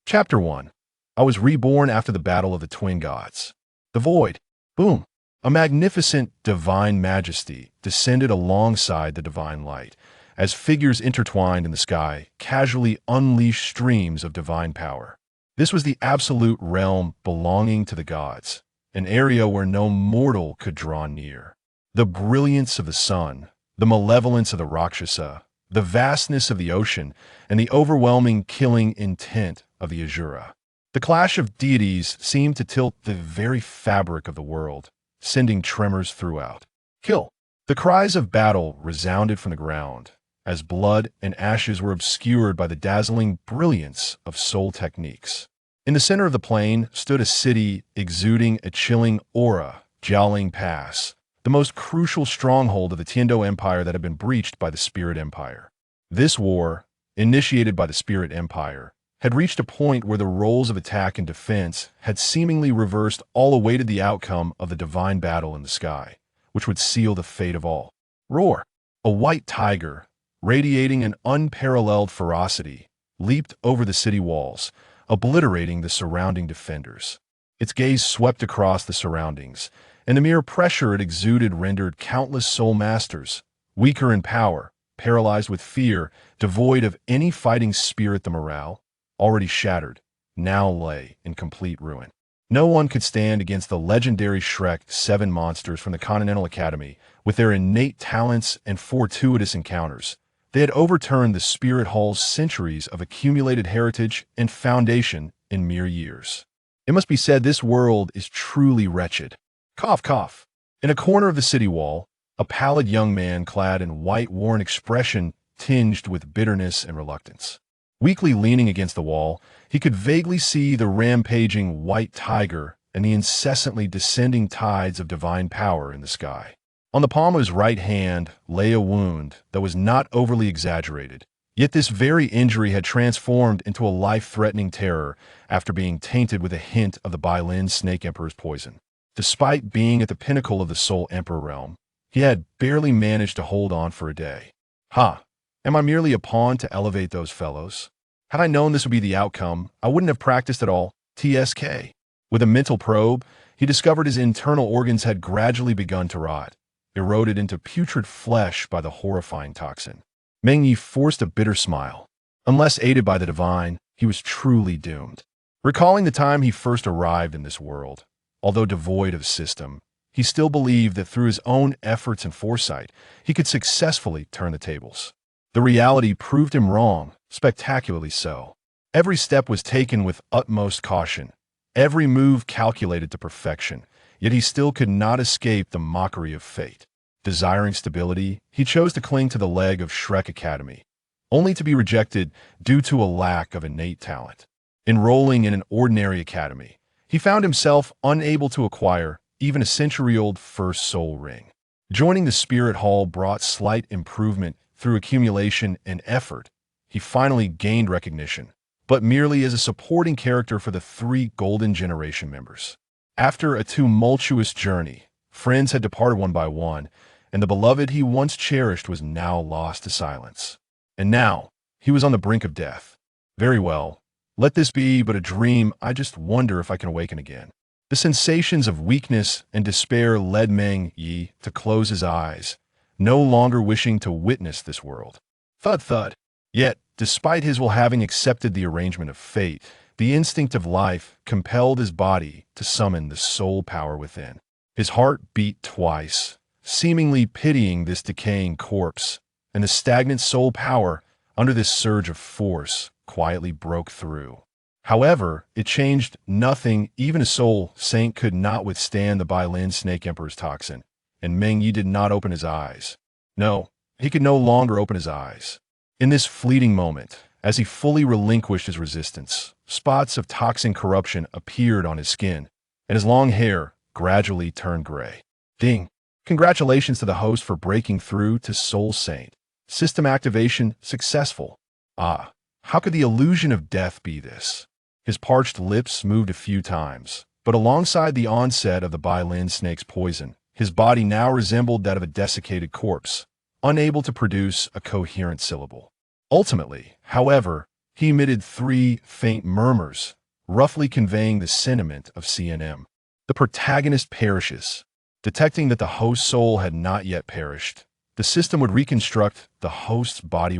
Chapter 1. I was reborn after the battle of the twin gods. The void. Boom. A magnificent divine majesty descended alongside the divine light, as figures intertwined in the sky casually unleashed streams of divine power. This was the absolute realm belonging to the gods, an area where no mortal could draw near. The brilliance of the sun, the malevolence of the Rakshasa, the vastness of the ocean, and the overwhelming killing intent of the Asura. The clash of deities seemed to tilt the very fabric of the world, sending tremors throughout. Kill! The cries of battle resounded from the ground, as blood and ashes were obscured by the dazzling brilliance of soul techniques. In the center of the plain stood a city exuding a chilling aura, Jiaoling Pass, the most crucial stronghold of the Tiando Empire that had been breached by the Spirit Empire. This war, initiated by the Spirit Empire, had reached a point where the roles of attack and defense had seemingly reversed, all awaited the outcome of the divine battle in the sky, which would seal the fate of all. Roar! A white tiger, radiating an unparalleled ferocity, leaped over the city walls, obliterating the surrounding defenders. Its gaze swept across the surroundings, and the mere pressure it exuded rendered countless soul masters, weaker in power, paralyzed with fear, devoid of any fighting spirit. The morale, already shattered, now lay in complete ruin. No one could stand against the legendary Shrek 7 monsters from the Continental Academy with their innate talents and fortuitous encounters. They had overturned the Spirit Hall's centuries of accumulated heritage and foundation in mere years. It must be said this world is truly wretched. Cough, cough. In a corner of the city wall, a pallid young man clad in white wore an expression tinged with bitterness and reluctance. Weakly leaning against the wall, he could vaguely see the rampaging white tiger and the incessantly descending tides of divine power in the sky. On the palm of his right hand lay a wound that was not overly exaggerated, yet this very injury had transformed into a life-threatening terror after being tainted with a hint of the Bailin Snake Emperor's poison. Despite being at the pinnacle of the Soul Emperor realm, he had barely managed to hold on for a day. Ha! Am I merely a pawn to elevate those fellows? Had I known this would be the outcome, I wouldn't have practiced at all. TSK. With a mental probe, he discovered his internal organs had gradually begun to rot, eroded into putrid flesh by the horrifying toxin. Meng Ye forced a bitter smile. Unless aided by the divine, he was truly doomed. Recalling the time he first arrived in this world, although devoid of system, he still believed that through his own efforts and foresight, he could successfully turn the tables. The reality proved him wrong, spectacularly so. Every step was taken with utmost caution, every move calculated to perfection, yet he still could not escape the mockery of fate. Desiring stability, he chose to cling to the leg of Shrek Academy, only to be rejected due to a lack of innate talent. Enrolling in an ordinary academy, he found himself unable to acquire even a century-old first soul ring. Joining the Spirit Hall brought slight improvement through accumulation and effort. He finally gained recognition, but merely as a supporting character for the 3 Golden Generation members. After a tumultuous journey, friends had departed one by one, and the beloved he once cherished was now lost to silence. And now, he was on the brink of death. Very well, let this be but a dream. I just wonder if I can awaken again. The sensations of weakness and despair led Meng Ye to close his eyes, no longer wishing to witness this world. Thud, thud. Yet, despite his will having accepted the arrangement of fate, the instinct of life compelled his body to summon the soul power within. His heart beat twice, seemingly pitying this decaying corpse, and the stagnant soul power, under this surge of force, quietly broke through. However, it changed nothing. Even a soul saint could not withstand the Bailin Snake Emperor's toxin, and Meng Ye did not open his eyes. No, he could no longer open his eyes. In this fleeting moment, as he fully relinquished his resistance, spots of toxin corruption appeared on his skin, and his long hair gradually turned gray. Ding! Congratulations to the host for breaking through to Soul Saint. System activation successful. Ah, how could the illusion of death be this? His parched lips moved a few times, but alongside the onset of the Bailin snake's poison, his body now resembled that of a desiccated corpse, unable to produce a coherent syllable. Ultimately, however, He emitted 3 faint murmurs, roughly conveying the sentiment of CNM. The protagonist perishes. Detecting that the host soul had not yet perished, the system would reconstruct the host's body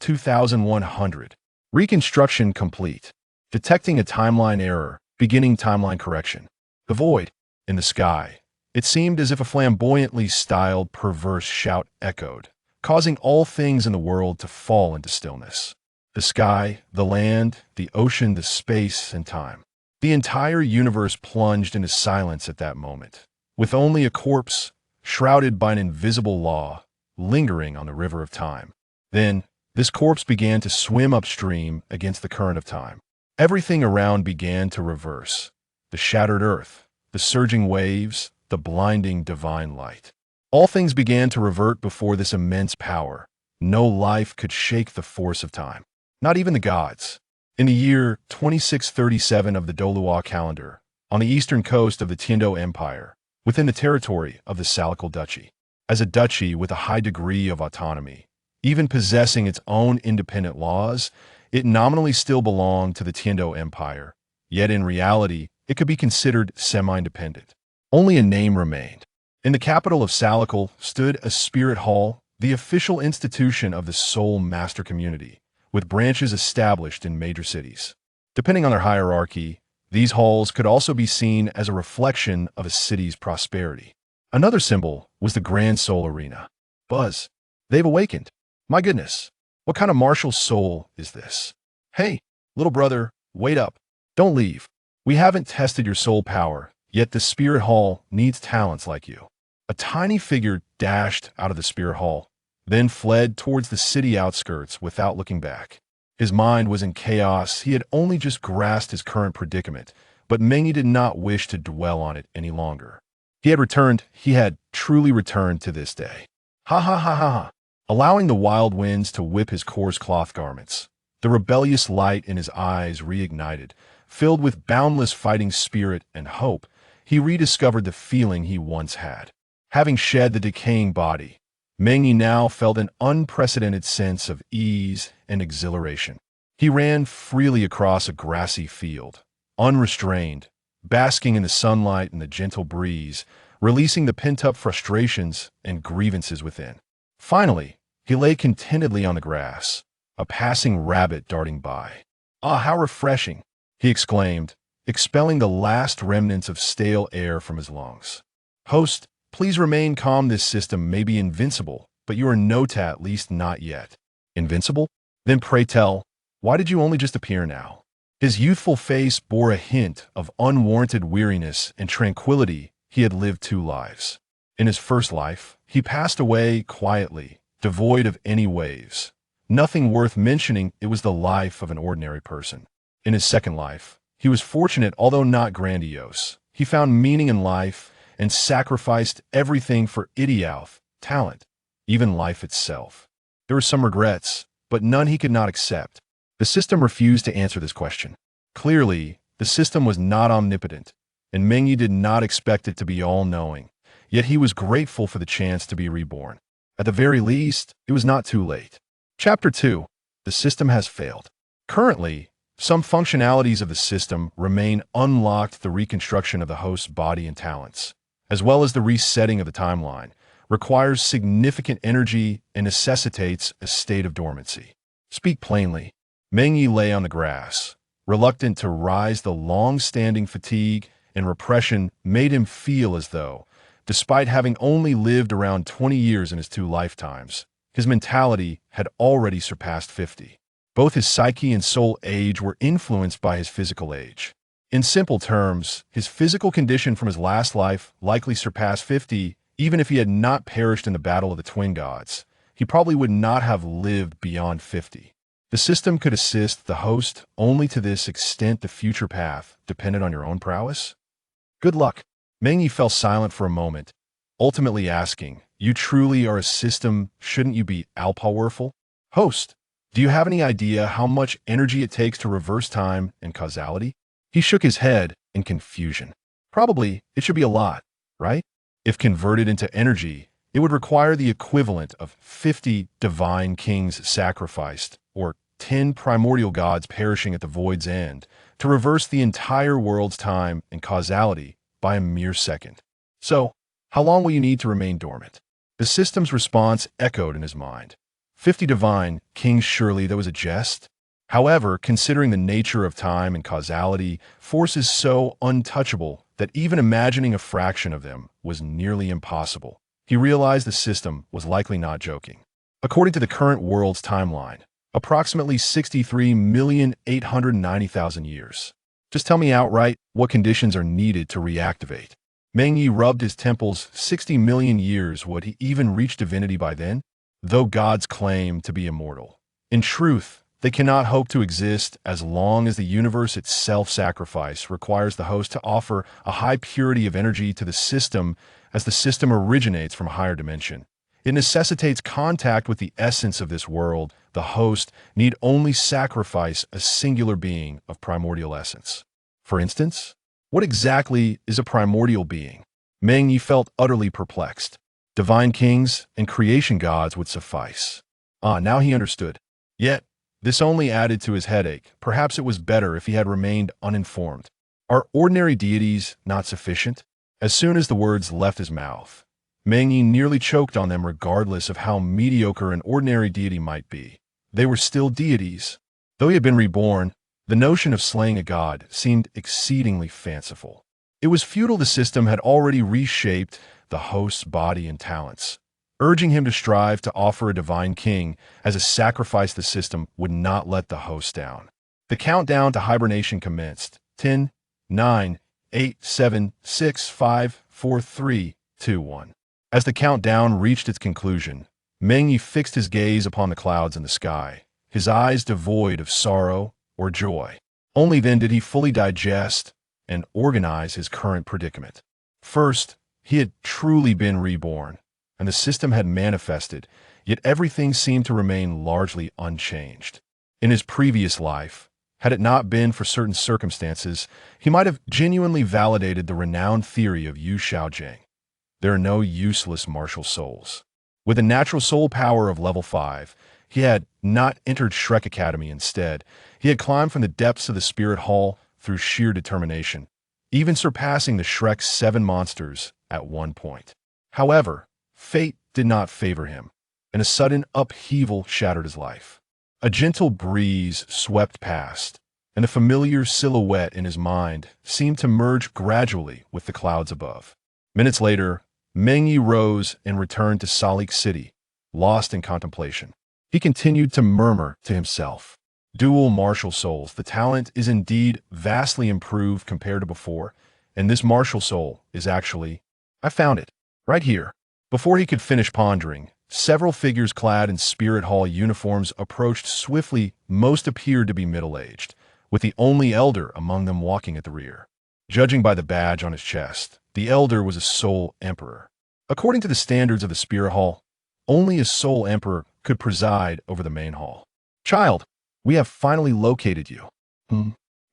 2100. Reconstruction complete. Detecting a timeline error, beginning timeline correction. The void. In the sky. It seemed as if a flamboyantly styled, perverse shout echoed, causing all things in the world to fall into stillness. The sky, the land, the ocean, the space, and time. The entire universe plunged into silence at that moment, with only a corpse, shrouded by an invisible law, lingering on the river of time. Then, this corpse began to swim upstream against the current of time. Everything around began to reverse. The shattered earth, the surging waves, the blinding divine light. All things began to revert before this immense power. No life could shake the force of time. Not even the gods. In the year 2637 of the Douluo calendar, on the eastern coast of the Tiando Empire, within the territory of the Salical Duchy, as a duchy with a high degree of autonomy, even possessing its own independent laws, it nominally still belonged to the Tiando Empire, yet in reality, it could be considered semi-independent. Only a name remained. In the capital of Salical stood a spirit hall, the official institution of the Soul Master community, with branches established in major cities. Depending on their hierarchy, these halls could also be seen as a reflection of a city's prosperity. Another symbol was the Grand Soul Arena. Buzz, they've awakened. My goodness, what kind of martial soul is this? Hey, little brother, wait up. Don't leave. We haven't tested your soul power, yet the spirit hall needs talents like you. A tiny figure dashed out of the spirit hall, then fled towards the city outskirts without looking back. His mind was in chaos. He had only just grasped his current predicament, but Meng Ye did not wish to dwell on it any longer. He had truly returned to this day. Ha ha ha ha ha. Allowing the wild winds to whip his coarse cloth garments, the rebellious light in his eyes reignited. Filled with boundless fighting spirit and hope, he rediscovered the feeling he once had. Having shed the decaying body, Meng Ye now felt an unprecedented sense of ease and exhilaration. He ran freely across a grassy field, unrestrained, basking in the sunlight and the gentle breeze, releasing the pent-up frustrations and grievances within. Finally, he lay contentedly on the grass, a passing rabbit darting by. "Ah, how refreshing!" he exclaimed, expelling the last remnants of stale air from his lungs. "Host, please remain calm. This system may be invincible, but you are Nota, at least not yet." "Invincible? Then pray tell, why did you only just appear now?" His youthful face bore a hint of unwarranted weariness and tranquility. He had lived 2 lives. In his first life, he passed away quietly, devoid of any waves. Nothing worth mentioning, it was the life of an ordinary person. In his second life, he was fortunate, although not grandiose. He found meaning in life and sacrificed everything for Idioth, talent, even life itself. There were some regrets, but none he could not accept. The system refused to answer this question. Clearly, the system was not omnipotent, and Meng Ye did not expect it to be all-knowing. Yet he was grateful for the chance to be reborn. At the very least, it was not too late. Chapter 2. The system has failed. Currently, some functionalities of the system remain unlocked. The reconstruction of the host's body and talents, as well as the resetting of the timeline, requires significant energy and necessitates a state of dormancy. Speak plainly. Meng Ye lay on the grass, reluctant to rise. The long-standing fatigue and repression made him feel as though, despite having only lived around 20 years in his 2 lifetimes, his mentality had already surpassed 50. Both his psyche and soul age were influenced by his physical age. In simple terms, his physical condition from his last life likely surpassed 50. Even if he had not perished in the battle of the twin gods, he probably would not have lived beyond 50. The system could assist the host only to this extent. The future path depended on your own prowess. Good luck. Meng Ye fell silent for a moment, ultimately asking, "You truly are a system, shouldn't you be all-powerful?" "Host, do you have any idea how much energy it takes to reverse time and causality?" He shook his head in confusion. "Probably, it should be a lot, right? If converted into energy, it would require the equivalent of 50 divine kings sacrificed, or 10 primordial gods perishing at the void's end, to reverse the entire world's time and causality by a mere second. So, how long will you need to remain dormant? The system's response echoed in his mind. 50 divine kings, surely that was a jest? However, considering the nature of time and causality, forces so untouchable that even imagining a fraction of them was nearly impossible, he realized the system was likely not joking. According to the current world's timeline, approximately 63,890,000 years. Just tell me outright what conditions are needed to reactivate. Meng Ye rubbed his temples. 60 million years. Would he even reach divinity by then? Though gods claim to be immortal, in truth, they cannot hope to exist as long as the universe itself. Sacrifice requires the host to offer a high purity of energy to the system, as the system originates from a higher dimension. It necessitates contact with the essence of this world. The host need only sacrifice a singular being of primordial essence. For instance, what exactly is a primordial being? Meng Ye felt utterly perplexed. Divine kings and creation gods would suffice. Now he understood. Yet, this only added to his headache. Perhaps it was better if he had remained uninformed. Are ordinary deities not sufficient? As soon as the words left his mouth, Meng Ye nearly choked on them. Regardless of how mediocre an ordinary deity might be, they were still deities. Though he had been reborn, the notion of slaying a god seemed exceedingly fanciful. It was futile. The system had already reshaped the host's body and talents, urging him to strive to offer a divine king as a sacrifice. The system would not let the host down. The countdown to hibernation commenced. 10, 9, 8, 7, 6, 5, 4, 3, 2, 1. As the countdown reached its conclusion, Meng Ye fixed his gaze upon the clouds in the sky, his eyes devoid of sorrow or joy. Only then did he fully digest and organize his current predicament. First, he had truly been reborn, and the system had manifested, yet everything seemed to remain largely unchanged. In his previous life, had it not been for certain circumstances, he might have genuinely validated the renowned theory of Yu Xiaojing. There are no useless martial souls. With a natural soul power of level 5, he had not entered Shrek Academy. Instead, he had climbed from the depths of the Spirit Hall through sheer determination, even surpassing the Shrek's 7 monsters at one point. However, fate did not favor him, and a sudden upheaval shattered his life. A gentle breeze swept past, and a familiar silhouette in his mind seemed to merge gradually with the clouds above. Minutes later, Meng Ye rose and returned to Salik City, lost in contemplation. He continued to murmur to himself. Dual martial souls. The talent is indeed vastly improved compared to before, and this martial soul is actually... I found it, right here. Before he could finish pondering, several figures clad in Spirit Hall uniforms approached swiftly. Most appeared to be middle-aged, with the only elder among them walking at the rear. Judging by the badge on his chest, the elder was a soul emperor. According to the standards of the Spirit Hall, only a soul emperor could preside over the main hall. Child, we have finally located you.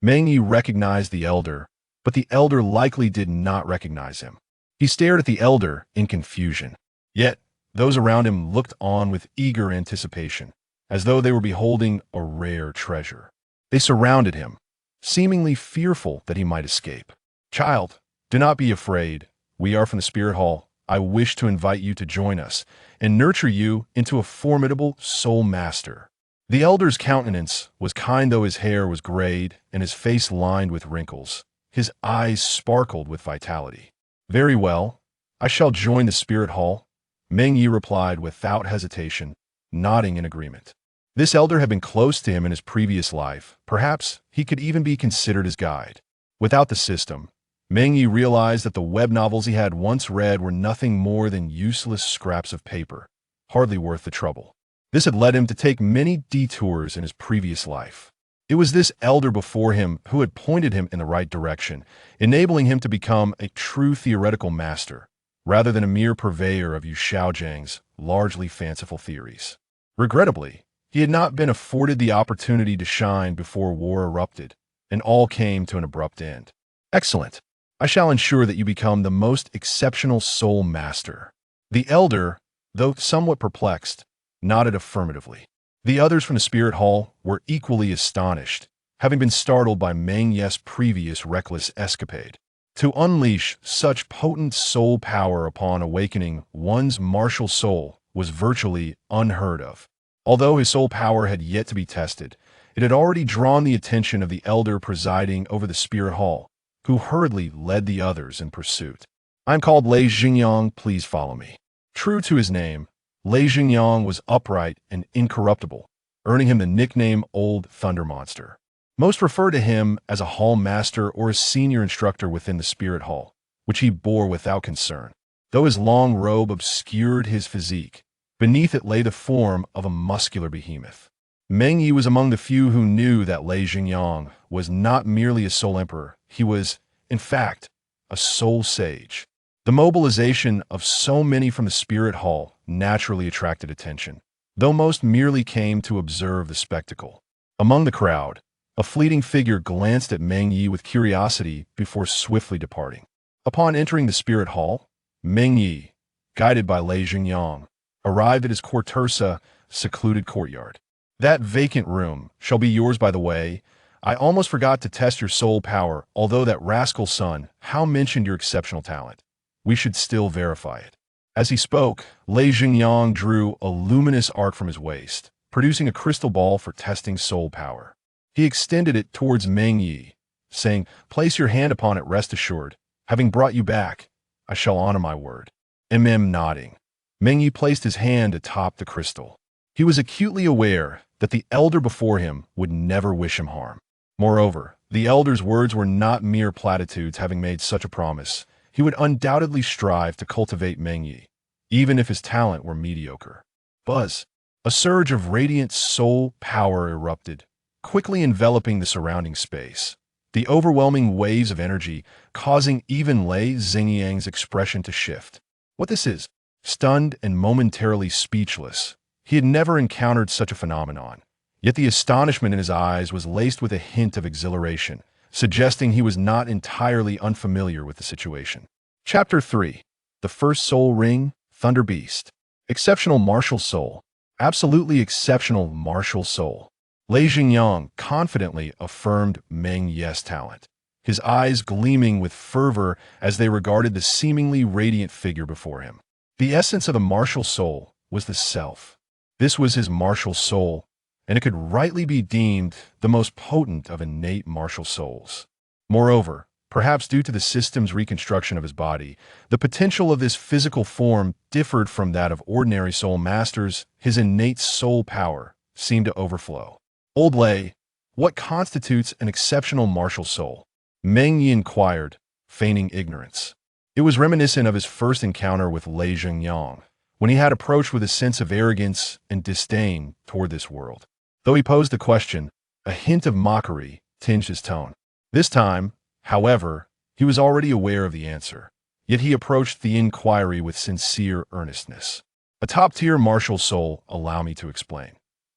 Meng Ye recognized the elder, but the elder likely did not recognize him. He stared at the elder in confusion. Yet, those around him looked on with eager anticipation, as though they were beholding a rare treasure. They surrounded him, seemingly fearful that he might escape. Child, do not be afraid. We are from the Spirit Hall. I wish to invite you to join us and nurture you into a formidable soul master. The elder's countenance was kind, though his hair was grayed and his face lined with wrinkles. His eyes sparkled with vitality. Very well, I shall join the Spirit Hall, Meng Ye replied without hesitation, nodding in agreement. This elder had been close to him in his previous life. Perhaps he could even be considered his guide. Without the system, Meng Ye realized that the web novels he had once read were nothing more than useless scraps of paper, hardly worth the trouble. This had led him to take many detours in his previous life. It was this elder before him who had pointed him in the right direction, enabling him to become a true theoretical master, rather than a mere purveyor of Yu Xiaojing's largely fanciful theories. Regrettably, he had not been afforded the opportunity to shine before war erupted, and all came to an abrupt end. Excellent. I shall ensure that you become the most exceptional soul master. The elder, though somewhat perplexed, nodded affirmatively. The others from the spirit hall were equally astonished, having been startled by Meng Ye's previous reckless escapade. To unleash such potent soul power upon awakening one's martial soul was virtually unheard of. Although his soul power had yet to be tested, it had already drawn the attention of the elder presiding over the spirit hall, who hurriedly led the others in pursuit. "I'm called Lei Xingyang, please follow me." True to his name, Lei Xingyang was upright and incorruptible, earning him the nickname Old Thunder Monster. Most refer to him as a hall master or a senior instructor within the spirit hall, which he bore without concern. Though his long robe obscured his physique, beneath it lay the form of a muscular behemoth. Meng Ye was among the few who knew that Lei Xingyang was not merely a soul emperor, he was, in fact, a soul sage. The mobilization of so many from the spirit hall naturally attracted attention, though most merely came to observe the spectacle. Among the crowd, a fleeting figure glanced at Meng Ye with curiosity before swiftly departing. Upon entering the spirit hall, Meng Ye, guided by Lei Xingyang, arrived at his quartersa, secluded courtyard. "That vacant room shall be yours, by the way. I almost forgot to test your soul power, although that rascal son, Hao, mentioned your exceptional talent. We should still verify it." As he spoke, Lei Xingyang drew a luminous arc from his waist, producing a crystal ball for testing soul power. He extended it towards Meng Ye, saying, "Place your hand upon it, rest assured. Having brought you back, I shall honor my word." Nodding, Meng Ye placed his hand atop the crystal. He was acutely aware that the elder before him would never wish him harm. Moreover, the elder's words were not mere platitudes. Having made such a promise, he would undoubtedly strive to cultivate Meng Ye, even if his talent were mediocre. Buzz! A surge of radiant soul power erupted, quickly enveloping the surrounding space. The overwhelming waves of energy causing even Lei Xingyang's expression to shift. "What this is?" Stunned and momentarily speechless, he had never encountered such a phenomenon. Yet the astonishment in his eyes was laced with a hint of exhilaration, suggesting he was not entirely unfamiliar with the situation. Chapter 3. The First Soul Ring, Thunder Beast. Exceptional martial soul. Absolutely exceptional martial soul. Lei Xingyang confidently affirmed Meng Ye's talent, his eyes gleaming with fervor as they regarded the seemingly radiant figure before him. The essence of the martial soul was the self. This was his martial soul, and it could rightly be deemed the most potent of innate martial souls. Moreover, perhaps due to the system's reconstruction of his body, the potential of this physical form differed from that of ordinary soul masters. His innate soul power seemed to overflow. "Old Lei, what constitutes an exceptional martial soul?" Meng Ye inquired, feigning ignorance. It was reminiscent of his first encounter with Lei Xingyang, when he had approached with a sense of arrogance and disdain toward this world. Though he posed the question, a hint of mockery tinged his tone. This time, however, he was already aware of the answer, yet he approached the inquiry with sincere earnestness. "A top-tier martial soul, allow me to explain.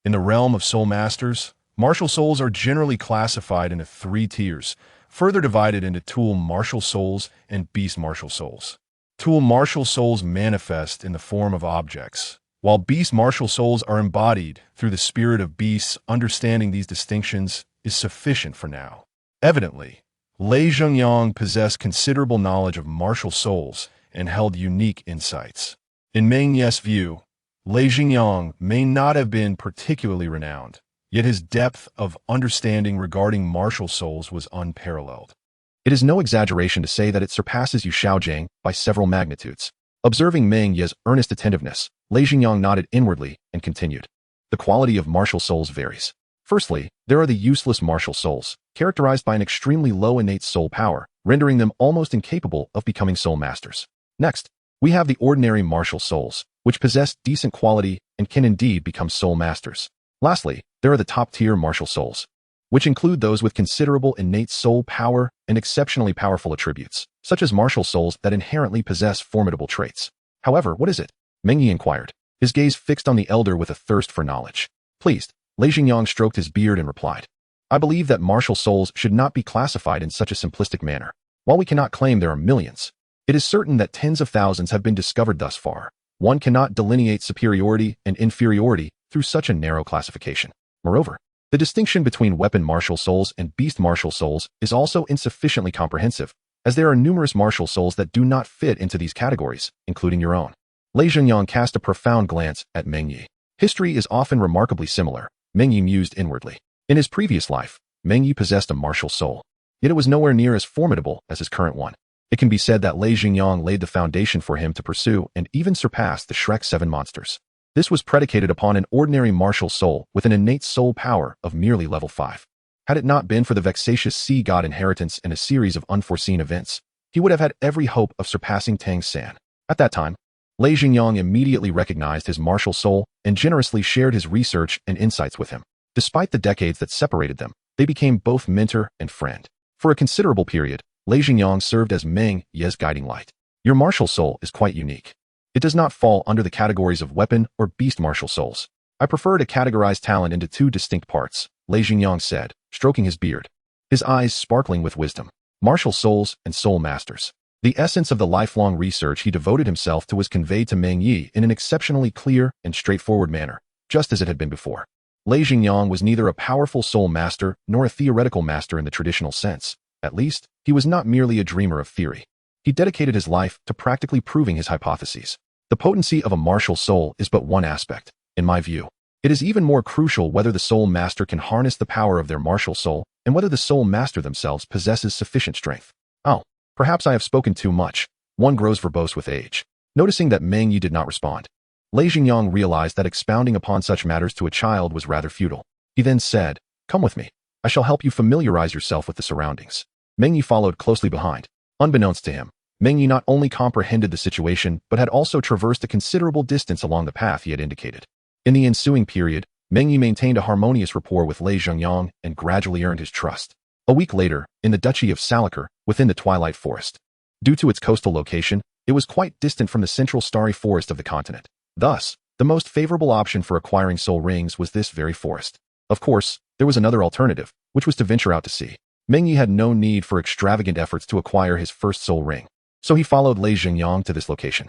In the realm of soul masters, martial souls are generally classified into 3 tiers, further divided into tool martial souls and beast martial souls. Tool martial souls manifest in the form of objects, while beast martial souls are embodied through the spirit of beasts. Understanding these distinctions is sufficient for now." Evidently, Lei Xingyang possessed considerable knowledge of martial souls and held unique insights. In Meng Ye's view, Lei Xingyang may not have been particularly renowned, yet his depth of understanding regarding martial souls was unparalleled. It is no exaggeration to say that it surpasses Yu Shaojing by several magnitudes. Observing Meng Ye's earnest attentiveness, Lei Xingyang nodded inwardly and continued. "The quality of martial souls varies. Firstly, there are the useless martial souls, characterized by an extremely low innate soul power, rendering them almost incapable of becoming soul masters. Next, we have the ordinary martial souls, which possess decent quality and can indeed become soul masters. Lastly, there are the top-tier martial souls, which include those with considerable innate soul power and exceptionally powerful attributes, such as martial souls that inherently possess formidable traits. However, what is it?" Meng Ye inquired, his gaze fixed on the elder with a thirst for knowledge. Pleased, Lei Xingyang stroked his beard and replied, "I believe that martial souls should not be classified in such a simplistic manner. While we cannot claim there are millions, it is certain that tens of thousands have been discovered thus far. One cannot delineate superiority and inferiority through such a narrow classification. Moreover, the distinction between weapon martial souls and beast martial souls is also insufficiently comprehensive, as there are numerous martial souls that do not fit into these categories, including your own. Lei Zhengyang cast a profound glance at Meng Ye. History is often remarkably similar, Meng Ye mused inwardly. In his previous life, Meng Ye possessed a martial soul, yet it was nowhere near as formidable as his current one. It can be said that Lei Zhengyang laid the foundation for him to pursue and even surpass the Shrek 7 monsters. This was predicated upon an ordinary martial soul with an innate soul power of merely level 5. Had it not been for the vexatious sea god inheritance and a series of unforeseen events, he would have had every hope of surpassing Tang San. At that time, Lei Zhengyang immediately recognized his martial soul and generously shared his research and insights with him. Despite the decades that separated them, they became both mentor and friend. For a considerable period, Lei Zhengyang served as Meng Ye's guiding light. Your martial soul is quite unique. It does not fall under the categories of weapon or beast martial souls. I prefer to categorize talent into two distinct parts, Lei Zhengyang said, stroking his beard, his eyes sparkling with wisdom. Martial souls and soul masters. The essence of the lifelong research he devoted himself to was conveyed to Meng Ye in an exceptionally clear and straightforward manner, just as it had been before. Lei Zhengyang was neither a powerful soul master nor a theoretical master in the traditional sense. At least, he was not merely a dreamer of theory. He dedicated his life to practically proving his hypotheses. The potency of a martial soul is but one aspect, in my view. It is even more crucial whether the soul master can harness the power of their martial soul and whether the soul master themselves possesses sufficient strength. Oh, perhaps I have spoken too much. One grows verbose with age. Noticing that Meng Ye did not respond, Lei Zhengyang realized that expounding upon such matters to a child was rather futile. He then said, "Come with me. I shall help you familiarize yourself with the surroundings." Meng Ye followed closely behind. Unbeknownst to him, Meng Ye not only comprehended the situation but had also traversed a considerable distance along the path he had indicated. In the ensuing period, Meng Ye maintained a harmonious rapport with Lei Zhengyang and gradually earned his trust. A week later, in the Duchy of Salakar, within the Twilight Forest. Due to its coastal location, it was quite distant from the central starry forest of the continent. Thus, the most favorable option for acquiring soul rings was this very forest. Of course, there was another alternative, which was to venture out to sea. Meng Ye had no need for extravagant efforts to acquire his first soul ring, so he followed Lei Zhengyang to this location.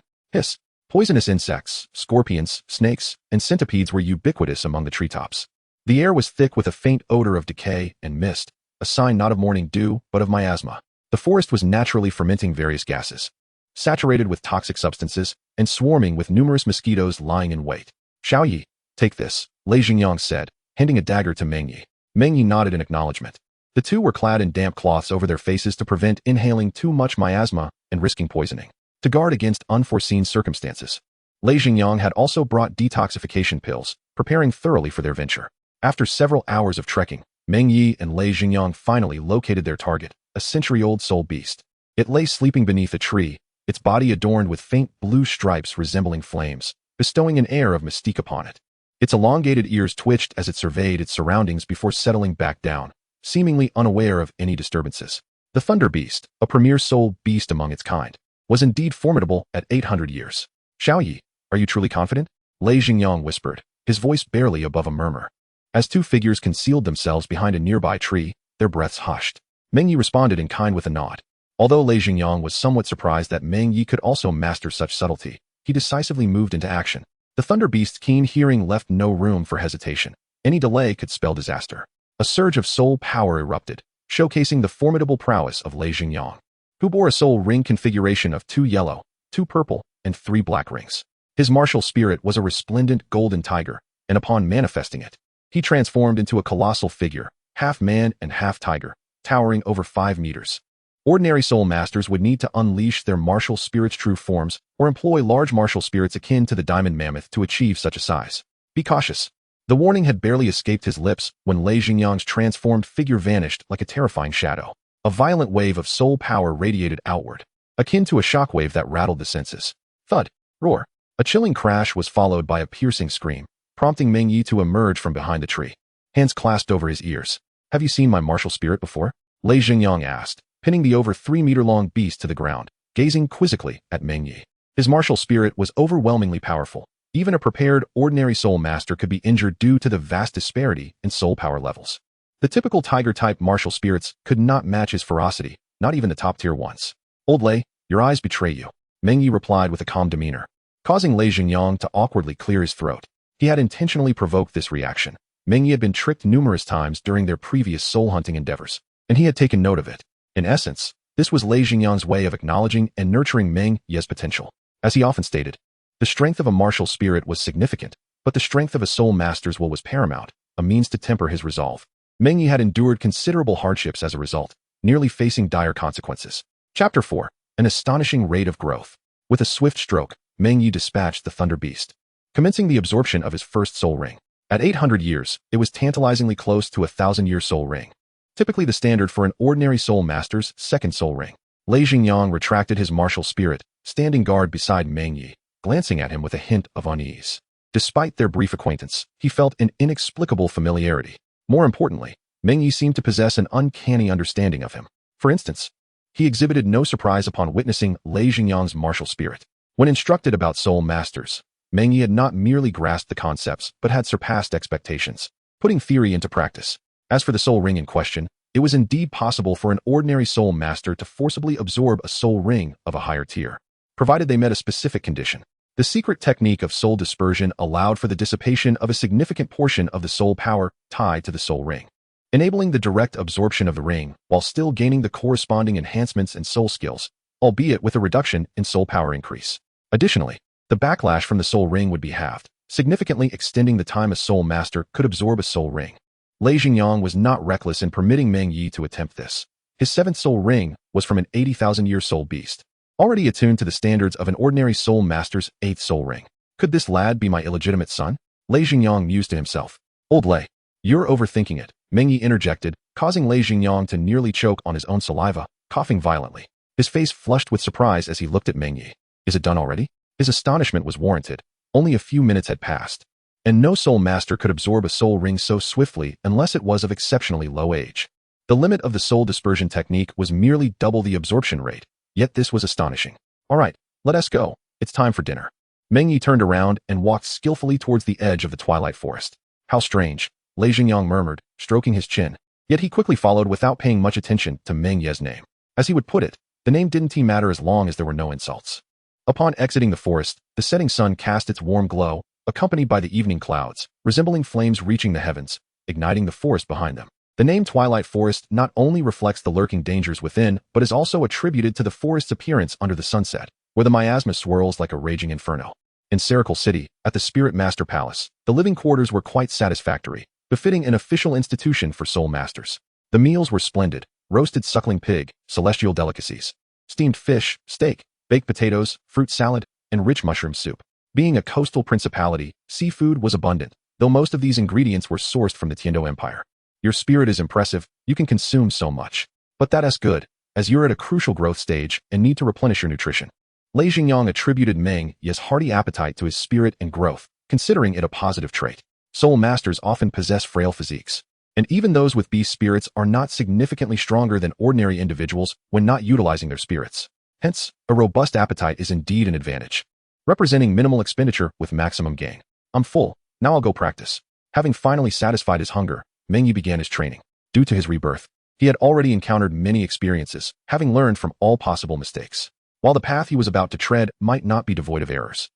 Poisonous insects, scorpions, snakes, and centipedes were ubiquitous among the treetops. The air was thick with a faint odor of decay and mist, a sign not of morning dew, but of miasma. The forest was naturally fermenting various gases, saturated with toxic substances, and swarming with numerous mosquitoes lying in wait. "Xiaoyi, take this," Lei Zhengyang said, handing a dagger to Meng Ye. Meng Ye nodded in acknowledgement. The two were clad in damp cloths over their faces to prevent inhaling too much miasma and risking poisoning. To guard against unforeseen circumstances, Lei Zhengyang had also brought detoxification pills, preparing thoroughly for their venture. After several hours of trekking, Meng Ye and Lei Zhengyang finally located their target, a century-old soul beast. It lay sleeping beneath a tree, its body adorned with faint blue stripes resembling flames, bestowing an air of mystique upon it. Its elongated ears twitched as it surveyed its surroundings before settling back down, seemingly unaware of any disturbances. The Thunder Beast, a premier soul beast among its kind, was indeed formidable at 800 years. "Xiaoyi, are you truly confident?" Lei Zhengyang whispered, his voice barely above a murmur. As two figures concealed themselves behind a nearby tree, their breaths hushed. Meng Ye responded in kind with a nod. Although Lei Zhengyang was somewhat surprised that Meng Ye could also master such subtlety, he decisively moved into action. The Thunder Beast's keen hearing left no room for hesitation. Any delay could spell disaster. A surge of soul power erupted, showcasing the formidable prowess of Lei Zhengyang, who bore a soul ring configuration of 2 yellow, 2 purple, and 3 black rings. His martial spirit was a resplendent golden tiger, and upon manifesting it, he transformed into a colossal figure, half man and half tiger, towering over 5 meters. Ordinary soul masters would need to unleash their martial spirit's true forms or employ large martial spirits akin to the diamond mammoth to achieve such a size. "Be cautious." The warning had barely escaped his lips when Lei Zhengyang's transformed figure vanished like a terrifying shadow. A violent wave of soul power radiated outward, akin to a shockwave that rattled the senses. Thud, roar. A chilling crash was followed by a piercing scream, prompting Meng Ye to emerge from behind the tree, hands clasped over his ears. "Have you seen my martial spirit before?" Lei Zhengyang asked, pinning the over 3-meter-long beast to the ground, gazing quizzically at Meng Ye. His martial spirit was overwhelmingly powerful. Even a prepared, ordinary soul master could be injured due to the vast disparity in soul power levels. The typical tiger-type martial spirits could not match his ferocity, not even the top-tier ones. "Old Lei, your eyes betray you," Meng Ye replied with a calm demeanor, causing Lei Zhengyang to awkwardly clear his throat. He had intentionally provoked this reaction. Meng Ye had been tricked numerous times during their previous soul-hunting endeavors, and he had taken note of it. In essence, this was Lei Xingyang's way of acknowledging and nurturing Meng Ye's potential. As he often stated, the strength of a martial spirit was significant, but the strength of a soul master's will was paramount, a means to temper his resolve. Meng Ye had endured considerable hardships as a result, nearly facing dire consequences. Chapter 4. An astonishing rate of growth. With a swift stroke, Meng Ye dispatched the Thunder Beast, commencing the absorption of his first soul ring. At 800 years, it was tantalizingly close to a 1,000-year soul ring, typically the standard for an ordinary soul master's second soul ring. Lei Xingyang retracted his martial spirit, standing guard beside Meng Ye, glancing at him with a hint of unease. Despite their brief acquaintance, he felt an inexplicable familiarity. More importantly, Meng Ye seemed to possess an uncanny understanding of him. For instance, he exhibited no surprise upon witnessing Lei Xingyang's martial spirit. When instructed about soul masters, Meng Ye had not merely grasped the concepts, but had surpassed expectations, putting theory into practice. As for the soul ring in question, it was indeed possible for an ordinary soul master to forcibly absorb a soul ring of a higher tier, provided they met a specific condition. The secret technique of soul dispersion allowed for the dissipation of a significant portion of the soul power tied to the soul ring, enabling the direct absorption of the ring while still gaining the corresponding enhancements and soul skills, albeit with a reduction in soul power increase. Additionally, the backlash from the soul ring would be halved, significantly extending the time a soul master could absorb a soul ring. Lei Xingyang was not reckless in permitting Meng Ye to attempt this. His seventh soul ring was from an 80,000-year soul beast, already attuned to the standards of an ordinary soul master's eighth soul ring. Could this lad be my illegitimate son? Lei Xingyang mused to himself. Old Lei, you're overthinking it, Meng Ye interjected, causing Lei Xingyang to nearly choke on his own saliva, coughing violently. His face flushed with surprise as he looked at Meng Ye. Is it done already? His astonishment was warranted. Only a few minutes had passed, and no soul master could absorb a soul ring so swiftly unless it was of exceptionally low age. The limit of the soul dispersion technique was merely double the absorption rate, yet this was astonishing. All right, let us go. It's time for dinner. Meng Ye turned around and walked skillfully towards the edge of the twilight forest. How strange, Lei Xingyang murmured, stroking his chin. Yet he quickly followed without paying much attention to Meng Ye's name. As he would put it, the name didn't matter as long as there were no insults. Upon exiting the forest, the setting sun cast its warm glow, accompanied by the evening clouds, resembling flames reaching the heavens, igniting the forest behind them. The name Twilight Forest not only reflects the lurking dangers within, but is also attributed to the forest's appearance under the sunset, where the miasma swirls like a raging inferno. In Seracle City, at the Spirit Master Palace, the living quarters were quite satisfactory, befitting an official institution for soul masters. The meals were splendid: roasted suckling pig, celestial delicacies, steamed fish, steak, baked potatoes, fruit salad, and rich mushroom soup. Being a coastal principality, seafood was abundant, though most of these ingredients were sourced from the Tiando Empire. Your spirit is impressive, you can consume so much. But that's good, as you're at a crucial growth stage and need to replenish your nutrition. Lei Xingyang attributed Meng Ye's hearty appetite to his spirit and growth, considering it a positive trait. Soul masters often possess frail physiques, and even those with beast spirits are not significantly stronger than ordinary individuals when not utilizing their spirits. Hence, a robust appetite is indeed an advantage, representing minimal expenditure with maximum gain. I'm full, now I'll go practice. Having finally satisfied his hunger, Meng Ye began his training. Due to his rebirth, he had already encountered many experiences, having learned from all possible mistakes. While the path he was about to tread might not be devoid of errors,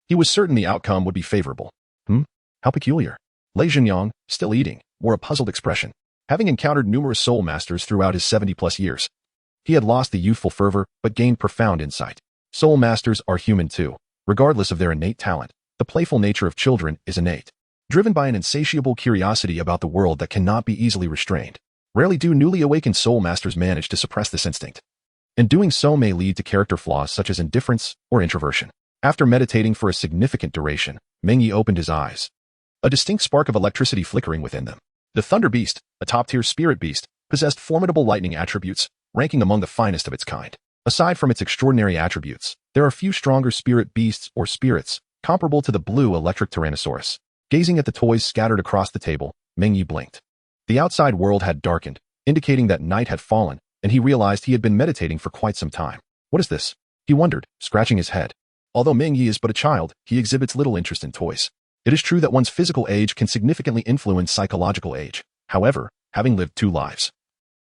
he was certain the outcome would be favorable. How peculiar. Lei Xingyang, still eating, wore a puzzled expression. Having encountered numerous soul masters throughout his 70-plus years, he had lost the youthful fervor but gained profound insight. Soul masters are human too. Regardless of their innate talent, the playful nature of children is innate, driven by an insatiable curiosity about the world that cannot be easily restrained. Rarely do newly awakened soul masters manage to suppress this instinct, and doing so may lead to character flaws such as indifference or introversion. After meditating for a significant duration, Meng Ye opened his eyes, a distinct spark of electricity flickering within them. The Thunder Beast, a top-tier spirit beast, possessed formidable lightning attributes, ranking among the finest of its kind. Aside from its extraordinary attributes, there are few stronger spirit beasts or spirits, comparable to the blue electric Tyrannosaurus. Gazing at the toys scattered across the table, Meng Ye blinked. The outside world had darkened, indicating that night had fallen, and he realized he had been meditating for quite some time. What is this? He wondered, scratching his head. Although Meng Ye is but a child, he exhibits little interest in toys. It is true that one's physical age can significantly influence psychological age. However, having lived 2 lives,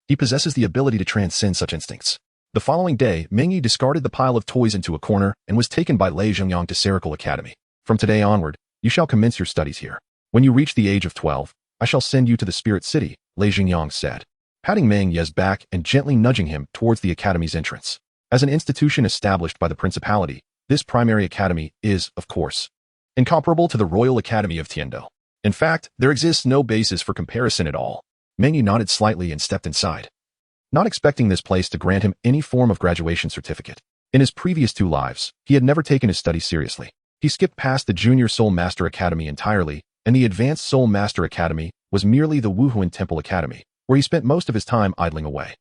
he possesses the ability to transcend such instincts. The following day, Meng Ye discarded the pile of toys into a corner and was taken by Lei Xingyang to Seracle Academy. From today onward, You shall commence your studies here. When you reach the age of 12, I shall send you to the Spirit City, Lei Jingyang said, patting Meng Ye's back and gently nudging him towards the academy's entrance. As an institution established by the principality, this primary academy is, of course, incomparable to the Royal Academy of Tiandou. In fact, there exists no basis for comparison at all. Meng Ye nodded slightly and stepped inside, not expecting this place to grant him any form of graduation certificate. In his previous 2 lives, he had never taken his studies seriously. He skipped past the Junior Soul Master Academy entirely, and the Advanced Soul Master Academy was merely the Wuhuan Temple Academy, where he spent most of his time idling away.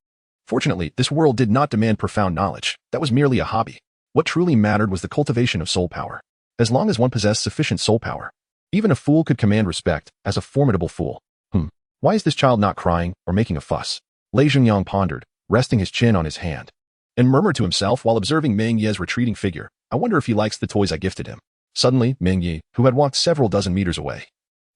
Fortunately, this world did not demand profound knowledge. That was merely a hobby. What truly mattered was the cultivation of soul power. As long as one possessed sufficient soul power, even a fool could command respect as a formidable fool. Why is this child not crying or making a fuss? Lei Jingyang pondered, resting his chin on his hand, and murmured to himself while observing Meng Ye's retreating figure, I wonder if he likes the toys I gifted him. Suddenly, Meng Ye, who had walked several dozen meters away,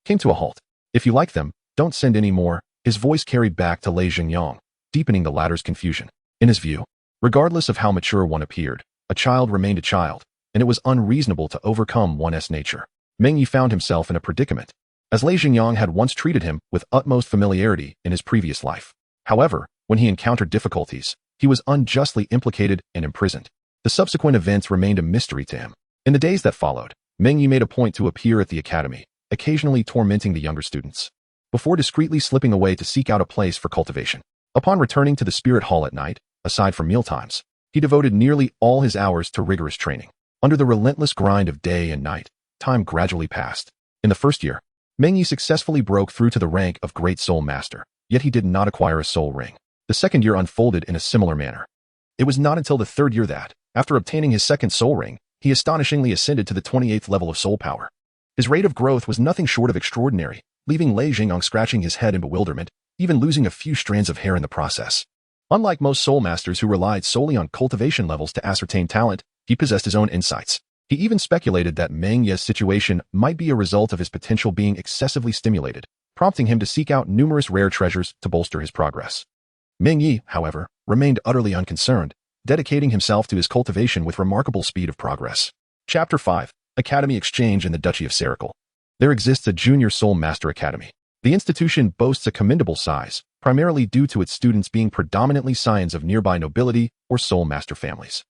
came to a halt. If you like them, don't send any more. His voice carried back to Lei Jingyang, deepening the latter's confusion. In his view, regardless of how mature one appeared, a child remained a child, and it was unreasonable to overcome one's nature. Meng Ye found himself in a predicament, as Lei Jingyang had once treated him with utmost familiarity in his previous life. However, when he encountered difficulties, he was unjustly implicated and imprisoned. The subsequent events remained a mystery to him. In the days that followed, Meng Ye made a point to appear at the academy, occasionally tormenting the younger students, before discreetly slipping away to seek out a place for cultivation. Upon returning to the spirit hall at night, aside from mealtimes, he devoted nearly all his hours to rigorous training. Under the relentless grind of day and night, time gradually passed. In the first year, Meng Ye successfully broke through to the rank of Great Soul Master, yet he did not acquire a soul ring. The second year unfolded in a similar manner. It was not until the third year that, after obtaining his second soul ring, he astonishingly ascended to the 28th level of soul power. His rate of growth was nothing short of extraordinary, leaving Lei Jingyang scratching his head in bewilderment, even losing a few strands of hair in the process. Unlike most soul masters who relied solely on cultivation levels to ascertain talent, he possessed his own insights. He even speculated that Meng Ye's situation might be a result of his potential being excessively stimulated, prompting him to seek out numerous rare treasures to bolster his progress. Meng Ye, however, remained utterly unconcerned, dedicating himself to his cultivation with remarkable speed of progress. Chapter 5. Academy Exchange in the Duchy of Serical. There exists a Junior Soul Master Academy. The institution boasts a commendable size, primarily due to its students being predominantly scions of nearby nobility or soul master families.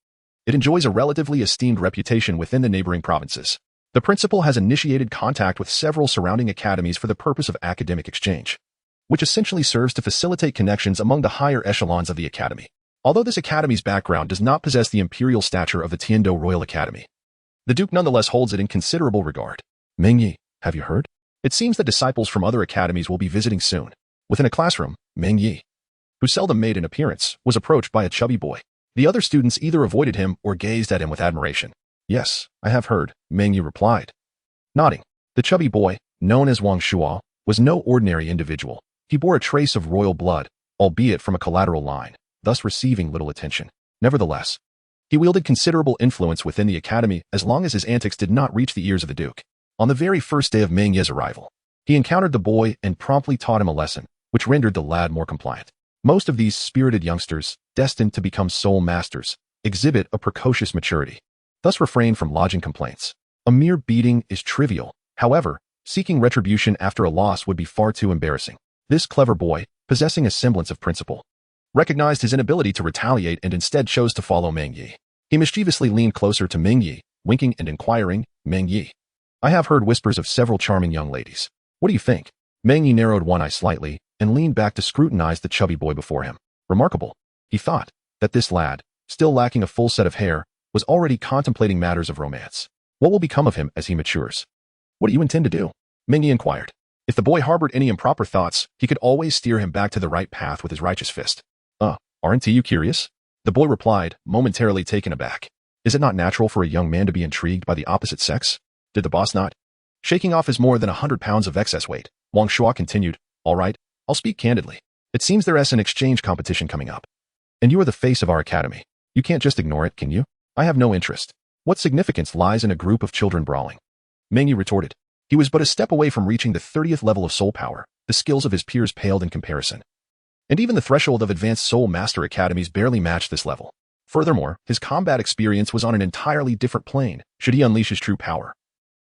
It enjoys a relatively esteemed reputation within the neighboring provinces. The principal has initiated contact with several surrounding academies for the purpose of academic exchange, which essentially serves to facilitate connections among the higher echelons of the academy. Although this academy's background does not possess the imperial stature of the Tiandou Royal Academy, the Duke nonetheless holds it in considerable regard. Meng Ye, have you heard? It seems that disciples from other academies will be visiting soon. Within a classroom, Meng Ye, who seldom made an appearance, was approached by a chubby boy. The other students either avoided him or gazed at him with admiration. Yes, I have heard, Meng Ye replied, nodding. The chubby boy, known as Wang Shuo, was no ordinary individual. He bore a trace of royal blood, albeit from a collateral line, thus receiving little attention. Nevertheless, he wielded considerable influence within the academy as long as his antics did not reach the ears of the Duke. On the very first day of Meng Ye's arrival, he encountered the boy and promptly taught him a lesson, which rendered the lad more compliant. Most of these spirited youngsters, destined to become soul masters, exhibit a precocious maturity, thus refrain from lodging complaints. A mere beating is trivial. However, seeking retribution after a loss would be far too embarrassing. This clever boy, possessing a semblance of principle, recognized his inability to retaliate and instead chose to follow Meng Ye. He mischievously leaned closer to Meng Ye, winking and inquiring, Meng Ye, I have heard whispers of several charming young ladies. What do you think? Meng Ye narrowed one eye slightly and leaned back to scrutinize the chubby boy before him. Remarkable, he thought, that this lad, still lacking a full set of hair, was already contemplating matters of romance. What will become of him as he matures? What do you intend to do? Meng Ye inquired. If the boy harbored any improper thoughts, he could always steer him back to the right path with his righteous fist. Aren't you curious? The boy replied, momentarily taken aback. Is it not natural for a young man to be intrigued by the opposite sex? Did the boss not? Shaking off his more than 100 pounds of excess weight, Wang Shuo continued, all right, I'll speak candidly. It seems there is an exchange competition coming up. And you are the face of our academy. You can't just ignore it, can you? I have no interest. What significance lies in a group of children brawling? Meng Ye retorted. He was but a step away from reaching the 30th level of soul power. The skills of his peers paled in comparison. And even the threshold of advanced soul master academies barely matched this level. Furthermore, his combat experience was on an entirely different plane, should he unleash his true power.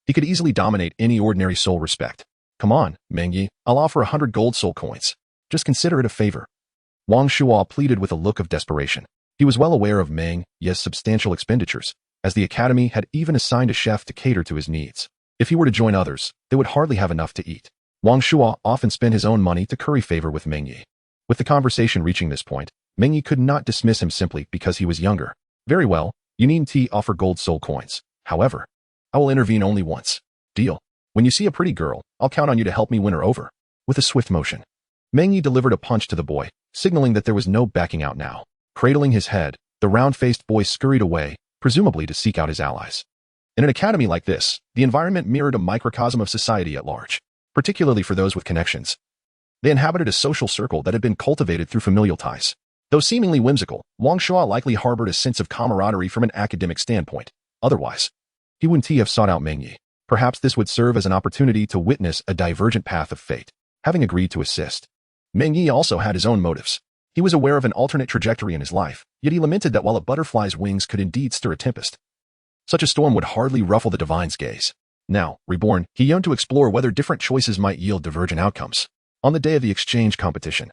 He could easily dominate any ordinary soul respect. Come on, Meng Ye, I'll offer 100 gold soul coins. Just consider it a favor. Wang Shuo pleaded with a look of desperation. He was well aware of Meng Ye's substantial expenditures, as the academy had even assigned a chef to cater to his needs. If he were to join others, they would hardly have enough to eat. Wang Shuo often spent his own money to curry favor with Meng Ye. With the conversation reaching this point, Meng Ye could not dismiss him simply because he was younger. Very well, you needn't offer gold soul coins. However, I will intervene only once. Deal. When you see a pretty girl, I'll count on you to help me win her over. With a swift motion, Meng Ye delivered a punch to the boy, signaling that there was no backing out now. Cradling his head, the round-faced boy scurried away, presumably to seek out his allies. In an academy like this, the environment mirrored a microcosm of society at large, particularly for those with connections. They inhabited a social circle that had been cultivated through familial ties. Though seemingly whimsical, Wang Shuo likely harbored a sense of camaraderie from an academic standpoint. Otherwise, he wouldn't have sought out Meng Ye. Perhaps this would serve as an opportunity to witness a divergent path of fate. Having agreed to assist, Meng Ye also had his own motives. He was aware of an alternate trajectory in his life, yet he lamented that while a butterfly's wings could indeed stir a tempest, such a storm would hardly ruffle the divine's gaze. Now, reborn, he yearned to explore whether different choices might yield divergent outcomes. On the day of the exchange competition,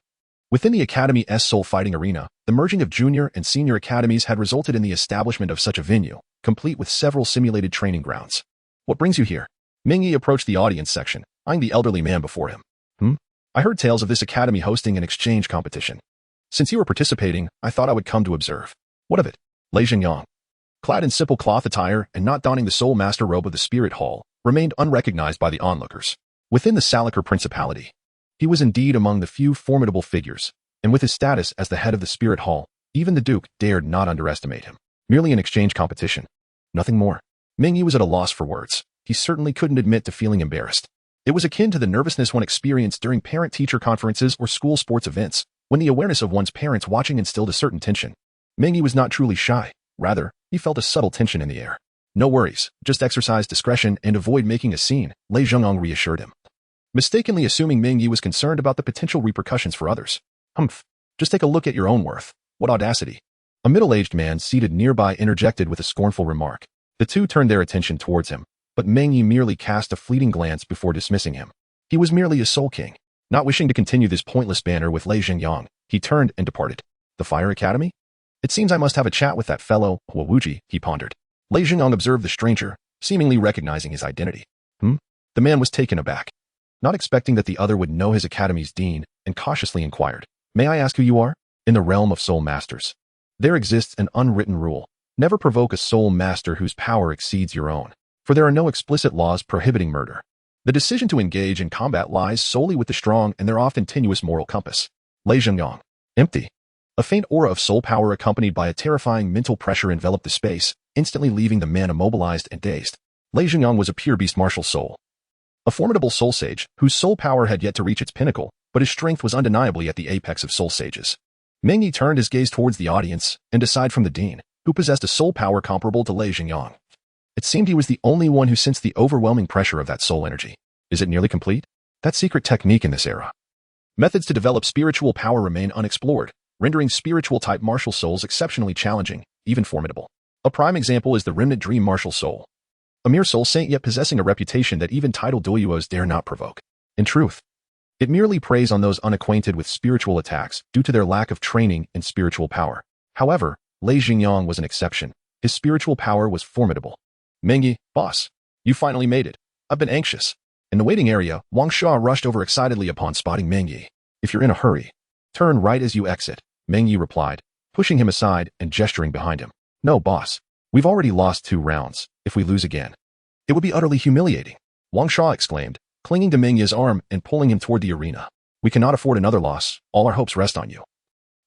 within the Academy's soul fighting arena, the merging of junior and senior academies had resulted in the establishment of such a venue, complete with several simulated training grounds. What brings you here? Meng Ye approached the audience section, eyeing the elderly man before him. I heard tales of this academy hosting an exchange competition. Since you were participating, I thought I would come to observe. What of it? Lei Xingyang, clad in simple cloth attire and not donning the soul master robe of the spirit hall, remained unrecognized by the onlookers. Within the Salakar Principality, he was indeed among the few formidable figures, and with his status as the head of the spirit hall, even the duke dared not underestimate him. Merely an exchange competition. Nothing more. Meng Ye was at a loss for words. He certainly couldn't admit to feeling embarrassed. It was akin to the nervousness one experienced during parent-teacher conferences or school sports events, when the awareness of one's parents watching instilled a certain tension. Meng Ye was not truly shy. Rather, he felt a subtle tension in the air. No worries, just exercise discretion and avoid making a scene, Lei Zhongyang reassured him, mistakenly assuming Meng Ye was concerned about the potential repercussions for others. Just take a look at your own worth. What audacity. A middle-aged man seated nearby interjected with a scornful remark. The two turned their attention towards him, but Meng Ye merely cast a fleeting glance before dismissing him. He was merely a soul king. Not wishing to continue this pointless banter with Lei Xingyang, he turned and departed. The Fire Academy? It seems I must have a chat with that fellow, Huawuji, he pondered. Lei Xingyang observed the stranger, seemingly recognizing his identity. The man was taken aback, not expecting that the other would know his academy's dean, and cautiously inquired, May I ask who you are? In the realm of soul masters, there exists an unwritten rule. Never provoke a soul master whose power exceeds your own, for there are no explicit laws prohibiting murder. The decision to engage in combat lies solely with the strong and their often tenuous moral compass. Lei Zhongyang. Empty. A faint aura of soul power accompanied by a terrifying mental pressure enveloped the space, instantly leaving the man immobilized and dazed. Lei Zhongyang was a pure beast martial soul. A formidable soul sage, whose soul power had yet to reach its pinnacle, but his strength was undeniably at the apex of soul sages. Meng Ye turned his gaze towards the audience, and aside from the dean, who possessed a soul power comparable to Lei Xingyang, it seemed he was the only one who sensed the overwhelming pressure of that soul energy. Is it nearly complete? That secret technique in this era. Methods to develop spiritual power remain unexplored, rendering spiritual-type martial souls exceptionally challenging, even formidable. A prime example is the remnant dream martial soul. A mere soul saint yet possessing a reputation that even titled Douluos dare not provoke. In truth, it merely preys on those unacquainted with spiritual attacks due to their lack of training in spiritual power. However, Lei Xingyang was an exception. His spiritual power was formidable. Meng Ye, boss, you finally made it. I've been anxious. In the waiting area, Wang Shuo rushed over excitedly upon spotting Meng Ye. If you're in a hurry, turn right as you exit, Meng Ye replied, pushing him aside and gesturing behind him. No, boss. We've already lost 2 rounds. If we lose again, it would be utterly humiliating, Wang Shuo exclaimed, clinging to Meng Ye's arm and pulling him toward the arena. We cannot afford another loss. All our hopes rest on you.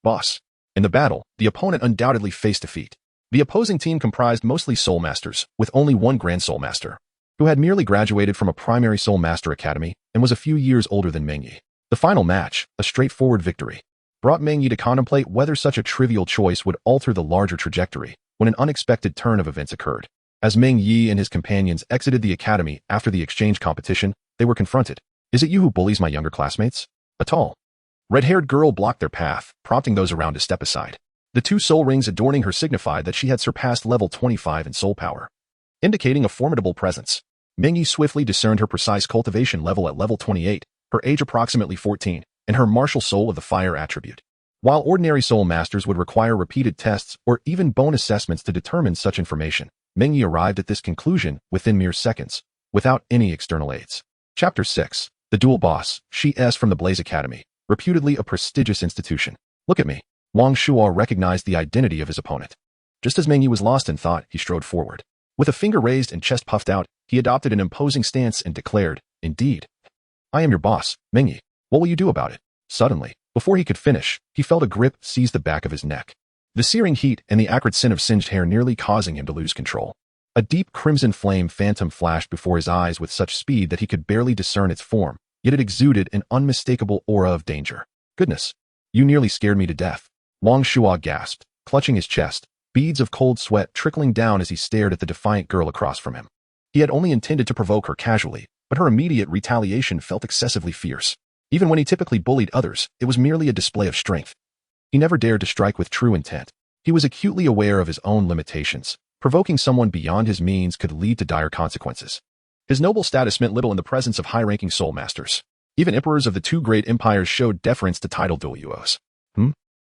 Boss. In the battle, the opponent undoubtedly faced defeat. The opposing team comprised mostly soul masters, with only one grand soul master, who had merely graduated from a primary soul master academy and was a few years older than Meng Ye. The final match, a straightforward victory, brought Meng Ye to contemplate whether such a trivial choice would alter the larger trajectory when an unexpected turn of events occurred. As Meng Ye and his companions exited the academy after the exchange competition, they were confronted. Is it you who bullies my younger classmates? A tall, red-haired girl blocked their path, prompting those around to step aside. The 2 soul rings adorning her signified that she had surpassed level 25 in soul power, indicating a formidable presence. Meng Ye swiftly discerned her precise cultivation level at level 28, her age approximately 14, and her martial soul of the fire attribute. While ordinary soul masters would require repeated tests or even bone assessments to determine such information, Meng Ye arrived at this conclusion within mere seconds, without any external aids. Chapter 6. The Dual Boss. She is from the Blaze Academy, reputedly a prestigious institution. Look at me. Wang Shuo recognized the identity of his opponent. Just as Meng Ye was lost in thought, he strode forward. With a finger raised and chest puffed out, he adopted an imposing stance and declared, "Indeed. I am your boss, Meng Ye. What will you do about it?" Suddenly, before he could finish, he felt a grip seize the back of his neck. The searing heat and the acrid scent of singed hair nearly causing him to lose control. A deep crimson flame phantom flashed before his eyes with such speed that he could barely discern its form, yet it exuded an unmistakable aura of danger. "Goodness, you nearly scared me to death." Wang Shuo gasped, clutching his chest, beads of cold sweat trickling down as he stared at the defiant girl across from him. He had only intended to provoke her casually, but her immediate retaliation felt excessively fierce. Even when he typically bullied others, it was merely a display of strength. He never dared to strike with true intent. He was acutely aware of his own limitations. Provoking someone beyond his means could lead to dire consequences. His noble status meant little in the presence of high-ranking soul masters. Even emperors of the two great empires showed deference to titled Douluos.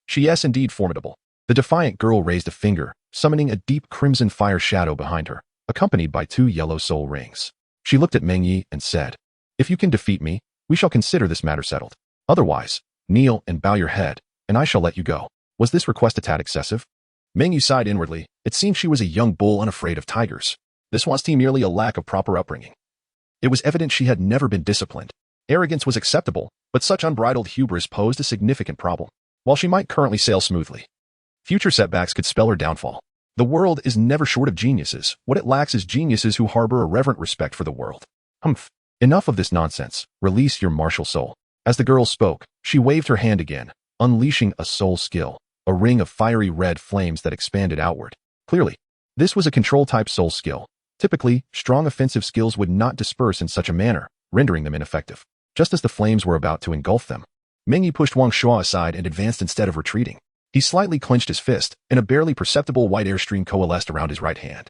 She is indeed formidable. The defiant girl raised a finger, summoning a deep crimson fire shadow behind her, accompanied by 2 yellow soul rings. She looked at Meng Ye and said, "If you can defeat me, we shall consider this matter settled. Otherwise, kneel and bow your head, and I shall let you go." Was this request a tad excessive? Meng Ye sighed inwardly. It seemed she was a young bull unafraid of tigers. This was merely a lack of proper upbringing. It was evident she had never been disciplined. Arrogance was acceptable, but such unbridled hubris posed a significant problem. While she might currently sail smoothly, future setbacks could spell her downfall. The world is never short of geniuses. What it lacks is geniuses who harbor a reverent respect for the world. Enough of this nonsense. Release your martial soul. As the girl spoke, she waved her hand again, unleashing a soul skill, a ring of fiery red flames that expanded outward. Clearly, this was a control-type soul skill. Typically, strong offensive skills would not disperse in such a manner, rendering them ineffective. Just as the flames were about to engulf them, Meng Ye pushed Wang Shuo aside and advanced instead of retreating. He slightly clenched his fist, and a barely perceptible white airstream coalesced around his right hand,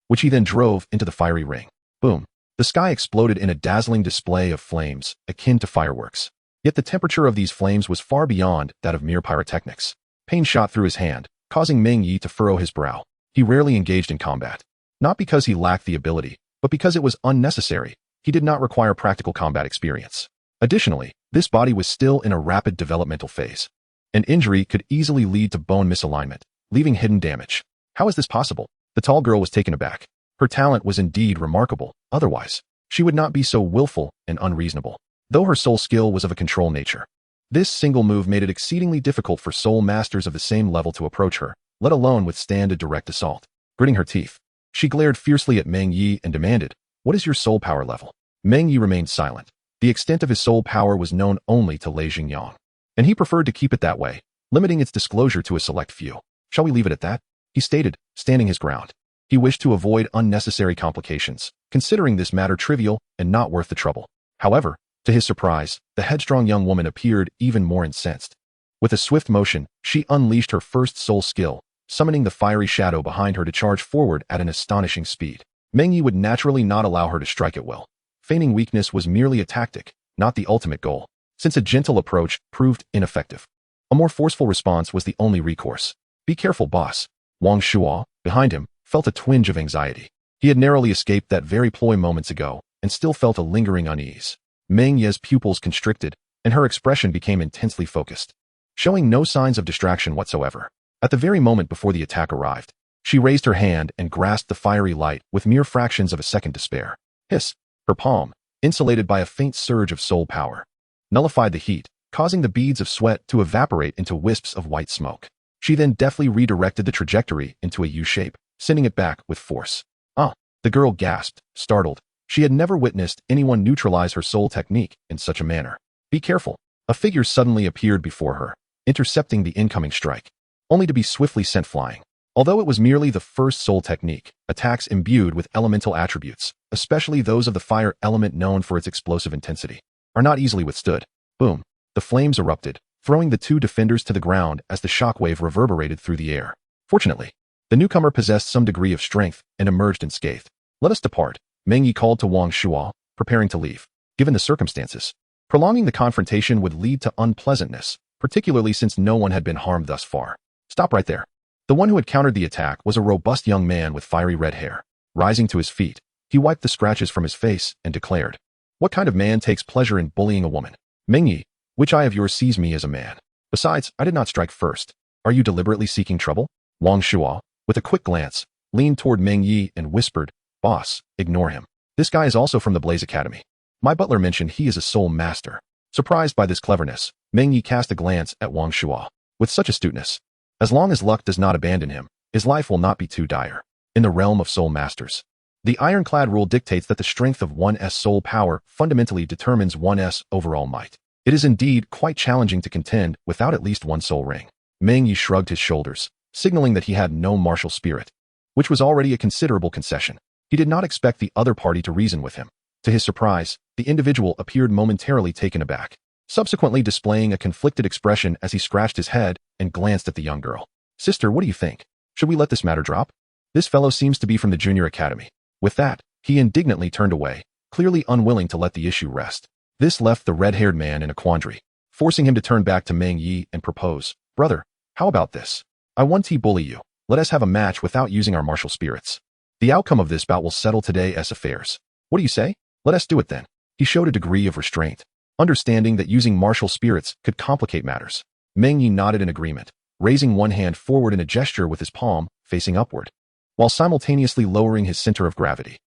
which he then drove into the fiery ring. Boom! The sky exploded in a dazzling display of flames, akin to fireworks. Yet the temperature of these flames was far beyond that of mere pyrotechnics. Pain shot through his hand, causing Meng Ye to furrow his brow. He rarely engaged in combat. Not because he lacked the ability, but because it was unnecessary. He did not require practical combat experience. Additionally, this body was still in a rapid developmental phase. An injury could easily lead to bone misalignment, leaving hidden damage. How is this possible? The tall girl was taken aback. Her talent was indeed remarkable. Otherwise, she would not be so willful and unreasonable. Though her soul skill was of a control nature, this single move made it exceedingly difficult for soul masters of the same level to approach her, let alone withstand a direct assault. Gritting her teeth, she glared fiercely at Meng Ye and demanded, "What is your soul power level?" Meng Ye remained silent. The extent of his soul power was known only to Lei Xingyang, and he preferred to keep it that way, limiting its disclosure to a select few. "Shall we leave it at that?" he stated, standing his ground. He wished to avoid unnecessary complications, considering this matter trivial and not worth the trouble. However, to his surprise, the headstrong young woman appeared even more incensed. With a swift motion, she unleashed her first soul skill, summoning the fiery shadow behind her to charge forward at an astonishing speed. Meng Ye would naturally not allow her to strike at will. Feigning weakness was merely a tactic, not the ultimate goal, since a gentle approach proved ineffective. A more forceful response was the only recourse. "Be careful, boss." Wang Shuo, behind him, felt a twinge of anxiety. He had narrowly escaped that very ploy moments ago, and still felt a lingering unease. Meng Ye's pupils constricted, and her expression became intensely focused, showing no signs of distraction whatsoever. At the very moment before the attack arrived, she raised her hand and grasped the fiery light with mere fractions of a second to spare. Hiss! Her palm, insulated by a faint surge of soul power, nullified the heat, causing the beads of sweat to evaporate into wisps of white smoke. She then deftly redirected the trajectory into a U shape, sending it back with force. "Ah!" The girl gasped, startled. She had never witnessed anyone neutralize her soul technique in such a manner. "Be careful." A figure suddenly appeared before her, intercepting the incoming strike, only to be swiftly sent flying. Although it was merely the first soul technique, attacks imbued with elemental attributes, especially those of the fire element known for its explosive intensity, are not easily withstood. Boom! The flames erupted, throwing the two defenders to the ground as the shockwave reverberated through the air. Fortunately, the newcomer possessed some degree of strength and emerged unscathed. "Let us depart." Meng Ye called to Wang Shuo, preparing to leave. Given the circumstances, prolonging the confrontation would lead to unpleasantness, particularly since no one had been harmed thus far. Stop right there. The one who had countered the attack was a robust young man with fiery red hair. Rising to his feet, he wiped the scratches from his face and declared, "What kind of man takes pleasure in bullying a woman? Meng Ye, which eye of yours sees me as a man? Besides, I did not strike first. Are you deliberately seeking trouble?" Wang Shuo, with a quick glance, leaned toward Meng Ye and whispered, "Boss, ignore him. This guy is also from the Blaze Academy. My butler mentioned he is a soul master." Surprised by this cleverness, Meng Ye cast a glance at Wang Shuo. With such astuteness, as long as luck does not abandon him, his life will not be too dire. In the realm of soul masters, the ironclad rule dictates that the strength of one's soul power fundamentally determines one's overall might. It is indeed quite challenging to contend without at least one soul ring. Meng Ye shrugged his shoulders, signaling that he had no martial spirit, which was already a considerable concession. He did not expect the other party to reason with him. To his surprise, the individual appeared momentarily taken aback, subsequently displaying a conflicted expression as he scratched his head and glanced at the young girl. "Sister, what do you think? Should we let this matter drop? This fellow seems to be from the junior academy." With that, he indignantly turned away, clearly unwilling to let the issue rest. This left the red-haired man in a quandary, forcing him to turn back to Meng Ye and propose, "Brother, how about this? I won't bully you. Let us have a match without using our martial spirits. The outcome of this bout will settle today's affairs. What do you say? Let us do it then." He showed a degree of restraint, understanding that using martial spirits could complicate matters. Meng Ye nodded in agreement, raising one hand forward in a gesture with his palm facing upward, while simultaneously lowering his center of gravity.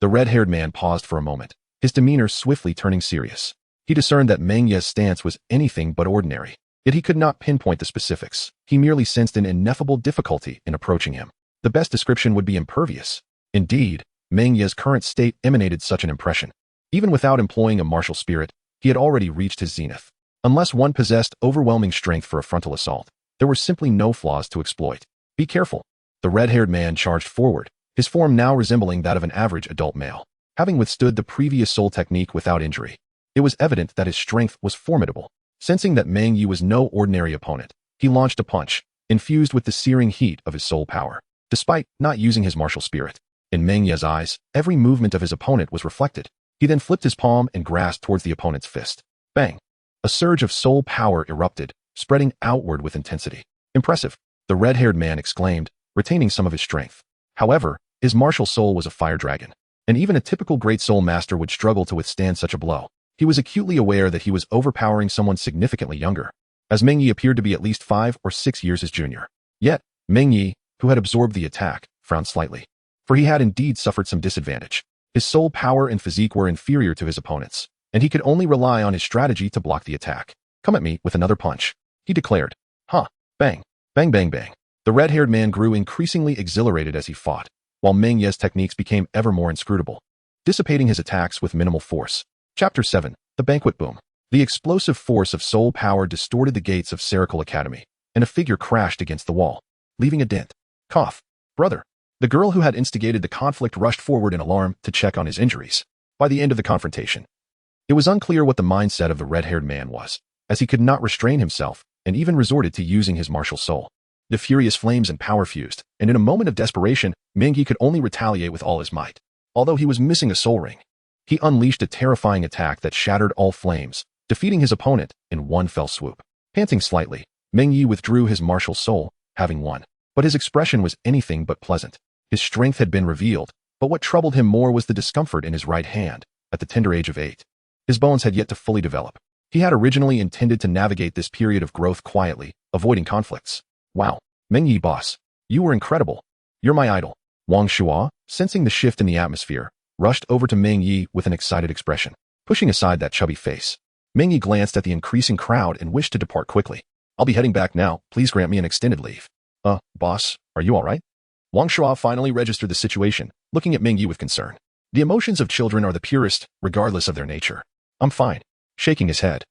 The red-haired man paused for a moment, his demeanor swiftly turning serious. He discerned that Meng Ye's stance was anything but ordinary, yet he could not pinpoint the specifics. He merely sensed an ineffable difficulty in approaching him. The best description would be impervious. Indeed, Meng Ye's current state emanated such an impression. Even without employing a martial spirit, he had already reached his zenith. Unless one possessed overwhelming strength for a frontal assault, there were simply no flaws to exploit. "Be careful." The red-haired man charged forward, his form now resembling that of an average adult male. Having withstood the previous soul technique without injury, it was evident that his strength was formidable. Sensing that Meng Ye was no ordinary opponent, he launched a punch, infused with the searing heat of his soul power. Despite not using his martial spirit, in Meng Ye's eyes, every movement of his opponent was reflected. He then flipped his palm and grasped towards the opponent's fist. Bang! A surge of soul power erupted, spreading outward with intensity. "Impressive," the red-haired man exclaimed, retaining some of his strength. However, his martial soul was a fire dragon, and even a typical great soul master would struggle to withstand such a blow. He was acutely aware that he was overpowering someone significantly younger, as Meng Ye appeared to be at least 5 or 6 years his junior. Yet, Meng Ye, who had absorbed the attack, frowned slightly, for he had indeed suffered some disadvantage. His soul power and physique were inferior to his opponent's, and he could only rely on his strategy to block the attack. "Come at me with another punch," he declared. Bang, bang, bang, bang. The red-haired man grew increasingly exhilarated as he fought, while Meng Ye's techniques became ever more inscrutable, dissipating his attacks with minimal force. Chapter 7. The Banquet Boom. The explosive force of soul power distorted the gates of Seracle Academy, and a figure crashed against the wall, leaving a dent. Cough. "Brother." The girl who had instigated the conflict rushed forward in alarm to check on his injuries. By the end of the confrontation, it was unclear what the mindset of the red-haired man was, as he could not restrain himself and even resorted to using his martial soul. The furious flames and power fused, and in a moment of desperation, Meng Ye could only retaliate with all his might. Although he was missing a soul ring, he unleashed a terrifying attack that shattered all flames, defeating his opponent in one fell swoop. Panting slightly, Meng Ye withdrew his martial soul, having won. But his expression was anything but pleasant. His strength had been revealed, but what troubled him more was the discomfort in his right hand, at the tender age of 8. His bones had yet to fully develop. He had originally intended to navigate this period of growth quietly, avoiding conflicts. "Wow, Meng Ye boss, you were incredible. You're my idol." Wang Shuo, sensing the shift in the atmosphere, rushed over to Meng Ye with an excited expression. Pushing aside that chubby face, Meng Ye glanced at the increasing crowd and wished to depart quickly. "I'll be heading back now. Please grant me an extended leave." Boss, are you all right?" Wang Shuo finally registered the situation, looking at Meng Ye with concern. The emotions of children are the purest, regardless of their nature. "I'm fine." Shaking his head,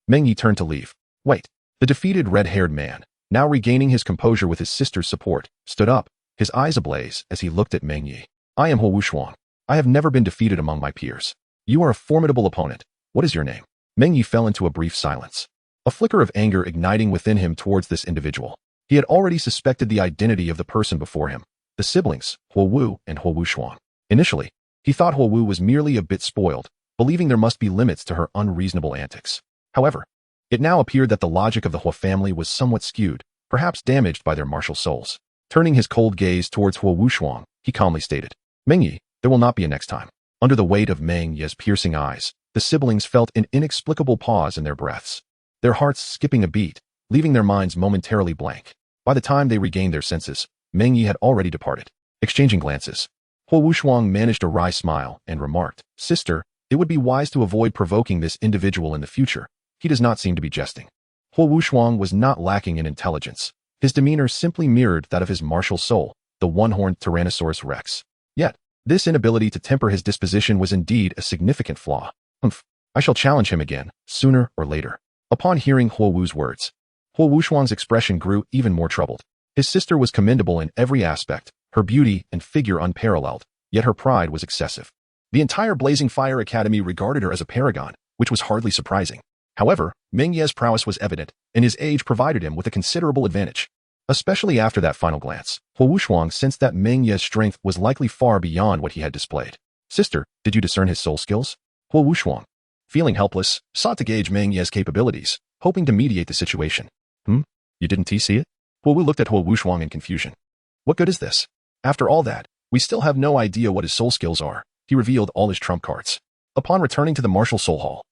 Meng Ye turned to leave. "Wait." The defeated red-haired man, now regaining his composure with his sister's support, stood up, his eyes ablaze as he looked at Meng Ye. "I am Wu Shuang. I have never been defeated among my peers. You are a formidable opponent. What is your name?" Meng Ye fell into a brief silence, a flicker of anger igniting within him towards this individual. He had already suspected the identity of the person before him, the siblings, Wu and Wu Shuang. Initially, He thought Huowu was merely a bit spoiled, believing there must be limits to her unreasonable antics. However, it now appeared that the logic of the Hua family was somewhat skewed, perhaps damaged by their martial souls. Turning his cold gaze towards Huowu Shuang, he calmly stated, Meng Ye, there will not be a next time. Under the weight of Meng Ye's piercing eyes, the siblings felt an inexplicable pause in their breaths, their hearts skipping a beat, leaving their minds momentarily blank. By the time they regained their senses, Meng Ye had already departed. Exchanging glances, Huowu Shuang managed a wry smile and remarked, Sister, it would be wise to avoid provoking this individual in the future. He does not seem to be jesting. Huowu Shuang was not lacking in intelligence. His demeanor simply mirrored that of his martial soul, the one-horned Tyrannosaurus Rex. Yet, this inability to temper his disposition was indeed a significant flaw. I shall challenge him again, sooner or later. Upon hearing Huowu's words, Huowu Shuang's expression grew even more troubled. His sister was commendable in every aspect, her beauty and figure unparalleled, yet her pride was excessive. The entire Blazing Fire Academy regarded her as a paragon, which was hardly surprising. However, Meng Ye's prowess was evident, and his age provided him with a considerable advantage. Especially after that final glance, Huowu Shuang sensed that Meng Ye's strength was likely far beyond what he had displayed. Sister, did you discern his soul skills? Huowu Shuang, feeling helpless, sought to gauge Meng Ye's capabilities, hoping to mediate the situation. You didn't see it? Huowu looked at Huowu Shuang in confusion. What good is this? After all that, we still have no idea what his soul skills are. He revealed all his trump cards. Upon returning to the martial soul hall,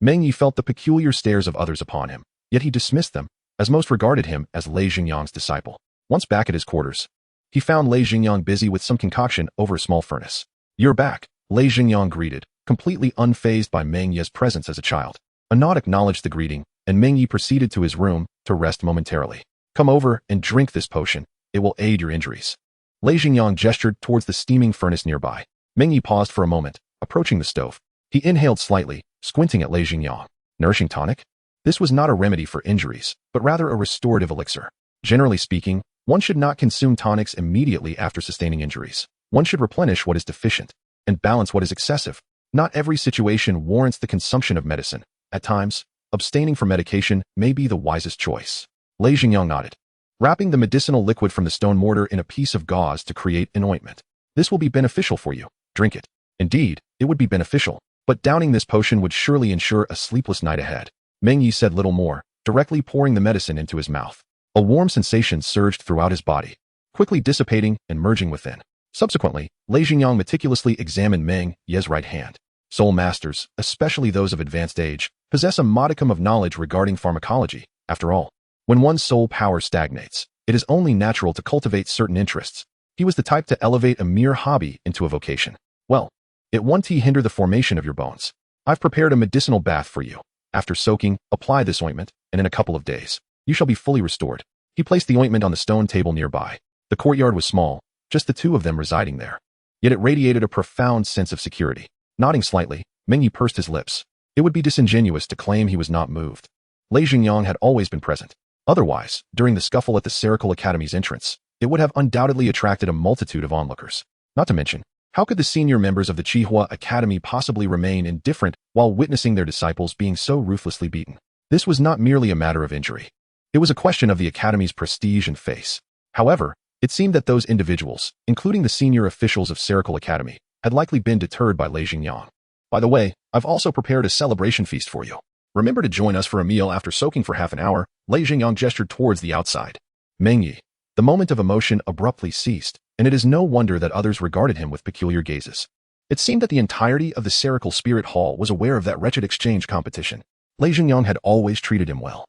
Meng Ye felt the peculiar stares of others upon him, yet he dismissed them, as most regarded him as Lei Xingyang's disciple. Once back at his quarters, he found Lei Xingyang busy with some concoction over a small furnace. You're back, Lei Xingyang greeted, completely unfazed by Meng Ye's presence as a child. A nod acknowledged the greeting, and Meng Ye proceeded to his room to rest momentarily. Come over and drink this potion. It will aid your injuries. Lei Xingyang gestured towards the steaming furnace nearby. Meng Ye paused for a moment, approaching the stove. He inhaled slightly, squinting at Lei Xingyang. Nourishing tonic? This was not a remedy for injuries, but rather a restorative elixir. Generally speaking, one should not consume tonics immediately after sustaining injuries. One should replenish what is deficient and balance what is excessive. Not every situation warrants the consumption of medicine. At times, abstaining from medication may be the wisest choice. Lei Xingyang nodded, wrapping the medicinal liquid from the stone mortar in a piece of gauze to create an ointment. This will be beneficial for you. Drink it. Indeed, it would be beneficial, but downing this potion would surely ensure a sleepless night ahead. Meng Ye said little more, directly pouring the medicine into his mouth. A warm sensation surged throughout his body, quickly dissipating and merging within. Subsequently, Lei Xingyang meticulously examined Meng Ye's right hand. Soul masters, especially those of advanced age, possess a modicum of knowledge regarding pharmacology. After all, when one's soul power stagnates, it is only natural to cultivate certain interests. He was the type to elevate a mere hobby into a vocation. Well, it won't hinder the formation of your bones. I've prepared a medicinal bath for you. After soaking, apply this ointment, and in a couple of days, you shall be fully restored. He placed the ointment on the stone table nearby. The courtyard was small, just the two of them residing there. Yet it radiated a profound sense of security. Nodding slightly, Meng Ye pursed his lips. It would be disingenuous to claim he was not moved. Lei Xingyang had always been present. Otherwise, during the scuffle at the Serical Academy's entrance, it would have undoubtedly attracted a multitude of onlookers. Not to mention, how could the senior members of the Qihua Academy possibly remain indifferent while witnessing their disciples being so ruthlessly beaten? This was not merely a matter of injury. It was a question of the Academy's prestige and face. However, it seemed that those individuals, including the senior officials of Serical Academy, had likely been deterred by Lei Xingyang. By the way, I've also prepared a celebration feast for you. Remember to join us for a meal after soaking for half an hour. Lei Xingyang gestured towards the outside. Meng Ye. The moment of emotion abruptly ceased, and it is no wonder that others regarded him with peculiar gazes. It seemed that the entirety of the Serical Spirit Hall was aware of that wretched exchange competition. Lei Xingyang had always treated him well.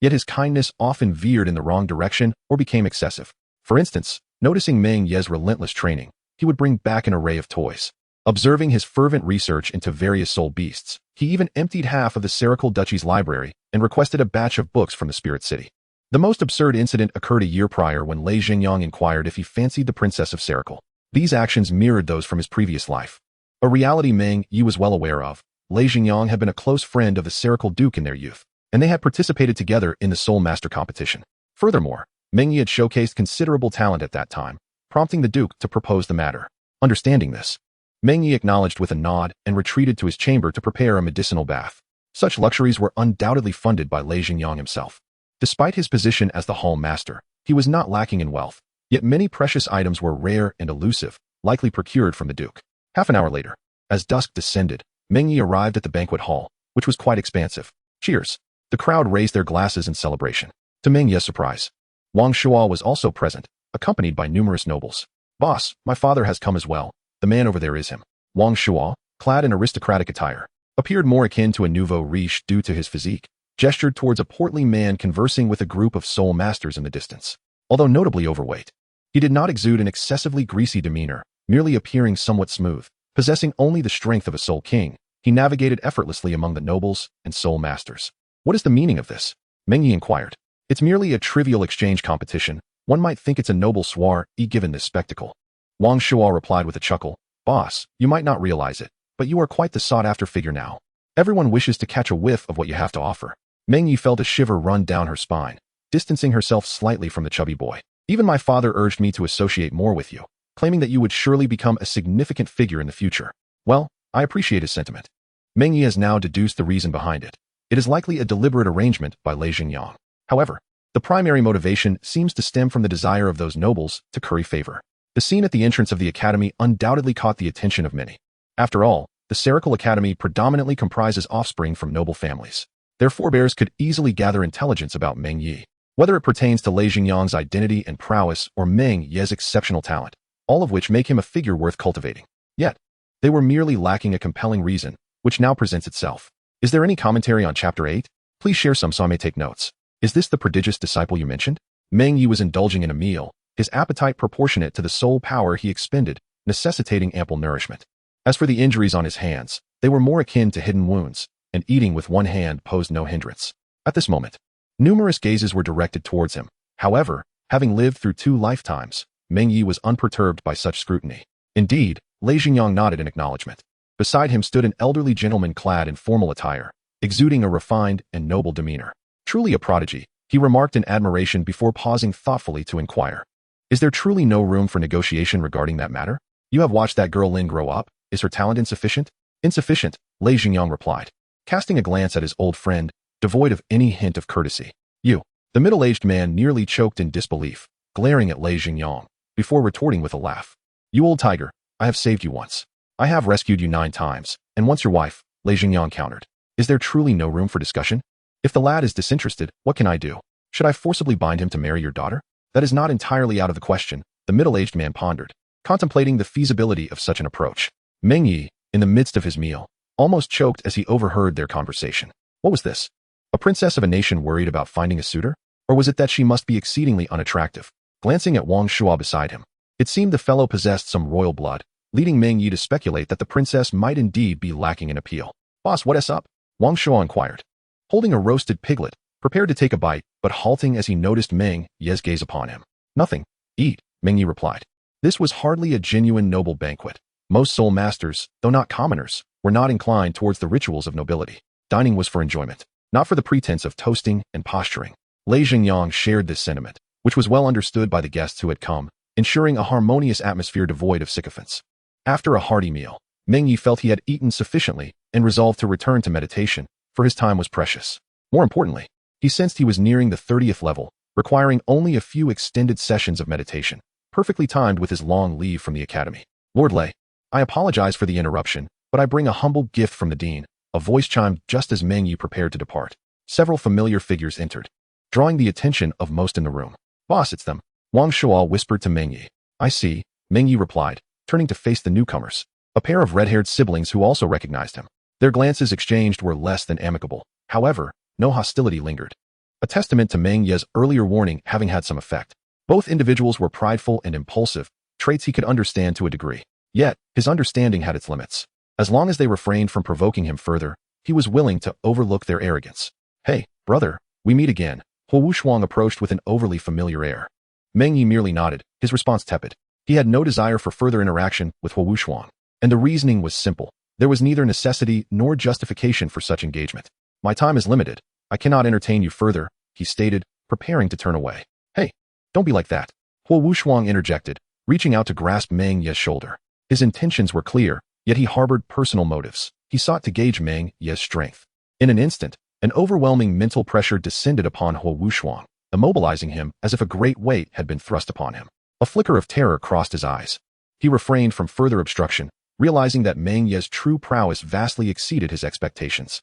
Yet his kindness often veered in the wrong direction or became excessive. For instance, noticing Meng Ye's relentless training, he would bring back an array of toys. Observing his fervent research into various soul beasts, he even emptied half of the Serical Duchy's library and requested a batch of books from the Spirit City. The most absurd incident occurred a year prior when Lei Xingyang inquired if he fancied the Princess of Serical. These actions mirrored those from his previous life. A reality Meng Ye was well aware of. Lei Xingyang had been a close friend of the Serical Duke in their youth, and they had participated together in the Soul Master competition. Furthermore, Meng Ye had showcased considerable talent at that time, prompting the Duke to propose the matter. Understanding this, Meng Ye acknowledged with a nod and retreated to his chamber to prepare a medicinal bath. Such luxuries were undoubtedly funded by Lei Xingyang himself. Despite his position as the Hall Master, he was not lacking in wealth, yet many precious items were rare and elusive, likely procured from the Duke. Half an hour later, as dusk descended, Meng Ye arrived at the banquet hall, which was quite expansive. Cheers! The crowd raised their glasses in celebration. To Meng Ye's surprise, Wang Shuo was also present, accompanied by numerous nobles. Boss, my father has come as well. The man over there is him. Wang Shuo, clad in aristocratic attire, appeared more akin to a nouveau riche due to his physique, gestured towards a portly man conversing with a group of soul masters in the distance. Although notably overweight, he did not exude an excessively greasy demeanor, merely appearing somewhat smooth. Possessing only the strength of a soul king, he navigated effortlessly among the nobles and soul masters. What is the meaning of this? Meng Ye inquired. It's merely a trivial exchange competition. One might think it's a noble soiree given this spectacle. Wang Shuo replied with a chuckle. Boss, you might not realize it, but you are quite the sought-after figure now. Everyone wishes to catch a whiff of what you have to offer. Meng Ye felt a shiver run down her spine, distancing herself slightly from the chubby boy. Even my father urged me to associate more with you, claiming that you would surely become a significant figure in the future. Well, I appreciate his sentiment. Meng Ye has now deduced the reason behind it. It is likely a deliberate arrangement by Lei Xingyang. However, the primary motivation seems to stem from the desire of those nobles to curry favor. The scene at the entrance of the academy undoubtedly caught the attention of many. After all, the Serical Academy predominantly comprises offspring from noble families. Their forebears could easily gather intelligence about Meng Ye, whether it pertains to Lei Xingyang's identity and prowess or Meng Ye's exceptional talent, all of which make him a figure worth cultivating. Yet, they were merely lacking a compelling reason, which now presents itself. Is there any commentary on Chapter 8? Please share some so I may take notes. Is this the prodigious disciple you mentioned? Meng Ye was indulging in a meal, his appetite proportionate to the soul power he expended, necessitating ample nourishment. As for the injuries on his hands, they were more akin to hidden wounds, and eating with one hand posed no hindrance. At this moment, numerous gazes were directed towards him. However, having lived through 2 lifetimes, Meng Ye was unperturbed by such scrutiny. Indeed, Lei Xingyang nodded in acknowledgement. Beside him stood an elderly gentleman clad in formal attire, exuding a refined and noble demeanor. Truly a prodigy, he remarked in admiration before pausing thoughtfully to inquire. Is there truly no room for negotiation regarding that matter? You have watched that girl Lin grow up. Is her talent insufficient? Insufficient, Lei Xingyang replied, casting a glance at his old friend, devoid of any hint of courtesy. You. The middle-aged man nearly choked in disbelief, glaring at Lei Xingyang, before retorting with a laugh. You old tiger, I have saved you once. I have rescued you 9 times, and once your wife, Lei Xingyang countered. Is there truly no room for discussion? If the lad is disinterested, what can I do? Should I forcibly bind him to marry your daughter? That is not entirely out of the question, the middle-aged man pondered, contemplating the feasibility of such an approach. Meng Ye, in the midst of his meal, almost choked as he overheard their conversation. What was this? A princess of a nation worried about finding a suitor? Or was it that she must be exceedingly unattractive? Glancing at Wang Shuo beside him, it seemed the fellow possessed some royal blood, leading Meng Ye to speculate that the princess might indeed be lacking in appeal. Boss, what is up? Wang Shuo inquired, holding a roasted piglet, prepared to take a bite, but halting as he noticed Meng Ye's gaze upon him. Nothing. Eat, Meng Ye replied. This was hardly a genuine noble banquet. Most soul masters, though not commoners, were not inclined towards the rituals of nobility. Dining was for enjoyment, not for the pretense of toasting and posturing. Lei Xingyang shared this sentiment, which was well understood by the guests who had come, ensuring a harmonious atmosphere devoid of sycophants. After a hearty meal, Meng Ye felt he had eaten sufficiently and resolved to return to meditation, for his time was precious. More importantly, he sensed he was nearing the 30th level, requiring only a few extended sessions of meditation, perfectly timed with his long leave from the academy. Lord Lei, I apologize for the interruption, but I bring a humble gift from the dean. A voice chimed just as Meng Ye prepared to depart. Several familiar figures entered, drawing the attention of most in the room. Boss, it's them. Wang Shuo whispered to Meng Ye. I see, Meng Ye replied, turning to face the newcomers, a pair of red-haired siblings who also recognized him. Their glances exchanged were less than amicable. However, no hostility lingered, a testament to Meng Ye's earlier warning having had some effect. Both individuals were prideful and impulsive, traits he could understand to a degree. Yet, his understanding had its limits. As long as they refrained from provoking him further, he was willing to overlook their arrogance. Hey, brother, we meet again. Huo Wushuang approached with an overly familiar air. Meng Ye merely nodded, his response tepid. He had no desire for further interaction with Huo Wushuang, and the reasoning was simple. There was neither necessity nor justification for such engagement. My time is limited. I cannot entertain you further, he stated, preparing to turn away. Hey, don't be like that. Huo Wushuang interjected, reaching out to grasp Meng Ye's shoulder. His intentions were clear, yet he harbored personal motives. He sought to gauge Meng Ye's strength. In an instant, an overwhelming mental pressure descended upon Huo Wushuang, immobilizing him as if a great weight had been thrust upon him. A flicker of terror crossed his eyes. He refrained from further obstruction, realizing that Meng Ye's true prowess vastly exceeded his expectations.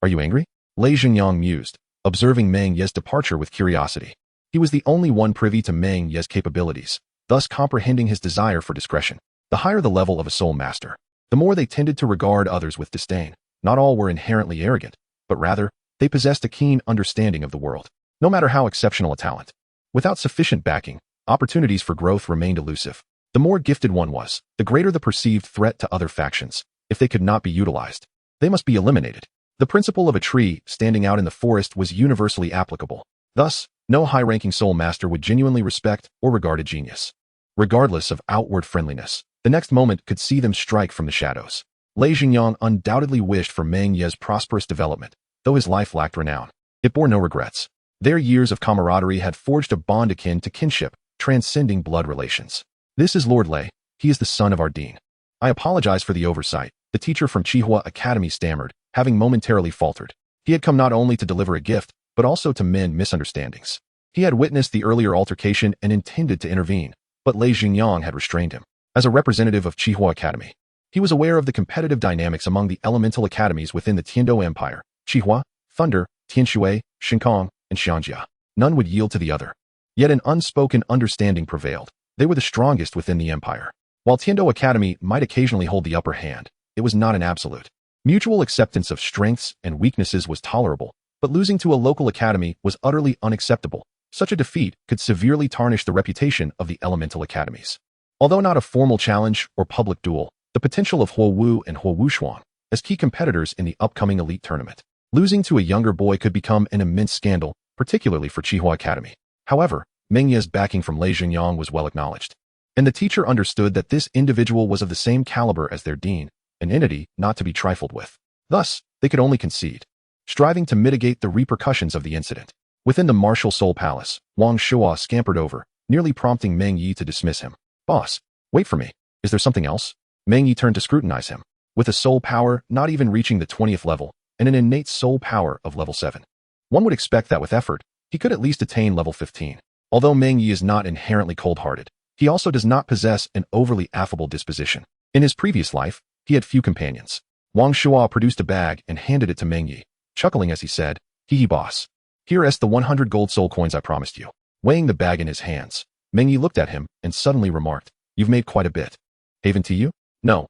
Are you angry? Lei Xingyang mused, observing Meng Ye's departure with curiosity. He was the only one privy to Meng Ye's capabilities, thus comprehending his desire for discretion. The higher the level of a soul master, the more they tended to regard others with disdain. Not all were inherently arrogant, but rather, they possessed a keen understanding of the world, no matter how exceptional a talent. Without sufficient backing, opportunities for growth remained elusive. The more gifted one was, the greater the perceived threat to other factions. If they could not be utilized, they must be eliminated. The principle of a tree standing out in the forest was universally applicable. Thus, no high-ranking soul master would genuinely respect or regard a genius, regardless of outward friendliness. The next moment could see them strike from the shadows. Lei Xingyang undoubtedly wished for Meng Ye's prosperous development, though his life lacked renown. It bore no regrets. Their years of camaraderie had forged a bond akin to kinship, transcending blood relations. This is Lord Lei. He is the son of our dean. I apologize for the oversight, the teacher from Qihua Academy stammered, having momentarily faltered. He had come not only to deliver a gift, but also to mend misunderstandings. He had witnessed the earlier altercation and intended to intervene, but Lei Xingyang had restrained him. As a representative of Qihua Academy, he was aware of the competitive dynamics among the elemental academies within the Tiando Empire. Qihua, Thunder, Tianshui, Shinkong, and Xianjia. None would yield to the other. Yet an unspoken understanding prevailed. They were the strongest within the empire. While Tiando Academy might occasionally hold the upper hand, it was not an absolute. Mutual acceptance of strengths and weaknesses was tolerable, but losing to a local academy was utterly unacceptable. Such a defeat could severely tarnish the reputation of the elemental academies. Although not a formal challenge or public duel, the potential of Huo Wu and Huo Wushuang as key competitors in the upcoming elite tournament. Losing to a younger boy could become an immense scandal, particularly for Qihua Academy. However, Meng Ye's backing from Lei Xingyang was well acknowledged, and the teacher understood that this individual was of the same caliber as their dean, an entity not to be trifled with. Thus, they could only concede, striving to mitigate the repercussions of the incident. Within the martial soul palace, Wang Shuo scampered over, nearly prompting Meng Ye to dismiss him. Boss, wait for me. Is there something else? Meng Ye turned to scrutinize him. With a soul power not even reaching the 20th level, and an innate soul power of level 7. One would expect that with effort, he could at least attain level 15. Although Meng Ye is not inherently cold-hearted, he also does not possess an overly affable disposition. In his previous life, he had few companions. Wang Shuo produced a bag and handed it to Meng Ye, chuckling as he said, "Hee boss. Here is the 100 gold soul coins I promised you." Weighing the bag in his hands, Meng Ye looked at him and suddenly remarked, "You've made quite a bit. Haven to you? No,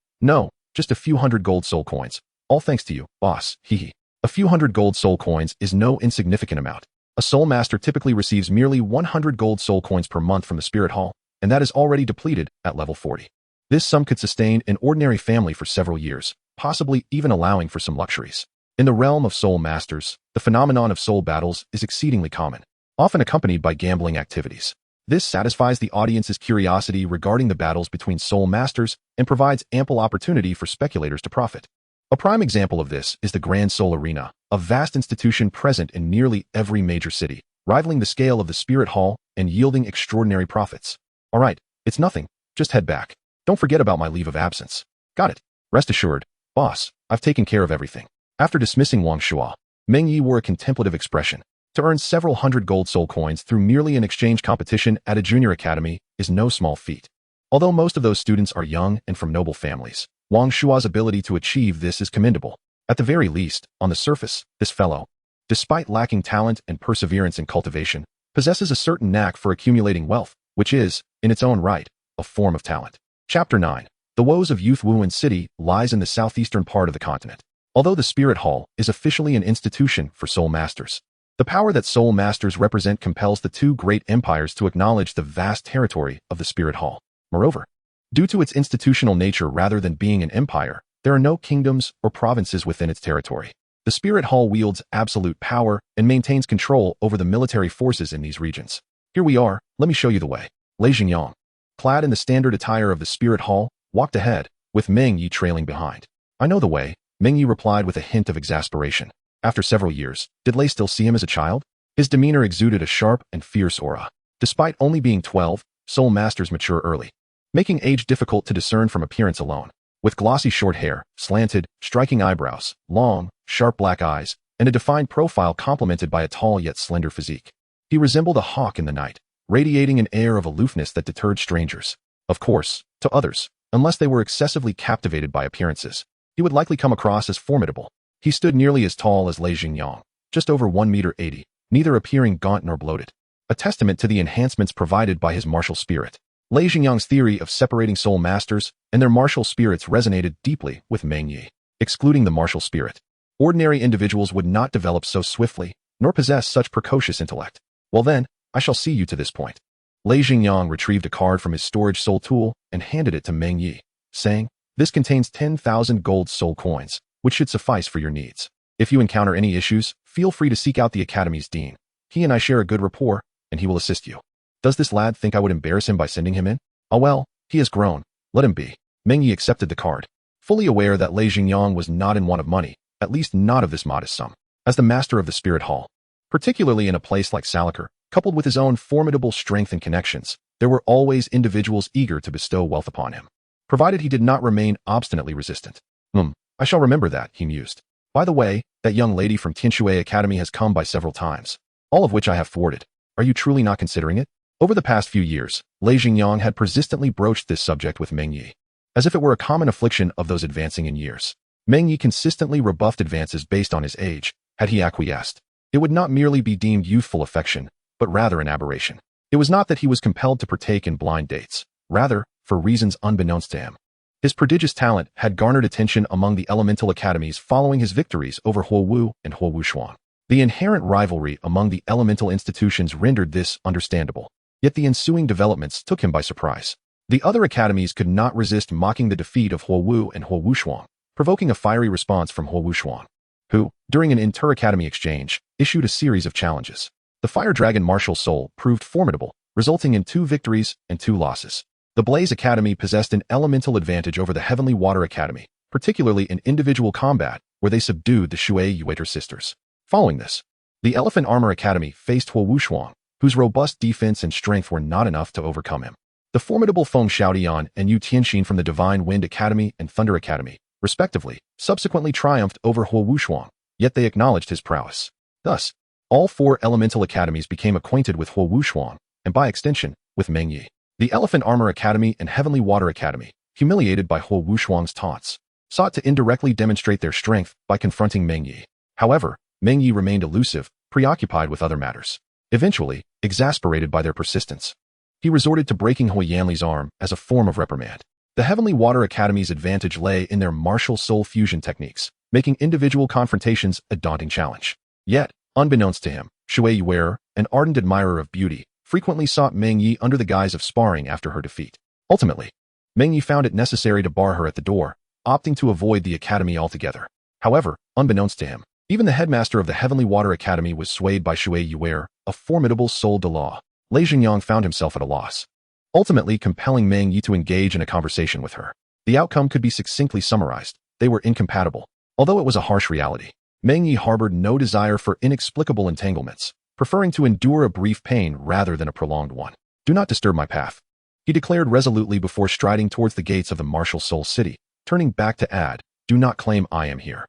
just a few hundred gold soul coins. All thanks to you, boss, hee. A few hundred gold soul coins is no insignificant amount. A soul master typically receives merely 100 gold soul coins per month from the spirit hall, and that is already depleted at level 40. This sum could sustain an ordinary family for several years, possibly even allowing for some luxuries. In the realm of soul masters, the phenomenon of soul battles is exceedingly common, often accompanied by gambling activities. This satisfies the audience's curiosity regarding the battles between soul masters and provides ample opportunity for speculators to profit. A prime example of this is the Grand Soul Arena, a vast institution present in nearly every major city, rivaling the scale of the Spirit Hall and yielding extraordinary profits. All right, it's nothing. Just head back. Don't forget about my leave of absence. Got it. Rest assured, boss, I've taken care of everything. After dismissing Wang Shuo, Meng Ye wore a contemplative expression. To earn several hundred gold soul coins through merely an exchange competition at a junior academy is no small feat. Although most of those students are young and from noble families, Wang Shuo's ability to achieve this is commendable. At the very least, on the surface, this fellow, despite lacking talent and perseverance in cultivation, possesses a certain knack for accumulating wealth, which is, in its own right, a form of talent. Chapter 9. The woes of Youth Wuhan City lies in the southeastern part of the continent. Although the Spirit Hall is officially an institution for soul masters, the power that soul masters represent compels the two great empires to acknowledge the vast territory of the Spirit Hall. Moreover, due to its institutional nature rather than being an empire, there are no kingdoms or provinces within its territory. The Spirit Hall wields absolute power and maintains control over the military forces in these regions. Here we are, let me show you the way. Lei Xingyang, clad in the standard attire of the Spirit Hall, walked ahead, with Meng Ye trailing behind. I know the way, Meng Ye replied with a hint of exasperation. After several years, did Lei still see him as a child? His demeanor exuded a sharp and fierce aura. Despite only being 12, soul masters mature early, making age difficult to discern from appearance alone. With glossy short hair, slanted, striking eyebrows, long, sharp black eyes, and a defined profile complemented by a tall yet slender physique, he resembled a hawk in the night, radiating an air of aloofness that deterred strangers. Of course, to others, Unless they were excessively captivated by appearances, he would likely come across as formidable. He stood nearly as tall as Lei Xingyang, just over 1 meter 80, neither appearing gaunt nor bloated, a testament to the enhancements provided by his martial spirit. Lei Xingyang's theory of separating soul masters and their martial spirits resonated deeply with Meng Ye. Excluding the martial spirit, ordinary individuals would not develop so swiftly, nor possess such precocious intellect. Well then, I shall see you to this point. Lei Xingyang retrieved a card from his storage soul tool and handed it to Meng Ye, saying, "This contains 10,000 gold soul coins, which should suffice for your needs. If you encounter any issues, feel free to seek out the Academy's dean. He and I share a good rapport, and he will assist you." Does this lad think I would embarrass him by sending him in? Oh well, he has grown. Let him be. Meng Ye accepted the card, fully aware that Lei Xingyang was not in want of money, at least not of this modest sum. As the master of the Spirit Hall, particularly in a place like Salakar, coupled with his own formidable strength and connections, there were always individuals eager to bestow wealth upon him, provided he did not remain obstinately resistant. I shall remember that, he mused. By the way, that young lady from Tianshui Academy has come by several times, all of which I have thwarted. Are you truly not considering it? Over the past few years, Lei Xingyang had persistently broached this subject with Meng Ye, as if it were a common affliction of those advancing in years. Meng Ye consistently rebuffed advances based on his age. Had he acquiesced, it would not merely be deemed youthful affection, but rather an aberration. It was not that he was compelled to partake in blind dates, rather, for reasons unbeknownst to him. His prodigious talent had garnered attention among the elemental academies following his victories over Huowu and Huowushuang. The inherent rivalry among the elemental institutions rendered this understandable. Yet the ensuing developments took him by surprise. The other academies could not resist mocking the defeat of Huowu and Huowushuang, provoking a fiery response from Huowushuang, who, during an inter-academy exchange, issued a series of challenges. The Fire Dragon martial soul proved formidable, resulting in 2 victories and 2 losses. The Blaze Academy possessed an elemental advantage over the Heavenly Water Academy, particularly in individual combat, where they subdued the Shui Yueter sisters. Following this, the Elephant Armor Academy faced Huowushuang, whose robust defense and strength were not enough to overcome him. The formidable Feng Xiaodian and Yu Tianxin from the Divine Wind Academy and Thunder Academy, respectively, subsequently triumphed over Huowushuang, yet they acknowledged his prowess. Thus, all 4 elemental academies became acquainted with Huowushuang, and by extension, with Meng Ye. The Elephant Armor Academy and Heavenly Water Academy, humiliated by Huowushuang's taunts, sought to indirectly demonstrate their strength by confronting Meng Ye. However, Meng Ye remained elusive, preoccupied with other matters. Eventually, exasperated by their persistence, he resorted to breaking Hui Yanli's arm as a form of reprimand. The Heavenly Water Academy's advantage lay in their martial soul fusion techniques, making individual confrontations a daunting challenge. Yet, unbeknownst to him, Shui Yuerer, an ardent admirer of beauty, frequently sought Meng Ye under the guise of sparring after her defeat. Ultimately, Meng Ye found it necessary to bar her at the door, opting to avoid the academy altogether. However, unbeknownst to him, even the headmaster of the Heavenly Water Academy was swayed by Shui Yuerer, a formidable soul Douluo. Lei Xingyang found himself at a loss, ultimately compelling Meng Ye to engage in a conversation with her. The outcome could be succinctly summarized. They were incompatible. Although it was a harsh reality, Meng Ye harbored no desire for inexplicable entanglements, preferring to endure a brief pain rather than a prolonged one. "Do not disturb my path," he declared resolutely before striding towards the gates of the martial soul city, turning back to add, "Do not claim I am here."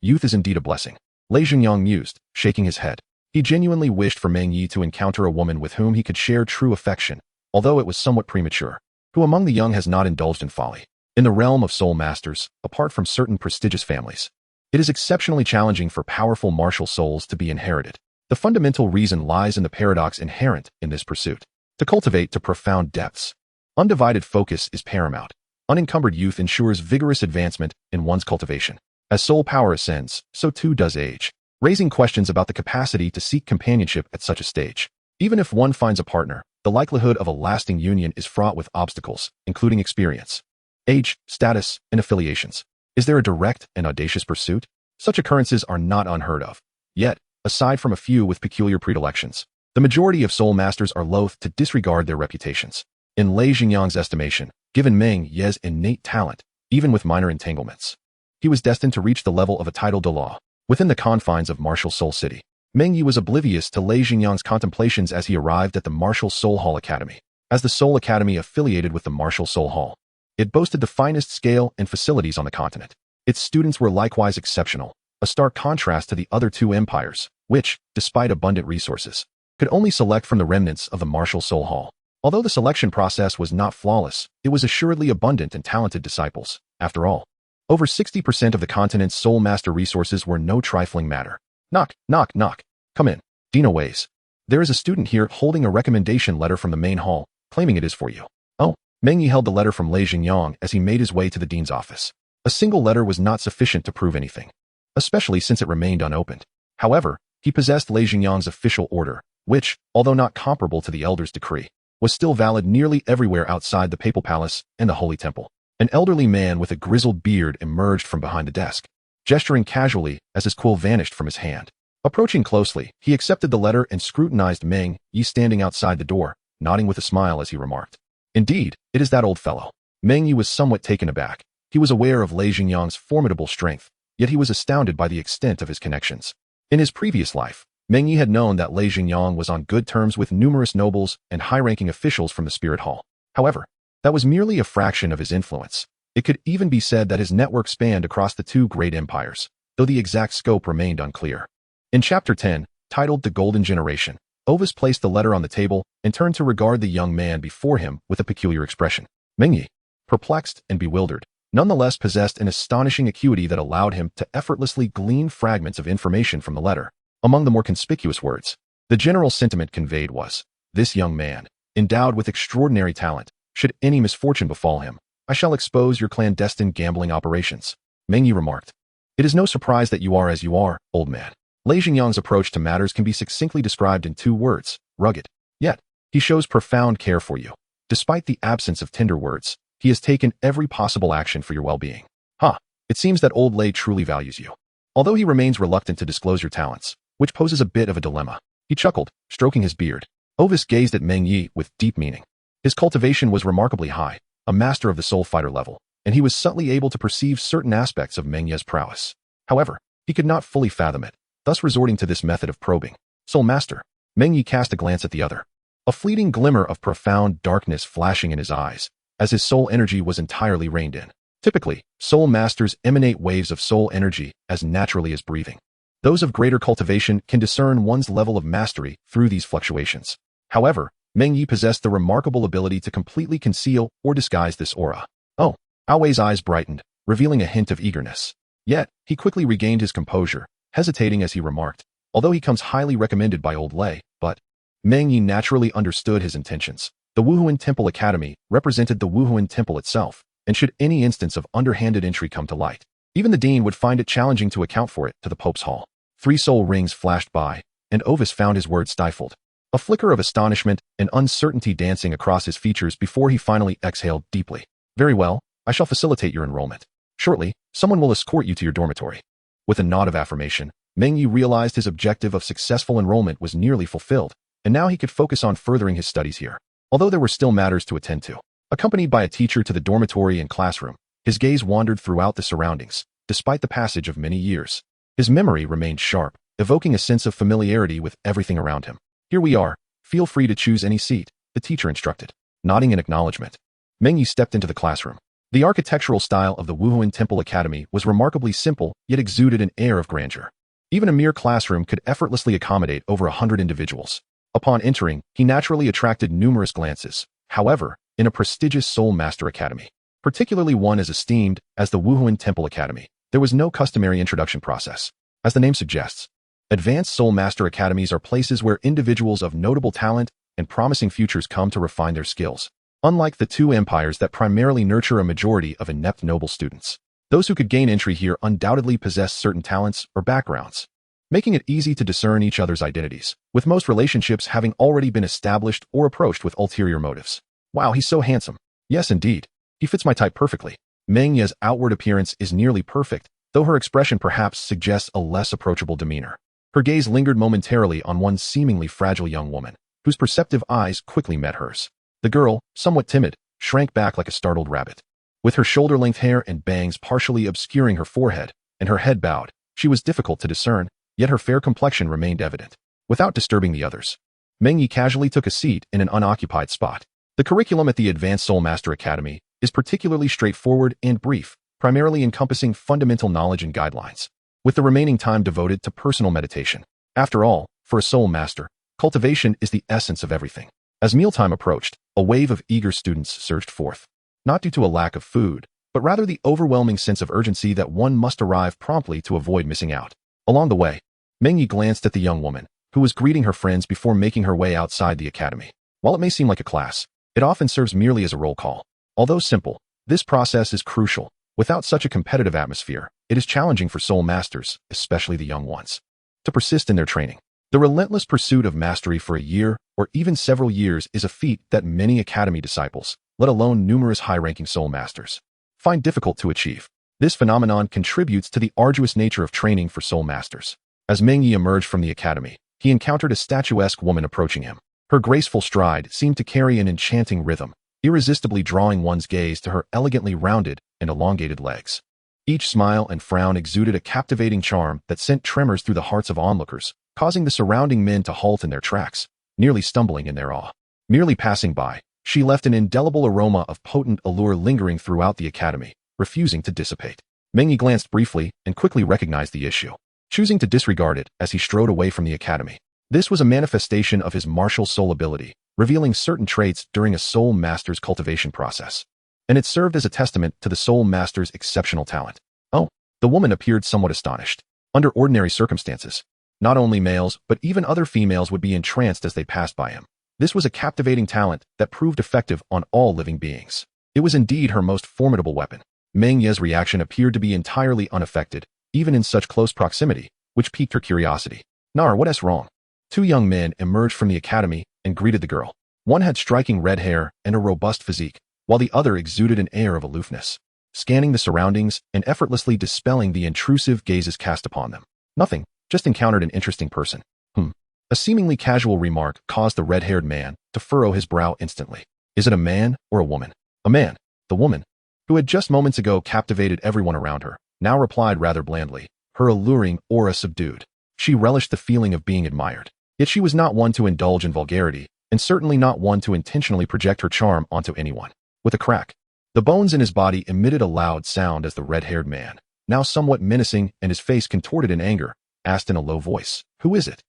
Youth is indeed a blessing. Lei Xingyang mused, shaking his head. He genuinely wished for Meng Ye to encounter a woman with whom he could share true affection, although it was somewhat premature. Who among the young has not indulged in folly? In the realm of soul masters, apart from certain prestigious families, it is exceptionally challenging for powerful martial souls to be inherited. The fundamental reason lies in the paradox inherent in this pursuit. To cultivate to profound depths, undivided focus is paramount. Unencumbered youth ensures vigorous advancement in one's cultivation. As soul power ascends, so too does age, raising questions about the capacity to seek companionship at such a stage. Even if one finds a partner, the likelihood of a lasting union is fraught with obstacles, including experience, age, status, and affiliations. Is there a direct and audacious pursuit? Such occurrences are not unheard of. Yet, aside from a few with peculiar predilections, the majority of soul masters are loath to disregard their reputations. In Lei Xingyang's estimation, given Meng Ye's innate talent, even with minor entanglements, he was destined to reach the level of a title Douluo. Within the confines of Martial Soul City, Meng Ye was oblivious to Lei Xingyang's contemplations as he arrived at the Martial Soul Hall Academy. As the Soul Academy affiliated with the Martial Soul Hall, it boasted the finest scale and facilities on the continent. Its students were likewise exceptional, a stark contrast to the other 2 empires, which, despite abundant resources, could only select from the remnants of the Martial Soul Hall. Although the selection process was not flawless, it was assuredly abundant in talented disciples. After all, over 60% of the continent's soul master resources were no trifling matter. Knock, knock, knock. Come in. Dino Ways. There is a student here holding a recommendation letter from the main hall, claiming it is for you. Oh, Meng Ye held the letter from Lei Xingyang as he made his way to the dean's office. A single letter was not sufficient to prove anything, especially since it remained unopened. However, he possessed Lei Xingyang's official order, which, although not comparable to the elder's decree, was still valid nearly everywhere outside the papal palace and the holy temple. An elderly man with a grizzled beard emerged from behind the desk, gesturing casually as his quill vanished from his hand. Approaching closely, he accepted the letter and scrutinized Meng Ye standing outside the door, nodding with a smile as he remarked, "Indeed, it is that old fellow." Meng Ye was somewhat taken aback. He was aware of Lei Xingyang's formidable strength, yet he was astounded by the extent of his connections. In his previous life, Meng Ye had known that Lei Xingyang was on good terms with numerous nobles and high-ranking officials from the Spirit Hall. However, that was merely a fraction of his influence. It could even be said that his network spanned across the two great empires, though the exact scope remained unclear. In Chapter 10, titled The Golden Generation, Ovis placed the letter on the table and turned to regard the young man before him with a peculiar expression. Meng Ye, perplexed and bewildered, nonetheless possessed an astonishing acuity that allowed him to effortlessly glean fragments of information from the letter. Among the more conspicuous words, the general sentiment conveyed was, "This young man, endowed with extraordinary talent, should any misfortune befall him, I shall expose your clandestine gambling operations." Meng Ye remarked, "It is no surprise that you are as you are, old man." Lei Xingyang's approach to matters can be succinctly described in 2 words, rugged. Yet, he shows profound care for you. Despite the absence of tender words, he has taken every possible action for your well-being. It seems that old Lei truly values you. Although he remains reluctant to disclose your talents, which poses a bit of a dilemma. He chuckled, stroking his beard. Ovis gazed at Meng Ye with deep meaning. His cultivation was remarkably high, a master of the soul fighter level, and he was subtly able to perceive certain aspects of Meng Ye's prowess. However, he could not fully fathom it, thus resorting to this method of probing. Soul Master. Meng Ye cast a glance at the other. A fleeting glimmer of profound darkness flashing in his eyes, as his soul energy was entirely reined in. Typically, soul masters emanate waves of soul energy as naturally as breathing. Those of greater cultivation can discern one's level of mastery through these fluctuations. However, Meng Ye possessed the remarkable ability to completely conceal or disguise this aura. Oh, Aowei's eyes brightened, revealing a hint of eagerness. Yet, he quickly regained his composure, hesitating as he remarked, although he comes highly recommended by old Lei, but Meng Ye naturally understood his intentions. The Wuhuan Temple Academy represented the Wuhuan Temple itself, and should any instance of underhanded entry come to light, even the dean would find it challenging to account for it to the Pope's Hall. 3 soul rings flashed by, and Ovis found his words stifled. A flicker of astonishment and uncertainty dancing across his features before he finally exhaled deeply. "Very well, I shall facilitate your enrollment. Shortly, someone will escort you to your dormitory." With a nod of affirmation, Meng Ye realized his objective of successful enrollment was nearly fulfilled, and now he could focus on furthering his studies here. Although there were still matters to attend to. Accompanied by a teacher to the dormitory and classroom, his gaze wandered throughout the surroundings, despite the passage of many years. His memory remained sharp, evoking a sense of familiarity with everything around him. "Here we are. Feel free to choose any seat," the teacher instructed. Nodding in acknowledgement, Meng Ye stepped into the classroom. The architectural style of the Wuhuan Temple Academy was remarkably simple, yet exuded an air of grandeur. Even a mere classroom could effortlessly accommodate over 100 individuals. Upon entering, he naturally attracted numerous glances. However, in a prestigious Soul Master Academy, particularly one as esteemed as the Wuhuan Temple Academy, there was no customary introduction process. As the name suggests, advanced Soul Master Academies are places where individuals of notable talent and promising futures come to refine their skills. Unlike the 2 empires that primarily nurture a majority of inept noble students, those who could gain entry here undoubtedly possess certain talents or backgrounds, making it easy to discern each other's identities, with most relationships having already been established or approached with ulterior motives. "Wow, he's so handsome." "Yes, indeed. He fits my type perfectly." Meng Ye's outward appearance is nearly perfect, though her expression perhaps suggests a less approachable demeanor. Her gaze lingered momentarily on one seemingly fragile young woman, whose perceptive eyes quickly met hers. The girl, somewhat timid, shrank back like a startled rabbit. With her shoulder-length hair and bangs partially obscuring her forehead, and her head bowed, she was difficult to discern, yet her fair complexion remained evident. Without disturbing the others, Meng Ye casually took a seat in an unoccupied spot. The curriculum at the Advanced Soul Master Academy is particularly straightforward and brief, primarily encompassing fundamental knowledge and guidelines, with the remaining time devoted to personal meditation. After all, for a soul master, cultivation is the essence of everything. As mealtime approached, A wave of eager students surged forth, not due to a lack of food, but rather the overwhelming sense of urgency that one must arrive promptly to avoid missing out. Along the way, Meng Ye glanced at the young woman, who was greeting her friends before making her way outside the academy. While it may seem like a class, it often serves merely as a roll call. Although simple, this process is crucial. Without such a competitive atmosphere, it is challenging for soul masters, especially the young ones, to persist in their training. The relentless pursuit of mastery for a year or even several years is a feat that many academy disciples, let alone numerous high-ranking soul masters, find difficult to achieve. This phenomenon contributes to the arduous nature of training for soul masters. As Meng Ye emerged from the academy, he encountered a statuesque woman approaching him. Her graceful stride seemed to carry an enchanting rhythm, irresistibly drawing one's gaze to her elegantly rounded and elongated legs. Each smile and frown exuded a captivating charm that sent tremors through the hearts of onlookers, causing the surrounding men to halt in their tracks, nearly stumbling in their awe. Merely passing by, she left an indelible aroma of potent allure lingering throughout the academy, refusing to dissipate. Meng Ye glanced briefly and quickly recognized the issue, choosing to disregard it as he strode away from the academy. This was a manifestation of his martial soul ability, revealing certain traits during a soul master's cultivation process. And it served as a testament to the soul master's exceptional talent. Oh, the woman appeared somewhat astonished. Under ordinary circumstances, not only males, but even other females would be entranced as they passed by him. This was a captivating talent that proved effective on all living beings. It was indeed her most formidable weapon. Meng Ye's reaction appeared to be entirely unaffected, even in such close proximity, which piqued her curiosity. Nar, what's wrong? Two young men emerged from the academy and greeted the girl. One had striking red hair and a robust physique, while the other exuded an air of aloofness, scanning the surroundings and effortlessly dispelling the intrusive gazes cast upon them. Nothing, just encountered an interesting person. A seemingly casual remark caused the red-haired man to furrow his brow instantly. Is it a man or a woman? A man. The woman, who had just moments ago captivated everyone around her, now replied rather blandly, her alluring aura subdued. She relished the feeling of being admired. Yet she was not one to indulge in vulgarity, and certainly not one to intentionally project her charm onto anyone. With a crack, the bones in his body emitted a loud sound as the red-haired man, now somewhat menacing and his face contorted in anger, asked in a low voice, "Who is it?"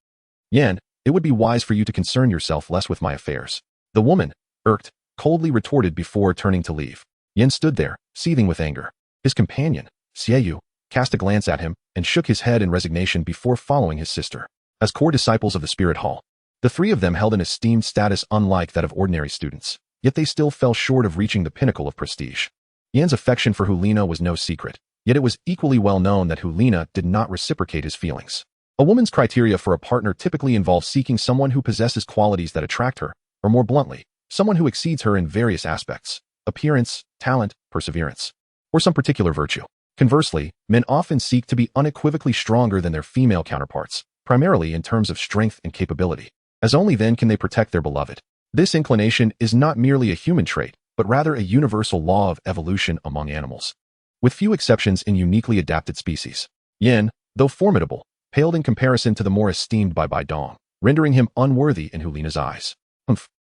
"Yan, it would be wise for you to concern yourself less with my affairs." The woman, irked, coldly retorted before turning to leave. Yan stood there, seething with anger. His companion, Xiaoyu, cast a glance at him and shook his head in resignation before following his sister. As core disciples of the Spirit Hall, the three of them held an esteemed status unlike that of ordinary students, yet they still fell short of reaching the pinnacle of prestige. Yan's affection for Hulina was no secret, yet it was equally well known that Hulina did not reciprocate his feelings. A woman's criteria for a partner typically involves seeking someone who possesses qualities that attract her, or more bluntly, someone who exceeds her in various aspects: appearance, talent, perseverance, or some particular virtue. Conversely, men often seek to be unequivocally stronger than their female counterparts, primarily in terms of strength and capability, as only then can they protect their beloved. This inclination is not merely a human trait, but rather a universal law of evolution among animals, with few exceptions in uniquely adapted species. Yan, though formidable, paled in comparison to the more esteemed Bai Dong, rendering him unworthy in Hulina's eyes.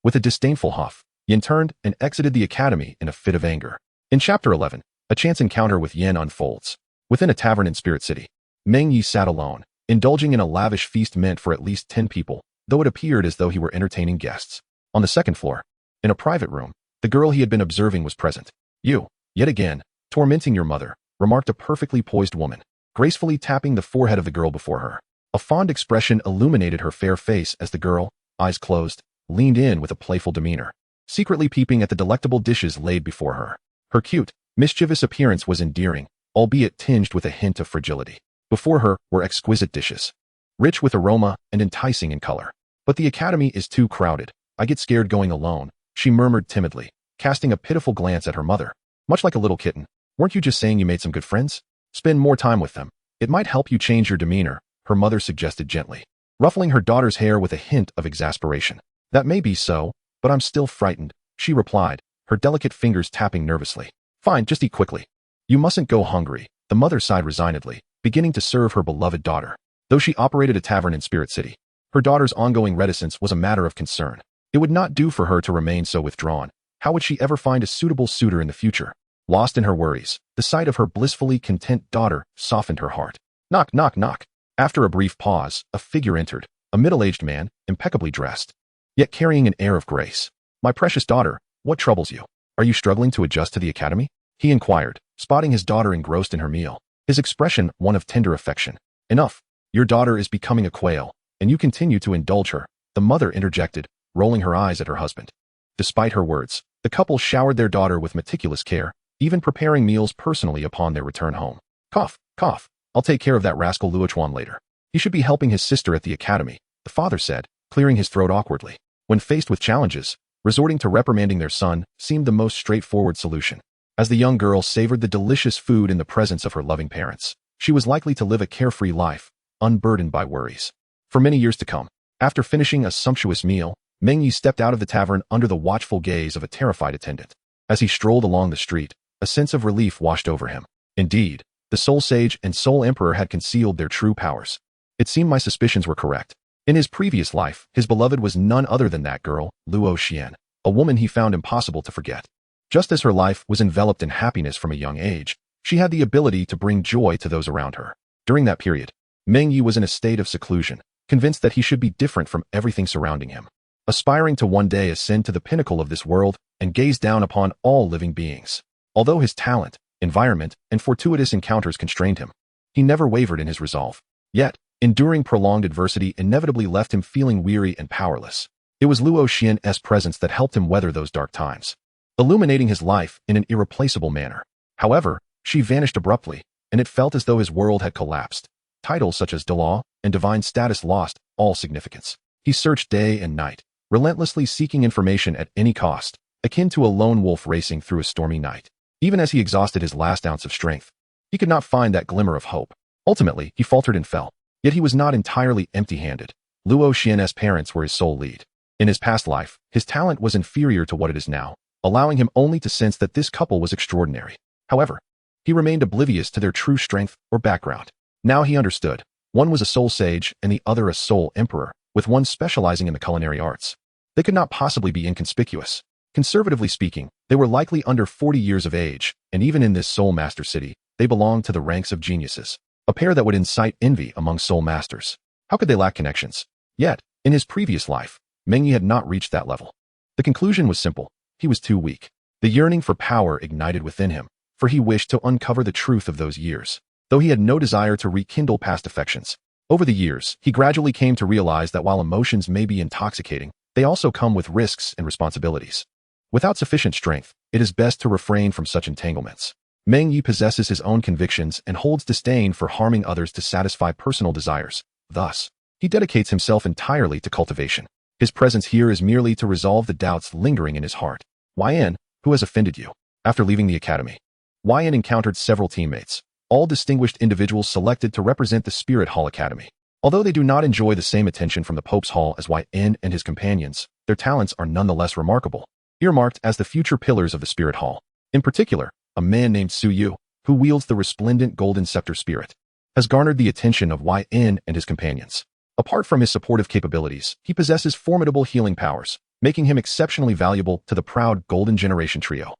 With a disdainful huff, Yan turned and exited the academy in a fit of anger. In Chapter 11, a chance encounter with Yan unfolds. Within a tavern in Spirit City, Meng Ye sat alone, indulging in a lavish feast meant for at least 10 people, though it appeared as though he were entertaining guests. On the second floor, in a private room, the girl he had been observing was present. "You, yet again, tormenting your mother," remarked a perfectly poised woman, gracefully tapping the forehead of the girl before her. A fond expression illuminated her fair face as the girl, eyes closed, leaned in with a playful demeanor, secretly peeping at the delectable dishes laid before her. Her cute, mischievous appearance was endearing, albeit tinged with a hint of fragility. Before her were exquisite dishes, rich with aroma and enticing in color. "But the academy is too crowded. I get scared going alone," she murmured timidly, casting a pitiful glance at her mother. Much like a little kitten. "Weren't you just saying you made some good friends? Spend more time with them. It might help you change your demeanor," her mother suggested gently, ruffling her daughter's hair with a hint of exasperation. "That may be so, but I'm still frightened," she replied, her delicate fingers tapping nervously. "Fine, just eat quickly. You mustn't go hungry," the mother sighed resignedly, beginning to serve her beloved daughter. Though she operated a tavern in Spirit City, her daughter's ongoing reticence was a matter of concern. It would not do for her to remain so withdrawn. How would she ever find a suitable suitor in the future? Lost in her worries, the sight of her blissfully content daughter softened her heart. Knock, knock, knock. After a brief pause, a figure entered, a middle-aged man, impeccably dressed, yet carrying an air of grace. My precious daughter, what troubles you? Are you struggling to adjust to the academy? He inquired, spotting his daughter engrossed in her meal, his expression one of tender affection. Enough. Your daughter is becoming a quail, and you continue to indulge her, the mother interjected, rolling her eyes at her husband. Despite her words, the couple showered their daughter with meticulous care, even preparing meals personally upon their return home. Cough, cough. I'll take care of that rascal Luochuan later. He should be helping his sister at the academy, the father said, clearing his throat awkwardly. When faced with challenges, resorting to reprimanding their son seemed the most straightforward solution. As the young girl savored the delicious food in the presence of her loving parents, she was likely to live a carefree life, unburdened by worries. For many years to come, after finishing a sumptuous meal, Meng Ye stepped out of the tavern under the watchful gaze of a terrified attendant. As he strolled along the street, a sense of relief washed over him. Indeed, the Soul Sage and Soul Emperor had concealed their true powers. It seemed my suspicions were correct. In his previous life, his beloved was none other than that girl, Luo Xian, a woman he found impossible to forget. Just as her life was enveloped in happiness from a young age, she had the ability to bring joy to those around her. During that period, Meng Ye was in a state of seclusion, convinced that he should be different from everything surrounding him, aspiring to one day ascend to the pinnacle of this world and gaze down upon all living beings. Although his talent, environment, and fortuitous encounters constrained him, he never wavered in his resolve. Yet, enduring prolonged adversity inevitably left him feeling weary and powerless. It was Luo Xian's presence that helped him weather those dark times, illuminating his life in an irreplaceable manner. However, she vanished abruptly, and it felt as though his world had collapsed. Titles such as Douluo and divine status lost all significance. He searched day and night, relentlessly seeking information at any cost, akin to a lone wolf racing through a stormy night. Even as he exhausted his last ounce of strength, he could not find that glimmer of hope. Ultimately, he faltered and fell. Yet he was not entirely empty-handed. Luo Xian's parents were his sole lead. In his past life, his talent was inferior to what it is now, allowing him only to sense that this couple was extraordinary. However, he remained oblivious to their true strength or background. Now he understood. One was a soul sage and the other a soul emperor, with one specializing in the culinary arts. They could not possibly be inconspicuous. Conservatively speaking, they were likely under 40 years of age, and even in this soul master city, they belonged to the ranks of geniuses. A pair that would incite envy among soul masters. How could they lack connections? Yet, in his previous life, Meng Ye had not reached that level. The conclusion was simple. He was too weak. The yearning for power ignited within him, for he wished to uncover the truth of those years, though he had no desire to rekindle past affections. Over the years, he gradually came to realize that while emotions may be intoxicating, they also come with risks and responsibilities. Without sufficient strength, it is best to refrain from such entanglements. Meng Ye possesses his own convictions and holds disdain for harming others to satisfy personal desires. Thus, he dedicates himself entirely to cultivation. His presence here is merely to resolve the doubts lingering in his heart. Yan, who has offended you? After leaving the academy, Yan encountered several teammates, all distinguished individuals selected to represent the Spirit Hall Academy. Although they do not enjoy the same attention from the Pope's Hall as Yan and his companions, their talents are nonetheless remarkable, earmarked as the future pillars of the Spirit Hall. In particular, a man named Su Yu, who wields the resplendent golden scepter spirit, has garnered the attention of Yan and his companions. Apart from his supportive capabilities, he possesses formidable healing powers, making him exceptionally valuable to the proud Golden Generation trio.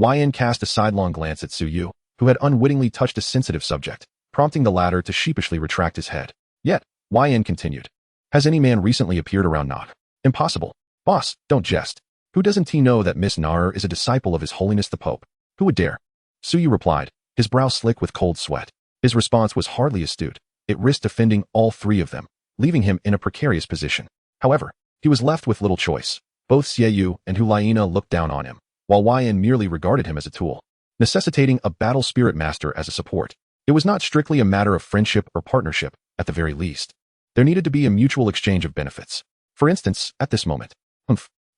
Yan cast a sidelong glance at Su Yu, who had unwittingly touched a sensitive subject, prompting the latter to sheepishly retract his head. Yet, Yan continued. Has any man recently appeared around Nog? Impossible. Boss, don't jest. Who doesn't he know that Miss Naur is a disciple of His Holiness the Pope? Who would dare? Su Yu replied, his brow slick with cold sweat. His response was hardly astute. It risked offending all three of them, leaving him in a precarious position. However, he was left with little choice. Both Xie Yu and Hulaina looked down on him, while Yan merely regarded him as a tool, necessitating a battle spirit master as a support. It was not strictly a matter of friendship or partnership, at the very least. There needed to be a mutual exchange of benefits. For instance, at this moment,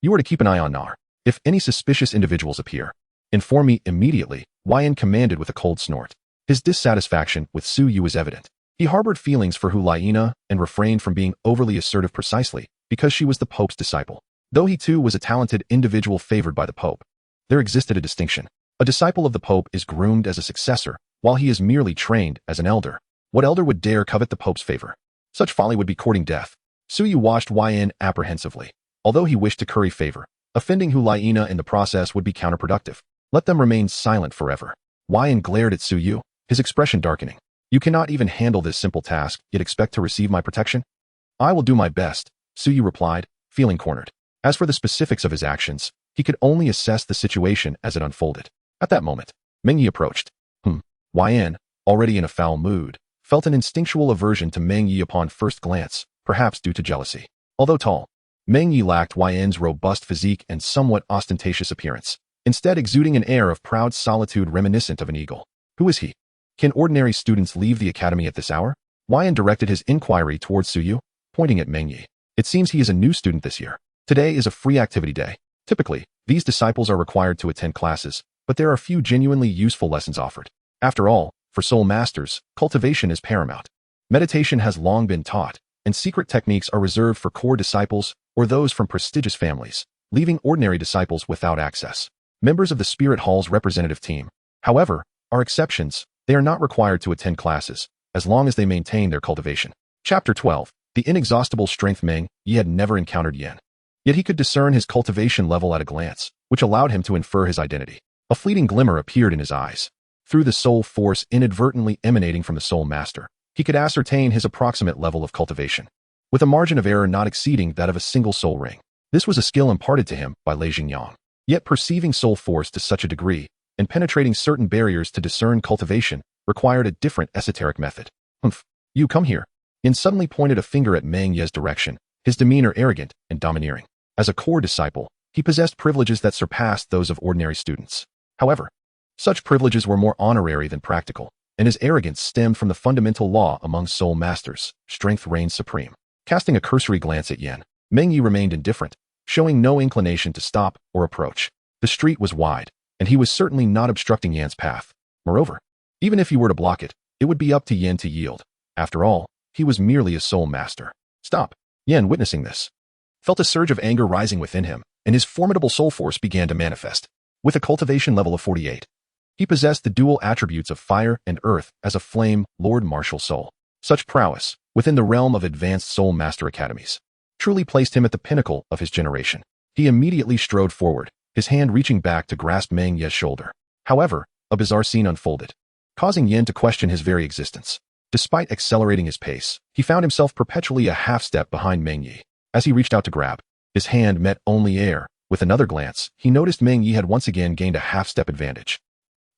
you are to keep an eye on Nar. If any suspicious individuals appear, inform me immediately, Yan commanded with a cold snort. His dissatisfaction with Su Yu was evident. He harbored feelings for Hulaina and refrained from being overly assertive precisely because she was the Pope's disciple. Though he too was a talented individual favored by the Pope, there existed a distinction. A disciple of the Pope is groomed as a successor, while he is merely trained as an elder. What elder would dare covet the Pope's favor? Such folly would be courting death. Su Yu watched Yan apprehensively. Although he wished to curry favor, offending Hulaina in the process would be counterproductive. Let them remain silent forever. Yan glared at Su Yu, his expression darkening. You cannot even handle this simple task, yet expect to receive my protection? I will do my best, Su Yu replied, feeling cornered. As for the specifics of his actions, he could only assess the situation as it unfolded. At that moment, Meng Ye approached. Yan, already in a foul mood, felt an instinctual aversion to Meng Ye upon first glance, perhaps due to jealousy. Although tall, Meng Ye lacked Yan's robust physique and somewhat ostentatious appearance, instead exuding an air of proud solitude reminiscent of an eagle. Who is he? Can ordinary students leave the academy at this hour? Yan directed his inquiry towards Suyu, pointing at Meng Ye. It seems he is a new student this year. Today is a free activity day. Typically, these disciples are required to attend classes, but there are few genuinely useful lessons offered. After all, for soul masters, cultivation is paramount. Meditation has long been taught, and secret techniques are reserved for core disciples or those from prestigious families, leaving ordinary disciples without access. Members of the Spirit Hall's representative team, however, are exceptions. They are not required to attend classes, as long as they maintain their cultivation. Chapter 12. The inexhaustible strength. Meng Ye had never encountered Yan. Yet he could discern his cultivation level at a glance, which allowed him to infer his identity. A fleeting glimmer appeared in his eyes. Through the soul force inadvertently emanating from the soul master, he could ascertain his approximate level of cultivation, with a margin of error not exceeding that of a single soul ring. This was a skill imparted to him by Lei Jingyang. Yet perceiving soul force to such a degree, and penetrating certain barriers to discern cultivation, required a different esoteric method. You come here. Yin suddenly pointed a finger at Meng Ye's direction, his demeanor arrogant and domineering. As a core disciple, he possessed privileges that surpassed those of ordinary students. However, such privileges were more honorary than practical, and his arrogance stemmed from the fundamental law among soul masters: strength reigns supreme. Casting a cursory glance at Yan, Meng Ye remained indifferent, showing no inclination to stop or approach. The street was wide, and he was certainly not obstructing Yan's path. Moreover, even if he were to block it, it would be up to Yan to yield. After all, he was merely a soul master. Stop! Yan, witnessing this, felt a surge of anger rising within him, and his formidable soul force began to manifest. With a cultivation level of 48, he possessed the dual attributes of fire and earth as a flame Lord Martial soul. Such prowess, within the realm of advanced soul master academies, truly placed him at the pinnacle of his generation. He immediately strode forward, his hand reaching back to grasp Meng Ye's shoulder. However, a bizarre scene unfolded, causing Yan to question his very existence. Despite accelerating his pace, he found himself perpetually a half-step behind Meng Ye. As he reached out to grab, his hand met only air. With another glance, he noticed Meng Ye had once again gained a half-step advantage.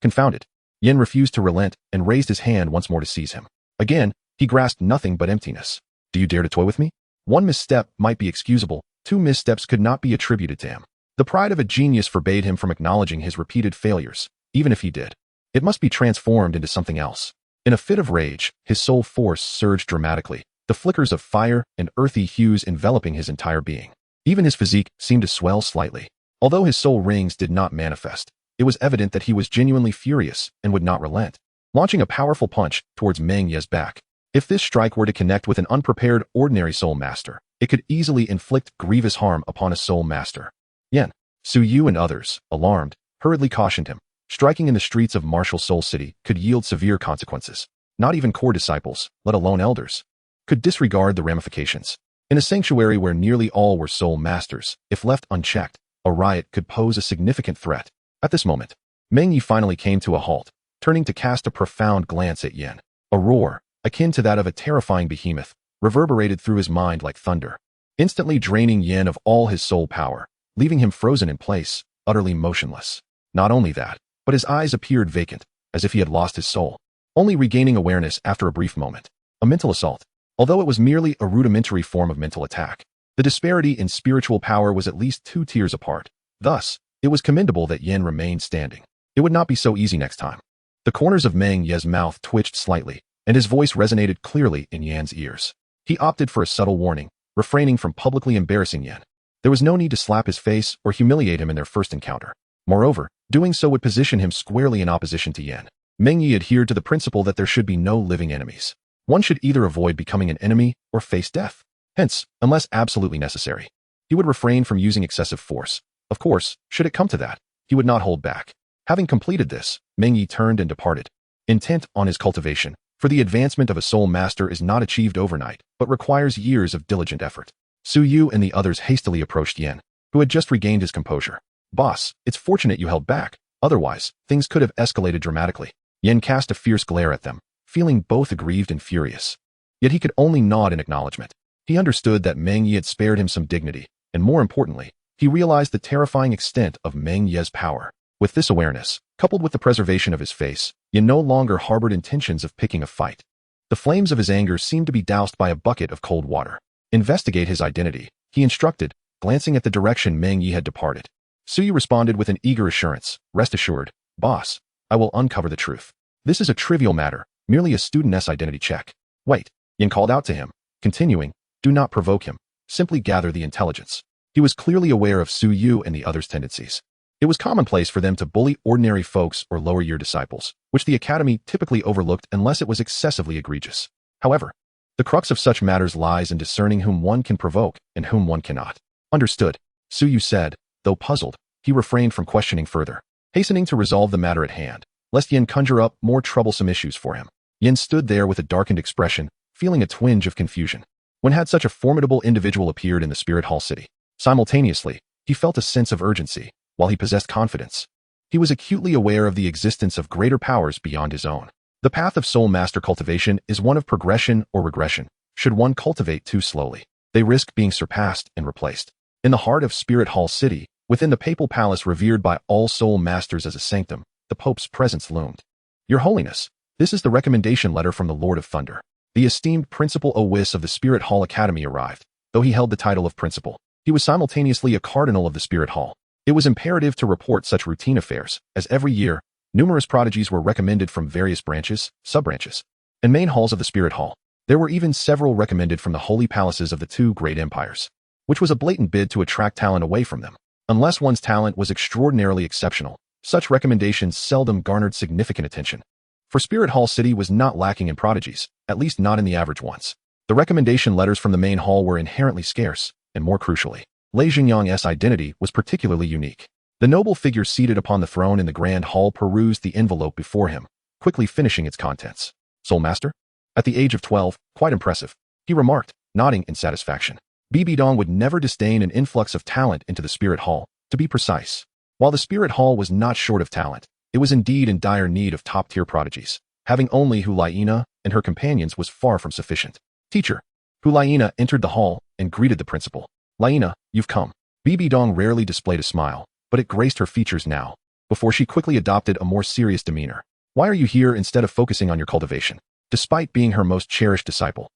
Confounded, Yan refused to relent and raised his hand once more to seize him. Again, he grasped nothing but emptiness. Do you dare to toy with me? One misstep might be excusable, two missteps could not be attributed to him. The pride of a genius forbade him from acknowledging his repeated failures. Even if he did, it must be transformed into something else. In a fit of rage, his soul force surged dramatically, the flickers of fire and earthy hues enveloping his entire being. Even his physique seemed to swell slightly. Although his soul rings did not manifest, it was evident that he was genuinely furious and would not relent, launching a powerful punch towards Meng Ye's back. If this strike were to connect with an unprepared ordinary soul master, it could easily inflict grievous harm upon a soul master. Yan, Suyu and others, alarmed, hurriedly cautioned him. Striking in the streets of martial Soul City could yield severe consequences. Not even core disciples, let alone elders, could disregard the ramifications. In a sanctuary where nearly all were soul masters, if left unchecked, a riot could pose a significant threat. At this moment, Meng Ye finally came to a halt, turning to cast a profound glance at Yan. A roar, akin to that of a terrifying behemoth, reverberated through his mind like thunder, instantly draining Yan of all his soul power, leaving him frozen in place, utterly motionless. Not only that, but his eyes appeared vacant, as if he had lost his soul, only regaining awareness after a brief moment. A mental assault. Although it was merely a rudimentary form of mental attack, the disparity in spiritual power was at least 2 tiers apart. Thus, it was commendable that Yan remained standing. It would not be so easy next time. The corners of Meng Ye's mouth twitched slightly, and his voice resonated clearly in Yan's ears. He opted for a subtle warning, refraining from publicly embarrassing Yan. There was no need to slap his face or humiliate him in their first encounter. Moreover, doing so would position him squarely in opposition to Yan. Meng Ye adhered to the principle that there should be no living enemies. One should either avoid becoming an enemy or face death. Hence, unless absolutely necessary, he would refrain from using excessive force. Of course, should it come to that, he would not hold back. Having completed this, Meng Ye turned and departed, intent on his cultivation, for the advancement of a soul master is not achieved overnight, but requires years of diligent effort. Suyu and the others hastily approached Yan, who had just regained his composure. Boss, it's fortunate you held back, otherwise, things could have escalated dramatically. Yan cast a fierce glare at them, feeling both aggrieved and furious. Yet he could only nod in acknowledgement. He understood that Meng Ye had spared him some dignity, and more importantly, he realized the terrifying extent of Meng Ye's power. With this awareness, coupled with the preservation of his face, Ye no longer harbored intentions of picking a fight. The flames of his anger seemed to be doused by a bucket of cold water. Investigate his identity, he instructed, glancing at the direction Meng Ye had departed. Suyu responded with an eager assurance, rest assured, boss, I will uncover the truth. This is a trivial matter, merely a student's identity check. Wait, Yin called out to him, continuing, do not provoke him, simply gather the intelligence. He was clearly aware of Suyu and the others' tendencies. It was commonplace for them to bully ordinary folks or lower-year disciples, which the academy typically overlooked unless it was excessively egregious. However, the crux of such matters lies in discerning whom one can provoke and whom one cannot. Understood, Suyu said, though puzzled, he refrained from questioning further, hastening to resolve the matter at hand, lest Yin conjure up more troublesome issues for him. Yin stood there with a darkened expression, feeling a twinge of confusion. When had such a formidable individual appeared in the Spirit Hall city? Simultaneously, he felt a sense of urgency, while he possessed confidence. He was acutely aware of the existence of greater powers beyond his own. The path of soul master cultivation is one of progression or regression. Should one cultivate too slowly, they risk being surpassed and replaced. In the heart of Spirit Hall city, within the papal palace revered by all soul masters as a sanctum, the Pope's presence loomed. Your Holiness, this is the recommendation letter from the Lord of Thunder. The esteemed Principal Owis of the Spirit Hall Academy arrived. Though he held the title of principal, he was simultaneously a cardinal of the Spirit Hall. It was imperative to report such routine affairs, as every year, numerous prodigies were recommended from various branches, sub-branches, and main halls of the Spirit Hall. There were even several recommended from the holy palaces of the two great empires, which was a blatant bid to attract talent away from them. Unless one's talent was extraordinarily exceptional, such recommendations seldom garnered significant attention. For Spirit Hall City was not lacking in prodigies, at least not in the average ones. The recommendation letters from the main hall were inherently scarce, and more crucially, Lei Xingyang's identity was particularly unique. The noble figure seated upon the throne in the grand hall perused the envelope before him, quickly finishing its contents. Soul Master? At the age of 12, quite impressive, he remarked, nodding in satisfaction. Bibi Dong would never disdain an influx of talent into the Spirit Hall, to be precise. While the Spirit Hall was not short of talent, it was indeed in dire need of top-tier prodigies. Having only Hu Laina and her companions was far from sufficient. Teacher. Hu Laina entered the hall and greeted the principal. Laina, you've come. Bibi Dong rarely displayed a smile, but it graced her features now, before she quickly adopted a more serious demeanor. Why are you here instead of focusing on your cultivation? Despite being her most cherished disciple,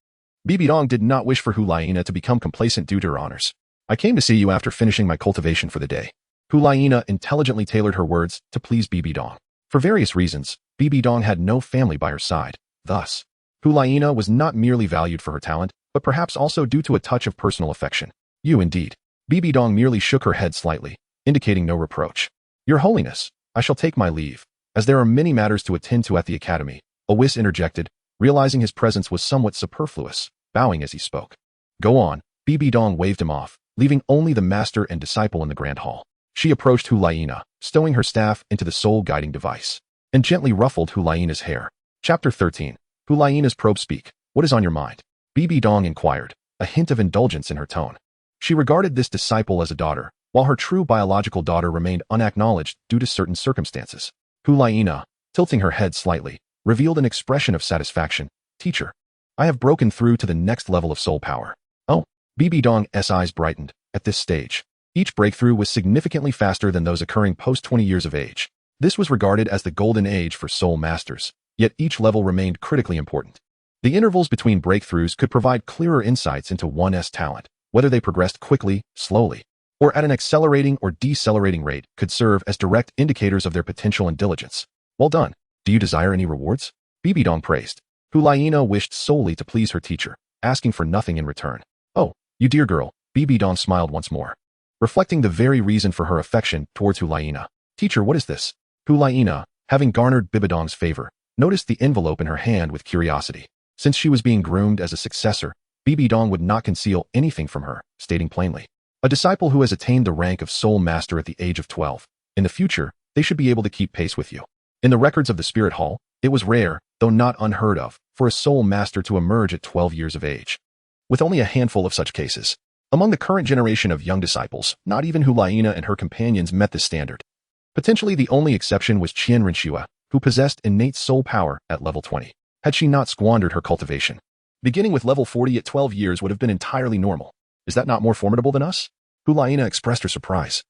Bibi Dong did not wish for Hu Laina to become complacent due to her honors. I came to see you after finishing my cultivation for the day. Hu Laina intelligently tailored her words to please Bibi Dong. For various reasons, Bibi Dong had no family by her side. Thus, Hu Laina was not merely valued for her talent, but perhaps also due to a touch of personal affection. You indeed. Bibi Dong merely shook her head slightly, indicating no reproach. Your Holiness, I shall take my leave, as there are many matters to attend to at the academy. Owis interjected, realizing his presence was somewhat superfluous, bowing as he spoke. Go on. Bibi Dong waved him off, leaving only the master and disciple in the grand hall. She approached Hu Laina, stowing her staff into the soul-guiding device, and gently ruffled Hu Laina's hair. Chapter 13. Hu Laina's probe speak. What is on your mind? Bibi Dong inquired, a hint of indulgence in her tone. She regarded this disciple as a daughter, while her true biological daughter remained unacknowledged due to certain circumstances. Hu Laina, tilting her head slightly, revealed an expression of satisfaction. Teacher, I have broken through to the next level of soul power. Oh, Bibi Dong's eyes brightened. At this stage, each breakthrough was significantly faster than those occurring post 20 years of age. This was regarded as the golden age for soul masters, yet each level remained critically important. The intervals between breakthroughs could provide clearer insights into one's talent. Whether they progressed quickly, slowly, or at an accelerating or decelerating rate could serve as direct indicators of their potential and diligence. Well done. Do you desire any rewards? Bibi Dong praised. Hu Laina wished solely to please her teacher, asking for nothing in return. Oh, you dear girl, Bibi Dong smiled once more, reflecting the very reason for her affection towards Hu Laina. Teacher, what is this? Hu Laina, having garnered Bibi Dong's favor, noticed the envelope in her hand with curiosity. Since she was being groomed as a successor, Bibi Dong would not conceal anything from her, stating plainly, a disciple who has attained the rank of soul master at the age of 12. In the future, they should be able to keep pace with you. In the records of the Spirit Hall, it was rare, though not unheard of, for a soul master to emerge at 12 years of age. With only a handful of such cases, among the current generation of young disciples, not even Hu Laina and her companions met this standard. Potentially the only exception was Qian Renshua, who possessed innate soul power at level 20. Had she not squandered her cultivation, beginning with level 40 at 12 years would have been entirely normal. Is that not more formidable than us? Hulaina expressed her surprise,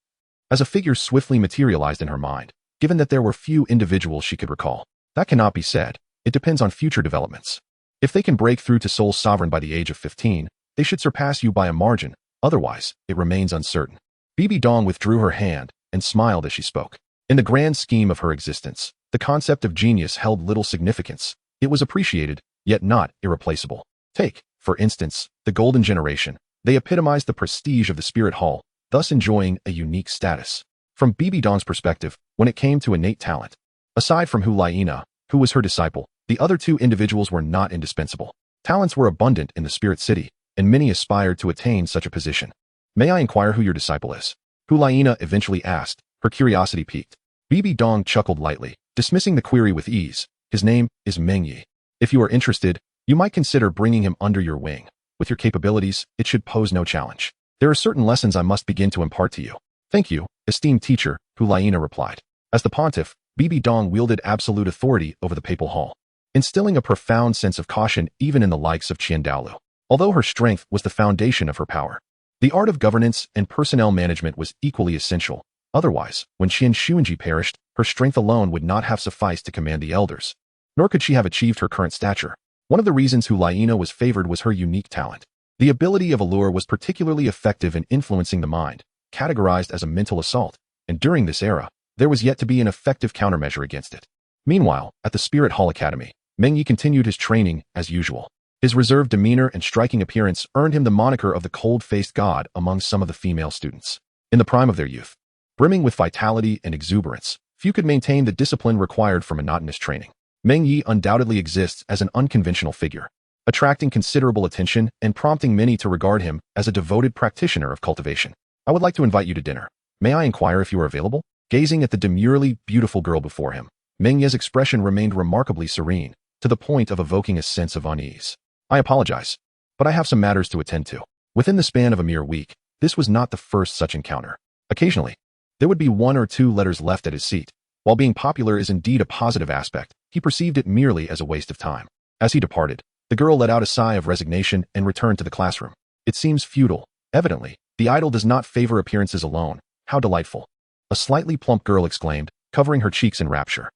as a figure swiftly materialized in her mind, given that there were few individuals she could recall. That cannot be said. It depends on future developments. If they can break through to Soul Sovereign by the age of 15, they should surpass you by a margin. Otherwise, it remains uncertain. Bibi Dong withdrew her hand and smiled as she spoke. In the grand scheme of her existence, the concept of genius held little significance. It was appreciated, yet not irreplaceable. Take, for instance, the Golden Generation. They epitomized the prestige of the Spirit Hall, thus enjoying a unique status. From Bibi Dong's perspective, when it came to innate talent, aside from Hulaina, who was her disciple, the other two individuals were not indispensable. Talents were abundant in the Spirit City, and many aspired to attain such a position. May I inquire who your disciple is? Hulaina eventually asked, her curiosity piqued. Bibi Dong chuckled lightly, dismissing the query with ease. His name is Meng Ye. If you are interested, you might consider bringing him under your wing. With your capabilities, it should pose no challenge. There are certain lessons I must begin to impart to you. Thank you, esteemed teacher, Hulaina replied. As the pontiff, Bibi Dong wielded absolute authority over the papal hall, instilling a profound sense of caution even in the likes of Douluo. Although her strength was the foundation of her power, the art of governance and personnel management was equally essential. Otherwise, when Qian Xuanji perished, her strength alone would not have sufficed to command the elders, nor could she have achieved her current stature. One of the reasons Hulaina was favored was her unique talent. The ability of allure was particularly effective in influencing the mind, categorized as a mental assault, and during this era, there was yet to be an effective countermeasure against it. Meanwhile, at the Spirit Hall Academy, Meng Ye continued his training as usual. His reserved demeanor and striking appearance earned him the moniker of the cold-faced god among some of the female students. In the prime of their youth, brimming with vitality and exuberance, few could maintain the discipline required for monotonous training. Meng Ye undoubtedly exists as an unconventional figure, attracting considerable attention and prompting many to regard him as a devoted practitioner of cultivation. I would like to invite you to dinner. May I inquire if you are available? Gazing at the demurely beautiful girl before him, Meng Ye's expression remained remarkably serene, to the point of evoking a sense of unease. I apologize, but I have some matters to attend to. Within the span of a mere week, this was not the first such encounter. Occasionally, there would be one or two letters left at his seat. While being popular is indeed a positive aspect, he perceived it merely as a waste of time. As he departed, the girl let out a sigh of resignation and returned to the classroom. It seems futile. Evidently, the idol does not favor appearances alone. How delightful. A slightly plump girl exclaimed, covering her cheeks in rapture.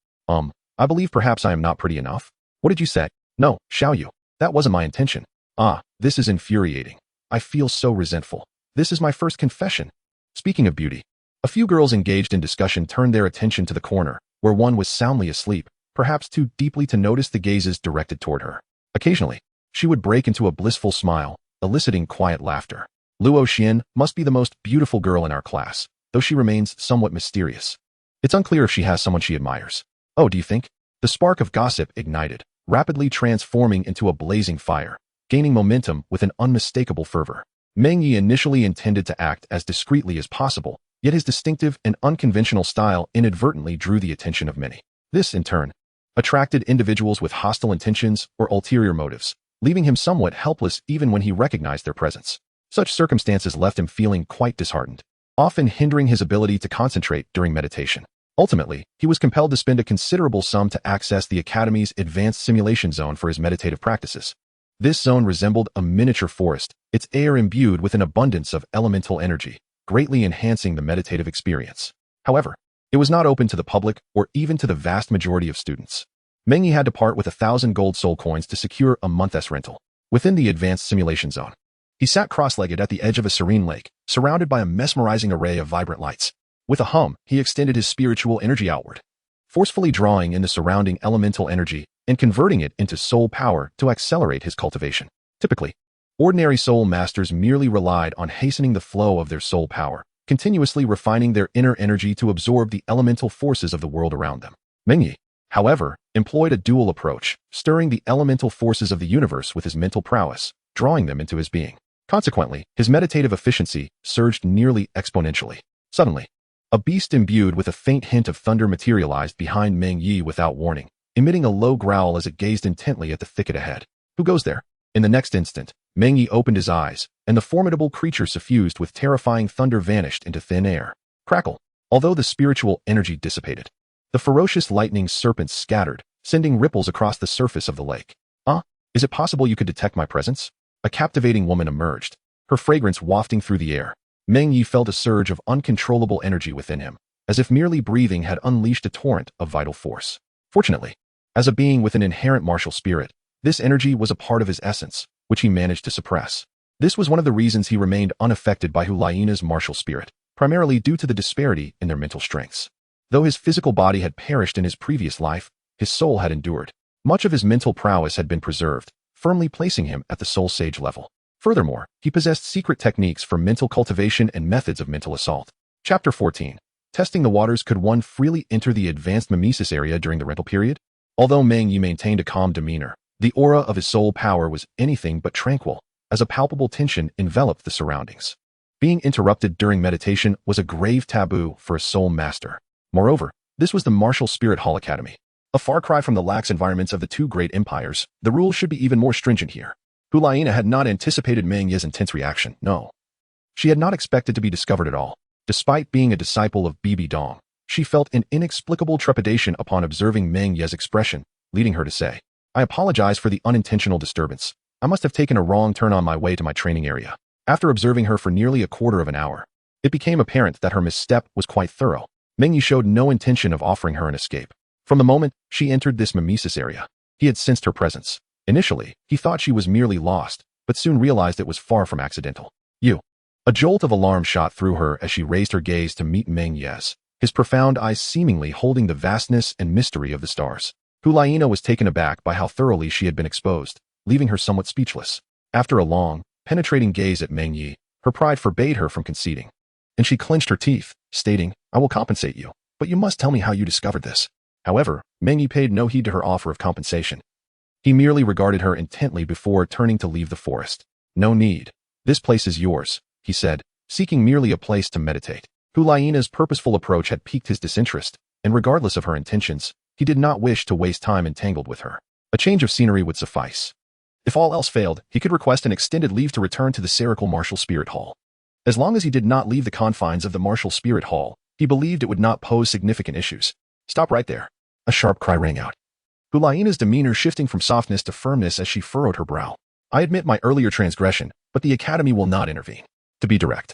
I believe perhaps I am not pretty enough. What did you say? No, Xiaoyu. That wasn't my intention. Ah, this is infuriating. I feel so resentful. This is my first confession. Speaking of beauty, a few girls engaged in discussion turned their attention to the corner, where one was soundly asleep, perhaps too deeply to notice the gazes directed toward her. Occasionally, she would break into a blissful smile, eliciting quiet laughter. Luo Xian must be the most beautiful girl in our class, though she remains somewhat mysterious. It's unclear if she has someone she admires. Oh, do you think? The spark of gossip ignited, rapidly transforming into a blazing fire, gaining momentum with an unmistakable fervor. Meng Ye initially intended to act as discreetly as possible, yet his distinctive and unconventional style inadvertently drew the attention of many. This, in turn, attracted individuals with hostile intentions or ulterior motives, leaving him somewhat helpless even when he recognized their presence. Such circumstances left him feeling quite disheartened, often hindering his ability to concentrate during meditation. Ultimately, he was compelled to spend a considerable sum to access the Academy's advanced simulation zone for his meditative practices. This zone resembled a miniature forest, its air imbued with an abundance of elemental energy, greatly enhancing the meditative experience. However, it was not open to the public or even to the vast majority of students. Meng Ye had to part with 1,000 gold soul coins to secure a month's rental. Within the advanced simulation zone, he sat cross-legged at the edge of a serene lake, surrounded by a mesmerizing array of vibrant lights. With a hum, he extended his spiritual energy outward, forcefully drawing in the surrounding elemental energy and converting it into soul power to accelerate his cultivation. Typically, ordinary soul masters merely relied on hastening the flow of their soul power, continuously refining their inner energy to absorb the elemental forces of the world around them. Meng Ye, however, employed a dual approach, stirring the elemental forces of the universe with his mental prowess, drawing them into his being. Consequently, his meditative efficiency surged nearly exponentially. Suddenly, a beast imbued with a faint hint of thunder materialized behind Meng Ye without warning, emitting a low growl as it gazed intently at the thicket ahead. Who goes there? In the next instant, Meng Ye opened his eyes, and the formidable creature suffused with terrifying thunder vanished into thin air. Crackle. Although the spiritual energy dissipated, the ferocious lightning serpents scattered, sending ripples across the surface of the lake. Is it possible you could detect my presence? A captivating woman emerged, her fragrance wafting through the air. Meng Ye felt a surge of uncontrollable energy within him, as if merely breathing had unleashed a torrent of vital force. Fortunately, as a being with an inherent martial spirit, this energy was a part of his essence, which he managed to suppress. This was one of the reasons he remained unaffected by Hulaiina's martial spirit, primarily due to the disparity in their mental strengths. Though his physical body had perished in his previous life, his soul had endured. Much of his mental prowess had been preserved, firmly placing him at the soul sage level. Furthermore, he possessed secret techniques for mental cultivation and methods of mental assault. Chapter 14. Testing the waters. Could one freely enter the advanced mimesis area during the rental period? Although Meng Ye maintained a calm demeanor, the aura of his soul power was anything but tranquil, as a palpable tension enveloped the surroundings. Being interrupted during meditation was a grave taboo for a soul master. Moreover, this was the Martial Spirit Hall Academy. A far cry from the lax environments of the two great empires, the rules should be even more stringent here. Hulaiina had not anticipated Meng Ye's intense reaction, no. She had not expected to be discovered at all. Despite being a disciple of Bibi Dong, she felt an inexplicable trepidation upon observing Meng Ye's expression, leading her to say, "I apologize for the unintentional disturbance. I must have taken a wrong turn on my way to my training area." After observing her for nearly a quarter of an hour, it became apparent that her misstep was quite thorough. Meng Ye showed no intention of offering her an escape. From the moment she entered this mimesis area, he had sensed her presence. Initially, he thought she was merely lost, but soon realized it was far from accidental. "You." A jolt of alarm shot through her as she raised her gaze to meet Meng Ye's, his profound eyes seemingly holding the vastness and mystery of the stars. Hulaiina was taken aback by how thoroughly she had been exposed, leaving her somewhat speechless. After a long, penetrating gaze at Meng Ye, her pride forbade her from conceding. And she clenched her teeth, stating, "I will compensate you, but you must tell me how you discovered this." However, Meng Ye paid no heed to her offer of compensation. He merely regarded her intently before turning to leave the forest. "No need. This place is yours," he said, seeking merely a place to meditate. Hulaiina's purposeful approach had piqued his disinterest, and regardless of her intentions, he did not wish to waste time entangled with her. A change of scenery would suffice. If all else failed, he could request an extended leave to return to the Serical Martial Spirit Hall. As long as he did not leave the confines of the Martial Spirit Hall, he believed it would not pose significant issues. "Stop right there." A sharp cry rang out. Hulaiina's demeanor shifting from softness to firmness as she furrowed her brow. "I admit my earlier transgression, but the Academy will not intervene. To be direct,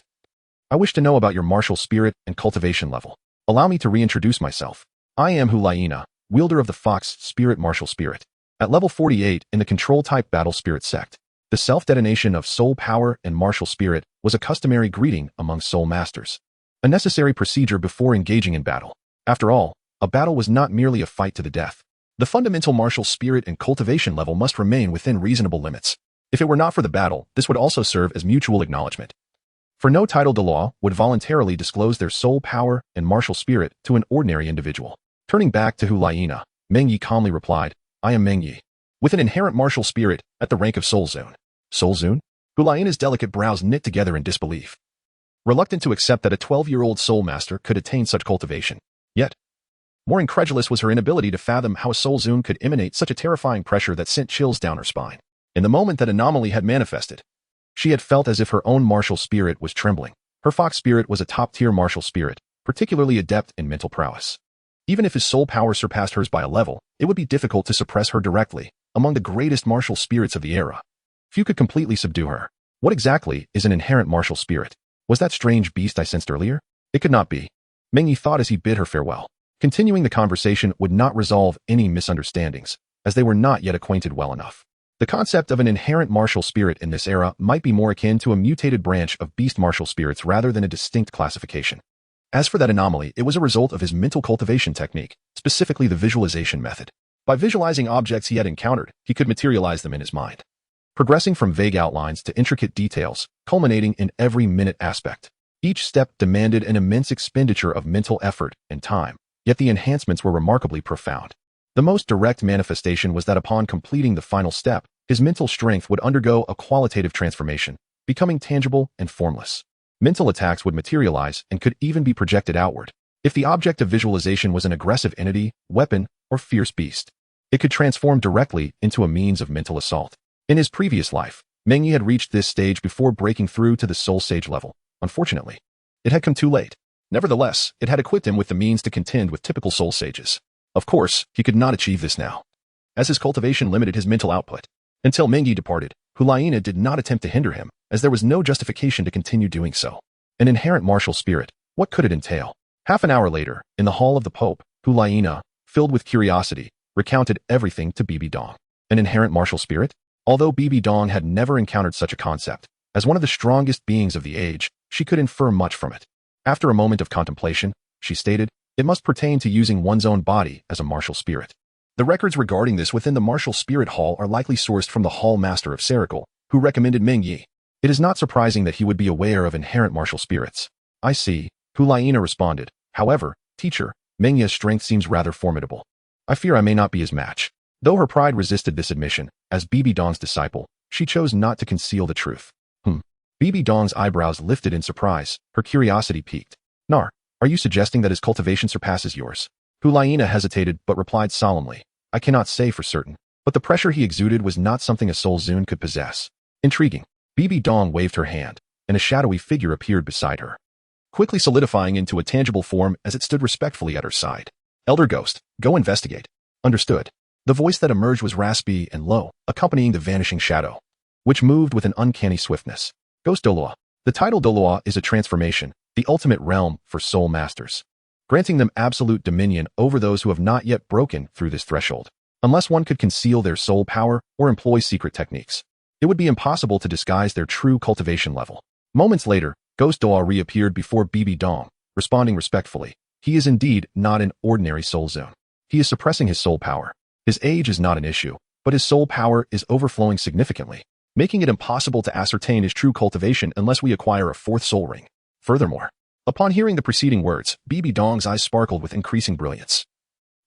I wish to know about your martial spirit and cultivation level. Allow me to reintroduce myself. I am Hulaiina, wielder of the Fox Spirit Martial Spirit. At level 48 in the Control-type Battle Spirit Sect, the self-detonation of soul power and martial spirit was a customary greeting among soul masters. A necessary procedure before engaging in battle. After all, a battle was not merely a fight to the death. The fundamental martial spirit and cultivation level must remain within reasonable limits. If it were not for the battle, this would also serve as mutual acknowledgement. For no title Douluo would voluntarily disclose their soul power and martial spirit to an ordinary individual. Turning back to Hulaiina, Meng Ye calmly replied, "I am Meng Ye, with an inherent martial spirit at the rank of Soul Zone." Soul Zone? Hulaiina's delicate brows knit together in disbelief. Reluctant to accept that a 12-year-old soul master could attain such cultivation. Yet, more incredulous was her inability to fathom how a soul zone could emanate such a terrifying pressure that sent chills down her spine. In the moment that anomaly had manifested, she had felt as if her own martial spirit was trembling. Her fox spirit was a top-tier martial spirit, particularly adept in mental prowess. Even if his soul power surpassed hers by a level, it would be difficult to suppress her directly, among the greatest martial spirits of the era. Few could completely subdue her. What exactly is an inherent martial spirit? Was that strange beast I sensed earlier? It could not be. Meng Ye thought as he bid her farewell. Continuing the conversation would not resolve any misunderstandings, as they were not yet acquainted well enough. The concept of an inherent martial spirit in this era might be more akin to a mutated branch of beast martial spirits rather than a distinct classification. As for that anomaly, it was a result of his mental cultivation technique, specifically the visualization method. By visualizing objects he had encountered, he could materialize them in his mind, progressing from vague outlines to intricate details, culminating in every minute aspect. Each step demanded an immense expenditure of mental effort and time, yet the enhancements were remarkably profound. The most direct manifestation was that upon completing the final step, his mental strength would undergo a qualitative transformation, becoming tangible and formless. Mental attacks would materialize and could even be projected outward. If the object of visualization was an aggressive entity, weapon, or fierce beast, it could transform directly into a means of mental assault. In his previous life, Meng Ye had reached this stage before breaking through to the soul sage level. Unfortunately, it had come too late. Nevertheless, it had equipped him with the means to contend with typical soul sages. Of course, he could not achieve this now, as his cultivation limited his mental output. Until Meng Ye departed, Hulaiina did not attempt to hinder him, as there was no justification to continue doing so. An inherent martial spirit, what could it entail? Half an hour later, in the hall of the Pope, Hulaina, filled with curiosity, recounted everything to Bibi Dong. An inherent martial spirit? Although Bibi Dong had never encountered such a concept, as one of the strongest beings of the age, she could infer much from it. After a moment of contemplation, she stated, it must pertain to using one's own body as a martial spirit. The records regarding this within the martial spirit hall are likely sourced from the hall master of Serical, who recommended Meng Ye. It is not surprising that he would be aware of inherent martial spirits. I see, Hulaina responded. However, teacher, Meng Ye's strength seems rather formidable. I fear I may not be his match. Though her pride resisted this admission, as Bibi Dong's disciple, she chose not to conceal the truth. Bibi Dong's eyebrows lifted in surprise, her curiosity piqued. Nar, are you suggesting that his cultivation surpasses yours? Hulaina hesitated but replied solemnly. I cannot say for certain, but the pressure he exuded was not something a soul Zun could possess. Intriguing. Bibi Dong waved her hand, and a shadowy figure appeared beside her, quickly solidifying into a tangible form as it stood respectfully at her side. Elder Ghost, go investigate. Understood. The voice that emerged was raspy and low, accompanying the vanishing shadow, which moved with an uncanny swiftness. Ghost Douluo. The title Douluo is a transformation, the ultimate realm for soul masters, granting them absolute dominion over those who have not yet broken through this threshold. Unless one could conceal their soul power or employ secret techniques, it would be impossible to disguise their true cultivation level. Moments later, Ghost Douluo reappeared before Bibi Dong, responding respectfully. He is indeed not an ordinary soul zone. He is suppressing his soul power. His age is not an issue, but his soul power is overflowing significantly, making it impossible to ascertain his true cultivation unless we acquire a fourth soul ring. Furthermore, upon hearing the preceding words, Bibi Dong's eyes sparkled with increasing brilliance,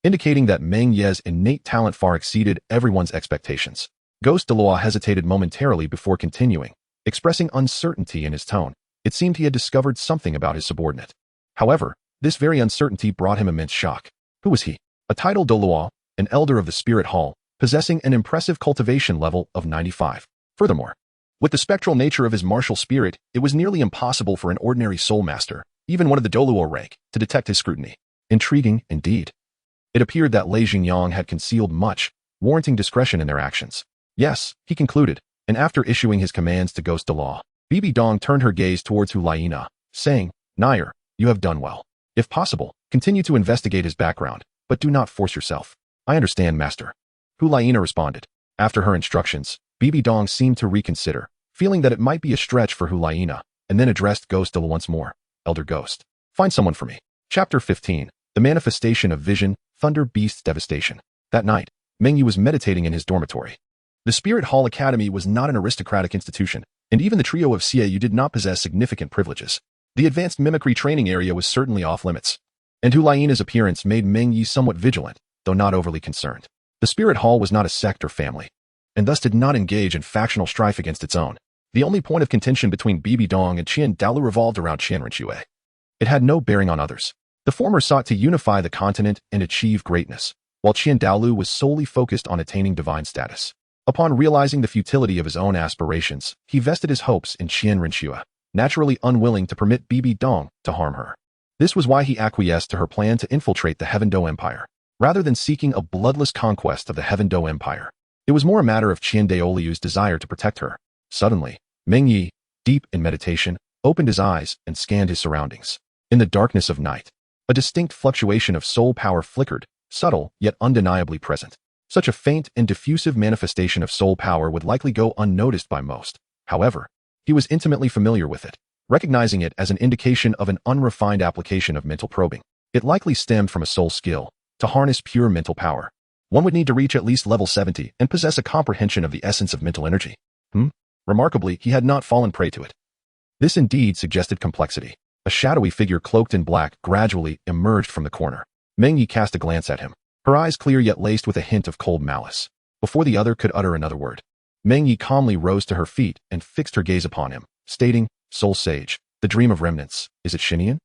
indicating that Meng Ye's innate talent far exceeded everyone's expectations. Ghost Douluo hesitated momentarily before continuing, expressing uncertainty in his tone. It seemed he had discovered something about his subordinate. However, this very uncertainty brought him immense shock. Who was he? A titled Douluo, an elder of the Spirit Hall, possessing an impressive cultivation level of 95. Furthermore, with the spectral nature of his martial spirit, it was nearly impossible for an ordinary soul master, even one of the Douluo rank, to detect his scrutiny. Intriguing, indeed. It appeared that Lei Xingyang had concealed much, warranting discretion in their actions. Yes, he concluded, and after issuing his commands to Ghost Douluo, Bibi Dong turned her gaze towards Hulaina, saying, Nair, you have done well. If possible, continue to investigate his background, but do not force yourself. I understand, Master. Hulaina responded. After her instructions, Bibi Dong seemed to reconsider, feeling that it might be a stretch for Hulaina, and then addressed Ghost Douluo once more. Elder Ghost, find someone for me. Chapter 15. The Manifestation of Vision, Thunder Beast's Devastation. That night, Meng Ye was meditating in his dormitory. The Spirit Hall Academy was not an aristocratic institution, and even the trio of Xiaoyu did not possess significant privileges. The advanced mimicry training area was certainly off limits, and Hulaina's appearance made Meng Ye somewhat vigilant, though not overly concerned. The Spirit Hall was not a sect or family, and thus did not engage in factional strife against its own. The only point of contention between Bibi Dong and Qian Douluo revolved around Qian Renxue. It had no bearing on others. The former sought to unify the continent and achieve greatness, while Qian Douluo was solely focused on attaining divine status. Upon realizing the futility of his own aspirations, he vested his hopes in Qian Renxue, naturally unwilling to permit Bibi Dong to harm her. This was why he acquiesced to her plan to infiltrate the Heaven Do Empire, rather than seeking a bloodless conquest of the Heaven Do Empire. It was more a matter of Qian Daoliu's desire to protect her. Suddenly, Meng Ye, deep in meditation, opened his eyes and scanned his surroundings. In the darkness of night, a distinct fluctuation of soul power flickered, subtle yet undeniably present. Such a faint and diffusive manifestation of soul power would likely go unnoticed by most. However, he was intimately familiar with it, recognizing it as an indication of an unrefined application of mental probing. It likely stemmed from a soul skill. To harness pure mental power, one would need to reach at least level 70 and possess a comprehension of the essence of mental energy. Remarkably, he had not fallen prey to it. This indeed suggested complexity. A shadowy figure cloaked in black gradually emerged from the corner. Meng Ye cast a glance at him, her eyes clear yet laced with a hint of cold malice. Before the other could utter another word, Meng Ye calmly rose to her feet and fixed her gaze upon him, stating, Soul Sage, the dream of remnants, is it Xinian?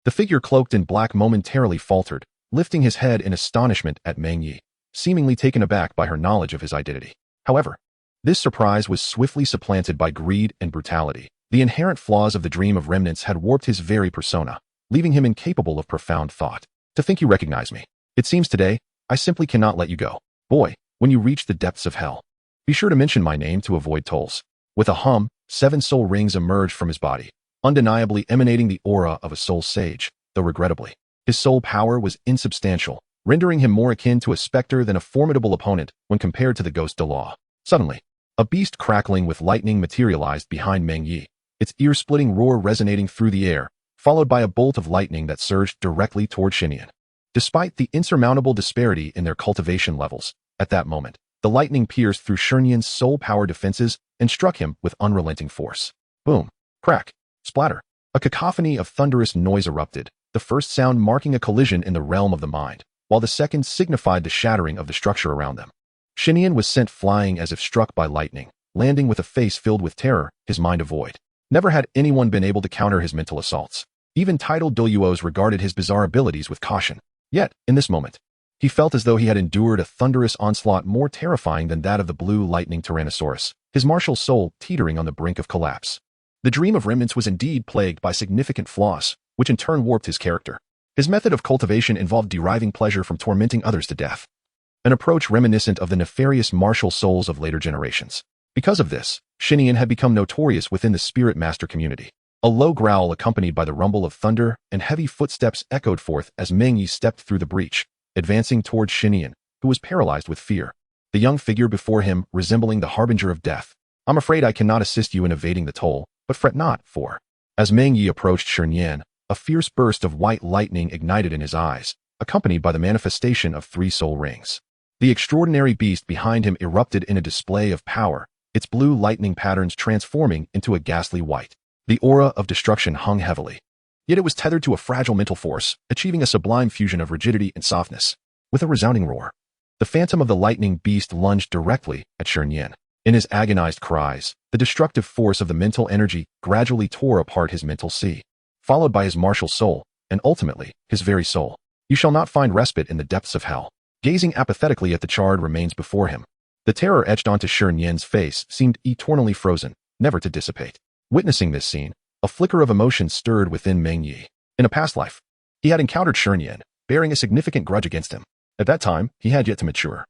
The figure cloaked in black momentarily faltered, lifting his head in astonishment at Meng Ye, seemingly taken aback by her knowledge of his identity. However, this surprise was swiftly supplanted by greed and brutality. The inherent flaws of the dream of remnants had warped his very persona, leaving him incapable of profound thought. To think you recognize me. It seems today, I simply cannot let you go. Boy, when you reach the depths of hell, be sure to mention my name to avoid tolls. With a hum, 7 soul rings emerged from his body, undeniably emanating the aura of a soul sage, though regrettably, his soul power was insubstantial, rendering him more akin to a specter than a formidable opponent when compared to the ghost Douluo. Suddenly, a beast crackling with lightning materialized behind Meng Ye, its ear-splitting roar resonating through the air, followed by a bolt of lightning that surged directly toward Xinyan. Despite the insurmountable disparity in their cultivation levels, at that moment, the lightning pierced through Xinyan's soul power defenses and struck him with unrelenting force. Boom, crack, splatter. A cacophony of thunderous noise erupted, the first sound marking a collision in the realm of the mind, while the second signified the shattering of the structure around them. Xinyan was sent flying as if struck by lightning, landing with a face filled with terror, his mind devoid. Never had anyone been able to counter his mental assaults. Even titled Douluos regarded his bizarre abilities with caution. Yet, in this moment, he felt as though he had endured a thunderous onslaught more terrifying than that of the blue lightning Tyrannosaurus, his martial soul teetering on the brink of collapse. The dream of remnants was indeed plagued by significant flaws, which in turn warped his character. His method of cultivation involved deriving pleasure from tormenting others to death, an approach reminiscent of the nefarious martial souls of later generations. Because of this, Xinyan had become notorious within the spirit master community. A low growl accompanied by the rumble of thunder and heavy footsteps echoed forth as Meng Ye stepped through the breach, advancing towards Xinyan, who was paralyzed with fear. The young figure before him resembling the harbinger of death. "I'm afraid I cannot assist you in evading the toll, but fret not, for..." As Meng Ye approached Xinyan, a fierce burst of white lightning ignited in his eyes, accompanied by the manifestation of 3 soul rings. The extraordinary beast behind him erupted in a display of power, its blue lightning patterns transforming into a ghastly white. The aura of destruction hung heavily. Yet it was tethered to a fragile mental force, achieving a sublime fusion of rigidity and softness. With a resounding roar, the phantom of the lightning beast lunged directly at Xinyan. In his agonized cries, the destructive force of the mental energy gradually tore apart his mental sea, followed by his martial soul, and ultimately, his very soul. You shall not find respite in the depths of hell. Gazing apathetically at the charred remains before him, the terror etched onto Xinyan's face seemed eternally frozen, never to dissipate. Witnessing this scene, a flicker of emotion stirred within Meng Ye. In a past life, he had encountered Xinyan, bearing a significant grudge against him. At that time, he had yet to mature,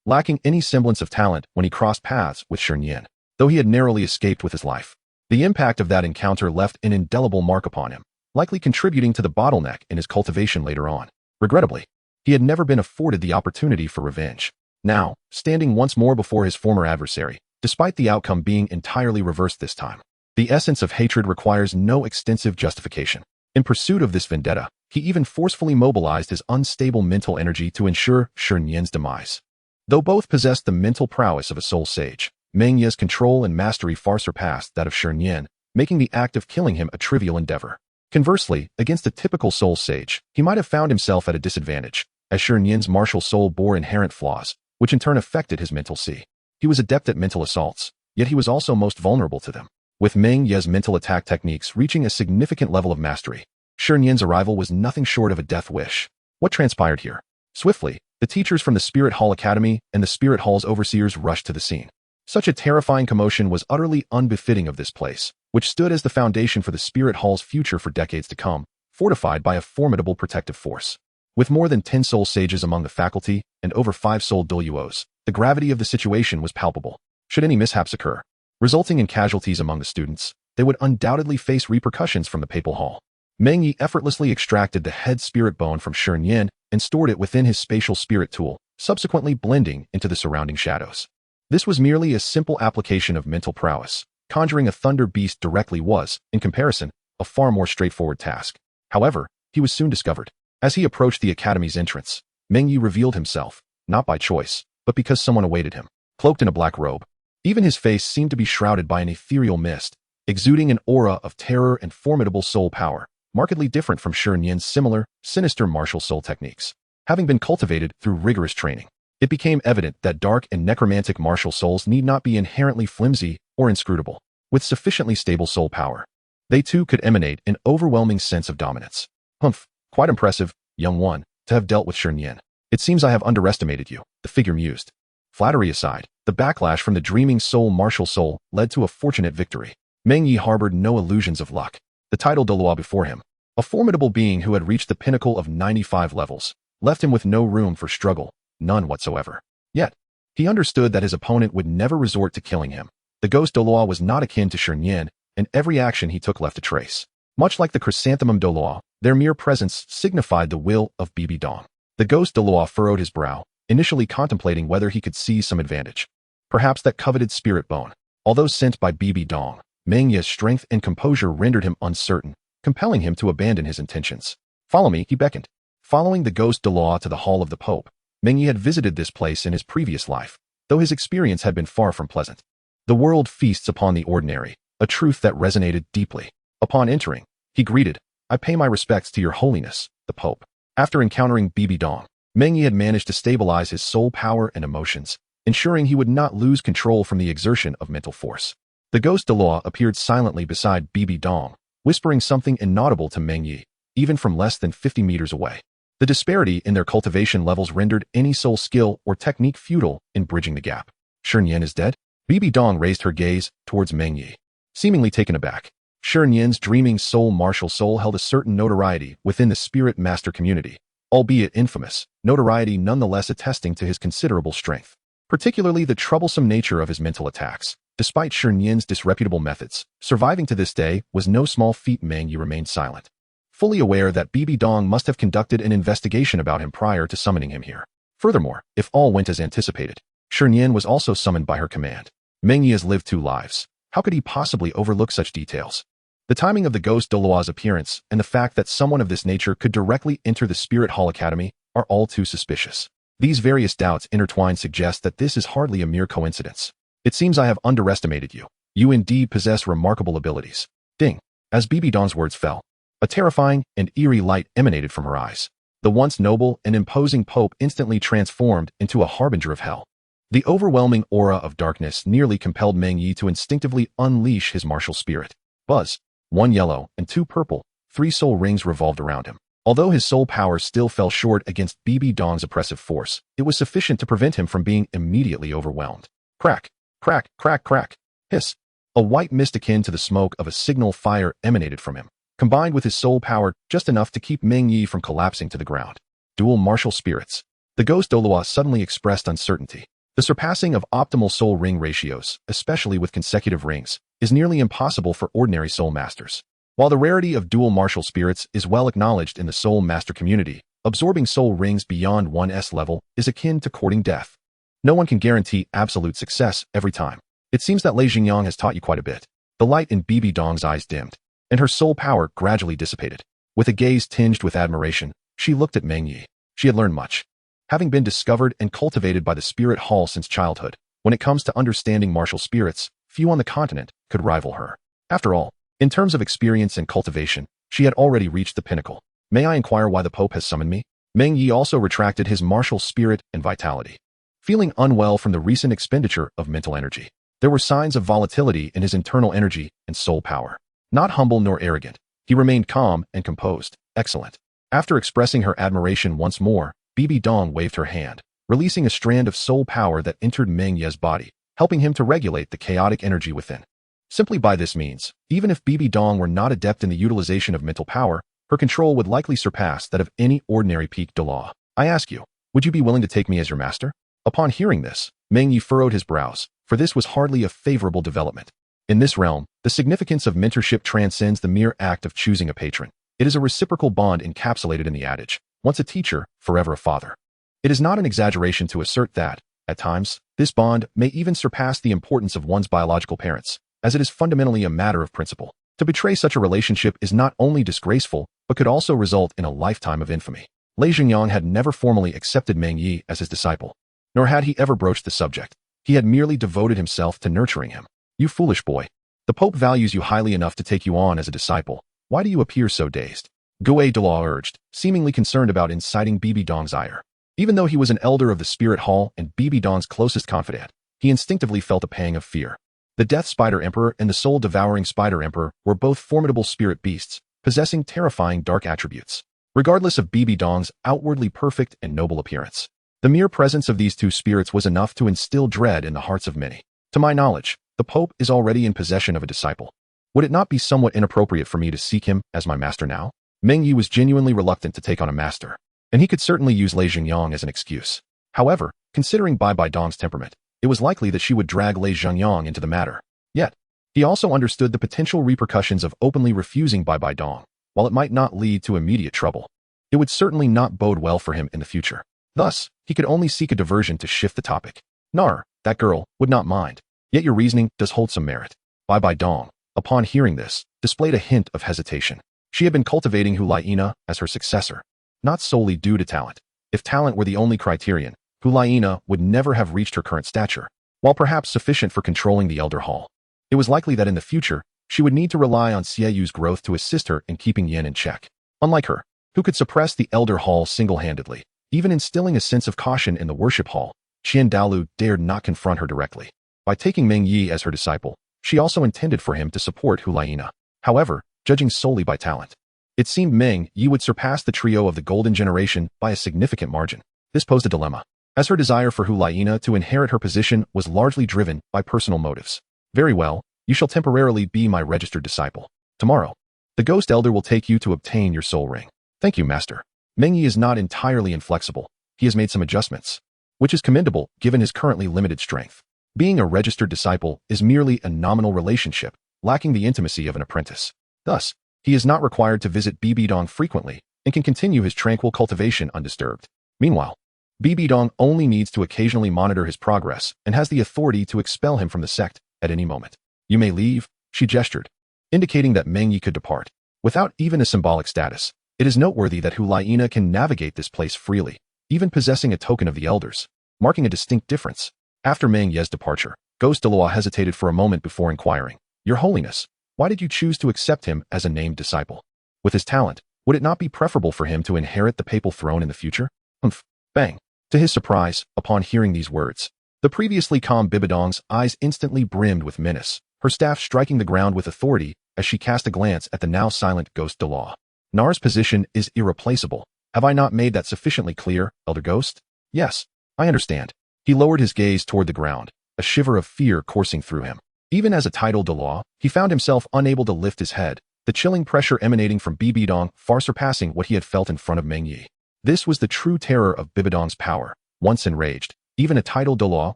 lacking any semblance of talent when he crossed paths with Xinyan, though he had narrowly escaped with his life. The impact of that encounter left an indelible mark upon him, likely contributing to the bottleneck in his cultivation later on. Regrettably, he had never been afforded the opportunity for revenge. Now, standing once more before his former adversary, despite the outcome being entirely reversed this time, the essence of hatred requires no extensive justification. In pursuit of this vendetta, he even forcefully mobilized his unstable mental energy to ensure Xinyan's demise. Though both possessed the mental prowess of a soul sage, Meng Ye's control and mastery far surpassed that of Xinyan, making the act of killing him a trivial endeavor. Conversely, against a typical soul sage, he might have found himself at a disadvantage, as Xinyan's martial soul bore inherent flaws, which in turn affected his mental sea. He was adept at mental assaults, yet he was also most vulnerable to them. With Meng Ye's mental attack techniques reaching a significant level of mastery, Xinyan's arrival was nothing short of a death wish. What transpired here? Swiftly, the teachers from the Spirit Hall Academy and the Spirit Hall's overseers rushed to the scene. Such a terrifying commotion was utterly unbefitting of this place, which stood as the foundation for the Spirit Hall's future for decades to come, fortified by a formidable protective force. With more than 10 soul sages among the faculty and over 5 soul Douluos, the gravity of the situation was palpable. Should any mishaps occur, resulting in casualties among the students, they would undoubtedly face repercussions from the Papal Hall. Meng Ye effortlessly extracted the head spirit bone from Xinyan and stored it within his spatial spirit tool, subsequently blending into the surrounding shadows. This was merely a simple application of mental prowess. Conjuring a thunder beast directly was, in comparison, a far more straightforward task. However, he was soon discovered. As he approached the academy's entrance, Meng Ye revealed himself, not by choice, but because someone awaited him, cloaked in a black robe. Even his face seemed to be shrouded by an ethereal mist, exuding an aura of terror and formidable soul power, markedly different from Xinyan's similar, sinister martial soul techniques. Having been cultivated through rigorous training, it became evident that dark and necromantic martial souls need not be inherently flimsy or inscrutable. With sufficiently stable soul power, they too could emanate an overwhelming sense of dominance. Humph, quite impressive, young one, to have dealt with Xinyan. It seems I have underestimated you, the figure mused. Flattery aside, the backlash from the dreaming soul martial soul led to a fortunate victory. Meng Ye harbored no illusions of luck. The title Douluo before him, a formidable being who had reached the pinnacle of 95 levels, left him with no room for struggle, none whatsoever. Yet, he understood that his opponent would never resort to killing him. The ghost Douluo was not akin to Xinyan, and every action he took left a trace. Much like the chrysanthemum Douluo, their mere presence signified the will of Bibi Dong. The ghost Douluo furrowed his brow, initially contemplating whether he could seize some advantage. Perhaps that coveted spirit bone. Although sent by Bibi Dong, Meng Ye's strength and composure rendered him uncertain, compelling him to abandon his intentions. "Follow me," he beckoned. Following the ghost Douluo to the hall of the Pope, Meng Ye had visited this place in his previous life, though his experience had been far from pleasant. The world feasts upon the ordinary, a truth that resonated deeply. Upon entering, he greeted, "I pay my respects to your holiness, the Pope." After encountering Bibi Dong, Meng Ye had managed to stabilize his soul power and emotions, ensuring he would not lose control from the exertion of mental force. The ghost Douluo appeared silently beside Bibi Dong, whispering something inaudible to Meng Ye, even from less than 50 meters away. The disparity in their cultivation levels rendered any soul skill or technique futile in bridging the gap. "Shernyan is dead?" Bibi Dong raised her gaze towards Meng Ye, seemingly taken aback. Shernyan's dreaming soul martial soul held a certain notoriety within the spirit master community, albeit infamous, notoriety nonetheless attesting to his considerable strength, particularly the troublesome nature of his mental attacks. Despite Shernyan's disreputable methods, surviving to this day was no small feat. Meng Ye remained silent, fully aware that Bibi Dong must have conducted an investigation about him prior to summoning him here. Furthermore, if all went as anticipated, Shernyan was also summoned by her command. Meng Ye has lived 2 lives. How could he possibly overlook such details? The timing of the ghost Douluo's appearance and the fact that someone of this nature could directly enter the Spirit Hall Academy are all too suspicious. These various doubts intertwined suggest that this is hardly a mere coincidence. "It seems I have underestimated you. You indeed possess remarkable abilities." Ding. As Bibi Dong's words fell, a terrifying and eerie light emanated from her eyes. The once noble and imposing Pope instantly transformed into a harbinger of hell. The overwhelming aura of darkness nearly compelled Meng Ye to instinctively unleash his martial spirit. Buzz. 1 yellow and 2 purple, 3 soul rings revolved around him. Although his soul power still fell short against Bibi Dong's oppressive force, it was sufficient to prevent him from being immediately overwhelmed. Crack, crack, crack, crack. Hiss. A white mist akin to the smoke of a signal fire emanated from him, combined with his soul power just enough to keep Meng Ye from collapsing to the ground. Dual martial spirits. The ghost Douluo suddenly expressed uncertainty. The surpassing of optimal soul ring ratios, especially with consecutive rings, is nearly impossible for ordinary soul masters. While the rarity of dual martial spirits is well acknowledged in the soul master community, absorbing soul rings beyond 1's level is akin to courting death. No one can guarantee absolute success every time. It seems that Lei Xingyang has taught you quite a bit. The light in Bibi Dong's eyes dimmed, and her soul power gradually dissipated. With a gaze tinged with admiration, she looked at Meng Ye. She had learned much. Having been discovered and cultivated by the Spirit Hall since childhood, when it comes to understanding martial spirits, few on the continent could rival her. After all, in terms of experience and cultivation, she had already reached the pinnacle. "May I inquire why the Pope has summoned me?" Meng Ye also retracted his martial spirit and vitality. Feeling unwell from the recent expenditure of mental energy, there were signs of volatility in his internal energy and soul power. Not humble nor arrogant, he remained calm and composed. "Excellent." After expressing her admiration once more, Bibi Dong waved her hand, releasing a strand of soul power that entered Meng Ye's body, helping him to regulate the chaotic energy within. Simply by this means, even if Bibi Dong were not adept in the utilization of mental power, her control would likely surpass that of any ordinary peak Douluo. "I ask you, would you be willing to take me as your master?" Upon hearing this, Meng Ye furrowed his brows, for this was hardly a favorable development. In this realm, the significance of mentorship transcends the mere act of choosing a patron. It is a reciprocal bond encapsulated in the adage, "Once a teacher, forever a father." It is not an exaggeration to assert that, at times, this bond may even surpass the importance of one's biological parents, as it is fundamentally a matter of principle. To betray such a relationship is not only disgraceful, but could also result in a lifetime of infamy. Lei Xingyang had never formally accepted Meng Ye as his disciple, nor had he ever broached the subject. He had merely devoted himself to nurturing him. "You foolish boy. The Pope values you highly enough to take you on as a disciple. Why do you appear so dazed?" Douluo urged, seemingly concerned about inciting Bibi Dong's ire. Even though he was an elder of the Spirit Hall and Bibi Dong's closest confidant, he instinctively felt a pang of fear. The Death Spider Emperor and the Soul-Devouring Spider Emperor were both formidable spirit beasts, possessing terrifying dark attributes. Regardless of Bibi Dong's outwardly perfect and noble appearance, the mere presence of these 2 spirits was enough to instill dread in the hearts of many. "To my knowledge, the Pope is already in possession of a disciple. Would it not be somewhat inappropriate for me to seek him as my master now?" Meng Ye was genuinely reluctant to take on a master, and he could certainly use Lei Xingyang as an excuse. However, considering Bibi Dong's temperament, it was likely that she would drag Lei Xingyang into the matter. Yet, He also understood the potential repercussions of openly refusing Bai Dong. While it might not lead to immediate trouble, it would certainly not bode well for him in the future. Thus, he could only seek a diversion to shift the topic. Nar, that girl, would not mind. Yet your reasoning does hold some merit. Bai Dong, upon hearing this, displayed a hint of hesitation. She had been cultivating Hu Laiina as her successor, not solely due to talent. If talent were the only criterion, Hu Laiina would never have reached her current stature. While perhaps sufficient for controlling the Elder Hall, it was likely that in the future, she would need to rely on Xieyu's growth to assist her in keeping Yin in check. Unlike her, who could suppress the Elder Hall single-handedly, even instilling a sense of caution in the worship hall, Qian Douluo dared not confront her directly. By taking Meng Ye as her disciple, she also intended for him to support Hu Laiina. However, judging solely by talent, it seemed Meng Ye would surpass the trio of the Golden Generation by a significant margin. This posed a dilemma, as her desire for Hu Laiina to inherit her position was largely driven by personal motives. Very well, you shall temporarily be my registered disciple. Tomorrow, the Ghost Elder will take you to obtain your soul ring. Thank you, Master. Meng Ye is not entirely inflexible. He has made some adjustments, which is commendable given his currently limited strength. Being a registered disciple is merely a nominal relationship, lacking the intimacy of an apprentice. Thus, he is not required to visit Bibidong frequently and can continue his tranquil cultivation undisturbed. Meanwhile, Bibidong only needs to occasionally monitor his progress and has the authority to expel him from the sect at any moment. You may leave, she gestured, indicating that Meng Ye could depart. Without even a symbolic status, it is noteworthy that Hu Laiina can navigate this place freely, even possessing a token of the elders, marking a distinct difference. After Meng Ye's departure, Ghost Douluo hesitated for a moment before inquiring, Your Holiness, why did you choose to accept him as a named disciple? With his talent, would it not be preferable for him to inherit the papal throne in the future? Humph. Bang. To his surprise, upon hearing these words, the previously calm Bibidong's eyes instantly brimmed with menace, her staff striking the ground with authority as she cast a glance at the now silent Ghost Douluo. Nar's position is irreplaceable. Have I not made that sufficiently clear, Elder Ghost? Yes, I understand. He lowered his gaze toward the ground, a shiver of fear coursing through him. Even as a titled Douluo, he found himself unable to lift his head, the chilling pressure emanating from Bibidong far surpassing what he had felt in front of Meng Ye. This was the true terror of Bibidong's power. Once enraged, even a titled Douluo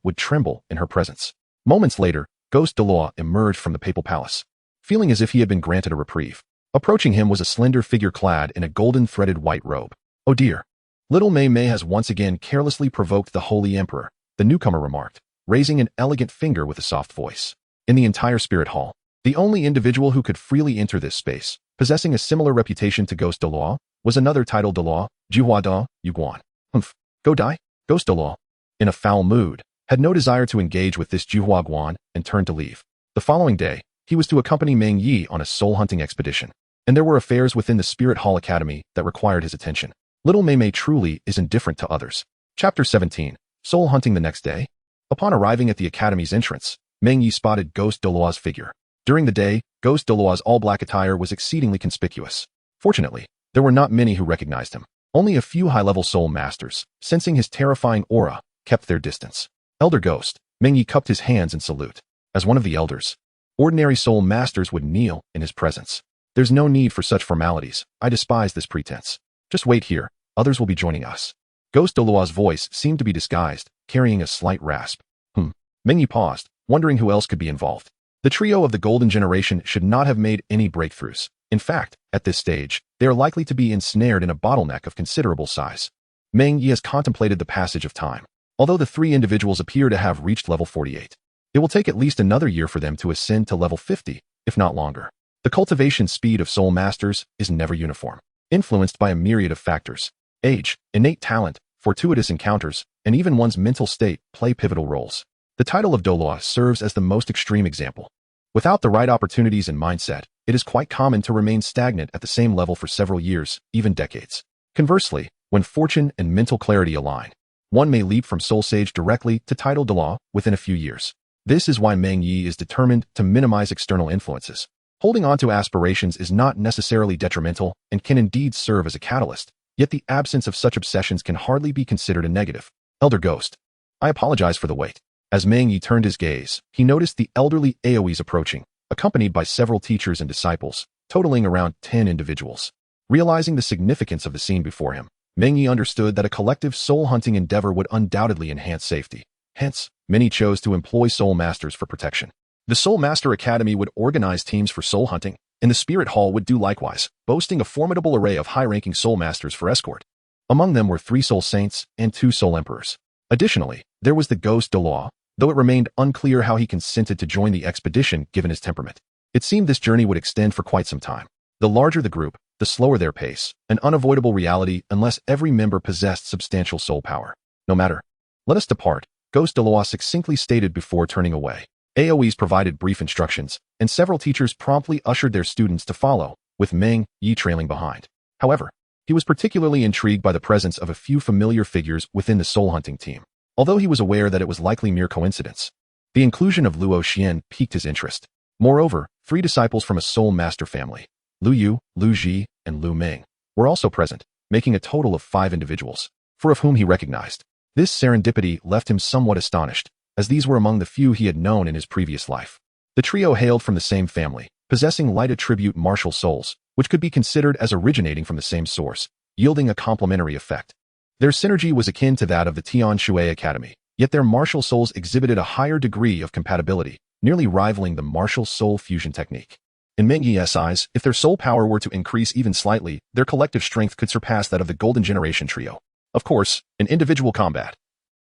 would tremble in her presence. Moments later, Ghost Douluo emerged from the papal palace, feeling as if he had been granted a reprieve. Approaching him was a slender figure clad in a golden-threaded white robe. Oh dear. Little Mei Mei has once again carelessly provoked the Holy Emperor, the newcomer remarked, raising an elegant finger with a soft voice. In the entire spirit hall, the only individual who could freely enter this space, possessing a similar reputation to Ghost Douluo, was another titled Douluo, Juhuada, Yuguan. Humph. Go die? Ghost Douluo, in a foul mood, had no desire to engage with this Juhua Guan and turned to leave. The following day, he was to accompany Meng Ye on a soul-hunting expedition, and there were affairs within the Spirit Hall Academy that required his attention. Little Mei Mei truly is indifferent to others. Chapter 17. Soul Hunting the next day. Upon arriving at the Academy's entrance, Meng Ye spotted Ghost Douluo's figure. During the day, Ghost Douluo's all-black attire was exceedingly conspicuous. Fortunately, there were not many who recognized him. Only a few high-level soul masters, sensing his terrifying aura, kept their distance. Elder Ghost, Meng Ye cupped his hands in salute. As one of the elders, ordinary soul masters would kneel in his presence. There's no need for such formalities. I despise this pretense. Just wait here. Others will be joining us. Ghost Douluo's voice seemed to be disguised, carrying a slight rasp. Meng Ye paused, wondering who else could be involved. The trio of the Golden Generation should not have made any breakthroughs. In fact, at this stage, they are likely to be ensnared in a bottleneck of considerable size. Meng Ye has contemplated the passage of time. Although the three individuals appear to have reached level 48, it will take at least another year for them to ascend to level 50, if not longer. The cultivation speed of soul masters is never uniform, influenced by a myriad of factors. Age, innate talent, fortuitous encounters, and even one's mental state play pivotal roles. The title of Douluo serves as the most extreme example. Without the right opportunities and mindset, it is quite common to remain stagnant at the same level for several years, even decades. Conversely, when fortune and mental clarity align, one may leap from Soul Sage directly to title Douluo within a few years. This is why Meng Ye is determined to minimize external influences. Holding on to aspirations is not necessarily detrimental and can indeed serve as a catalyst, yet the absence of such obsessions can hardly be considered a negative. Elder Ghost, I apologize for the wait. As Meng Ye turned his gaze, he noticed the elderly Aoes approaching, accompanied by several teachers and disciples, totaling around 10 individuals. Realizing the significance of the scene before him, Meng Ye understood that a collective soul-hunting endeavor would undoubtedly enhance safety. Hence, many chose to employ soul masters for protection. The Soul Master Academy would organize teams for soul hunting, and the Spirit Hall would do likewise, boasting a formidable array of high-ranking soul masters for escort. Among them were 3 soul saints and 2 soul emperors. Additionally, there was the ghost Douluo, though it remained unclear how he consented to join the expedition given his temperament. It seemed this journey would extend for quite some time. The larger the group, the slower their pace, an unavoidable reality unless every member possessed substantial soul power. No matter. Let us depart, Ghost Douluo succinctly stated before turning away. AOEs provided brief instructions, and several teachers promptly ushered their students to follow, with Meng Ye trailing behind. However, he was particularly intrigued by the presence of a few familiar figures within the soul hunting team. Although he was aware that it was likely mere coincidence, the inclusion of Luo Xian piqued his interest. Moreover, 3 disciples from a soul master family, Lu Yu, Lu Ji, and Lu Ming, were also present, making a total of 5 individuals, 4 of whom he recognized. This serendipity left him somewhat astonished, as these were among the few he had known in his previous life. The trio hailed from the same family, possessing light attribute martial souls, which could be considered as originating from the same source, yielding a complementary effect. Their synergy was akin to that of the Tian Shui Academy, yet their martial souls exhibited a higher degree of compatibility, nearly rivaling the martial soul fusion technique. In Meng Ye's eyes, if their soul power were to increase even slightly, their collective strength could surpass that of the Golden Generation trio. Of course, in individual combat,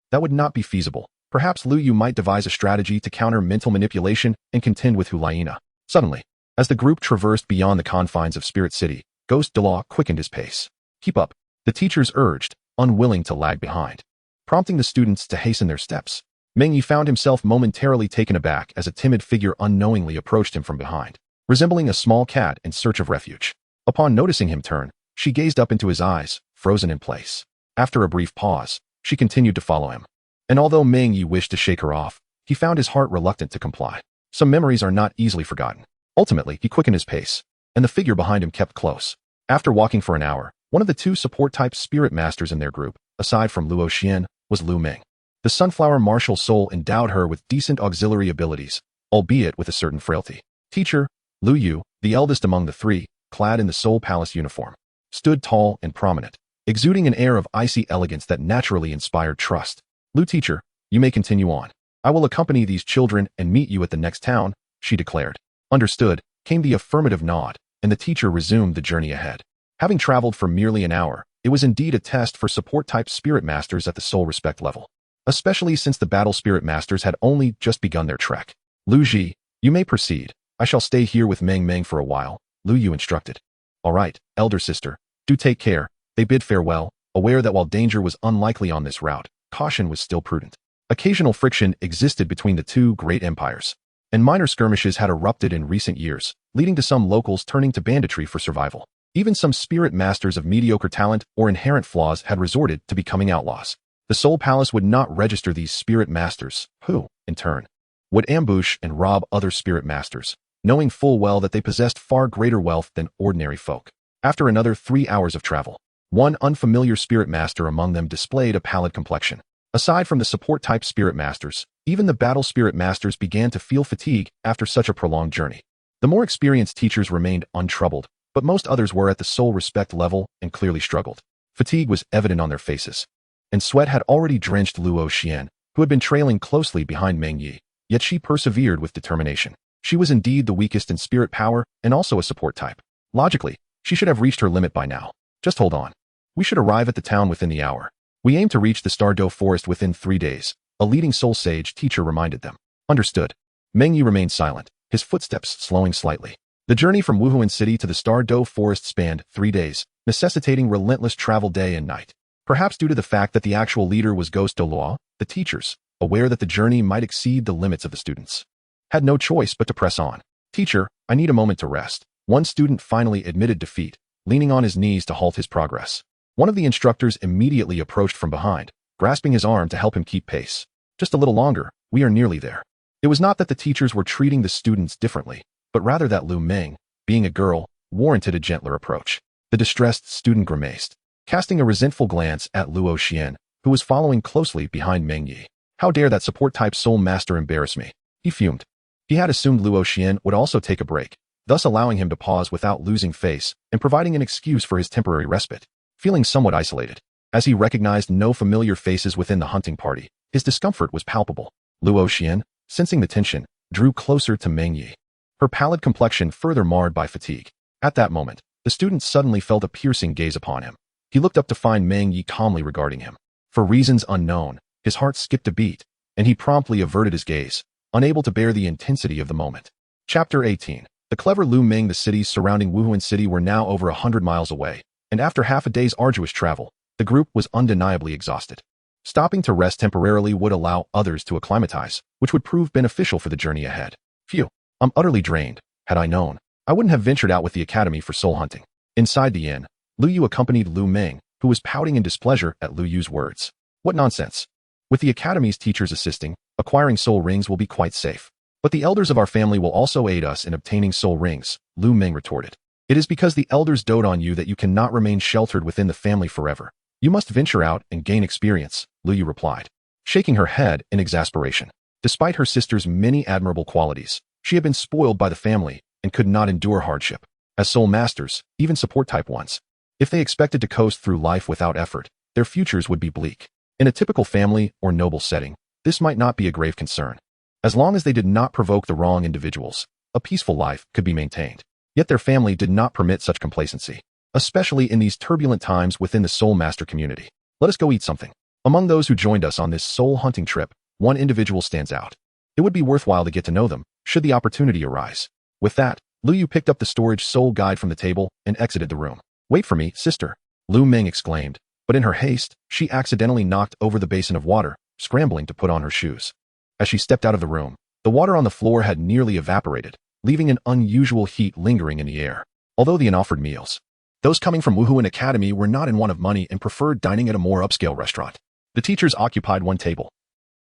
that would not be feasible. Perhaps Lu Yu might devise a strategy to counter mental manipulation and contend with Hulaina. Suddenly, as the group traversed beyond the confines of Spirit City, Ghost Douluo quickened his pace. Keep up, the teachers urged, unwilling to lag behind, prompting the students to hasten their steps. Meng Ye found himself momentarily taken aback as a timid figure unknowingly approached him from behind, resembling a small cat in search of refuge. Upon noticing him turn, she gazed up into his eyes, frozen in place. After a brief pause, she continued to follow him. And although Meng Ye wished to shake her off, he found his heart reluctant to comply. Some memories are not easily forgotten. Ultimately, he quickened his pace, and the figure behind him kept close. After walking for an hour, one of the 2 support-type spirit masters in their group, aside from Luo Xian, was Lu Ming. The sunflower martial soul endowed her with decent auxiliary abilities, albeit with a certain frailty. Teacher, Lu Yu, the eldest among the 3, clad in the Soul Palace uniform, stood tall and prominent, exuding an air of icy elegance that naturally inspired trust. Lu teacher, you may continue on. I will accompany these children and meet you at the next town, she declared. Understood, came the affirmative nod, and the teacher resumed the journey ahead. Having traveled for merely an hour, it was indeed a test for support-type spirit masters at the soul respect level, especially since the battle spirit masters had only just begun their trek. Lu Ji, you may proceed. I shall stay here with Meng for a while, Lu Yu instructed. All right, elder sister, do take care. They bid farewell, aware that while danger was unlikely on this route, caution was still prudent. Occasional friction existed between the 2 great empires, and minor skirmishes had erupted in recent years, leading to some locals turning to banditry for survival. Even some spirit masters of mediocre talent or inherent flaws had resorted to becoming outlaws. The Soul Palace would not register these spirit masters, who, in turn, would ambush and rob other spirit masters, knowing full well that they possessed far greater wealth than ordinary folk. After another 3 hours of travel, one unfamiliar spirit master among them displayed a pallid complexion. Aside from the support-type spirit masters, even the battle spirit masters began to feel fatigue after such a prolonged journey. The more experienced teachers remained untroubled, but most others were at the soul respect level and clearly struggled. Fatigue was evident on their faces, and sweat had already drenched Luo Xian, who had been trailing closely behind Meng Ye, yet she persevered with determination. She was indeed the weakest in spirit power and also a support type. Logically, she should have reached her limit by now. Just hold on. We should arrive at the town within the hour. We aim to reach the Douluo forest within 3 days, a leading soul sage teacher reminded them. Understood. Meng Ye remained silent, his footsteps slowing slightly. The journey from Wuhuan City to the Douluo forest spanned 3 days, necessitating relentless travel day and night. Perhaps due to the fact that the actual leader was Ghost Douluo, the teachers, aware that the journey might exceed the limits of the students, had no choice but to press on. Teacher, I need a moment to rest. One student finally admitted defeat, leaning on his knees to halt his progress. One of the instructors immediately approached from behind, grasping his arm to help him keep pace. Just a little longer, we are nearly there. It was not that the teachers were treating the students differently, but rather that Lu Ming, being a girl, warranted a gentler approach. The distressed student grimaced, casting a resentful glance at Luo Xian, who was following closely behind Meng Ye. How dare that support-type soul master embarrass me? He fumed. He had assumed Luo Xian would also take a break, thus allowing him to pause without losing face and providing an excuse for his temporary respite. Feeling somewhat isolated, as he recognized no familiar faces within the hunting party, his discomfort was palpable. Luo Xian, sensing the tension, drew closer to Meng Ye, her pallid complexion further marred by fatigue. At that moment, the student suddenly felt a piercing gaze upon him. He looked up to find Meng Ye calmly regarding him. For reasons unknown, his heart skipped a beat, and he promptly averted his gaze, unable to bear the intensity of the moment. Chapter 18. The clever Lu Meng. The cities surrounding Wuhuan City were now over 100 miles away, and after half a day's arduous travel, the group was undeniably exhausted. Stopping to rest temporarily would allow others to acclimatize, which would prove beneficial for the journey ahead. Phew, I'm utterly drained. Had I known, I wouldn't have ventured out with the academy for soul hunting. Inside the inn, Lu Yu accompanied Lu Meng, who was pouting in displeasure at Lu Yu's words. What nonsense. With the academy's teachers assisting, acquiring soul rings will be quite safe. But the elders of our family will also aid us in obtaining soul rings, Lu Meng retorted. It is because the elders dote on you that you cannot remain sheltered within the family forever. You must venture out and gain experience, Lu Yu replied, shaking her head in exasperation. Despite her sister's many admirable qualities, she had been spoiled by the family and could not endure hardship. As soul masters, even support-type ones, if they expected to coast through life without effort, their futures would be bleak. In a typical family or noble setting, this might not be a grave concern. As long as they did not provoke the wrong individuals, a peaceful life could be maintained. Yet their family did not permit such complacency, especially in these turbulent times within the soul master community. Let us go eat something. Among those who joined us on this soul hunting trip, one individual stands out. It would be worthwhile to get to know them, should the opportunity arise. With that, Lu Yu picked up the storage soul guide from the table and exited the room. Wait for me, sister, Lu Meng exclaimed, but in her haste, she accidentally knocked over the basin of water, scrambling to put on her shoes. As she stepped out of the room, the water on the floor had nearly evaporated, leaving an unusual heat lingering in the air. Although the inn offered meals, those coming from Wuhuan Academy were not in want of money and preferred dining at a more upscale restaurant. The teachers occupied one table,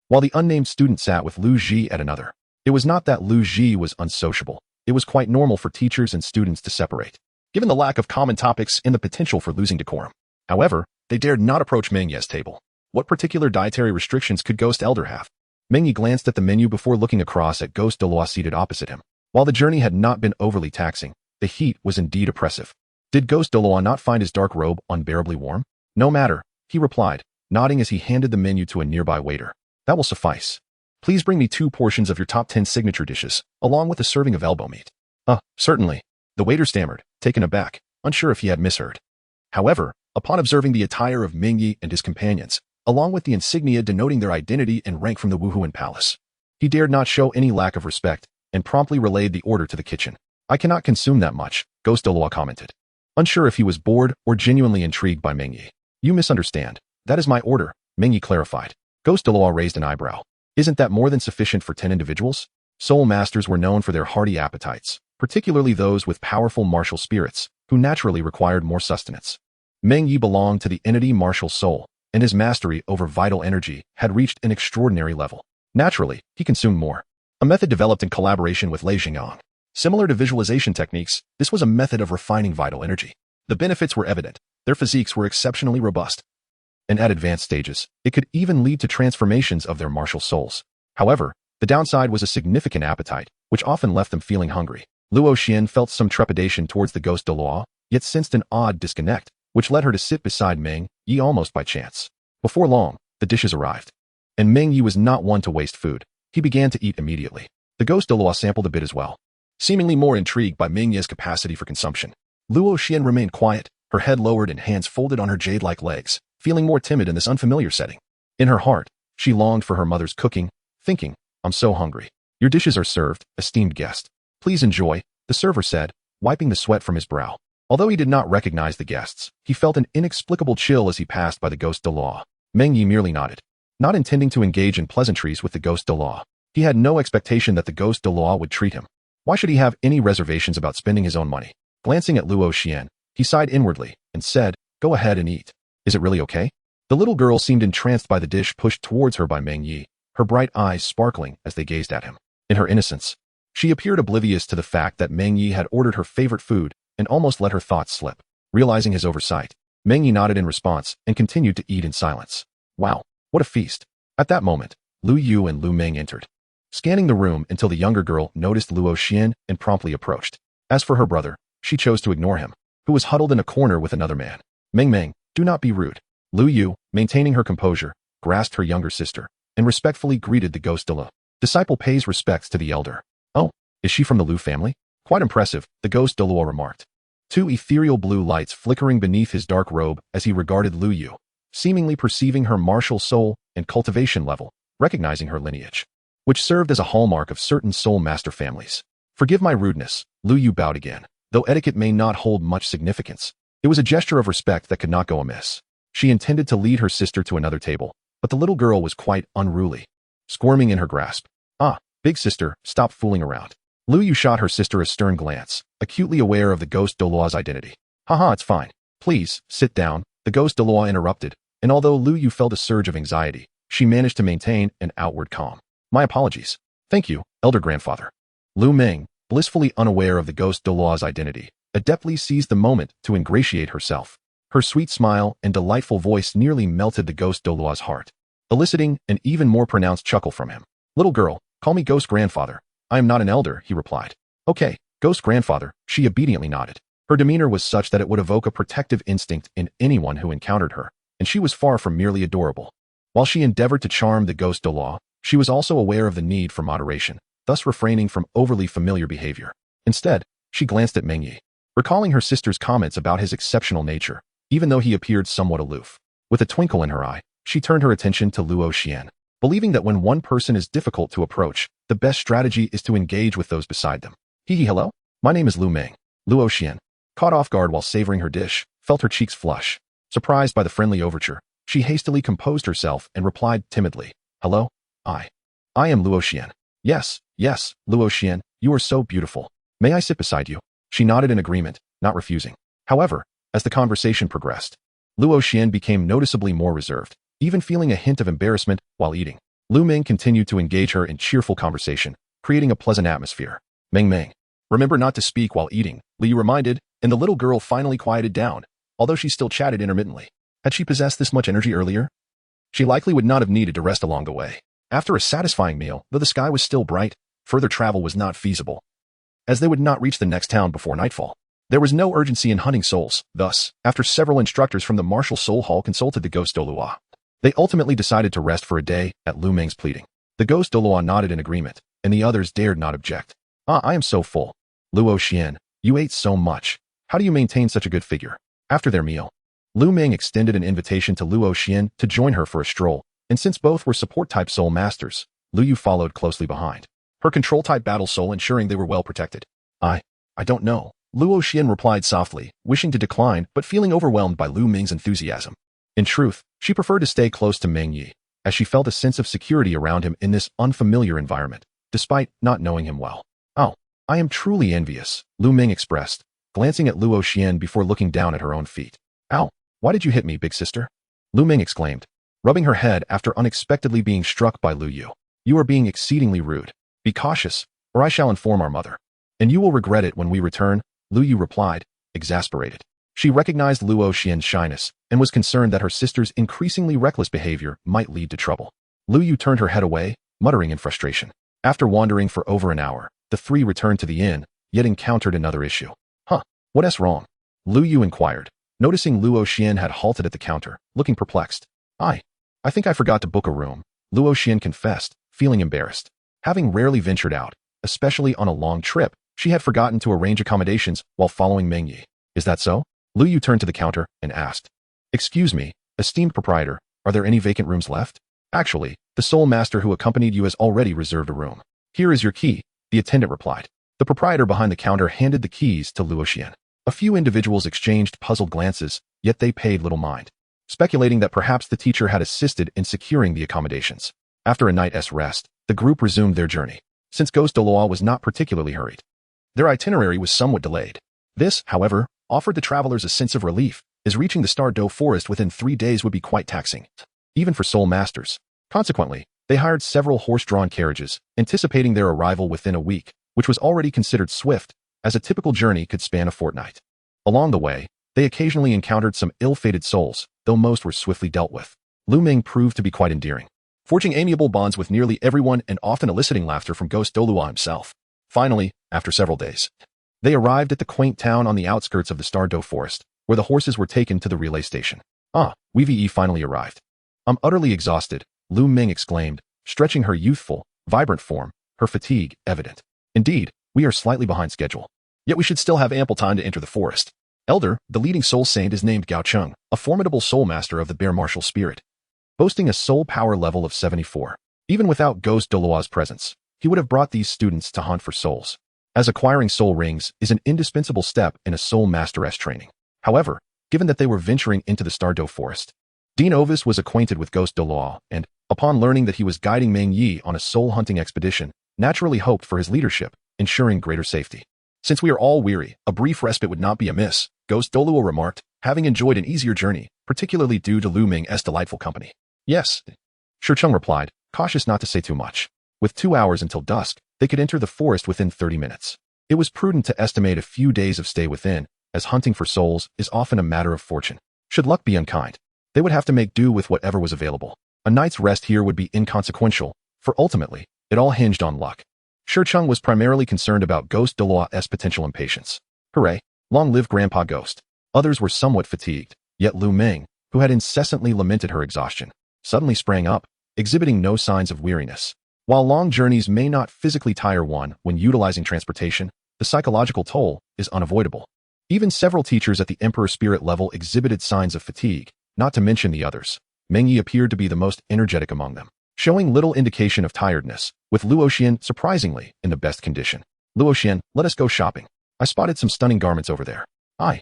while the unnamed student sat with Lu Ji at another. It was not that Lu Ji was unsociable. It was quite normal for teachers and students to separate, given the lack of common topics and the potential for losing decorum. However, they dared not approach Meng Ye's table. What particular dietary restrictions could Ghost Elder have? Meng Ye glanced at the menu before looking across at Ghost Douluo seated opposite him. While the journey had not been overly taxing, the heat was indeed oppressive. Did Ghost Douluo not find his dark robe unbearably warm? No matter, he replied, nodding as he handed the menu to a nearby waiter. That will suffice. Please bring me 2 portions of your top 10 signature dishes, along with a serving of elbow meat. Certainly. The waiter stammered, taken aback, unsure if he had misheard. However, upon observing the attire of Meng Ye and his companions, along with the insignia denoting their identity and rank from the Wuhuan Palace, he dared not show any lack of respect, and promptly relayed the order to the kitchen. I cannot consume that much, Ghost Douluo commented, unsure if he was bored or genuinely intrigued by Meng Ye. You misunderstand. That is my order, Meng Ye clarified. Ghost Douluo raised an eyebrow. Isn't that more than sufficient for 10 individuals? Soul masters were known for their hearty appetites, particularly those with powerful martial spirits, who naturally required more sustenance. Meng Ye belonged to the entity martial soul, and his mastery over vital energy had reached an extraordinary level. Naturally, he consumed more. A method developed in collaboration with Lei Jingyang. Similar to visualization techniques, this was a method of refining vital energy. The benefits were evident. Their physiques were exceptionally robust. And at advanced stages, it could even lead to transformations of their martial souls. However, the downside was a significant appetite, which often left them feeling hungry. Luo Xian felt some trepidation towards the Ghost Douluo, yet sensed an odd disconnect, which led her to sit beside Meng Ye almost by chance. Before long, the dishes arrived. And Meng Ye was not one to waste food. He began to eat immediately. The Ghost Douluo sampled a bit as well, seemingly more intrigued by Meng Ye's capacity for consumption. Luo Xian remained quiet, her head lowered and hands folded on her jade-like legs, feeling more timid in this unfamiliar setting. In her heart, she longed for her mother's cooking, thinking, I'm so hungry. Your dishes are served, esteemed guest. Please enjoy, the server said, wiping the sweat from his brow. Although he did not recognize the guests, he felt an inexplicable chill as he passed by the Ghost Douluo. Meng Ye merely nodded, not intending to engage in pleasantries with the Ghost Douluo. He had no expectation that the Ghost Douluo would treat him. Why should he have any reservations about spending his own money? Glancing at Luo Xian, he sighed inwardly and said, Go ahead and eat. Is it really okay? The little girl seemed entranced by the dish pushed towards her by Meng Ye, her bright eyes sparkling as they gazed at him. In her innocence, she appeared oblivious to the fact that Meng Ye had ordered her favorite food and almost let her thoughts slip. Realizing his oversight, Meng Ye nodded in response and continued to eat in silence. Wow, what a feast. At that moment, Lu Yu and Lu Meng entered, scanning the room until the younger girl noticed Luo Xian and promptly approached. As for her brother, she chose to ignore him, who was huddled in a corner with another man. Meng, do not be rude. Lu Yu, maintaining her composure, grasped her younger sister and respectfully greeted the Ghost Douluo. Disciple pays respects to the elder. Oh, is she from the Lu family? Quite impressive, the ghost Douluo remarked. Two ethereal blue lights flickering beneath his dark robe as he regarded Lu Yu, seemingly perceiving her martial soul and cultivation level, recognizing her lineage, which served as a hallmark of certain soul master families. Forgive my rudeness, Lu Yu bowed again. Though etiquette may not hold much significance, it was a gesture of respect that could not go amiss. She intended to lead her sister to another table, but the little girl was quite unruly, squirming in her grasp. Ah, big sister, stop fooling around. Lu Yu shot her sister a stern glance, acutely aware of the ghost Douluo's identity. Haha, it's fine. Please, sit down, the ghost Douluo interrupted, and although Lu Yu felt a surge of anxiety, she managed to maintain an outward calm. My apologies. Thank you, elder grandfather. Lu Meng, blissfully unaware of the ghost Douluo's identity, adeptly seized the moment to ingratiate herself. Her sweet smile and delightful voice nearly melted the ghost Douluo's heart, eliciting an even more pronounced chuckle from him. Little girl, call me ghost grandfather. I am not an elder, he replied. Okay, ghost grandfather, she obediently nodded. Her demeanor was such that it would evoke a protective instinct in anyone who encountered her, and she was far from merely adorable. While she endeavored to charm the ghost Douluo, she was also aware of the need for moderation, thus refraining from overly familiar behavior. Instead, she glanced at Meng Ye, recalling her sister's comments about his exceptional nature, even though he appeared somewhat aloof. With a twinkle in her eye, she turned her attention to Luo Xian, believing that when one person is difficult to approach, the best strategy is to engage with those beside them. Hello? My name is Lu Meng. Luo Xian, caught off guard while savoring her dish, felt her cheeks flush. Surprised by the friendly overture, she hastily composed herself and replied timidly, Hello? I am Luo Xian. Yes, Luo Xian, you are so beautiful. May I sit beside you? She nodded in agreement, not refusing. However, as the conversation progressed, Luo Xian became noticeably more reserved, even feeling a hint of embarrassment while eating. Lu Meng continued to engage her in cheerful conversation, creating a pleasant atmosphere. Meng, remember not to speak while eating, Liu reminded, and the little girl finally quieted down, although she still chatted intermittently. Had she possessed this much energy earlier? She likely would not have needed to rest along the way. After a satisfying meal, though the sky was still bright, further travel was not feasible, as they would not reach the next town before nightfall. There was no urgency in hunting souls, thus, after several instructors from the Martial Soul Hall consulted the ghost Douluo, they ultimately decided to rest for a day at Lu Meng's pleading. The ghost Douluo nodded in agreement, and the others dared not object. I am so full. Luo Xian, you ate so much. How do you maintain such a good figure? After their meal, Lu Meng extended an invitation to Luo Xian to join her for a stroll, and since both were support-type soul masters, Lu Yu followed closely behind, her control-type battle soul ensuring they were well protected. I don't know, Luo Xian replied softly, wishing to decline but feeling overwhelmed by Lu Meng's enthusiasm. In truth, she preferred to stay close to Meng Ye, as she felt a sense of security around him in this unfamiliar environment, despite not knowing him well. Oh, I am truly envious, Lu Meng expressed, glancing at Luo Xian before looking down at her own feet. Ow, why did you hit me, big sister? Lu Meng exclaimed, rubbing her head after unexpectedly being struck by Lu Yu. You are being exceedingly rude. Be cautious, or I shall inform our mother. And you will regret it when we return, Lu Yu replied, exasperated. She recognized Luo Xian's shyness and was concerned that her sister's increasingly reckless behavior might lead to trouble. Lu Yu turned her head away, muttering in frustration. After wandering for over an hour, the three returned to the inn, yet encountered another issue. What's wrong? Lu Yu inquired, noticing Luo Xian had halted at the counter, looking perplexed. I think I forgot to book a room, Luo Xian confessed, feeling embarrassed. Having rarely ventured out, especially on a long trip, she had forgotten to arrange accommodations while following Meng Ye. Is that so? Lu Yu turned to the counter and asked. Excuse me, esteemed proprietor, are there any vacant rooms left? Actually, the soul master who accompanied you has already reserved a room. Here is your key, the attendant replied. The proprietor behind the counter handed the keys to Luo Xian. A few individuals exchanged puzzled glances, yet they paid little mind, speculating that perhaps the teacher had assisted in securing the accommodations. After a night's rest, the group resumed their journey. Since Ghost Douluo was not particularly hurried, their itinerary was somewhat delayed. This, however, offered the travelers a sense of relief, as reaching the Star Do forest within 3 days would be quite taxing, even for soul masters. Consequently, they hired several horse-drawn carriages, anticipating their arrival within a week, which was already considered swift, as a typical journey could span a fortnight. Along the way, they occasionally encountered some ill-fated souls, though most were swiftly dealt with. Lu Meng proved to be quite endearing, forging amiable bonds with nearly everyone and often eliciting laughter from Ghost Douluo himself. Finally, after several days, they arrived at the quaint town on the outskirts of the Star Do forest, where the horses were taken to the relay station. We finally arrived. I'm utterly exhausted, Lu Meng exclaimed, stretching her youthful, vibrant form, her fatigue evident. Indeed, we are slightly behind schedule. Yet we should still have ample time to enter the forest. Elder, the leading soul saint is named Gao Cheng, a formidable soul master of the bear martial spirit, boasting a soul power level of 74. Even without Ghost Douluo's presence, he would have brought these students to hunt for souls, as acquiring soul rings is an indispensable step in a soul masteress training. However, given that they were venturing into the Stardow forest, Dean Ovis was acquainted with Ghost Douluo and, upon learning that he was guiding Meng Ye on a soul-hunting expedition, naturally hoped for his leadership, ensuring greater safety. Since we are all weary, a brief respite would not be amiss, Ghost Douluo remarked, having enjoyed an easier journey, particularly due to Lu Ming's delightful company. Yes, Shurcheng replied, cautious not to say too much. With 2 hours until dusk, they could enter the forest within 30 minutes. It was prudent to estimate a few days of stay within, as hunting for souls is often a matter of fortune. Should luck be unkind, they would have to make do with whatever was available. A night's rest here would be inconsequential, for ultimately, it all hinged on luck. Shurcheng was primarily concerned about Ghost Douluo's potential impatience. Hooray, long live Grandpa Ghost. Others were somewhat fatigued, yet Lu Ming, who had incessantly lamented her exhaustion, suddenly sprang up, exhibiting no signs of weariness. While long journeys may not physically tire one when utilizing transportation, the psychological toll is unavoidable. Even several teachers at the Emperor Spirit level exhibited signs of fatigue, not to mention the others. Meng Ye appeared to be the most energetic among them, showing little indication of tiredness, with Luoxian surprisingly in the best condition. Luoxian, let us go shopping. I spotted some stunning garments over there. I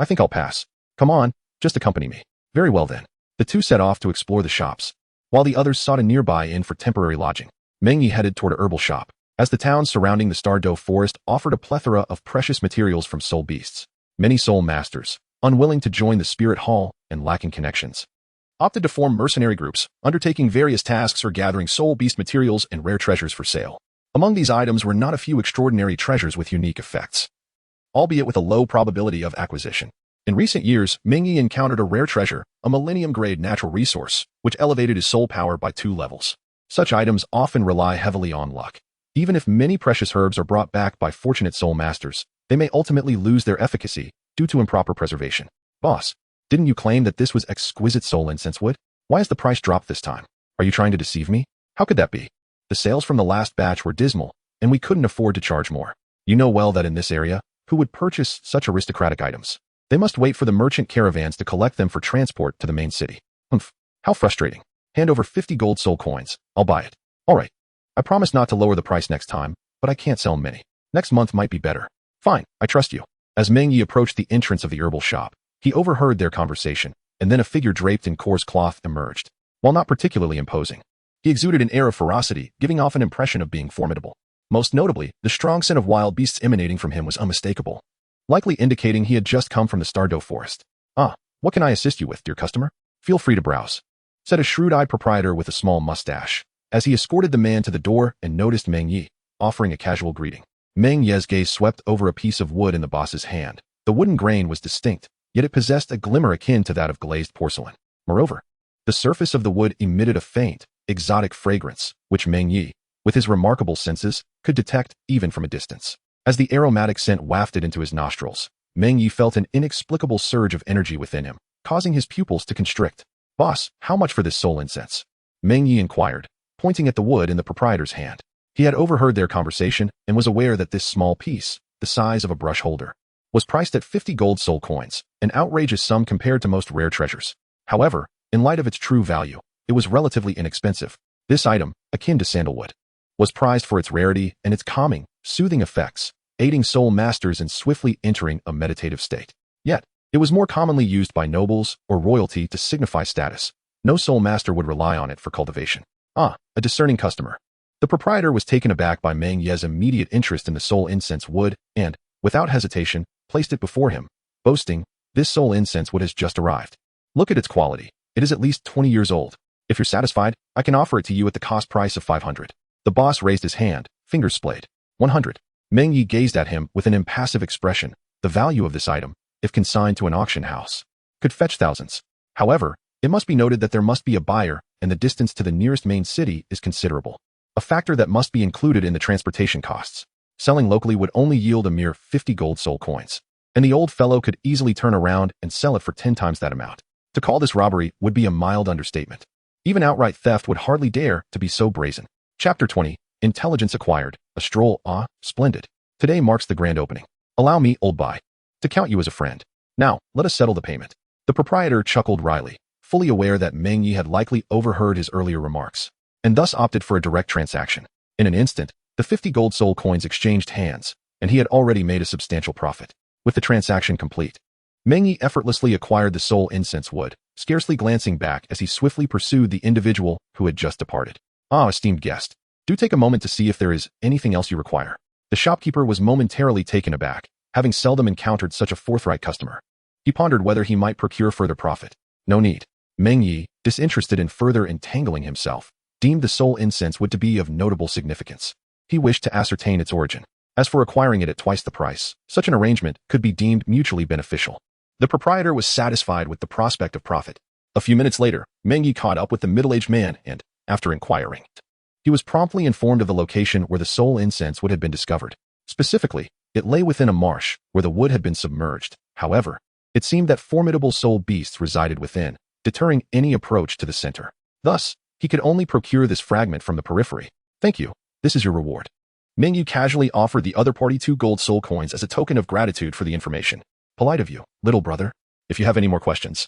think I'll pass. Come on, just accompany me. Very well then. The two set off to explore the shops, while the others sought a nearby inn for temporary lodging. Meng Ye headed toward a herbal shop, as the towns surrounding the Stardow forest offered a plethora of precious materials from soul beasts. Many soul masters, unwilling to join the spirit hall and lacking connections, opted to form mercenary groups, undertaking various tasks or gathering soul beast materials and rare treasures for sale. Among these items were not a few extraordinary treasures with unique effects, albeit with a low probability of acquisition. In recent years, Meng Ye encountered a rare treasure, a millennium-grade natural resource, which elevated his soul power by 2 levels. Such items often rely heavily on luck. Even if many precious herbs are brought back by fortunate soul masters, they may ultimately lose their efficacy due to improper preservation. Boss, didn't you claim that this was exquisite soul incense wood? Why has the price dropped this time? Are you trying to deceive me? How could that be? The sales from the last batch were dismal, and we couldn't afford to charge more. You know well that in this area, who would purchase such aristocratic items? They must wait for the merchant caravans to collect them for transport to the main city. Humph, how frustrating. Hand over 50 gold soul coins. I'll buy it. All right. I promise not to lower the price next time, but I can't sell many. Next month might be better. Fine, I trust you. As Meng Ye approached the entrance of the herbal shop, he overheard their conversation, and then a figure draped in coarse cloth emerged. While not particularly imposing, he exuded an air of ferocity, giving off an impression of being formidable. Most notably, the strong scent of wild beasts emanating from him was unmistakable, likely indicating he had just come from the Stardow forest. Ah, what can I assist you with, dear customer? Feel free to browse, said a shrewd-eyed proprietor with a small mustache, as he escorted the man to the door and noticed Meng Ye, offering a casual greeting. Meng Ye's gaze swept over a piece of wood in the boss's hand. The wooden grain was distinct, yet it possessed a glimmer akin to that of glazed porcelain. Moreover, the surface of the wood emitted a faint, exotic fragrance, which Meng Ye, with his remarkable senses, could detect even from a distance. As the aromatic scent wafted into his nostrils, Meng Ye felt an inexplicable surge of energy within him, causing his pupils to constrict. Boss, how much for this soul incense? Meng Ye inquired, pointing at the wood in the proprietor's hand. He had overheard their conversation and was aware that this small piece, the size of a brush holder, was priced at 50 gold soul coins, an outrageous sum compared to most rare treasures. However, in light of its true value, it was relatively inexpensive. This item, akin to sandalwood, was prized for its rarity and its calming, soothing effects, aiding soul masters in swiftly entering a meditative state. Yet, it was more commonly used by nobles or royalty to signify status. No soul master would rely on it for cultivation. Ah, a discerning customer. The proprietor was taken aback by Meng Ye's immediate interest in the soul incense wood and, without hesitation, placed it before him, boasting, this soul incense wood has just arrived. Look at its quality. It is at least 20 years old. If you're satisfied, I can offer it to you at the cost price of 500. The boss raised his hand, fingers splayed. 100. Meng Ye gazed at him with an impassive expression. The value of this item, if consigned to an auction house, could fetch thousands. However, it must be noted that there must be a buyer, and the distance to the nearest main city is considerable, a factor that must be included in the transportation costs. Selling locally would only yield a mere 50 gold soul coins, and the old fellow could easily turn around and sell it for 10 times that amount. To call this robbery would be a mild understatement. Even outright theft would hardly dare to be so brazen. Chapter 20. Intelligence acquired. A stroll. Ah, splendid. Today marks the grand opening. Allow me, old boy, to count you as a friend. Now, let us settle the payment. The proprietor chuckled wryly, fully aware that Meng Ye had likely overheard his earlier remarks, and thus opted for a direct transaction. In an instant, the 50 gold soul coins exchanged hands, and he had already made a substantial profit. With the transaction complete, Meng Ye effortlessly acquired the soul incense wood, scarcely glancing back as he swiftly pursued the individual who had just departed. Ah, esteemed guest, do take a moment to see if there is anything else you require. The shopkeeper was momentarily taken aback, having seldom encountered such a forthright customer. He pondered whether he might procure further profit. No need. Meng Ye, disinterested in further entangling himself, deemed the soul incense wood to be of notable significance. He wished to ascertain its origin. As for acquiring it at twice the price, such an arrangement could be deemed mutually beneficial. The proprietor was satisfied with the prospect of profit. A few minutes later, Meng Ye caught up with the middle-aged man and, after inquiring, he was promptly informed of the location where the soul incense wood had been discovered. Specifically, it lay within a marsh where the wood had been submerged. However, it seemed that formidable soul beasts resided within, deterring any approach to the center. Thus, he could only procure this fragment from the periphery. Thank you. This is your reward. Meng Ye casually offered the other party 2 gold soul coins as a token of gratitude for the information. Polite of you, little brother. If you have any more questions,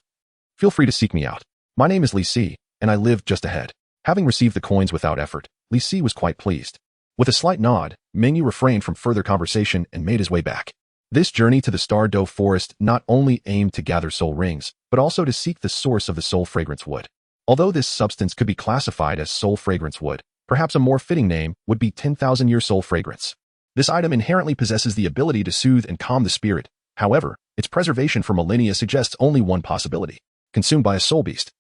feel free to seek me out. My name is Li Si, and I live just ahead. Having received the coins without effort, Li Si was quite pleased. With a slight nod, Meng Ye refrained from further conversation and made his way back. This journey to the Star Dough Forest not only aimed to gather soul rings, but also to seek the source of the soul fragrance wood. Although this substance could be classified as soul fragrance wood, perhaps a more fitting name would be 10,000-year soul fragrance. This item inherently possesses the ability to soothe and calm the spirit. However, its preservation for millennia suggests only one possibility: consumed by a soul beast.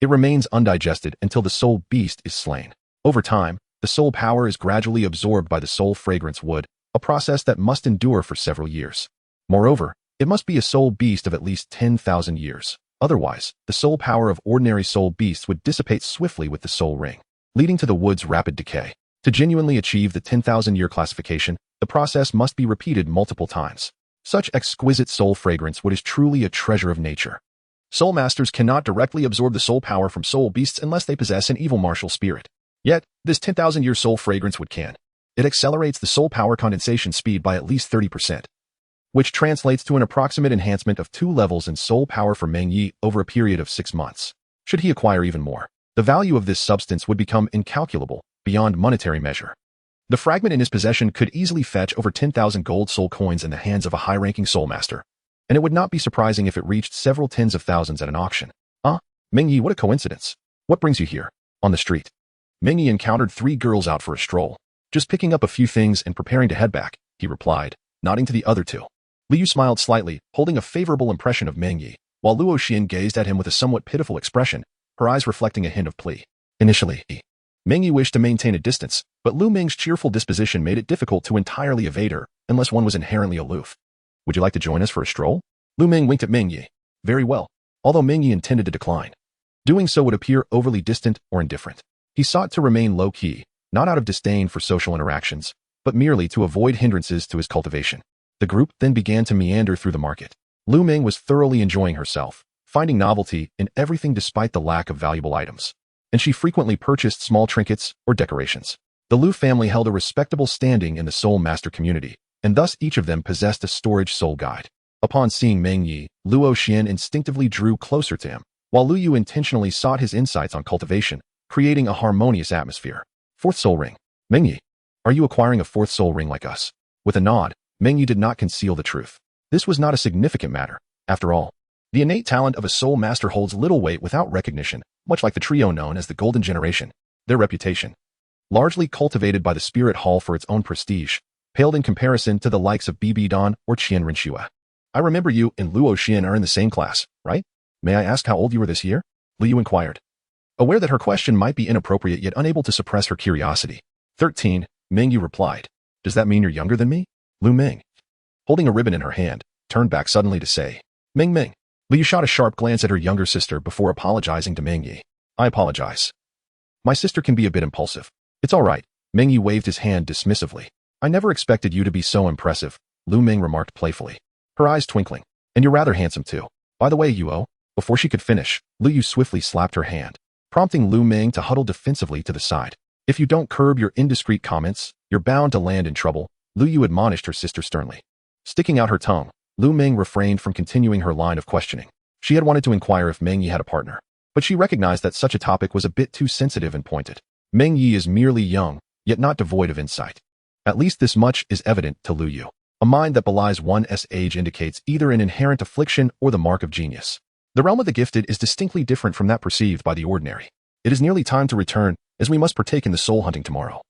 It remains undigested until the soul beast is slain. Over time, the soul power is gradually absorbed by the soul fragrance wood, a process that must endure for several years. Moreover, it must be a soul beast of at least 10,000 years. Otherwise, the soul power of ordinary soul beasts would dissipate swiftly with the soul ring, leading to the wood's rapid decay. To genuinely achieve the 10,000-year classification, the process must be repeated multiple times. Such exquisite soul fragrance wood is truly a treasure of nature. Soul masters cannot directly absorb the soul power from soul beasts unless they possess an evil martial spirit. Yet, this 10,000-year soul fragrance wood can. It accelerates the soul power condensation speed by at least 30%, which translates to an approximate enhancement of 2 levels in soul power for Meng Ye over a period of 6 months. Should he acquire even more, the value of this substance would become incalculable, beyond monetary measure. The fragment in his possession could easily fetch over 10,000 gold soul coins in the hands of a high-ranking soul master, and it would not be surprising if it reached several tens of thousands at an auction. Ah, Meng Ye, what a coincidence. What brings you here? On the street, Meng Ye encountered 3 girls out for a stroll. Just picking up a few things and preparing to head back, he replied, nodding to the other 2. Liu smiled slightly, holding a favorable impression of Meng Ye, while Luo Xian gazed at him with a somewhat pitiful expression, her eyes reflecting a hint of plea. Initially, Meng Ye wished to maintain a distance, but Lu Ming's cheerful disposition made it difficult to entirely evade her, unless one was inherently aloof. Would you like to join us for a stroll? Lu Ming winked at Meng Ye. Very well, although Meng Ye intended to decline. Doing so would appear overly distant or indifferent. He sought to remain low-key, not out of disdain for social interactions, but merely to avoid hindrances to his cultivation. The group then began to meander through the market. Lu Ming was thoroughly enjoying herself, finding novelty in everything despite the lack of valuable items, and she frequently purchased small trinkets or decorations. The Lu family held a respectable standing in the soul master community, and thus each of them possessed a storage soul guide. Upon seeing Meng Ye, Luo Xian instinctively drew closer to him, while Lu Yu intentionally sought his insights on cultivation, creating a harmonious atmosphere. 4th soul ring. Meng Ye, are you acquiring a 4th soul ring like us? With a nod, Meng Ye did not conceal the truth. This was not a significant matter. After all, the innate talent of a soul master holds little weight without recognition, much like the trio known as the Golden Generation. Their reputation, largely cultivated by the Spirit Hall for its own prestige, paled in comparison to the likes of Bibi Dan or Qian Renxue. I remember you and Luo Xian are in the same class, right? May I ask how old you were this year? Liu inquired, aware that her question might be inappropriate yet unable to suppress her curiosity. 13, Meng Ye replied. Does that mean you're younger than me? Lu Ming, holding a ribbon in her hand, turned back suddenly to say, Ming. Liu shot a sharp glance at her younger sister before apologizing to Meng Ye. I apologize. My sister can be a bit impulsive. It's all right. Meng Ye waved his hand dismissively. I never expected you to be so impressive, Lu Ming remarked playfully, her eyes twinkling. And you're rather handsome too. By the way, Yuo. Before she could finish, Lu Yu swiftly slapped her hand, prompting Lu Ming to huddle defensively to the side. If you don't curb your indiscreet comments, you're bound to land in trouble, Lu Yu admonished her sister sternly. Sticking out her tongue, Lu Meng refrained from continuing her line of questioning. She had wanted to inquire if Meng Ye had a partner, but she recognized that such a topic was a bit too sensitive and pointed. Meng Ye is merely young, yet not devoid of insight. At least this much is evident to Lu Yu. A mind that belies one's age indicates either an inherent affliction or the mark of genius. The realm of the gifted is distinctly different from that perceived by the ordinary. It is nearly time to return, as we must partake in the soul hunting tomorrow,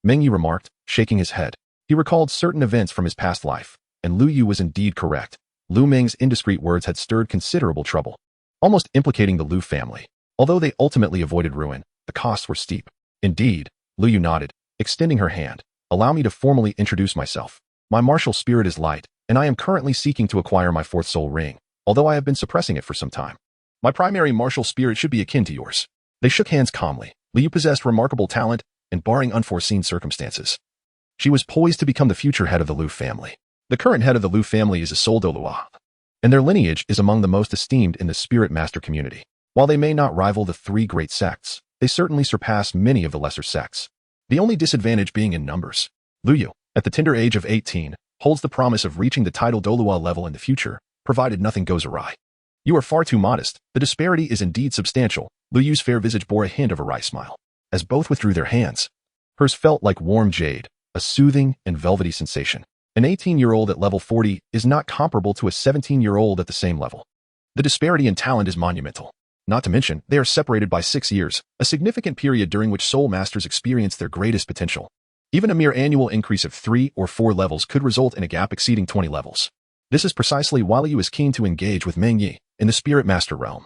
Meng Ye remarked, shaking his head. He recalled certain events from his past life, and Lu Yu was indeed correct. Lu Meng's indiscreet words had stirred considerable trouble, almost implicating the Lu family. Although they ultimately avoided ruin, the costs were steep. Indeed, Lu Yu nodded, extending her hand. Allow me to formally introduce myself. My martial spirit is light, and I am currently seeking to acquire my fourth soul ring, although I have been suppressing it for some time. My primary martial spirit should be akin to yours. They shook hands calmly. Lu Yu possessed remarkable talent, and barring unforeseen circumstances, she was poised to become the future head of the Lu family. The current head of the Lu family is a soul Douluo, and their lineage is among the most esteemed in the spirit master community. While they may not rival the three great sects, they certainly surpass many of the lesser sects. The only disadvantage being in numbers. Lu Yu, at the tender age of 18, holds the promise of reaching the title Douluo level in the future, provided nothing goes awry. You are far too modest. The disparity is indeed substantial. Lu Yu's fair visage bore a hint of a wry smile, as both withdrew their hands. Hers felt like warm jade, a soothing and velvety sensation. An 18-year-old at level 40 is not comparable to a 17-year-old at the same level. The disparity in talent is monumental. Not to mention, they are separated by 6 years, a significant period during which soul masters experience their greatest potential. Even a mere annual increase of 3 or 4 levels could result in a gap exceeding 20 levels. This is precisely why Lu Yu is keen to engage with Meng Ye in the spirit master realm.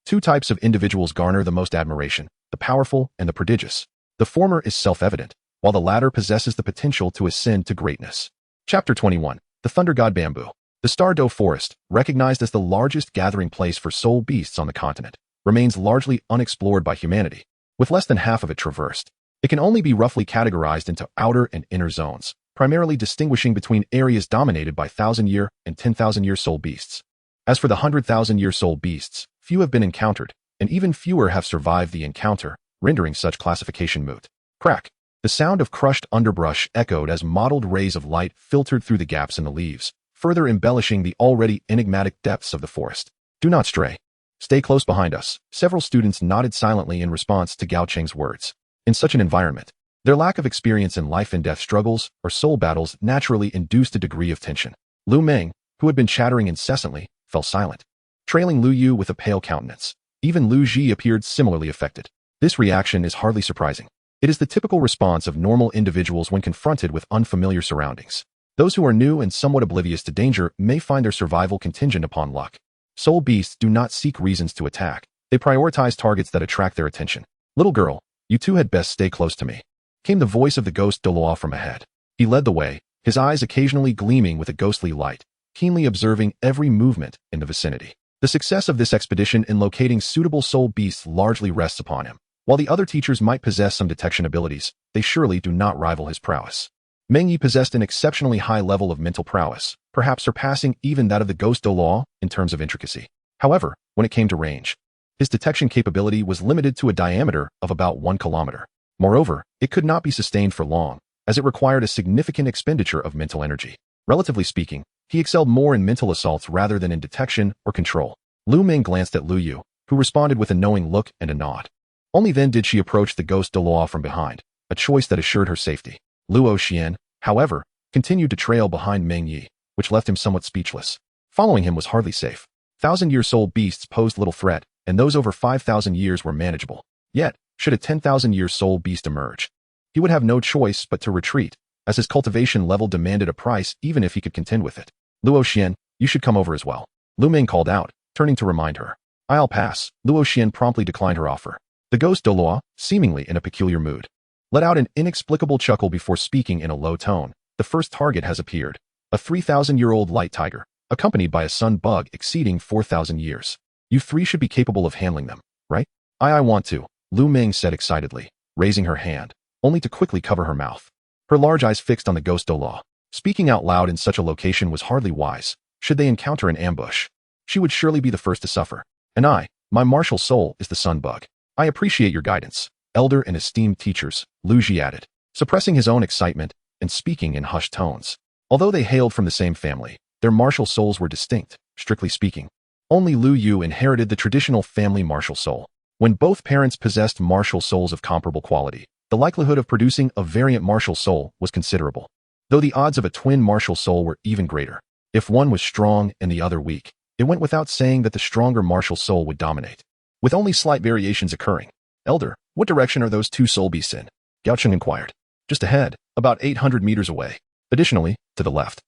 Two types of individuals garner the most admiration, the powerful and the prodigious. The former is self-evident, while the latter possesses the potential to ascend to greatness. Chapter 21. The Thunder God Bamboo. The Star Do Forest, recognized as the largest gathering place for soul beasts on the continent, remains largely unexplored by humanity, with less than half of it traversed. It can only be roughly categorized into outer and inner zones, primarily distinguishing between areas dominated by 1,000-year and 10,000-year soul beasts. As for the 100,000-year soul beasts, few have been encountered, and even fewer have survived the encounter, rendering such classification moot. Crack. The sound of crushed underbrush echoed as mottled rays of light filtered through the gaps in the leaves, further embellishing the already enigmatic depths of the forest. Do not stray. Stay close behind us. Several students nodded silently in response to Gao Cheng's words. In such an environment, their lack of experience in life and death struggles or soul battles naturally induced a degree of tension. Lu Meng, who had been chattering incessantly, fell silent, trailing Lu Yu with a pale countenance. Even Lu Ji appeared similarly affected. This reaction is hardly surprising. It is the typical response of normal individuals when confronted with unfamiliar surroundings. Those who are new and somewhat oblivious to danger may find their survival contingent upon luck. Soul beasts do not seek reasons to attack. They prioritize targets that attract their attention. Little girl, you two had best stay close to me, came the voice of the ghost Douluo from ahead. He led the way, his eyes occasionally gleaming with a ghostly light, keenly observing every movement in the vicinity. The success of this expedition in locating suitable soul beasts largely rests upon him. While the other teachers might possess some detection abilities, they surely do not rival his prowess. Meng Ye possessed an exceptionally high level of mental prowess, perhaps surpassing even that of the ghost Douluo in terms of intricacy. However, when it came to range, his detection capability was limited to a diameter of about 1 kilometer. Moreover, it could not be sustained for long, as it required a significant expenditure of mental energy. Relatively speaking, he excelled more in mental assaults rather than in detection or control. Lu Meng glanced at Lu Yu, who responded with a knowing look and a nod. Only then did she approach the ghost Douluo from behind, a choice that assured her safety. Luo Xian, however, continued to trail behind Meng Ye, which left him somewhat speechless. Following him was hardly safe. 1,000-year soul beasts posed little threat, and those over 5,000 years were manageable. Yet, should a 10,000-year soul beast emerge, he would have no choice but to retreat, as his cultivation level demanded a price even if he could contend with it. Luo Xian, you should come over as well, Lu Meng called out, turning to remind her. I'll pass. Luo Xian promptly declined her offer. The ghost Douluo, seemingly in a peculiar mood, let out an inexplicable chuckle before speaking in a low tone. The first target has appeared. A 3,000-year-old light tiger, accompanied by a sun bug exceeding 4,000 years. You three should be capable of handling them, right? I want to, Lu Meng said excitedly, raising her hand, only to quickly cover her mouth. Her large eyes fixed on the ghost Douluo. Speaking out loud in such a location was hardly wise. Should they encounter an ambush, she would surely be the first to suffer. And my martial soul is the sun bug. I appreciate your guidance. elder and esteemed teachers, Lu Ji added, suppressing his own excitement and speaking in hushed tones. Although they hailed from the same family, their martial souls were distinct, strictly speaking. Only Lu Yu inherited the traditional family martial soul. When both parents possessed martial souls of comparable quality, the likelihood of producing a variant martial soul was considerable, though the odds of a twin martial soul were even greater. If one was strong and the other weak, it went without saying that the stronger martial soul would dominate, with only slight variations occurring. Elder, what direction are those two soul beasts in? Gao Cheng inquired. Just ahead, about 800 meters away. Additionally, to the left.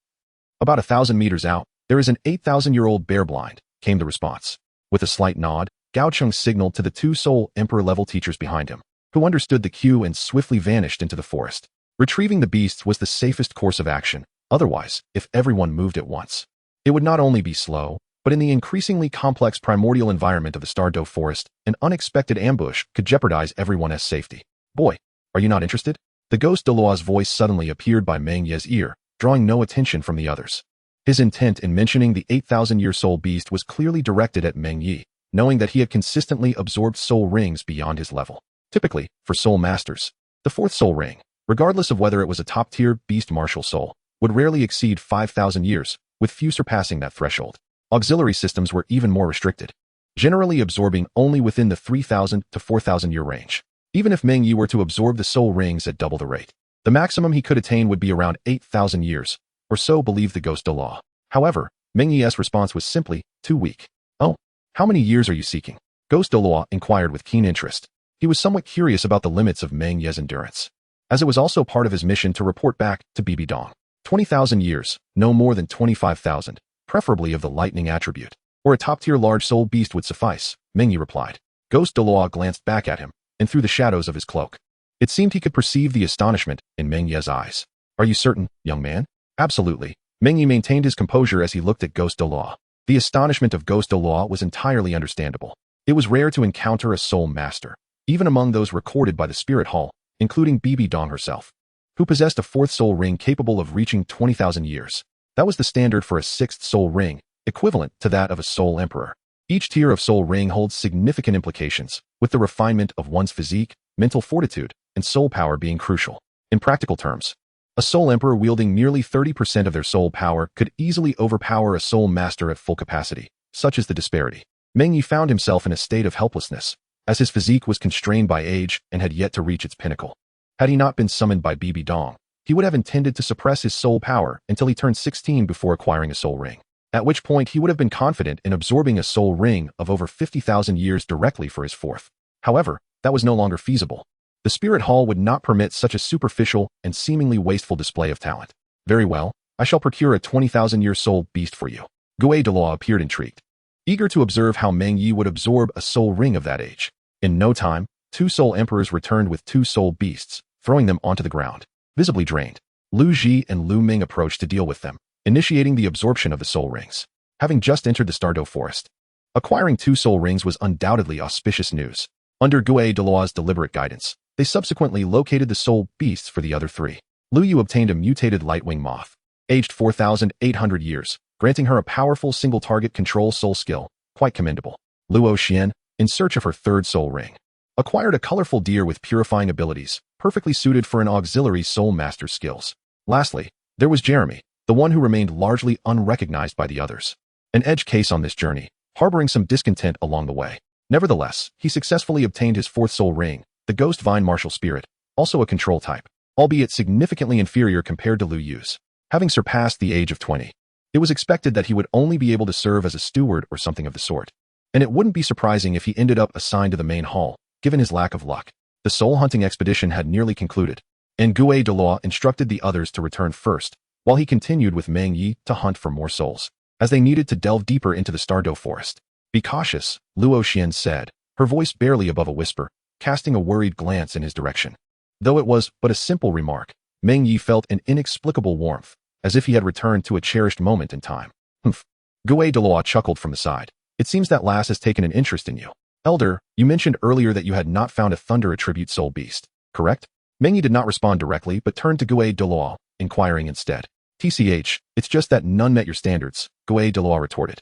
About 1,000 meters out, there is an 8,000-year-old bear blind, came the response. With a slight nod, Gao Cheng signaled to the two soul emperor-level teachers behind him, who understood the cue and swiftly vanished into the forest. Retrieving the beasts was the safest course of action. Otherwise, if everyone moved at once, it would not only be slow, but in the increasingly complex primordial environment of the Douluo forest, an unexpected ambush could jeopardize everyone's safety. Boy, are you not interested? The ghost Douluo's voice suddenly appeared by Meng Ye's ear, drawing no attention from the others. His intent in mentioning the 8,000-year soul beast was clearly directed at Meng Ye, knowing that he had consistently absorbed soul rings beyond his level. Typically, for soul masters, the fourth soul ring, regardless of whether it was a top-tier beast martial soul, would rarely exceed 5,000 years, with few surpassing that threshold. Auxiliary systems were even more restricted, generally absorbing only within the 3,000 to 4,000 year range. Even if Meng Ye were to absorb the soul rings at double the rate, the maximum he could attain would be around 8,000 years, or so believed the ghost Douluo. However, Meng Ye's response was simply too weak. Oh, how many years are you seeking? Ghost Douluo inquired with keen interest. He was somewhat curious about the limits of Meng Ye's endurance, as it was also part of his mission to report back to Bibi Dong. 20,000 years, no more than 25,000, preferably of the lightning attribute, or a top-tier large soul beast would suffice, Meng Ye replied. Ghost Douluo glanced back at him, and through the shadows of his cloak, it seemed he could perceive the astonishment in Meng Ye's eyes. Are you certain, young man? Absolutely. Meng Ye maintained his composure as he looked at Ghost Douluo. The astonishment of Ghost Douluo was entirely understandable. It was rare to encounter a soul master, even among those recorded by the Spirit Hall, including Bibi Dong herself, who possessed a fourth soul ring capable of reaching 20,000 years. That was the standard for a sixth soul ring, equivalent to that of a soul emperor. Each tier of soul ring holds significant implications, with the refinement of one's physique, mental fortitude, and soul power being crucial. In practical terms, a soul emperor wielding nearly 30% of their soul power could easily overpower a soul master at full capacity. Such is the disparity. Meng Ye found himself in a state of helplessness, as his physique was constrained by age and had yet to reach its pinnacle. Had he not been summoned by Bibi Dong, he would have intended to suppress his soul power until he turned 16 before acquiring a soul ring, at which point he would have been confident in absorbing a soul ring of over 50,000 years directly for his fourth. However, that was no longer feasible. The Spirit Hall would not permit such a superficial and seemingly wasteful display of talent. Very well, I shall procure a 20,000-year soul beast for you. Douluo appeared intrigued, eager to observe how Meng Ye would absorb a soul ring of that age. In no time, two soul emperors returned with two soul beasts, throwing them onto the ground. Visibly drained, Lu Ji and Lu Ming approached to deal with them, initiating the absorption of the soul rings. Having just entered the Douluo forest, acquiring two soul rings was undoubtedly auspicious news. Under Douluo's deliberate guidance, they subsequently located the soul beasts for the other three. Lu Yu obtained a mutated lightwing moth, aged 4,800 years, granting her a powerful single-target control soul skill, quite commendable. Luo Xian, in search of her third soul ring, acquired a colorful deer with purifying abilities, perfectly suited for an auxiliary soul master's skills. Lastly, there was Jeremy, the one who remained largely unrecognized by the others. An edge case on this journey, harboring some discontent along the way. Nevertheless, he successfully obtained his fourth soul ring, the Ghost Vine Martial Spirit, also a control type, albeit significantly inferior compared to Lu Yu's. Having surpassed the age of 20, it was expected that he would only be able to serve as a steward or something of the sort, and it wouldn't be surprising if he ended up assigned to the main hall, given his lack of luck. The soul hunting expedition had nearly concluded, and Douluo instructed the others to return first, while he continued with Meng Ye to hunt for more souls, as they needed to delve deeper into the Douluo forest. Be cautious, Luo Xian said, her voice barely above a whisper, casting a worried glance in his direction. Though it was but a simple remark, Meng Ye felt an inexplicable warmth, as if he had returned to a cherished moment in time. Humph. Douluo chuckled from the side. It seems that lass has taken an interest in you. Elder, you mentioned earlier that you had not found a thunder attribute soul beast, correct? Meng Ye did not respond directly but turned to Douluo, inquiring instead. TCH, it's just that none met your standards, Douluo retorted.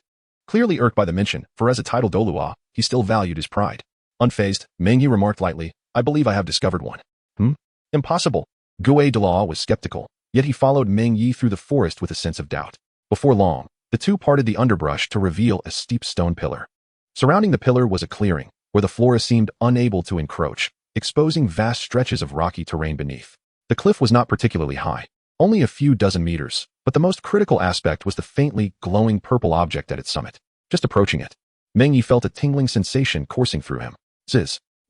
Clearly irked by the mention, for as a title Douluo, he still valued his pride. Unfazed, Meng Ye remarked lightly, I believe I have discovered one. Impossible. Douluo was skeptical, yet he followed Meng Ye through the forest with a sense of doubt. Before long, the two parted the underbrush to reveal a steep stone pillar. Surrounding the pillar was a clearing, where the flora seemed unable to encroach, exposing vast stretches of rocky terrain beneath. The cliff was not particularly high, only a few dozen meters, but the most critical aspect was the faintly glowing purple object at its summit. Just approaching it, Meng Ye felt a tingling sensation coursing through him.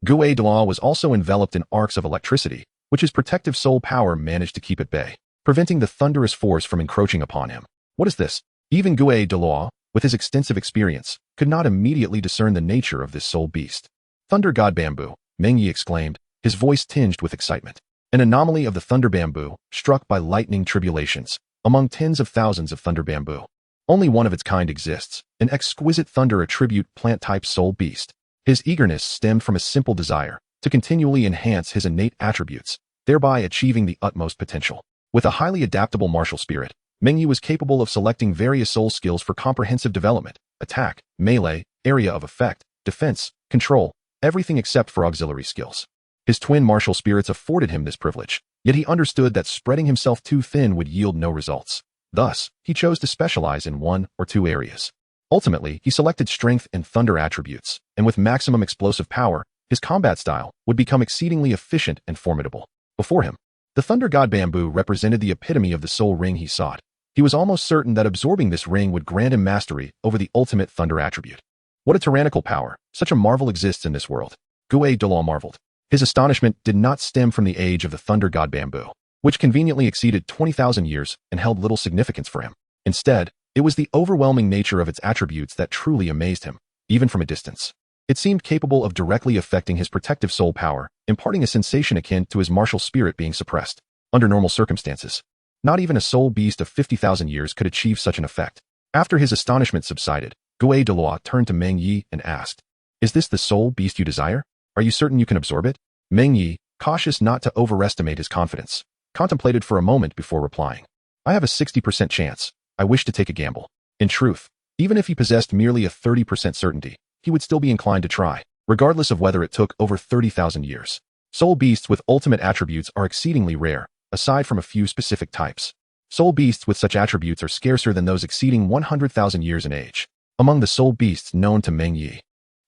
Douluo was also enveloped in arcs of electricity, which his protective soul power managed to keep at bay, preventing the thunderous force from encroaching upon him. What is this? Even Douluo, with his extensive experience, could not immediately discern the nature of this soul beast. Thunder God Bamboo, Meng Ye exclaimed, his voice tinged with excitement. An anomaly of the thunder bamboo, struck by lightning tribulations, among tens of thousands of thunder bamboo. Only one of its kind exists, an exquisite thunder attribute plant-type soul beast. His eagerness stemmed from a simple desire to continually enhance his innate attributes, thereby achieving the utmost potential. With a highly adaptable martial spirit, Meng Ye was capable of selecting various soul skills for comprehensive development: attack, melee, area of effect, defense, control, everything except for auxiliary skills. His twin martial spirits afforded him this privilege, yet he understood that spreading himself too thin would yield no results. Thus, he chose to specialize in one or two areas. Ultimately, he selected strength and thunder attributes, and with maximum explosive power, his combat style would become exceedingly efficient and formidable. Before him, the Thunder God Bamboo represented the epitome of the soul ring he sought. He was almost certain that absorbing this ring would grant him mastery over the ultimate thunder attribute. What a tyrannical power! Such a marvel exists in this world. Douluo marveled. His astonishment did not stem from the age of the Thunder God Bamboo, which conveniently exceeded 20,000 years and held little significance for him. Instead, it was the overwhelming nature of its attributes that truly amazed him, even from a distance. It seemed capable of directly affecting his protective soul power, imparting a sensation akin to his martial spirit being suppressed. Under normal circumstances, not even a soul beast of 50,000 years could achieve such an effect. After his astonishment subsided, Douluo turned to Meng Ye and asked, "Is this the soul beast you desire? Are you certain you can absorb it?" Meng Ye, cautious not to overestimate his confidence, contemplated for a moment before replying. "I have a 60% chance. I wish to take a gamble." In truth, even if he possessed merely a 30% certainty, he would still be inclined to try, regardless of whether it took over 30,000 years. Soul beasts with ultimate attributes are exceedingly rare, aside from a few specific types. Soul beasts with such attributes are scarcer than those exceeding 100,000 years in age. Among the soul beasts known to Meng Ye,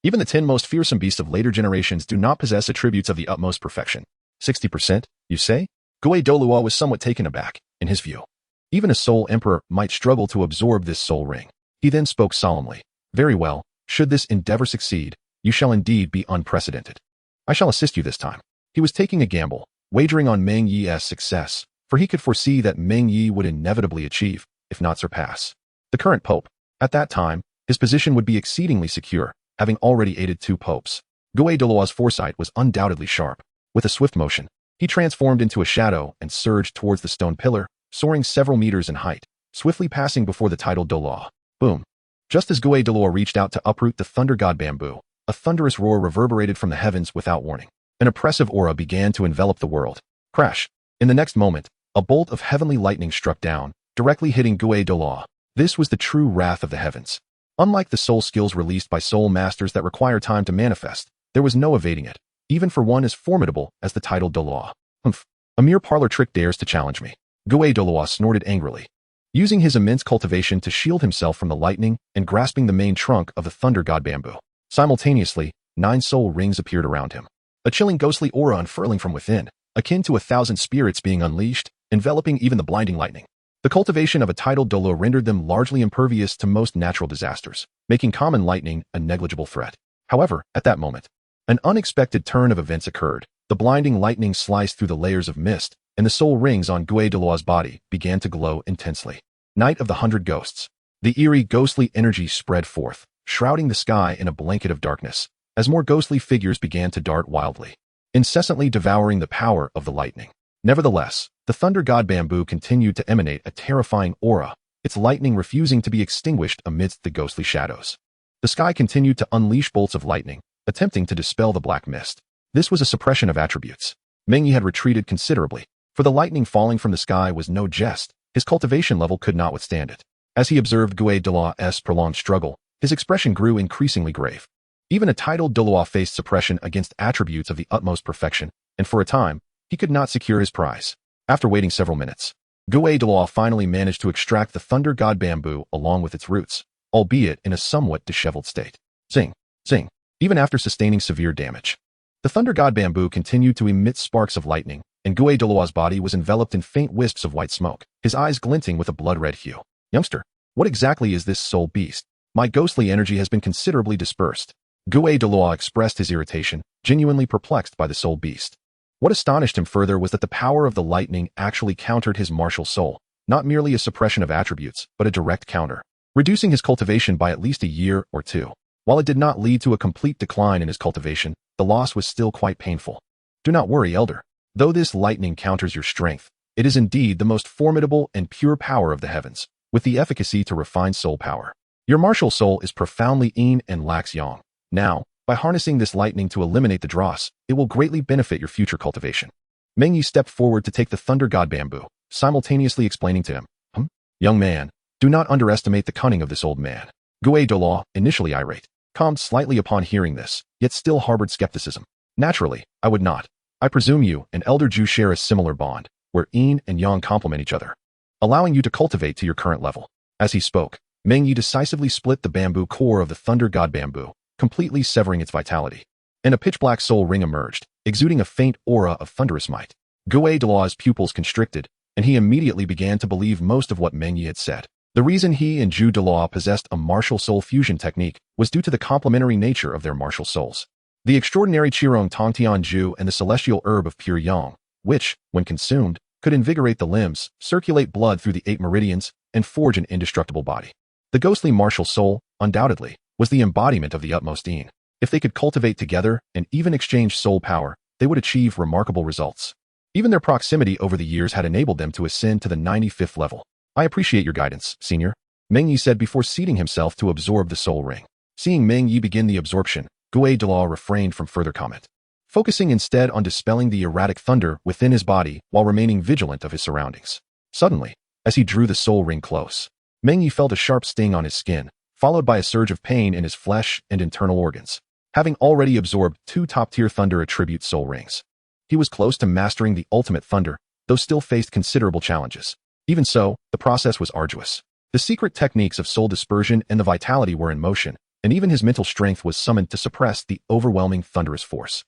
even the 10 most fearsome beasts of later generations do not possess attributes of the utmost perfection. 60%, you say? Douluo was somewhat taken aback, in his view. Even a soul emperor might struggle to absorb this soul ring. He then spoke solemnly. "Very well, should this endeavor succeed, you shall indeed be unprecedented. I shall assist you this time." He was taking a gamble, wagering on Meng Ye's success, for he could foresee that Meng Ye would inevitably achieve, if not surpass, the current pope. At that time, his position would be exceedingly secure, having already aided 2 popes. Douluo's foresight was undoubtedly sharp. With a swift motion, he transformed into a shadow and surged towards the stone pillar, soaring several meters in height, swiftly passing before the titled Douluo. Boom! Just as Douluo reached out to uproot the Thunder God Bamboo, a thunderous roar reverberated from the heavens without warning. An oppressive aura began to envelop the world. Crash! In the next moment, a bolt of heavenly lightning struck down, directly hitting Douluo. This was the true wrath of the heavens. Unlike the soul skills released by soul masters that require time to manifest, there was no evading it, even for one as formidable as the titled Douluo. "Humph! A mere parlor trick dares to challenge me." Douluo snorted angrily. Using his immense cultivation to shield himself from the lightning and grasping the main trunk of the Thunder God Bamboo, simultaneously, 9 soul rings appeared around him. A chilling ghostly aura unfurling from within, akin to 1,000 spirits being unleashed, enveloping even the blinding lightning. The cultivation of a titled Douluo rendered them largely impervious to most natural disasters, making common lightning a negligible threat. However, at that moment, an unexpected turn of events occurred. The blinding lightning sliced through the layers of mist, and the soul rings on Douluo's body began to glow intensely. Night of the 100 Ghosts. The eerie, ghostly energy spread forth, shrouding the sky in a blanket of darkness, as more ghostly figures began to dart wildly, incessantly devouring the power of the lightning. Nevertheless, the Thunder God Bamboo continued to emanate a terrifying aura, its lightning refusing to be extinguished amidst the ghostly shadows. The sky continued to unleash bolts of lightning, attempting to dispel the black mist. This was a suppression of attributes. Meng Ye had retreated considerably, for the lightning falling from the sky was no jest. His cultivation level could not withstand it. As he observed Douluo's prolonged struggle, his expression grew increasingly grave. Even a titled Douluo faced suppression against attributes of the utmost perfection, and for a time, he could not secure his prize. After waiting several minutes, Douluo finally managed to extract the Thunder God bamboo along with its roots, albeit in a somewhat disheveled state. Zing, zing. Even after sustaining severe damage, the Thunder God bamboo continued to emit sparks of lightning, and Douluo's body was enveloped in faint wisps of white smoke, his eyes glinting with a blood-red hue. Youngster, what exactly is this soul beast? My ghostly energy has been considerably dispersed. Douluo expressed his irritation, genuinely perplexed by the soul beast. What astonished him further was that the power of the lightning actually countered his martial soul, not merely a suppression of attributes, but a direct counter, reducing his cultivation by at least a year or two. While it did not lead to a complete decline in his cultivation, the loss was still quite painful. Do not worry, Elder. Though this lightning counters your strength, it is indeed the most formidable and pure power of the heavens, with the efficacy to refine soul power. Your martial soul is profoundly yin and lacks yang. Now, by harnessing this lightning to eliminate the dross, it will greatly benefit your future cultivation. Meng Ye stepped forward to take the Thunder God bamboo, simultaneously explaining to him, Young man, do not underestimate the cunning of this old man. Douluo, initially irate, calmed slightly upon hearing this, yet still harbored skepticism. Naturally, I would not. I presume you and Elder Ju share a similar bond, where yin and yang complement each other, allowing you to cultivate to your current level. As he spoke, Meng Ye decisively split the bamboo core of the Thunder God bamboo, completely severing its vitality. And a pitch-black soul ring emerged, exuding a faint aura of thunderous might. Douluo's pupils constricted, and he immediately began to believe most of what Meng Ye had said. The reason he and Ju Douluo possessed a martial soul fusion technique was due to the complementary nature of their martial souls. The extraordinary Qirong Tongtian Ju and the celestial herb of pure yang, which, when consumed, could invigorate the limbs, circulate blood through the 8 meridians, and forge an indestructible body. The ghostly martial soul, undoubtedly, was the embodiment of the utmost yin. If they could cultivate together and even exchange soul power, they would achieve remarkable results. Even their proximity over the years had enabled them to ascend to the 95th level. I appreciate your guidance, Senior, Meng Ye said before seating himself to absorb the soul ring. Seeing Meng Ye begin the absorption, Douluo refrained from further comment, focusing instead on dispelling the erratic thunder within his body while remaining vigilant of his surroundings. Suddenly, as he drew the soul ring close, Meng Ye felt a sharp sting on his skin, followed by a surge of pain in his flesh and internal organs. Having already absorbed 2 top-tier thunder attribute soul rings, he was close to mastering the ultimate thunder, though still faced considerable challenges. Even so, the process was arduous. The secret techniques of soul dispersion and the vitality were in motion, and even his mental strength was summoned to suppress the overwhelming thunderous force.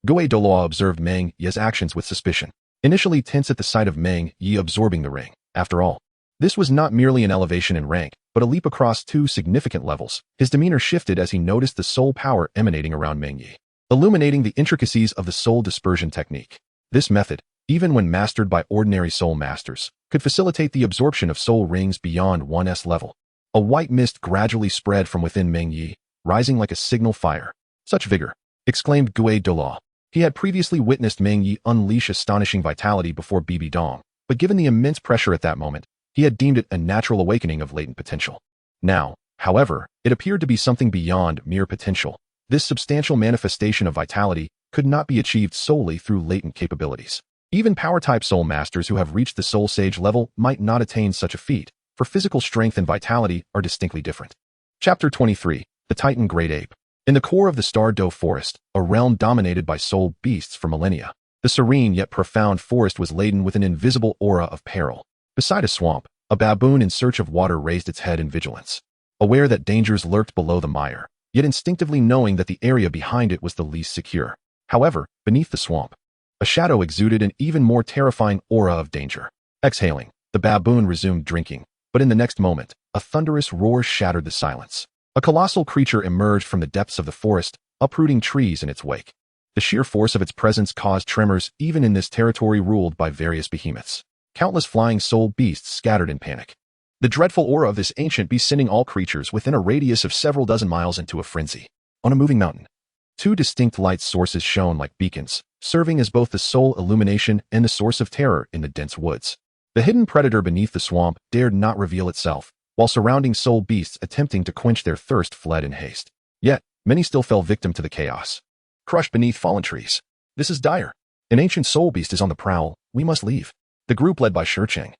Douluo observed Meng Ye's actions with suspicion, initially tense at the sight of Meng Ye absorbing the ring. After all, this was not merely an elevation in rank, but a leap across 2 significant levels. His demeanor shifted as he noticed the soul power emanating around Meng Ye, illuminating the intricacies of the soul dispersion technique. This method, even when mastered by ordinary soul masters, could facilitate the absorption of soul rings beyond 1's level. A white mist gradually spread from within Meng Ye, rising like a signal fire. Such vigor! Exclaimed Douluo. He had previously witnessed Meng Ye unleash astonishing vitality before Bibi Dong, but given the immense pressure at that moment, he had deemed it a natural awakening of latent potential. Now, however, it appeared to be something beyond mere potential. This substantial manifestation of vitality could not be achieved solely through latent capabilities. Even power-type soul masters who have reached the soul sage level might not attain such a feat, for physical strength and vitality are distinctly different. Chapter 23, The Titan Great Ape. In the core of the Douluo forest, a realm dominated by soul beasts for millennia, the serene yet profound forest was laden with an invisible aura of peril. Beside a swamp, a baboon in search of water raised its head in vigilance, aware that dangers lurked below the mire, yet instinctively knowing that the area behind it was the least secure. However, beneath the swamp, a shadow exuded an even more terrifying aura of danger. Exhaling, the baboon resumed drinking, but in the next moment, a thunderous roar shattered the silence. A colossal creature emerged from the depths of the forest, uprooting trees in its wake. The sheer force of its presence caused tremors even in this territory ruled by various behemoths. Countless flying soul beasts scattered in panic. The dreadful aura of this ancient beast sending all creatures within a radius of several dozen miles into a frenzy. On a moving mountain, 2 distinct light sources shone like beacons, serving as both the soul illumination and the source of terror in the dense woods. The hidden predator beneath the swamp dared not reveal itself, while surrounding soul beasts attempting to quench their thirst fled in haste. Yet, many still fell victim to the chaos, crushed beneath fallen trees. This is dire. An ancient soul beast is on the prowl. We must leave. The group led by Shurcheng,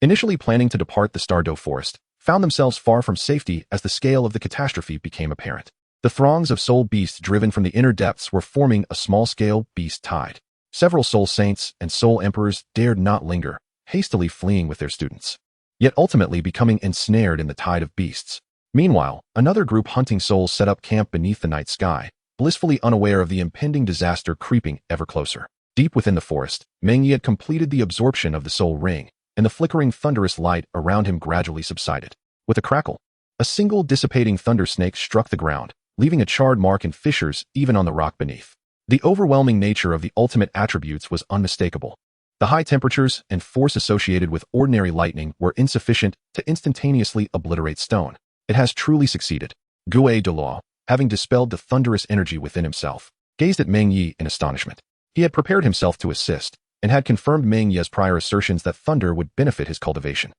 initially planning to depart the Douluo forest, found themselves far from safety as the scale of the catastrophe became apparent. The throngs of soul beasts driven from the inner depths were forming a small-scale beast tide. Several soul saints and soul emperors dared not linger, hastily fleeing with their students, yet ultimately becoming ensnared in the tide of beasts. Meanwhile, another group hunting souls set up camp beneath the night sky, blissfully unaware of the impending disaster creeping ever closer. Deep within the forest, Meng Ye had completed the absorption of the soul ring, and the flickering thunderous light around him gradually subsided. With a crackle, a single dissipating thunder snake struck the ground, leaving a charred mark in fissures even on the rock beneath. The overwhelming nature of the ultimate attributes was unmistakable. The high temperatures and force associated with ordinary lightning were insufficient to instantaneously obliterate stone. It has truly succeeded. Douluo, having dispelled the thunderous energy within himself, gazed at Meng Ye in astonishment. He had prepared himself to assist, and had confirmed Meng Ye's prior assertions that thunder would benefit his cultivation.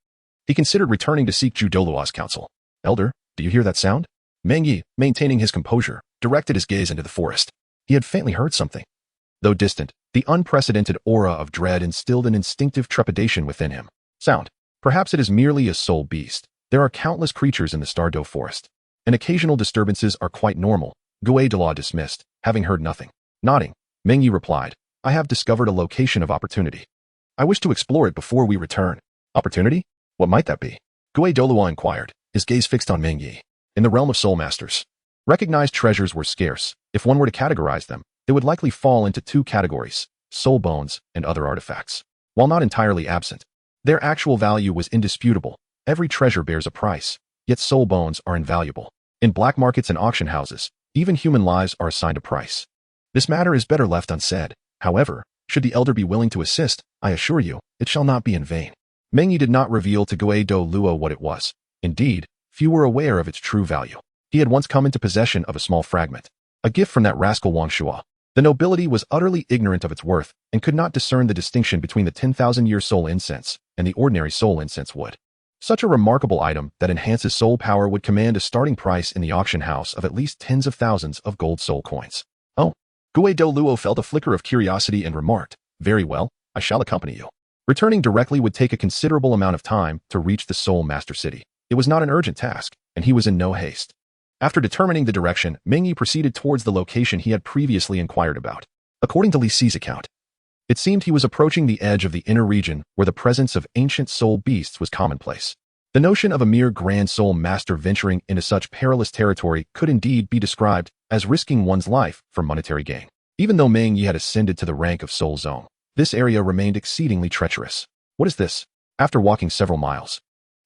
He considered returning to seek Douluo's counsel. "Elder, do you hear that sound?" Meng Ye, maintaining his composure, directed his gaze into the forest. He had faintly heard something. Though distant, the unprecedented aura of dread instilled an instinctive trepidation within him. Sound. Perhaps it is merely a soul beast. There are countless creatures in the Douluo forest, and occasional disturbances are quite normal. Douluo dismissed, having heard nothing. Nodding, Meng Ye replied, "I have discovered a location of opportunity. I wish to explore it before we return." "Opportunity? What might that be?" Douluo inquired, his gaze fixed on Meng Ye. "In the realm of soul masters, recognized treasures were scarce. If one were to categorize them, they would likely fall into two categories: soul bones and other artifacts. While not entirely absent, their actual value was indisputable. Every treasure bears a price, yet soul bones are invaluable. In black markets and auction houses, even human lives are assigned a price. This matter is better left unsaid. However, should the elder be willing to assist, I assure you, it shall not be in vain." Meng Ye did not reveal to Douluo what it was. Indeed, few were aware of its true value. He had once come into possession of a small fragment, a gift from that rascal Wang Shuo. The nobility was utterly ignorant of its worth and could not discern the distinction between the 10,000-year soul incense and the ordinary soul incense wood. Such a remarkable item that enhances soul power would command a starting price in the auction house of at least tens of thousands of gold soul coins. "Oh." Douluo felt a flicker of curiosity and remarked, "Very well, I shall accompany you." Returning directly would take a considerable amount of time to reach the Soul Master City. It was not an urgent task, and he was in no haste. After determining the direction, Meng Ye proceeded towards the location he had previously inquired about. According to Li Si's account, it seemed he was approaching the edge of the inner region where the presence of ancient soul beasts was commonplace. The notion of a mere grand soul master venturing into such perilous territory could indeed be described as risking one's life for monetary gain. Even though Meng Ye had ascended to the rank of Soul Zone, this area remained exceedingly treacherous. "What is this?" After walking several miles,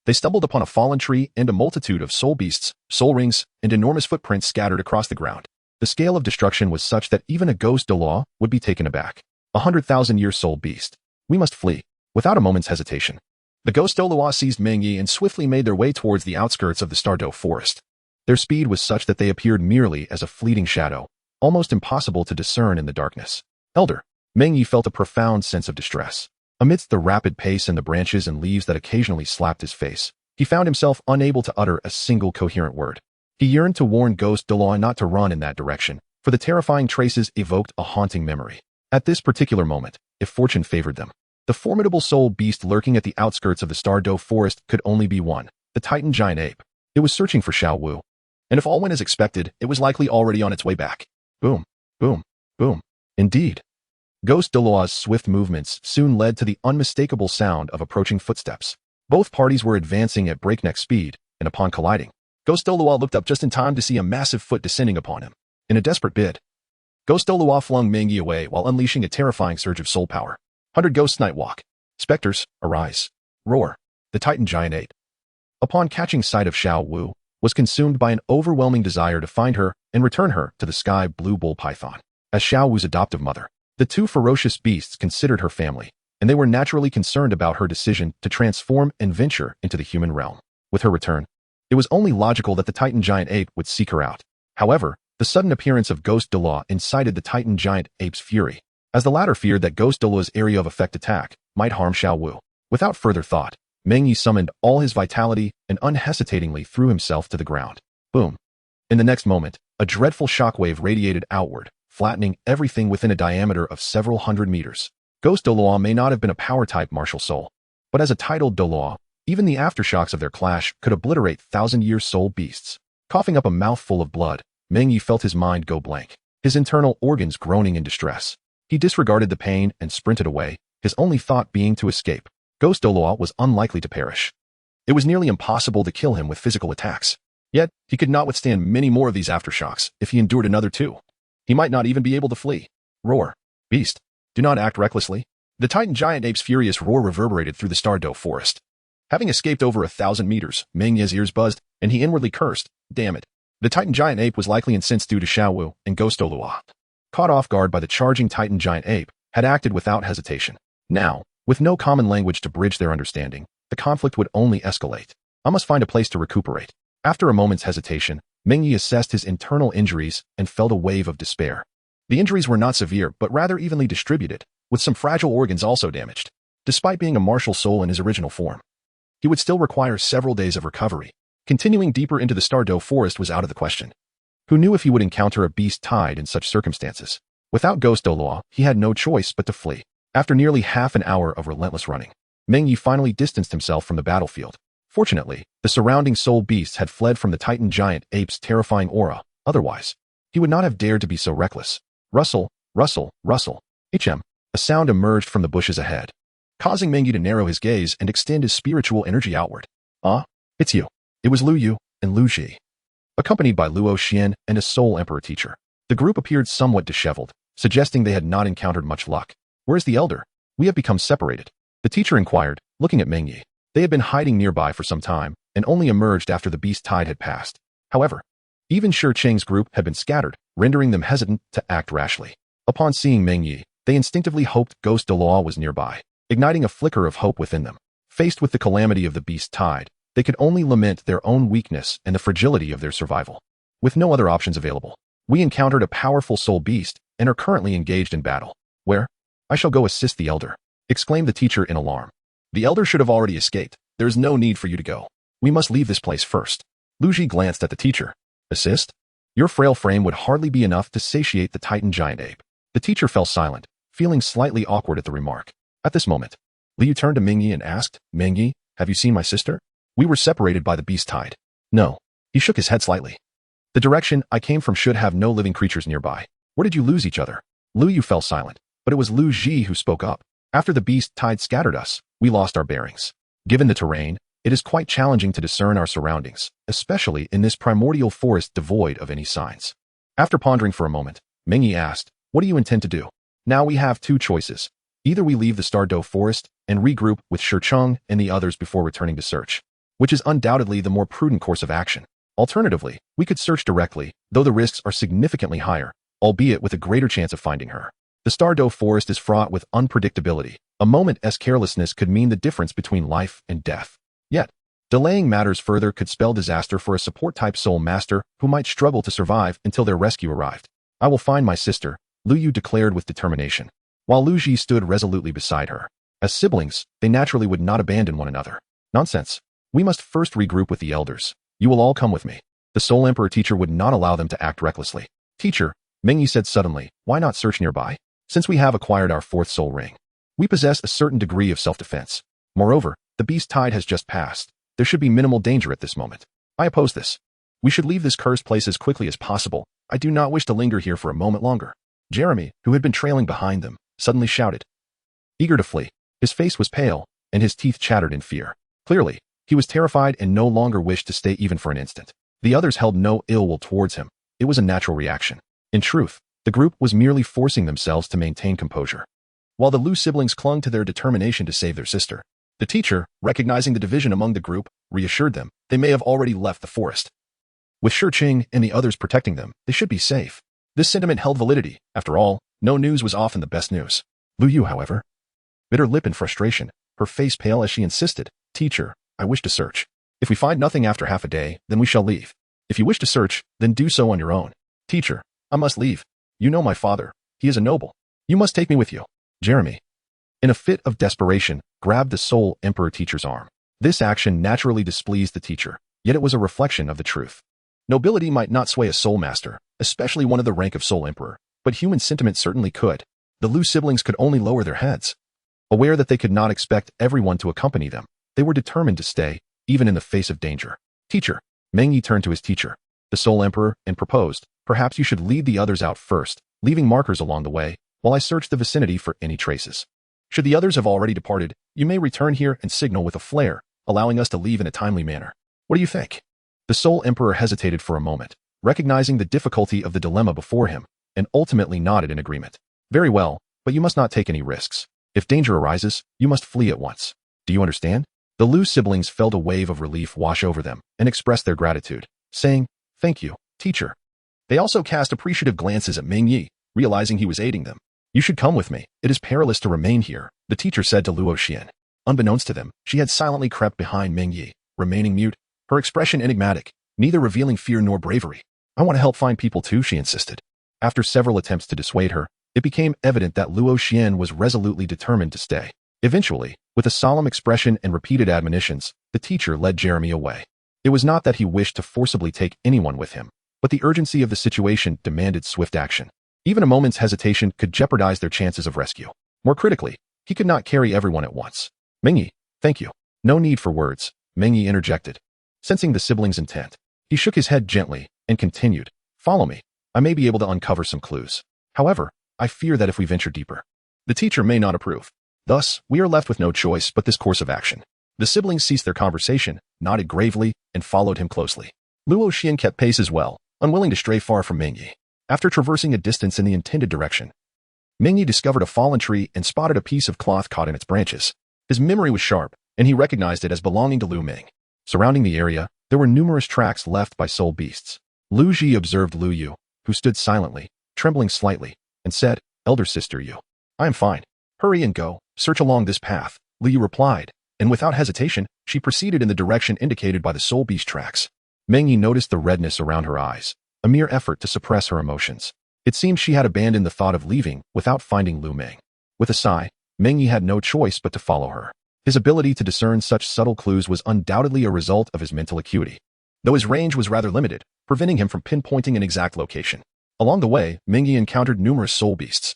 they stumbled upon a fallen tree and a multitude of soul beasts, soul rings, and enormous footprints scattered across the ground. The scale of destruction was such that even a ghost Douluo would be taken aback. 100,000-year soul beast. "We must flee." Without a moment's hesitation, the ghost Douluo seized Meng Ye and swiftly made their way towards the outskirts of the Douluo forest. Their speed was such that they appeared merely as a fleeting shadow, almost impossible to discern in the darkness. "Elder." Meng Ye felt a profound sense of distress. Amidst the rapid pace and the branches and leaves that occasionally slapped his face, he found himself unable to utter a single coherent word. He yearned to warn Ghost Douluo not to run in that direction, for the terrifying traces evoked a haunting memory. At this particular moment, if fortune favored them, the formidable soul beast lurking at the outskirts of the Douluo forest could only be one: the Titan giant ape. It was searching for Xiao Wu, and if all went as expected, it was likely already on its way back. Boom, boom, boom. Indeed. Ghost Douluo's swift movements soon led to the unmistakable sound of approaching footsteps. Both parties were advancing at breakneck speed, and upon colliding, Ghost Douluo looked up just in time to see a massive foot descending upon him. In a desperate bid, Ghost Douluo flung Meng Ye away while unleashing a terrifying surge of soul power. 100 Ghosts Night Walk. Specters, arise. Roar. The Titan giant ape, upon catching sight of Xiao Wu, was consumed by an overwhelming desire to find her and return her to the sky blue bull python. As Xiao Wu's adoptive mother, the two ferocious beasts considered her family, and they were naturally concerned about her decision to transform and venture into the human realm. With her return, it was only logical that the Titan giant ape would seek her out. However, the sudden appearance of Ghost Douluo incited the Titan giant ape's fury, as the latter feared that Ghost Douluo's area of effect attack might harm Xiao Wu. Without further thought, Meng Ye summoned all his vitality and unhesitatingly threw himself to the ground. Boom. In the next moment, a dreadful shockwave radiated outward, flattening everything within a diameter of several hundred meters. Ghost Douluo may not have been a power-type martial soul, but as a titled Douluo, even the aftershocks of their clash could obliterate thousand-year soul beasts. Coughing up a mouthful of blood, Meng Ye felt his mind go blank, his internal organs groaning in distress. He disregarded the pain and sprinted away, his only thought being to escape. Ghost Douluo was unlikely to perish. It was nearly impossible to kill him with physical attacks. Yet, he could not withstand many more of these aftershocks if he endured another 2. He might not even be able to flee. Roar. Beast. Do not act recklessly. The Titan giant ape's furious roar reverberated through the Douluo forest. Having escaped over 1,000 meters, Meng Ye's ears buzzed, and he inwardly cursed, damn it. The Titan giant ape was likely incensed due to Xiaowu and Ghost Douluo. Caught off guard by the charging Titan giant ape, had acted without hesitation. Now, with no common language to bridge their understanding, the conflict would only escalate. I must find a place to recuperate. After a moment's hesitation, Meng Ye assessed his internal injuries and felt a wave of despair. The injuries were not severe, but rather evenly distributed, with some fragile organs also damaged. Despite being a martial soul in his original form, he would still require several days of recovery. Continuing deeper into the Douluo forest was out of the question. Who knew if he would encounter a beast tide in such circumstances? Without Ghost Douluo, he had no choice but to flee. After nearly half an hour of relentless running, Meng Ye finally distanced himself from the battlefield. Fortunately, the surrounding soul beasts had fled from the Titan giant ape's terrifying aura. Otherwise, he would not have dared to be so reckless. Rustle, rustle, rustle. HM. A sound emerged from the bushes ahead, causing Meng Ye to narrow his gaze and extend his spiritual energy outward. Ah, it's you. It was Lu Yu and Lu Ji, accompanied by Luo Xian and a soul emperor teacher. The group appeared somewhat disheveled, suggesting they had not encountered much luck. Where's the elder? We have become separated. The teacher inquired, looking at Meng Ye. They had been hiding nearby for some time, and only emerged after the beast tide had passed. However, even Shi Cheng's group had been scattered, rendering them hesitant to act rashly. Upon seeing Meng Ye, they instinctively hoped Ghost Douluo was nearby, igniting a flicker of hope within them. Faced with the calamity of the beast tide, they could only lament their own weakness and the fragility of their survival. With no other options available, we encountered a powerful soul beast and are currently engaged in battle. Where? I shall go assist the elder, exclaimed the teacher in alarm. The elder should have already escaped. There is no need for you to go. We must leave this place first. Lu Ji glanced at the teacher. Assist? Your frail frame would hardly be enough to satiate the Titan giant ape. The teacher fell silent, feeling slightly awkward at the remark. At this moment, Liu turned to Meng Ye and asked, Meng Ye, have you seen my sister? We were separated by the beast tide. No. He shook his head slightly. The direction I came from should have no living creatures nearby. Where did you lose each other? Lu Yu fell silent, but it was Lu Ji who spoke up. After the beast tide scattered us, we lost our bearings. Given the terrain, it is quite challenging to discern our surroundings, especially in this primordial forest devoid of any signs. After pondering for a moment, Meng Ye asked, what do you intend to do? Now we have 2 choices. Either we leave the Douluo forest and regroup with Shi Cheng and the others before returning to search, which is undoubtedly the more prudent course of action. Alternatively, we could search directly, though the risks are significantly higher, albeit with a greater chance of finding her. The Douluo forest is fraught with unpredictability. A moment's carelessness could mean the difference between life and death. Yet, delaying matters further could spell disaster for a support-type soul master who might struggle to survive until their rescue arrived. I will find my sister, Lu Yu declared with determination, while Lu Ji stood resolutely beside her. As siblings, they naturally would not abandon one another. Nonsense. We must first regroup with the elders. You will all come with me. The soul emperor teacher would not allow them to act recklessly. Teacher, Meng Ye said suddenly, why not search nearby? Since we have acquired our 4th soul ring, we possess a certain degree of self-defense. Moreover, the beast tide has just passed. There should be minimal danger at this moment. I oppose this. We should leave this cursed place as quickly as possible. I do not wish to linger here for a moment longer. Jeremy, who had been trailing behind them, suddenly shouted. Eager to flee, his face was pale, and his teeth chattered in fear. Clearly, he was terrified and no longer wished to stay even for an instant. The others held no ill will towards him. It was a natural reaction. In truth, the group was merely forcing themselves to maintain composure. While the Lu siblings clung to their determination to save their sister, the teacher, recognizing the division among the group, reassured them they may have already left the forest. With Shi Cheng and the others protecting them, they should be safe. This sentiment held validity. After all, no news was often the best news. Lu Yu, however, bit her lip in frustration, her face pale as she insisted, Teacher, I wish to search. If we find nothing after half a day, then we shall leave. If you wish to search, then do so on your own. Teacher, I must leave. You know my father. He is a noble. You must take me with you. Jeremy, in a fit of desperation, grabbed the soul emperor teacher's arm. This action naturally displeased the teacher, yet it was a reflection of the truth. Nobility might not sway a soul master, especially one of the rank of soul emperor, but human sentiment certainly could. The Lu siblings could only lower their heads. Aware that they could not expect everyone to accompany them, they were determined to stay, even in the face of danger. Teacher, Meng Ye turned to his teacher, the soul emperor, and proposed, Perhaps you should lead the others out first, leaving markers along the way, while I search the vicinity for any traces. Should the others have already departed, you may return here and signal with a flare, allowing us to leave in a timely manner. What do you think? The Soul Emperor hesitated for a moment, recognizing the difficulty of the dilemma before him, and ultimately nodded in agreement. Very well, but you must not take any risks. If danger arises, you must flee at once. Do you understand? The Lu siblings felt a wave of relief wash over them and expressed their gratitude, saying, "Thank you, teacher." They also cast appreciative glances at Meng Ye, realizing he was aiding them. "You should come with me. It is perilous to remain here," the teacher said to Luo Xian. Unbeknownst to them, she had silently crept behind Meng Ye, remaining mute, her expression enigmatic, neither revealing fear nor bravery. "I want to help find people too," she insisted. After several attempts to dissuade her, it became evident that Luo Xian was resolutely determined to stay. Eventually, with a solemn expression and repeated admonitions, the teacher led Jeremy away. It was not that he wished to forcibly take anyone with him, but the urgency of the situation demanded swift action. Even a moment's hesitation could jeopardize their chances of rescue. More critically, he could not carry everyone at once. "Meng Ye, thank you." "No need for words," Meng Ye interjected. Sensing the siblings' intent, he shook his head gently and continued, "Follow me. I may be able to uncover some clues. However, I fear that if we venture deeper, the teacher may not approve. Thus, we are left with no choice but this course of action." The siblings ceased their conversation, nodded gravely, and followed him closely. Luo Xian kept pace as well, unwilling to stray far from Meng Ye. After traversing a distance in the intended direction, Meng Ye discovered a fallen tree and spotted a piece of cloth caught in its branches. His memory was sharp, and he recognized it as belonging to Lu Meng. Surrounding the area, there were numerous tracks left by soul beasts. Lu Ji observed Lu Yu, who stood silently, trembling slightly, and said, "Elder sister Yu, I am fine. Hurry and go, search along this path," Lu Yu replied, and without hesitation, she proceeded in the direction indicated by the soul beast tracks. Meng Ye noticed the redness around her eyes, a mere effort to suppress her emotions. It seemed she had abandoned the thought of leaving without finding Lu Meng. With a sigh, Meng Ye had no choice but to follow her. His ability to discern such subtle clues was undoubtedly a result of his mental acuity, though his range was rather limited, preventing him from pinpointing an exact location. Along the way, Meng Ye encountered numerous soul beasts.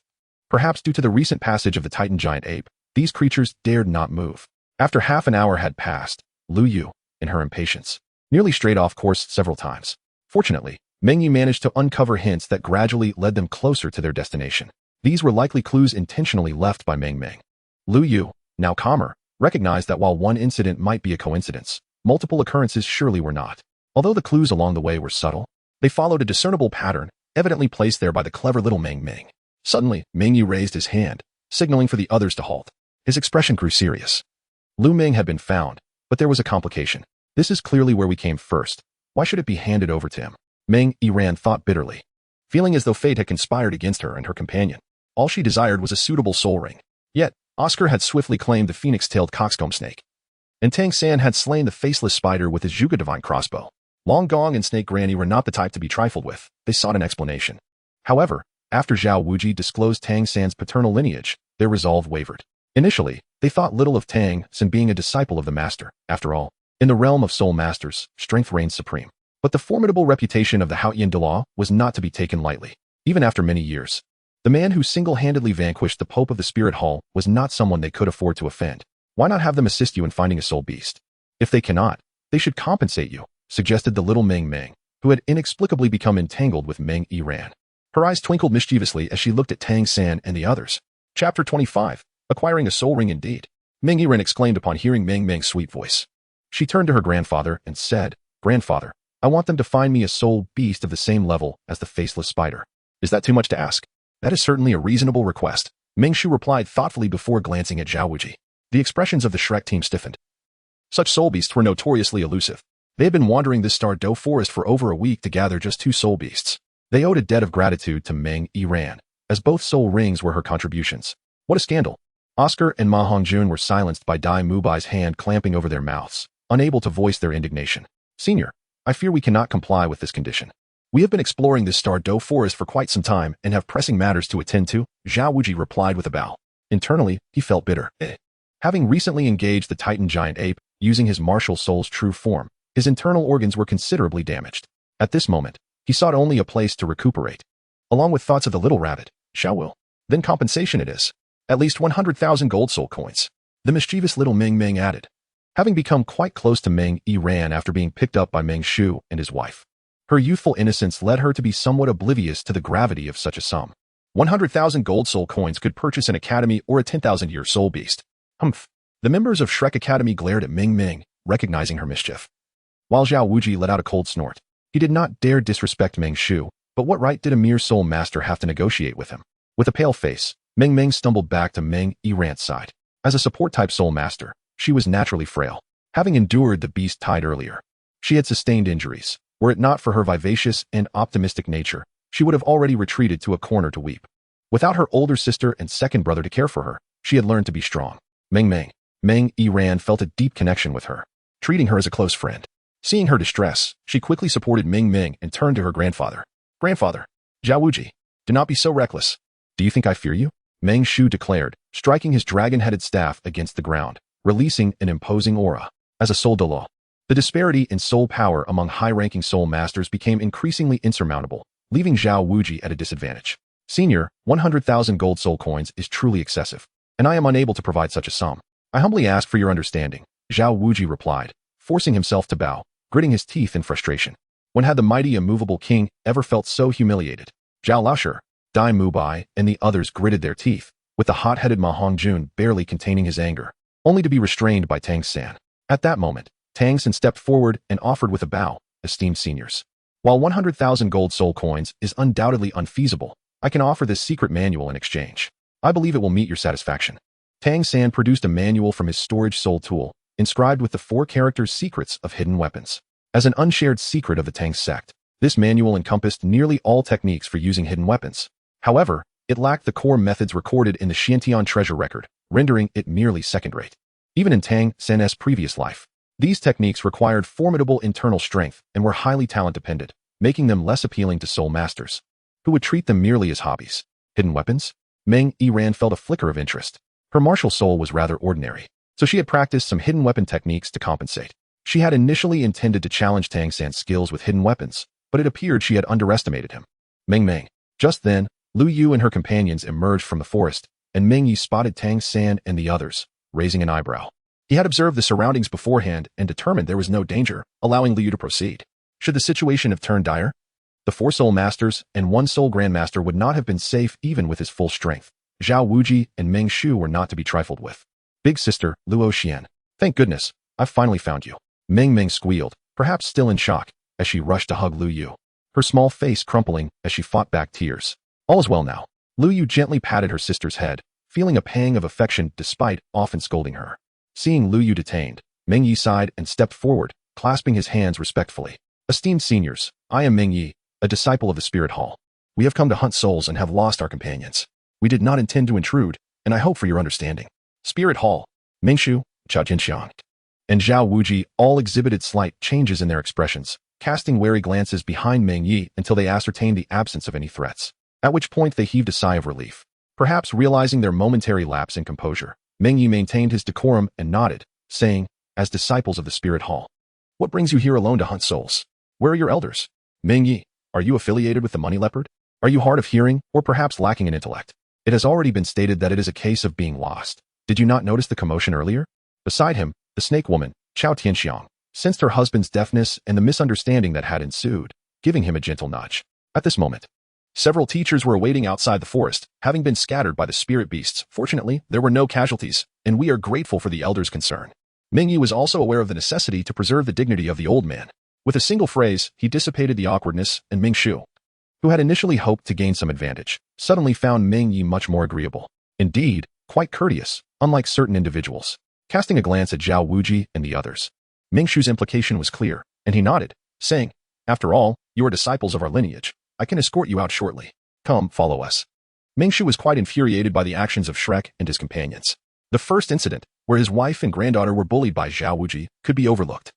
Perhaps due to the recent passage of the Titan giant ape, these creatures dared not move. After half an hour had passed, Lu Yu, in her impatience, nearly strayed off course several times. Fortunately, Meng Ye managed to uncover hints that gradually led them closer to their destination. These were likely clues intentionally left by Meng Meng. Lu Yu, now calmer, recognized that while one incident might be a coincidence, multiple occurrences surely were not. Although the clues along the way were subtle, they followed a discernible pattern, evidently placed there by the clever little Meng Meng. Suddenly, Meng Ye raised his hand, signaling for the others to halt. His expression grew serious. Lu Meng had been found, but there was a complication. "This is clearly where we came first. Why should it be handed over to him?" Meng Ye thought bitterly, feeling as though fate had conspired against her and her companion. All she desired was a suitable soul ring. Yet, Oscar had swiftly claimed the phoenix-tailed coxcomb snake, and Tang San had slain the faceless spider with his Zhuge divine crossbow. Long Gong and Snake Granny were not the type to be trifled with. They sought an explanation. However, after Zhao Wuji disclosed Tang San's paternal lineage, their resolve wavered. Initially, they thought little of Tang San being a disciple of the master. After all, in the realm of soul masters, strength reigns supreme. But the formidable reputation of the Haotian Douluo was not to be taken lightly. Even after many years, the man who single-handedly vanquished the Pope of the Spirit Hall was not someone they could afford to offend. Why not have them assist you in finding a soul beast? If they cannot, they should compensate you, suggested the little Meng Meng, who had inexplicably become entangled with Meng Ye. Her eyes twinkled mischievously as she looked at Tang San and the others. Chapter 25. Acquiring a soul ring indeed. Meng Ye exclaimed upon hearing Meng Meng's sweet voice. She turned to her grandfather and said, "Grandfather, I want them to find me a soul beast of the same level as the faceless spider." "Is that too much to ask?" "That is certainly a reasonable request," Meng Shu replied thoughtfully before glancing at Zhao Wuji. The expressions of the Shrek team stiffened. Such soul beasts were notoriously elusive. They had been wandering this Stardew forest for over a week to gather just 2 soul beasts. They owed a debt of gratitude to Meng Ye, as both soul rings were her contributions. What a scandal. Oscar and Ma Hongjun were silenced by Dai Mubai's hand clamping over their mouths, unable to voice their indignation. "Senior, I fear we cannot comply with this condition. We have been exploring this Stardew forest for quite some time and have pressing matters to attend to," Zhao Wuji replied with a bow. Internally, he felt bitter. Having recently engaged the Titan giant ape, using his martial soul's true form, his internal organs were considerably damaged. At this moment, he sought only a place to recuperate. Along with thoughts of the little rabbit, "Shall will. Then compensation it is. At least 100,000 gold soul coins." The mischievous little Meng Meng added. Having become quite close to Meng Ye after being picked up by Meng Shu and his wife, Her youthful innocence led her to be somewhat oblivious to the gravity of such a sum. 100,000 gold soul coins could purchase an academy or a 10,000-year soul beast. Humph. The members of Shrek Academy glared at Meng Meng, recognizing her mischief. While Zhao Wuji let out a cold snort. He did not dare disrespect Meng Shu, but what right did a mere soul master have to negotiate with him? With a pale face, Meng Meng stumbled back to Meng Ye's side. As a support-type soul master, she was naturally frail, having endured the beast tide earlier. She had sustained injuries. Were it not for her vivacious and optimistic nature, she would have already retreated to a corner to weep. Without her older sister and second brother to care for her, she had learned to be strong. Meng Ye felt a deep connection with her, treating her as a close friend. Seeing her distress, she quickly supported Meng Meng and turned to her grandfather. Grandfather, Zhao Wuji, do not be so reckless. Do you think I fear you? Meng Shu declared, striking his dragon-headed staff against the ground, releasing an imposing aura. As a soul Douluo, the disparity in soul power among high-ranking soul masters became increasingly insurmountable, leaving Zhao Wuji at a disadvantage. Senior, 100,000 gold soul coins is truly excessive, and I am unable to provide such a sum. I humbly ask for your understanding, Zhao Wuji replied, forcing himself to bow, gritting his teeth in frustration. When had the mighty immovable king ever felt so humiliated? Zhao Laoshe, Dai Mubai, and the others gritted their teeth, with the hot-headed Ma Hongjun barely containing his anger, only to be restrained by Tang San. At that moment, Tang San stepped forward and offered with a bow, esteemed seniors. While 100,000 gold soul coins is undoubtedly unfeasible, I can offer this secret manual in exchange. I believe it will meet your satisfaction. Tang San produced a manual from his storage soul tool, inscribed with the 4 characters secrets of hidden weapons. As an unshared secret of the Tang sect, this manual encompassed nearly all techniques for using hidden weapons. However, it lacked the core methods recorded in the Xiantian treasure record, rendering it merely second-rate. Even in Tang San's previous life, these techniques required formidable internal strength and were highly talent-dependent, making them less appealing to soul masters, who would treat them merely as hobbies. Hidden weapons? Meng Ye felt a flicker of interest. Her martial soul was rather ordinary, so she had practiced some hidden weapon techniques to compensate. She had initially intended to challenge Tang San's skills with hidden weapons, but it appeared she had underestimated him. Meng. Just then, Lu Yu and her companions emerged from the forest, and Meng Ye spotted Tang San and the others, raising an eyebrow. He had observed the surroundings beforehand and determined there was no danger, allowing Lu Yu to proceed. Should the situation have turned dire, the 4 soul masters and 1 soul grandmaster would not have been safe even with his full strength. Zhao Wuji and Meng Shu were not to be trifled with. Big sister, Luo Xian. Thank goodness, I've finally found you. Meng squealed, perhaps still in shock, as she rushed to hug Lu Yu, her small face crumpling as she fought back tears. All is well now. Lu Yu gently patted her sister's head, feeling a pang of affection despite often scolding her. Seeing Lu Yu detained, Meng Ye sighed and stepped forward, clasping his hands respectfully. Esteemed seniors, I am Meng Ye, a disciple of the Spirit Hall. We have come to hunt souls and have lost our companions. We did not intend to intrude, and I hope for your understanding. Spirit Hall, Meng Shu, Chao Jinxiang, and Zhao Wuji all exhibited slight changes in their expressions, casting wary glances behind Meng Ye until they ascertained the absence of any threats, at which point they heaved a sigh of relief. Perhaps realizing their momentary lapse in composure, Meng Ye maintained his decorum and nodded, saying, as disciples of the Spirit Hall, what brings you here alone to hunt souls? Where are your elders? Meng Ye, are you affiliated with the Money Leopard? Are you hard of hearing, or perhaps lacking in intellect? It has already been stated that it is a case of being lost. Did you not notice the commotion earlier? Beside him, the snake woman, Chao Tianxiang, sensed her husband's deafness and the misunderstanding that had ensued, giving him a gentle nudge. At this moment, several teachers were awaiting outside the forest, having been scattered by the spirit beasts. Fortunately, there were no casualties, and we are grateful for the elders' concern. Meng Ye was also aware of the necessity to preserve the dignity of the old man. With a single phrase, he dissipated the awkwardness, and Meng Shu, who had initially hoped to gain some advantage, suddenly found Meng Ye much more agreeable. Indeed, quite courteous, unlike certain individuals. Casting a glance at Zhao Wuji and the others, Meng Shu's implication was clear, and he nodded, saying, after all, you are disciples of our lineage. I can escort you out shortly. Come, follow us. Meng Shu was quite infuriated by the actions of Shrek and his companions. The first incident, where his wife and granddaughter were bullied by Zhao Wuji, could be overlooked.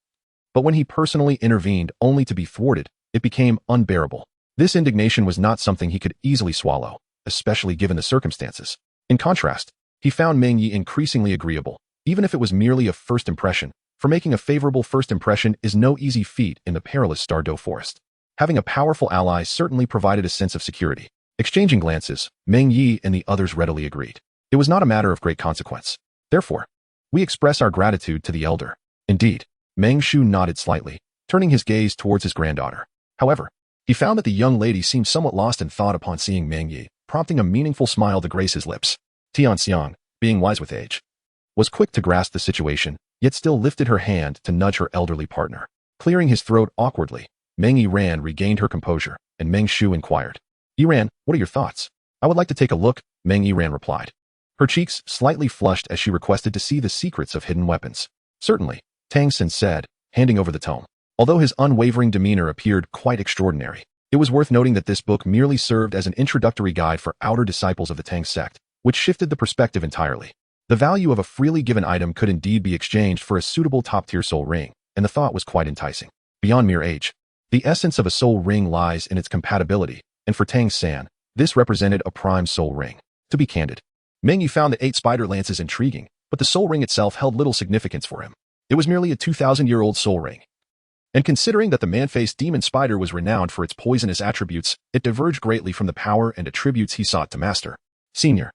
But when he personally intervened only to be thwarted, it became unbearable. This indignation was not something he could easily swallow, especially given the circumstances. In contrast, he found Meng Ye increasingly agreeable, even if it was merely a first impression, for making a favorable first impression is no easy feat in the perilous Stardew forest. Having a powerful ally certainly provided a sense of security. Exchanging glances, Meng Ye and the others readily agreed. It was not a matter of great consequence. Therefore, we express our gratitude to the elder. Indeed, Meng Shu nodded slightly, turning his gaze towards his granddaughter. However, he found that the young lady seemed somewhat lost in thought upon seeing Meng Ye, prompting a meaningful smile to grace his lips. Tianxiang, being wise with age, was quick to grasp the situation, yet still lifted her hand to nudge her elderly partner. Clearing his throat awkwardly, Meng Yiran regained her composure, and Meng Shu inquired, "Yiran, what are your thoughts?" "I would like to take a look," Meng Yiran replied. Her cheeks slightly flushed as she requested to see the secrets of hidden weapons. "Certainly," Tang Xin said, handing over the tome. Although his unwavering demeanor appeared quite extraordinary, it was worth noting that this book merely served as an introductory guide for outer disciples of the Tang sect, which shifted the perspective entirely. The value of a freely given item could indeed be exchanged for a suitable top-tier soul ring, and the thought was quite enticing. Beyond mere age, the essence of a soul ring lies in its compatibility, and for Tang San, this represented a prime soul ring. To be candid, Meng Ye found the 8 spider lances intriguing, but the soul ring itself held little significance for him. It was merely a 2,000-year-old soul ring. And considering that the man-faced demon spider was renowned for its poisonous attributes, it diverged greatly from the power and attributes he sought to master. "Senior,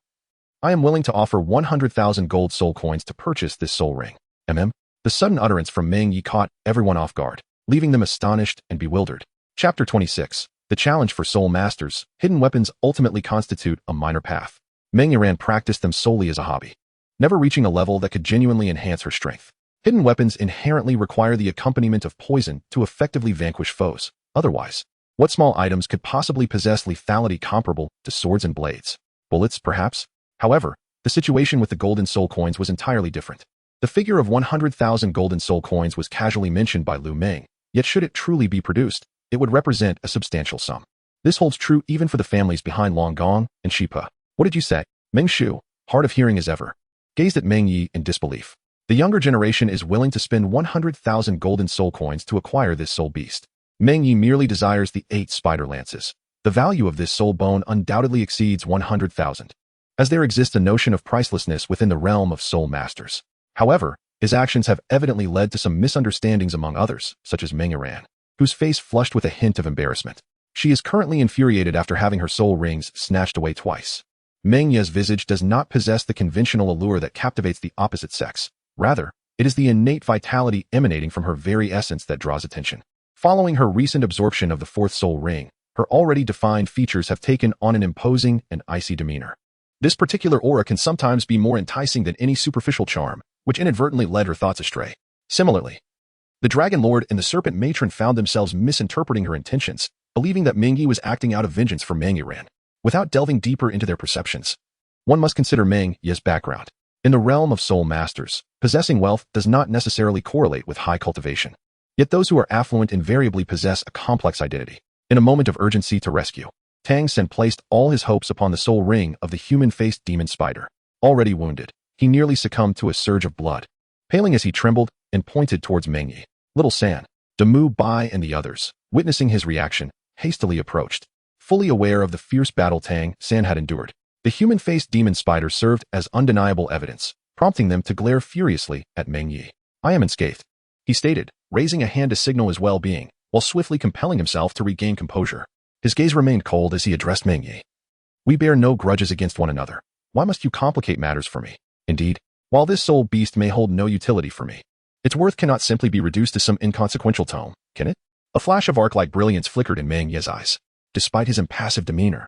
I am willing to offer 100,000 gold soul coins to purchase this soul ring." The sudden utterance from Meng Ye caught everyone off guard, leaving them astonished and bewildered. Chapter 26. The Challenge for Soul Masters. Hidden weapons ultimately constitute a minor path. Meng Yiran practiced them solely as a hobby, never reaching a level that could genuinely enhance her strength. Hidden weapons inherently require the accompaniment of poison to effectively vanquish foes. Otherwise, what small items could possibly possess lethality comparable to swords and blades? Bullets, perhaps? However, the situation with the golden soul coins was entirely different. The figure of 100,000 golden soul coins was casually mentioned by Lu Meng, yet should it truly be produced, it would represent a substantial sum. This holds true even for the families behind Long Gong and Shipa. "What did you say?" Meng Shu, hard of hearing as ever, gazed at Meng Ye in disbelief. The younger generation is willing to spend 100,000 golden soul coins to acquire this soul beast. Meng Ye merely desires the 8 spider lances. The value of this soul bone undoubtedly exceeds 100,000, as there exists a notion of pricelessness within the realm of soul masters. However, his actions have evidently led to some misunderstandings among others, such as Meng Yiran, whose face flushed with a hint of embarrassment. She is currently infuriated after having her soul rings snatched away twice. Meng Ye's visage does not possess the conventional allure that captivates the opposite sex. Rather, it is the innate vitality emanating from her very essence that draws attention. Following her recent absorption of the 4th soul ring, her already defined features have taken on an imposing and icy demeanor. This particular aura can sometimes be more enticing than any superficial charm, which inadvertently led her thoughts astray. Similarly, the Dragon Lord and the Serpent Matron found themselves misinterpreting her intentions, believing that Meng Ye was acting out of vengeance for Meng Yiran. Without delving deeper into their perceptions, one must consider Meng Ye's background. In the realm of soul masters, possessing wealth does not necessarily correlate with high cultivation. Yet those who are affluent invariably possess a complex identity. In a moment of urgency to rescue, Tang Sen placed all his hopes upon the soul ring of the human-faced demon spider. Already wounded, he nearly succumbed to a surge of blood. Paling as he trembled and pointed towards Meng Ye, Little San, Damu Bai and the others, witnessing his reaction, hastily approached. Fully aware of the fierce battle Tang San had endured, the human-faced demon spider served as undeniable evidence, prompting them to glare furiously at Meng Ye. "I am unscathed," he stated, raising a hand to signal his well-being, while swiftly compelling himself to regain composure. His gaze remained cold as he addressed Meng Ye. "We bear no grudges against one another. Why must you complicate matters for me? Indeed, while this soul beast may hold no utility for me, its worth cannot simply be reduced to some inconsequential tome, can it?" A flash of arc-like brilliance flickered in Meng Ye's eyes. Despite his impassive demeanor,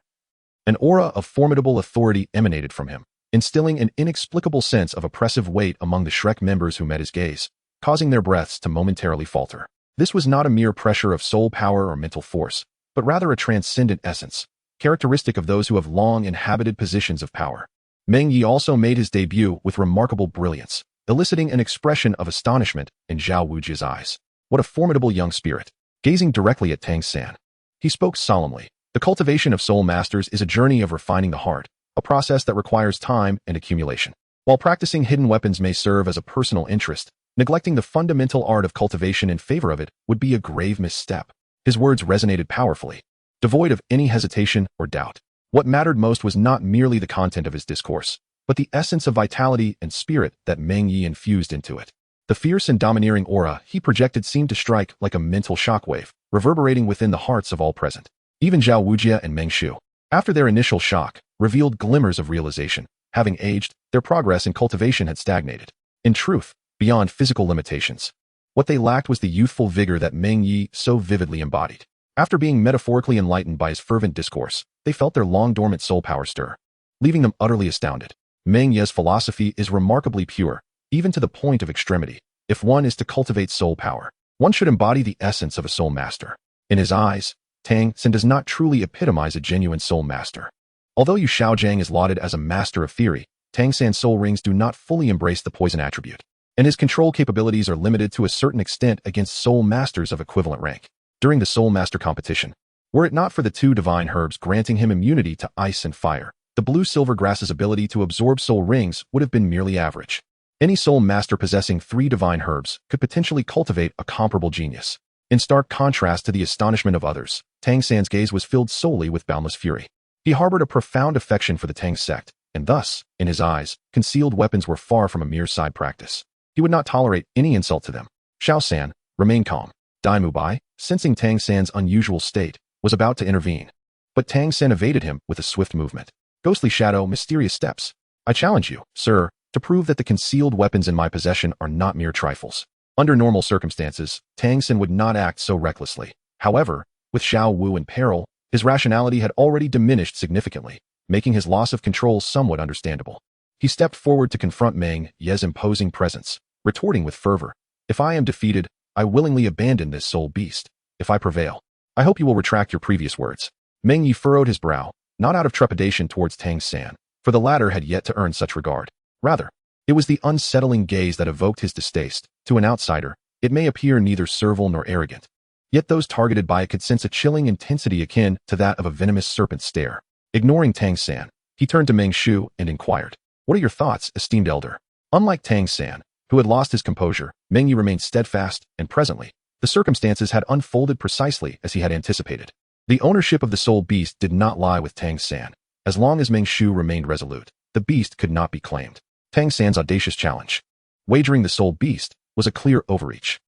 an aura of formidable authority emanated from him, instilling an inexplicable sense of oppressive weight among the Shrek members who met his gaze, causing their breaths to momentarily falter. This was not a mere pressure of soul power or mental force, but rather a transcendent essence, characteristic of those who have long inhabited positions of power. Meng Ye also made his debut with remarkable brilliance, eliciting an expression of astonishment in Zhao Wuji's eyes. What a formidable young spirit! Gazing directly at Tang San, he spoke solemnly. The cultivation of soul masters is a journey of refining the heart, a process that requires time and accumulation. While practicing hidden weapons may serve as a personal interest, neglecting the fundamental art of cultivation in favor of it would be a grave misstep. His words resonated powerfully, devoid of any hesitation or doubt. What mattered most was not merely the content of his discourse, but the essence of vitality and spirit that Meng Ye infused into it. The fierce and domineering aura he projected seemed to strike like a mental shockwave, reverberating within the hearts of all present. Even Zhao Wujia and Meng Shu, after their initial shock, revealed glimmers of realization. Having aged, their progress in cultivation had stagnated. In truth, beyond physical limitations, what they lacked was the youthful vigor that Meng Ye so vividly embodied. After being metaphorically enlightened by his fervent discourse, they felt their long-dormant soul power stir, leaving them utterly astounded. Meng Ye's philosophy is remarkably pure, even to the point of extremity. If one is to cultivate soul power, one should embody the essence of a soul master. In his eyes, Tang Sen does not truly epitomize a genuine soul master. Although Yu Shaojiang is lauded as a master of theory, Tang San's soul rings do not fully embrace the poison attribute, and his control capabilities are limited to a certain extent against soul masters of equivalent rank. During the soul master competition, were it not for the 2 divine herbs granting him immunity to ice and fire, the blue-silver grass's ability to absorb soul rings would have been merely average. Any soul master possessing 3 divine herbs could potentially cultivate a comparable genius. In stark contrast to the astonishment of others, Tang San's gaze was filled solely with boundless fury. He harbored a profound affection for the Tang sect, and thus, in his eyes, concealed weapons were far from a mere side practice. He would not tolerate any insult to them. Xiao San, remain calm. Dai Mubai, sensing Tang San's unusual state, was about to intervene. But Tang San evaded him with a swift movement. Ghostly shadow, mysterious steps. I challenge you, sir, to prove that the concealed weapons in my possession are not mere trifles. Under normal circumstances, Tang Sen would not act so recklessly. However, with Xiao Wu in peril, his rationality had already diminished significantly, making his loss of control somewhat understandable. He stepped forward to confront Meng Ye's imposing presence, retorting with fervor, "If I am defeated, I willingly abandon this soul beast. If I prevail, I hope you will retract your previous words." Meng Ye furrowed his brow, not out of trepidation towards Tang San, for the latter had yet to earn such regard. Rather, it was the unsettling gaze that evoked his distaste. To an outsider, it may appear neither servile nor arrogant. Yet those targeted by it could sense a chilling intensity akin to that of a venomous serpent's stare. Ignoring Tang San, he turned to Meng Shu and inquired, "What are your thoughts, esteemed elder?" Unlike Tang San, who had lost his composure, Meng Ye remained steadfast, and presently, the circumstances had unfolded precisely as he had anticipated. The ownership of the soul beast did not lie with Tang San. As long as Meng Shu remained resolute, the beast could not be claimed. Tang San's audacious challenge, wagering the soul beast, was a clear overreach.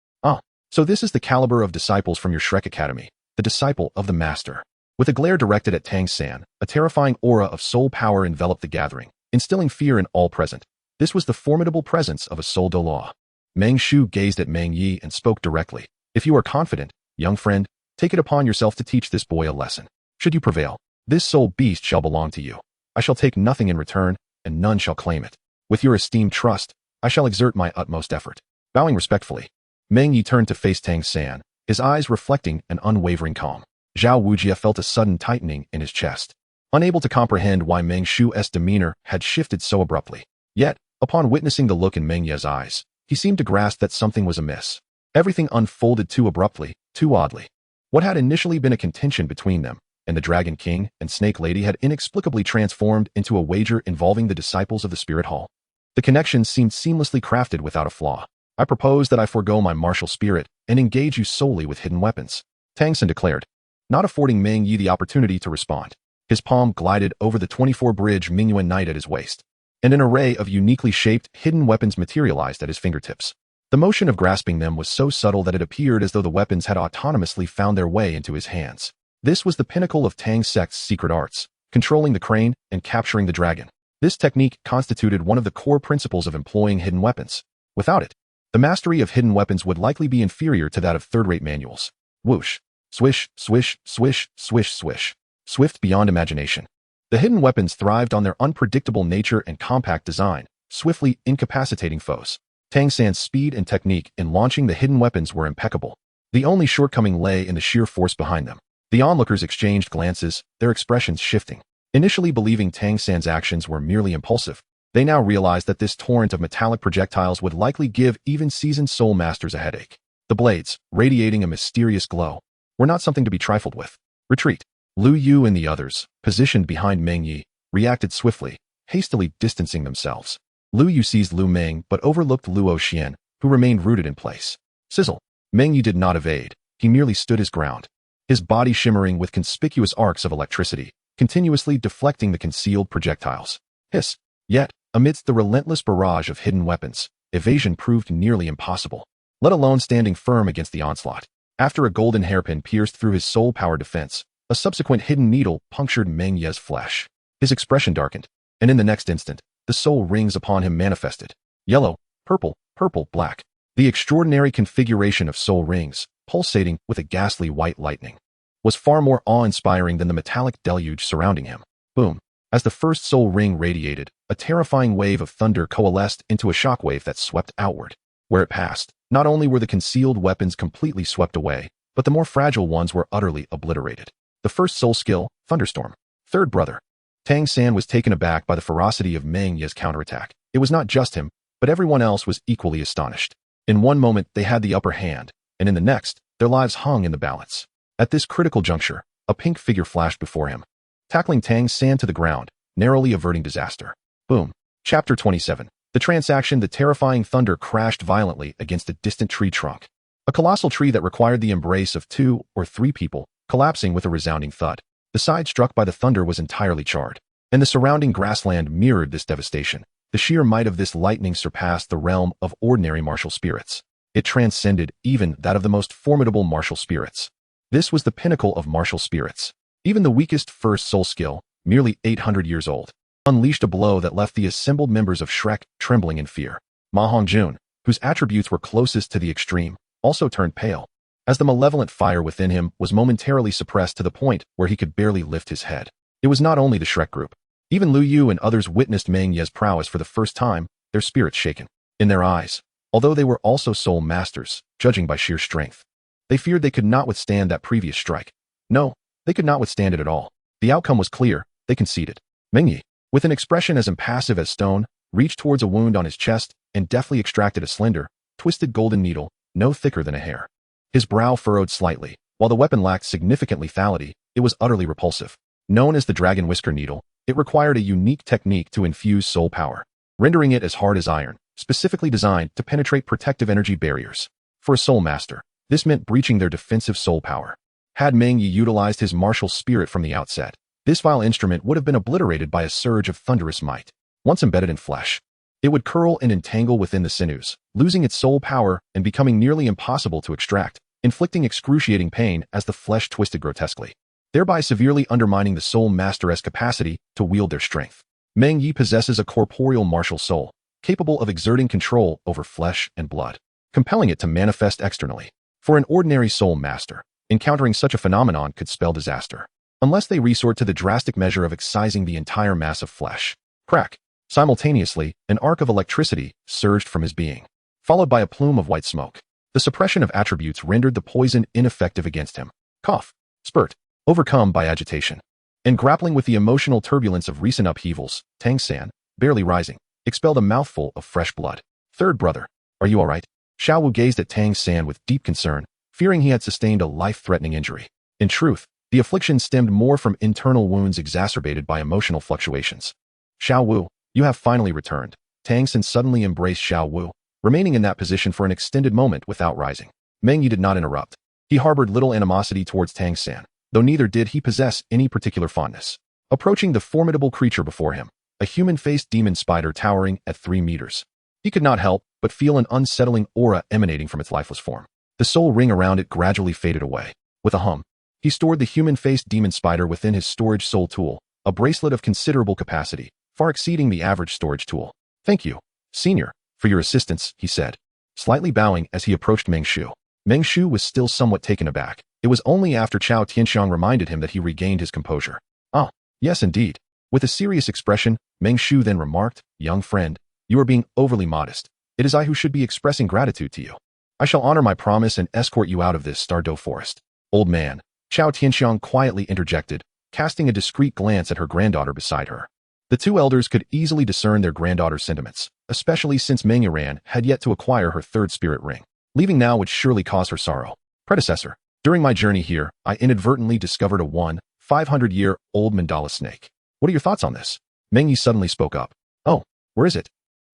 So this is the caliber of disciples from your Shrek Academy, the disciple of the master. With a glare directed at Tang San, a terrifying aura of soul power enveloped the gathering, instilling fear in all present. This was the formidable presence of a soul Douluo. Meng Shu gazed at Meng Ye and spoke directly. "If you are confident, young friend, take it upon yourself to teach this boy a lesson. Should you prevail, this soul beast shall belong to you. I shall take nothing in return, and none shall claim it. With your esteemed trust, I shall exert my utmost effort." Bowing respectfully, Meng Ye turned to face Tang San, his eyes reflecting an unwavering calm. Zhao Wujia felt a sudden tightening in his chest, unable to comprehend why Meng Shu's demeanor had shifted so abruptly. Yet, upon witnessing the look in Meng Ye's eyes, he seemed to grasp that something was amiss. Everything unfolded too abruptly, too oddly. What had initially been a contention between them, and the Dragon King and Snake Lady had inexplicably transformed into a wager involving the disciples of the Spirit Hall. The connection seemed seamlessly crafted without a flaw. "I propose that I forego my martial spirit and engage you solely with hidden weapons," Tang Sen declared, not affording Meng Ye the opportunity to respond. His palm glided over the 24-bridge Mingyuan knight at his waist, and an array of uniquely shaped hidden weapons materialized at his fingertips. The motion of grasping them was so subtle that it appeared as though the weapons had autonomously found their way into his hands. This was the pinnacle of Tang sect's secret arts, controlling the crane and capturing the dragon. This technique constituted one of the core principles of employing hidden weapons. Without it, the mastery of hidden weapons would likely be inferior to that of third-rate manuals. Whoosh, swish, swish, swish, swish, swish. Swift beyond imagination. The hidden weapons thrived on their unpredictable nature and compact design, swiftly incapacitating foes. Tang San's speed and technique in launching the hidden weapons were impeccable. The only shortcoming lay in the sheer force behind them. The onlookers exchanged glances, their expressions shifting. Initially believing Tang San's actions were merely impulsive, they now realized that this torrent of metallic projectiles would likely give even seasoned soul masters a headache. The blades, radiating a mysterious glow, were not something to be trifled with. Retreat. Lu Yu and the others, positioned behind Meng Ye, reacted swiftly, hastily distancing themselves. Lu Yu seized Lu Meng but overlooked Luo Xian, who remained rooted in place. Sizzle. Meng Ye did not evade, he merely stood his ground, his body shimmering with conspicuous arcs of electricity, continuously deflecting the concealed projectiles. Hiss. Yet, amidst the relentless barrage of hidden weapons, evasion proved nearly impossible, let alone standing firm against the onslaught. After a golden hairpin pierced through his soul power defense, a subsequent hidden needle punctured Meng Ye's flesh. His expression darkened, and in the next instant, the soul rings upon him manifested. Yellow, purple, purple, black. The extraordinary configuration of soul rings, pulsating with a ghastly white lightning. was far more awe-inspiring than the metallic deluge surrounding him. Boom. As the first soul ring radiated, a terrifying wave of thunder coalesced into a shockwave that swept outward. Where it passed, not only were the concealed weapons completely swept away, but the more fragile ones were utterly obliterated. The first soul skill, Thunderstorm. Third brother. Tang San was taken aback by the ferocity of Meng Ye's counterattack. It was not just him, but everyone else was equally astonished. In one moment, they had the upper hand, and in the next, their lives hung in the balance. At this critical juncture, a pink figure flashed before him, tackling Tang San to the ground, narrowly averting disaster. Boom. Chapter 27. The transaction. The terrifying thunder crashed violently against a distant tree trunk. A colossal tree that required the embrace of 2 or 3 people, collapsing with a resounding thud. The side struck by the thunder was entirely charred, and the surrounding grassland mirrored this devastation. The sheer might of this lightning surpassed the realm of ordinary martial spirits. It transcended even that of the most formidable martial spirits. This was the pinnacle of martial spirits. Even the weakest first soul skill, merely 800 years old, unleashed a blow that left the assembled members of Shrek trembling in fear. Ma Hongjun, whose attributes were closest to the extreme, also turned pale, as the malevolent fire within him was momentarily suppressed to the point where he could barely lift his head. It was not only the Shrek group. Even Lu Yu and others witnessed Meng Ye's prowess for the first time, their spirits shaken. In their eyes, although they were also soul masters, judging by sheer strength, they feared they could not withstand that previous strike. No, they could not withstand it at all. The outcome was clear. They conceded. Meng Ye, with an expression as impassive as stone, reached towards a wound on his chest and deftly extracted a slender, twisted golden needle, no thicker than a hair. His brow furrowed slightly. While the weapon lacked significant lethality, it was utterly repulsive. Known as the Dragon Whisker Needle, it required a unique technique to infuse soul power, rendering it as hard as iron, specifically designed to penetrate protective energy barriers. For a soul master, this meant breaching their defensive soul power. Had Meng Ye utilized his martial spirit from the outset, this vile instrument would have been obliterated by a surge of thunderous might. Once embedded in flesh, it would curl and entangle within the sinews, losing its soul power and becoming nearly impossible to extract, inflicting excruciating pain as the flesh twisted grotesquely, thereby severely undermining the soul master's capacity to wield their strength. Meng Ye possesses a corporeal martial soul, capable of exerting control over flesh and blood, compelling it to manifest externally. For an ordinary soul master, encountering such a phenomenon could spell disaster, unless they resort to the drastic measure of excising the entire mass of flesh. Crack. Simultaneously, an arc of electricity surged from his being, followed by a plume of white smoke. The suppression of attributes rendered the poison ineffective against him. Cough. Spurt. Overcome by agitation, and grappling with the emotional turbulence of recent upheavals, Tang San, barely rising, expelled a mouthful of fresh blood. Third brother, are you all right? Xiao Wu gazed at Tang San with deep concern, fearing he had sustained a life-threatening injury. In truth, the affliction stemmed more from internal wounds exacerbated by emotional fluctuations. Xiao Wu, you have finally returned. Tang San suddenly embraced Xiao Wu, remaining in that position for an extended moment without rising. Meng Ye did not interrupt. He harbored little animosity towards Tang San, though neither did he possess any particular fondness. Approaching the formidable creature before him, a human-faced demon spider towering at 3 meters, he could not help but feel an unsettling aura emanating from its lifeless form. The soul ring around it gradually faded away. With a hum, he stored the human-faced demon spider within his storage soul tool, a bracelet of considerable capacity, far exceeding the average storage tool. Thank you, Senior, for your assistance, he said, slightly bowing as he approached Meng Shu. Meng Shu was still somewhat taken aback. It was only after Chao Tianxiang reminded him that he regained his composure. Ah, yes indeed. With a serious expression, Meng Shu then remarked, young friend, you are being overly modest. It is I who should be expressing gratitude to you. I shall honor my promise and escort you out of this Stardow forest. Old man, Chao Tianxiang quietly interjected, casting a discreet glance at her granddaughter beside her. The two elders could easily discern their granddaughter's sentiments, especially since Meng Ye had yet to acquire her third spirit ring. Leaving now would surely cause her sorrow. Predecessor, during my journey here, I inadvertently discovered a 500-year-old mandala snake. What are your thoughts on this? Meng Ye suddenly spoke up. Oh, where is it?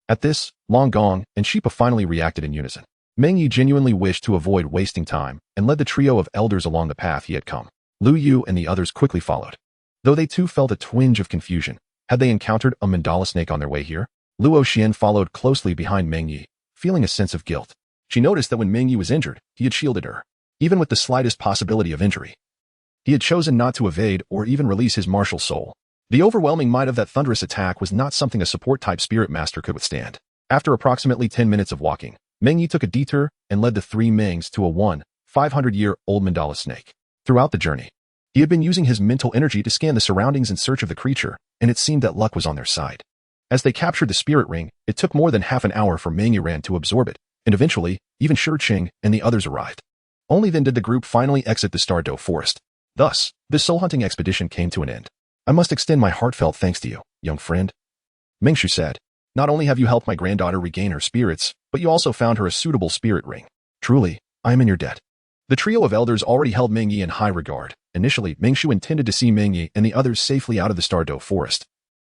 At this, Long Gong and Sheepa finally reacted in unison. Meng Ye genuinely wished to avoid wasting time and led the trio of elders along the path he had come. Lu Yu and the others quickly followed. Though they too felt a twinge of confusion, had they encountered a mandala snake on their way here? Luo Xian followed closely behind Meng Ye, feeling a sense of guilt. She noticed that when Meng Ye was injured, he had shielded her, even with the slightest possibility of injury. He had chosen not to evade or even release his martial soul. The overwhelming might of that thunderous attack was not something a support-type spirit master could withstand. After approximately 10 minutes of walking, Meng Ye took a detour and led the 3 Mengs to a 500-year-old mandala snake. Throughout the journey, He had been using his mental energy to scan the surroundings in search of the creature, and it seemed that luck was on their side. As they captured the spirit ring, it took more than half an hour for Meng Ye to absorb it, and eventually, even Shi Qing and the others arrived. Only then did the group finally exit the Douluo forest. Thus, this soul-hunting expedition came to an end. I must extend my heartfelt thanks to you, young friend. Meng Shu said, not only have you helped my granddaughter regain her spirits, but you also found her a suitable spirit ring. Truly, I am in your debt. The trio of elders already held Meng Ye in high regard. Initially, Meng Shu intended to see Meng Ye and the others safely out of the Douluo forest.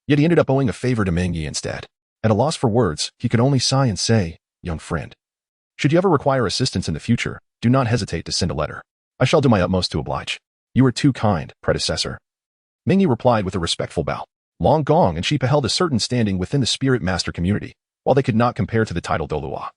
Yet he ended up owing a favor to Meng Ye instead. At a loss for words, he could only sigh and say, young friend. Should you ever require assistance in the future, do not hesitate to send a letter. I shall do my utmost to oblige. You are too kind, predecessor. Meng Ye replied with a respectful bow. Long Gong and Shipa held a certain standing within the spirit master community, while they could not compare to the title Douluo.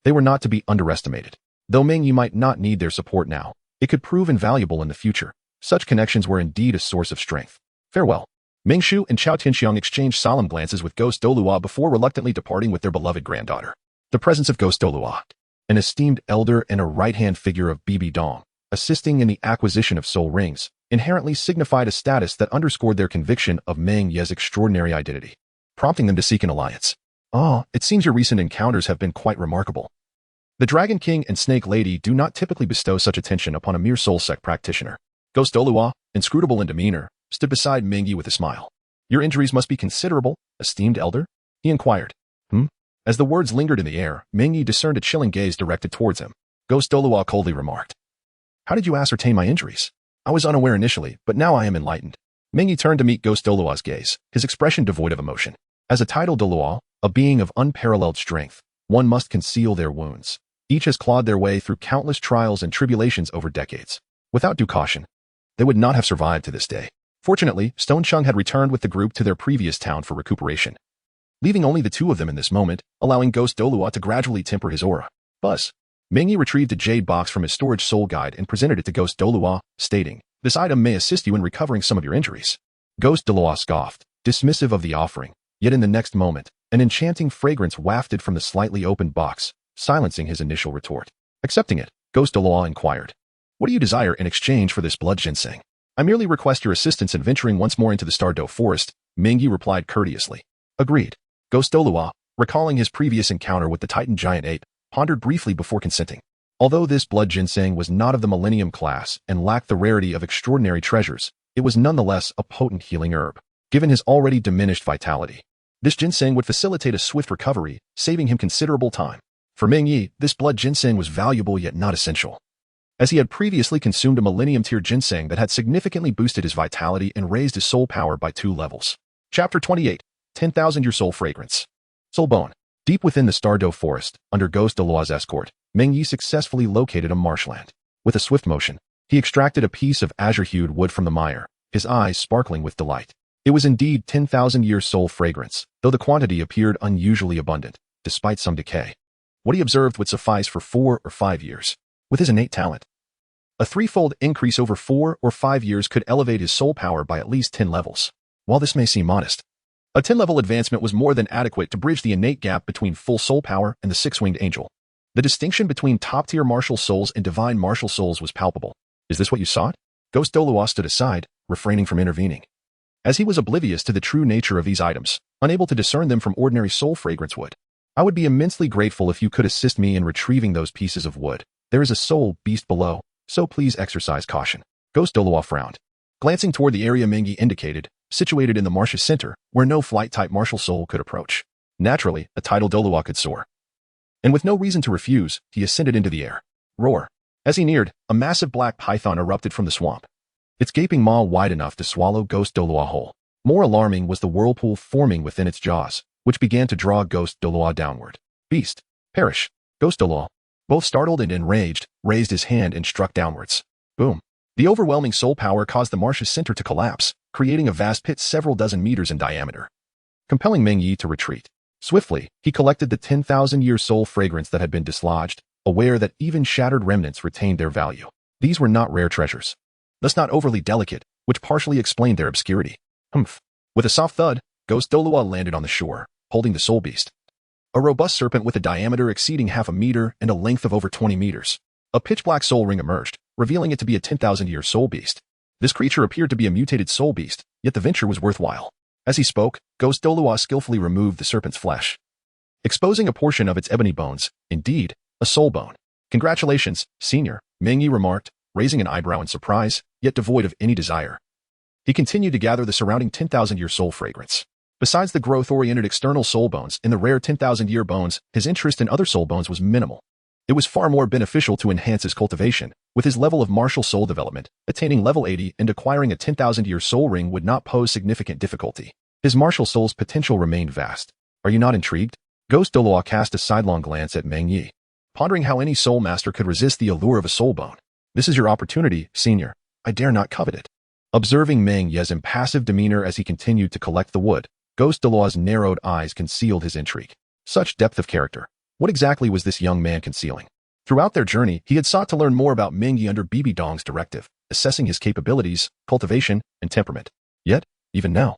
They were not to be underestimated. Though Meng Ye might not need their support now, it could prove invaluable in the future. Such connections were indeed a source of strength. Farewell. Meng Shu and Chao Tianxiang exchanged solemn glances with Ghost Douluo before reluctantly departing with their beloved granddaughter. The presence of Ghost Douluo, an esteemed elder and a right-hand figure of Bibi Dong, assisting in the acquisition of soul rings, inherently signified a status that underscored their conviction of Meng Ye's extraordinary identity, prompting them to seek an alliance. It seems your recent encounters have been quite remarkable. The Dragon King and Snake Lady do not typically bestow such attention upon a mere soul sect practitioner. Ghost Douluo, inscrutable in demeanor, stood beside Meng Ye with a smile. Your injuries must be considerable, esteemed elder? He inquired. As the words lingered in the air, Meng Ye discerned a chilling gaze directed towards him. Ghost Douluo coldly remarked. How did you ascertain my injuries? I was unaware initially, but now I am enlightened. Meng Ye turned to meet Ghost Douluo's gaze, his expression devoid of emotion. As a title Douluo, a being of unparalleled strength, one must conceal their wounds. Each has clawed their way through countless trials and tribulations over decades. Without due caution, they would not have survived to this day. Fortunately, Stone Chung had returned with the group to their previous town for recuperation, leaving only the two of them in this moment, allowing Ghost Douluo to gradually temper his aura. Buzz. Meng Ye retrieved a jade box from his storage soul guide and presented it to Ghost Douluo, stating, this item may assist you in recovering some of your injuries. Ghost Douluo scoffed, dismissive of the offering, yet in the next moment, an enchanting fragrance wafted from the slightly opened box, silencing his initial retort. Accepting it, Ghost Douluo inquired, what do you desire in exchange for this blood ginseng? I merely request your assistance in venturing once more into the Douluo forest, Meng Ye replied courteously. Agreed. Ghost Douluo, recalling his previous encounter with the Titan giant ape, pondered briefly before consenting. Although this blood ginseng was not of the Millennium class and lacked the rarity of extraordinary treasures, it was nonetheless a potent healing herb. Given his already diminished vitality, this ginseng would facilitate a swift recovery, saving him considerable time. For Meng Ye, this blood ginseng was valuable yet not essential, as he had previously consumed a Millennium-tier ginseng that had significantly boosted his vitality and raised his soul power by 2 levels. Chapter 28, 10,000-Year Soul Fragrance. Soul Bone. Deep within the Douluo forest, under Ghost Douluo's escort, Meng Ye successfully located a marshland. With a swift motion, he extracted a piece of azure-hued wood from the mire, his eyes sparkling with delight. It was indeed 10,000-year soul fragrance, though the quantity appeared unusually abundant, despite some decay. What he observed would suffice for 4 or 5 years. With his innate talent, a 3-fold increase over 4 or 5 years could elevate his soul power by at least 10 levels. While this may seem modest, a 10-level advancement was more than adequate to bridge the innate gap between full soul power and the 6-winged angel. The distinction between top-tier martial souls and divine martial souls was palpable. Is this what you sought? Ghost Douluo stood aside, refraining from intervening, as he was oblivious to the true nature of these items, unable to discern them from ordinary soul fragrance wood. I would be immensely grateful if you could assist me in retrieving those pieces of wood. There is a soul beast below, so please exercise caution. Ghost Douluo frowned, glancing toward the area Meng Ye indicated, situated in the marsh's center, where no flight-type martial soul could approach. Naturally, a title Douluo could soar, and with no reason to refuse, he ascended into the air. Roar. As he neared, a massive black python erupted from the swamp, its gaping maw wide enough to swallow Ghost Douluo whole. More alarming was the whirlpool forming within its jaws, which began to draw Ghost Douluo downward. Beast. Perish. Ghost Douluo, both startled and enraged, raised his hand and struck downwards. Boom. The overwhelming soul power caused the marsh's center to collapse, creating a vast pit several dozen meters in diameter, compelling Meng Ye to retreat. Swiftly, he collected the 10,000-year soul fragrance that had been dislodged, aware that even shattered remnants retained their value. These were not rare treasures, thus not overly delicate, which partially explained their obscurity. With a soft thud, Ghost Douluo landed on the shore, holding the soul beast, a robust serpent with a diameter exceeding half a meter and a length of over 20 meters. A pitch-black soul ring emerged, revealing it to be a 10,000-year soul beast. This creature appeared to be a mutated soul beast, yet the venture was worthwhile. As he spoke, Ghost Douluo skillfully removed the serpent's flesh, exposing a portion of its ebony bones, indeed, a soul bone. Congratulations, Senior, Meng Ye remarked, raising an eyebrow in surprise, yet devoid of any desire. He continued to gather the surrounding 10,000-year soul fragrance. Besides the growth-oriented external soul bones and the rare 10,000-year bones, his interest in other soul bones was minimal. It was far more beneficial to enhance his cultivation. With his level of martial soul development, attaining level 80 and acquiring a 10,000-year soul ring would not pose significant difficulty. His martial soul's potential remained vast. Are you not intrigued? Ghost Douluo cast a sidelong glance at Meng Ye, pondering how any soul master could resist the allure of a soul bone. This is your opportunity, Senior. I dare not covet it. Observing Meng Ye's impassive demeanor as he continued to collect the wood, Ghost Douluo's narrowed eyes concealed his intrigue. Such depth of character. What exactly was this young man concealing? Throughout their journey, he had sought to learn more about Meng Ye under Bibi Dong's directive, assessing his capabilities, cultivation, and temperament. Yet, even now,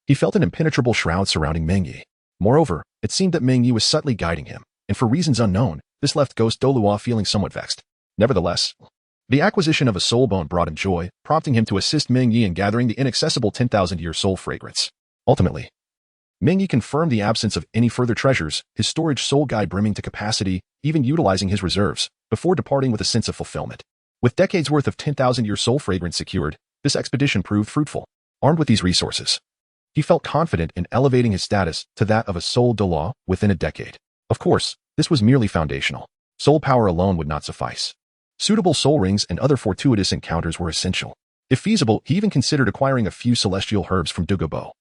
he felt an impenetrable shroud surrounding Meng Ye. Moreover, it seemed that Meng Ye was subtly guiding him, and for reasons unknown, this left Ghost Douluo feeling somewhat vexed. Nevertheless, the acquisition of a soul bone brought him joy, prompting him to assist Meng Ye in gathering the inaccessible 10,000-year soul fragrance. Ultimately, Meng Ye confirmed the absence of any further treasures, his storage soul guide brimming to capacity, even utilizing his reserves, before departing with a sense of fulfillment. With decades worth of 10,000-year soul fragrance secured, this expedition proved fruitful. Armed with these resources, he felt confident in elevating his status to that of a soul Douluo within a decade. Of course, this was merely foundational. Soul power alone would not suffice. Suitable soul rings and other fortuitous encounters were essential. If feasible, he even considered acquiring a few celestial herbs from Douluo,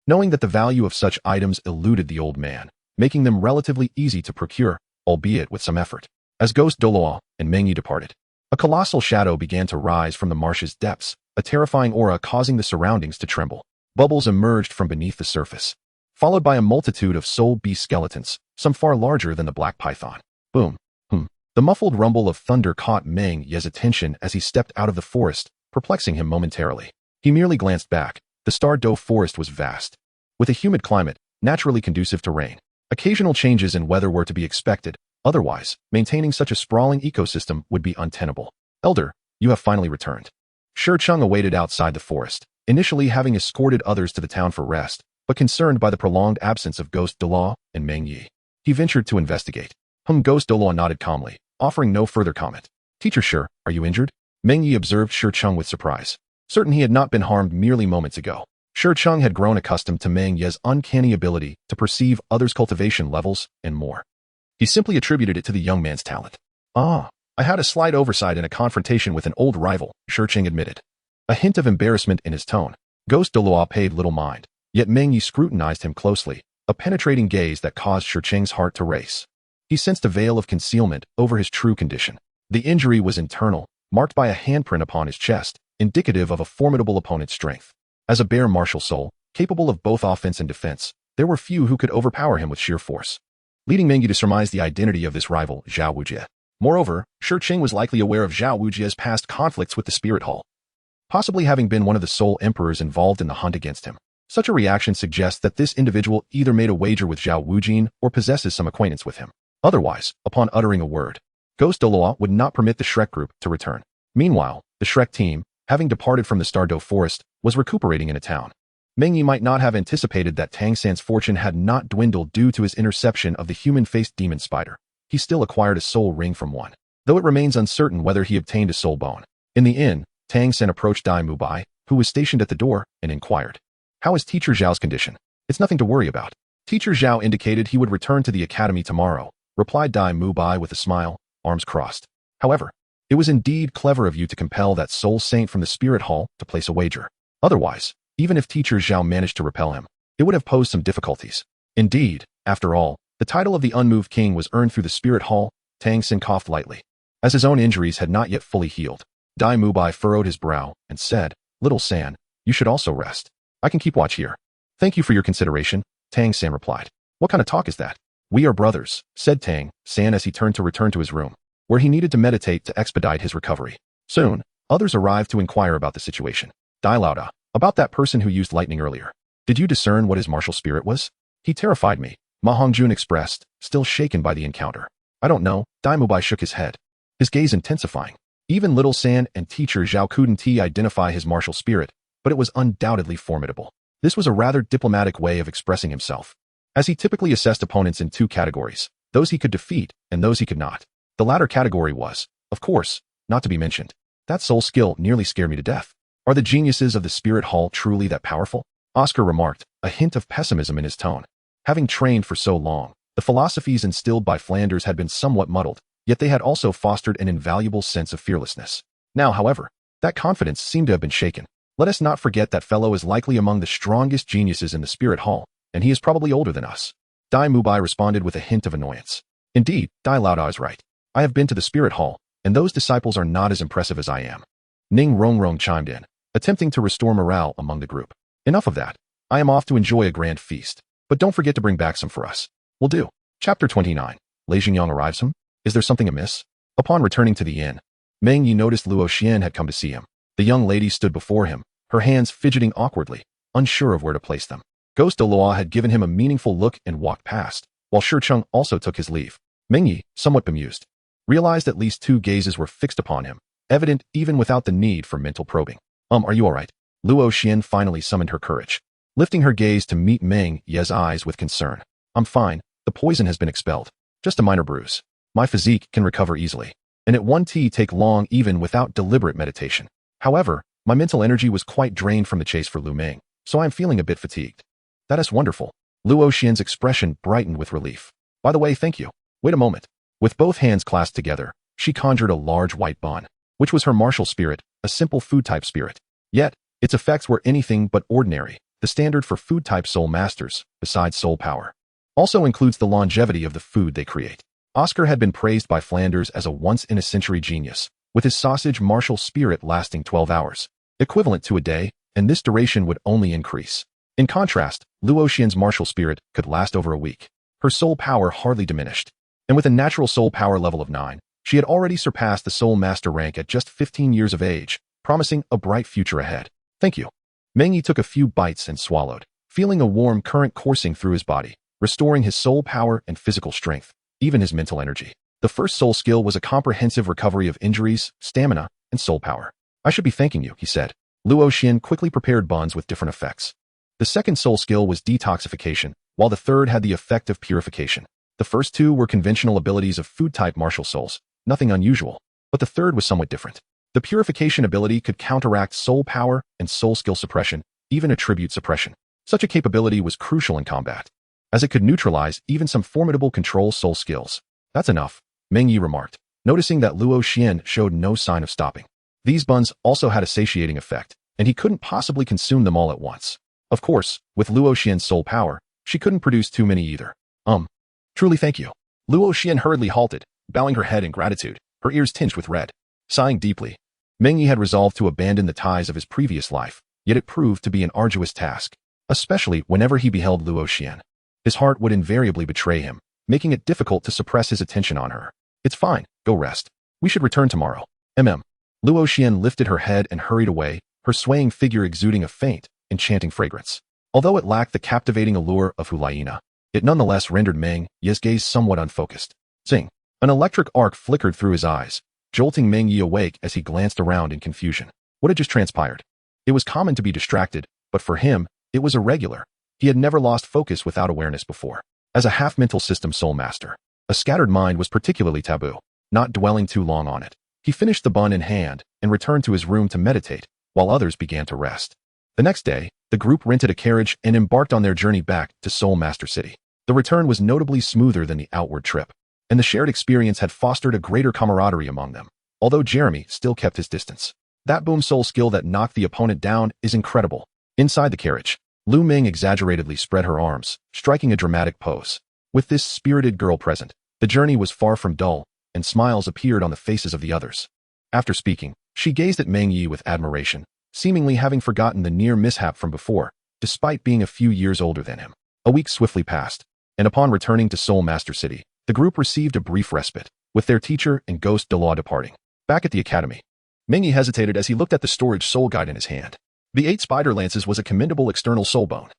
knowing that the value of such items eluded the old man, making them relatively easy to procure, albeit with some effort. As Ghost Douluo and Meng Ye departed, a colossal shadow began to rise from the marsh's depths, a terrifying aura causing the surroundings to tremble. Bubbles emerged from beneath the surface, followed by a multitude of soul beast skeletons, some far larger than the black python. Boom. The muffled rumble of thunder caught Meng Ye's attention as he stepped out of the forest, perplexing him momentarily. He merely glanced back. The Douluo forest was vast, with a humid climate, naturally conducive to rain. Occasional changes in weather were to be expected, otherwise, maintaining such a sprawling ecosystem would be untenable. Elder, you have finally returned. Shurcheng awaited outside the forest, initially having escorted others to the town for rest, but concerned by the prolonged absence of Ghost Douluo and Meng Ye. He ventured to investigate. Ghost Douluo nodded calmly, offering no further comment. Teacher Shur, are you injured? Meng Ye observed Shurcheng with surprise, certain he had not been harmed merely moments ago. Shurcheng had grown accustomed to Meng Ye's uncanny ability to perceive others' cultivation levels and more. He simply attributed it to the young man's talent. I had a slight oversight in a confrontation with an old rival, Shurcheng admitted, a hint of embarrassment in his tone. Ghost Douluo paid little mind, yet Meng Ye scrutinized him closely, a penetrating gaze that caused Shurcheng's heart to race. He sensed a veil of concealment over his true condition. The injury was internal, marked by a handprint upon his chest, indicative of a formidable opponent's strength. As a bare martial soul, capable of both offense and defense, there were few who could overpower him with sheer force, leading Meng Ye to surmise the identity of this rival, Zhao Wujie. Moreover, Shurcheng was likely aware of Zhao Wujie's past conflicts with the Spirit Hall, possibly having been one of the soul emperors involved in the hunt against him. Such a reaction suggests that this individual either made a wager with Zhao Wujin or possesses some acquaintance with him. Otherwise, upon uttering a word, Ghost Douluo would not permit the Shrek group to return. Meanwhile, the Shrek team, having departed from the Douluo forest, was recuperating in a town. Meng Ye might not have anticipated that Tang San's fortune had not dwindled due to his interception of the human-faced demon spider. He still acquired a soul ring from one, though it remains uncertain whether he obtained a soul bone. In the inn, Tang San approached Dai Mubai, who was stationed at the door, and inquired, "How is Teacher Zhao's condition?" "It's nothing to worry about." Teacher Zhao indicated he would return to the academy tomorrow, replied Dai Mubai with a smile, arms crossed. However, it was indeed clever of you to compel that soul saint from the Spirit Hall to place a wager. Otherwise, even if Teacher Zhao managed to repel him, it would have posed some difficulties. Indeed, after all, the title of the Unmoved King was earned through the Spirit Hall. Tang San coughed lightly. As his own injuries had not yet fully healed, Dai Mubai furrowed his brow and said, "Little San, you should also rest. I can keep watch here." "Thank you for your consideration," Tang San replied. "What kind of talk is that?" "We are brothers," said Tang San as he turned to return to his room, where he needed to meditate to expedite his recovery. Soon, others arrived to inquire about the situation. "Dai Lauda, about that person who used lightning earlier. Did you discern what his martial spirit was?" "He terrified me," Ma Hongjun expressed, still shaken by the encounter. "I don't know," Dai Mubai shook his head, his gaze intensifying. Even Little San and teacher Zhao couldn't identify his martial spirit, but it was undoubtedly formidable. This was a rather diplomatic way of expressing himself, as he typically assessed opponents in two categories, those he could defeat and those he could not. The latter category was, of course, not to be mentioned. That soul skill nearly scared me to death. Are the geniuses of the Spirit Hall truly that powerful? Oscar remarked, a hint of pessimism in his tone. Having trained for so long, the philosophies instilled by Flanders had been somewhat muddled, yet they had also fostered an invaluable sense of fearlessness. Now, however, that confidence seemed to have been shaken. Let us not forget that fellow is likely among the strongest geniuses in the Spirit Hall, and he is probably older than us. Dai Mubai responded with a hint of annoyance. Indeed, Dai Laoda is right. I have been to the Spirit Hall, and those disciples are not as impressive as I am. Ning Rongrong chimed in, attempting to restore morale among the group. Enough of that. I am off to enjoy a grand feast. But don't forget to bring back some for us. Will do. Chapter 29. Lei Xingyang arrives him? Is there something amiss? Upon returning to the inn, Meng Ye noticed Luo Xian had come to see him. The young lady stood before him, her hands fidgeting awkwardly, unsure of where to place them. Ghost Douluo had given him a meaningful look and walked past, while Shicheng also took his leave. Meng Ye, somewhat bemused, realized at least two gazes were fixed upon him, evident even without the need for mental probing. Are you all right? Luo Xian finally summoned her courage, lifting her gaze to meet Meng Ye's eyes with concern. I'm fine. The poison has been expelled. Just a minor bruise. My physique can recover easily, and it won't take long even without deliberate meditation. However, my mental energy was quite drained from the chase for Lu Meng, so I am feeling a bit fatigued. That is wonderful. Luo Xian's expression brightened with relief. By the way, thank you. Wait a moment. With both hands clasped together, she conjured a large white bun, which was her martial spirit, a simple food-type spirit. Yet, its effects were anything but ordinary, the standard for food-type soul masters, besides soul power. Also includes the longevity of the food they create. Oscar had been praised by Flanders as a once-in-a-century genius, with his sausage martial spirit lasting 12 hours, equivalent to a day, and this duration would only increase. In contrast, Luo Xian's martial spirit could last over a week. Her soul power hardly diminished, and with a natural soul power level of 9, she had already surpassed the soul master rank at just 15 years of age, promising a bright future ahead. Thank you. Meng Ye took a few bites and swallowed, feeling a warm current coursing through his body, restoring his soul power and physical strength, even his mental energy. The first soul skill was a comprehensive recovery of injuries, stamina, and soul power. I should be thanking you, he said. Luo Xian quickly prepared buns with different effects. The second soul skill was detoxification, while the third had the effect of purification. The first two were conventional abilities of food-type martial souls, nothing unusual, but the third was somewhat different. The purification ability could counteract soul power and soul skill suppression, even attribute suppression. Such a capability was crucial in combat, as it could neutralize even some formidable control soul skills. That's enough, Meng Ye remarked, noticing that Luo Xian showed no sign of stopping. These buns also had a satiating effect, and he couldn't possibly consume them all at once. Of course, with Luo Xian's soul power, she couldn't produce too many either. Truly thank you. Luo Xian hurriedly halted, bowing her head in gratitude, her ears tinged with red. Sighing deeply, Meng Ye had resolved to abandon the ties of his previous life, yet it proved to be an arduous task, especially whenever he beheld Luo Xian. His heart would invariably betray him, making it difficult to suppress his attention on her. It's fine, go rest. We should return tomorrow. Luo Xian lifted her head and hurried away, her swaying figure exuding a faint, enchanting fragrance. Although it lacked the captivating allure of Hulaina, it nonetheless rendered Meng Ye's gaze somewhat unfocused. Zing! An electric arc flickered through his eyes, jolting Meng Ye awake as he glanced around in confusion. What had just transpired? It was common to be distracted, but for him, it was irregular. He had never lost focus without awareness before. As a half-mental system soul master, a scattered mind was particularly taboo, not dwelling too long on it. He finished the bun in hand and returned to his room to meditate, while others began to rest. The next day, the group rented a carriage and embarked on their journey back to Soul Master City. The return was notably smoother than the outward trip, and the shared experience had fostered a greater camaraderie among them, although Jeremy still kept his distance. That boom soul skill that knocked the opponent down is incredible. Inside the carriage, Lu Meng exaggeratedly spread her arms, striking a dramatic pose. With this spirited girl present, the journey was far from dull, and smiles appeared on the faces of the others. After speaking, she gazed at Meng Ye with admiration, seemingly having forgotten the near mishap from before, despite being a few years older than him. A week swiftly passed, and upon returning to Soul Master City, the group received a brief respite, with their teacher and Ghost Douluo departing. Back at the academy, Meng Ye hesitated as he looked at the storage soul guide in his hand. The 8 spider lances was a commendable external soul bone,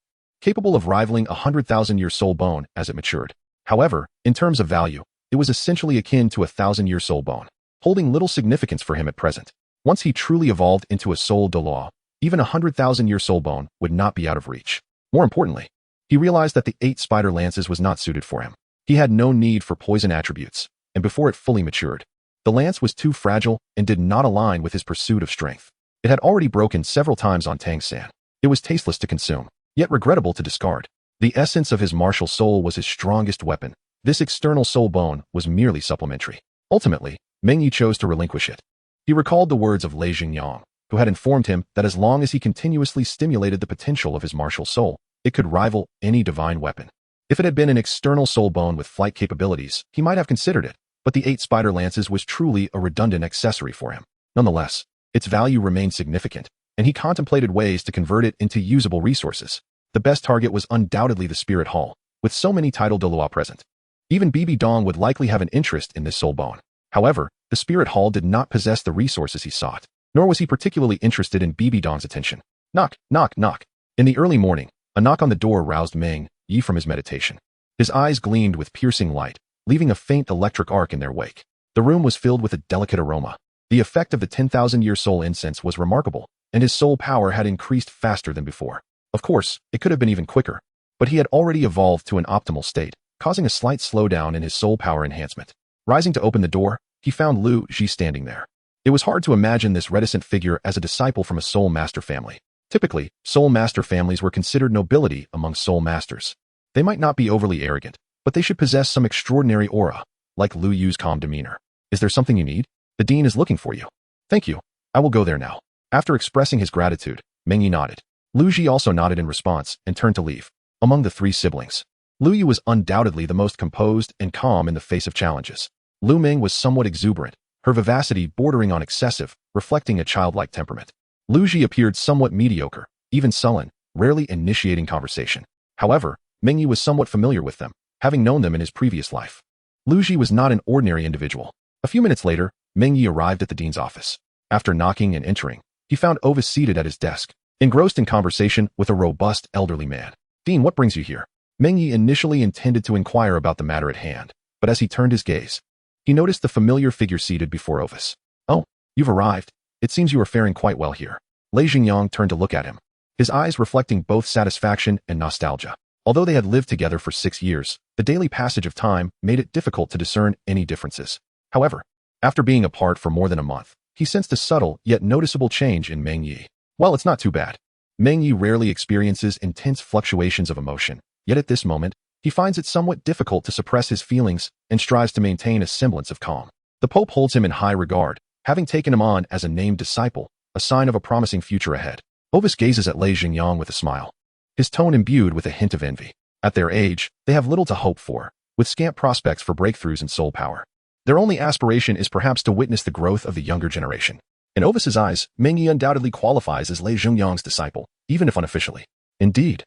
capable of rivaling 100,000-year soul bone as it matured. However, in terms of value, it was essentially akin to a 1,000-year soul bone. holding little significance for him at present. Once he truly evolved into a soul Douluo, even 100,000-year soul bone would not be out of reach. More importantly, he realized that the 8 spider lances was not suited for him. He had no need for poison attributes, and before it fully matured, the lance was too fragile and did not align with his pursuit of strength. It had already broken several times on Tang-san. It was tasteless to consume, yet regrettable to discard. The essence of his martial soul was his strongest weapon. This external soul bone was merely supplementary. Ultimately, Meng Ye chose to relinquish it. He recalled the words of Lei Xingyang, who had informed him that as long as he continuously stimulated the potential of his martial soul, it could rival any divine weapon. If it had been an external soul bone with flight capabilities, he might have considered it, but the 8 spider lances was truly a redundant accessory for him. Nonetheless, its value remained significant, and he contemplated ways to convert it into usable resources. The best target was undoubtedly the Spirit Hall, with so many titled Douluo present. Even Bibi Dong would likely have an interest in this soul bone. However, the Spirit Hall did not possess the resources he sought, nor was he particularly interested in Bibi Dong's attention. Knock, knock, knock. In the early morning, a knock on the door roused Meng Ye from his meditation. His eyes gleamed with piercing light, leaving a faint electric arc in their wake. The room was filled with a delicate aroma. The effect of the 10,000-year soul incense was remarkable, and his soul power had increased faster than before. Of course, it could have been even quicker, but he had already evolved to an optimal state, causing a slight slowdown in his soul power enhancement. Rising to open the door, he found Lu Ji standing there. It was hard to imagine this reticent figure as a disciple from a soul master family. Typically, soul master families were considered nobility among soul masters. They might not be overly arrogant, but they should possess some extraordinary aura, like Lu Yu's calm demeanor. Is there something you need? The dean is looking for you. Thank you. I will go there now. After expressing his gratitude, Meng Ye nodded. Lu Ji also nodded in response and turned to leave. Among the 3 siblings, Lu Yu was undoubtedly the most composed and calm in the face of challenges. Lu Meng was somewhat exuberant, her vivacity bordering on excessive, reflecting a childlike temperament. Lu Ji appeared somewhat mediocre, even sullen, rarely initiating conversation. However, Meng Ye was somewhat familiar with them, having known them in his previous life. Lu Ji was not an ordinary individual. A few minutes later, Meng Ye arrived at the dean's office. After knocking and entering, he found Ovis seated at his desk, engrossed in conversation with a robust elderly man. Dean, what brings you here? Meng Ye initially intended to inquire about the matter at hand, but as he turned his gaze, he noticed the familiar figure seated before Ovis. Oh, you've arrived. It seems you are faring quite well here. Lei Xingyang turned to look at him, his eyes reflecting both satisfaction and nostalgia. Although they had lived together for 6 years, the daily passage of time made it difficult to discern any differences. However, after being apart for more than a month, he sensed a subtle yet noticeable change in Meng Ye. Well, it's not too bad. Meng Ye rarely experiences intense fluctuations of emotion, yet at this moment, he finds it somewhat difficult to suppress his feelings and strives to maintain a semblance of calm. The Pope holds him in high regard, having taken him on as a named disciple, a sign of a promising future ahead. Ovis gazes at Lei Xingyang with a smile, his tone imbued with a hint of envy. At their age, they have little to hope for, with scant prospects for breakthroughs in soul power. Their only aspiration is perhaps to witness the growth of the younger generation. In Ovis's eyes, Meng Ye undoubtedly qualifies as Lei Xingyang's disciple, even if unofficially. Indeed,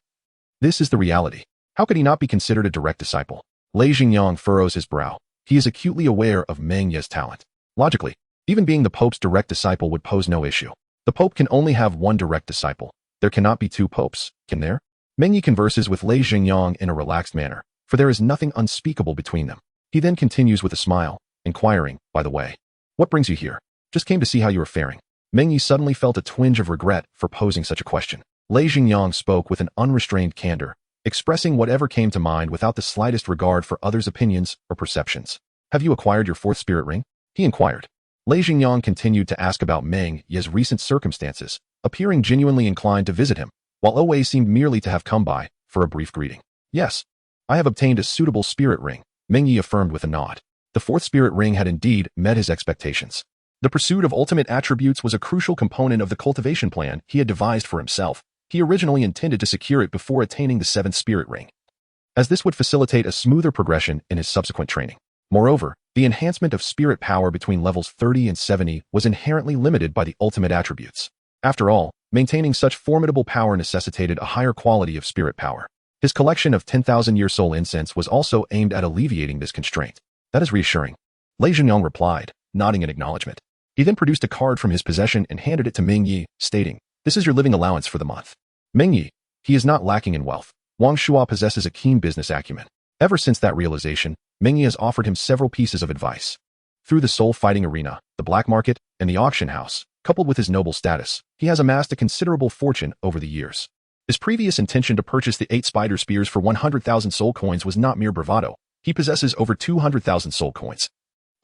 this is the reality. How could he not be considered a direct disciple? Lei Xingyang furrows his brow. He is acutely aware of Meng Ye's talent. Logically, even being the Pope's direct disciple would pose no issue. The Pope can only have one direct disciple. There cannot be 2 popes, can there? Meng Ye converses with Lei Xingyang in a relaxed manner, for there is nothing unspeakable between them. He then continues with a smile, inquiring, by the way, what brings you here? Just came to see how you are faring. Meng Ye suddenly felt a twinge of regret for posing such a question. Lei Xingyang spoke with an unrestrained candor, expressing whatever came to mind without the slightest regard for others' opinions or perceptions. Have you acquired your 4th spirit ring? He inquired. Lei Xingyang continued to ask about Meng Ye's recent circumstances, appearing genuinely inclined to visit him, while Owe seemed merely to have come by for a brief greeting. Yes, I have obtained a suitable spirit ring, Meng Ye affirmed with a nod. The 4th spirit ring had indeed met his expectations. The pursuit of ultimate attributes was a crucial component of the cultivation plan he had devised for himself. He originally intended to secure it before attaining the 7th spirit ring, as this would facilitate a smoother progression in his subsequent training. Moreover, the enhancement of spirit power between levels 30 and 70 was inherently limited by the ultimate attributes. After all, maintaining such formidable power necessitated a higher quality of spirit power. His collection of 10,000-year soul incense was also aimed at alleviating this constraint. That is reassuring. Lei Xingyang replied, nodding in acknowledgement. He then produced a card from his possession and handed it to Meng Ye, stating, "This is your living allowance for the month." Meng Ye, he is not lacking in wealth. Wang Shua possesses a keen business acumen. Ever since that realization, Meng Ye has offered him several pieces of advice. Through the soul-fighting arena, the black market, and the auction house, coupled with his noble status, he has amassed a considerable fortune over the years. His previous intention to purchase the 8 spider spears for 100,000 soul coins was not mere bravado. He possesses over 200,000 soul coins,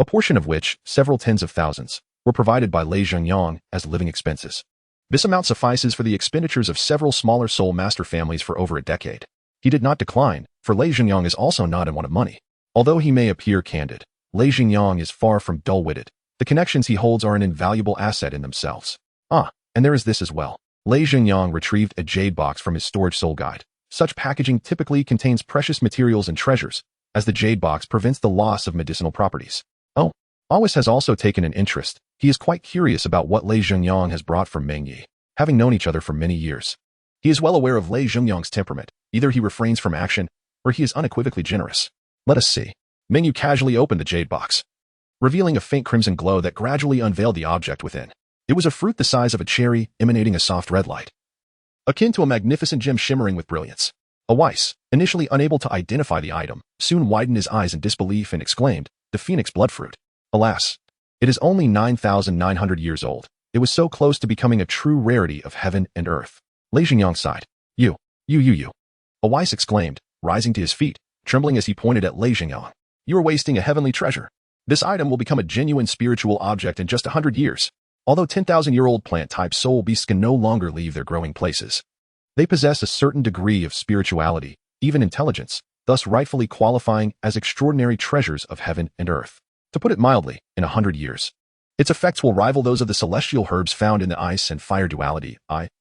a portion of which, several tens of thousands, were provided by Lei Zhengyang as living expenses. This amount suffices for the expenditures of several smaller soul master families for over a decade. He did not decline, for Lei Zhengyang is also not in want of money. Although he may appear candid, Lei Zhengyang is far from dull-witted. The connections he holds are an invaluable asset in themselves. And there is this as well. Lei Zhengyang retrieved a jade box from his storage soul guide. Such packaging typically contains precious materials and treasures, as the jade box prevents the loss of medicinal properties. Always has also taken an interest. He is quite curious about what Lei Zhengyang has brought from Meng Ye, having known each other for many years. He is well aware of Lei Zhengyang's temperament. Either he refrains from action, or he is unequivocally generous. Let us see. Meng Ye casually opened the jade box, revealing a faint crimson glow that gradually unveiled the object within. It was a fruit the size of a cherry, emanating a soft red light, akin to a magnificent gem shimmering with brilliance. Weiss, initially unable to identify the item, soon widened his eyes in disbelief and exclaimed, "The phoenix bloodfruit. Alas, it is only 9,900 years old. It was so close to becoming a true rarity of heaven and earth." Lei Zhengyang sighed. You. Weiss exclaimed, rising to his feet, trembling as he pointed at Lei Zhengyang. "You are wasting a heavenly treasure. This item will become a genuine spiritual object in just 100 years. Although 10,000-year-old plant-type soul beasts can no longer leave their growing places, they possess a certain degree of spirituality, even intelligence, thus rightfully qualifying as extraordinary treasures of heaven and earth. To put it mildly, in 100 years, its effects will rival those of the celestial herbs found in the ice and fire duality,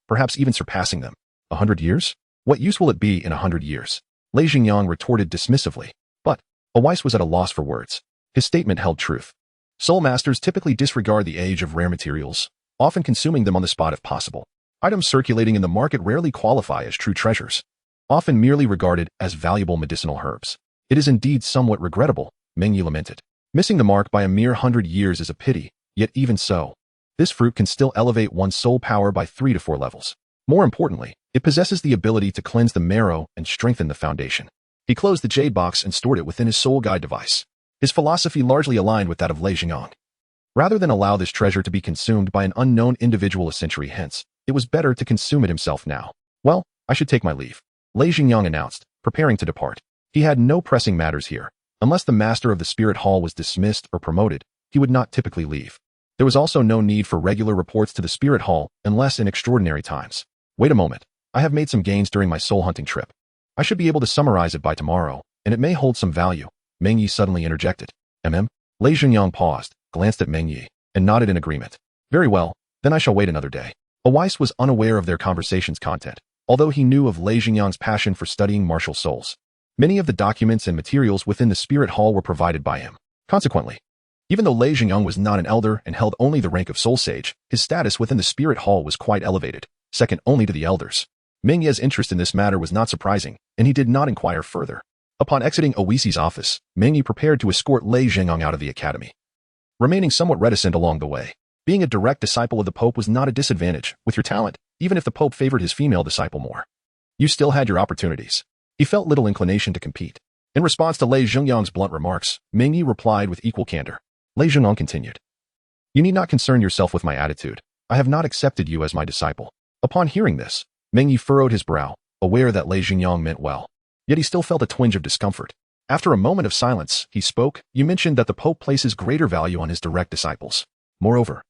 perhaps even surpassing them. 100 years? What use will it be in 100 years? Lei Zhengyang retorted dismissively. But Weiss was at a loss for words. His statement held truth. Soul masters typically disregard the age of rare materials, often consuming them on the spot if possible. Items circulating in the market rarely qualify as true treasures, often merely regarded as valuable medicinal herbs. It is indeed somewhat regrettable, Meng Ye lamented. Missing the mark by a mere 100 years is a pity, yet even so, this fruit can still elevate one's soul power by 3 to 4 levels. More importantly, it possesses the ability to cleanse the marrow and strengthen the foundation. He closed the jade box and stored it within his soul guide device. His philosophy largely aligned with that of Lei Zhengyang. Rather than allow this treasure to be consumed by an unknown individual a century hence, it was better to consume it himself now. Well, I should take my leave, Lei Zhengyang announced, preparing to depart. He had no pressing matters here. Unless the master of the spirit hall was dismissed or promoted, he would not typically leave. There was also no need for regular reports to the spirit hall unless in extraordinary times. Wait a moment. I have made some gains during my soul hunting trip. I should be able to summarize it by tomorrow, and it may hold some value. Meng Ye suddenly interjected. Lei Zhengyang paused, glanced at Meng Ye, and nodded in agreement. Very well, then I shall wait another day. Weiss was unaware of their conversation's content, although he knew of Lei Zhengyang's passion for studying martial souls. Many of the documents and materials within the spirit hall were provided by him. Consequently, even though Lei Zhengyang was not an elder and held only the rank of soul sage, his status within the spirit hall was quite elevated, second only to the elders. Meng Ye's interest in this matter was not surprising, and he did not inquire further. Upon exiting Oisi's office, Meng Ye prepared to escort Lei Zhengyang out of the academy, remaining somewhat reticent along the way. Being a direct disciple of the Pope was not a disadvantage, with your talent, even if the Pope favored his female disciple more. You still had your opportunities. He felt little inclination to compete. In response to Lei Zhengyang's blunt remarks, Meng Ye replied with equal candor. Lei Zhengyang continued. You need not concern yourself with my attitude. I have not accepted you as my disciple. Upon hearing this, Meng Ye furrowed his brow, aware that Lei Zhengyang meant well. Yet he still felt a twinge of discomfort. After a moment of silence, he spoke. You mentioned that the Pope places greater value on his direct disciples. Moreover,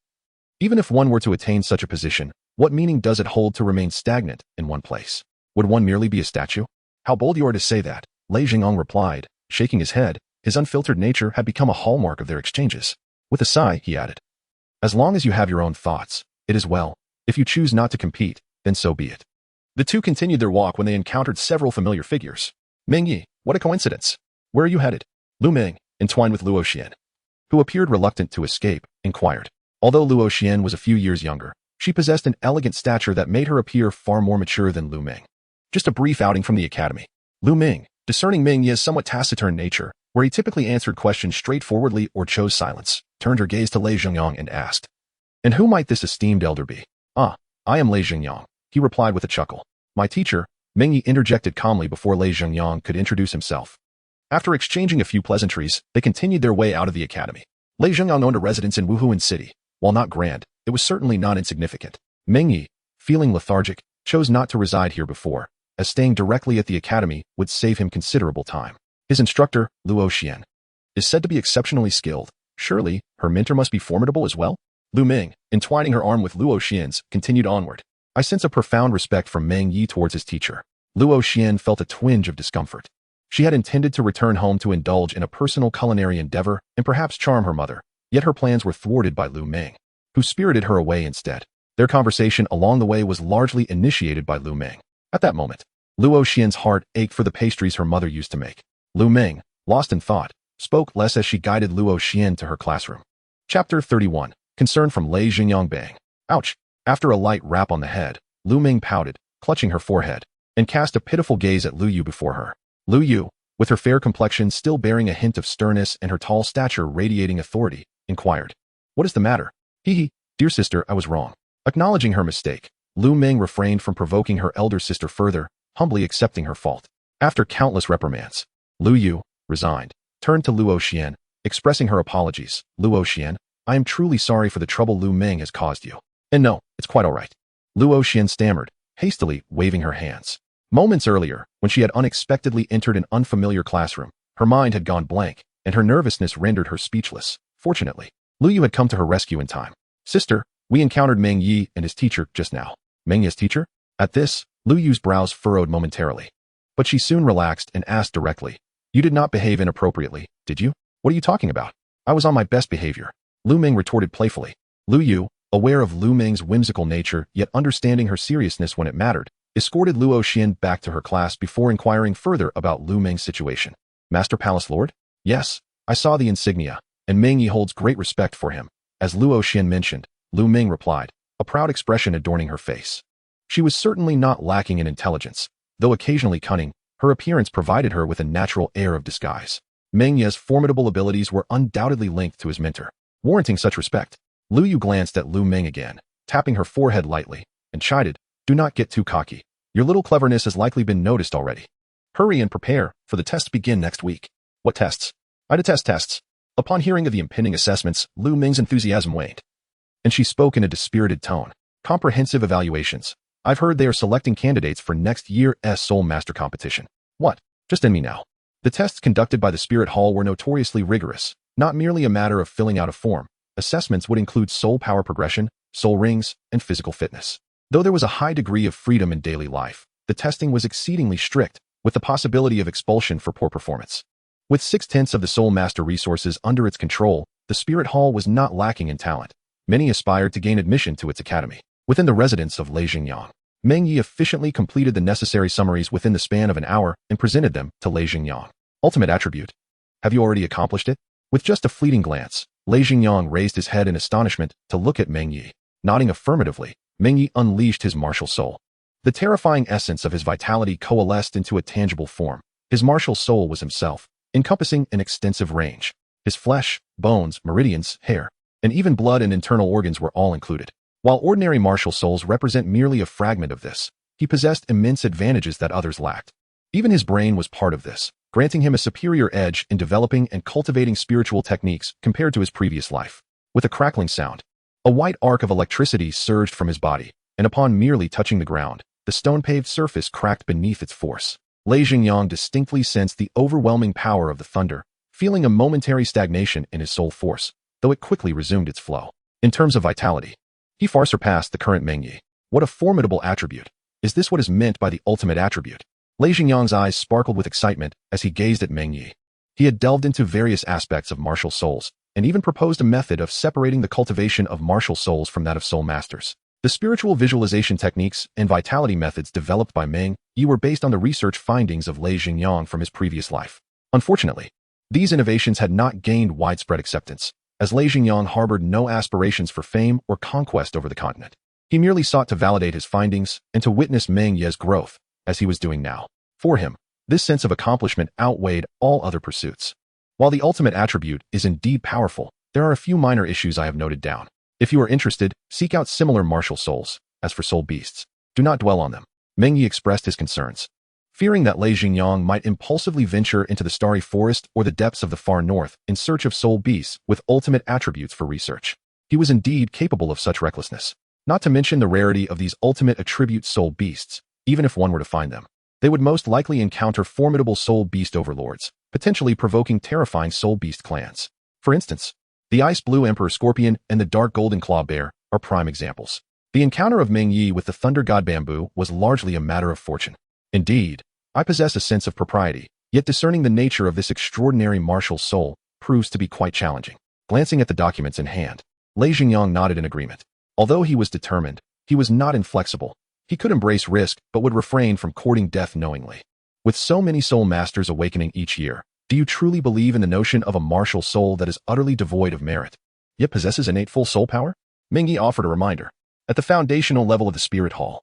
even if one were to attain such a position, what meaning does it hold to remain stagnant in one place? Would one merely be a statue? How bold you are to say that, Lei Zhengyang replied, shaking his head. His unfiltered nature had become a hallmark of their exchanges. With a sigh, he added, as long as you have your own thoughts, it is well. If you choose not to compete, then so be it. The two continued their walk when they encountered several familiar figures. Meng Ye, what a coincidence. Where are you headed? Lu Meng, entwined with Luo Xian, who appeared reluctant to escape, inquired. Although Luo Xian was a few years younger, she possessed an elegant stature that made her appear far more mature than Lu Meng. Just a brief outing from the academy. Lu Meng, discerning Meng Ye's somewhat taciturn nature, where he typically answered questions straightforwardly or chose silence, turned her gaze to Lei Zhengyang and asked, and who might this esteemed elder be? I am Lei Zhengyang, he replied with a chuckle. My teacher, Meng Ye interjected calmly before Lei Zhengyang could introduce himself. After exchanging a few pleasantries, they continued their way out of the academy. Lei Zhengyang owned a residence in Wuhuan City. While not grand, it was certainly not insignificant. Meng Ye, feeling lethargic, chose not to reside here before, as staying directly at the academy would save him considerable time. His instructor, Luo Xian, is said to be exceptionally skilled. Surely, her mentor must be formidable as well? Lu Ming, entwining her arm with Luo Xian's, continued onward. I sense a profound respect from Meng Ye towards his teacher. Luo Xian felt a twinge of discomfort. She had intended to return home to indulge in a personal culinary endeavor and perhaps charm her mother, yet her plans were thwarted by Lu Ming, who spirited her away instead. Their conversation along the way was largely initiated by Lu Ming. At that moment, Luo Xian's heart ached for the pastries her mother used to make. Lu Ming, lost in thought, spoke less as she guided Luo Xian to her classroom. Chapter 31. Concern from Lei Xingyang Bang. Ouch! After a light rap on the head, Lu Ming pouted, clutching her forehead, and cast a pitiful gaze at Lu Yu before her. Lu Yu, with her fair complexion still bearing a hint of sternness and her tall stature radiating authority, inquired, "What is the matter?" "Hee, dear sister, I was wrong." Acknowledging her mistake, Lu Ming refrained from provoking her elder sister further, humbly accepting her fault. After countless reprimands, Lu Yu, resigned, turned to Luo Xian, expressing her apologies. "Luo Xian, I am truly sorry for the trouble Lu Ming has caused you. And no, it's quite all right." Luo Xian stammered, hastily waving her hands. Moments earlier, when she had unexpectedly entered an unfamiliar classroom, her mind had gone blank, and her nervousness rendered her speechless. Fortunately, Lu Yu had come to her rescue in time. "Sister, we encountered Meng Ye and his teacher just now." "Meng Ye's teacher?" At this, Lu Yu's brows furrowed momentarily. But she soon relaxed and asked directly, "You did not behave inappropriately, did you?" "What are you talking about?" "I was on my best behavior," Lu Ming retorted playfully. Lu Yu, aware of Lu Ming's whimsical nature yet understanding her seriousness when it mattered, escorted Luo Xian back to her class before inquiring further about Lu Ming's situation. "Master Palace Lord?" "Yes, I saw the insignia, and Meng Ye holds great respect for him." As Luo Xian mentioned, Lu Ming replied, a proud expression adorning her face. She was certainly not lacking in intelligence. Though occasionally cunning, her appearance provided her with a natural air of disguise. Meng Ye's formidable abilities were undoubtedly linked to his mentor, warranting such respect. Lu Yu glanced at Lu Ming again, tapping her forehead lightly, and chided, "Do not get too cocky. Your little cleverness has likely been noticed already. Hurry and prepare, for the tests begin next week." "What tests?" "I detest tests." Upon hearing of the impending assessments, Lu Ming's enthusiasm waned, and she spoke in a dispirited tone. "Comprehensive evaluations. I've heard they are selecting candidates for next year's Soul Master competition." "What? Just end me now." The tests conducted by the Spirit Hall were notoriously rigorous, not merely a matter of filling out a form. Assessments would include soul power progression, soul rings, and physical fitness. Though there was a high degree of freedom in daily life, the testing was exceedingly strict, with the possibility of expulsion for poor performance. With 6/10 of the Soul Master resources under its control, the Spirit Hall was not lacking in talent. Many aspired to gain admission to its academy. Within the residence of Lei Xingyang, Meng Ye efficiently completed the necessary summaries within the span of an hour and presented them to Lei Xingyang. Ultimate attribute. "Have you already accomplished it?" With just a fleeting glance, Lei Xingyang raised his head in astonishment to look at Meng Ye. Nodding affirmatively, Meng Ye unleashed his martial soul. The terrifying essence of his vitality coalesced into a tangible form. His martial soul was himself, encompassing an extensive range. His flesh, bones, meridians, hair, and even blood and internal organs were all included. While ordinary martial souls represent merely a fragment of this, he possessed immense advantages that others lacked. Even his brain was part of this, granting him a superior edge in developing and cultivating spiritual techniques compared to his previous life. With a crackling sound, a white arc of electricity surged from his body, and upon merely touching the ground, the stone-paved surface cracked beneath its force. Lei Xingyang distinctly sensed the overwhelming power of the thunder, feeling a momentary stagnation in his soul force, though it quickly resumed its flow. In terms of vitality, he far surpassed the current Meng Ye. What a formidable attribute! Is this what is meant by the ultimate attribute? Lei Xingyang's eyes sparkled with excitement as he gazed at Meng Ye. He had delved into various aspects of martial souls, and even proposed a method of separating the cultivation of martial souls from that of soul masters. The spiritual visualization techniques and vitality methods developed by Meng Ye were based on the research findings of Lei Xingyang from his previous life. Unfortunately, these innovations had not gained widespread acceptance, as Lei Xingyang harbored no aspirations for fame or conquest over the continent. He merely sought to validate his findings and to witness Meng Ye's growth, as he was doing now. For him, this sense of accomplishment outweighed all other pursuits. While the ultimate attribute is indeed powerful, there are a few minor issues I have noted down. If you are interested, seek out similar martial souls. As for soul beasts, do not dwell on them. Meng Ye expressed his concerns. fearing that Lei Xingyang might impulsively venture into the starry forest or the depths of the far north in search of soul beasts with ultimate attributes for research. He was indeed capable of such recklessness. Not to mention the rarity of these ultimate attribute soul beasts, even if one were to find them. They would most likely encounter formidable soul beast overlords, potentially provoking terrifying soul beast clans. For instance, the ice blue emperor scorpion and the dark golden claw bear are prime examples. The encounter of Meng Ye with the thunder god bamboo was largely a matter of fortune. Indeed, I possess a sense of propriety, yet discerning the nature of this extraordinary martial soul proves to be quite challenging. Glancing at the documents in hand, Lei Xingyang nodded in agreement. Although he was determined, he was not inflexible. He could embrace risk but would refrain from courting death knowingly. With so many soul masters awakening each year, do you truly believe in the notion of a martial soul that is utterly devoid of merit, yet possesses innate full soul power? Meng Ye offered a reminder. At the foundational level of the Spirit Hall,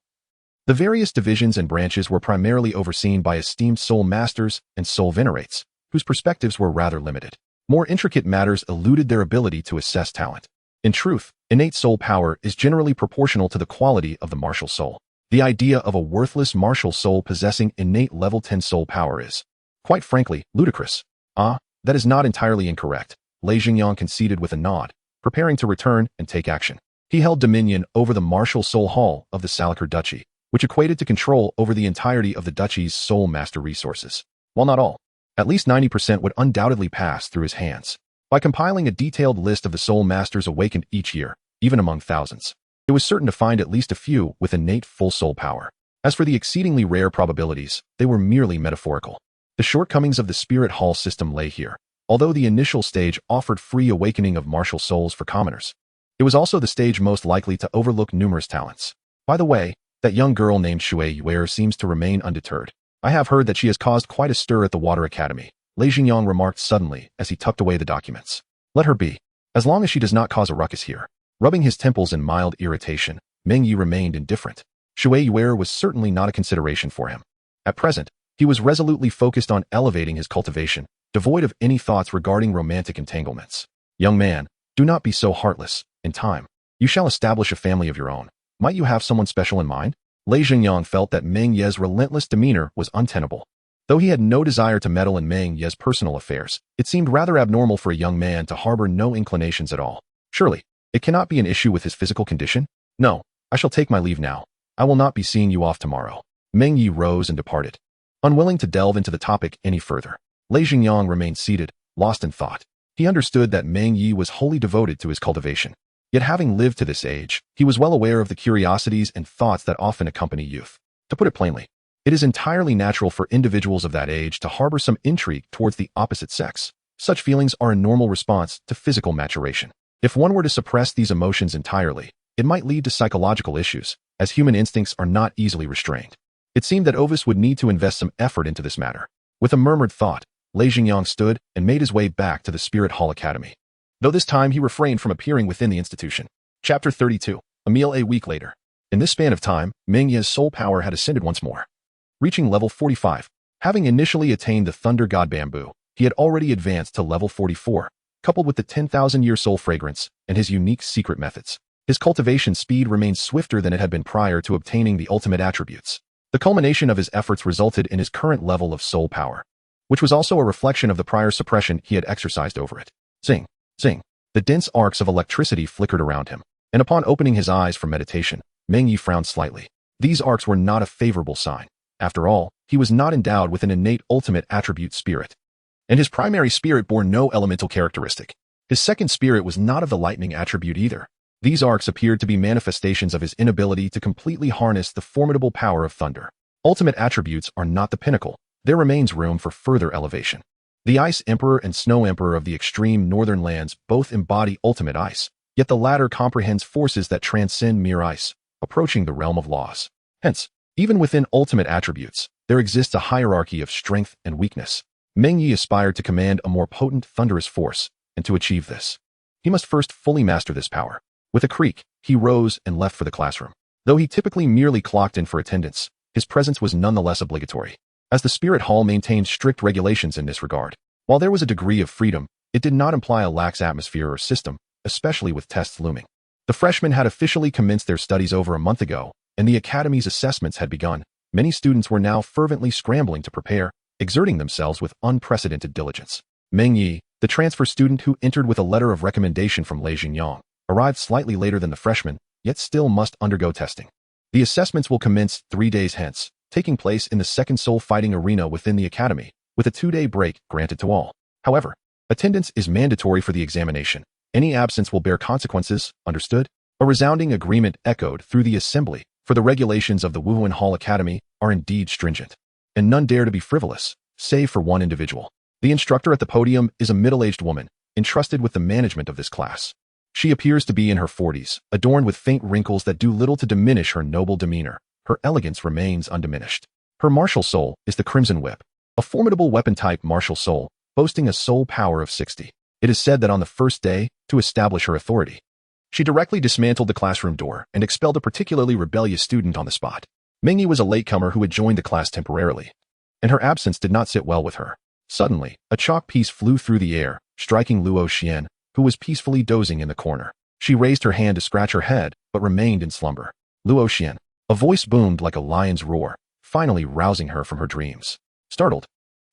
the various divisions and branches were primarily overseen by esteemed soul masters and soul venerates, whose perspectives were rather limited. More intricate matters eluded their ability to assess talent. In truth, innate soul power is generally proportional to the quality of the martial soul. The idea of a worthless martial soul possessing innate level 10 soul power is, quite frankly, ludicrous. That is not entirely incorrect, Lei Xingyang conceded with a nod, preparing to return and take action. He held dominion over the martial soul hall of the Salakar Duchy, which equated to control over the entirety of the duchy's soul master resources. While not all, at least 90% would undoubtedly pass through his hands. By compiling a detailed list of the soul masters awakened each year, even among thousands, it was certain to find at least a few with innate full soul power. As for the exceedingly rare probabilities, they were merely metaphorical. The shortcomings of the Spirit Hall system lay here. Although the initial stage offered free awakening of martial souls for commoners, it was also the stage most likely to overlook numerous talents. By the way, that young girl named Shui Yuer seems to remain undeterred. I have heard that she has caused quite a stir at the Water Academy, Lei Xingyang remarked suddenly as he tucked away the documents. Let her be. As long as she does not cause a ruckus here. Rubbing his temples in mild irritation, Meng Ye remained indifferent. Shui Yuer was certainly not a consideration for him. At present, he was resolutely focused on elevating his cultivation, devoid of any thoughts regarding romantic entanglements. Young man, do not be so heartless. In time, you shall establish a family of your own. Might you have someone special in mind? Lei Xingyang felt that Meng Ye's relentless demeanor was untenable. Though he had no desire to meddle in Meng Ye's personal affairs, it seemed rather abnormal for a young man to harbor no inclinations at all. Surely, it cannot be an issue with his physical condition? No, I shall take my leave now. I will not be seeing you off tomorrow. Meng Ye rose and departed. Unwilling to delve into the topic any further, Lei Xingyang remained seated, lost in thought. He understood that Meng Ye was wholly devoted to his cultivation. Yet having lived to this age, he was well aware of the curiosities and thoughts that often accompany youth. To put it plainly, it is entirely natural for individuals of that age to harbor some intrigue towards the opposite sex. Such feelings are a normal response to physical maturation. If one were to suppress these emotions entirely, it might lead to psychological issues, as human instincts are not easily restrained. It seemed that Ovis would need to invest some effort into this matter. With a murmured thought, Lei Xingyang stood and made his way back to the Spirit Hall Academy. Though this time he refrained from appearing within the institution. Chapter 32. A meal a week later. In this span of time, Meng Ye's soul power had ascended once more. Reaching level 45. Having initially attained the Thunder God Bamboo, he had already advanced to level 44, coupled with the 10,000-year soul fragrance and his unique secret methods. His cultivation speed remained swifter than it had been prior to obtaining the ultimate attributes. The culmination of his efforts resulted in his current level of soul power, which was also a reflection of the prior suppression he had exercised over it. Zing. Zing. The dense arcs of electricity flickered around him, and upon opening his eyes from meditation, Meng Ye frowned slightly. These arcs were not a favorable sign. After all, he was not endowed with an innate ultimate attribute spirit, and his primary spirit bore no elemental characteristic. His second spirit was not of the lightning attribute either. These arcs appeared to be manifestations of his inability to completely harness the formidable power of thunder. Ultimate attributes are not the pinnacle. There remains room for further elevation. The Ice Emperor and Snow Emperor of the extreme northern lands both embody ultimate ice, yet the latter comprehends forces that transcend mere ice, approaching the realm of laws. Hence, even within ultimate attributes, there exists a hierarchy of strength and weakness. Meng Ye aspired to command a more potent thunderous force, and to achieve this, he must first fully master this power. With a creak, he rose and left for the classroom. Though he typically merely clocked in for attendance, his presence was nonetheless obligatory, as the Spirit Hall maintained strict regulations in this regard. While there was a degree of freedom, it did not imply a lax atmosphere or system, especially with tests looming. The freshmen had officially commenced their studies over a month ago, and the Academy's assessments had begun. Many students were now fervently scrambling to prepare, exerting themselves with unprecedented diligence. Meng Ye, the transfer student who entered with a letter of recommendation from Lei Xingyang, arrived slightly later than the freshman, yet still must undergo testing. The assessments will commence 3 days hence, taking place in the second soul fighting arena within the academy, with a 2-day break granted to all. However, attendance is mandatory for the examination. Any absence will bear consequences, understood? A resounding agreement echoed through the assembly, for the regulations of the Wuhan Hall Academy are indeed stringent, and none dare to be frivolous, save for one individual. The instructor at the podium is a middle-aged woman, entrusted with the management of this class. She appears to be in her 40s, adorned with faint wrinkles that do little to diminish her noble demeanor. Her elegance remains undiminished. Her martial soul is the Crimson Whip, a formidable weapon-type martial soul, boasting a soul power of 60. It is said that on the first day, to establish her authority, she directly dismantled the classroom door and expelled a particularly rebellious student on the spot. Meng Ye was a latecomer who had joined the class temporarily, and her absence did not sit well with her. Suddenly, a chalk piece flew through the air, striking Luo Xian, who was peacefully dozing in the corner. She raised her hand to scratch her head, but remained in slumber. Luo Xian. A voice boomed like a lion's roar, finally rousing her from her dreams. Startled,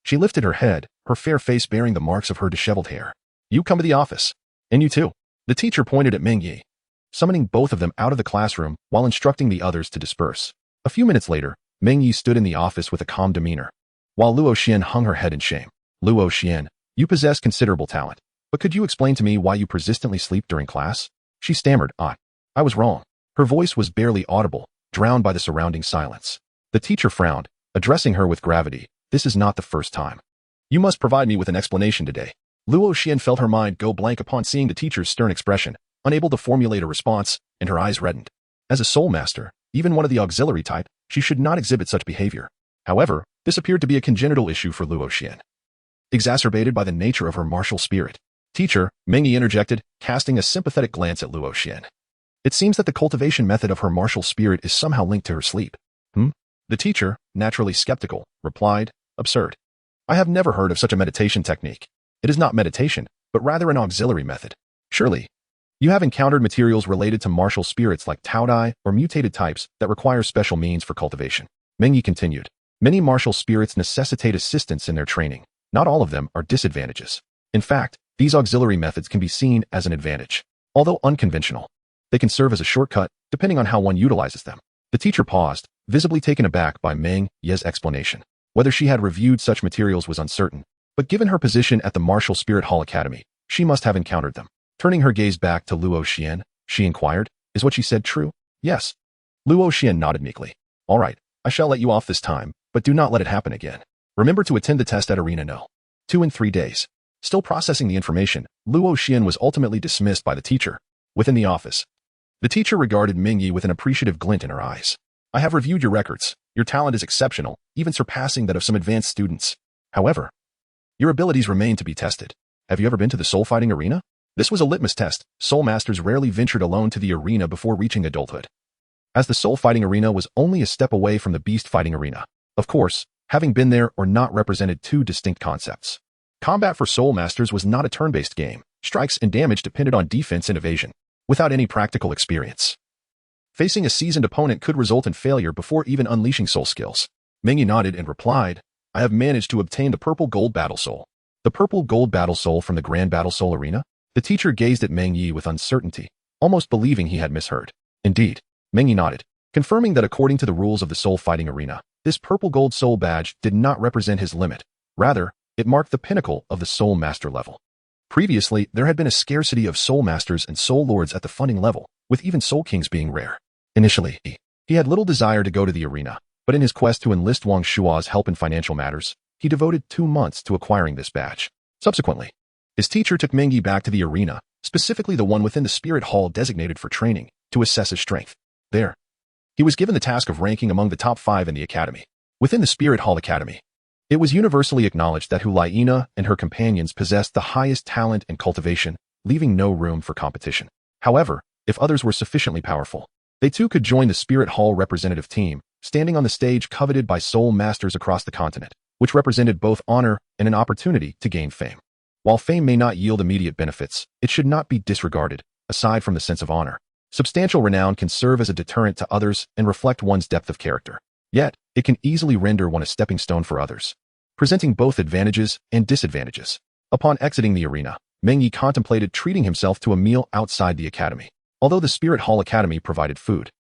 she lifted her head, her fair face bearing the marks of her disheveled hair. You come to the office. And you too. The teacher pointed at Meng Ye, summoning both of them out of the classroom while instructing the others to disperse. A few minutes later, Meng Ye stood in the office with a calm demeanor, while Luo Xian hung her head in shame. Luo Xian, you possess considerable talent, but could you explain to me why you persistently sleep during class? She stammered, I was wrong. Her voice was barely audible, drowned by the surrounding silence. The teacher frowned, addressing her with gravity. This is not the first time. You must provide me with an explanation today. Luo Xian felt her mind go blank upon seeing the teacher's stern expression, unable to formulate a response, and her eyes reddened. As a soul master, even one of the auxiliary type, she should not exhibit such behavior. However, this appeared to be a congenital issue for Luo Xian, exacerbated by the nature of her martial spirit. Teacher, Meng Ye interjected, casting a sympathetic glance at Luo Xian. It seems that the cultivation method of her martial spirit is somehow linked to her sleep. The teacher, naturally skeptical, replied, absurd. I have never heard of such a meditation technique. It is not meditation, but rather an auxiliary method. Surely, you have encountered materials related to martial spirits like Taodai or mutated types that require special means for cultivation. Meng Ye continued. Many martial spirits necessitate assistance in their training. Not all of them are disadvantages. In fact, these auxiliary methods can be seen as an advantage. Although unconventional, they can serve as a shortcut, depending on how one utilizes them. The teacher paused, visibly taken aback by Meng Ye's explanation. Whether she had reviewed such materials was uncertain, but given her position at the Martial Spirit Hall Academy, she must have encountered them. Turning her gaze back to Luo Xian, she inquired, is what she said true? Yes. Luo Xian nodded meekly. All right, I shall let you off this time, but do not let it happen again. Remember to attend the test at Arena No. 2 in 3 days. Still processing the information, Luo Xian was ultimately dismissed by the teacher. Within the office, the teacher regarded Meng Ye with an appreciative glint in her eyes. I have reviewed your records. Your talent is exceptional, even surpassing that of some advanced students. However, your abilities remain to be tested. Have you ever been to the soul fighting arena? This was a litmus test. Soul masters rarely ventured alone to the arena before reaching adulthood, as the soul fighting arena was only a step away from the beast fighting arena. Of course, having been there or not represented two distinct concepts. Combat for soul masters was not a turn-based game. Strikes and damage depended on defense and evasion, without any practical experience. Facing a seasoned opponent could result in failure before even unleashing soul skills. Meng Ye nodded and replied, I have managed to obtain the purple gold battle soul. The purple gold battle soul from the Grand Battle Soul Arena? The teacher gazed at Meng Ye with uncertainty, almost believing he had misheard. Indeed, Meng Ye nodded, confirming that according to the rules of the soul fighting arena, this purple gold soul badge did not represent his limit. Rather, it marked the pinnacle of the soul master level. Previously, there had been a scarcity of soul masters and soul lords at the funding level, with even soul kings being rare. Initially, he had little desire to go to the arena, but in his quest to enlist Wang Shua's help in financial matters, he devoted 2 months to acquiring this badge. Subsequently, his teacher took Meng Ye back to the arena, specifically the one within the spirit hall designated for training, to assess his strength. There, he was given the task of ranking among the top 5 in the academy. Within the Spirit Hall Academy, it was universally acknowledged that Hulayina and her companions possessed the highest talent and cultivation, leaving no room for competition. However, if others were sufficiently powerful, they too could join the Spirit Hall representative team, standing on the stage coveted by soul masters across the continent, which represented both honor and an opportunity to gain fame. While fame may not yield immediate benefits, it should not be disregarded. Aside from the sense of honor, substantial renown can serve as a deterrent to others and reflect one's depth of character. Yet, it can easily render one a stepping stone for others, presenting both advantages and disadvantages. Upon exiting the arena, Meng Ye contemplated treating himself to a meal outside the academy. Although the Spirit Hall Academy provided food,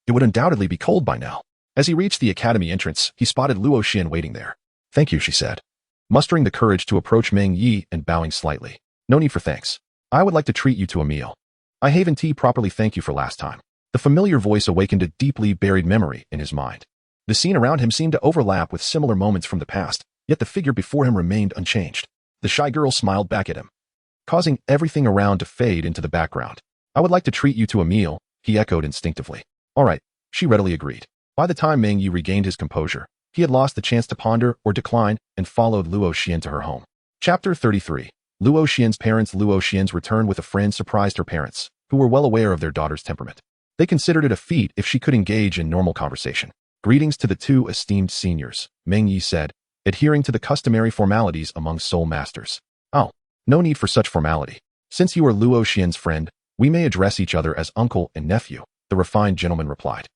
it would undoubtedly be cold by now. As he reached the academy entrance, he spotted Luo Xian waiting there. "Thank you," she said, mustering the courage to approach Meng Ye and bowing slightly. "No need for thanks. I would like to treat you to a meal. I haven't properly thank you for last time." The familiar voice awakened a deeply buried memory in his mind. The scene around him seemed to overlap with similar moments from the past, yet the figure before him remained unchanged. The shy girl smiled back at him, causing everything around to fade into the background. "I would like to treat you to a meal," he echoed instinctively. "All right," she readily agreed. By the time Meng Ye regained his composure, he had lost the chance to ponder or decline and followed Luo Xian to her home. Chapter 33. Luo Xian's parents. Luo Xian's return with a friend surprised her parents, who were well aware of their daughter's temperament. They considered it a feat if she could engage in normal conversation. "Greetings to the two esteemed seniors," Meng Ye said, adhering to the customary formalities among soul masters. "Oh, no need for such formality. Since you are Luo Xian's friend, we may address each other as uncle and nephew," the refined gentleman replied,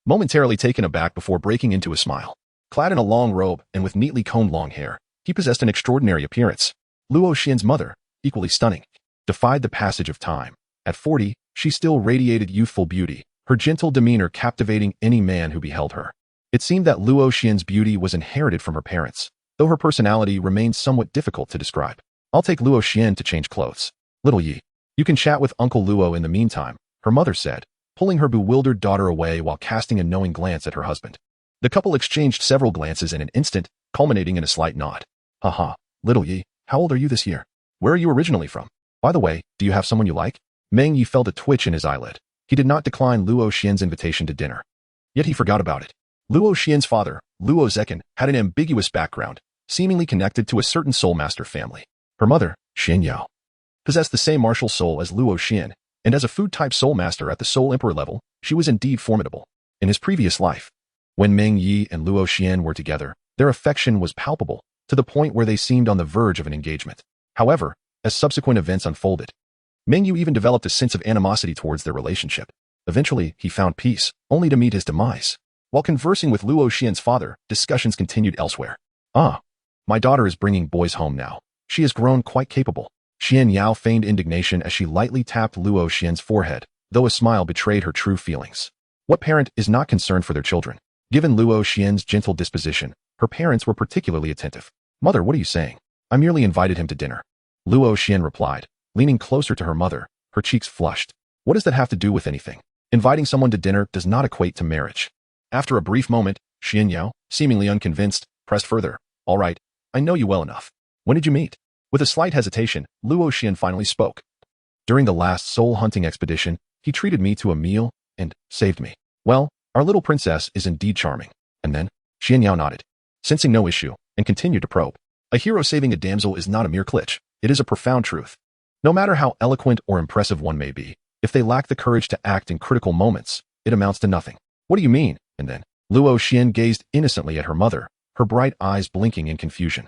momentarily taken aback before breaking into a smile. Clad in a long robe and with neatly combed long hair, he possessed an extraordinary appearance. Luo Xian's mother, equally stunning, defied the passage of time. At 40, she still radiated youthful beauty, her gentle demeanor captivating any man who beheld her. It seemed that Luo Xian's beauty was inherited from her parents, though her personality remained somewhat difficult to describe. "I'll take Luo Xian to change clothes. Little Yi, you can chat with Uncle Luo in the meantime," her mother said, pulling her bewildered daughter away while casting a knowing glance at her husband. The couple exchanged several glances in an instant, culminating in a slight nod. "Haha, little Yi, how old are you this year? Where are you originally from? By the way, do you have someone you like?" Meng Ye felt a twitch in his eyelid. He did not decline Luo Xian's invitation to dinner. Yet he forgot about it. Luo Xian's father, Luo Zekin, had an ambiguous background, seemingly connected to a certain soul master family. Her mother, Xian Yao, possessed the same martial soul as Luo Xian, and as a food-type soul master at the soul emperor level, she was indeed formidable. In his previous life, when Meng Ye and Luo Xian were together, their affection was palpable, to the point where they seemed on the verge of an engagement. However, as subsequent events unfolded, Meng Ye even developed a sense of animosity towards their relationship. Eventually, he found peace, only to meet his demise. While conversing with Luo Xian's father, discussions continued elsewhere. "Ah, my daughter is bringing boys home now. She has grown quite capable." Xian Yao feigned indignation as she lightly tapped Luo Xian's forehead, though a smile betrayed her true feelings. What parent is not concerned for their children? Given Luo Xian's gentle disposition, her parents were particularly attentive. "Mother, what are you saying? I merely invited him to dinner," Luo Xian replied, leaning closer to her mother, her cheeks flushed. "What does that have to do with anything? Inviting someone to dinner does not equate to marriage." After a brief moment, Xian Yao, seemingly unconvinced, pressed further. "All right, I know you well enough. When did you meet?" With a slight hesitation, Luo Xian finally spoke. "During the last soul hunting expedition, he treated me to a meal and saved me. Well, our little princess is indeed charming." And then, Xian Yao nodded, sensing no issue, and continued to probe. "A hero saving a damsel is not a mere cliché. It is a profound truth. No matter how eloquent or impressive one may be, if they lack the courage to act in critical moments, it amounts to nothing." "What do you mean?" And then, Luo Xian gazed innocently at her mother, her bright eyes blinking in confusion.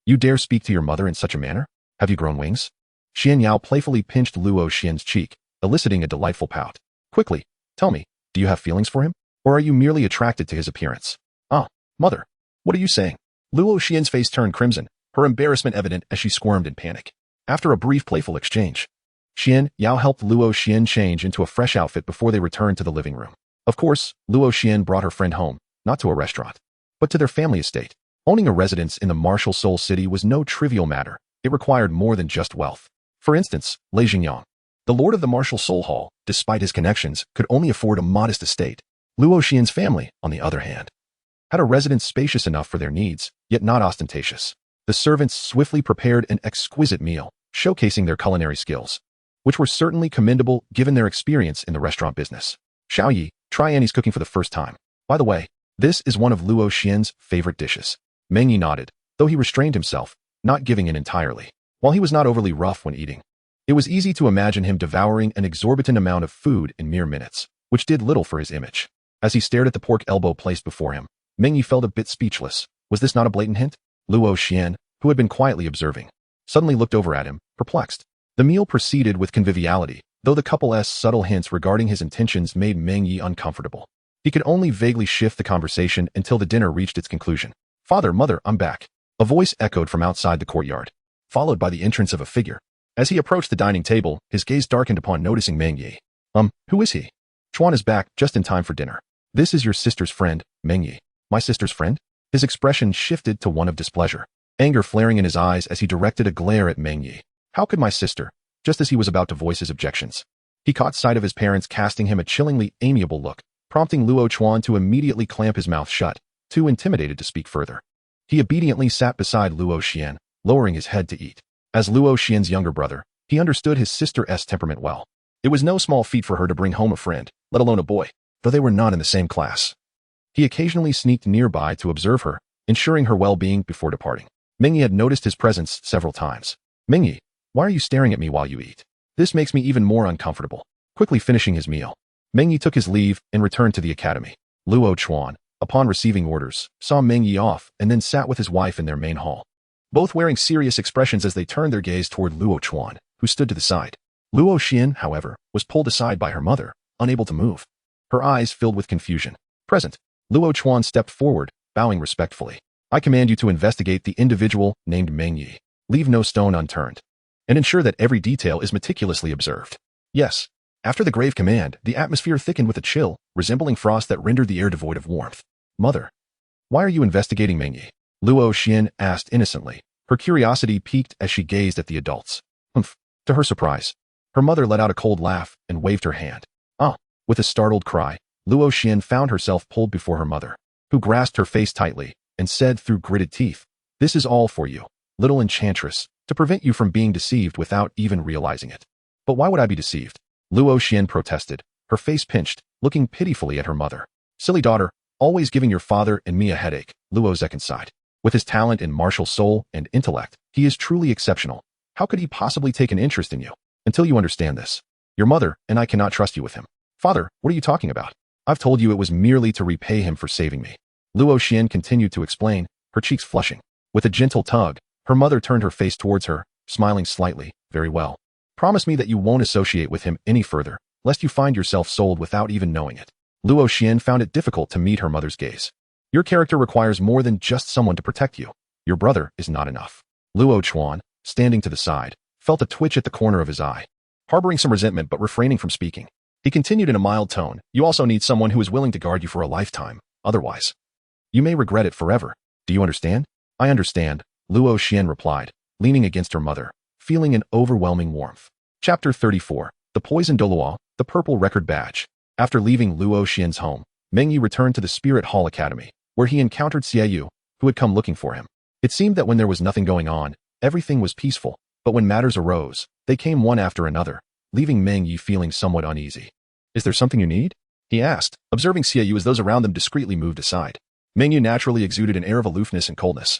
You dare speak to your mother in such a manner? Have you grown wings?" Xian Yao playfully pinched Luo Xian's cheek, eliciting a delightful pout. "Quickly, tell me, do you have feelings for him? Or are you merely attracted to his appearance?" "Ah, mother, what are you saying?" Luo Xian's face turned crimson, her embarrassment evident as she squirmed in panic. After a brief playful exchange, Xian Yao helped Luo Xian change into a fresh outfit before they returned to the living room. Of course, Luo Xian brought her friend home, not to a restaurant, but to their family estate. Owning a residence in the martial soul city was no trivial matter. It required more than just wealth. For instance, Lei Jingyang, the lord of the martial soul hall, despite his connections, could only afford a modest estate. Luo Xian's family, on the other hand, had a residence spacious enough for their needs, yet not ostentatious. The servants swiftly prepared an exquisite meal, showcasing their culinary skills, which were certainly commendable given their experience in the restaurant business. "Xiaoyi, try Annie's cooking for the first time. By the way, this is one of Luo Xian's favorite dishes." Meng Ye nodded, though he restrained himself, not giving in entirely. While he was not overly rough when eating, it was easy to imagine him devouring an exorbitant amount of food in mere minutes, which did little for his image. As he stared at the pork elbow placed before him, Meng Ye felt a bit speechless. Was this not a blatant hint? Luo Xian, who had been quietly observing, suddenly looked over at him, perplexed. The meal proceeded with conviviality, though the couple's subtle hints regarding his intentions made Meng Ye uncomfortable. He could only vaguely shift the conversation until the dinner reached its conclusion. "Father, mother, I'm back." A voice echoed from outside the courtyard, followed by the entrance of a figure. As he approached the dining table, his gaze darkened upon noticing Meng Ye. Who is he?" "Chuan is back, just in time for dinner. This is your sister's friend, Meng Ye." "My sister's friend?" His expression shifted to one of displeasure, anger flaring in his eyes as he directed a glare at Meng Ye. "How could my sister?" Just as he was about to voice his objections, he caught sight of his parents casting him a chillingly amiable look, prompting Luo Chuan to immediately clamp his mouth shut, too intimidated to speak further. He obediently sat beside Luo Xian, lowering his head to eat. As Luo Xian's younger brother, he understood his sister's temperament well. It was no small feat for her to bring home a friend, let alone a boy, though they were not in the same class. He occasionally sneaked nearby to observe her, ensuring her well-being before departing. Meng Ye had noticed his presence several times. "Meng Ye, why are you staring at me while you eat? This makes me even more uncomfortable." Quickly finishing his meal, Meng Ye took his leave and returned to the academy. Luo Chuan, upon receiving orders, saw Meng Ye off and then sat with his wife in their main hall, both wearing serious expressions as they turned their gaze toward Luo Chuan, who stood to the side. Luo Xian, however, was pulled aside by her mother, unable to move. Her eyes filled with confusion. Present, Luo Chuan stepped forward, bowing respectfully. "I command you to investigate the individual named Meng Ye. Leave no stone unturned, and ensure that every detail is meticulously observed." "Yes." After the grave command, the atmosphere thickened with a chill, resembling frost that rendered the air devoid of warmth. "Mother, why are you investigating Meng Ye?" Luo Xian asked innocently. Her curiosity piqued as she gazed at the adults. "Humph." To her surprise, her mother let out a cold laugh and waved her hand. "Ah." With a startled cry, Luo Xian found herself pulled before her mother, who grasped her face tightly and said through gritted teeth, "This is all for you, little enchantress, to prevent you from being deceived without even realizing it." "But why would I be deceived?" Luo Xian protested, her face pinched, looking pitifully at her mother. "Silly daughter, always giving your father and me a headache," Luo Zekin sighed. "With his talent in martial soul and intellect, he is truly exceptional. How could he possibly take an interest in you? Until you understand this, your mother and I cannot trust you with him." "Father, what are you talking about? I've told you it was merely to repay him for saving me." Luo Xian continued to explain, her cheeks flushing. With a gentle tug, her mother turned her face towards her, smiling slightly. "Very well. Promise me that you won't associate with him any further, lest you find yourself sold without even knowing it." Luo Xian found it difficult to meet her mother's gaze. "Your character requires more than just someone to protect you. Your brother is not enough." Luo Chuan, standing to the side, felt a twitch at the corner of his eye. Harboring some resentment but refraining from speaking, he continued in a mild tone, "You also need someone who is willing to guard you for a lifetime. Otherwise, you may regret it forever. Do you understand?" "I understand," Luo Xian replied, leaning against her mother, feeling an overwhelming warmth. Chapter 34. The Poison Douluo, the Purple Record Badge. After leaving Luo Xian's home, Meng Ye returned to the Spirit Hall Academy, where he encountered Xiaoyu, who had come looking for him. It seemed that when there was nothing going on, everything was peaceful, but when matters arose, they came one after another, leaving Meng Ye feeling somewhat uneasy. "Is there something you need?" he asked, observing Xiaoyu as those around them discreetly moved aside. Meng Ye naturally exuded an air of aloofness and coldness,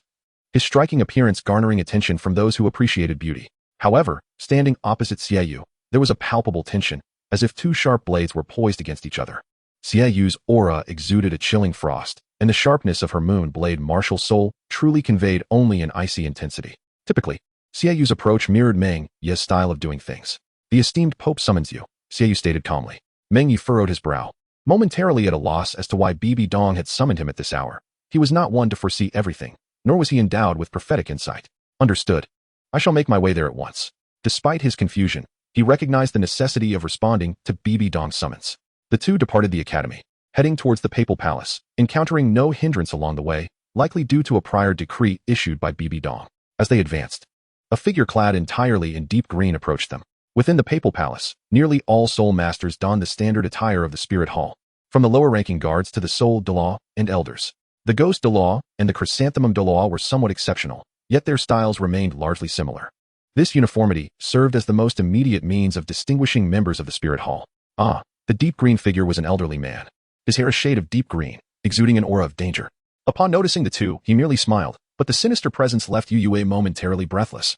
his striking appearance garnering attention from those who appreciated beauty. However, standing opposite Xiaoyu, there was a palpable tension, as if two sharp blades were poised against each other. Xiaoyu's aura exuded a chilling frost, and the sharpness of her moon blade martial soul truly conveyed only an icy intensity. Typically, Xiaoyu's approach mirrored Meng Ye's style of doing things. "The esteemed Pope summons you," Xiaoyu stated calmly. Meng Ye furrowed his brow, momentarily at a loss as to why Bibi Dong had summoned him at this hour. He was not one to foresee everything, nor was he endowed with prophetic insight. "Understood. I shall make my way there at once." Despite his confusion, he recognized the necessity of responding to Bibi Dong's summons. The two departed the academy, heading towards the papal palace, encountering no hindrance along the way, likely due to a prior decree issued by Bibi Dong. As they advanced, a figure clad entirely in deep green approached them. Within the papal palace, nearly all soul masters donned the standard attire of the Spirit Hall, from the lower-ranking guards to the soul Douluo and elders. The ghost Douluo and the chrysanthemum Douluo were somewhat exceptional, yet their styles remained largely similar. This uniformity served as the most immediate means of distinguishing members of the Spirit Hall. The deep green figure was an elderly man, his hair a shade of deep green, exuding an aura of danger. Upon noticing the two, he merely smiled, but the sinister presence left Yue momentarily breathless,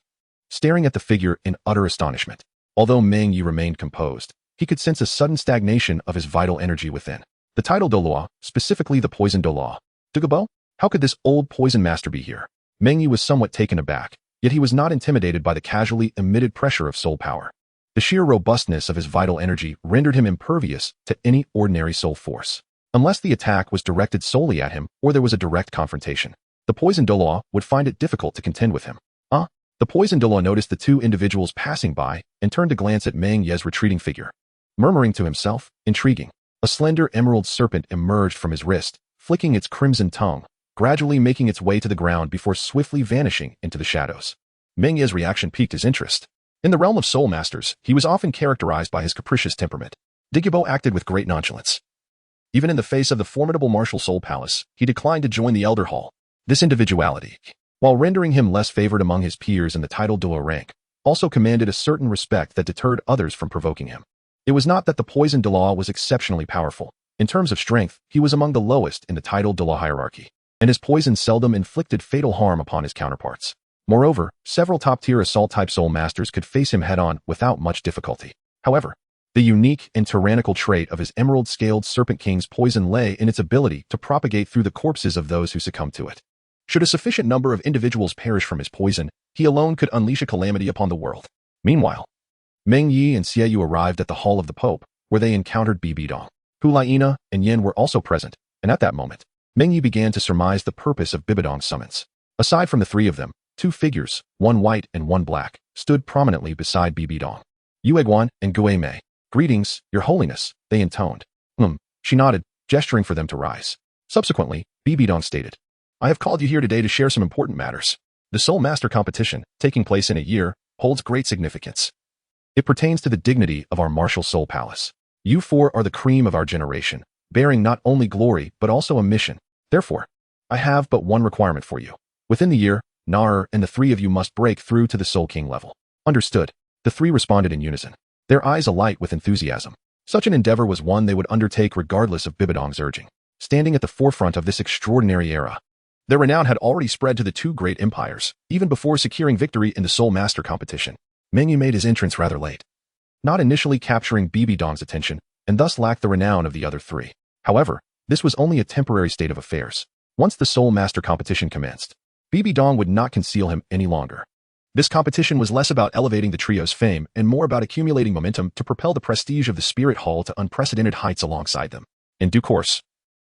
staring at the figure in utter astonishment. Although Meng Ye remained composed, he could sense a sudden stagnation of his vital energy within. The title Douluo, specifically the poison Douluo. Douluo? How could this old poison master be here? Meng Ye was somewhat taken aback, yet he was not intimidated by the casually emitted pressure of soul power. The sheer robustness of his vital energy rendered him impervious to any ordinary soul force. unless the attack was directed solely at him or there was a direct confrontation. The poisoned Douluo would find it difficult to contend with him. The poisoned Douluo noticed the two individuals passing by and turned to glance at Meng Ye's retreating figure. Murmuring to himself, intriguing, a slender emerald serpent emerged from his wrist, flicking its crimson tongue, gradually making its way to the ground before swiftly vanishing into the shadows. Meng Ye's reaction piqued his interest. In the realm of soul masters, he was often characterized by his capricious temperament. Douluo acted with great nonchalance. Even in the face of the formidable martial soul palace, he declined to join the Elder Hall. This individuality, while rendering him less favored among his peers in the titled Douluo rank, also commanded a certain respect that deterred others from provoking him. It was not that the poisoned Douluo was exceptionally powerful. In terms of strength, he was among the lowest in the titled Douluo hierarchy, and his poison seldom inflicted fatal harm upon his counterparts. Moreover, several top-tier assault-type soul masters could face him head-on without much difficulty. However, the unique and tyrannical trait of his emerald-scaled Serpent King's poison lay in its ability to propagate through the corpses of those who succumbed to it. Should a sufficient number of individuals perish from his poison, he alone could unleash a calamity upon the world. Meanwhile, Meng Ye and Xiaoyu arrived at the Hall of the Pope, where they encountered Bibidong. Hulaina and Yin were also present, and at that moment, Meng Ye began to surmise the purpose of Bibidong's summons. Aside from the three of them, two figures, one white and one black, stood prominently beside Bibidong. Yueguan and Guimei. "Greetings, Your Holiness," they intoned. She nodded, gesturing for them to rise. Subsequently, Bibidong stated, "I have called you here today to share some important matters. The Soul Master competition, taking place in a year, holds great significance. It pertains to the dignity of our martial soul palace. You four are the cream of our generation, bearing not only glory but also a mission. Therefore, I have but one requirement for you. Within the year, Nar and the three of you must break through to the Soul King level." Understood. The three responded in unison, their eyes alight with enthusiasm. Such an endeavor was one they would undertake regardless of Bibidong's urging. Standing at the forefront of this extraordinary era, their renown had already spread to the two great empires, even before securing victory in the Soul Master competition. Meng Ye made his entrance rather late, not initially capturing Bibidong's attention, and thus lacked the renown of the other three. However, this was only a temporary state of affairs. Once the Soul Master competition commenced, Bibidong would not conceal him any longer. This competition was less about elevating the trio's fame and more about accumulating momentum to propel the prestige of the Spirit Hall to unprecedented heights alongside them. In due course,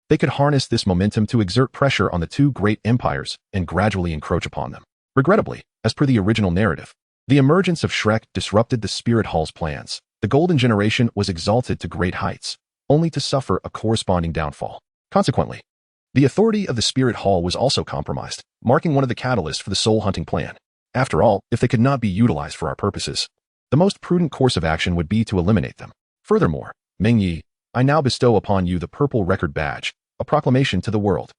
they could harness this momentum to exert pressure on the two great empires and gradually encroach upon them. Regrettably, as per the original narrative, the emergence of Shrek disrupted the Spirit Hall's plans. The Golden Generation was exalted to great heights, only to suffer a corresponding downfall. Consequently, the authority of the Spirit Hall was also compromised, marking one of the catalysts for the soul-hunting plan. After all, if they could not be utilized for our purposes, the most prudent course of action would be to eliminate them. Furthermore, Meng Ye, I now bestow upon you the Purple Record Badge, a proclamation to the world.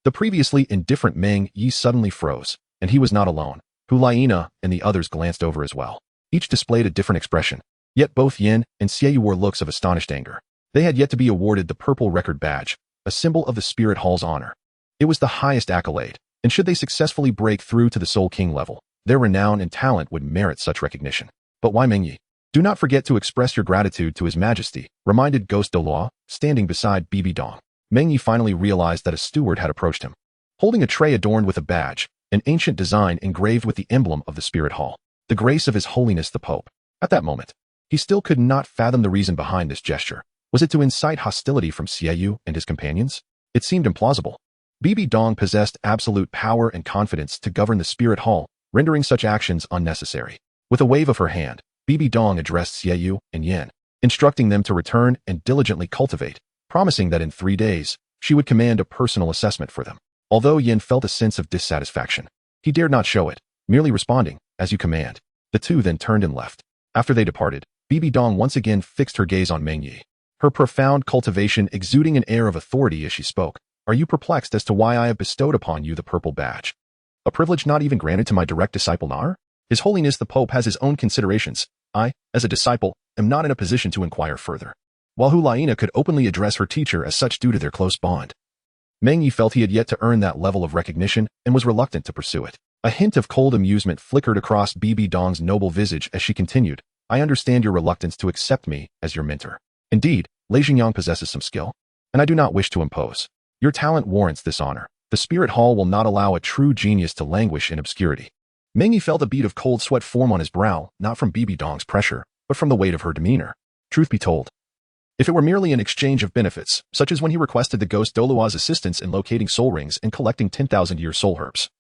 The previously indifferent Meng Ye suddenly froze, and he was not alone. Hulaina and the others glanced over as well. Each displayed a different expression, yet both Yin and Xiaoyu wore looks of astonished anger. They had yet to be awarded the Purple Record Badge, a symbol of the Spirit Hall's honor. It was the highest accolade, and should they successfully break through to the Soul King level, their renown and talent would merit such recognition. But why Meng Ye? Do not forget to express your gratitude to His Majesty, reminded Ghost Douluo, standing beside Bibidong. Meng Ye finally realized that a steward had approached him, holding a tray adorned with a badge, an ancient design engraved with the emblem of the Spirit Hall, the grace of His Holiness the Pope. At that moment, he still could not fathom the reason behind this gesture. Was it to incite hostility from Xiaoyu and his companions? It seemed implausible. Bibidong possessed absolute power and confidence to govern the Spirit Hall, rendering such actions unnecessary. With a wave of her hand, Bibidong addressed Xiaoyu and Yin, instructing them to return and diligently cultivate, promising that in 3 days, she would command a personal assessment for them. Although Yin felt a sense of dissatisfaction, he dared not show it, merely responding, "As you command." The two then turned and left. After they departed, Bibidong once again fixed her gaze on Meng Ye, her profound cultivation exuding an air of authority as she spoke. "Are you perplexed as to why I have bestowed upon you the purple badge? A privilege not even granted to my direct disciple Nar? His Holiness the Pope has his own considerations. I, as a disciple, am not in a position to inquire further." While Hulaina could openly address her teacher as such due to their close bond, Meng Ye felt he had yet to earn that level of recognition and was reluctant to pursue it. A hint of cold amusement flickered across Bibidong's noble visage as she continued, "I understand your reluctance to accept me as your mentor. Indeed, Lei Xingyang possesses some skill, and I do not wish to impose. Your talent warrants this honor. The Spirit Hall will not allow a true genius to languish in obscurity." Meng Ye felt a bead of cold sweat form on his brow, not from Bibidong's pressure, but from the weight of her demeanor. Truth be told, If it were merely an exchange of benefits, such as when he requested the ghost Douluo's assistance in locating soul rings and collecting 10,000-year soul herbs,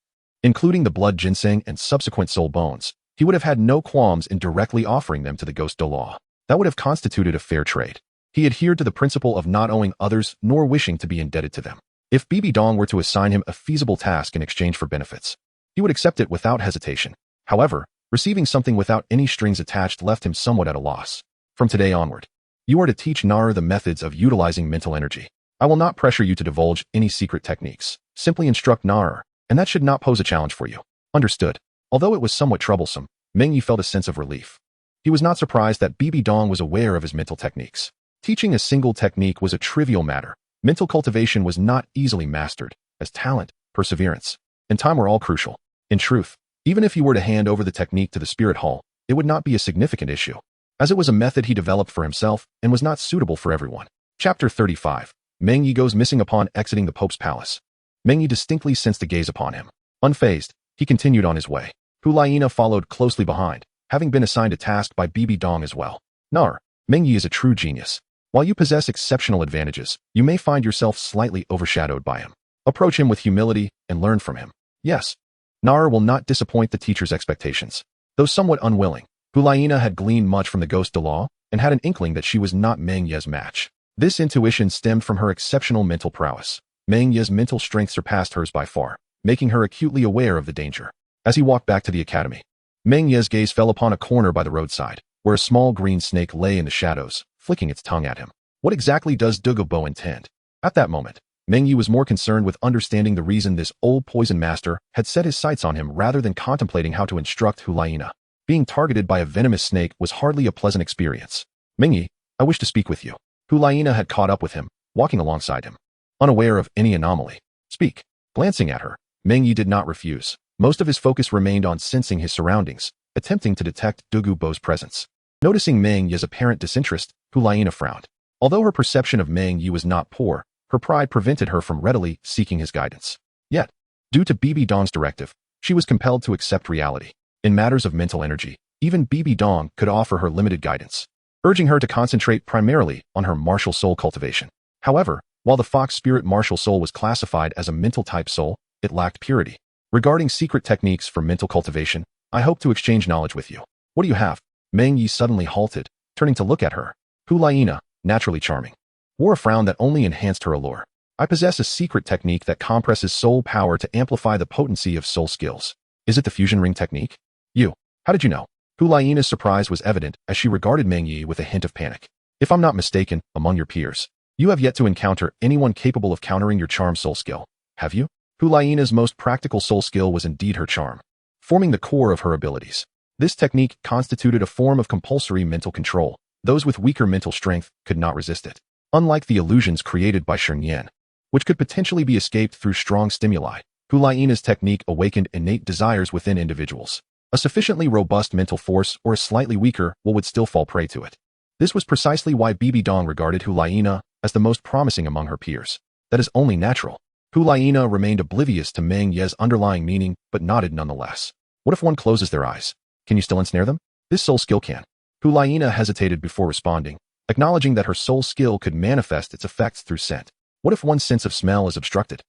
including the blood ginseng and subsequent soul bones, he would have had no qualms in directly offering them to the ghost Douluo. That would have constituted a fair trade. He adhered to the principle of not owing others nor wishing to be indebted to them. If Bibi Dong were to assign him a feasible task in exchange for benefits, he would accept it without hesitation. However, receiving something without any strings attached left him somewhat at a loss. From today onward, you are to teach Nar the methods of utilizing mental energy. I will not pressure you to divulge any secret techniques. Simply instruct Nar, and that should not pose a challenge for you. Understood. Although it was somewhat troublesome, Meng Ye felt a sense of relief. He was not surprised that Bibi Dong was aware of his mental techniques. Teaching a single technique was a trivial matter. Mental cultivation was not easily mastered, as talent, perseverance, and time were all crucial. In truth, even if he were to hand over the technique to the spirit hall, it would not be a significant issue, as it was a method he developed for himself and was not suitable for everyone. Chapter 35. Meng Ye goes missing upon exiting the Pope's palace. Meng Ye distinctly sensed a gaze upon him. Unfazed, he continued on his way. Hulaina followed closely behind, having been assigned a task by Bibi Dong as well. Nar, Meng Ye is a true genius. While you possess exceptional advantages, you may find yourself slightly overshadowed by him. Approach him with humility and learn from him. Yes, Nar will not disappoint the teacher's expectations. Though somewhat unwilling, Hulaina had gleaned much from the ghost Douluo and had an inkling that she was not Meng Ye's match. This intuition stemmed from her exceptional mental prowess. Meng Ye's mental strength surpassed hers by far, making her acutely aware of the danger. As he walked back to the academy, Meng Ye's gaze fell upon a corner by the roadside, where a small green snake lay in the shadows, flicking its tongue at him. What exactly does Douluo intend? At that moment, Meng Ye was more concerned with understanding the reason this old poison master had set his sights on him rather than contemplating how to instruct Hulaina. Being targeted by a venomous snake was hardly a pleasant experience. Meng Ye, I wish to speak with you. Hulaina had caught up with him, walking alongside him, unaware of any anomaly. Speak. Glancing at her, Meng Ye did not refuse. Most of his focus remained on sensing his surroundings, attempting to detect Douluo's presence. Noticing Meng Ye's apparent disinterest, Hulaina frowned. Although her perception of Meng Ye was not poor, her pride prevented her from readily seeking his guidance. Yet, due to Bibi Dong's directive, she was compelled to accept reality. In matters of mental energy, even Bibi Dong could offer her limited guidance, urging her to concentrate primarily on her martial soul cultivation. However, while the fox spirit martial soul was classified as a mental type soul, it lacked purity. Regarding secret techniques for mental cultivation, I hope to exchange knowledge with you. What do you have? Meng Ye suddenly halted, turning to look at her. Hulaina, naturally charming, wore a frown that only enhanced her allure. I possess a secret technique that compresses soul power to amplify the potency of soul skills. Is it the fusion ring technique? You. How did you know? Hulaina's surprise was evident as she regarded Meng Ye with a hint of panic. If I'm not mistaken, among your peers, you have yet to encounter anyone capable of countering your charm soul skill, have you? Hulaina's most practical soul skill was indeed her charm, forming the core of her abilities. This technique constituted a form of compulsory mental control. Those with weaker mental strength could not resist it. Unlike the illusions created by Shernyan, which could potentially be escaped through strong stimuli, Hulaina's technique awakened innate desires within individuals. A sufficiently robust mental force or a slightly weaker one would still fall prey to it. This was precisely why Bibi Dong regarded Hulaina as the most promising among her peers. That is only natural. Hulaina remained oblivious to Meng Ye's underlying meaning, but nodded nonetheless. What if one closes their eyes? Can you still ensnare them? This soul skill can. Hulaina hesitated before responding, acknowledging that her soul skill could manifest its effects through scent. What if one's sense of smell is obstructed?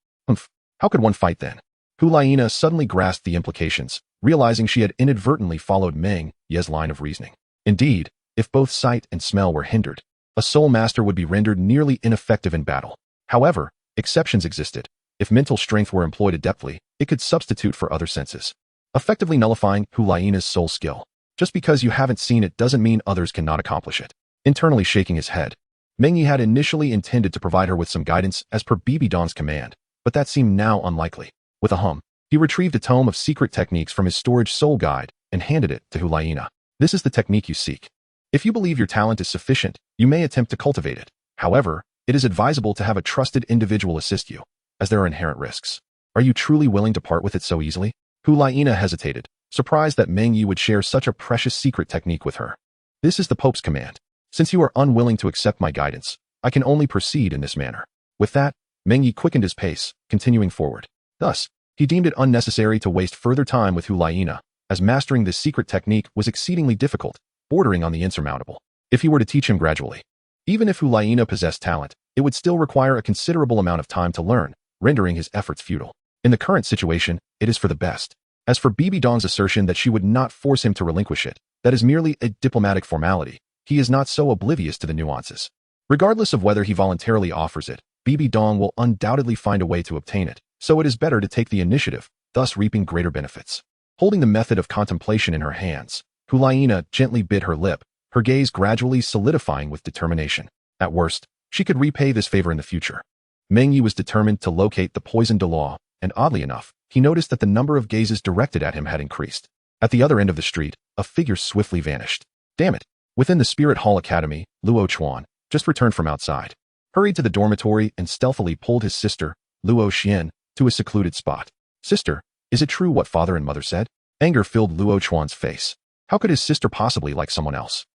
How could one fight then? Hulaina suddenly grasped the implications, realizing she had inadvertently followed Meng Ye's line of reasoning. Indeed, if both sight and smell were hindered, a soul master would be rendered nearly ineffective in battle. However, exceptions existed. If mental strength were employed adeptly, it could substitute for other senses, effectively nullifying Hulaina's soul skill. Just because you haven't seen it doesn't mean others cannot accomplish it. Internally shaking his head, Meng Ye had initially intended to provide her with some guidance as per Bibi Dong's command, but that seemed now unlikely. With a hum, he retrieved a tome of secret techniques from his storage soul guide and handed it to Hulaina. This is the technique you seek. If you believe your talent is sufficient, you may attempt to cultivate it. However, it is advisable to have a trusted individual assist you, as there are inherent risks. Are you truly willing to part with it so easily? Hulaina hesitated, surprised that Meng Ye would share such a precious secret technique with her. This is the Pope's command. Since you are unwilling to accept my guidance, I can only proceed in this manner. With that, Meng Ye quickened his pace, continuing forward. Thus, he deemed it unnecessary to waste further time with Hulaina, as mastering this secret technique was exceedingly difficult, bordering on the insurmountable. If he were to teach him gradually, Even if Hulaina possessed talent, it would still require a considerable amount of time to learn, rendering his efforts futile. In the current situation, it is for the best. As for Bibi Dong's assertion that she would not force him to relinquish it, that is merely a diplomatic formality. He is not so oblivious to the nuances. Regardless of whether he voluntarily offers it, Bibi Dong will undoubtedly find a way to obtain it, so it is better to take the initiative, thus reaping greater benefits. Holding the method of contemplation in her hands, Hulaina gently bit her lip, her gaze gradually solidifying with determination. At worst, she could repay this favor in the future. Meng Ye was determined to locate the poisoned Douluo, and oddly enough, he noticed that the number of gazes directed at him had increased. At the other end of the street, a figure swiftly vanished. Damn it! Within the Spirit Hall Academy, Luo Chuan, just returned from outside, hurried to the dormitory and stealthily pulled his sister, Luo Xian, to a secluded spot. Sister, is it true what father and mother said? Anger filled Luo Chuan's face. How could his sister possibly like someone else?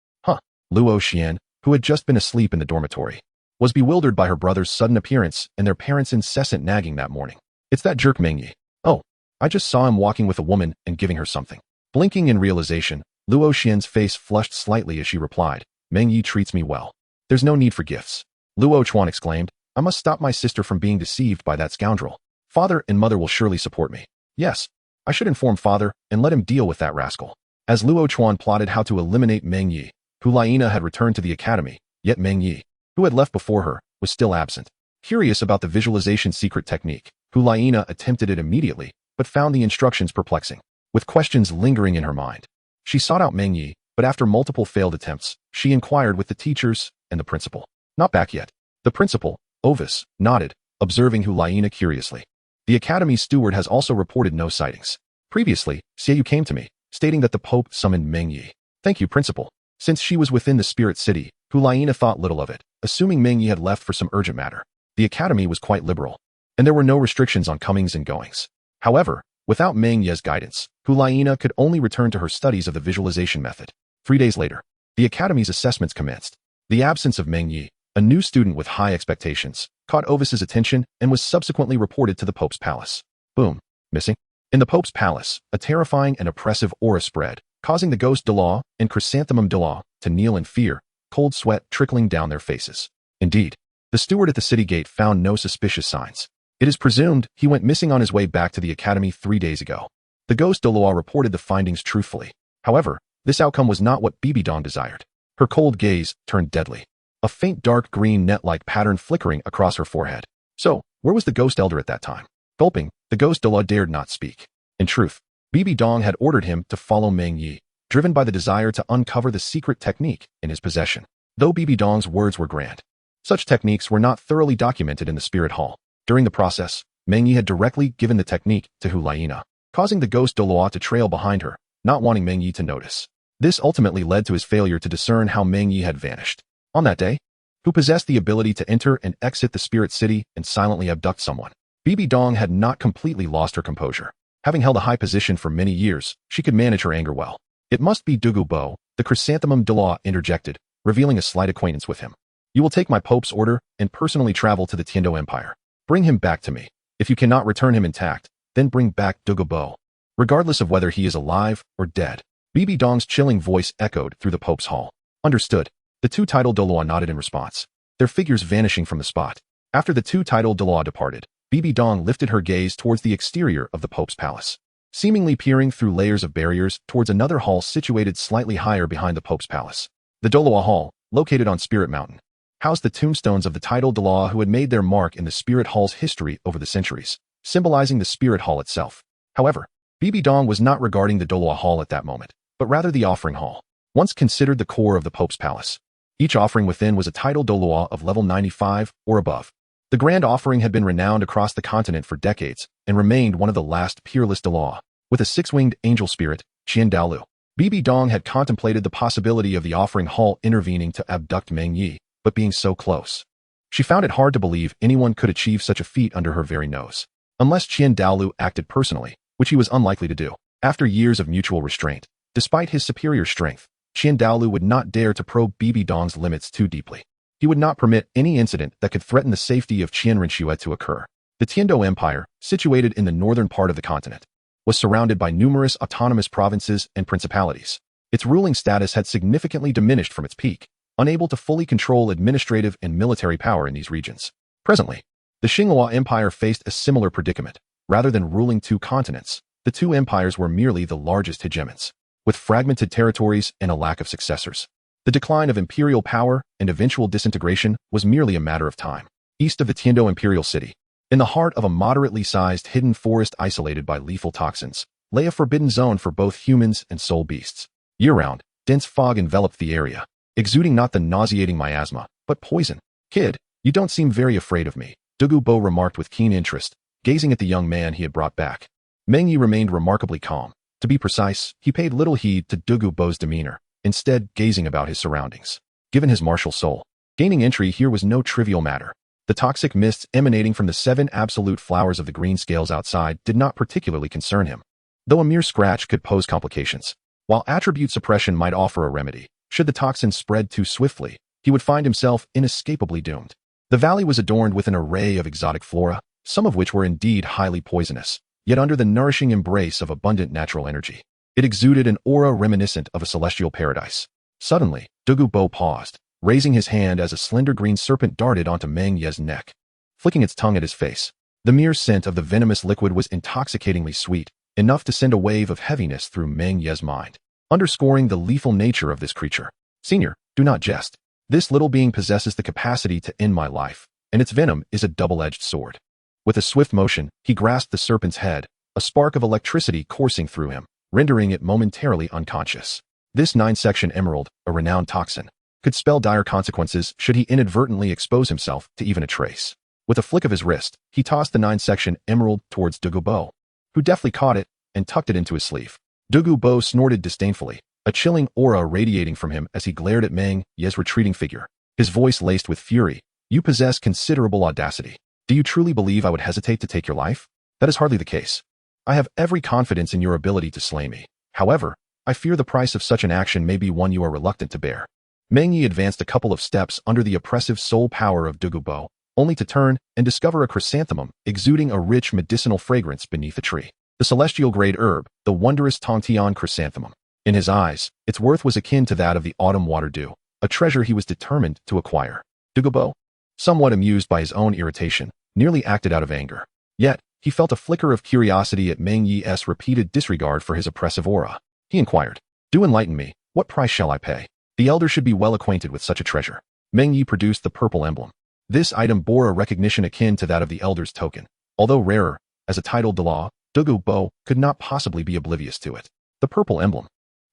Luo Xian, who had just been asleep in the dormitory, was bewildered by her brother's sudden appearance and their parents' incessant nagging that morning. It's that jerk Meng Ye. Oh, I just saw him walking with a woman and giving her something. Blinking in realization, Luo Xian's face flushed slightly as she replied, Meng Ye treats me well. There's no need for gifts. Luo Chuan exclaimed, I must stop my sister from being deceived by that scoundrel. Father and mother will surely support me. Yes, I should inform father and let him deal with that rascal. As Luo Chuan plotted how to eliminate Meng Ye, Hulaina had returned to the academy, yet Meng Ye, who had left before her, was still absent. Curious about the visualization secret technique, Hulaina attempted it immediately, but found the instructions perplexing. With questions lingering in her mind, she sought out Meng Ye, but after multiple failed attempts, she inquired with the teachers and the principal. Not back yet. The principal, Ovis, nodded, observing Hulaina curiously. The academy steward has also reported no sightings. Previously, Xiaoyu came to me, stating that the Pope summoned Meng Ye. Thank you, principal. Since she was within the spirit city, Hulaina thought little of it, assuming Meng Ye had left for some urgent matter. The academy was quite liberal, and there were no restrictions on comings and goings. However, without Meng Ye's guidance, Hulaina could only return to her studies of the visualization method. 3 days later, the academy's assessments commenced. The absence of Meng Ye, a new student with high expectations, caught Ovis's attention and was subsequently reported to the Pope's palace. Boom. Missing. In the Pope's palace, a terrifying and oppressive aura spread, causing the ghost Douluo and chrysanthemum Douluo to kneel in fear, cold sweat trickling down their faces. Indeed, the steward at the city gate found no suspicious signs. It is presumed he went missing on his way back to the academy 3 days ago. The ghost Douluo reported the findings truthfully. However, this outcome was not what Bibi Dong desired. Her cold gaze turned deadly, a faint dark green net-like pattern flickering across her forehead. So, where was the ghost elder at that time? Gulping, the ghost Douluo dared not speak. In truth, Bibi Dong had ordered him to follow Meng Ye, driven by the desire to uncover the secret technique in his possession. Though Bibi Dong's words were grand, such techniques were not thoroughly documented in the spirit hall. During the process, Meng Ye had directly given the technique to Hulaina, causing the ghost Douluo to trail behind her, not wanting Meng Ye to notice. This ultimately led to his failure to discern how Meng Ye had vanished. On that day, who possessed the ability to enter and exit the spirit city and silently abduct someone. Bibi Dong had not completely lost her composure. Having held a high position for many years, she could manage her anger well. It must be Douluo, the chrysanthemum Douluo interjected, revealing a slight acquaintance with him. You will take my Pope's order and personally travel to the Tiando Empire. Bring him back to me. If you cannot return him intact, then bring back Douluo. Regardless of whether he is alive or dead. Bibi Dong's chilling voice echoed through the Pope's hall. Understood. The two-titled Douluo nodded in response, their figures vanishing from the spot. After the two-titled Douluo departed, Bibi Dong lifted her gaze towards the exterior of the Pope's palace, seemingly peering through layers of barriers towards another hall situated slightly higher behind the Pope's palace. The Douluo Hall, located on Spirit Mountain, housed the tombstones of the titled Douluo who had made their mark in the Spirit Hall's history over the centuries, symbolizing the Spirit Hall itself. However, Bibi Dong was not regarding the Douluo Hall at that moment, but rather the offering hall, once considered the core of the Pope's palace. Each offering within was a titled Douluo of level 95 or above. The grand offering had been renowned across the continent for decades and remained one of the last peerless Douluo. With a six-winged angel spirit, Douluo, Bibi Dong had contemplated the possibility of the offering hall intervening to abduct Meng Ye, but being so close. She found it hard to believe anyone could achieve such a feat under her very nose. Unless Douluo acted personally, which he was unlikely to do. After years of mutual restraint, despite his superior strength, Douluo would not dare to probe Bibi Dong's limits too deeply. He would not permit any incident that could threaten the safety of Qianrenxue to occur. The Tiando Empire, situated in the northern part of the continent, was surrounded by numerous autonomous provinces and principalities. Its ruling status had significantly diminished from its peak, unable to fully control administrative and military power in these regions. Presently, the Xinhua Empire faced a similar predicament. Rather than ruling two continents, the two empires were merely the largest hegemons, with fragmented territories and a lack of successors. The decline of imperial power and eventual disintegration was merely a matter of time. East of the Tiando Imperial City, in the heart of a moderately sized hidden forest isolated by lethal toxins, lay a forbidden zone for both humans and soul beasts. Year-round, dense fog enveloped the area, exuding not the nauseating miasma, but poison. "Kid, you don't seem very afraid of me," Douluo remarked with keen interest, gazing at the young man he had brought back. Meng Ye remained remarkably calm. To be precise, he paid little heed to Douluo's demeanor, instead gazing about his surroundings. Given his martial soul, gaining entry here was no trivial matter. The toxic mists emanating from the 7 absolute flowers of the green scales outside did not particularly concern him, though a mere scratch could pose complications. While attribute suppression might offer a remedy, should the toxins spread too swiftly, he would find himself inescapably doomed. The valley was adorned with an array of exotic flora, some of which were indeed highly poisonous, yet under the nourishing embrace of abundant natural energy. It exuded an aura reminiscent of a celestial paradise. Suddenly, Douluo paused, raising his hand as a slender green serpent darted onto Meng Ye's neck, flicking its tongue at his face. The mere scent of the venomous liquid was intoxicatingly sweet, enough to send a wave of heaviness through Meng Ye's mind, underscoring the lethal nature of this creature. "Senior, do not jest. This little being possesses the capacity to end my life, and its venom is a double-edged sword." With a swift motion, he grasped the serpent's head, a spark of electricity coursing through him, rendering it momentarily unconscious. This 9-section emerald, a renowned toxin, could spell dire consequences should he inadvertently expose himself to even a trace. With a flick of his wrist, he tossed the 9-section emerald towards Douluo, who deftly caught it and tucked it into his sleeve. Douluo snorted disdainfully, a chilling aura radiating from him as he glared at Meng Ye's retreating figure, his voice laced with fury. "You possess considerable audacity. Do you truly believe I would hesitate to take your life? That is hardly the case. I have every confidence in your ability to slay me. However, I fear the price of such an action may be one you are reluctant to bear." Meng Ye advanced a couple of steps under the oppressive soul power of Douluo, only to turn and discover a chrysanthemum exuding a rich medicinal fragrance beneath a tree. The celestial-grade herb, the wondrous Tongtian chrysanthemum. In his eyes, its worth was akin to that of the autumn water dew, a treasure he was determined to acquire. Douluo, somewhat amused by his own irritation, nearly acted out of anger. Yet, he felt a flicker of curiosity at Meng Ye's repeated disregard for his oppressive aura. He inquired, "Do enlighten me, what price shall I pay? The elder should be well acquainted with such a treasure." Meng Ye produced the purple emblem. This item bore a recognition akin to that of the elder's token. Although rarer, as a titled Douluo, Douluo could not possibly be oblivious to it. "The purple emblem.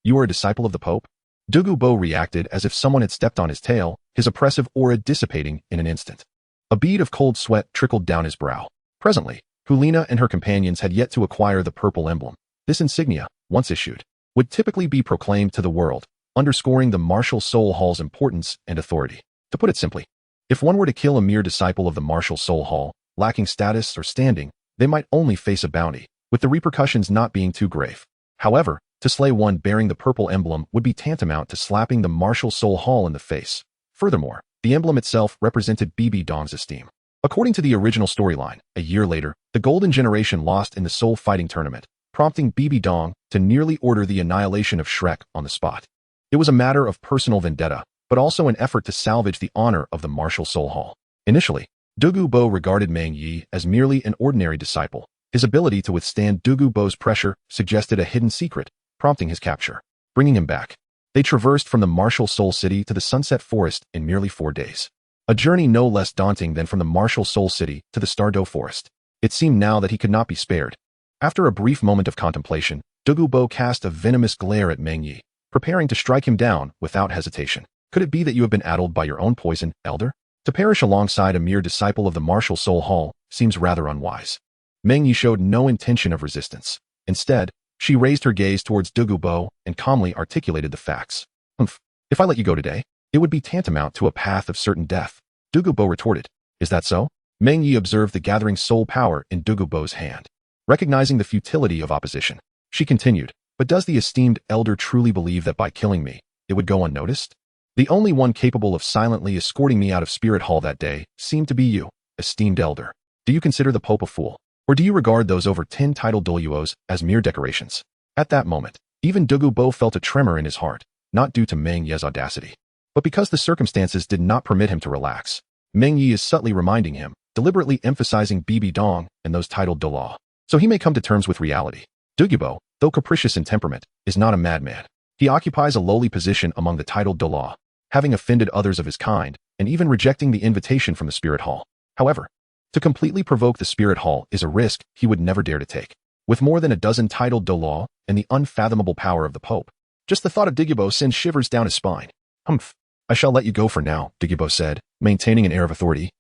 You are a disciple of the Pope?" Douluo reacted as if someone had stepped on his tail, his oppressive aura dissipating in an instant. A bead of cold sweat trickled down his brow. Presently, Hulina and her companions had yet to acquire the purple emblem. This insignia, once issued, would typically be proclaimed to the world, underscoring the martial soul hall's importance and authority. To put it simply, if one were to kill a mere disciple of the martial soul hall, lacking status or standing, they might only face a bounty, with the repercussions not being too grave. However, to slay one bearing the purple emblem would be tantamount to slapping the martial soul hall in the face. Furthermore, the emblem itself represented Bibi Dong's esteem. According to the original storyline, a year later, the Golden Generation lost in the soul fighting tournament, prompting Bibi Dong to nearly order the annihilation of Shrek on the spot. It was a matter of personal vendetta, but also an effort to salvage the honor of the martial soul hall. Initially, Douluo regarded Meng Ye as merely an ordinary disciple. His ability to withstand Douluo's pressure suggested a hidden secret, prompting his capture. Bringing him back, they traversed from the martial soul city to the sunset forest in merely 4 days. A journey no less daunting than from the martial soul city to the Stardew forest. It seemed now that he could not be spared. After a brief moment of contemplation, Douluo cast a venomous glare at Meng Ye, preparing to strike him down without hesitation. "Could it be that you have been addled by your own poison, elder? To perish alongside a mere disciple of the martial soul hall seems rather unwise." Meng Ye showed no intention of resistance. Instead, she raised her gaze towards Douluo and calmly articulated the facts. "If I let you go today, it would be tantamount to a path of certain death." Douluo retorted, "Is that so?" Meng Ye observed the gathering soul power in Douluo's hand. Recognizing the futility of opposition, she continued, "But does the esteemed elder truly believe that by killing me, it would go unnoticed? The only one capable of silently escorting me out of Spirit Hall that day seemed to be you, esteemed elder. Do you consider the Pope a fool? Or do you regard those over 10 titled Douluos as mere decorations?" At that moment, even Douluo felt a tremor in his heart, not due to Meng Ye's audacity, But because the circumstances did not permit him to relax, Meng Ye is subtly reminding him, deliberately emphasizing Bibi Dong and those titled Douluo. So he may come to terms with reality. Douluo, though capricious in temperament, is not a madman. He occupies a lowly position among the titled Douluo, having offended others of his kind, and even rejecting the invitation from the Spirit Hall. However, to completely provoke the Spirit Hall is a risk he would never dare to take. With more than a dozen titled Douluo and the unfathomable power of the Pope, just the thought of Douluo sends shivers down his spine. Humph. I shall let you go for now, Douluo said, maintaining an air of authority,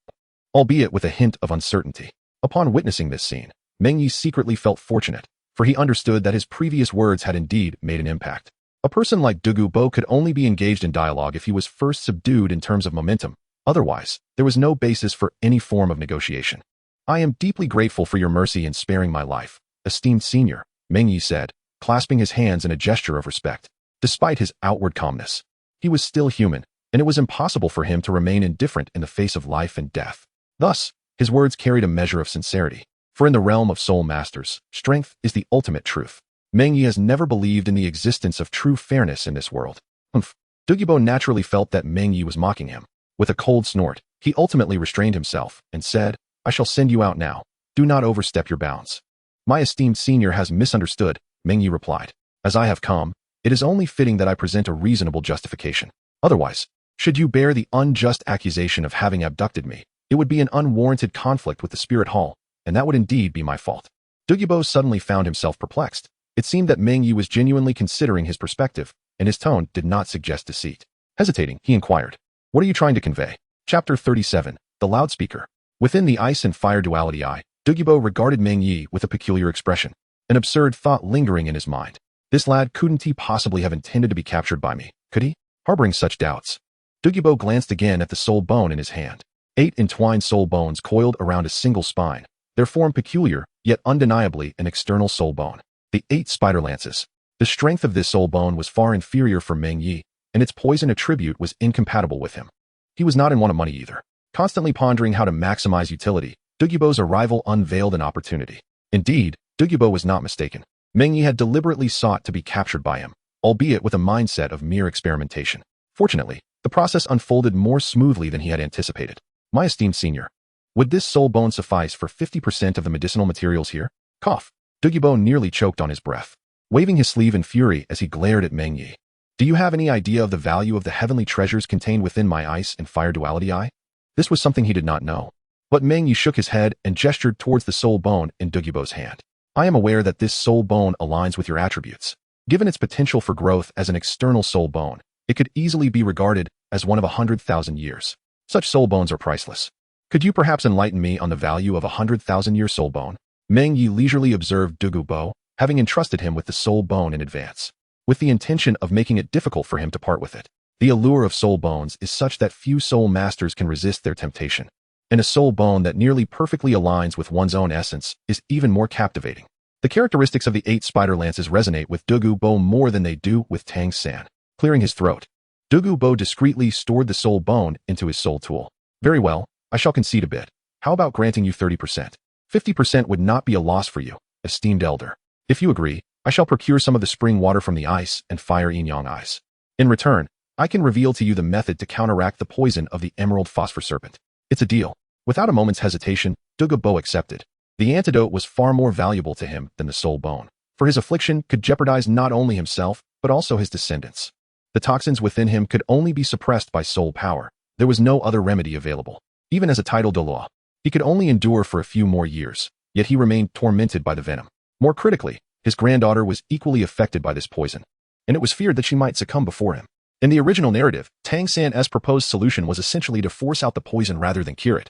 albeit with a hint of uncertainty. Upon witnessing this scene, Meng Ye secretly felt fortunate, for he understood that his previous words had indeed made an impact. A person like Douluo could only be engaged in dialogue if he was first subdued in terms of momentum. Otherwise, there was no basis for any form of negotiation. I am deeply grateful for your mercy in sparing my life, esteemed senior, Meng Ye said, clasping his hands in a gesture of respect. Despite his outward calmness, he was still human, and it was impossible for him to remain indifferent in the face of life and death. Thus, his words carried a measure of sincerity, for in the realm of soul masters, strength is the ultimate truth. Meng Ye has never believed in the existence of true fairness in this world. Humph. Douluo naturally felt that Meng Ye was mocking him. With a cold snort, he ultimately restrained himself and said, I shall send you out now. Do not overstep your bounds. My esteemed senior has misunderstood, Meng Ye replied. As I have come, it is only fitting that I present a reasonable justification. Otherwise, should you bear the unjust accusation of having abducted me, it would be an unwarranted conflict with the Spirit Hall, and that would indeed be my fault. Douluo suddenly found himself perplexed. It seemed that Meng Ye was genuinely considering his perspective, and his tone did not suggest deceit. Hesitating, he inquired, what are you trying to convey? Chapter 37, The Loudspeaker. Within the ice and fire duality eye, Douluo regarded Meng Ye with a peculiar expression, an absurd thought lingering in his mind. This lad couldn't he possibly have intended to be captured by me, could he? Harboring such doubts, Douluo glanced again at the soul bone in his hand. 8 entwined soul bones coiled around a single spine, their form peculiar, yet undeniably an external soul bone. The 8 spider lances. The strength of this soul bone was far inferior for Meng Ye, and its poison attribute was incompatible with him. He was not in want of money either. Constantly pondering how to maximize utility, Douluo's arrival unveiled an opportunity. Indeed, Douluo was not mistaken. Meng Ye had deliberately sought to be captured by him, albeit with a mindset of mere experimentation. Fortunately, the process unfolded more smoothly than he had anticipated. My esteemed senior, would this soul bone suffice for 50% of the medicinal materials here? Cough. Douluo nearly choked on his breath, waving his sleeve in fury as he glared at Meng Ye. Do you have any idea of the value of the heavenly treasures contained within my ice and fire duality eye? This was something he did not know. But Meng Ye shook his head and gestured towards the soul bone in Douluo's hand. I am aware that this soul bone aligns with your attributes. Given its potential for growth as an external soul bone, it could easily be regarded as one of 100,000 years. Such soul bones are priceless. Could you perhaps enlighten me on the value of 100,000-year soul bone? Meng Ye leisurely observed Douluo, having entrusted him with the soul bone in advance, with the intention of making it difficult for him to part with it. The allure of soul bones is such that few soul masters can resist their temptation, and a soul bone that nearly perfectly aligns with one's own essence is even more captivating. The characteristics of the 8 spider lances resonate with Douluo more than they do with Tang San. Clearing his throat, Douluo discreetly stored the soul bone into his soul tool. Very well, I shall concede a bit. How about granting you 30%? 50% would not be a loss for you, esteemed elder. If you agree, I shall procure some of the spring water from the ice and fire yin-yang eyes. In return, I can reveal to you the method to counteract the poison of the emerald phosphor serpent. It's a deal. Without a moment's hesitation, Douluo accepted. The antidote was far more valuable to him than the soul bone, for his affliction could jeopardize not only himself, but also his descendants. The toxins within him could only be suppressed by soul power. There was no other remedy available. Even as a titled Douluo, he could only endure for a few more years, yet he remained tormented by the venom. More critically, his granddaughter was equally affected by this poison, and it was feared that she might succumb before him. In the original narrative, Tang San's proposed solution was essentially to force out the poison rather than cure it.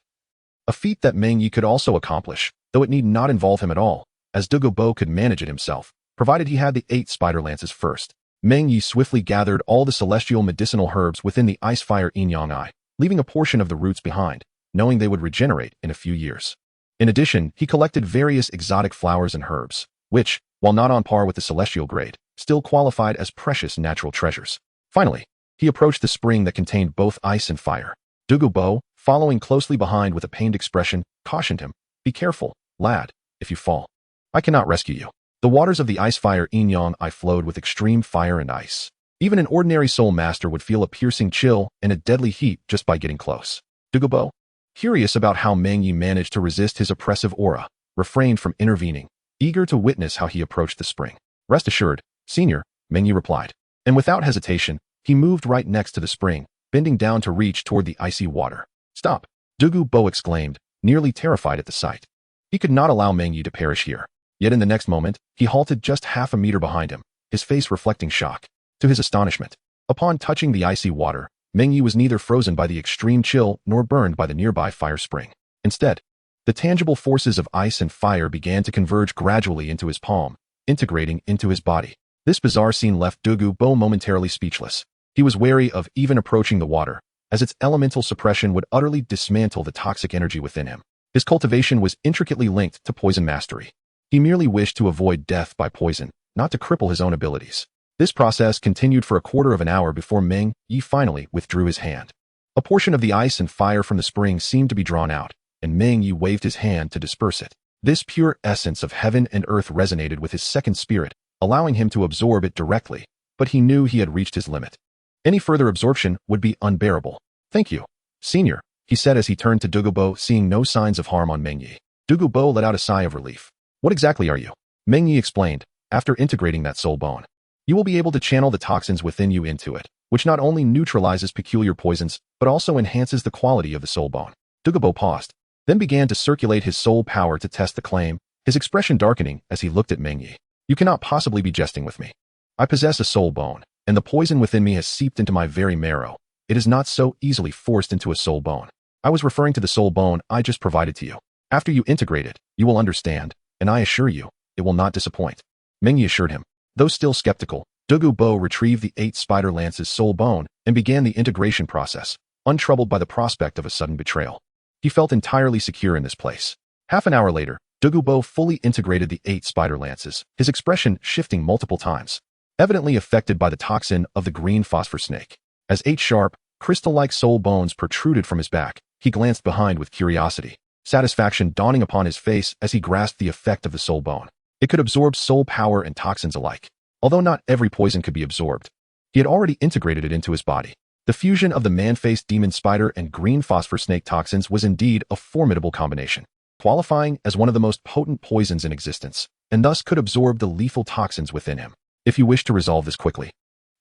A feat that Meng Ye could also accomplish, though it need not involve him at all, as Douluo could manage it himself, provided he had the 8 spider lances first. Meng Ye swiftly gathered all the celestial medicinal herbs within the ice-fire yin-yang eye, leaving a portion of the roots behind, knowing they would regenerate in a few years. In addition, he collected various exotic flowers and herbs, which, while not on par with the celestial grade, still qualified as precious natural treasures. Finally, he approached the spring that contained both ice and fire. Douluo, following closely behind with a pained expression, cautioned him, be careful, lad, if you fall. I cannot rescue you. The waters of the ice-fire yin-yang eye flowed with extreme fire and ice. Even an ordinary soul master would feel a piercing chill and a deadly heat just by getting close. Douluo, curious about how Meng Ye managed to resist his oppressive aura, refrained from intervening, eager to witness how he approached the spring. Rest assured, Senior, Meng Ye replied. And without hesitation, he moved right next to the spring, bending down to reach toward the icy water. Stop! Douluo exclaimed, nearly terrified at the sight. He could not allow Meng Ye to perish here. Yet in the next moment, he halted just half a meter behind him, his face reflecting shock. To his astonishment, upon touching the icy water, Meng Ye was neither frozen by the extreme chill nor burned by the nearby fire spring. Instead, the tangible forces of ice and fire began to converge gradually into his palm, integrating into his body. This bizarre scene left Douluo momentarily speechless. He was wary of even approaching the water, as its elemental suppression would utterly dismantle the toxic energy within him. His cultivation was intricately linked to poison mastery. He merely wished to avoid death by poison, not to cripple his own abilities. This process continued for a quarter of an hour before Meng Ye finally withdrew his hand. A portion of the ice and fire from the spring seemed to be drawn out, and Meng Ye waved his hand to disperse it. This pure essence of heaven and earth resonated with his second spirit, allowing him to absorb it directly, but he knew he had reached his limit. Any further absorption would be unbearable. Thank you, Senior, he said as he turned to Douluo, seeing no signs of harm on Meng Ye. Douluo let out a sigh of relief. What exactly are you? Meng Ye explained, after integrating that soul bone. You will be able to channel the toxins within you into it, which not only neutralizes peculiar poisons, but also enhances the quality of the soul bone. Douluo paused, then began to circulate his soul power to test the claim, his expression darkening as he looked at Meng Ye. You cannot possibly be jesting with me. I possess a soul bone, and the poison within me has seeped into my very marrow. It is not so easily forced into a soul bone. I was referring to the soul bone I just provided to you. After you integrate it, you will understand, and I assure you, it will not disappoint. Meng Ye assured him. Though still skeptical, Douluo retrieved the 8 spider lance's soul bone and began the integration process, untroubled by the prospect of a sudden betrayal. He felt entirely secure in this place. Half an hour later, Douluo fully integrated the 8 spider lances, his expression shifting multiple times, evidently affected by the toxin of the green phosphor snake. As 8 sharp, crystal-like soul bones protruded from his back, he glanced behind with curiosity, satisfaction dawning upon his face as he grasped the effect of the soul bone. It could absorb soul power and toxins alike. Although not every poison could be absorbed, he had already integrated it into his body. The fusion of the man-faced demon spider and green phosphor snake toxins was indeed a formidable combination, qualifying as one of the most potent poisons in existence, and thus could absorb the lethal toxins within him. If you wish to resolve this quickly,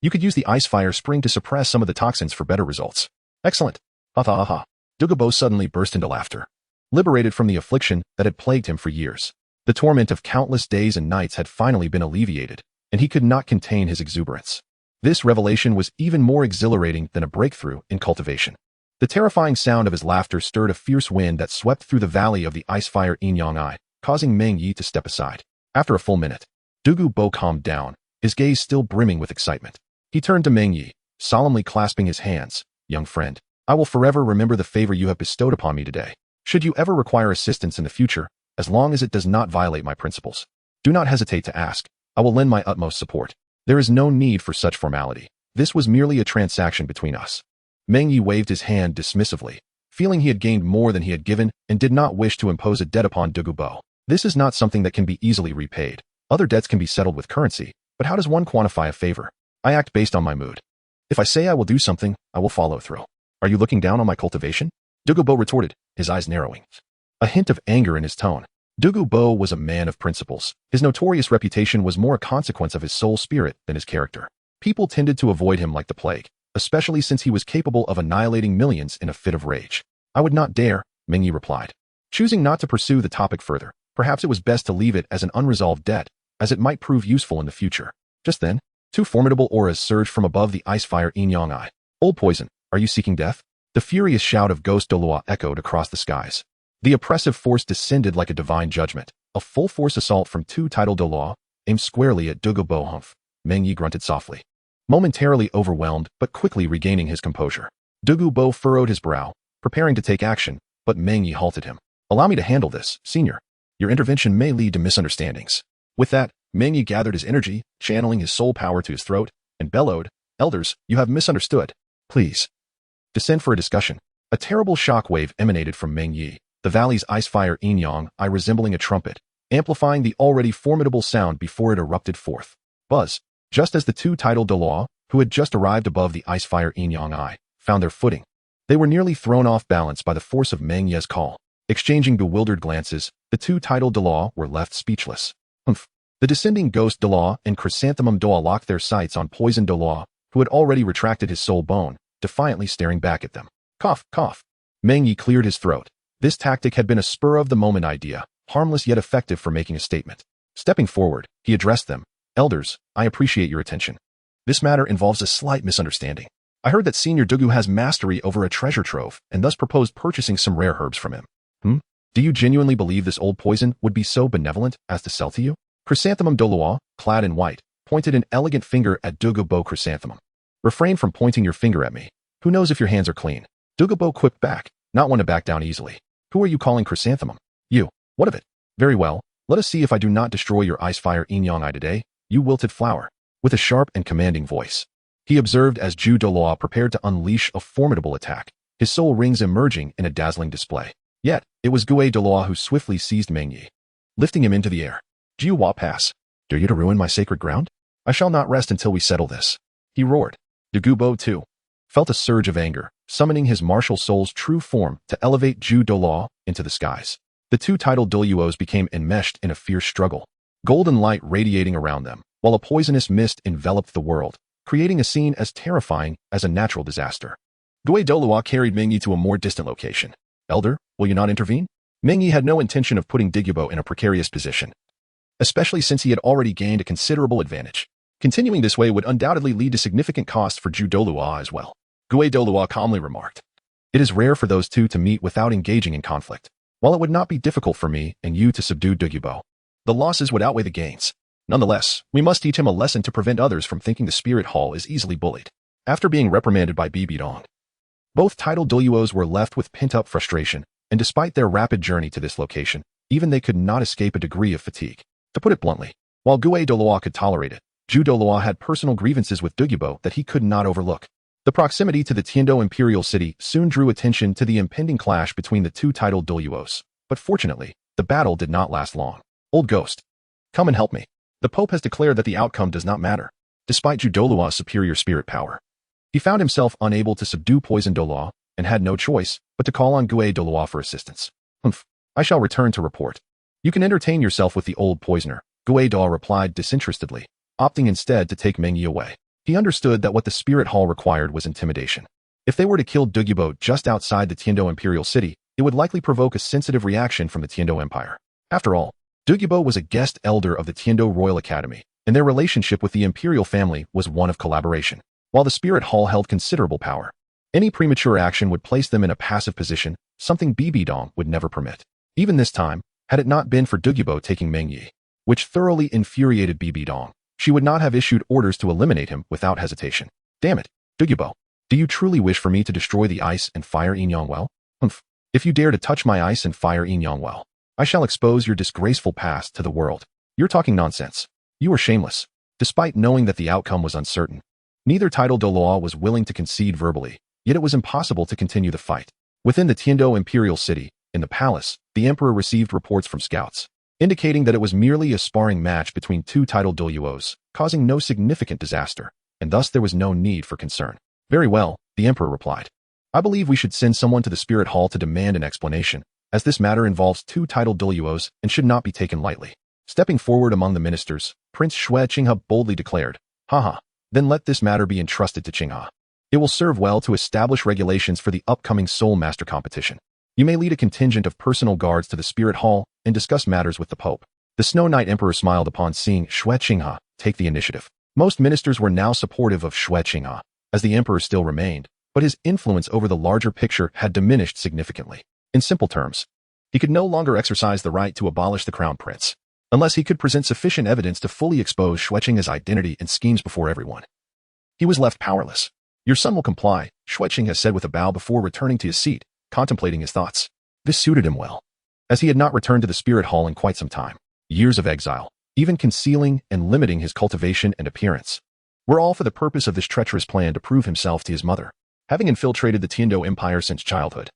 you could use the ice fire spring to suppress some of the toxins for better results. Excellent. Ha ha ha ha. Douluo suddenly burst into laughter, liberated from the affliction that had plagued him for years. The torment of countless days and nights had finally been alleviated, and he could not contain his exuberance. This revelation was even more exhilarating than a breakthrough in cultivation. The terrifying sound of his laughter stirred a fierce wind that swept through the valley of the ice-fire Yin-Yang, causing Meng Ye to step aside. After a full minute, Douluo calmed down, his gaze still brimming with excitement. He turned to Meng Ye, solemnly clasping his hands. Young friend, I will forever remember the favor you have bestowed upon me today. Should you ever require assistance in the future, as long as it does not violate my principles, do not hesitate to ask. I will lend my utmost support. There is no need for such formality. This was merely a transaction between us. Meng Ye waved his hand dismissively, feeling he had gained more than he had given and did not wish to impose a debt upon Douluo. This is not something that can be easily repaid. Other debts can be settled with currency, but how does one quantify a favor? I act based on my mood. If I say I will do something, I will follow through. Are you looking down on my cultivation? Douluo retorted, his eyes narrowing, a hint of anger in his tone. Douluo was a man of principles. His notorious reputation was more a consequence of his soul spirit than his character. People tended to avoid him like the plague, especially since he was capable of annihilating millions in a fit of rage. I would not dare, Meng Ye replied. Choosing not to pursue the topic further, perhaps it was best to leave it as an unresolved debt, as it might prove useful in the future. Just then, 2 formidable auras surged from above the ice-fire Yin-Yang. Old poison, are you seeking death? The furious shout of Ghost Douluo echoed across the skies. The oppressive force descended like a divine judgment. A full-force assault from 2 tidal Douluo, aimed squarely at Douluo. Meng Ye grunted softly, momentarily overwhelmed but quickly regaining his composure. Douluo furrowed his brow, preparing to take action, but Meng Ye halted him. Allow me to handle this, Senior. Your intervention may lead to misunderstandings. With that, Meng Ye gathered his energy, channeling his soul power to his throat, and bellowed, Elders, you have misunderstood. Please descend for a discussion. A terrible shockwave emanated from Meng Ye, the valley's ice-fire Yin-Yang resembling a trumpet, amplifying the already formidable sound before it erupted forth. Buzz! Just as the 2 tidal Douluo, who had just arrived above the ice-fire yin-yang eye, found their footing. They were nearly thrown off balance by the force of Meng Ye's call. Exchanging bewildered glances, the two titled Douluo were left speechless. Humph. The descending ghost Douluo and chrysanthemum Douluo locked their sights on poisoned Douluo, who had already retracted his soul bone, defiantly staring back at them. Cough, cough. Meng Ye cleared his throat. This tactic had been a spur-of-the-moment idea, harmless yet effective for making a statement. Stepping forward, he addressed them. Elders, I appreciate your attention. This matter involves a slight misunderstanding. I heard that Senior Douluo has mastery over a treasure trove and thus proposed purchasing some rare herbs from him. Do you genuinely believe this old poison would be so benevolent as to sell to you? Chrysanthemum Douluo, clad in white, pointed an elegant finger at Douluo Chrysanthemum. Refrain from pointing your finger at me. Who knows if your hands are clean? Douluo quipped back, not one to back down easily. Who are you calling Chrysanthemum? You. What of it? Very well, let us see if I do not destroy your ice-fire yin-yang eye today, you wilted flower. With a sharp and commanding voice, he observed as Douluo prepared to unleash a formidable attack, his soul rings emerging in a dazzling display. Yet, it was Douluo who swiftly seized Meng Ye, lifting him into the air. Douluo pass. Dare you to ruin my sacred ground? I shall not rest until we settle this. He roared. Douluo, too, felt a surge of anger, summoning his martial soul's true form to elevate Douluo into the skies. The two titled Douluos became enmeshed in a fierce struggle, golden light radiating around them, while a poisonous mist enveloped the world, creating a scene as terrifying as a natural disaster. Douluo carried Meng Ye to a more distant location. Elder, will you not intervene? Meng Ye had no intention of putting Douluo in a precarious position, especially since he had already gained a considerable advantage. Continuing this way would undoubtedly lead to significant costs for Douluo as well. Douluo calmly remarked. It is rare for those two to meet without engaging in conflict. While it would not be difficult for me and you to subdue Douluo, the losses would outweigh the gains. Nonetheless, we must teach him a lesson to prevent others from thinking the spirit hall is easily bullied. After being reprimanded by Bibidong, both titled Douluos were left with pent-up frustration, and despite their rapid journey to this location, even they could not escape a degree of fatigue. To put it bluntly, while Douluo could tolerate it, Douluo had personal grievances with Douluo that he could not overlook. The proximity to the Tiando imperial city soon drew attention to the impending clash between the two titled Douluos, but fortunately, the battle did not last long. Old ghost, come and help me. The Pope has declared that the outcome does not matter, despite Douluo's superior spirit power. He found himself unable to subdue poison Douluo and had no choice but to call on Douluo for assistance. I shall return to report. You can entertain yourself with the old poisoner, Douluo replied disinterestedly, opting instead to take Meng Ye away. He understood that what the spirit hall required was intimidation. If they were to kill Douluo just outside the Tiando imperial city, it would likely provoke a sensitive reaction from the Tiando Empire. After all, Douluo was a guest elder of the Tiando Royal Academy, and their relationship with the imperial family was one of collaboration. While the spirit hall held considerable power, any premature action would place them in a passive position, something Bibidong would never permit. Even this time, had it not been for Douluo taking Meng Ye, which thoroughly infuriated Bibidong, she would not have issued orders to eliminate him without hesitation. Damn it, Douluo, do you truly wish for me to destroy the ice and fire yin-yang well? If you dare to touch my ice and fire yin-yang well, I shall expose your disgraceful past to the world. You're talking nonsense. You are shameless. Despite knowing that the outcome was uncertain, neither titled Douluo was willing to concede verbally, yet it was impossible to continue the fight. Within the Tiando imperial city, in the palace, the emperor received reports from scouts, indicating that it was merely a sparring match between two titled Douluos, causing no significant disaster, and thus there was no need for concern. Very well, the emperor replied. I believe we should send someone to the spirit hall to demand an explanation, as this matter involves two titled Douluos and should not be taken lightly. Stepping forward among the ministers, Prince Xue Qinghe boldly declared, Haha, then let this matter be entrusted to Qinghe. It will serve well to establish regulations for the upcoming Soul Master competition. You may lead a contingent of personal guards to the spirit hall and discuss matters with the Pope. The Snow Knight Emperor smiled upon seeing Xue Qinghe take the initiative. Most ministers were now supportive of Xue Qinghe, as the emperor still remained, but his influence over the larger picture had diminished significantly. In simple terms, he could no longer exercise the right to abolish the crown prince, unless he could present sufficient evidence to fully expose Xue Qinghe's identity and schemes before everyone. He was left powerless. Your son will comply, Xue Qinghe said with a bow before returning to his seat, contemplating his thoughts. This suited him well, as he had not returned to the spirit hall in quite some time. Years of exile, even concealing and limiting his cultivation and appearance, were all for the purpose of this treacherous plan to prove himself to his mother. Having infiltrated the Tiando Empire since childhood,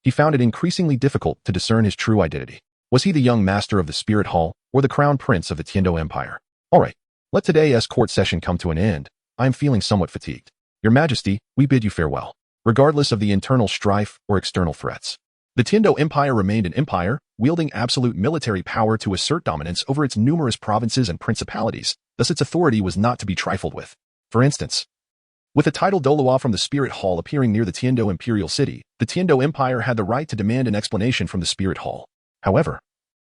he found it increasingly difficult to discern his true identity. Was he the young master of the spirit hall or the crown prince of the Tiando Empire? All right, let today's court session come to an end. I am feeling somewhat fatigued. Your Majesty, we bid you farewell. Regardless of the internal strife or external threats, the Tiando Empire remained an empire, wielding absolute military power to assert dominance over its numerous provinces and principalities, thus its authority was not to be trifled with. For instance, with the title Douluo from the Spirit Hall appearing near the Tiando Imperial City, the Tiando Empire had the right to demand an explanation from the Spirit Hall. However,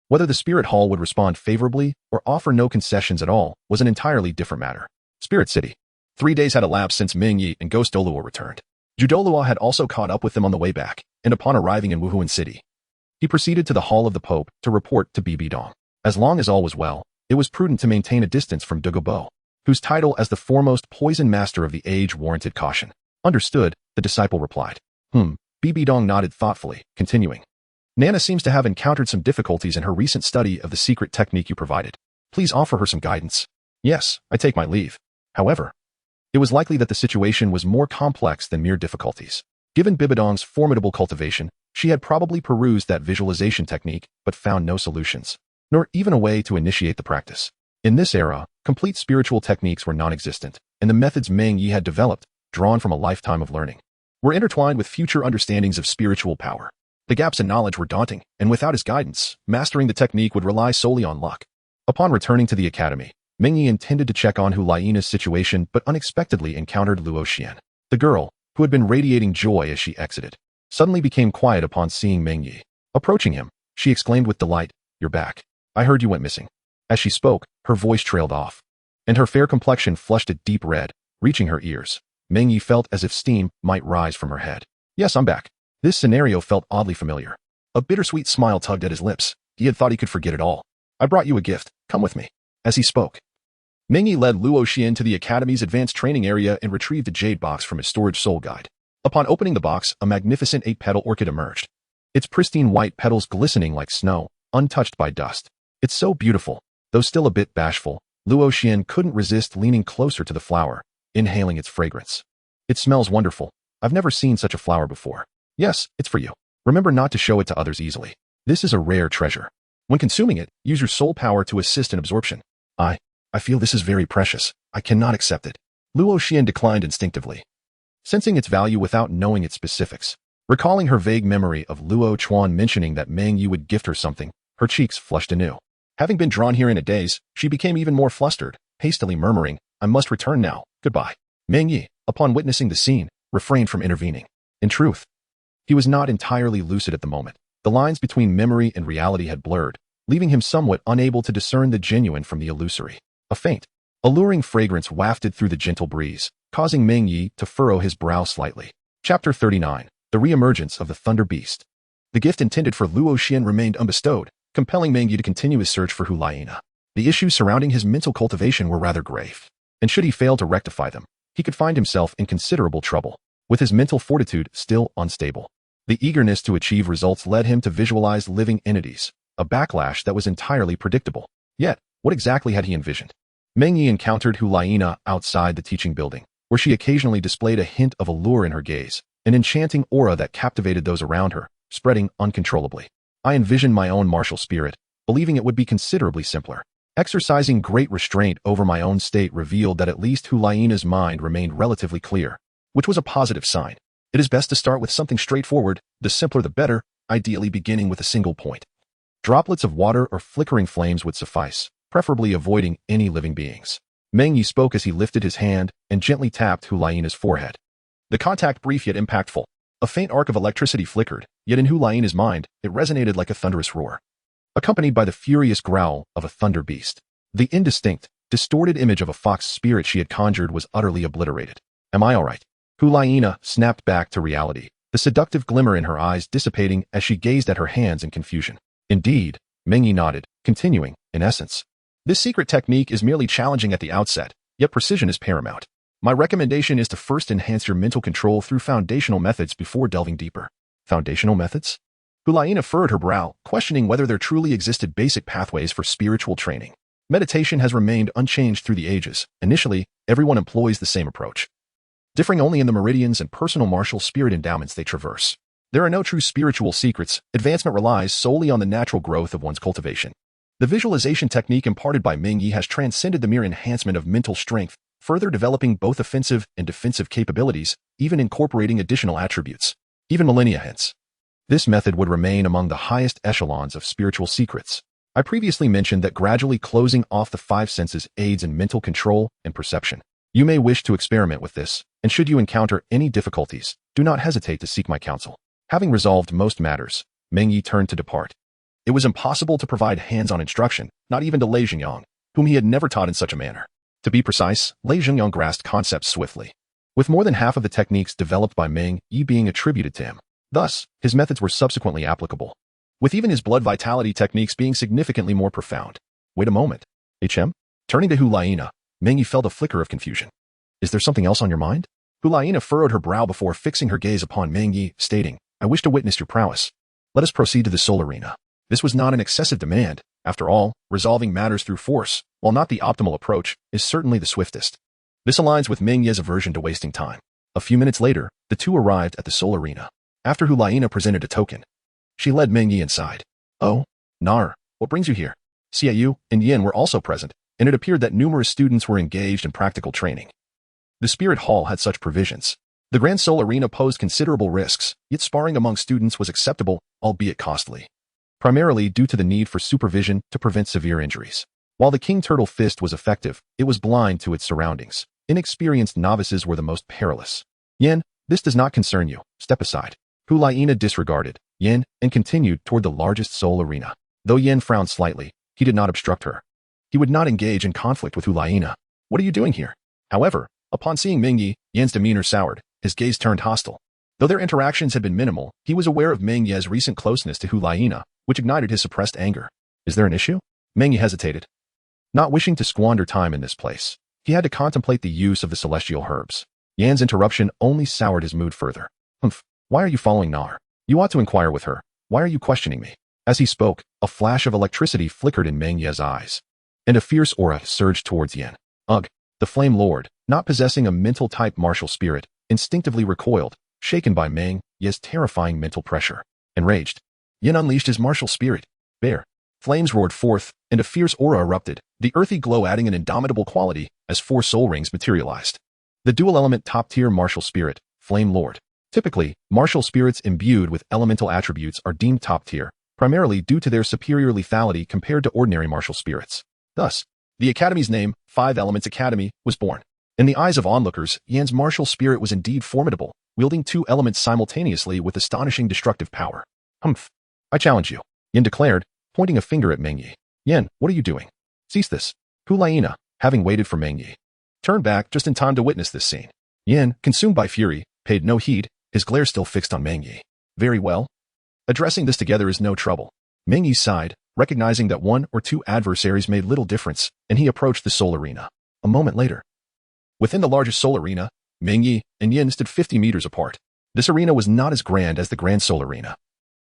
whether the Spirit Hall would respond favorably or offer no concessions at all was an entirely different matter. Spirit City. 3 days had elapsed since Meng Ye and Ghost Douluo returned. Douluo had also caught up with them on the way back, and upon arriving in Wuhuan City, he proceeded to the Hall of the Pope to report to Bibidong. As long as all was well, it was prudent to maintain a distance from Douluo, whose title as the foremost poison master of the age warranted caution. Understood, the disciple replied. Bibidong nodded thoughtfully, continuing. Nana seems to have encountered some difficulties in her recent study of the secret technique you provided. Please offer her some guidance. Yes, I take my leave. However, it was likely that the situation was more complex than mere difficulties. Given Bibidong's formidable cultivation, she had probably perused that visualization technique but found no solutions, nor even a way to initiate the practice. In this era, complete spiritual techniques were non-existent, and the methods Meng Ye had developed, drawn from a lifetime of learning, were intertwined with future understandings of spiritual power. The gaps in knowledge were daunting, and without his guidance, mastering the technique would rely solely on luck. Upon returning to the academy, Meng Ye intended to check on Hu Laina's situation but unexpectedly encountered Luo Xian. The girl, who had been radiating joy as she exited, suddenly became quiet upon seeing Meng Ye. Approaching him, she exclaimed with delight, "You're back. I heard you went missing." As she spoke, her voice trailed off, and her fair complexion flushed a deep red, reaching her ears. Meng Ye felt as if steam might rise from her head. "Yes, I'm back." This scenario felt oddly familiar. A bittersweet smile tugged at his lips. He had thought he could forget it all. "I brought you a gift. Come with me." As he spoke, Meng Ye led Luo Xian to the Academy's advanced training area and retrieved the jade box from his storage soul guide. Upon opening the box, a magnificent 8-petal orchid emerged, its pristine white petals glistening like snow, untouched by dust. "It's so beautiful." Though still a bit bashful, Luo Xian couldn't resist leaning closer to the flower, inhaling its fragrance. "It smells wonderful. I've never seen such a flower before." "Yes, it's for you. Remember not to show it to others easily. This is a rare treasure. When consuming it, use your soul power to assist in absorption." I feel this is very precious. I cannot accept it." Luo Xian declined instinctively, sensing its value without knowing its specifics. Recalling her vague memory of Luo Chuan mentioning that Meng Ye would gift her something, her cheeks flushed anew. Having been drawn here in a daze, she became even more flustered, hastily murmuring, "I must return now. Goodbye." Meng Ye, upon witnessing the scene, refrained from intervening. In truth, he was not entirely lucid at the moment. The lines between memory and reality had blurred, leaving him somewhat unable to discern the genuine from the illusory. A faint, alluring fragrance wafted through the gentle breeze, causing Meng Ye to furrow his brow slightly. Chapter 39. The Reemergence of the Thunder Beast. The gift intended for Luo Xian remained unbestowed, compelling Meng Ye to continue his search for Hu Laina. The issues surrounding his mental cultivation were rather grave, and should he fail to rectify them, he could find himself in considerable trouble, with his mental fortitude still unstable. The eagerness to achieve results led him to visualize living entities, a backlash that was entirely predictable. Yet, what exactly had he envisioned? Meng Ye encountered Hu Laina outside the teaching building, where she occasionally displayed a hint of allure in her gaze, an enchanting aura that captivated those around her, spreading uncontrollably. I envisioned my own martial spirit, believing it would be considerably simpler. Exercising great restraint over my own state revealed that at least Hu Laina's mind remained relatively clear, which was a positive sign. It is best to start with something straightforward, the simpler the better, ideally beginning with a single point. Droplets of water or flickering flames would suffice, preferably avoiding any living beings. Meng Ye spoke as he lifted his hand and gently tapped Hu Laina's forehead. The contact brief yet impactful. A faint arc of electricity flickered, yet in Hu Laina's mind, it resonated like a thunderous roar, accompanied by the furious growl of a thunder beast. The indistinct, distorted image of a fox spirit she had conjured was utterly obliterated. "Am I all right?" Hu Laina snapped back to reality, the seductive glimmer in her eyes dissipating as she gazed at her hands in confusion. "Indeed," Meng Ye nodded, continuing, "in essence, this secret technique is merely challenging at the outset, yet precision is paramount. My recommendation is to first enhance your mental control through foundational methods before delving deeper." Foundational methods? Hu Laina furrowed her brow, questioning whether there truly existed basic pathways for spiritual training. Meditation has remained unchanged through the ages. Initially, everyone employs the same approach, differing only in the meridians and personal martial spirit endowments they traverse. There are no true spiritual secrets. Advancement relies solely on the natural growth of one's cultivation. The visualization technique imparted by Meng Ye has transcended the mere enhancement of mental strength further developing both offensive and defensive capabilities, even incorporating additional attributes, even millennia hence. This method would remain among the highest echelons of spiritual secrets. I previously mentioned that gradually closing off the five senses aids in mental control and perception. You may wish to experiment with this, and should you encounter any difficulties, do not hesitate to seek my counsel. Having resolved most matters, Meng Ye turned to depart. It was impossible to provide hands-on instruction, not even to Lei Xingyang, whom he had never taught in such a manner. To be precise, Lei Xingyang grasped concepts swiftly, with more than half of the techniques developed by Meng Ye being attributed to him. Thus, his methods were subsequently applicable, with even his blood vitality techniques being significantly more profound. Wait a moment. HM? Turning to Hu Laina, Meng Ye felt a flicker of confusion. Is there something else on your mind? Hu Laina furrowed her brow before fixing her gaze upon Meng Ye, stating, I wish to witness your prowess. Let us proceed to the soul arena. This was not an excessive demand. After all, resolving matters through force, while not the optimal approach, is certainly the swiftest. This aligns with Meng Ye's aversion to wasting time. A few minutes later, the two arrived at the soul arena. After Hu Laina presented a token, she led Meng Ye inside. Oh, Nar, what brings you here? Xiaoyu and Yin were also present, and it appeared that numerous students were engaged in practical training. The Spirit Hall had such provisions. The Grand Soul Arena posed considerable risks, yet sparring among students was acceptable, albeit costly, primarily due to the need for supervision to prevent severe injuries. While the King Turtle Fist was effective, it was blind to its surroundings. Inexperienced novices were the most perilous. Yin, this does not concern you. Step aside. Hu Laina disregarded Yin and continued toward the largest soul arena. Though Yin frowned slightly, he did not obstruct her. He would not engage in conflict with Hu Laina. What are you doing here? However, upon seeing Meng Ye, Yin's demeanor soured. His gaze turned hostile. Though their interactions had been minimal, he was aware of Meng Ye's recent closeness to Hu Laina, which ignited his suppressed anger. Is there an issue? Meng Ye hesitated. Not wishing to squander time in this place, he had to contemplate the use of the celestial herbs. Yan's interruption only soured his mood further. Humph, why are you following Nar? You ought to inquire with her. Why are you questioning me? As he spoke, a flash of electricity flickered in Meng Ye's eyes, and a fierce aura surged towards Yin. Ugh, the Flame Lord, not possessing a mental-type martial spirit, instinctively recoiled, shaken by Meng Ye's terrifying mental pressure. Enraged, Yin unleashed his martial spirit. Bear. Flames roared forth, and a fierce aura erupted, the earthy glow adding an indomitable quality as 4 soul rings materialized. The dual-element top-tier martial spirit, Flame Lord. Typically, martial spirits imbued with elemental attributes are deemed top-tier, primarily due to their superior lethality compared to ordinary martial spirits. Thus, the Academy's name, 5 Elements Academy, was born. In the eyes of onlookers, Yan's martial spirit was indeed formidable, wielding 2 elements simultaneously with astonishing destructive power. Humph. I challenge you, Yin declared, pointing a finger at Meng Ye. Yin, what are you doing? Cease this. Hu Laina, having waited for Meng Ye, turned back just in time to witness this scene. Yin, consumed by fury, paid no heed, his glare still fixed on Meng Ye. Very well. Addressing this together is no trouble. Meng Ye sighed, recognizing that 1 or 2 adversaries made little difference, and he approached the soul arena. A moment later, within the largest soul arena, Meng Ye and Yin stood 50 meters apart. This arena was not as grand as the Grand Soul Arena,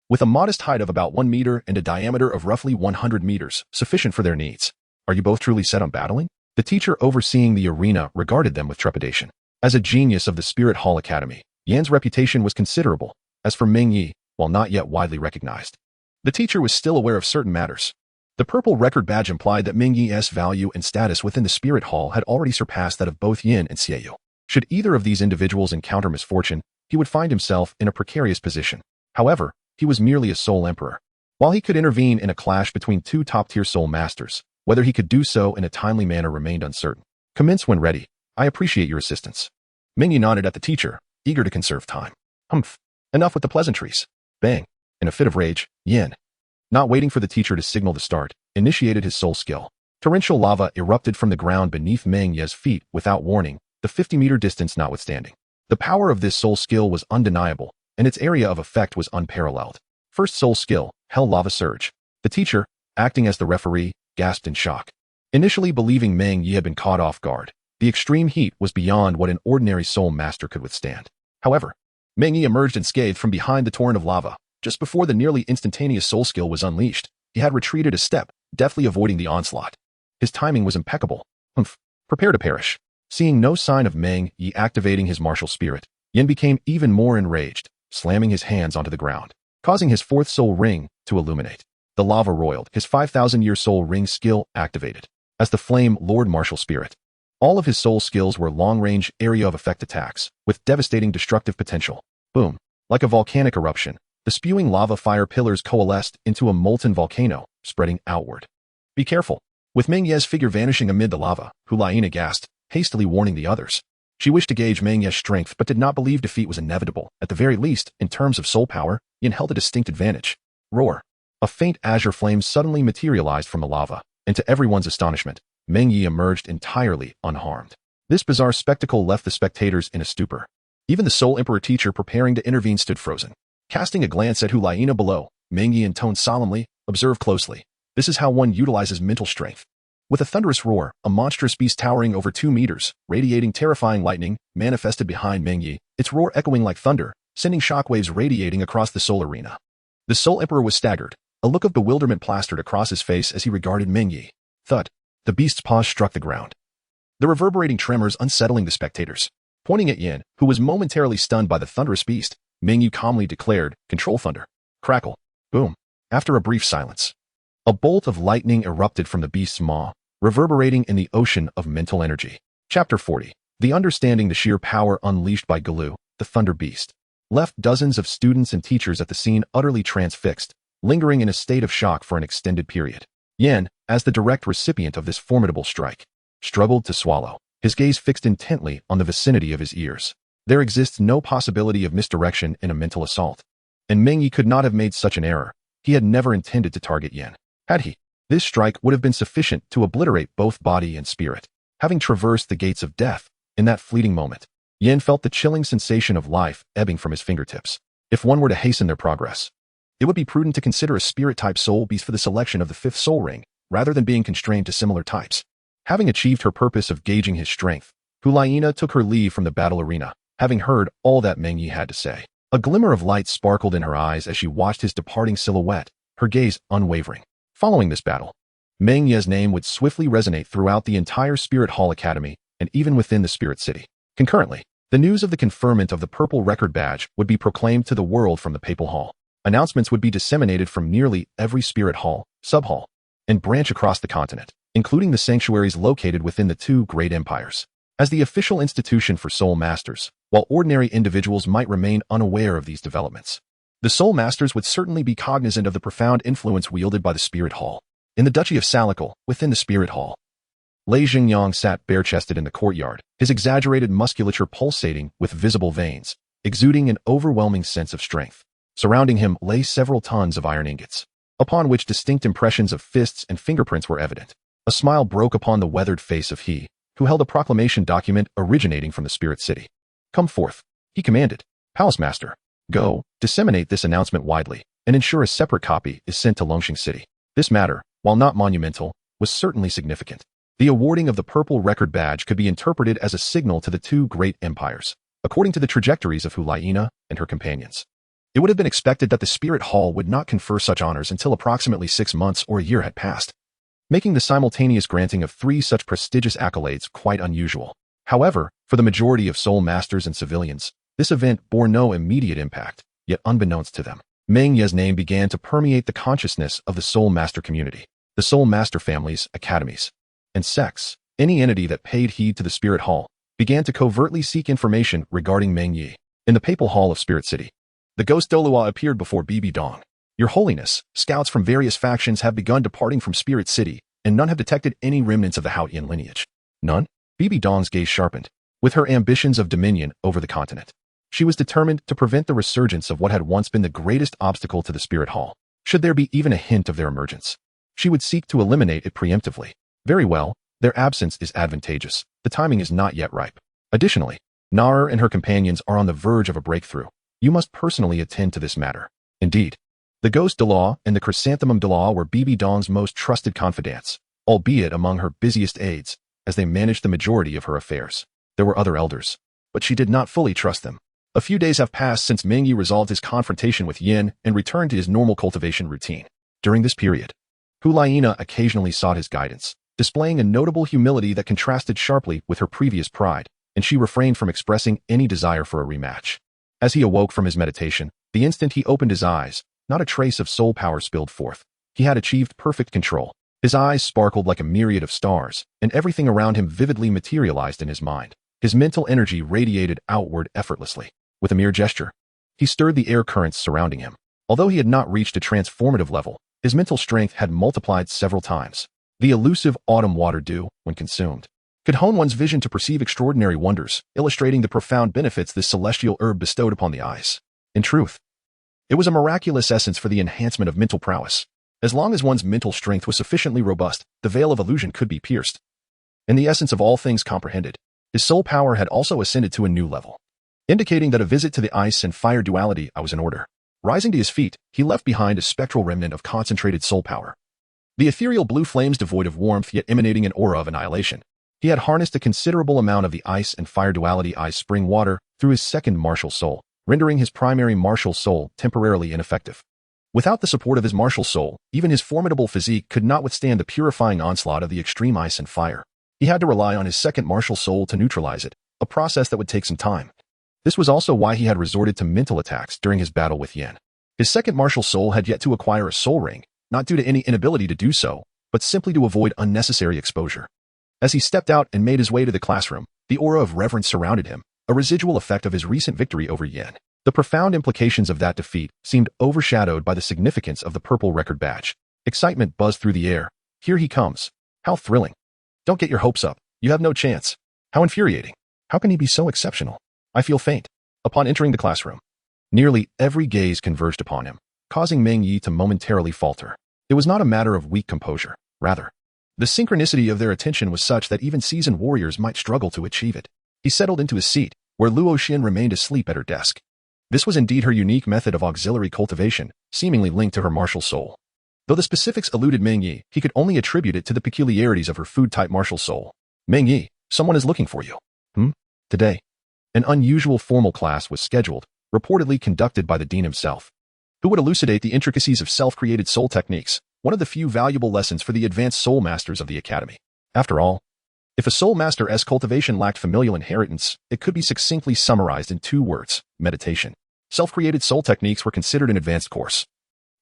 with a modest height of about 1 meter and a diameter of roughly 100 meters, sufficient for their needs. Are you both truly set on battling? The teacher overseeing the arena regarded them with trepidation. As a genius of the Spirit Hall Academy, Yan's reputation was considerable. As for Meng Ye, while not yet widely recognized, the teacher was still aware of certain matters. The purple record badge implied that Meng Ye's value and status within the Spirit Hall had already surpassed that of both Yin and Xiaoyu. Should either of these individuals encounter misfortune, he would find himself in a precarious position. However, he was merely a soul emperor. While he could intervene in a clash between 2 top-tier soul masters, whether he could do so in a timely manner remained uncertain. Commence when ready. I appreciate your assistance. Meng Ye nodded at the teacher, eager to conserve time. Humph. Enough with the pleasantries. Bang. In a fit of rage, Yin, not waiting for the teacher to signal the start, initiated his soul skill. Torrential lava erupted from the ground beneath Meng Ye's feet without warning, the 50-meter distance notwithstanding. The power of this soul skill was undeniable, and its area of effect was unparalleled. First soul skill, Hell Lava Surge. The teacher, acting as the referee, gasped in shock. Initially believing Meng Ye had been caught off guard, the extreme heat was beyond what an ordinary soul master could withstand. However, Meng Ye emerged unscathed from behind the torrent of lava. Just before the nearly instantaneous soul skill was unleashed, he had retreated a step, deftly avoiding the onslaught. His timing was impeccable. Humph. Prepare to perish. Seeing no sign of Meng Ye activating his martial spirit, Yin became even more enraged, slamming his hands onto the ground, causing his 4th soul ring to illuminate. The lava roiled, his 5,000-year soul ring skill activated as the Flame Lord martial spirit. All of his soul skills were long-range area of effect attacks, with devastating destructive potential. Boom. Like a volcanic eruption, the spewing lava fire pillars coalesced into a molten volcano, spreading outward. Be careful. With Meng Ye's figure vanishing amid the lava, Hulaina gasped, hastily warning the others. She wished to gauge Meng Ye's strength but did not believe defeat was inevitable. At the very least, in terms of soul power, Yin held a distinct advantage. Roar. A faint azure flame suddenly materialized from the lava, and to everyone's astonishment, Meng Ye emerged entirely unharmed. This bizarre spectacle left the spectators in a stupor. Even the Soul Emperor teacher preparing to intervene stood frozen. Casting a glance at Hulaina below, Meng Ye intoned solemnly, "Observe closely. This is how one utilizes mental strength." With a thunderous roar, a monstrous beast towering over 2 meters, radiating terrifying lightning, manifested behind Meng Ye, its roar echoing like thunder, sending shockwaves radiating across the soul arena. The Soul Emperor was staggered, a look of bewilderment plastered across his face as he regarded Meng Ye. Thud. The beast's paws struck the ground, the reverberating tremors unsettling the spectators. Pointing at Yin, who was momentarily stunned by the thunderous beast, Meng Ye calmly declared, "Control thunder." Crackle. Boom. After a brief silence, a bolt of lightning erupted from the beast's maw, reverberating in the ocean of mental energy. Chapter 40. The understanding the sheer power unleashed by Douluo, the thunder beast, left dozens of students and teachers at the scene utterly transfixed, lingering in a state of shock for an extended period. Yin, as the direct recipient of this formidable strike, struggled to swallow, his gaze fixed intently on the vicinity of his ears. There exists no possibility of misdirection in a mental assault. And Meng Ye could not have made such an error. He had never intended to target Yin. Had he, this strike would have been sufficient to obliterate both body and spirit. Having traversed the gates of death, in that fleeting moment, Yin felt the chilling sensation of life ebbing from his fingertips. If one were to hasten their progress, it would be prudent to consider a spirit-type soul beast for the selection of the 5th soul ring, rather than being constrained to similar types. Having achieved her purpose of gauging his strength, Hulaina took her leave from the battle arena, having heard all that Meng Ye had to say. A glimmer of light sparkled in her eyes as she watched his departing silhouette, her gaze unwavering. Following this battle, Meng Ye's name would swiftly resonate throughout the entire Spirit Hall Academy and even within the Spirit City. Concurrently, the news of the conferment of the Purple Record Badge would be proclaimed to the world from the Papal Hall. Announcements would be disseminated from nearly every Spirit Hall, Sub-Hall, and branch across the continent, including the sanctuaries located within the 2 great empires. As the official institution for Soul Masters, while ordinary individuals might remain unaware of these developments, the Soul Masters would certainly be cognizant of the profound influence wielded by the Spirit Hall. In the Duchy of Salical, within the Spirit Hall, Lei Xingyang sat bare-chested in the courtyard, his exaggerated musculature pulsating with visible veins, exuding an overwhelming sense of strength. Surrounding him lay several tons of iron ingots, upon which distinct impressions of fists and fingerprints were evident. A smile broke upon the weathered face of he who held a proclamation document originating from the Spirit City. "Come forth," he commanded. "Palace Master, go, disseminate this announcement widely, and ensure a separate copy is sent to Longxing City." This matter, while not monumental, was certainly significant. The awarding of the Purple Record Badge could be interpreted as a signal to the 2 great empires, according to the trajectories of Hulaina and her companions. It would have been expected that the Spirit Hall would not confer such honors until approximately 6 months or a year had passed, making the simultaneous granting of 3 such prestigious accolades quite unusual. However, for the majority of Soul Masters and civilians, this event bore no immediate impact, yet unbeknownst to them, Meng Ye's name began to permeate the consciousness of the Soul Master community, the Soul Master families, academies, and sects. Any entity that paid heed to the Spirit Hall began to covertly seek information regarding Meng Ye. In the Papal Hall of Spirit City, the ghost Douluo appeared before Bibi Dong. "Your Holiness, scouts from various factions have begun departing from Spirit City, and none have detected any remnants of the Haotian lineage." None? Bibi Dong's gaze sharpened. With her ambitions of dominion over the continent, she was determined to prevent the resurgence of what had once been the greatest obstacle to the Spirit Hall. Should there be even a hint of their emergence, she would seek to eliminate it preemptively. Very well, their absence is advantageous. The timing is not yet ripe. Additionally, Nar and her companions are on the verge of a breakthrough. You must personally attend to this matter. Indeed, the Ghost Douluo and the Chrysanthemum Douluo were Bibi Dong's most trusted confidants, albeit among her busiest aides, as they managed the majority of her affairs. There were other elders, but she did not fully trust them. A few days have passed since Meng Ye resolved his confrontation with Yin and returned to his normal cultivation routine. During this period, Hulaina occasionally sought his guidance, displaying a notable humility that contrasted sharply with her previous pride, and she refrained from expressing any desire for a rematch. As he awoke from his meditation, the instant he opened his eyes, not a trace of soul power spilled forth. He had achieved perfect control. His eyes sparkled like a myriad of stars, and everything around him vividly materialized in his mind. His mental energy radiated outward effortlessly. With a mere gesture, he stirred the air currents surrounding him. Although he had not reached a transformative level, his mental strength had multiplied several times. The elusive autumn water dew, when consumed, could hone one's vision to perceive extraordinary wonders, illustrating the profound benefits this celestial herb bestowed upon the eyes. In truth, it was a miraculous essence for the enhancement of mental prowess. As long as one's mental strength was sufficiently robust, the veil of illusion could be pierced. In the essence of all things comprehended, his soul power had also ascended to a new level, indicating that a visit to the ice and fire duality was in order. Rising to his feet, he left behind a spectral remnant of concentrated soul power. The ethereal blue flames devoid of warmth yet emanating an aura of annihilation. He had harnessed a considerable amount of the ice and fire duality ice spring water through his second martial soul, rendering his primary martial soul temporarily ineffective. Without the support of his martial soul, even his formidable physique could not withstand the purifying onslaught of the extreme ice and fire. He had to rely on his second martial soul to neutralize it, a process that would take some time. This was also why he had resorted to mental attacks during his battle with Yen. His second martial soul had yet to acquire a soul ring, not due to any inability to do so, but simply to avoid unnecessary exposure. As he stepped out and made his way to the classroom, the aura of reverence surrounded him, a residual effect of his recent victory over Yen. The profound implications of that defeat seemed overshadowed by the significance of the purple record badge. Excitement buzzed through the air. Here he comes. How thrilling. Don't get your hopes up. You have no chance. How infuriating. How can he be so exceptional? I feel faint. Upon entering the classroom, nearly every gaze converged upon him, causing Meng Ye to momentarily falter. It was not a matter of weak composure. Rather, the synchronicity of their attention was such that even seasoned warriors might struggle to achieve it. He settled into his seat, where Luo Xin remained asleep at her desk. This was indeed her unique method of auxiliary cultivation, seemingly linked to her martial soul. Though the specifics eluded Meng Ye, he could only attribute it to the peculiarities of her food-type martial soul. Meng Ye, someone is looking for you. Today, an unusual formal class was scheduled, reportedly conducted by the dean himself, who would elucidate the intricacies of self-created soul techniques, one of the few valuable lessons for the advanced soul masters of the academy. After all, if a soul master's cultivation lacked familial inheritance, it could be succinctly summarized in 2 words: meditation. Self-created soul techniques were considered an advanced course,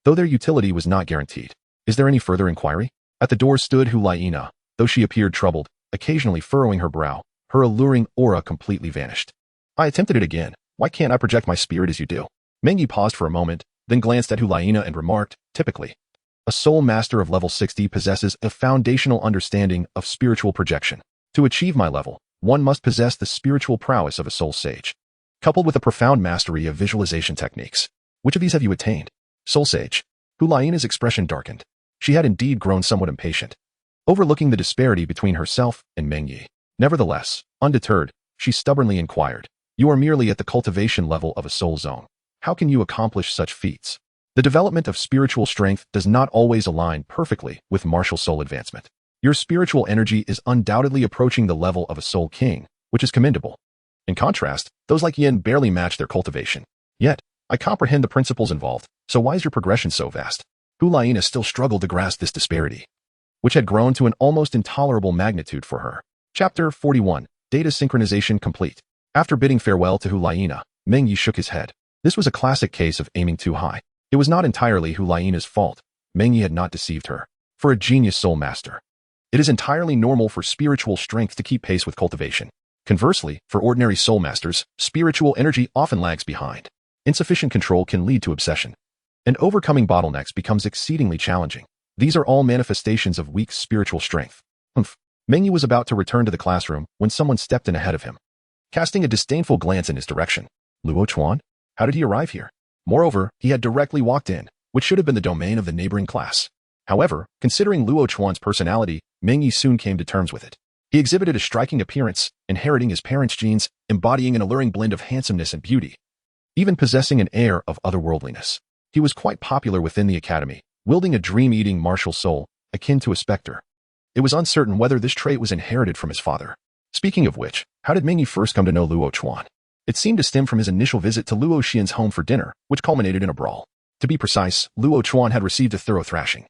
though their utility was not guaranteed. Is there any further inquiry? At the door stood Hulaina. Though she appeared troubled, occasionally furrowing her brow, her alluring aura completely vanished. I attempted it again. Why can't I project my spirit as you do? Meng Ye paused for a moment, then glanced at Hulaina and remarked, typically, a soul master of level 60 possesses a foundational understanding of spiritual projection. To achieve my level, one must possess the spiritual prowess of a soul sage, coupled with a profound mastery of visualization techniques. Which of these have you attained? Soul sage. Hulaina's expression darkened. She had indeed grown somewhat impatient, overlooking the disparity between herself and Meng Ye. Nevertheless, undeterred, she stubbornly inquired, you are merely at the cultivation level of a soul zone. How can you accomplish such feats? The development of spiritual strength does not always align perfectly with martial soul advancement. Your spiritual energy is undoubtedly approaching the level of a soul king, which is commendable. In contrast, those like Yin barely match their cultivation. Yet, I comprehend the principles involved, so why is your progression so vast? Hulaina still struggled to grasp this disparity, which had grown to an almost intolerable magnitude for her. Chapter 41. Data synchronization complete. After bidding farewell to Hulaina, Meng Ye shook his head. This was a classic case of aiming too high. It was not entirely Hulaina's fault. Meng Ye had not deceived her. For a genius soul master, it is entirely normal for spiritual strength to keep pace with cultivation. Conversely, for ordinary soul masters, spiritual energy often lags behind. Insufficient control can lead to obsession, and overcoming bottlenecks becomes exceedingly challenging. These are all manifestations of weak spiritual strength. Meng Ye was about to return to the classroom when someone stepped in ahead of him, casting a disdainful glance in his direction. Luo Chuan? How did he arrive here? Moreover, he had directly walked in, which should have been the domain of the neighboring class. However, considering Luo Chuan's personality, Meng Ye soon came to terms with it. He exhibited a striking appearance, inheriting his parents' genes, embodying an alluring blend of handsomeness and beauty, even possessing an air of otherworldliness. He was quite popular within the academy, wielding a dream-eating martial soul, akin to a specter. It was uncertain whether this trait was inherited from his father. Speaking of which, how did Meng Ye first come to know Luo Chuan? It seemed to stem from his initial visit to Luo Xian's home for dinner, which culminated in a brawl. To be precise, Luo Chuan had received a thorough thrashing,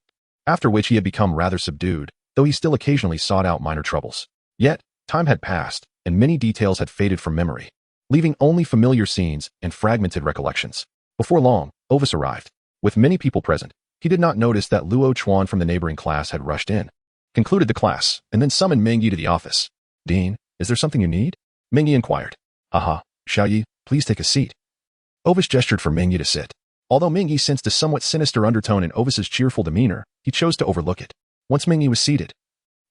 after which he had become rather subdued, though he still occasionally sought out minor troubles. Yet, time had passed, and many details had faded from memory, leaving only familiar scenes and fragmented recollections. Before long, Ovis arrived. With many people present, He did not notice that Luo Chuan from the neighboring class had rushed in, concluded the class, and then summoned Meng Ye to the office. "Dean, is there something you need?" Meng Ye inquired. "Aha, Xiaoyi, please take a seat." Ovis gestured for Meng Ye to sit. Although Meng Ye sensed a somewhat sinister undertone in Ovis's cheerful demeanor, he chose to overlook it. Once Meng Ye was seated,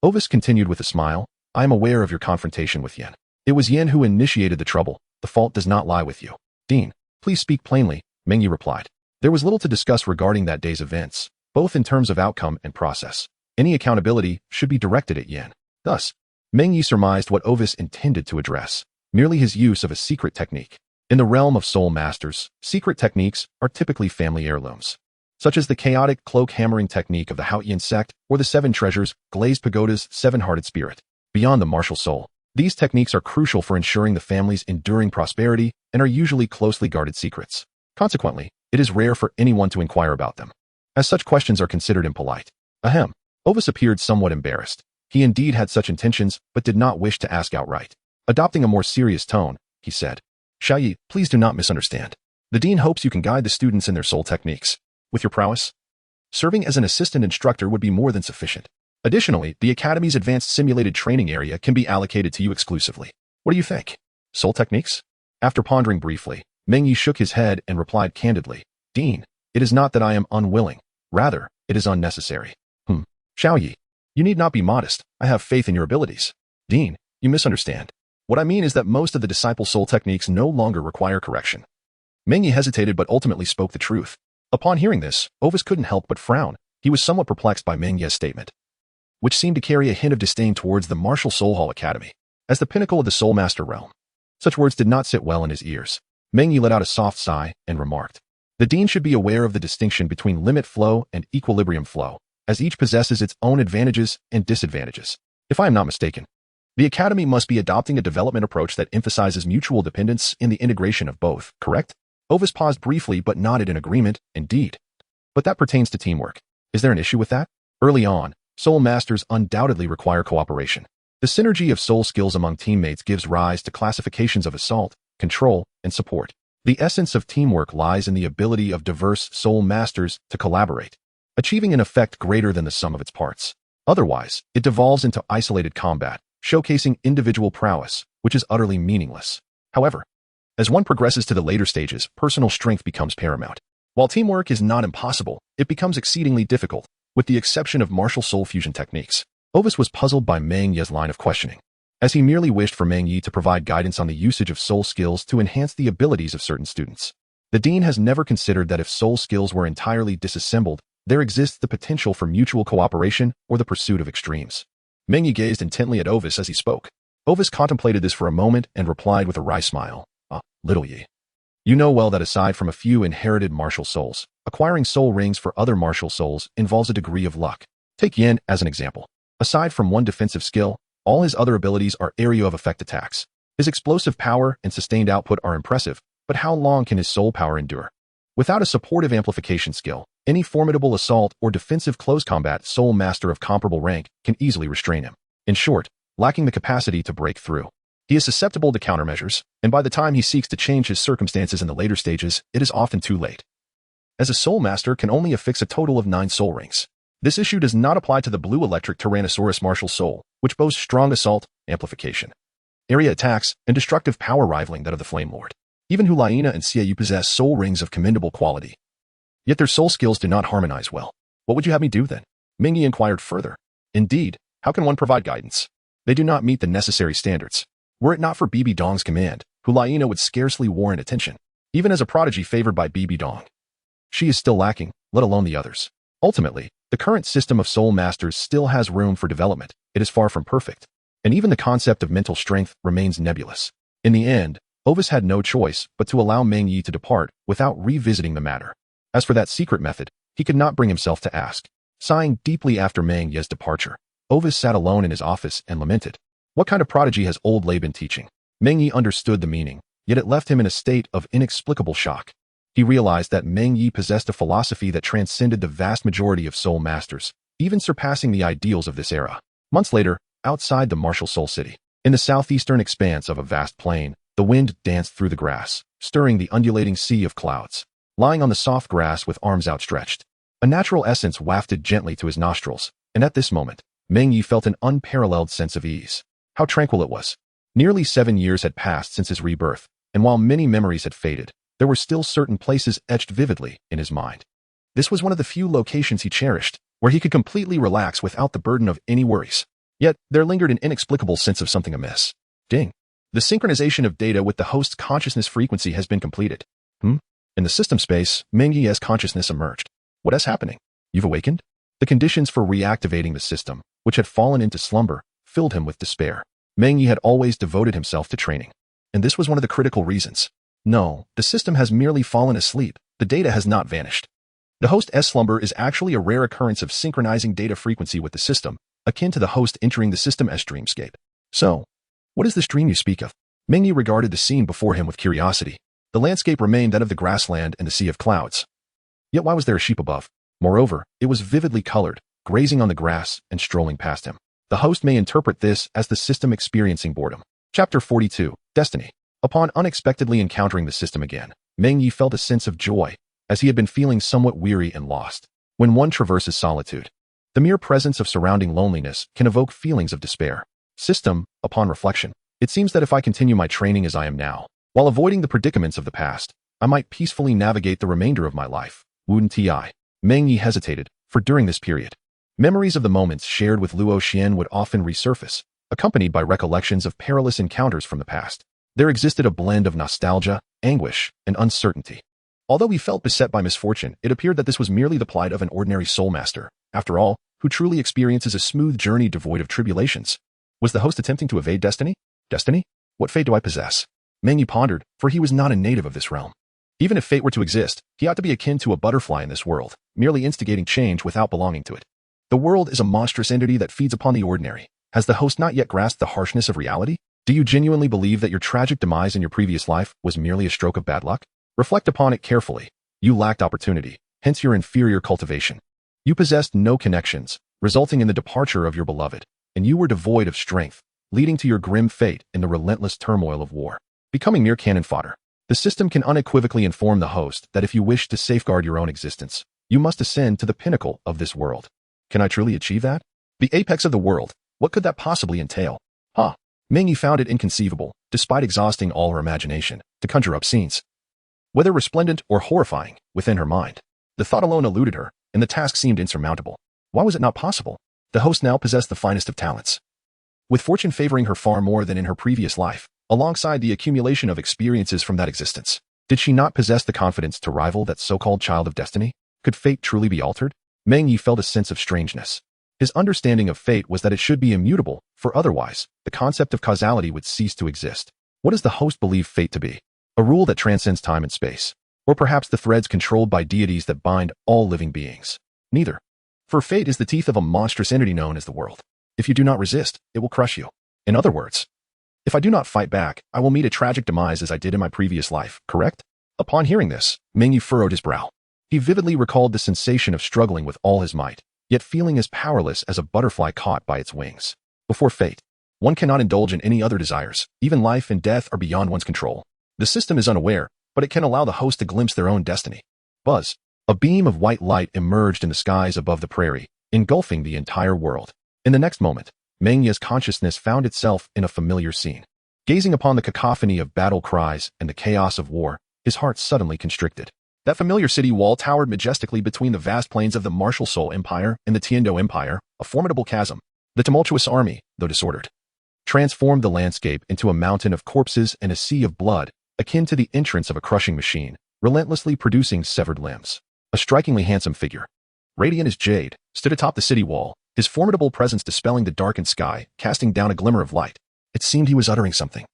Ovis continued with a smile, "I am aware of your confrontation with Yin. It was Yin who initiated the trouble. The fault does not lie with you." "Dean, please speak plainly," Meng Ye replied. There was little to discuss regarding that day's events, both in terms of outcome and process. Any accountability should be directed at Yin. Thus, Meng Ye surmised what Ovis intended to address, merely his use of a secret technique. In the realm of soul masters, secret techniques are typically family heirlooms, such as the chaotic cloak hammering technique of the Haotian sect or the Seven Treasures, Glazed Pagoda's Seven-Hearted Spirit. Beyond the martial soul, these techniques are crucial for ensuring the family's enduring prosperity and are usually closely guarded secrets. Consequently, it is rare for anyone to inquire about them, as such questions are considered impolite. Ahem. Ovis appeared somewhat embarrassed. He indeed had such intentions, but did not wish to ask outright. Adopting a more serious tone, he said, "Xiaoyi, please do not misunderstand. The dean hopes you can guide the students in their soul techniques. With your prowess, serving as an assistant instructor would be more than sufficient. Additionally, the Academy's advanced simulated training area can be allocated to you exclusively. What do you think? Soul techniques?" After pondering briefly, Meng Ye shook his head and replied candidly, "Dean, it is not that I am unwilling. Rather, it is unnecessary." Xiaoyi, you need not be modest. I have faith in your abilities." "Dean, you misunderstand. What I mean is that most of the disciple soul techniques no longer require correction." Meng Ye hesitated but ultimately spoke the truth. Upon hearing this, Ovis couldn't help but frown. He was somewhat perplexed by Meng Ye's statement, which seemed to carry a hint of disdain towards the Martial Soul Hall Academy, as the pinnacle of the Soul Master realm. Such words did not sit well in his ears. Meng Ye let out a soft sigh and remarked, "The dean should be aware of the distinction between limit flow and equilibrium flow, as each possesses its own advantages and disadvantages. If I am not mistaken, the Academy must be adopting a development approach that emphasizes mutual dependence in the integration of both, correct?" Ovis paused briefly but nodded in agreement, "Indeed. But that pertains to teamwork. Is there an issue with that? Early on, soul masters undoubtedly require cooperation. The synergy of soul skills among teammates gives rise to classifications of assault, control, and support. The essence of teamwork lies in the ability of diverse soul masters to collaborate, achieving an effect greater than the sum of its parts. Otherwise, it devolves into isolated combat, showcasing individual prowess, which is utterly meaningless. However, as one progresses to the later stages, personal strength becomes paramount. While teamwork is not impossible, it becomes exceedingly difficult, with the exception of martial soul fusion techniques. Ovis was puzzled by Meng Ye's line of questioning, as he merely wished for Meng Ye to provide guidance on the usage of soul skills to enhance the abilities of certain students. The dean has never considered that if soul skills were entirely disassembled, there exists the potential for mutual cooperation or the pursuit of extremes. Meng Ye gazed intently at Ovis as he spoke. Ovis contemplated this for a moment and replied with a wry smile, "Little Ye, you know well that aside from a few inherited martial souls, acquiring soul rings for other martial souls involves a degree of luck. Take Yin as an example. Aside from one defensive skill, all his other abilities are area of effect attacks. His explosive power and sustained output are impressive, but how long can his soul power endure? Without a supportive amplification skill, any formidable assault or defensive close combat soul master of comparable rank can easily restrain him. In short, lacking the capacity to break through. He is susceptible to countermeasures, and by the time he seeks to change his circumstances in the later stages, it is often too late. As a soul master can only affix a total of 9 soul rings. This issue does not apply to the blue electric Tyrannosaurus martial soul, which boasts strong assault, amplification, area attacks, and destructive power rivaling that of the Flame Lord. Even Hulaina and Xiaoyu possess soul rings of commendable quality. Yet their soul skills do not harmonize well. What would you have me do then? Meng Ye inquired further. Indeed, how can one provide guidance? They do not meet the necessary standards. Were it not for Bibi Dong's command, Hulaina would scarcely warrant attention, even as a prodigy favored by Bibi Dong. She is still lacking, let alone the others. Ultimately, the current system of soul masters still has room for development. It is far from perfect, and even the concept of mental strength remains nebulous. In the end, Ovis had no choice but to allow Meng Ye to depart without revisiting the matter. As for that secret method, he could not bring himself to ask. Sighing deeply after Meng Ye's departure, Ovis sat alone in his office and lamented. What kind of prodigy has old Lei been teaching? Meng Ye understood the meaning, yet it left him in a state of inexplicable shock. He realized that Meng Ye possessed a philosophy that transcended the vast majority of soul masters, even surpassing the ideals of this era. Months later, outside the martial soul city, in the southeastern expanse of a vast plain, the wind danced through the grass, stirring the undulating sea of clouds. Lying on the soft grass with arms outstretched, A natural essence wafted gently to his nostrils, and at this moment, Meng Ye felt an unparalleled sense of ease. How tranquil it was. Nearly 7 years had passed since his rebirth, and while many memories had faded, there were still certain places etched vividly in his mind. This was one of the few locations he cherished, where he could completely relax without the burden of any worries. Yet, there lingered an inexplicable sense of something amiss. Ding. The synchronization of data with the host's consciousness frequency has been completed. In the system space, Meng Ye's consciousness emerged. What is happening? You've awakened? The conditions for reactivating the system, which had fallen into slumber, filled him with despair. Meng Ye had always devoted himself to training. And this was one of the critical reasons. No, the system has merely fallen asleep. The data has not vanished. The host's slumber is actually a rare occurrence of synchronizing data frequency with the system, akin to the host entering the system as dreamscape. So, what is this dream you speak of? Meng Ye regarded the scene before him with curiosity. The landscape remained that of the grassland and the sea of clouds. Yet why was there a sheep above? Moreover, it was vividly colored, grazing on the grass and strolling past him. The host may interpret this as the system experiencing boredom. Chapter 42, Destiny. Upon unexpectedly encountering the system again, Meng Ye felt a sense of joy, as he had been feeling somewhat weary and lost. When one traverses solitude, the mere presence of surrounding loneliness can evoke feelings of despair. System, upon reflection, it seems that if I continue my training as I am now, while avoiding the predicaments of the past, I might peacefully navigate the remainder of my life. Wouldn't I? Meng Ye hesitated, for during this period, memories of the moments shared with Luo Xian would often resurface, accompanied by recollections of perilous encounters from the past. There existed a blend of nostalgia, anguish, and uncertainty. Although he felt beset by misfortune, it appeared that this was merely the plight of an ordinary soul master, after all, who truly experiences a smooth journey devoid of tribulations. Was the host attempting to evade destiny? Destiny? What fate do I possess? Meng Ye pondered, for he was not a native of this realm. Even if fate were to exist, he ought to be akin to a butterfly in this world, merely instigating change without belonging to it. The world is a monstrous entity that feeds upon the ordinary. Has the host not yet grasped the harshness of reality? Do you genuinely believe that your tragic demise in your previous life was merely a stroke of bad luck? Reflect upon it carefully. You lacked opportunity, hence your inferior cultivation. You possessed no connections, resulting in the departure of your beloved, and you were devoid of strength, leading to your grim fate in the relentless turmoil of war, becoming mere cannon fodder. The system can unequivocally inform the host that if you wish to safeguard your own existence, you must ascend to the pinnacle of this world. Can I truly achieve that? The apex of the world, what could that possibly entail? Meng Ye found it inconceivable, despite exhausting all her imagination, to conjure up scenes, whether resplendent or horrifying, within her mind. The thought alone eluded her, and the task seemed insurmountable. Why was it not possible? The host now possessed the finest of talents, with fortune favoring her far more than in her previous life, alongside the accumulation of experiences from that existence. Did she not possess the confidence to rival that so-called child of destiny? Could fate truly be altered? Meng Ye felt a sense of strangeness. His understanding of fate was that it should be immutable, for otherwise, the concept of causality would cease to exist. What does the host believe fate to be? A rule that transcends time and space? Or perhaps the threads controlled by deities that bind all living beings? Neither. For fate is the teeth of a monstrous entity known as the world. If you do not resist, it will crush you. In other words, if I do not fight back, I will meet a tragic demise as I did in my previous life, correct? Upon hearing this, Meng Ye furrowed his brow. He vividly recalled the sensation of struggling with all his might, yet feeling as powerless as a butterfly caught by its wings. Before fate, one cannot indulge in any other desires. Even life and death are beyond one's control. The system is unaware, but it can allow the host to glimpse their own destiny. Buzz. A beam of white light emerged in the skies above the prairie, engulfing the entire world. In the next moment, Meng Ye's consciousness found itself in a familiar scene. Gazing upon the cacophony of battle cries and the chaos of war, his heart suddenly constricted. That familiar city wall towered majestically between the vast plains of the martial Soul Empire and the Tiando Empire, a formidable chasm. The tumultuous army, though disordered, transformed the landscape into a mountain of corpses and a sea of blood, akin to the entrance of a crushing machine, relentlessly producing severed limbs. A strikingly handsome figure, radiant as jade, stood atop the city wall, his formidable presence dispelling the darkened sky, casting down a glimmer of light. It seemed he was uttering something,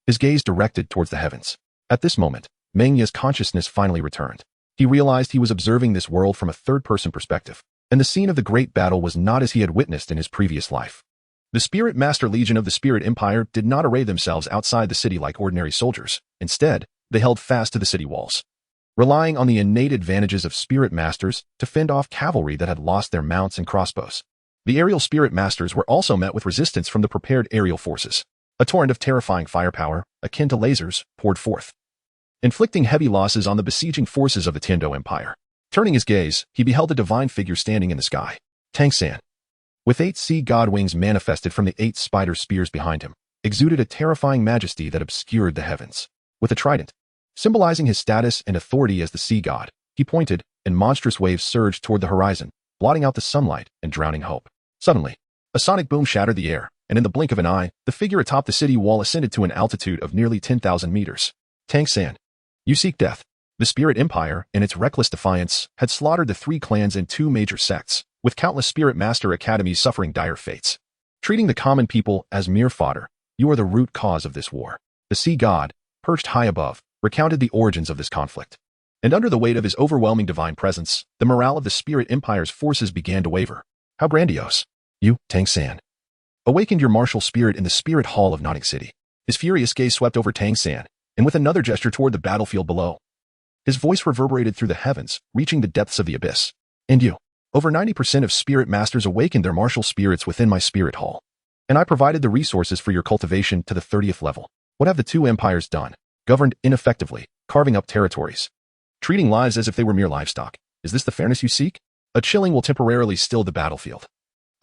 his gaze directed towards the heavens. At this moment, Meng Ye's consciousness finally returned. He realized he was observing this world from a third-person perspective, and the scene of the great battle was not as he had witnessed in his previous life. The Spirit Master Legion of the Spirit Empire did not array themselves outside the city like ordinary soldiers. Instead, they held fast to the city walls, relying on the innate advantages of Spirit Masters to fend off cavalry that had lost their mounts and crossbows. The aerial Spirit Masters were also met with resistance from the prepared aerial forces. A torrent of terrifying firepower, akin to lasers, poured forth, inflicting heavy losses on the besieging forces of the Tiando Empire. Turning his gaze, he beheld a divine figure standing in the sky. Tang San, with 8 sea god wings manifested from the 8 spider spears behind him, exuded a terrifying majesty that obscured the heavens. With a trident, symbolizing his status and authority as the sea god, he pointed, and monstrous waves surged toward the horizon, blotting out the sunlight and drowning hope. Suddenly, a sonic boom shattered the air, and in the blink of an eye, the figure atop the city wall ascended to an altitude of nearly 10,000 meters. Tang San, you seek death. The Spirit Empire, in its reckless defiance, had slaughtered the 3 clans and 2 major sects, with countless Spirit Master academies suffering dire fates. Treating the common people as mere fodder, you are the root cause of this war. The sea god, perched high above, recounted the origins of this conflict. And under the weight of his overwhelming divine presence, the morale of the Spirit Empire's forces began to waver. How grandiose! You, Tang San, awakened your martial spirit in the Spirit Hall of Notting City. His furious gaze swept over Tang San, and with another gesture toward the battlefield below, his voice reverberated through the heavens, reaching the depths of the abyss. And you, over 90% of Spirit Masters awakened their martial spirits within my Spirit Hall. And I provided the resources for your cultivation to the 30th level. What have the 2 empires done? Governed ineffectively, carving up territories, treating lives as if they were mere livestock. Is this the fairness you seek? A chilling will temporarily still the battlefield,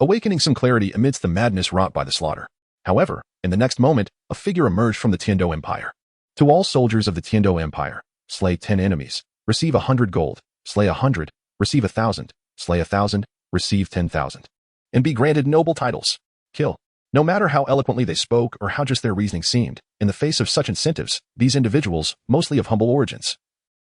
awakening some clarity amidst the madness wrought by the slaughter. However, in the next moment, a figure emerged from the Tiando Empire. To all soldiers of the Tiando Empire, slay 10 enemies, receive 100 gold, slay 100, receive 1,000, slay 1,000, receive 10,000. And be granted noble titles. Kill. No matter how eloquently they spoke or how just their reasoning seemed, in the face of such incentives, these individuals, mostly of humble origins,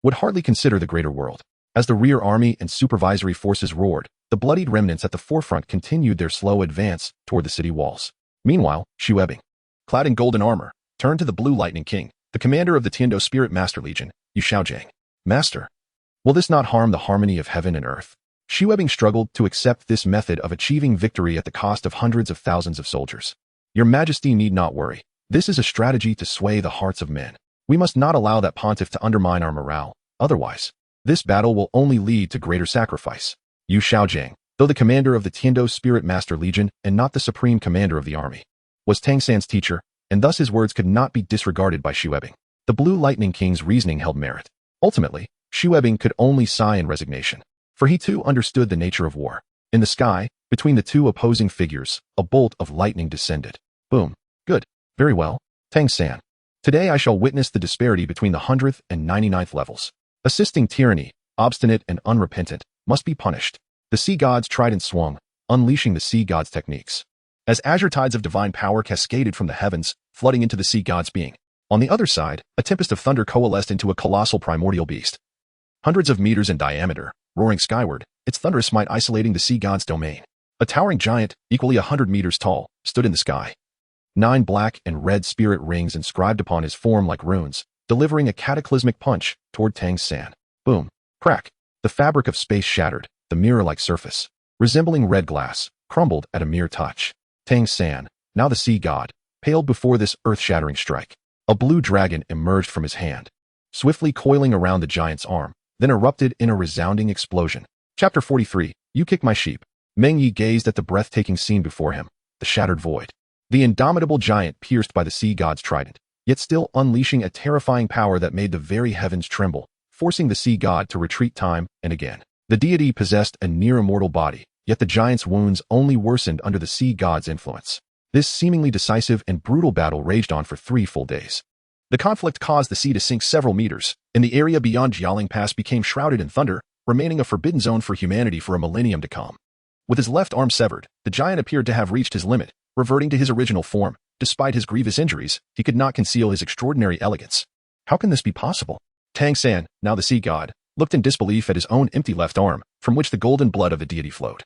would hardly consider the greater world. As the rear army and supervisory forces roared, the bloodied remnants at the forefront continued their slow advance toward the city walls. Meanwhile, Xu Ebing, clad in golden armor, turned to the Blue Lightning King, the commander of the Tiando Spirit Master Legion. Yu Xiaojang, Master, will this not harm the harmony of heaven and earth? Xu Ebing struggled to accept this method of achieving victory at the cost of hundreds of thousands of soldiers. Your Majesty need not worry. This is a strategy to sway the hearts of men. We must not allow that pontiff to undermine our morale. Otherwise, this battle will only lead to greater sacrifice. Yu Xiaojang, though the commander of the Tiando Spirit Master Legion and not the supreme commander of the army, was Tang San's teacher, and thus his words could not be disregarded by Xu Ebing. The Blue Lightning King's reasoning held merit. Ultimately, Xu Ebing could only sigh in resignation, for he too understood the nature of war. In the sky, between the 2 opposing figures, a bolt of lightning descended. Boom. Good. Very well. Tang San, today I shall witness the disparity between the 100th and 99th levels. Assisting tyranny, obstinate and unrepentant, must be punished. The sea god's trident swung, unleashing the sea god's techniques. As azure tides of divine power cascaded from the heavens, flooding into the sea god's being. On the other side, a tempest of thunder coalesced into a colossal primordial beast. Hundreds of meters in diameter, roaring skyward, its thunderous might isolating the sea god's domain. A towering giant, equally 100 meters tall, stood in the sky. 9 black and red spirit rings inscribed upon his form like runes, delivering a cataclysmic punch toward Tang San. Boom. Crack. The fabric of space shattered, the mirror-like surface, resembling red glass, crumbled at a mere touch. Tang San, now the sea god, paled before this earth-shattering strike. A blue dragon emerged from his hand, swiftly coiling around the giant's arm, then erupted in a resounding explosion. Chapter 43, You Kick My Sheep. Meng Ye gazed at the breathtaking scene before him, the shattered void. The indomitable giant pierced by the sea god's trident, yet still unleashing a terrifying power that made the very heavens tremble, forcing the sea god to retreat time and again. The deity possessed a near-immortal body, yet the giant's wounds only worsened under the sea god's influence. This seemingly decisive and brutal battle raged on for 3 full days. The conflict caused the sea to sink several meters, and the area beyond Jialing Pass became shrouded in thunder, remaining a forbidden zone for humanity for a millennium to come. With his left arm severed, the giant appeared to have reached his limit, reverting to his original form. Despite his grievous injuries, he could not conceal his extraordinary elegance. How can this be possible? Tang San, now the sea god, looked in disbelief at his own empty left arm, from which the golden blood of the deity flowed,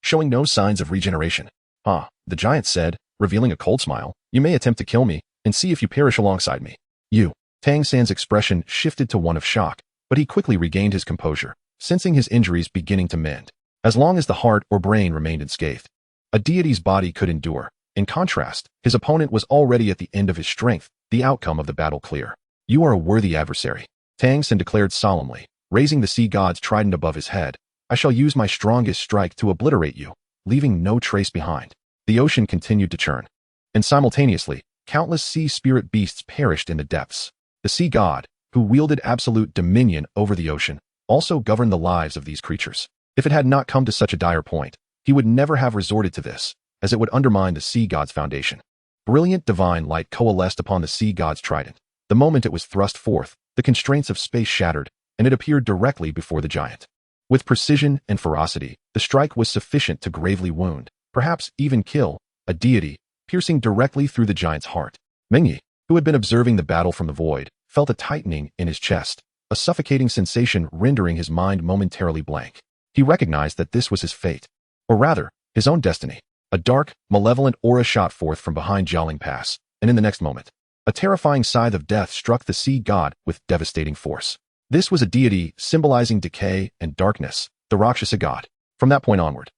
showing no signs of regeneration. Ah, the giant said, revealing a cold smile, you may attempt to kill me, and see if you perish alongside me. You. Tang San's expression shifted to one of shock, but he quickly regained his composure, sensing his injuries beginning to mend. As long as the heart or brain remained unscathed, a deity's body could endure. In contrast, his opponent was already at the end of his strength, the outcome of the battle clear. You are a worthy adversary, Tang San declared solemnly, raising the sea god's trident above his head. I shall use my strongest strike to obliterate you, leaving no trace behind. The ocean continued to churn, and simultaneously, countless sea spirit beasts perished in the depths. The sea god, who wielded absolute dominion over the ocean, also governed the lives of these creatures. If it had not come to such a dire point, he would never have resorted to this, as it would undermine the sea god's foundation. Brilliant divine light coalesced upon the sea god's trident. The moment it was thrust forth, the constraints of space shattered, and it appeared directly before the giant. With precision and ferocity, the strike was sufficient to gravely wound, perhaps even kill, a deity, piercing directly through the giant's heart. Meng Ye, who had been observing the battle from the void, felt a tightening in his chest, a suffocating sensation rendering his mind momentarily blank. He recognized that this was his fate, or rather, his own destiny. A dark, malevolent aura shot forth from behind Jialing Pass, and in the next moment, a terrifying scythe of death struck the sea god with devastating force. This was a deity symbolizing decay and darkness, the Rakshasa god. From that point onward,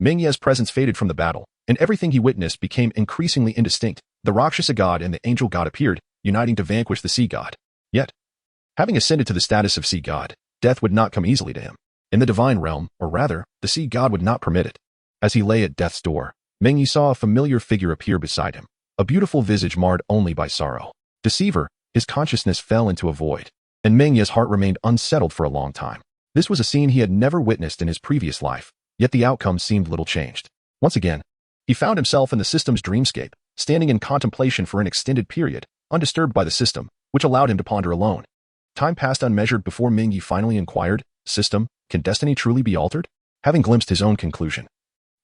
Meng Ye's presence faded from the battle, and everything he witnessed became increasingly indistinct. The Rakshasa god and the angel god appeared, uniting to vanquish the sea god. Yet, having ascended to the status of sea god, death would not come easily to him. In the divine realm, or rather, the sea god would not permit it. As he lay at death's door, Meng Ye saw a familiar figure appear beside him, a beautiful visage marred only by sorrow. Deceiver, his consciousness fell into a void, and Meng Ye's heart remained unsettled for a long time. This was a scene he had never witnessed in his previous life, yet the outcome seemed little changed. Once again, he found himself in the system's dreamscape, standing in contemplation for an extended period, undisturbed by the system, which allowed him to ponder alone. Time passed unmeasured before Meng Ye finally inquired, "System, can destiny truly be altered?" Having glimpsed his own conclusion,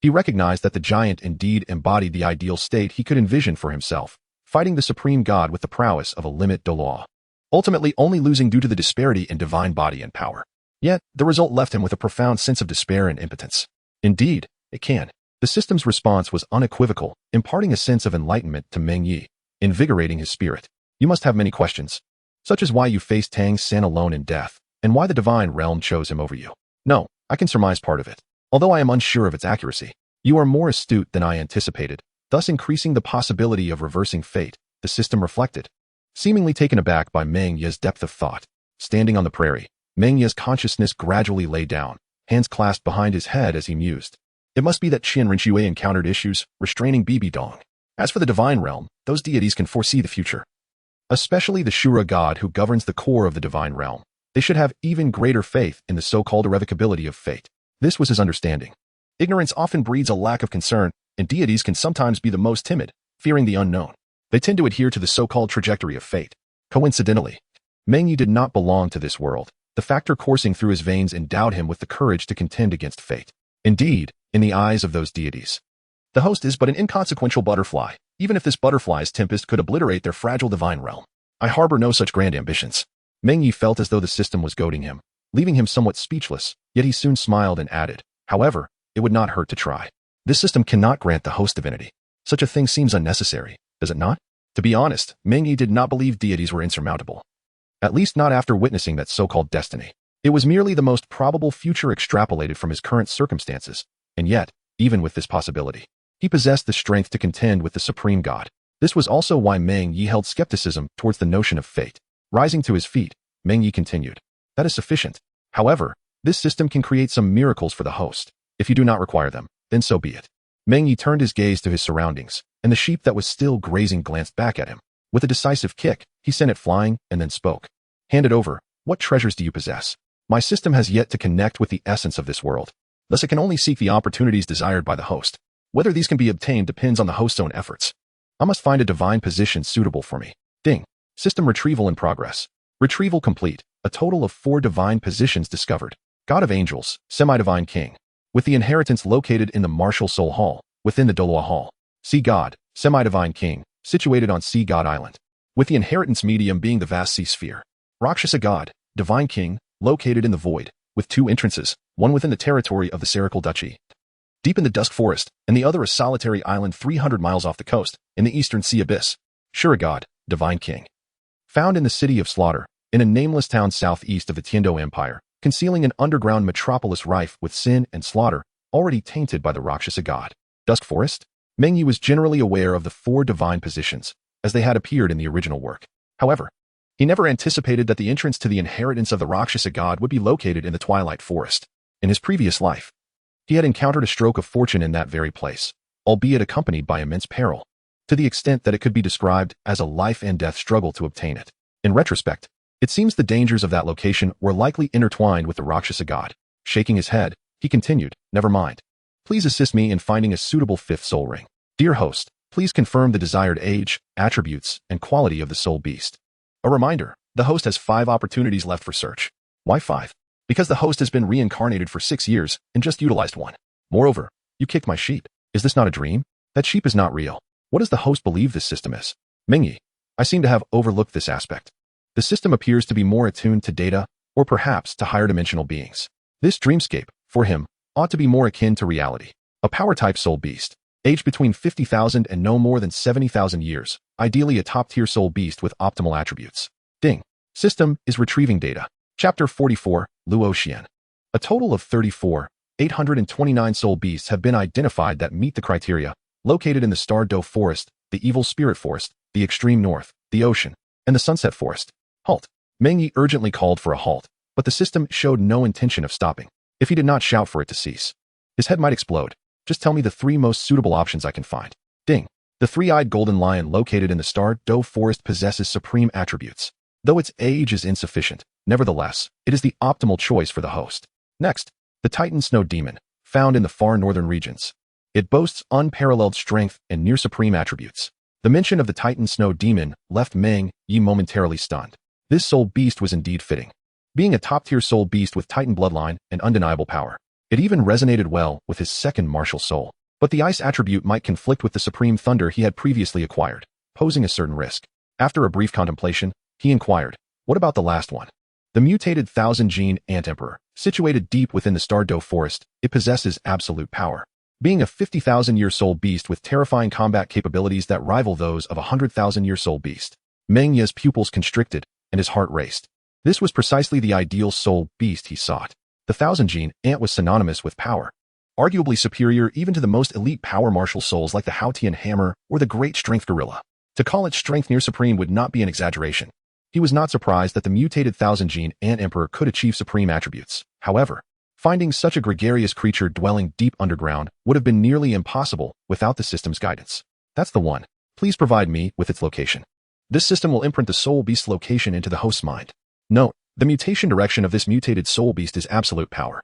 he recognized that the giant indeed embodied the ideal state he could envision for himself, fighting the supreme god with the prowess of a limit Douluo, ultimately only losing due to the disparity in divine body and power. Yet, the result left him with a profound sense of despair and impotence. Indeed, it can. The system's response was unequivocal, imparting a sense of enlightenment to Meng Ye, invigorating his spirit. You must have many questions, such as why you faced Tang San alone in death, and why the divine realm chose him over you. No, I can surmise part of it, although I am unsure of its accuracy. You are more astute than I anticipated, thus increasing the possibility of reversing fate, the system reflected. Seemingly taken aback by Meng Ye's depth of thought, standing on the prairie, Meng Ye's consciousness gradually lay down, hands clasped behind his head as he mused. It must be that Qian Rinxue encountered issues, restraining Bibi Dong. As for the divine realm, those deities can foresee the future. Especially the Shura god who governs the core of the divine realm. They should have even greater faith in the so-called irrevocability of fate. This was his understanding. Ignorance often breeds a lack of concern, and deities can sometimes be the most timid, fearing the unknown. They tend to adhere to the so-called trajectory of fate. Coincidentally, Meng Ye did not belong to this world. The factor coursing through his veins endowed him with the courage to contend against fate. Indeed, in the eyes of those deities, the host is but an inconsequential butterfly, even if this butterfly's tempest could obliterate their fragile divine realm. I harbor no such grand ambitions. Meng Ye felt as though the system was goading him, leaving him somewhat speechless, yet he soon smiled and added, "However, it would not hurt to try. This system cannot grant the host divinity. Such a thing seems unnecessary, does it not?" To be honest, Meng Ye did not believe deities were insurmountable. At least not after witnessing that so-called destiny. It was merely the most probable future extrapolated from his current circumstances, and yet, even with this possibility, he possessed the strength to contend with the supreme god. This was also why Meng Ye held skepticism towards the notion of fate. Rising to his feet, Meng Ye continued, "That is sufficient. However, this system can create some miracles for the host. If you do not require them, then so be it." Meng Ye turned his gaze to his surroundings, and the sheep that was still grazing glanced back at him. With a decisive kick, he sent it flying and then spoke. "Hand it over. What treasures do you possess? My system has yet to connect with the essence of this world. Thus it can only seek the opportunities desired by the host. Whether these can be obtained depends on the host's own efforts. I must find a divine position suitable for me." Ding. System retrieval in progress. Retrieval complete. A total of 4 divine positions discovered. God of Angels, Semi-Divine King. With the inheritance located in the Martial Soul Hall, within the Douluo Hall. Sea God, Semi-Divine King, situated on Sea God Island. With the inheritance medium being the vast sea sphere. Rakshasa God, Divine King, located in the void, with 2 entrances, one within the territory of the Serical Duchy, deep in the Dusk Forest, and the other a solitary island 300 miles off the coast, in the eastern sea abyss. Shura God, Divine King. Found in the city of Slaughter, in a nameless town southeast of the Tiando Empire, concealing an underground metropolis rife with sin and slaughter, already tainted by the Rakshasa God. Dusk Forest? Meng Ye was generally aware of the 4 divine positions, as they had appeared in the original work. However, he never anticipated that the entrance to the inheritance of the Rakshasa God would be located in the Twilight Forest. In his previous life, he had encountered a stroke of fortune in that very place, albeit accompanied by immense peril, to the extent that it could be described as a life and death struggle to obtain it. In retrospect, It seems the dangers of that location were likely intertwined with the Rakshasa god. Shaking his head, he continued, never mind. Please assist me in finding a suitable fifth soul ring. Dear host, please confirm the desired age, attributes, and quality of the soul beast. A reminder, the host has 5 opportunities left for search. Why 5? Because the host has been reincarnated for 6 years and just utilized 1. Moreover, you kicked my sheep. Is this not a dream? That sheep is not real. What does the host believe this system is? Meng Ye, I seem to have overlooked this aspect. The system appears to be more attuned to data, or perhaps to higher dimensional beings. This dreamscape, for him, ought to be more akin to reality. A power-type soul beast, aged between 50,000 and no more than 70,000 years, ideally a top-tier soul beast with optimal attributes. Ding. System is retrieving data. Chapter 44, Luo. A total of 34,829 soul beasts have been identified that meet the criteria, located in the Star Doe Forest, the Evil Spirit Forest, the Extreme North, the Ocean, and the Sunset Forest. Halt. Meng Ye urgently called for a halt, but the system showed no intention of stopping. If he did not shout for it to cease, his head might explode. Just tell me the 3 most suitable options I can find. Ding. The 3-eyed golden lion located in the Star Doe Forest possesses supreme attributes. Though its age is insufficient, nevertheless, it is the optimal choice for the host. Next, the Titan Snow Demon, found in the far northern regions. It boasts unparalleled strength and near supreme attributes. The mention of the Titan Snow Demon left Meng Ye momentarily stunned. This soul beast was indeed fitting. Being a top-tier soul beast with Titan bloodline and undeniable power, it even resonated well with his second martial soul. But the ice attribute might conflict with the supreme thunder he had previously acquired, posing a certain risk. After a brief contemplation, he inquired, what about the last one? The mutated 1000-gene Ant Emperor, situated deep within the Star Doe Forest, it possesses absolute power. Being a 50,000-year soul beast with terrifying combat capabilities that rival those of a 100,000-year soul beast. Meng Ye's pupils constricted, and his heart raced. This was precisely the ideal soul beast he sought. The 1000-gene Ant was synonymous with power, arguably superior even to the most elite power martial souls like the Haotian Hammer or the Great Strength Gorilla. To call its strength near supreme would not be an exaggeration. He was not surprised that the mutated 1000-gene Ant Emperor could achieve supreme attributes. However, finding such a gregarious creature dwelling deep underground would have been nearly impossible without the system's guidance. That's the one. Please provide me with its location. This system will imprint the soul beast's location into the host's mind. Note, the mutation direction of this mutated soul beast is absolute power.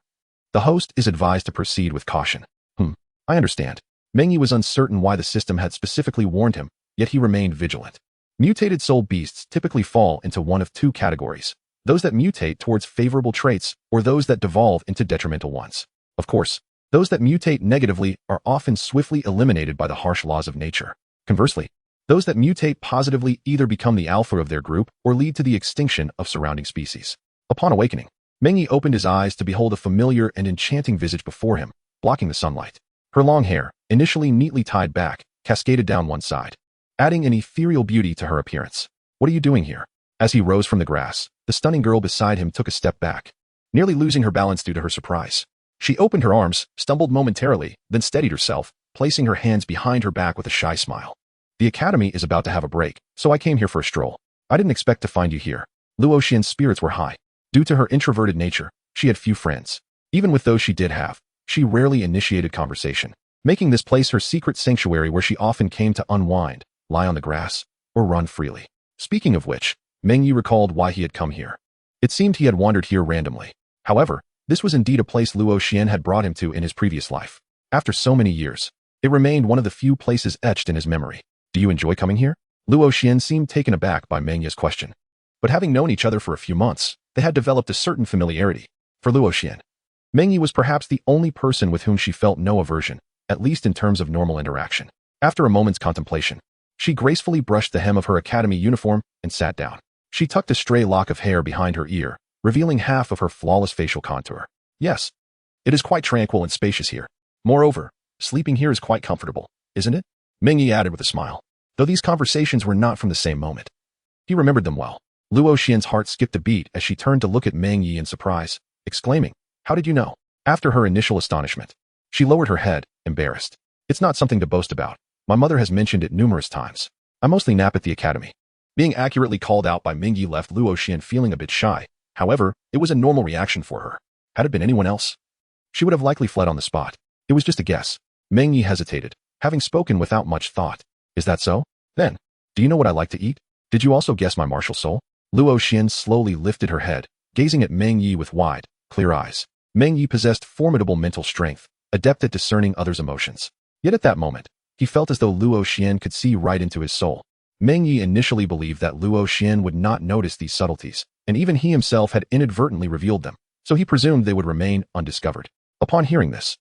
The host is advised to proceed with caution. I understand. Meng Ye was uncertain why the system had specifically warned him, yet he remained vigilant. Mutated soul beasts typically fall into one of 2 categories. Those that mutate towards favorable traits, or those that devolve into detrimental ones. Of course, those that mutate negatively are often swiftly eliminated by the harsh laws of nature. Conversely, those that mutate positively either become the alpha of their group or lead to the extinction of surrounding species. Upon awakening, Meng Ye opened his eyes to behold a familiar and enchanting visage before him, blocking the sunlight. Her long hair, initially neatly tied back, cascaded down one side, adding an ethereal beauty to her appearance. What are you doing here? As he rose from the grass, the stunning girl beside him took a step back, nearly losing her balance due to her surprise. She opened her arms, stumbled momentarily, then steadied herself, placing her hands behind her back with a shy smile. The academy is about to have a break, so I came here for a stroll. I didn't expect to find you here. Luoxian's spirits were high. Due to her introverted nature, she had few friends. Even with those she did have, she rarely initiated conversation, making this place her secret sanctuary where she often came to unwind, lie on the grass, or run freely. Speaking of which, Meng Ye recalled why he had come here. It seemed he had wandered here randomly. However, this was indeed a place Luoxian had brought him to in his previous life. After so many years, it remained one of the few places etched in his memory. Do you enjoy coming here? Luoxian seemed taken aback by Meng Ye's question. But having known each other for a few months, they had developed a certain familiarity. For Luoxian, Meng Ye was perhaps the only person with whom she felt no aversion, at least in terms of normal interaction. After a moment's contemplation, she gracefully brushed the hem of her academy uniform and sat down. She tucked a stray lock of hair behind her ear, revealing half of her flawless facial contour. Yes, it is quite tranquil and spacious here. Moreover, sleeping here is quite comfortable, isn't it? Meng Ye added with a smile, though these conversations were not from the same moment. He remembered them well. Luoxian's heart skipped a beat as she turned to look at Meng Ye in surprise, exclaiming, "How did you know?" After her initial astonishment, she lowered her head, embarrassed. "It's not something to boast about. My mother has mentioned it numerous times. I mostly nap at the academy." Being accurately called out by Meng Ye left Luoxian feeling a bit shy. However, it was a normal reaction for her. Had it been anyone else, she would have likely fled on the spot. It was just a guess. Meng Ye hesitated, having spoken without much thought. "Is that so? Then, do you know what I like to eat? Did you also guess my martial soul?" Luo Xian slowly lifted her head, gazing at Meng Ye with wide, clear eyes. Meng Ye possessed formidable mental strength, adept at discerning others' emotions. Yet at that moment, he felt as though Luo Xian could see right into his soul. Meng Ye initially believed that Luo Xian would not notice these subtleties, and even he himself had inadvertently revealed them, so he presumed they would remain undiscovered. Upon hearing this,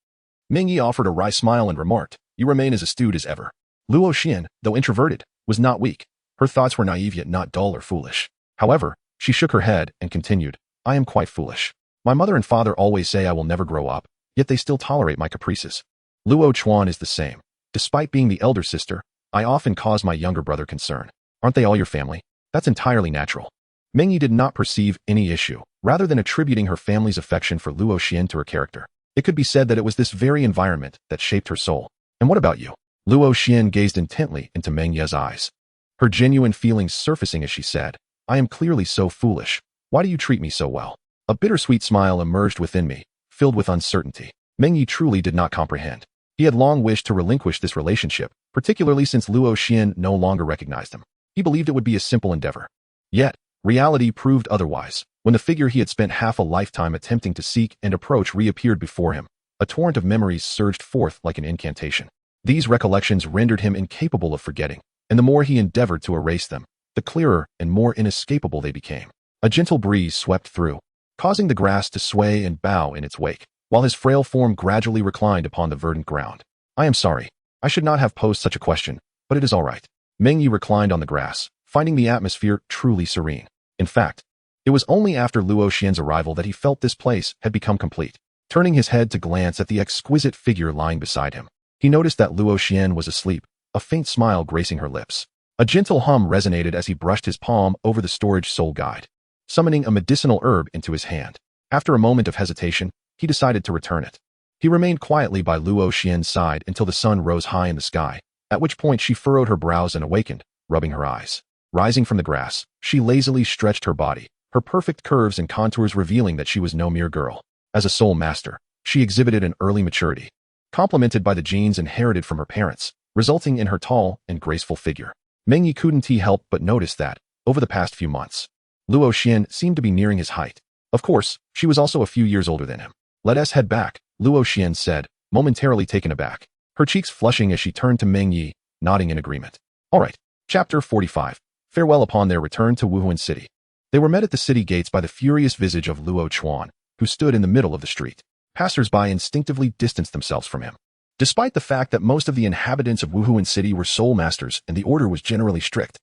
Meng Ye offered a wry smile and remarked, "You remain as astute as ever." Luo Xian, though introverted, was not weak. Her thoughts were naive yet not dull or foolish. However, she shook her head and continued, "I am quite foolish. My mother and father always say I will never grow up, yet they still tolerate my caprices. Luo Chuan is the same. Despite being the elder sister, I often cause my younger brother concern. Aren't they all your family? That's entirely natural." Meng Ye did not perceive any issue, rather than attributing her family's affection for Luo Xian to her character. It could be said that it was this very environment that shaped her soul. "And what about you?" Luo Xian gazed intently into Meng Ye's eyes, her genuine feelings surfacing as she said, "I am clearly so foolish. Why do you treat me so well?" A bittersweet smile emerged within me, filled with uncertainty. Meng Ye truly did not comprehend. He had long wished to relinquish this relationship, particularly since Luo Xian no longer recognized him. He believed it would be a simple endeavor. Yet, reality proved otherwise. When the figure he had spent half a lifetime attempting to seek and approach reappeared before him, a torrent of memories surged forth like an incantation. These recollections rendered him incapable of forgetting, and the more he endeavored to erase them, the clearer and more inescapable they became. A gentle breeze swept through, causing the grass to sway and bow in its wake, while his frail form gradually reclined upon the verdant ground. "I am sorry. I should not have posed such a question, but it is all right." Meng Ye reclined on the grass, finding the atmosphere truly serene. In fact, it was only after Luo Xian's arrival that he felt this place had become complete. Turning his head to glance at the exquisite figure lying beside him, he noticed that Luo Xian was asleep, a faint smile gracing her lips. A gentle hum resonated as he brushed his palm over the storage soul guide, summoning a medicinal herb into his hand. After a moment of hesitation, he decided to return it. He remained quietly by Luo Xian's side until the sun rose high in the sky, at which point she furrowed her brows and awakened, rubbing her eyes. Rising from the grass, she lazily stretched her body, her perfect curves and contours revealing that she was no mere girl. As a soul master, she exhibited an early maturity, complemented by the genes inherited from her parents, resulting in her tall and graceful figure. Meng Ye couldn't help but notice that, over the past few months, Luo Xian seemed to be nearing his height. Of course, she was also a few years older than him. "Let us head back," Luo Xian said, momentarily taken aback, her cheeks flushing as she turned to Meng Ye, nodding in agreement. All right. Chapter 45. Farewell. Upon their return to Wuhuan City, they were met at the city gates by the furious visage of Luo Chuan, who stood in the middle of the street. Passers-by instinctively distanced themselves from him. Despite the fact that most of the inhabitants of Wuhuan City were soul masters and the order was generally strict,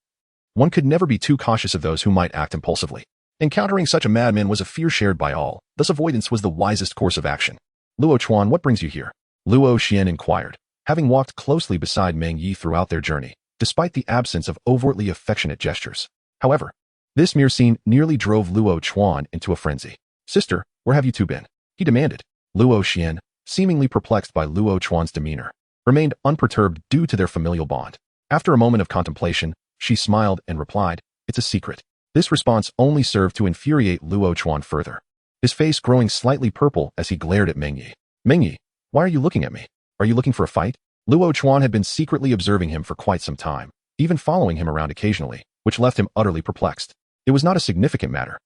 one could never be too cautious of those who might act impulsively. Encountering such a madman was a fear shared by all, thus avoidance was the wisest course of action. "Luo Chuan, what brings you here?" Luo Xian inquired, having walked closely beside Meng Ye throughout their journey, despite the absence of overtly affectionate gestures. However, this mere scene nearly drove Luo Chuan into a frenzy. "Sister, where have you two been?" he demanded. Luo Xian, seemingly perplexed by Luo Chuan's demeanor, remained unperturbed due to their familial bond. After a moment of contemplation, she smiled and replied, "It's a secret." This response only served to infuriate Luo Chuan further, his face growing slightly purple as he glared at Meng Ye. "Meng Ye, why are you looking at me? Are you looking for a fight?" Luo Chuan had been secretly observing him for quite some time, even following him around occasionally, which left him utterly perplexed. It was not a significant matter,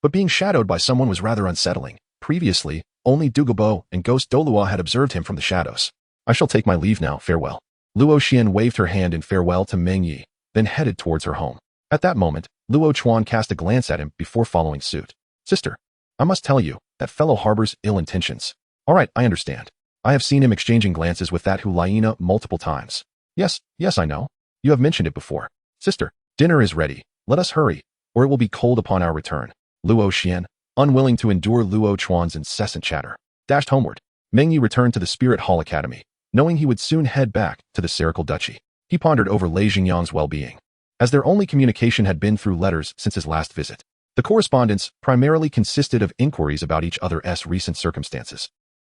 but being shadowed by someone was rather unsettling. Previously, only Douluo and Ghost Douluo had observed him from the shadows. "I shall take my leave now, farewell." Luo Xian waved her hand in farewell to Meng Ye, then headed towards her home. At that moment, Luo Chuan cast a glance at him before following suit. "Sister, I must tell you, that fellow harbors ill intentions." "All right, I understand. I have seen him exchanging glances with that hyena multiple times." Yes, I know. You have mentioned it before." "Sister, dinner is ready. Let us hurry, or it will be cold upon our return." Luo Xian, unwilling to endure Luo Chuan's incessant chatter, dashed homeward. Meng Ye returned to the Spirit Hall Academy, knowing he would soon head back to the Serical Duchy. He pondered over Lei Xingyang's well-being, as their only communication had been through letters since his last visit. The correspondence primarily consisted of inquiries about each other's recent circumstances,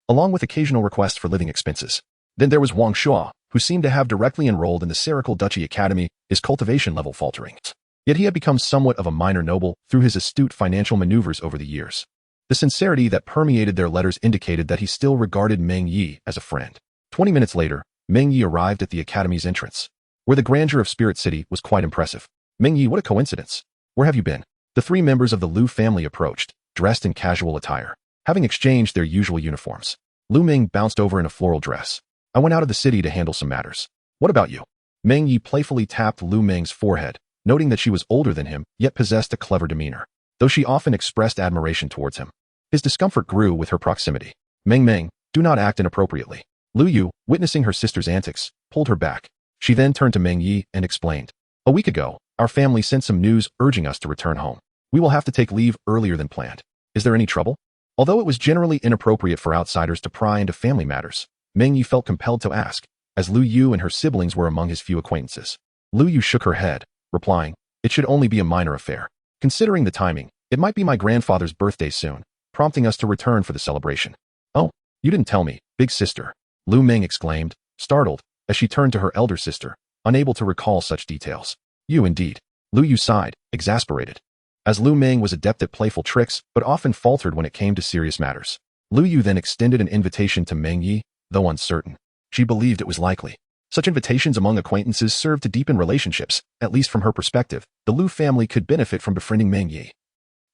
along with occasional requests for living expenses. Then there was Wang Shuo, who seemed to have directly enrolled in the Serical Duchy Academy, his cultivation level faltering. Yet he had become somewhat of a minor noble through his astute financial maneuvers over the years. The sincerity that permeated their letters indicated that he still regarded Meng Ye as a friend. 20 minutes later, Meng Ye arrived at the Academy's entrance, where the grandeur of Spirit City was quite impressive. "Meng Ye, what a coincidence. Where have you been?" The three members of the Liu family approached, dressed in casual attire. Having exchanged their usual uniforms, Lu Meng bounced over in a floral dress. I went out of the city to handle some matters. What about you? Meng Ye playfully tapped Lu Meng's forehead, noting that she was older than him, yet possessed a clever demeanor, though she often expressed admiration towards him. His discomfort grew with her proximity. Meng, do not act inappropriately. Lu Yu, witnessing her sister's antics, pulled her back. She then turned to Meng Ye and explained. A week ago, our family sent some news urging us to return home. We will have to take leave earlier than planned. Is there any trouble? Although it was generally inappropriate for outsiders to pry into family matters, Meng Ye felt compelled to ask, as Lu Yu and her siblings were among his few acquaintances. Lu Yu shook her head, replying, it should only be a minor affair. Considering the timing, it might be my grandfather's birthday soon, prompting us to return for the celebration. Oh, you didn't tell me, big sister. Lu Meng exclaimed, startled, as she turned to her elder sister, unable to recall such details. You indeed. Lu Yu sighed, exasperated. As Lu Meng was adept at playful tricks, but often faltered when it came to serious matters. Lu Yu then extended an invitation to Meng Ye, though uncertain. She believed it was likely. Such invitations among acquaintances served to deepen relationships, at least from her perspective. The Liu family could benefit from befriending Meng Ye,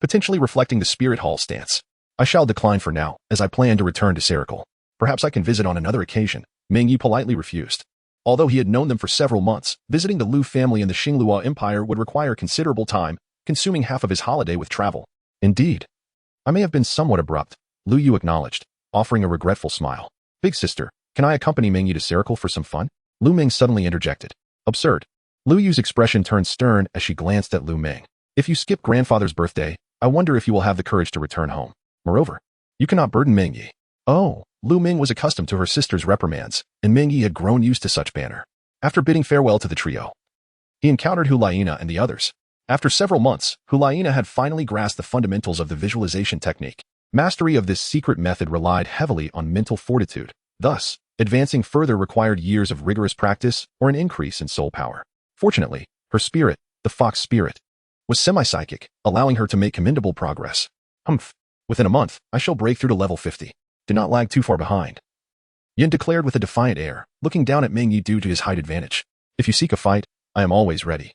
potentially reflecting the Spirit Hall stance. I shall decline for now, as I plan to return to Serical. Perhaps I can visit on another occasion. Meng Ye politely refused. Although he had known them for several months, visiting the Liu family in the Xinglua Empire would require considerable time, consuming half of his holiday with travel. Indeed. I may have been somewhat abrupt, Lu Yu acknowledged, offering a regretful smile. Big sister, can I accompany Meng Ye to Serical for some fun? Lu Meng suddenly interjected. Absurd. Lu Yu's expression turned stern as she glanced at Lu Meng. If you skip grandfather's birthday, I wonder if you will have the courage to return home. Moreover, you cannot burden Meng Ye. Oh, Lu Meng was accustomed to her sister's reprimands, and Meng Ye had grown used to such banter. After bidding farewell to the trio, he encountered Hulaina and the others. After several months, Hulaina had finally grasped the fundamentals of the visualization technique. Mastery of this secret method relied heavily on mental fortitude. Thus, advancing further required years of rigorous practice or an increase in soul power. Fortunately, her spirit, the fox spirit, was semi-psychic, allowing her to make commendable progress. Within a month, I shall break through to level 50. Do not lag too far behind. Yin declared with a defiant air, looking down at Meng Ye due to his height advantage. If you seek a fight, I am always ready.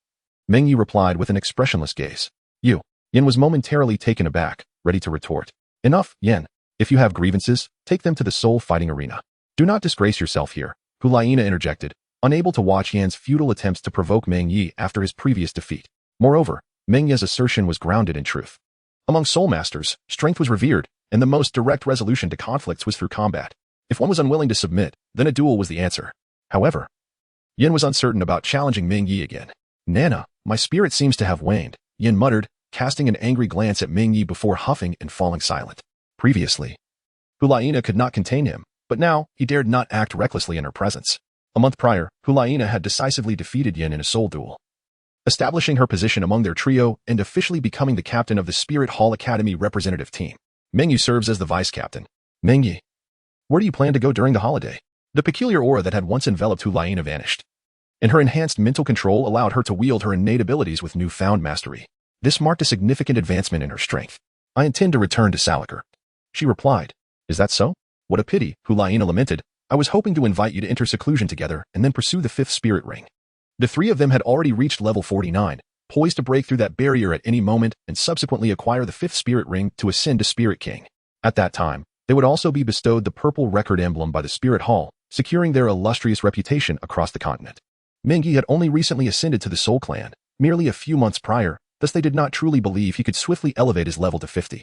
Meng Ye replied with an expressionless gaze. Yin was momentarily taken aback, ready to retort. Enough, Yin. If you have grievances, take them to the soul fighting arena. Do not disgrace yourself here, Hulaina interjected, unable to watch Yan's futile attempts to provoke Meng Ye after his previous defeat. Moreover, Meng Ye's assertion was grounded in truth. Among soul masters, strength was revered, and the most direct resolution to conflicts was through combat. If one was unwilling to submit, then a duel was the answer. However, Yin was uncertain about challenging Meng Ye again. Nana, my spirit seems to have waned, Yin muttered, casting an angry glance at Meng Ye before huffing and falling silent. Previously, Hulaina could not contain him, but now he dared not act recklessly in her presence. A month prior, Hulaina had decisively defeated Yin in a soul duel, establishing her position among their trio and officially becoming the captain of the Spirit Hall Academy representative team. Meng Ye serves as the vice-captain. Meng Ye, where do you plan to go during the holiday? The peculiar aura that had once enveloped Hulaina vanished, and her enhanced mental control allowed her to wield her innate abilities with newfound mastery. This marked a significant advancement in her strength. I intend to return to Salakar. She replied. Is that so? What a pity, Hulaina lamented. I was hoping to invite you to enter seclusion together and then pursue the fifth spirit ring. The three of them had already reached level 49, poised to break through that barrier at any moment and subsequently acquire the fifth spirit ring to ascend to Spirit King. At that time, they would also be bestowed the purple record emblem by the Spirit Hall, securing their illustrious reputation across the continent. Meng Ye had only recently ascended to the Soul Clan, merely a few months prior, thus they did not truly believe he could swiftly elevate his level to 50.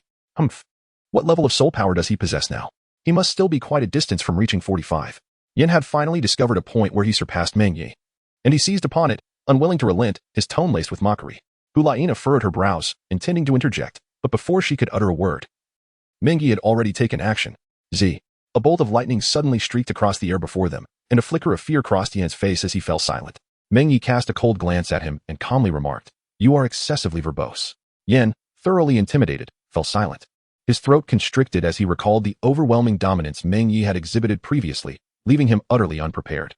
What level of soul power does he possess now? He must still be quite a distance from reaching 45. Yin had finally discovered a point where he surpassed Meng Ye, and he seized upon it, unwilling to relent, his tone laced with mockery. Hulaina furrowed her brows, intending to interject, but before she could utter a word, Meng Ye had already taken action. A bolt of lightning suddenly streaked across the air before them, and a flicker of fear crossed Yan's face as he fell silent. Meng Ye cast a cold glance at him and calmly remarked, You are excessively verbose. Yan, thoroughly intimidated, fell silent. His throat constricted as he recalled the overwhelming dominance Meng Ye had exhibited previously, leaving him utterly unprepared.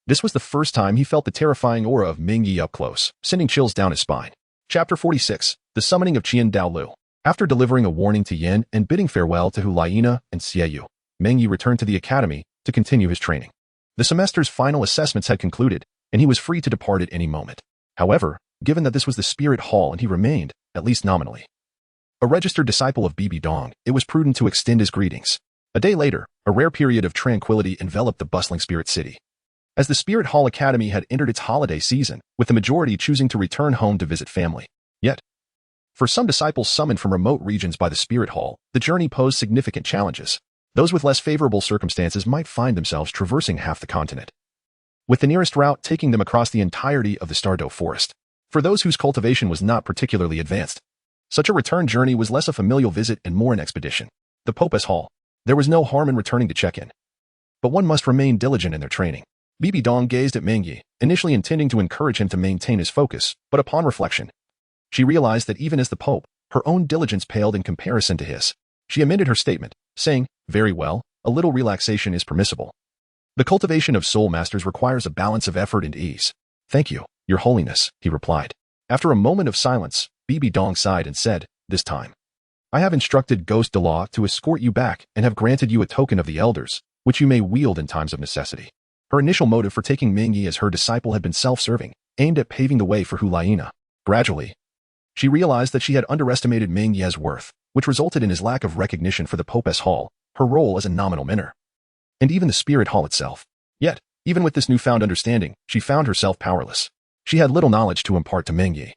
This was the first time he felt the terrifying aura of Meng Ye up close, sending chills down his spine. Chapter 46, The Summoning of Qian Douluo. After delivering a warning to Yin and bidding farewell to Hulaina and Xieyu, Meng Ye returned to the academy to continue his training. The semester's final assessments had concluded, and he was free to depart at any moment. However, given that this was the spirit hall and he remained, at least nominally, a registered disciple of Bibi Dong, it was prudent to extend his greetings. A day later, a rare period of tranquility enveloped the bustling spirit city. As the Spirit Hall Academy had entered its holiday season, with the majority choosing to return home to visit family. Yet, for some disciples summoned from remote regions by the Spirit Hall, the journey posed significant challenges. Those with less favorable circumstances might find themselves traversing half the continent, with the nearest route taking them across the entirety of the Stardew Forest. For those whose cultivation was not particularly advanced, such a return journey was less a familial visit and more an expedition. The Popes Hall. There was no harm in returning to check in, but one must remain diligent in their training. Bibi Dong gazed at Meng Ye, initially intending to encourage him to maintain his focus, but upon reflection, she realized that even as the Pope, her own diligence paled in comparison to his. She amended her statement, saying, "Very well, a little relaxation is permissible. The cultivation of soul masters requires a balance of effort and ease." "Thank you, Your Holiness," he replied. After a moment of silence, Bibi Dong sighed and said, "This time, I have instructed Ghost Douluo to escort you back and have granted you a token of the elders, which you may wield in times of necessity." Her initial motive for taking Meng Ye as her disciple had been self-serving, aimed at paving the way for Hulaina. Gradually, she realized that she had underestimated Meng Ye's worth, which resulted in his lack of recognition for the Popes Hall, her role as a nominal mentor, and even the Spirit Hall itself. Yet, even with this newfound understanding, she found herself powerless. She had little knowledge to impart to Meng Ye,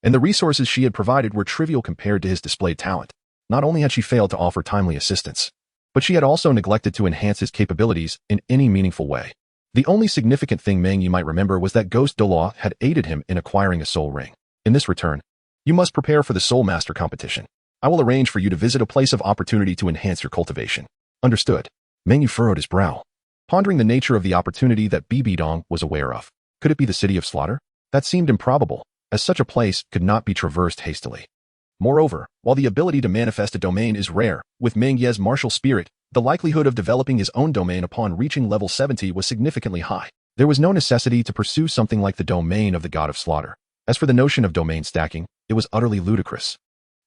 and the resources she had provided were trivial compared to his displayed talent. Not only had she failed to offer timely assistance, but she had also neglected to enhance his capabilities in any meaningful way. The only significant thing Meng Ye might remember was that Ghost Douluo had aided him in acquiring a soul ring. In this return, you must prepare for the Soul Master competition. I will arrange for you to visit a place of opportunity to enhance your cultivation. Understood. Meng Ye furrowed his brow, pondering the nature of the opportunity that Bibi Dong was aware of. Could it be the City of Slaughter? That seemed improbable, as such a place could not be traversed hastily. Moreover, while the ability to manifest a domain is rare, with Meng Ye's martial spirit, the likelihood of developing his own domain upon reaching level 70 was significantly high. There was no necessity to pursue something like the domain of the God of Slaughter. As for the notion of domain stacking, it was utterly ludicrous,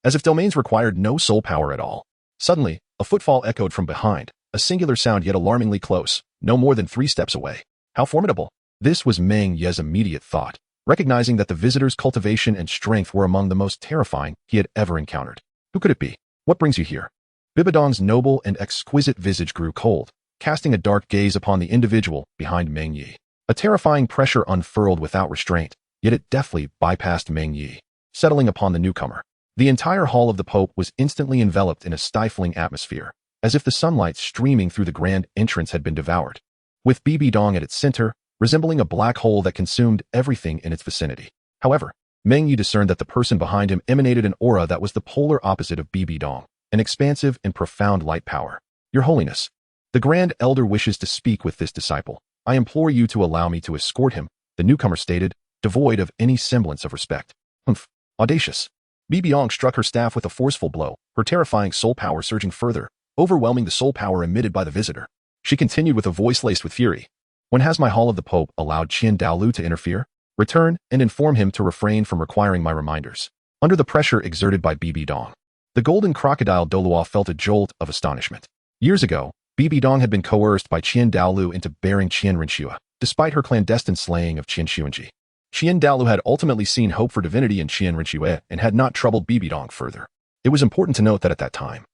as if domains required no soul power at all. Suddenly, a footfall echoed from behind, a singular sound yet alarmingly close, no more than 3 steps away. How formidable! This was Meng Ye's immediate thought, recognizing that the visitor's cultivation and strength were among the most terrifying he had ever encountered. Who could it be? What brings you here? Bibi Dong's noble and exquisite visage grew cold, casting a dark gaze upon the individual behind Meng Ye. A terrifying pressure unfurled without restraint, yet it deftly bypassed Meng Ye, settling upon the newcomer. The entire hall of the Pope was instantly enveloped in a stifling atmosphere, as if the sunlight streaming through the grand entrance had been devoured, with Bibi Dong at its center, resembling a black hole that consumed everything in its vicinity. However, Meng Ye discerned that the person behind him emanated an aura that was the polar opposite of Bibi Dong, an expansive and profound light power. "Your Holiness, the Grand Elder wishes to speak with this disciple. I implore you to allow me to escort him," the newcomer stated, devoid of any semblance of respect. "Humph, audacious." Bibi Dong struck her staff with a forceful blow, her terrifying soul power surging further, overwhelming the soul power emitted by the visitor. She continued with a voice laced with fury. "When has my Hall of the Pope allowed Douluo to interfere? Return and inform him to refrain from requiring my reminders." Under the pressure exerted by Bibi Dong, the golden crocodile Douluo felt a jolt of astonishment. Years ago, Bibi Dong had been coerced by Douluo into bearing Renshua, despite her clandestine slaying of Xuanji. Douluo had ultimately seen hope for divinity in Renshua and had not troubled Bibi Dong further. It was important to note that at that time,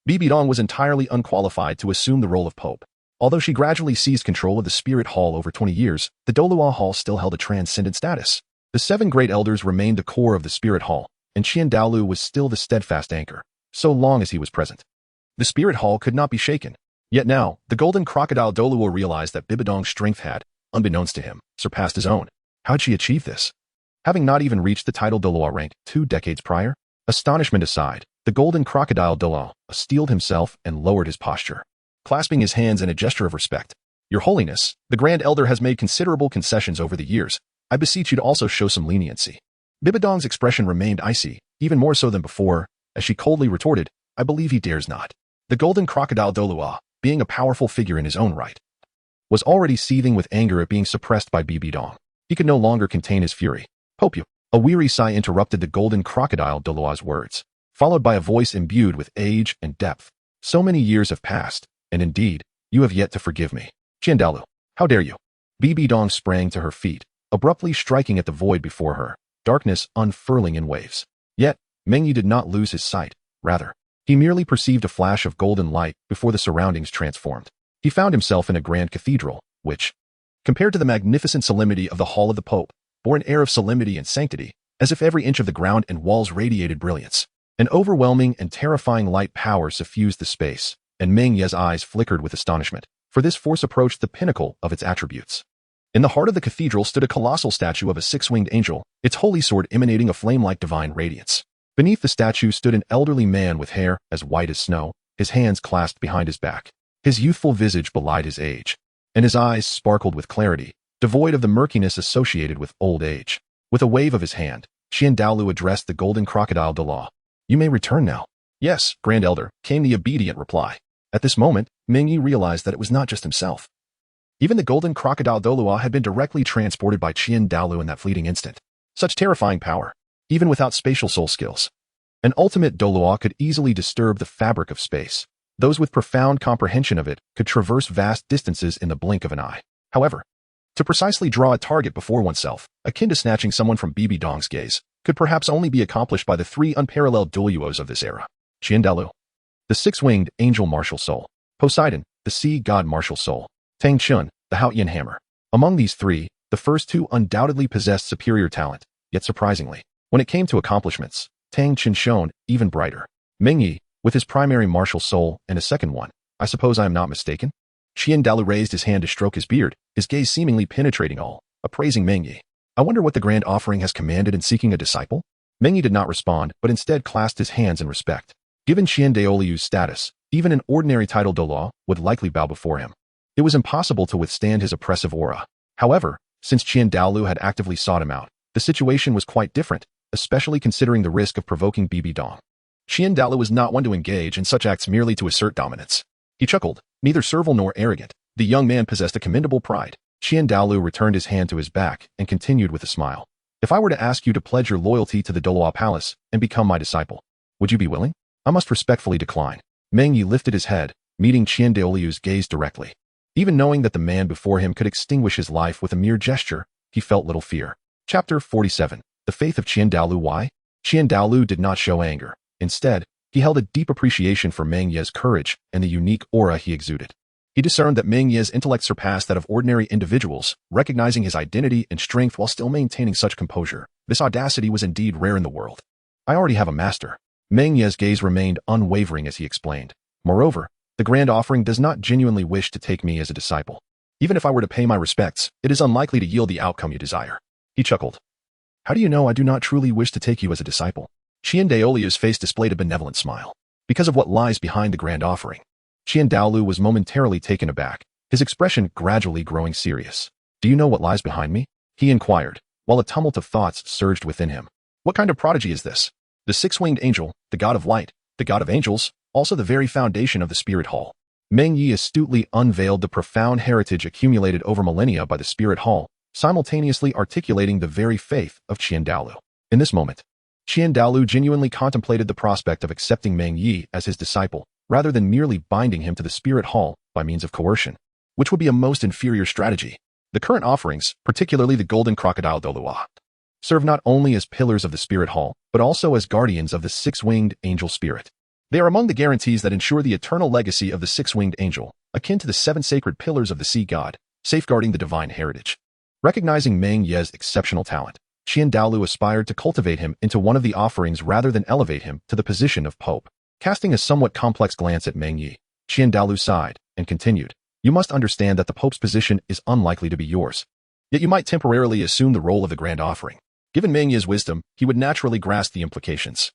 Bibi Dong was entirely unqualified to assume the role of Pope. Although she gradually seized control of the Spirit Hall over 20 years, the Douluo Hall still held a transcendent status. The 7 great elders remained the core of the Spirit Hall, and Douluo was still the steadfast anchor, so long as he was present. The Spirit Hall could not be shaken. Yet now, the golden crocodile Douluo realized that Bibi Dong's strength had, unbeknownst to him, surpassed his own. How had she achieved this? Having not even reached the title Douluo rank 2 decades prior? Astonishment aside, the golden crocodile Douluo steeled himself and lowered his posture, clasping his hands in a gesture of respect. "Your Holiness, the Grand Elder has made considerable concessions over the years. I beseech you to also show some leniency." Bibi Dong's expression remained icy, even more so than before, as she coldly retorted, "I believe he dares not." The golden crocodile Douluo, being a powerful figure in his own right, was already seething with anger at being suppressed by Bibi Dong. He could no longer contain his fury. "Pope you." A weary sigh interrupted the golden crocodile Douluo's words, followed by a voice imbued with age and depth. "So many years have passed, and indeed, you have yet to forgive me. Douluo, how dare you?" Bibi Dong sprang to her feet, abruptly striking at the void before her. darkness unfurling in waves. Yet, Meng Ye did not lose his sight. Rather, he merely perceived a flash of golden light before the surroundings transformed. He found himself in a grand cathedral, which, compared to the magnificent solemnity of the Hall of the Pope, bore an air of solemnity and sanctity, as if every inch of the ground and walls radiated brilliance. An overwhelming and terrifying light power suffused the space, and Meng Ye's eyes flickered with astonishment, for this force approached the pinnacle of its attributes. In the heart of the cathedral stood a colossal statue of a six-winged angel, its holy sword emanating a flame-like divine radiance. Beneath the statue stood an elderly man with hair as white as snow, his hands clasped behind his back. His youthful visage belied his age, and his eyes sparkled with clarity, devoid of the murkiness associated with old age. With a wave of his hand, Douluo addressed the golden crocodile Douluo. "You may return now." "Yes, Grand Elder," came the obedient reply. At this moment, Meng Ye realized that it was not just himself. Even the golden crocodile Douluo had been directly transported by Douluo in that fleeting instant. Such terrifying power, even without spatial soul skills. An ultimate Douluo could easily disturb the fabric of space. Those with profound comprehension of it could traverse vast distances in the blink of an eye. However, to precisely draw a target before oneself, akin to snatching someone from Bibi Dong's gaze, could perhaps only be accomplished by the three unparalleled Douluos of this era. Douluo, the six-winged angel martial soul. Poseidon, the sea god martial soul. Tang Chun, the Haotian hammer. Among these three, the first two undoubtedly possessed superior talent, yet surprisingly, when it came to accomplishments, Tang Chun shone even brighter. Meng Ye, with his primary martial soul and a second one, I suppose I am not mistaken? Douluo raised his hand to stroke his beard, his gaze seemingly penetrating all, appraising Meng Ye. "I wonder what the grand offering has commanded in seeking a disciple?" Meng Ye did not respond, but instead clasped his hands in respect. Given Douluo's status, even an ordinary title Douluo would likely bow before him. It was impossible to withstand his oppressive aura. However, since Douluo had actively sought him out, the situation was quite different, especially considering the risk of provoking Bibi Dong. Douluo was not one to engage in such acts merely to assert dominance. He chuckled, neither servile nor arrogant. The young man possessed a commendable pride. Douluo returned his hand to his back and continued with a smile. "If I were to ask you to pledge your loyalty to the Douluo Palace and become my disciple, would you be willing?" "I must respectfully decline." Meng Ye lifted his head, meeting Douluo's gaze directly. Even knowing that the man before him could extinguish his life with a mere gesture, he felt little fear. Chapter 47. The Faith of Douluo. Why? Douluo did not show anger. Instead, he held a deep appreciation for Meng Ye's courage and the unique aura he exuded. He discerned that Meng Ye's intellect surpassed that of ordinary individuals, recognizing his identity and strength while still maintaining such composure. This audacity was indeed rare in the world. "I already have a master." Meng Ye's gaze remained unwavering as he explained. "Moreover, the grand offering does not genuinely wish to take me as a disciple. Even if I were to pay my respects, it is unlikely to yield the outcome you desire." He chuckled. "How do you know I do not truly wish to take you as a disciple?" Douluo's face displayed a benevolent smile. "Because of what lies behind the grand offering." Douluo was momentarily taken aback, his expression gradually growing serious. "Do you know what lies behind me?" he inquired, while a tumult of thoughts surged within him. What kind of prodigy is this? The six-winged angel, the god of light, the god of angels, also the very foundation of the Spirit Hall. Meng Ye astutely unveiled the profound heritage accumulated over millennia by the Spirit Hall, simultaneously articulating the very faith of Douluo. In this moment, Douluo genuinely contemplated the prospect of accepting Meng Ye as his disciple, rather than merely binding him to the Spirit Hall by means of coercion, which would be a most inferior strategy. The current offerings, particularly the golden crocodile Douluo, serve not only as pillars of the Spirit Hall, but also as guardians of the six-winged angel spirit. They are among the guarantees that ensure the eternal legacy of the six-winged angel, akin to the seven sacred pillars of the sea god, safeguarding the divine heritage. Recognizing Meng Ye's exceptional talent, Douluo aspired to cultivate him into one of the offerings rather than elevate him to the position of pope. Casting a somewhat complex glance at Meng Ye, Douluo sighed and continued, "You must understand that the pope's position is unlikely to be yours. Yet you might temporarily assume the role of the grand offering. Given Meng Ye's wisdom, he would naturally grasp the implications."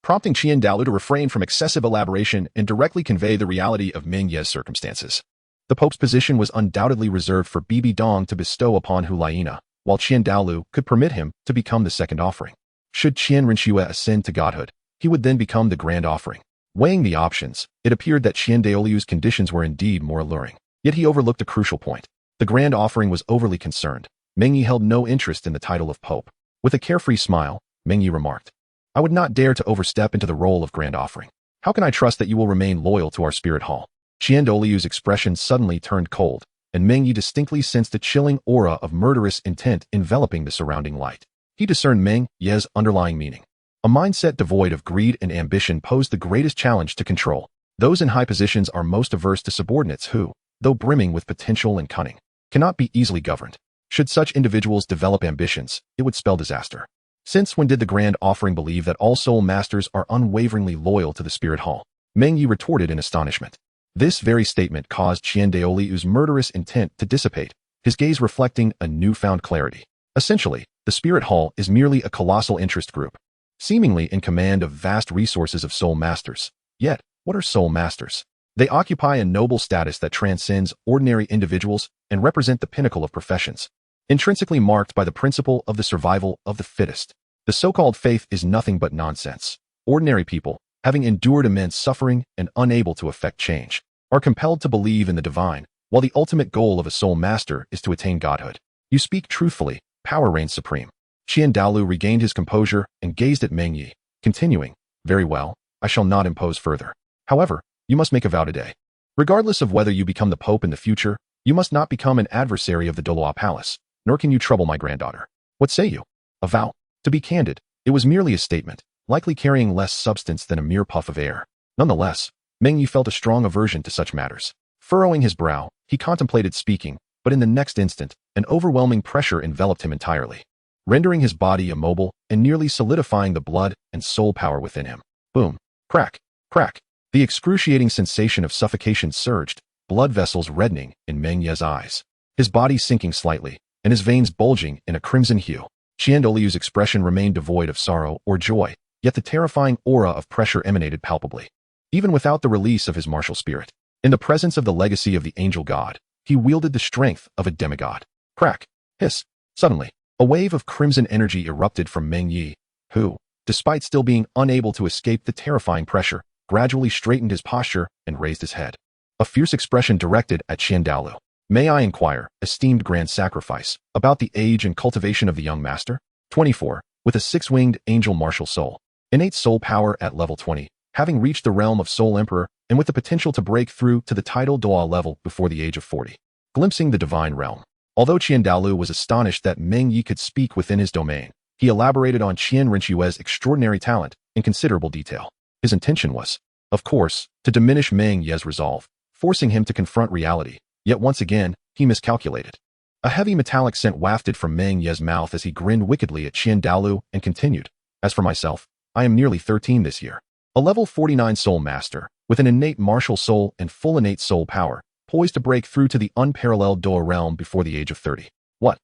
Prompting Douluo to refrain from excessive elaboration and directly convey the reality of Meng Ye's circumstances. The pope's position was undoubtedly reserved for Bibi Dong to bestow upon Hulaina, while Douluo could permit him to become the second offering. Should Rinxue ascend to godhood, he would then become the grand offering. Weighing the options, it appeared that Douluo's conditions were indeed more alluring. Yet he overlooked a crucial point. The grand offering was overly concerned. Meng Ye held no interest in the title of pope. With a carefree smile, Meng Ye remarked, "I would not dare to overstep into the role of grand offering. How can I trust that you will remain loyal to our Spirit Hall?" Douluo's expression suddenly turned cold, and Meng Ye distinctly sensed a chilling aura of murderous intent enveloping the surrounding light. He discerned Meng Ye's underlying meaning. A mindset devoid of greed and ambition posed the greatest challenge to control. Those in high positions are most averse to subordinates who, though brimming with potential and cunning, cannot be easily governed. Should such individuals develop ambitions, it would spell disaster. Since when did the Grand Offering believe that all soul masters are unwaveringly loyal to the Spirit Hall? Meng Ye retorted in astonishment. This very statement caused Douluo's murderous intent to dissipate, his gaze reflecting a newfound clarity. Essentially, the Spirit Hall is merely a colossal interest group, seemingly in command of vast resources of soul masters. Yet, what are soul masters? They occupy a noble status that transcends ordinary individuals and represent the pinnacle of professions, intrinsically marked by the principle of the survival of the fittest. The so-called faith is nothing but nonsense. Ordinary people, having endured immense suffering and unable to effect change, are compelled to believe in the divine, while the ultimate goal of a soul master is to attain godhood. You speak truthfully, power reigns supreme. Douluo regained his composure and gazed at Meng Ye, continuing, very well, I shall not impose further. However, you must make a vow today. Regardless of whether you become the Pope in the future, you must not become an adversary of the Douluo palace, nor can you trouble my granddaughter. What say you? A vow? To be candid, it was merely a statement, likely carrying less substance than a mere puff of air. Nonetheless, Meng Ye felt a strong aversion to such matters. Furrowing his brow, he contemplated speaking, but in the next instant, an overwhelming pressure enveloped him entirely, rendering his body immobile and nearly solidifying the blood and soul power within him. Boom. Crack. Crack. The excruciating sensation of suffocation surged, blood vessels reddening in Meng Ye's eyes, his body sinking slightly, and his veins bulging in a crimson hue. Douluo's expression remained devoid of sorrow or joy, yet the terrifying aura of pressure emanated palpably. Even without the release of his martial spirit, in the presence of the legacy of the angel god, he wielded the strength of a demigod. Crack. Hiss. Suddenly, a wave of crimson energy erupted from Meng Ye, who, despite still being unable to escape the terrifying pressure, gradually straightened his posture and raised his head. A fierce expression directed at Douluo. May I inquire, esteemed grand sacrifice, about the age and cultivation of the young master? 24, with a six-winged angel martial soul. Innate soul power at level 20, having reached the realm of soul emperor, and with the potential to break through to the title Douluo level before the age of 40. Glimpsing the divine realm. Although Douluo was astonished that Meng Ye could speak within his domain, he elaborated on Rinchue's extraordinary talent in considerable detail. His intention was, of course, to diminish Meng Ye's resolve, forcing him to confront reality, yet once again, he miscalculated. A heavy metallic scent wafted from Meng Ye's mouth as he grinned wickedly at Douluo and continued, as for myself, I am nearly 13 this year. A level 49 soul master, with an innate martial soul and full innate soul power, poised to break through to the unparalleled Douluo realm before the age of 30. What?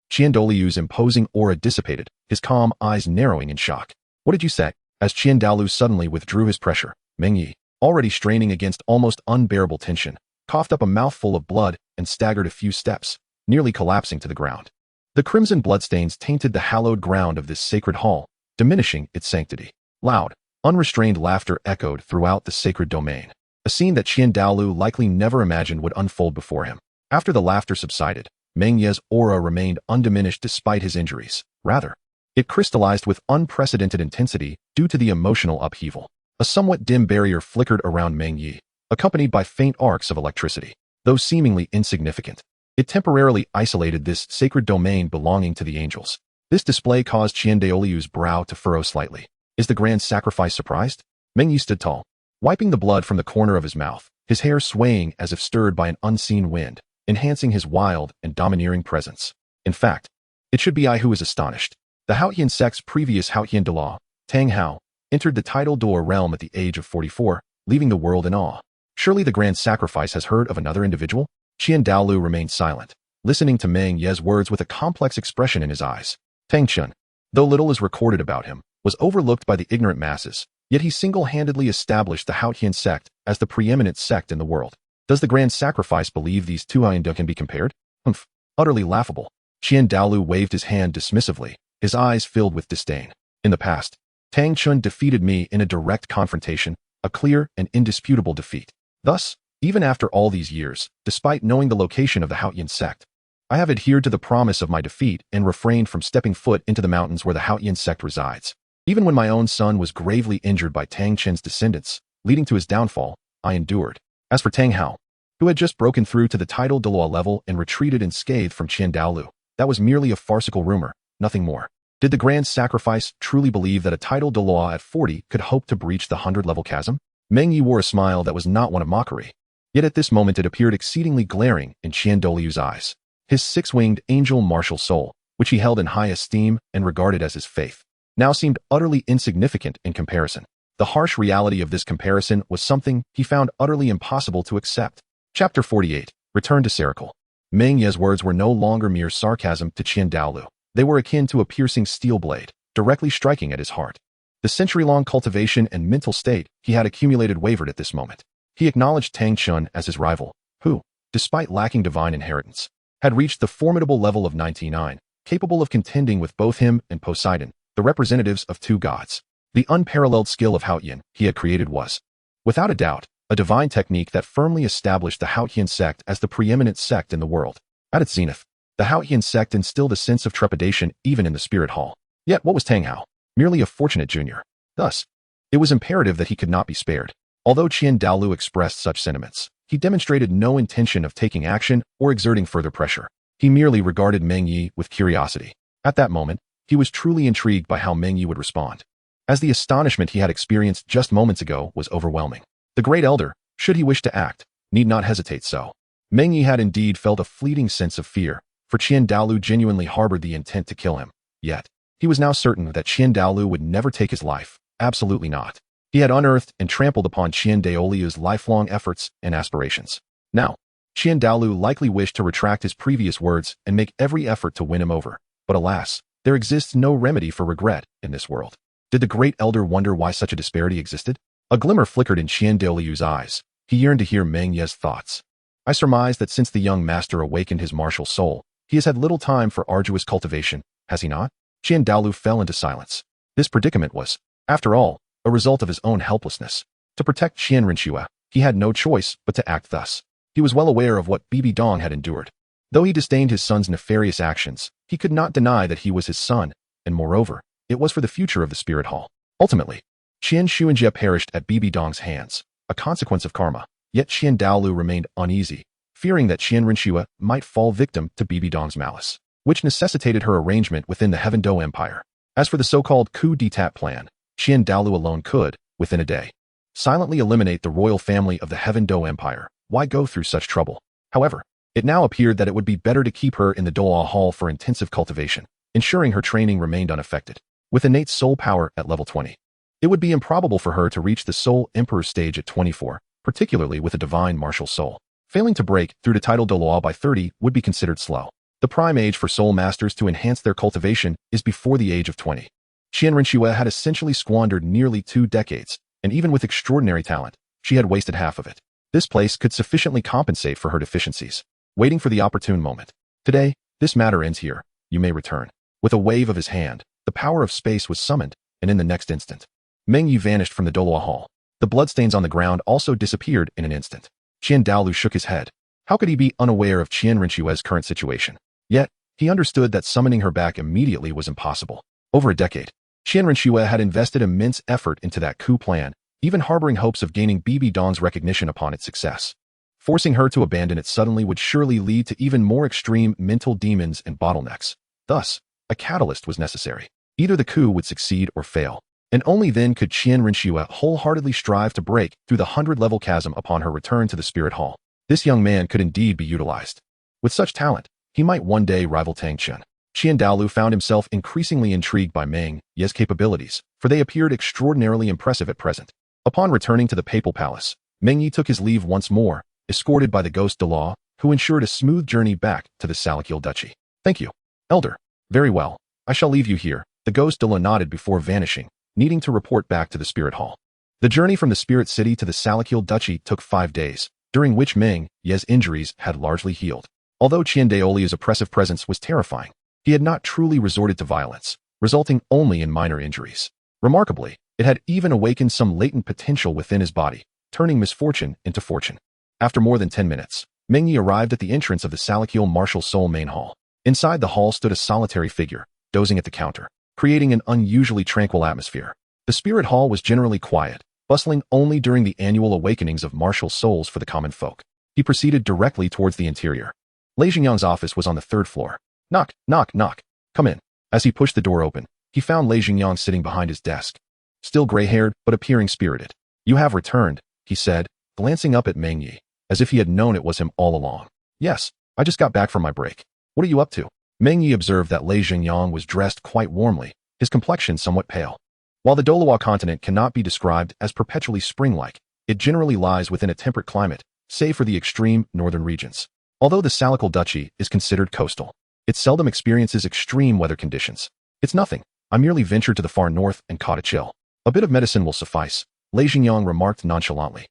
Douluo's imposing aura dissipated, his calm eyes narrowing in shock. What did you say? As Douluo suddenly withdrew his pressure, Meng Ye, already straining against almost unbearable tension, coughed up a mouthful of blood and staggered a few steps, nearly collapsing to the ground. The crimson bloodstains tainted the hallowed ground of this sacred hall, diminishing its sanctity. Loud, unrestrained laughter echoed throughout the sacred domain, a scene that Douluo likely never imagined would unfold before him. After the laughter subsided, Meng Ye's aura remained undiminished despite his injuries. Rather, it crystallized with unprecedented intensity due to the emotional upheaval. A somewhat dim barrier flickered around Meng Ye, accompanied by faint arcs of electricity. Though seemingly insignificant, it temporarily isolated this sacred domain belonging to the angels. This display caused Douluo's brow to furrow slightly. Is the grand sacrifice surprised? Meng Ye stood tall, wiping the blood from the corner of his mouth, his hair swaying as if stirred by an unseen wind, enhancing his wild and domineering presence. In fact, it should be I who is astonished. The Haotian sect's previous Haotian Douluo, Tang Hao, entered the title Douluo realm at the age of 44, leaving the world in awe. Surely the grand sacrifice has heard of another individual? Douluo remained silent, listening to Meng Ye's words with a complex expression in his eyes. Tang Chun, though little is recorded about him, was overlooked by the ignorant masses, yet he single-handedly established the Haotian sect as the preeminent sect in the world. Does the grand sacrifice believe these two Ainda can be compared? Humph, utterly laughable. Douluo waved his hand dismissively, his eyes filled with disdain. In the past, Tang Chun defeated me in a direct confrontation, a clear and indisputable defeat. Thus, even after all these years, despite knowing the location of the Haotian sect, I have adhered to the promise of my defeat and refrained from stepping foot into the mountains where the Haotian sect resides. Even when my own son was gravely injured by Tang Chen's descendants, leading to his downfall, I endured. As for Tang Hao, who had just broken through to the title Douluo level and retreated unscathed from Douluo, that was merely a farcical rumor, nothing more. Did the grand sacrifice truly believe that a titled Douluo at 40 could hope to breach the 100-level chasm? Meng Ye wore a smile that was not one of mockery. Yet at this moment it appeared exceedingly glaring in Qian Douluo's eyes. His six-winged angel martial soul, which he held in high esteem and regarded as his faith, now seemed utterly insignificant in comparison. The harsh reality of this comparison was something he found utterly impossible to accept. Chapter 48. Return to Seracle. Meng Ye's words were no longer mere sarcasm to Qian Douluo. They were akin to a piercing steel blade, directly striking at his heart. The century-long cultivation and mental state he had accumulated wavered at this moment. He acknowledged Tang Chun as his rival, who, despite lacking divine inheritance, had reached the formidable level of 99, capable of contending with both him and Poseidon, the representatives of two gods. The unparalleled skill of Haotian he had created was, without a doubt, a divine technique that firmly established the Haotian sect as the preeminent sect in the world. At its zenith, the Haotian sect instilled a sense of trepidation even in the spirit hall. Yet what was Tang Hao? Merely a fortunate junior. Thus, it was imperative that he could not be spared. Although Qian Douluo expressed such sentiments, he demonstrated no intention of taking action or exerting further pressure. He merely regarded Meng Ye with curiosity. At that moment, he was truly intrigued by how Meng Ye would respond, as the astonishment he had experienced just moments ago was overwhelming. The great elder, should he wish to act, need not hesitate so. Meng Ye had indeed felt a fleeting sense of fear, for Qian Douluo genuinely harbored the intent to kill him. Yet, he was now certain that Qian Douluo would never take his life. Absolutely not. He had unearthed and trampled upon Qian Douluo's lifelong efforts and aspirations. Now, Qian Douluo likely wished to retract his previous words and make every effort to win him over. But alas, there exists no remedy for regret in this world. Did the great elder wonder why such a disparity existed? A glimmer flickered in Qian Douluo's eyes. He yearned to hear Meng Ye's thoughts. I surmise that since the young master awakened his martial soul, he has had little time for arduous cultivation, has he not? Qian Douluo fell into silence. This predicament was, after all, a result of his own helplessness. To protect Qian Renxue, he had no choice but to act thus. He was well aware of what Bibi Dong had endured. Though he disdained his son's nefarious actions, he could not deny that he was his son, and moreover, it was for the future of the spirit hall. Ultimately, Qian Xuanjie perished at Bibi Dong's hands, a consequence of karma. Yet Qian Douluo remained uneasy, fearing that Qian Renxue might fall victim to Bibi Dong's malice, which necessitated her arrangement within the Heaven Do Empire. As for the so-called coup d'etat plan, Qian Douluo alone could, within a day, silently eliminate the royal family of the Heaven Do Empire. Why go through such trouble? However, it now appeared that it would be better to keep her in the Douluo Hall for intensive cultivation, ensuring her training remained unaffected. With innate soul power at level 20, it would be improbable for her to reach the Soul Emperor stage at 24, particularly with a divine martial soul. Failing to break through to title Douluo by 30 would be considered slow. The prime age for soul masters to enhance their cultivation is before the age of 20. Qian Renxue had essentially squandered nearly 2 decades, and even with extraordinary talent, she had wasted half of it. This place could sufficiently compensate for her deficiencies, waiting for the opportune moment. Today, this matter ends here. You may return. With a wave of his hand, the power of space was summoned, and in the next instant, Meng Ye vanished from the Douluo Hall. The bloodstains on the ground also disappeared in an instant. Qian Douluo shook his head. How could he be unaware of Qian Renxue's current situation? Yet, he understood that summoning her back immediately was impossible. Over a decade, Qian Renxue had invested immense effort into that coup plan, even harboring hopes of gaining Bibi Dong's recognition upon its success. Forcing her to abandon it suddenly would surely lead to even more extreme mental demons and bottlenecks. Thus, a catalyst was necessary. Either the coup would succeed or fail, and only then could Qian Renxue wholeheartedly strive to break through the 100-level chasm upon her return to the Spirit Hall. This young man could indeed be utilized. With such talent, he might one day rival Tang Chun. Qian Douluo found himself increasingly intrigued by Meng Ye's capabilities, for they appeared extraordinarily impressive at present. Upon returning to the Papal Palace, Meng Ye took his leave once more, escorted by the ghost Douluo, who ensured a smooth journey back to the Salakil Duchy. Thank you, Elder. Very well. I shall leave you here. The ghost Douluo nodded before vanishing, needing to report back to the Spirit Hall. The journey from the Spirit City to the Salakil Duchy took 5 days, during which Meng Ye's injuries had largely healed. Although Qian Douluo's oppressive presence was terrifying, he had not truly resorted to violence, resulting only in minor injuries. Remarkably, it had even awakened some latent potential within his body, turning misfortune into fortune. After more than 10 minutes, Meng Ye arrived at the entrance of the Salakil Martial Soul main hall. Inside the hall stood a solitary figure, dozing at the counter, creating an unusually tranquil atmosphere. The Spirit Hall was generally quiet, bustling only during the annual awakenings of martial souls for the common folk. He proceeded directly towards the interior. Lei Xingyang's office was on the 3rd floor. Knock, knock, knock. Come in. As he pushed the door open, he found Lei Jingyang sitting behind his desk, still gray-haired but appearing spirited. "You have returned," he said, glancing up at Meng Ye, as if he had known it was him all along. "Yes, I just got back from my break. What are you up to?" Meng Ye observed that Lei Jingyang was dressed quite warmly, his complexion somewhat pale. While the Douluo continent cannot be described as perpetually spring-like, it generally lies within a temperate climate, save for the extreme northern regions. Although the Salical Duchy is considered coastal, it seldom experiences extreme weather conditions. "It's nothing. I merely ventured to the far north and caught a chill. A bit of medicine will suffice," Lei Jingyang remarked nonchalantly.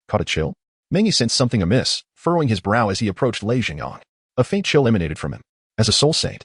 "Caught a chill?" Meng Ye sensed something amiss, furrowing his brow as he approached Lei Jingyang. A faint chill emanated from him. As a soul saint,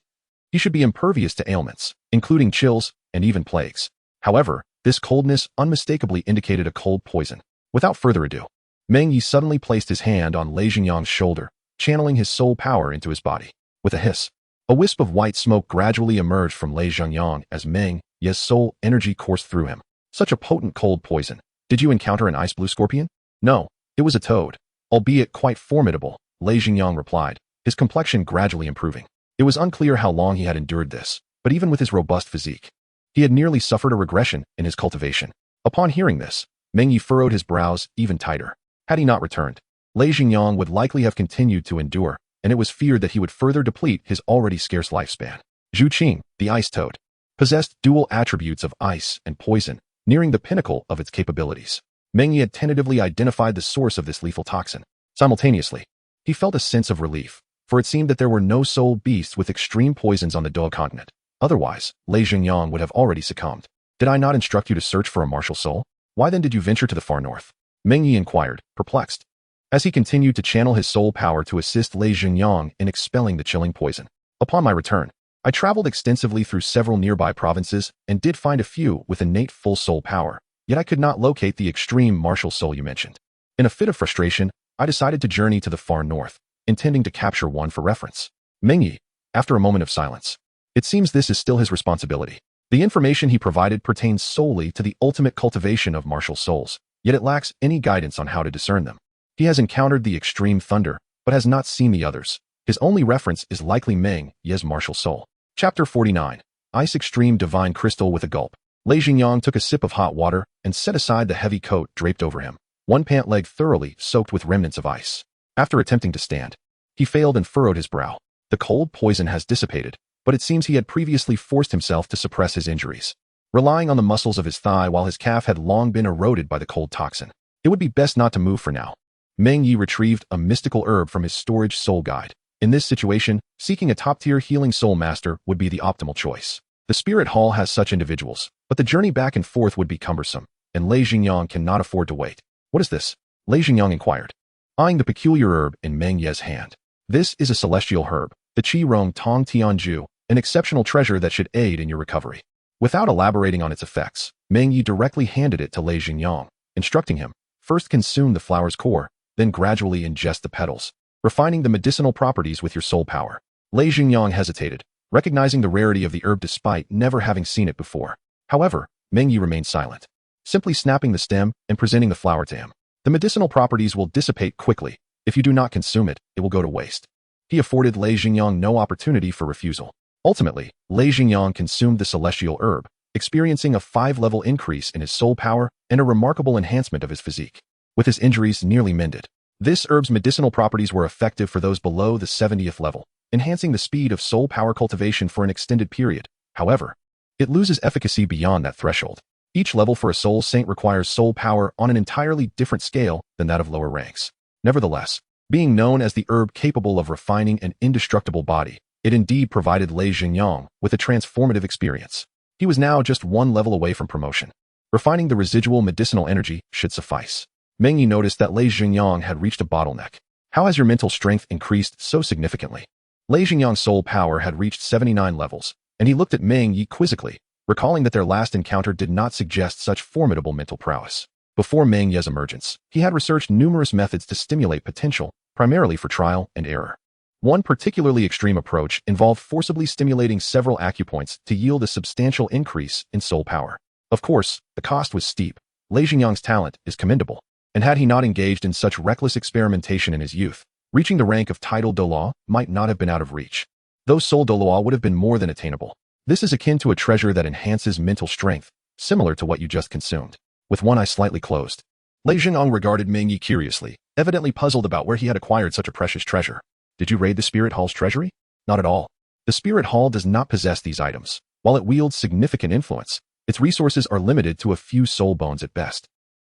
he should be impervious to ailments, including chills and even plagues. However, this coldness unmistakably indicated a cold poison. Without further ado, Meng Ye suddenly placed his hand on Lei Jingyang's shoulder, channeling his soul power into his body. With a hiss, a wisp of white smoke gradually emerged from Lei Jingyang as Meng Ye's soul energy coursed through him. "Such a potent cold poison. Did you encounter an ice blue scorpion?" "No, it was a toad, albeit quite formidable," Lei Jingyang replied, his complexion gradually improving. It was unclear how long he had endured this, but even with his robust physique, he had nearly suffered a regression in his cultivation. Upon hearing this, Meng Ye furrowed his brows even tighter. Had he not returned, Lei Jingyang would likely have continued to endure, and it was feared that he would further deplete his already scarce lifespan. Zhu Qing, the ice toad, possessed dual attributes of ice and poison, nearing the pinnacle of its capabilities. Meng Ye had tentatively identified the source of this lethal toxin. Simultaneously, he felt a sense of relief, for it seemed that there were no soul beasts with extreme poisons on the Douluo continent. Otherwise, Lei Jingyang would have already succumbed. "Did I not instruct you to search for a martial soul? Why then did you venture to the far north?" Meng Ye inquired, perplexed, as he continued to channel his soul power to assist Lei Jingyang in expelling the chilling poison. "Upon my return, I traveled extensively through several nearby provinces and did find a few with innate full soul power, yet I could not locate the extreme martial soul you mentioned. In a fit of frustration, I decided to journey to the far north, intending to capture one for reference." Meng Ye, after a moment of silence. "It seems this is still his responsibility. The information he provided pertains solely to the ultimate cultivation of martial souls, yet it lacks any guidance on how to discern them. He has encountered the extreme thunder, but has not seen the others. His only reference is likely Meng Ye's martial soul." Chapter 49. Ice Extreme Divine Crystal. With a gulp, Lei Jingyang took a sip of hot water and set aside the heavy coat draped over him, one pant leg thoroughly soaked with remnants of ice. After attempting to stand, he failed and furrowed his brow. The cold poison has dissipated, but it seems he had previously forced himself to suppress his injuries, relying on the muscles of his thigh while his calf had long been eroded by the cold toxin. It would be best not to move for now. Meng Ye retrieved a mystical herb from his storage soul guide. In this situation, seeking a top-tier healing soul master would be the optimal choice. The spirit hall has such individuals, but the journey back and forth would be cumbersome, and Lei Jingyang cannot afford to wait. "What is this?" Lei Jingyang inquired, eyeing the peculiar herb in Meng Ye's hand. "This is a celestial herb, the Qi Rong Tong Tianju, an exceptional treasure that should aid in your recovery." Without elaborating on its effects, Meng Ye directly handed it to Lei Jingyang, instructing him, "First consume the flower's core, then gradually ingest the petals, refining the medicinal properties with your soul power." Lei Jingyang hesitated, recognizing the rarity of the herb despite never having seen it before. However, Meng Ye remained silent, simply snapping the stem and presenting the flower to him. "The medicinal properties will dissipate quickly. If you do not consume it, it will go to waste." He afforded Lei Jingyang no opportunity for refusal. Ultimately, Lei Jingyang consumed the celestial herb, experiencing a 5-level increase in his soul power and a remarkable enhancement of his physique. With his injuries nearly mended, this herb's medicinal properties were effective for those below the 70th level, enhancing the speed of soul power cultivation for an extended period. However, it loses efficacy beyond that threshold. Each level for a soul saint requires soul power on an entirely different scale than that of lower ranks. Nevertheless, being known as the herb capable of refining an indestructible body, it indeed provided Lei Jingyang with a transformative experience. He was now just one level away from promotion. Refining the residual medicinal energy should suffice. Meng Ye noticed that Lei Jingyang had reached a bottleneck. "How has your mental strength increased so significantly?" Lei Jingyang's soul power had reached 79 levels, and he looked at Meng Ye quizzically, recalling that their last encounter did not suggest such formidable mental prowess. Before Meng Ye's emergence, he had researched numerous methods to stimulate potential, primarily for trial and error. One particularly extreme approach involved forcibly stimulating several acupoints to yield a substantial increase in soul power. Of course, the cost was steep. Lei Jingyang's talent is commendable, and had he not engaged in such reckless experimentation in his youth, reaching the rank of titled Douluo might not have been out of reach. Though soul Douluo would have been more than attainable. This is akin to a treasure that enhances mental strength, similar to what you just consumed. With one eye slightly closed, Lei Zhengyang regarded Meng Ye curiously, evidently puzzled about where he had acquired such a precious treasure. Did you raid the Spirit Hall's treasury? Not at all. The Spirit Hall does not possess these items. While it wields significant influence, its resources are limited to a few soul bones at best.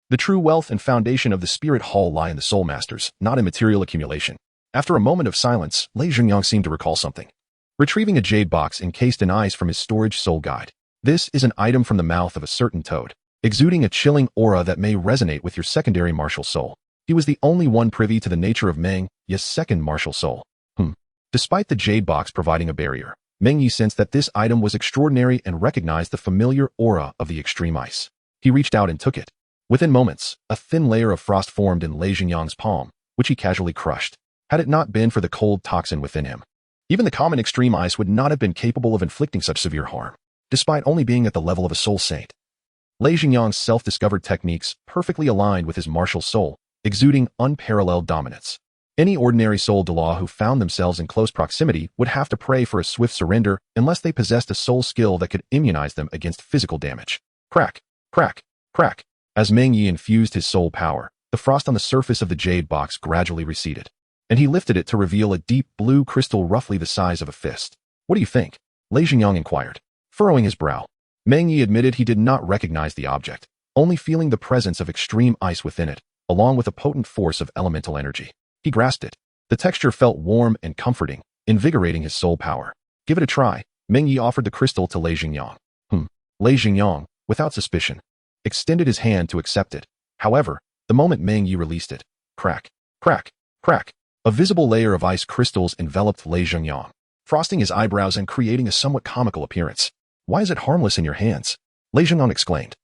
The true wealth and foundation of the Spirit Hall lie in the Soul Masters, not in material accumulation. After a moment of silence, Lei Zhengyang seemed to recall something. Retrieving a jade box encased in ice from his storage soul guide. This is an item from the mouth of a certain toad, exuding a chilling aura that may resonate with your secondary martial soul. He was the only one privy to the nature of Meng Ye's second martial soul. Despite the jade box providing a barrier, Meng Ye sensed that this item was extraordinary and recognized the familiar aura of the extreme ice. He reached out and took it. Within moments, a thin layer of frost formed in Lei Zhengyang's palm, which he casually crushed. Had it not been for the cold toxin within him, even the common extreme ice would not have been capable of inflicting such severe harm, despite only being at the level of a soul saint. Lei Zhengyang's self-discovered techniques perfectly aligned with his martial soul, exuding unparalleled dominance. Any ordinary soul Douluo who found themselves in close proximity would have to pray for a swift surrender unless they possessed a soul skill that could immunize them against physical damage. Crack, crack, crack. As Meng Ye infused his soul power, the frost on the surface of the jade box gradually receded, and he lifted it to reveal a deep blue crystal roughly the size of a fist. What do you think? Lei Zhengyang inquired, furrowing his brow. Meng Ye admitted he did not recognize the object, only feeling the presence of extreme ice within it, along with a potent force of elemental energy. He grasped it. The texture felt warm and comforting, invigorating his soul power. Give it a try. Meng Ye offered the crystal to Lei Zhengyang. Lei Zhengyang, without suspicion, extended his hand to accept it. However, the moment Meng Ye released it, crack, crack, crack, a visible layer of ice crystals enveloped Lei Zhengyang, frosting his eyebrows and creating a somewhat comical appearance. Why is it harmless in your hands? Lei Zhengyang exclaimed,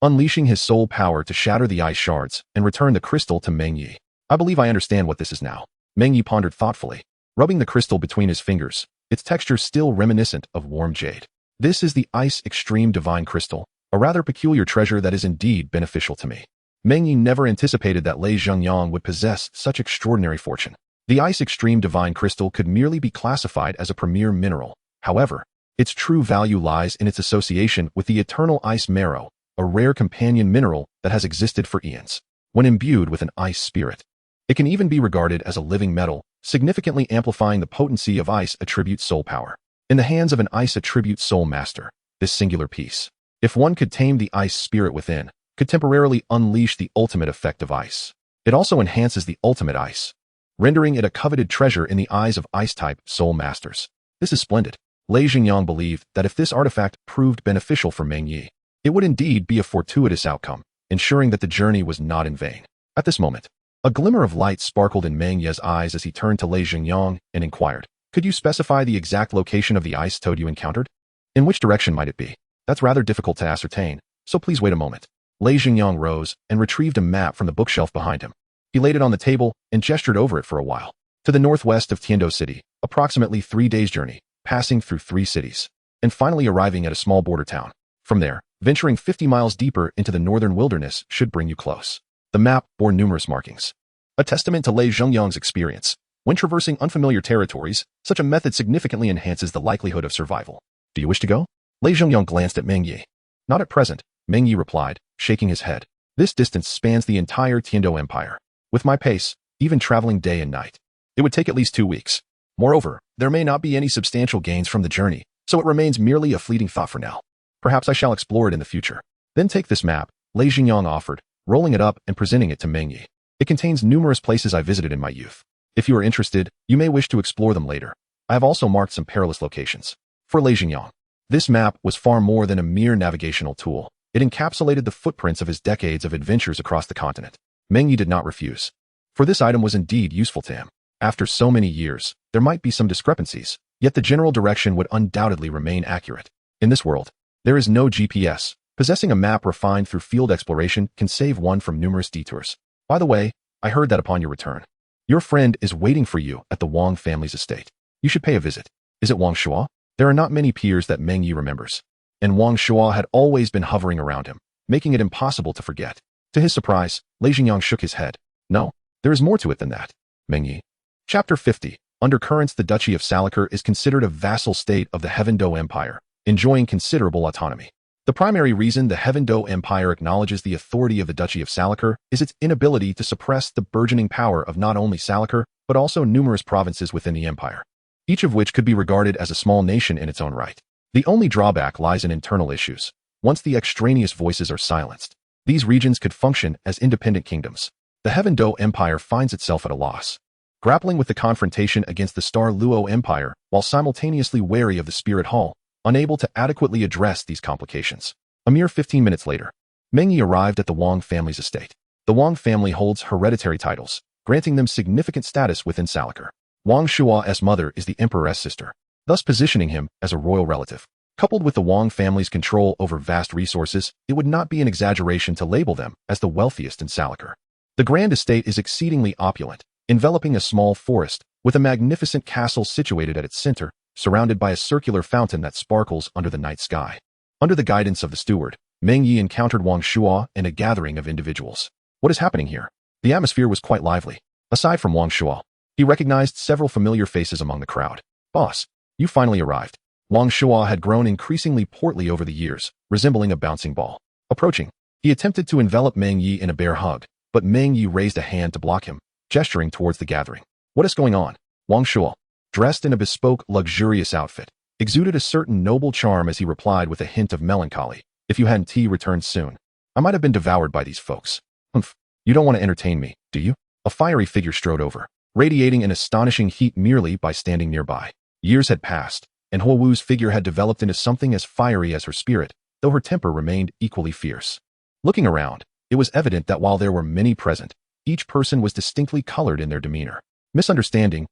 unleashing his soul power to shatter the ice shards and return the crystal to Meng Ye. I believe I understand what this is now. Meng Ye pondered thoughtfully, rubbing the crystal between his fingers, its texture still reminiscent of warm jade. This is the Ice Extreme Divine Crystal, a rather peculiar treasure that is indeed beneficial to me. Meng Ye never anticipated that Lei Zhengyang would possess such extraordinary fortune. The Ice Extreme Divine Crystal could merely be classified as a premier mineral. However, its true value lies in its association with the Eternal Ice Marrow, a rare companion mineral that has existed for eons. When imbued with an ice spirit, it can even be regarded as a living metal, significantly amplifying the potency of Ice Attribute Soul power. In the hands of an Ice Attribute Soul Master, this singular piece, if one could tame the ice spirit within, could temporarily unleash the ultimate effect of ice. It also enhances the ultimate ice, rendering it a coveted treasure in the eyes of Ice-type Soul Masters. This is splendid. Lei Zhengyang believed that if this artifact proved beneficial for Meng Ye, it would indeed be a fortuitous outcome, ensuring that the journey was not in vain. At this moment, a glimmer of light sparkled in Meng Ye's eyes as he turned to Lei Zhengyang and inquired, could you specify the exact location of the ice toad you encountered? In which direction might it be? That's rather difficult to ascertain, so please wait a moment. Lei Zhengyang rose and retrieved a map from the bookshelf behind him. He laid it on the table and gestured over it for a while. To the northwest of Tiando City, approximately 3 days' journey, passing through 3 cities, and finally arriving at a small border town. From there, venturing 50 miles deeper into the northern wilderness should bring you close. The map bore numerous markings, a testament to Lei Zhengyang's experience. When traversing unfamiliar territories, such a method significantly enhances the likelihood of survival. Do you wish to go? Lei Zhengyang glanced at Meng Ye. Not at present, Meng Ye replied, shaking his head. This distance spans the entire Tiando Empire. With my pace, even traveling day and night, it would take at least 2 weeks. Moreover, there may not be any substantial gains from the journey, so it remains merely a fleeting thought for now. Perhaps I shall explore it in the future. Then take this map, Lei Zhengyang offered, rolling it up and presenting it to Meng Ye. It contains numerous places I visited in my youth. If you are interested, you may wish to explore them later. I have also marked some perilous locations. For Lei Zhengyang, this map was far more than a mere navigational tool. It encapsulated the footprints of his decades of adventures across the continent. Meng Ye did not refuse, for this item was indeed useful to him. After so many years, there might be some discrepancies, yet the general direction would undoubtedly remain accurate. In this world, there is no GPS. Possessing a map refined through field exploration can save one from numerous detours. By the way, I heard that upon your return, your friend is waiting for you at the Wang family's estate. You should pay a visit. Is it Wang Shuo? There are not many peers that Meng Ye remembers, and Wang Shuo had always been hovering around him, making it impossible to forget. To his surprise, Lei Zhengyang shook his head. No, there is more to it than that. Meng Ye. Chapter 50. Undercurrents. The Duchy of Salakar is considered a vassal state of the Heaven Do Empire, enjoying considerable autonomy. The primary reason the Heaven Do Empire acknowledges the authority of the Duchy of Salakar is its inability to suppress the burgeoning power of not only Salakar, but also numerous provinces within the empire, each of which could be regarded as a small nation in its own right. The only drawback lies in internal issues. Once the extraneous voices are silenced, these regions could function as independent kingdoms. The Heaven Do Empire finds itself at a loss, grappling with the confrontation against the Star Luo Empire while simultaneously wary of the Spirit Hall, unable to adequately address these complications. A mere 15 minutes later, Meng Ye arrived at the Wang family's estate. The Wang family holds hereditary titles, granting them significant status within Salakar. Wang Shua's mother is the emperor's sister, thus positioning him as a royal relative. Coupled with the Wang family's control over vast resources, it would not be an exaggeration to label them as the wealthiest in Salakar. The grand estate is exceedingly opulent, enveloping a small forest, with a magnificent castle situated at its center, surrounded by a circular fountain that sparkles under the night sky. Under the guidance of the steward, Meng Ye encountered Wang Shua and a gathering of individuals. What is happening here? The atmosphere was quite lively. Aside from Wang Shua, he recognized several familiar faces among the crowd. Boss, you finally arrived. Wang Shua had grown increasingly portly over the years, resembling a bouncing ball. Approaching, he attempted to envelop Meng Ye in a bear hug, but Meng Ye raised a hand to block him, gesturing towards the gathering. What is going on? Wang Shua, dressed in a bespoke, luxurious outfit, exuded a certain noble charm as he replied with a hint of melancholy. If you hadn't returned soon, I might have been devoured by these folks. Humph, you don't want to entertain me, do you? A fiery figure strode over, radiating an astonishing heat merely by standing nearby. Years had passed, and Huo Wu's figure had developed into something as fiery as her spirit, though her temper remained equally fierce. Looking around, it was evident that while there were many present, each person was distinctly colored in their demeanor. Misunderstanding.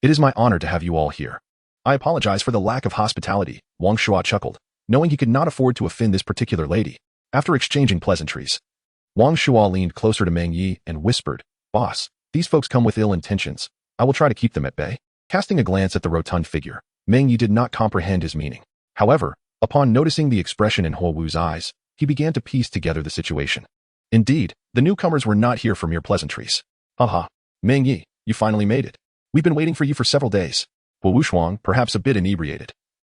It is my honor to have you all here. I apologize for the lack of hospitality, Wang Shua chuckled, knowing he could not afford to offend this particular lady. After exchanging pleasantries, Wang Shua leaned closer to Meng Ye and whispered, Boss, these folks come with ill intentions. I will try to keep them at bay. Casting a glance at the rotund figure, Meng Ye did not comprehend his meaning. However, upon noticing the expression in Huo Wu's eyes, he began to piece together the situation. Indeed, the newcomers were not here for mere pleasantries. Haha, Meng Ye, you finally made it. We've been waiting for you for several days. Huo Wushuang, perhaps a bit inebriated,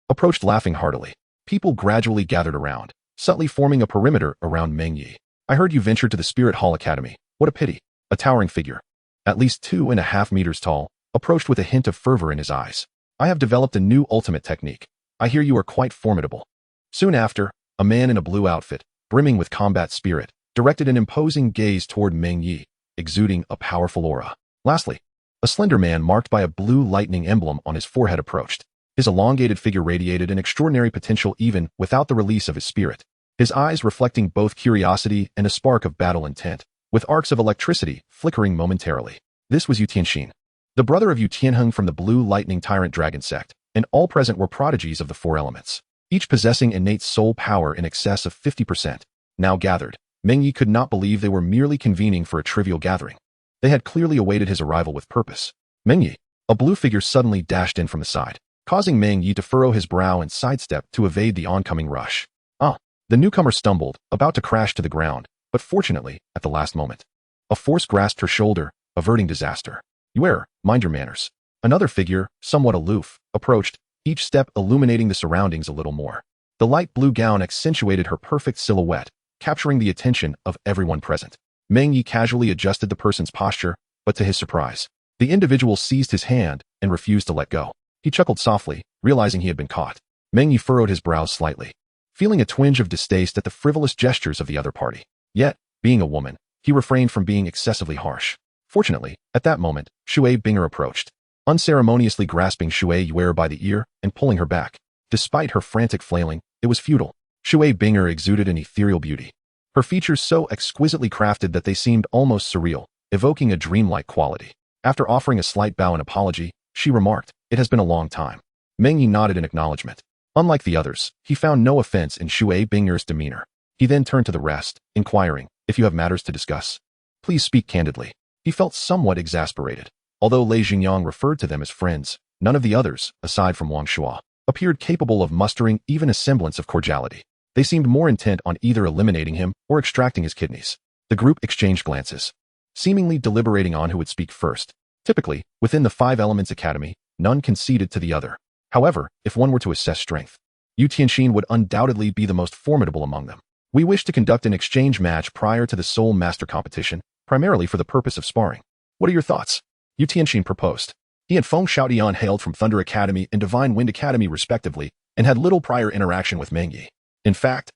approached laughing heartily. People gradually gathered around, subtly forming a perimeter around Meng Ye. I heard you ventured to the Spirit Hall Academy. What a pity. A towering figure, at least 2.5 meters tall, approached with a hint of fervor in his eyes. I have developed a new ultimate technique. I hear you are quite formidable. Soon after, a man in a blue outfit, brimming with combat spirit, directed an imposing gaze toward Meng Ye, exuding a powerful aura. Lastly, a slender man marked by a blue lightning emblem on his forehead approached. His elongated figure radiated an extraordinary potential even without the release of his spirit, his eyes reflecting both curiosity and a spark of battle intent, with arcs of electricity flickering momentarily. This was Yu Tianxin, the brother of Yu Tianheng from the Blue Lightning Tyrant Dragon sect, and all present were prodigies of the four elements, each possessing innate soul power in excess of 50%. Now gathered, Meng Ye could not believe they were merely convening for a trivial gathering. They had clearly awaited his arrival with purpose. Meng Ye, a blue figure suddenly dashed in from the side, causing Meng Ye to furrow his brow and sidestep to evade the oncoming rush. The newcomer stumbled, about to crash to the ground, but fortunately, at the last moment, a force grasped her shoulder, averting disaster. You mind your manners. Another figure, somewhat aloof, approached, each step illuminating the surroundings a little more. The light blue gown accentuated her perfect silhouette, capturing the attention of everyone present. Meng Ye casually adjusted the person's posture, but to his surprise, the individual seized his hand and refused to let go. He chuckled softly, realizing he had been caught. Meng Ye furrowed his brows slightly, feeling a twinge of distaste at the frivolous gestures of the other party. Yet, being a woman, he refrained from being excessively harsh. Fortunately, at that moment, Shui Binger approached, unceremoniously grasping Shui Yuer by the ear and pulling her back. Despite her frantic flailing, it was futile. Shui Binger exuded an ethereal beauty, her features so exquisitely crafted that they seemed almost surreal, evoking a dreamlike quality. After offering a slight bow and apology, she remarked, "It has been a long time." Meng Ye nodded in acknowledgement. Unlike the others, he found no offense in Shui Binger's demeanor. He then turned to the rest, inquiring, "If you have matters to discuss, please speak candidly." He felt somewhat exasperated. Although Lei Xingyang referred to them as friends, none of the others, aside from Wang Shua, appeared capable of mustering even a semblance of cordiality. They seemed more intent on either eliminating him or extracting his kidneys. The group exchanged glances, seemingly deliberating on who would speak first. Typically, within the Five Elements Academy, none conceded to the other. However, if one were to assess strength, Yu Tianxin would undoubtedly be the most formidable among them. We wish to conduct an exchange match prior to the Soul Master competition, primarily for the purpose of sparring. What are your thoughts? Yu Tianxin proposed. He and Feng Xiaotian hailed from Thunder Academy and Divine Wind Academy respectively, and had little prior interaction with Meng Ye. In fact,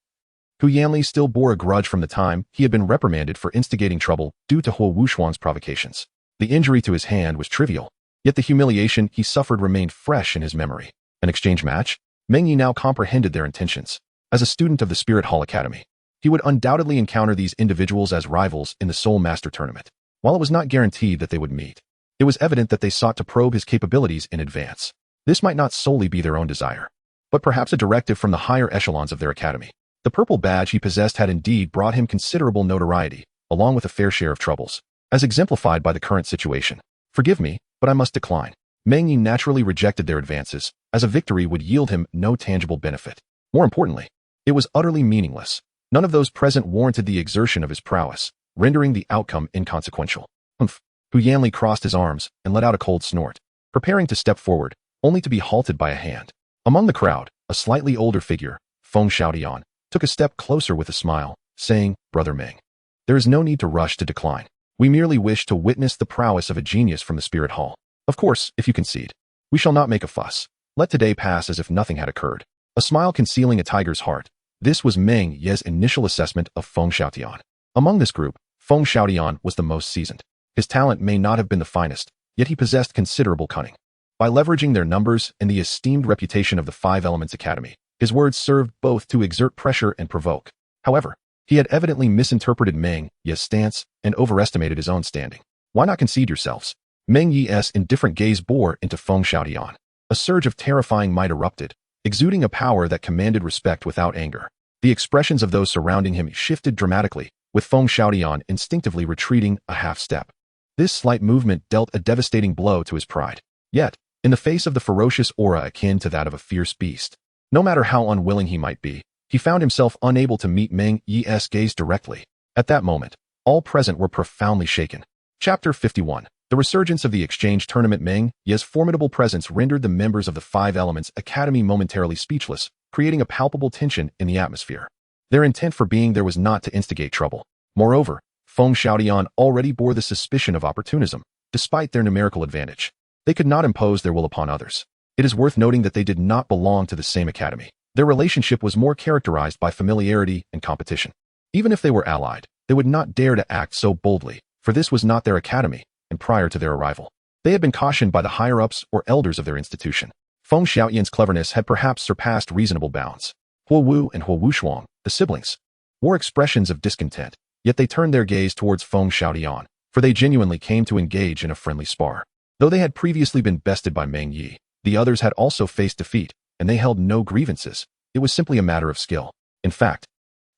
Hu Yanli still bore a grudge from the time he had been reprimanded for instigating trouble due to Huo Wushuang's provocations. The injury to his hand was trivial, yet the humiliation he suffered remained fresh in his memory. An exchange match? Meng Ye now comprehended their intentions. As a student of the Spirit Hall Academy, he would undoubtedly encounter these individuals as rivals in the Soul Master tournament. While it was not guaranteed that they would meet, it was evident that they sought to probe his capabilities in advance. This might not solely be their own desire, but perhaps a directive from the higher echelons of their academy. The purple badge he possessed had indeed brought him considerable notoriety, along with a fair share of troubles, as exemplified by the current situation. Forgive me, but I must decline. Meng Ye naturally rejected their advances, as a victory would yield him no tangible benefit. More importantly, it was utterly meaningless. None of those present warranted the exertion of his prowess, rendering the outcome inconsequential. Humph. Hu Yanli crossed his arms and let out a cold snort, preparing to step forward, only to be halted by a hand. Among the crowd, a slightly older figure, Feng Xiaotian, took a step closer with a smile, saying, "Brother Meng, there is no need to rush to decline. We merely wish to witness the prowess of a genius from the Spirit Hall. Of course, if you concede, we shall not make a fuss. Let today pass as if nothing had occurred." A smile concealing a tiger's heart. This was Meng Ye's initial assessment of Feng Xiaotian. Among this group, Feng Xiaotian was the most seasoned. His talent may not have been the finest, yet he possessed considerable cunning. By leveraging their numbers and the esteemed reputation of the Five Elements Academy, his words served both to exert pressure and provoke. However, he had evidently misinterpreted Meng Ye's stance and overestimated his own standing. Why not concede yourselves? Meng Ye's indifferent gaze bore into Feng Xiaotian. A surge of terrifying might erupted, exuding a power that commanded respect without anger. The expressions of those surrounding him shifted dramatically, with Feng Xiaotian instinctively retreating a half step. This slight movement dealt a devastating blow to his pride. Yet, in the face of the ferocious aura akin to that of a fierce beast, no matter how unwilling he might be, he found himself unable to meet Meng Ye's gaze directly. At that moment, all present were profoundly shaken. Chapter 51. The resurgence of the exchange tournament. Meng Ye's formidable presence rendered the members of the Five Elements Academy momentarily speechless, creating a palpable tension in the atmosphere. Their intent for being there was not to instigate trouble. Moreover, Feng Xiaotian already bore the suspicion of opportunism, despite their numerical advantage. They could not impose their will upon others. It is worth noting that they did not belong to the same academy. Their relationship was more characterized by familiarity and competition. Even if they were allied, they would not dare to act so boldly, for this was not their academy, and prior to their arrival, they had been cautioned by the higher-ups or elders of their institution. Feng Xiaotian's cleverness had perhaps surpassed reasonable bounds. Huo Wu and Huo Wushuang, the siblings, wore expressions of discontent, yet they turned their gaze towards Feng Xiaotian, for they genuinely came to engage in a friendly spar. Though they had previously been bested by Meng Ye, the others had also faced defeat, and they held no grievances. It was simply a matter of skill. In fact,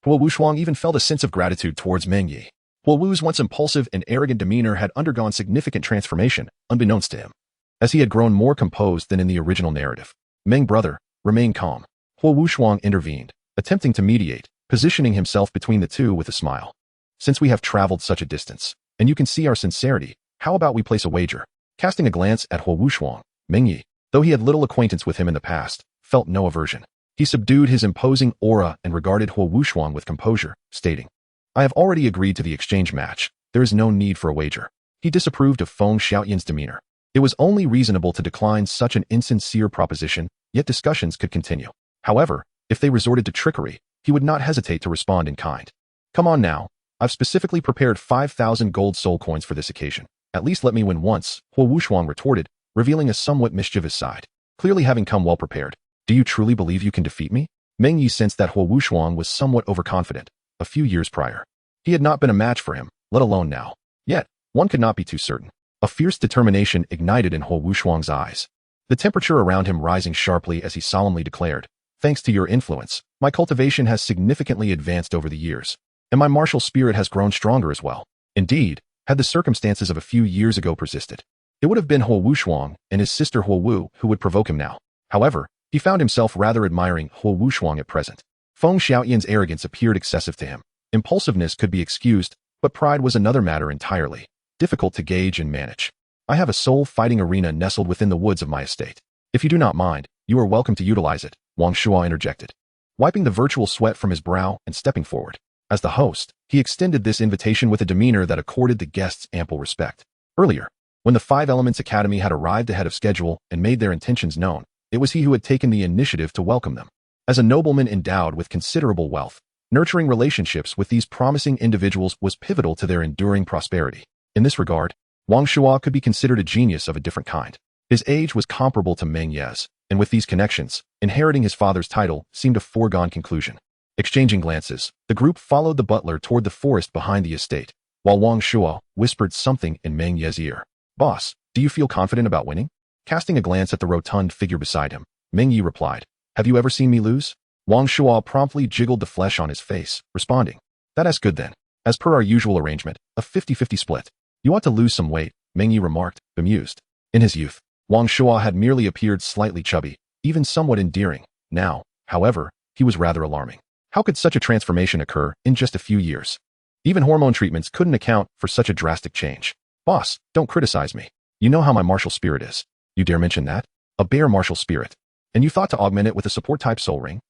Huo Wushuang even felt a sense of gratitude towards Meng Ye. Huo Wu's once impulsive and arrogant demeanor had undergone significant transformation, unbeknownst to him. As he had grown more composed than in the original narrative, Meng brother, remain calm. Huo Wushuang intervened, attempting to mediate, positioning himself between the two with a smile. Since we have traveled such a distance, and you can see our sincerity, how about we place a wager? Casting a glance at Huo Wushuang, Meng Ye, though he had little acquaintance with him in the past, felt no aversion. He subdued his imposing aura and regarded Huo Wushuang with composure, stating, "I have already agreed to the exchange match. There is no need for a wager." He disapproved of Feng Xiaotian's demeanor. It was only reasonable to decline such an insincere proposition, yet discussions could continue. However, if they resorted to trickery, he would not hesitate to respond in kind. "Come on now. I've specifically prepared 5,000 gold soul coins for this occasion. At least let me win once," Huo Wushuang retorted, revealing a somewhat mischievous side. Clearly having come well prepared. "Do you truly believe you can defeat me?" Meng Ye sensed that Huo Wushuang was somewhat overconfident. A few years prior, he had not been a match for him, let alone now. Yet, one could not be too certain. A fierce determination ignited in Huo Wushuang's eyes, the temperature around him rising sharply as he solemnly declared, "Thanks to your influence, my cultivation has significantly advanced over the years, and my martial spirit has grown stronger as well. Indeed, had the circumstances of a few years ago persisted, it would have been Huo Wushuang and his sister Huo Wu who would provoke him now." However, he found himself rather admiring Huo Wushuang at present. Feng Xiaotian's arrogance appeared excessive to him. Impulsiveness could be excused, but pride was another matter entirely, difficult to gauge and manage. "I have a soul fighting arena nestled within the woods of my estate. If you do not mind, You are welcome to utilize it, Wang Shuo interjected, wiping the virtual sweat from his brow and stepping forward. As the host, he extended this invitation with a demeanor that accorded the guests ample respect. Earlier, when the Five Elements Academy had arrived ahead of schedule and made their intentions known, it was he who had taken the initiative to welcome them. As a nobleman endowed with considerable wealth, nurturing relationships with these promising individuals was pivotal to their enduring prosperity. In this regard, Wang Shuo could be considered a genius of a different kind. His age was comparable to Meng Ye's, and with these connections, inheriting his father's title seemed a foregone conclusion. Exchanging glances, the group followed the butler toward the forest behind the estate, while Wang Shuo whispered something in Meng Ye's ear. "Boss, do you feel confident about winning?" Casting a glance at the rotund figure beside him, Meng Ye replied, "Have you ever seen me lose?" Wang Shuo promptly jiggled the flesh on his face, responding, "That's good then. As per our usual arrangement, a 50-50 split. You ought to lose some weight," Meng Ye remarked, bemused. In his youth, Wang Shuo had merely appeared slightly chubby, even somewhat endearing. Now, however, he was rather alarming. How could such a transformation occur in just a few years? Even hormone treatments couldn't account for such a drastic change. "Boss, don't criticize me. You know how my martial spirit is." "You dare mention that? A bare martial spirit. And you thought to augment it with a support-type soul ring?"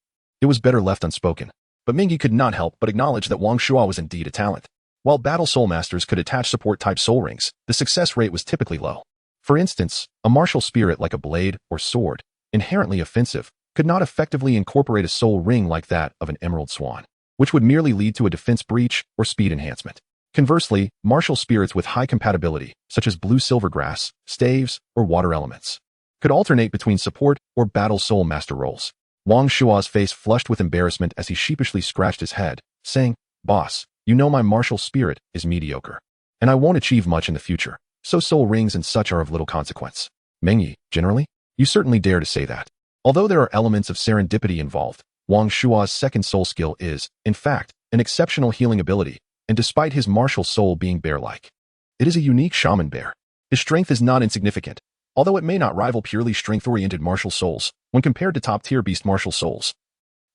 It was better left unspoken. But Meng Ye could not help but acknowledge that Wang Shuo was indeed a talent. While battle soul masters could attach support-type soul rings, the success rate was typically low. For instance, a martial spirit like a blade or sword, inherently offensive, could not effectively incorporate a soul ring like that of an emerald swan, which would merely lead to a defense breach or speed enhancement. Conversely, martial spirits with high compatibility, such as blue silvergrass, staves, or water elements, could alternate between support or battle soul master roles. Wang Shuo's face flushed with embarrassment as he sheepishly scratched his head, saying, "Boss, you know my martial spirit is mediocre, and I won't achieve much in the future, so soul rings and such are of little consequence." "Meng Ye, generally? You certainly dare to say that." Although there are elements of serendipity involved, Wang Shuo's second soul skill is, in fact, an exceptional healing ability, and despite his martial soul being bear-like, it is a unique shaman bear. His strength is not insignificant, although it may not rival purely strength-oriented martial souls when compared to top-tier beast martial souls.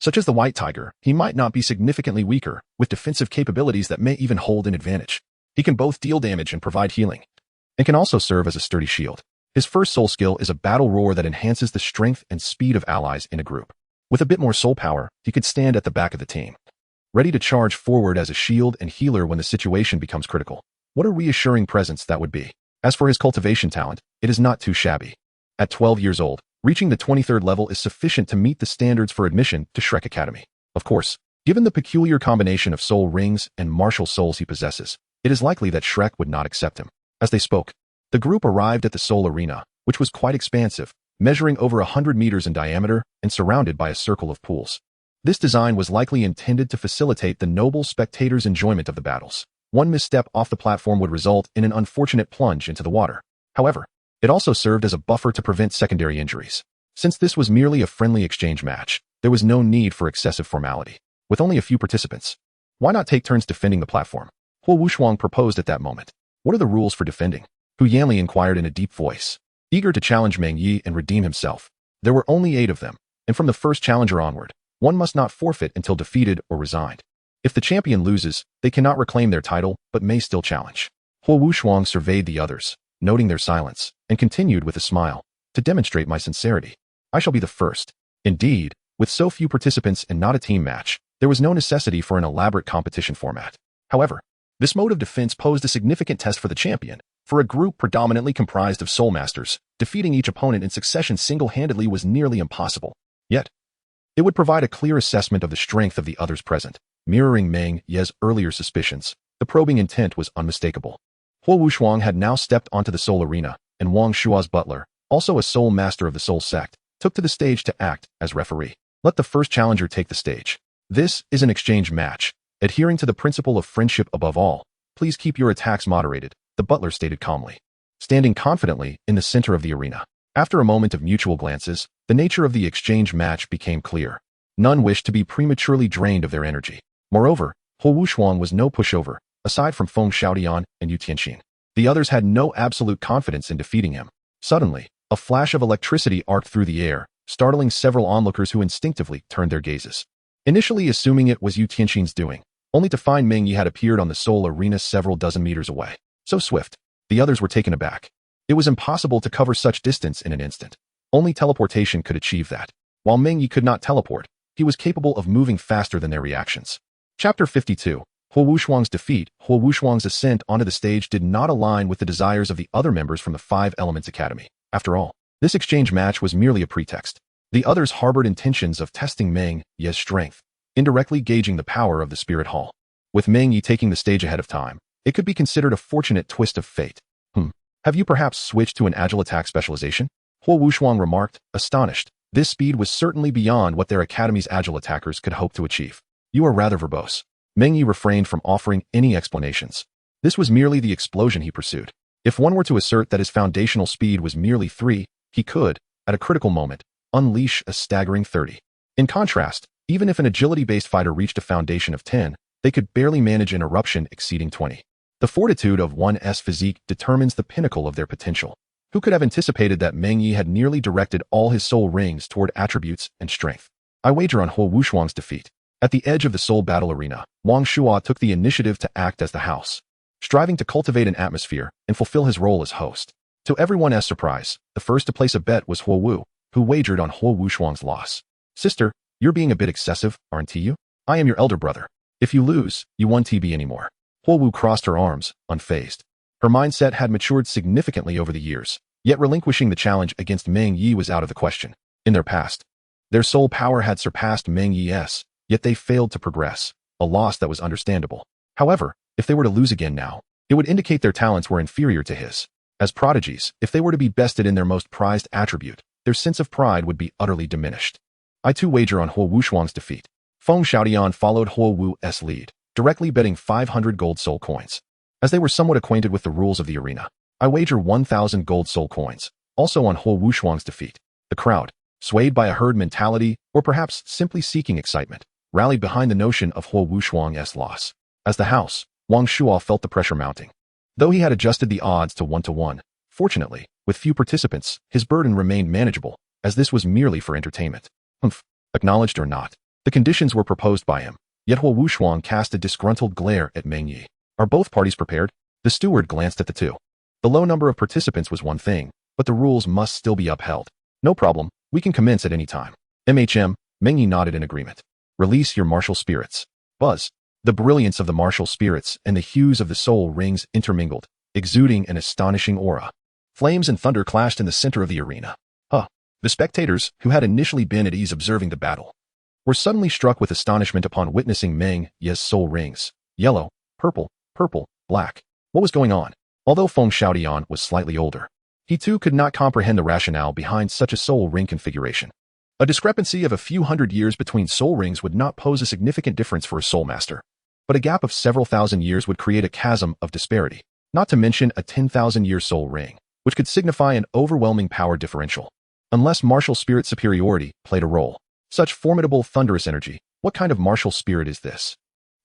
Such as the white tiger, he might not be significantly weaker, with defensive capabilities that may even hold an advantage. He can both deal damage and provide healing, and can also serve as a sturdy shield. His first soul skill is a battle roar that enhances the strength and speed of allies in a group. With a bit more soul power, he could stand at the back of the team, ready to charge forward as a shield and healer when the situation becomes critical. What a reassuring presence that would be. As for his cultivation talent, it is not too shabby. At 12 years old, reaching the 23rd level is sufficient to meet the standards for admission to Shrek Academy. Of course, given the peculiar combination of soul rings and martial souls he possesses, it is likely that Shrek would not accept him. As they spoke, the group arrived at the Soul Arena, which was quite expansive, measuring over 100 meters in diameter and surrounded by a circle of pools. This design was likely intended to facilitate the noble spectators' enjoyment of the battles. One misstep off the platform would result in an unfortunate plunge into the water. However, it also served as a buffer to prevent secondary injuries. Since this was merely a friendly exchange match, there was no need for excessive formality. With only a few participants, why not take turns defending the platform? Huo Wushuang proposed at that moment. "What are the rules for defending?" Hu Yanli inquired in a deep voice, eager to challenge Meng Ye and redeem himself. There were only 8 of them, and from the first challenger onward, one must not forfeit until defeated or resigned. If the champion loses, they cannot reclaim their title, but may still challenge. Huo Wushuang surveyed the others, noting their silence, and continued with a smile, "To demonstrate my sincerity, I shall be the first." Indeed, with so few participants and not a team match, there was no necessity for an elaborate competition format. However, this mode of defense posed a significant test for the champion. For a group predominantly comprised of soul masters, defeating each opponent in succession single-handedly was nearly impossible. Yet, it would provide a clear assessment of the strength of the others present. Mirroring Meng Ye's earlier suspicions, the probing intent was unmistakable. Huo Wushuang had now stepped onto the soul arena, and Wang Shuo's butler, also a soul master of the soul sect, took to the stage to act as referee. Let the first challenger take the stage. This is an exchange match. Adhering to the principle of friendship above all, please keep your attacks moderated, the butler stated calmly, standing confidently in the center of the arena. After a moment of mutual glances, the nature of the exchange match became clear. None wished to be prematurely drained of their energy. Moreover, Huo Wushuang was no pushover, aside from Feng Xiaodian and Yu Tianxin. The others had no absolute confidence in defeating him. Suddenly, a flash of electricity arced through the air, startling several onlookers who instinctively turned their gazes, initially assuming it was Yu Tianxin's doing, only to find Meng Ye had appeared on the soul arena several dozen meters away. So swift, the others were taken aback. It was impossible to cover such distance in an instant. Only teleportation could achieve that. While Meng Ye could not teleport, he was capable of moving faster than their reactions. Chapter 52. Huo Wushuang's defeat. Huo Wushuang's ascent onto the stage did not align with the desires of the other members from the Five Elements Academy. After all, this exchange match was merely a pretext. The others harbored intentions of testing Meng Ye's strength, indirectly gauging the power of the Spirit Hall. With Meng Ye taking the stage ahead of time, it could be considered a fortunate twist of fate. Have you perhaps switched to an agile attack specialization? Huo Wushuang remarked, astonished. This speed was certainly beyond what their academy's agile attackers could hope to achieve. You are rather verbose. Meng Ye refrained from offering any explanations. This was merely the explosion he pursued. If one were to assert that his foundational speed was merely 3, he could, at a critical moment, unleash a staggering 30. In contrast, even if an agility-based fighter reached a foundation of 10, they could barely manage an eruption exceeding 20. The fortitude of one's physique determines the pinnacle of their potential. Who could have anticipated that Meng Ye had nearly directed all his soul rings toward attributes and strength? I wager on Huo Wushuang's defeat. At the edge of the soul battle arena, Wang Shuo took the initiative to act as the house, striving to cultivate an atmosphere and fulfill his role as host. To everyone's surprise, the first to place a bet was Huo Wu, who wagered on Huo Wushuang's loss. Sister, you're being a bit excessive, aren't you? I am your elder brother. If you lose, you won't be anymore. Huo Wu crossed her arms, unfazed. Her mindset had matured significantly over the years, yet relinquishing the challenge against Meng Ye was out of the question. In their past, their soul power had surpassed Meng Ye's, yet they failed to progress, a loss that was understandable. However, if they were to lose again now, it would indicate their talents were inferior to his. As prodigies, if they were to be bested in their most prized attribute, their sense of pride would be utterly diminished. I too wager on Huo Wushuang's defeat. Feng Xiaodian followed Huo Wu's lead, directly betting 500 gold soul coins. As they were somewhat acquainted with the rules of the arena, I wager 1,000 gold soul coins, also on Huo Wushuang's defeat. The crowd, swayed by a herd mentality or perhaps simply seeking excitement, rallied behind the notion of Huo Wushuang's loss. As the house, Wang Shuo felt the pressure mounting. Though he had adjusted the odds to 1-to-1, fortunately, with few participants, his burden remained manageable, as this was merely for entertainment. Acknowledged or not, the conditions were proposed by him, yet Huo Wushuang cast a disgruntled glare at Meng Ye. Are both parties prepared? The steward glanced at the two. The low number of participants was one thing, but the rules must still be upheld. No problem, we can commence at any time. Meng Ye nodded in agreement. Release your martial spirits. Buzz. The brilliance of the martial spirits and the hues of the soul rings intermingled, exuding an astonishing aura. Flames and thunder clashed in the center of the arena. The spectators, who had initially been at ease observing the battle, were suddenly struck with astonishment upon witnessing Meng Ye's soul rings. Yellow, purple, black. What was going on? Although Feng Xiaodian was slightly older, he too could not comprehend the rationale behind such a soul ring configuration. A discrepancy of a few hundred years between soul rings would not pose a significant difference for a soul master, but a gap of several thousand years would create a chasm of disparity, not to mention a 10,000-year soul ring, which could signify an overwhelming power differential. Unless martial spirit superiority played a role. Such formidable thunderous energy, what kind of martial spirit is this?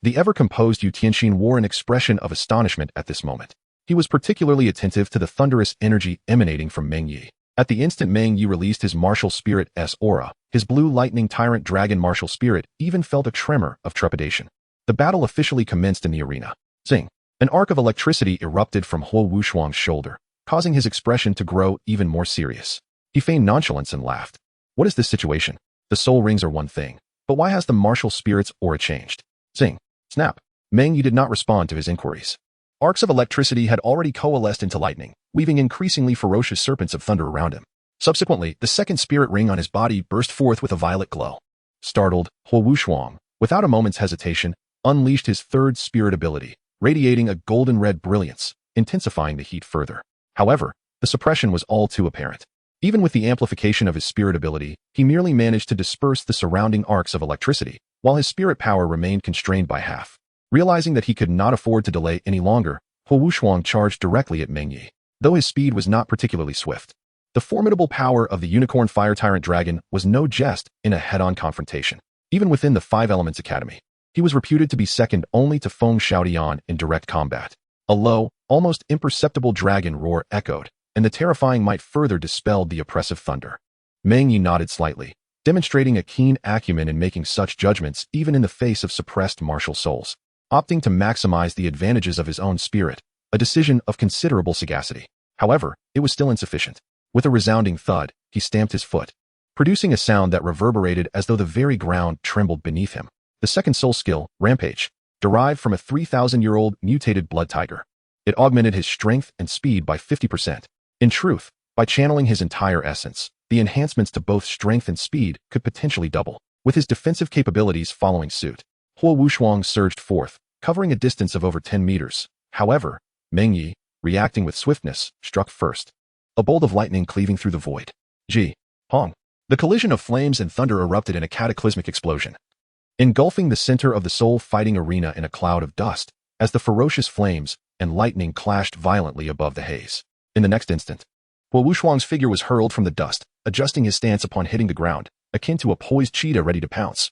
The ever-composed Yu Tianxin wore an expression of astonishment at this moment. He was particularly attentive to the thunderous energy emanating from Meng Ye. At the instant Meng Ye released his martial spirit's aura, his blue lightning tyrant dragon martial spirit even felt a tremor of trepidation. The battle officially commenced in the arena. Zing! An arc of electricity erupted from Huo Wushuang's shoulder, causing his expression to grow even more serious. He feigned nonchalance and laughed. What is this situation? The soul rings are one thing, but why has the martial spirit's aura changed? Zing! Snap! Meng Ye did not respond to his inquiries. Arcs of electricity had already coalesced into lightning, weaving increasingly ferocious serpents of thunder around him. Subsequently, the second spirit ring on his body burst forth with a violet glow. Startled, Huo Wushuang, without a moment's hesitation, unleashed his third spirit ability, radiating a golden-red brilliance, intensifying the heat further. However, the suppression was all too apparent. Even with the amplification of his spirit ability, he merely managed to disperse the surrounding arcs of electricity, while his spirit power remained constrained by half. Realizing that he could not afford to delay any longer, Huo Wushuang charged directly at Meng Ye. Though his speed was not particularly swift, the formidable power of the unicorn fire tyrant dragon was no jest in a head-on confrontation. Even within the Five Elements Academy, he was reputed to be second only to Feng Xiaodian in direct combat. A low, almost imperceptible dragon roar echoed, and the terrifying might further dispelled the oppressive thunder. Meng Ye nodded slightly, demonstrating a keen acumen in making such judgments even in the face of suppressed martial souls. Opting to maximize the advantages of his own spirit, a decision of considerable sagacity. However, it was still insufficient. With a resounding thud, he stamped his foot, producing a sound that reverberated as though the very ground trembled beneath him. The second soul skill, Rampage, derived from a 3,000-year-old mutated blood tiger. It augmented his strength and speed by 50%. In truth, by channeling his entire essence, the enhancements to both strength and speed could potentially double. With his defensive capabilities following suit, Huo Wushuang surged forth, covering a distance of over 10 meters. However, Meng Ye, reacting with swiftness, struck first. A bolt of lightning cleaving through the void. Ji. Hong. The collision of flames and thunder erupted in a cataclysmic explosion, engulfing the center of the soul-fighting arena in a cloud of dust, as the ferocious flames and lightning clashed violently above the haze. In the next instant, Huo Wushuang's figure was hurled from the dust, adjusting his stance upon hitting the ground, akin to a poised cheetah ready to pounce.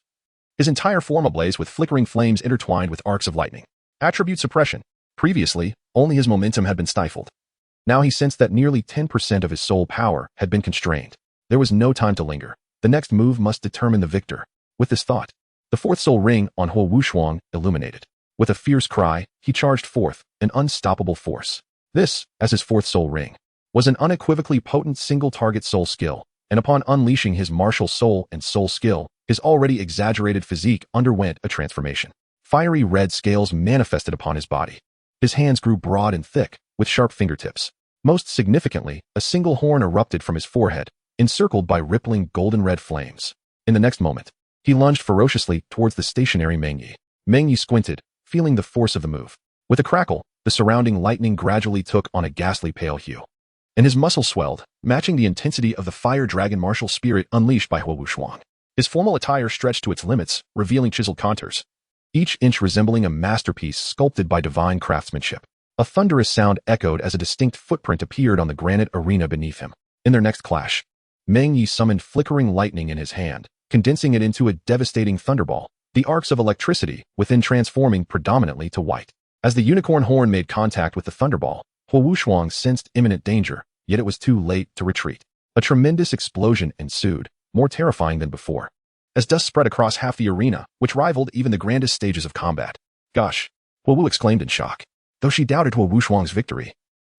His entire form ablaze with flickering flames intertwined with arcs of lightning. Attribute suppression. Previously, only his momentum had been stifled. Now he sensed that nearly 10% of his soul power had been constrained. There was no time to linger. The next move must determine the victor. With this thought, the fourth soul ring on Huo Wushuang illuminated. With a fierce cry, he charged forth, an unstoppable force. This, as his fourth soul ring, was an unequivocally potent single-target soul skill, and upon unleashing his martial soul and soul skill, his already exaggerated physique underwent a transformation. Fiery red scales manifested upon his body. His hands grew broad and thick, with sharp fingertips. Most significantly, a single horn erupted from his forehead, encircled by rippling golden-red flames. In the next moment, he lunged ferociously towards the stationary Meng Ye. Meng Ye squinted, feeling the force of the move. With a crackle, the surrounding lightning gradually took on a ghastly pale hue, and his muscles swelled, matching the intensity of the fire dragon martial spirit unleashed by Huo Wushuang. His formal attire stretched to its limits, revealing chiseled contours, each inch resembling a masterpiece sculpted by divine craftsmanship. A thunderous sound echoed as a distinct footprint appeared on the granite arena beneath him. In their next clash, Meng Ye summoned flickering lightning in his hand, condensing it into a devastating thunderball, the arcs of electricity within transforming predominantly to white. As the unicorn horn made contact with the thunderball, Huo Wushuang sensed imminent danger, yet it was too late to retreat. A tremendous explosion ensued, more terrifying than before, as dust spread across half the arena, which rivaled even the grandest stages of combat. Gosh, Huo Wu exclaimed in shock. Though she doubted Huo Wushuang's victory,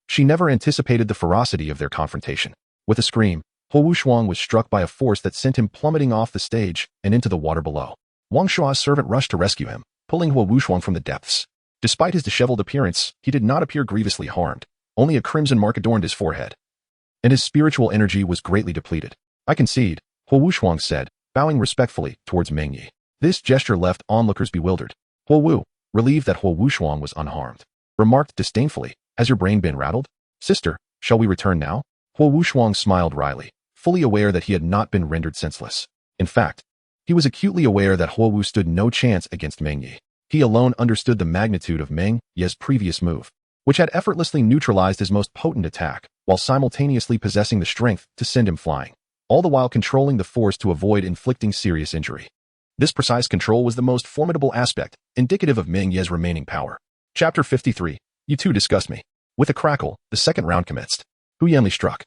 she never anticipated the ferocity of their confrontation. With a scream, Huo Wushuang was struck by a force that sent him plummeting off the stage and into the water below. Wang Shua's servant rushed to rescue him, pulling Huo Wushuang from the depths. Despite his disheveled appearance, he did not appear grievously harmed. Only a crimson mark adorned his forehead, and his spiritual energy was greatly depleted. I concede, Huo Wushuang said, bowing respectfully towards Meng Ye. This gesture left onlookers bewildered. Huo Wu, relieved that Huo Wushuang was unharmed, remarked disdainfully, "Has your brain been rattled? Sister, shall we return now?" Huo Wushuang smiled wryly, fully aware that he had not been rendered senseless. In fact, he was acutely aware that Huo Wu stood no chance against Meng Ye. He alone understood the magnitude of Meng Ye's previous move, which had effortlessly neutralized his most potent attack, while simultaneously possessing the strength to send him flying, all the while controlling the force to avoid inflicting serious injury. This precise control was the most formidable aspect, indicative of Meng Ye's remaining power. Chapter 53. You two disgust me. With a crackle, the second round commenced. Hu Yanli struck,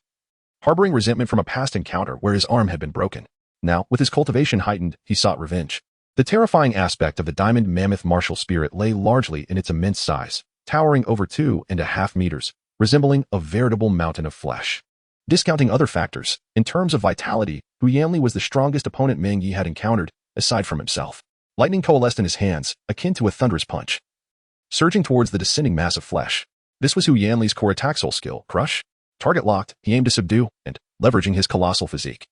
harboring resentment from a past encounter where his arm had been broken. Now, with his cultivation heightened, he sought revenge. The terrifying aspect of the diamond mammoth martial spirit lay largely in its immense size, towering over 2.5 meters, resembling a veritable mountain of flesh. Discounting other factors, in terms of vitality, Hu Yanli was the strongest opponent Meng Ye had encountered, aside from himself. Lightning coalesced in his hands, akin to a thunderous punch, surging towards the descending mass of flesh. This was Hu Yanli's core attack soul skill, Crush. Target locked, he aimed to subdue, and, leveraging his colossal physique,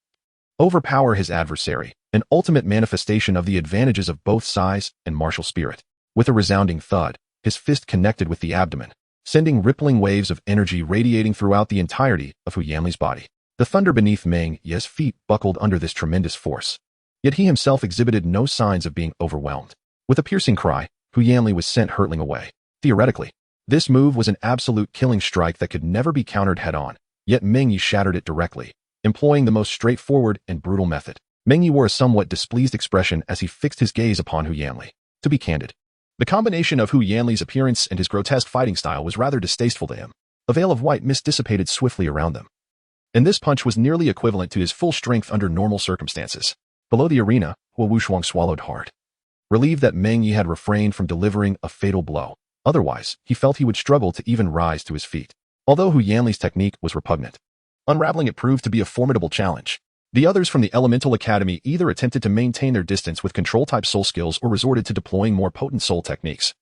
overpower his adversary, an ultimate manifestation of the advantages of both size and martial spirit. With a resounding thud, his fist connected with the abdomen, sending rippling waves of energy radiating throughout the entirety of Hu Yanli's body. The thunder beneath Meng Ye's feet buckled under this tremendous force, yet he himself exhibited no signs of being overwhelmed. With a piercing cry, Hu Yanli was sent hurtling away. Theoretically, this move was an absolute killing strike that could never be countered head-on, yet Meng Ye shattered it directly, employing the most straightforward and brutal method. Meng Ye wore a somewhat displeased expression as he fixed his gaze upon Hu Yanli. To be candid, the combination of Hu Yanli's appearance and his grotesque fighting style was rather distasteful to him. A veil of white mist dissipated swiftly around them, and this punch was nearly equivalent to his full strength under normal circumstances. Below the arena, Huo Wushuang swallowed hard, relieved that Meng Ye had refrained from delivering a fatal blow. Otherwise, he felt he would struggle to even rise to his feet. Although Hu Yanli's technique was repugnant, Unraveling it proved to be a formidable challenge. The others from the Elemental Academy either attempted to maintain their distance with control-type soul skills or resorted to deploying more potent soul techniques,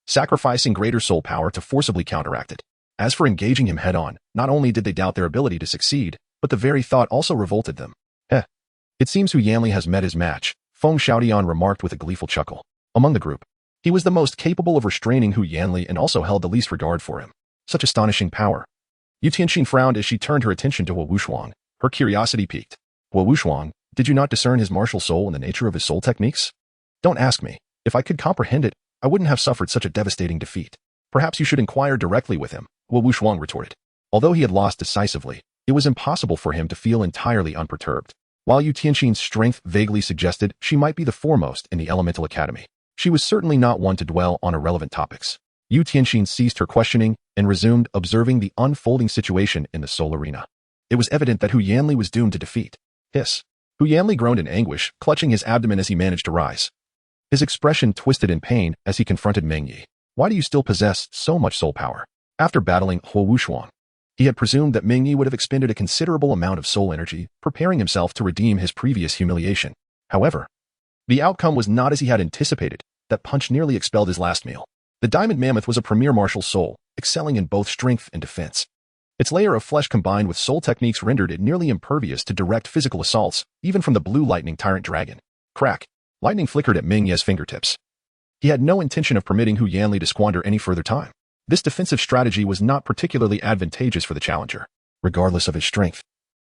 sacrificing greater soul power to forcibly counteract it. As for engaging him head-on, not only did they doubt their ability to succeed, but the very thought also revolted them. It seems Hu Yanli has met his match, Feng Xiaotian remarked with a gleeful chuckle. Among the group, he was the most capable of restraining Hu Yanli and also held the least regard for him. Such astonishing power. Yu Tianxin frowned as she turned her attention to Hua Wushuang. Her curiosity piqued. Hua Wushuang, did you not discern his martial soul and the nature of his soul techniques? Don't ask me. If I could comprehend it, I wouldn't have suffered such a devastating defeat. Perhaps you should inquire directly with him, Hua Wushuang retorted. Although he had lost decisively, it was impossible for him to feel entirely unperturbed. While Yu Tianxin's strength vaguely suggested she might be the foremost in the Elemental Academy, she was certainly not one to dwell on irrelevant topics. Yu Tianxin ceased her questioning and resumed observing the unfolding situation in the soul arena. It was evident that Hu Yanli was doomed to defeat. Hiss. Hu Yanli groaned in anguish, clutching his abdomen as he managed to rise. His expression twisted in pain as he confronted Meng Ye. Why do you still possess so much soul power? After battling Hua Wushuang, he had presumed that Meng Ye would have expended a considerable amount of soul energy, preparing himself to redeem his previous humiliation. However, the outcome was not as he had anticipated. That punch nearly expelled his last meal. The diamond mammoth was a premier martial soul, excelling in both strength and defense. Its layer of flesh combined with soul techniques rendered it nearly impervious to direct physical assaults, even from the blue lightning tyrant dragon. Crack. Lightning flickered at Meng Ye's fingertips. He had no intention of permitting Hu Yanli to squander any further time. This defensive strategy was not particularly advantageous for the challenger, regardless of his strength.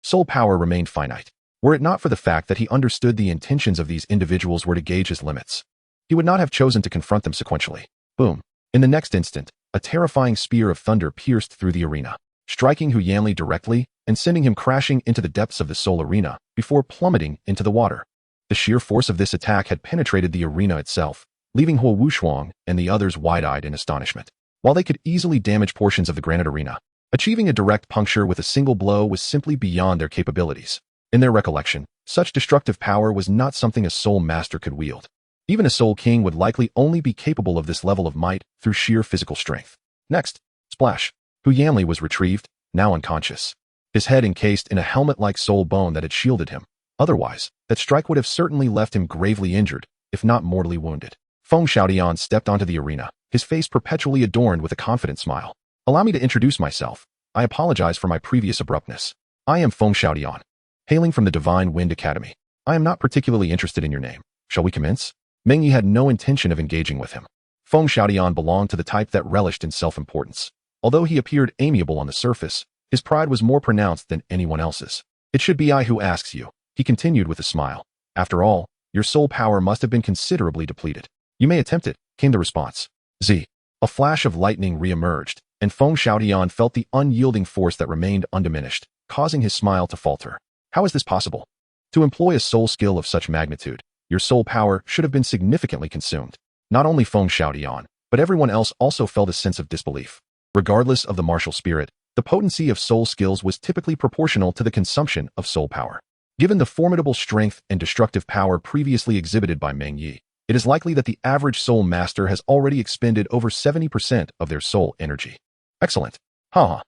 Soul power remained finite. Were it not for the fact that he understood the intentions of these individuals were to gauge his limits, he would not have chosen to confront them sequentially. Boom. In the next instant, a terrifying spear of thunder pierced through the arena, striking Hu Yanli directly and sending him crashing into the depths of the soul arena before plummeting into the water. The sheer force of this attack had penetrated the arena itself, leaving Hua Wushuang and the others wide-eyed in astonishment. While they could easily damage portions of the granite arena, achieving a direct puncture with a single blow was simply beyond their capabilities. In their recollection, such destructive power was not something a soul master could wield. Even a soul king would likely only be capable of this level of might through sheer physical strength. Next, splash. Hu Yanli was retrieved, now unconscious, his head encased in a helmet-like soul bone that had shielded him. Otherwise, that strike would have certainly left him gravely injured, if not mortally wounded. Feng Xiaotian stepped onto the arena, his face perpetually adorned with a confident smile. Allow me to introduce myself. I apologize for my previous abruptness. I am Feng Xiaotian, hailing from the Divine Wind Academy. I am not particularly interested in your name. Shall we commence? Meng Ye had no intention of engaging with him. Feng Xiaotian belonged to the type that relished in self-importance. Although he appeared amiable on the surface, his pride was more pronounced than anyone else's. It should be I who asks you, he continued with a smile. After all, your soul power must have been considerably depleted. You may attempt it, came the response. Z. A flash of lightning re-emerged, and Feng Xiaotian felt the unyielding force that remained undiminished, causing his smile to falter. How is this possible? To employ a soul skill of such magnitude, your soul power should have been significantly consumed. Not only Feng Xiaotian, but everyone else also felt a sense of disbelief. Regardless of the martial spirit, the potency of soul skills was typically proportional to the consumption of soul power. Given the formidable strength and destructive power previously exhibited by Meng Ye, it is likely that the average soul master has already expended over 70% of their soul energy. Excellent. Feng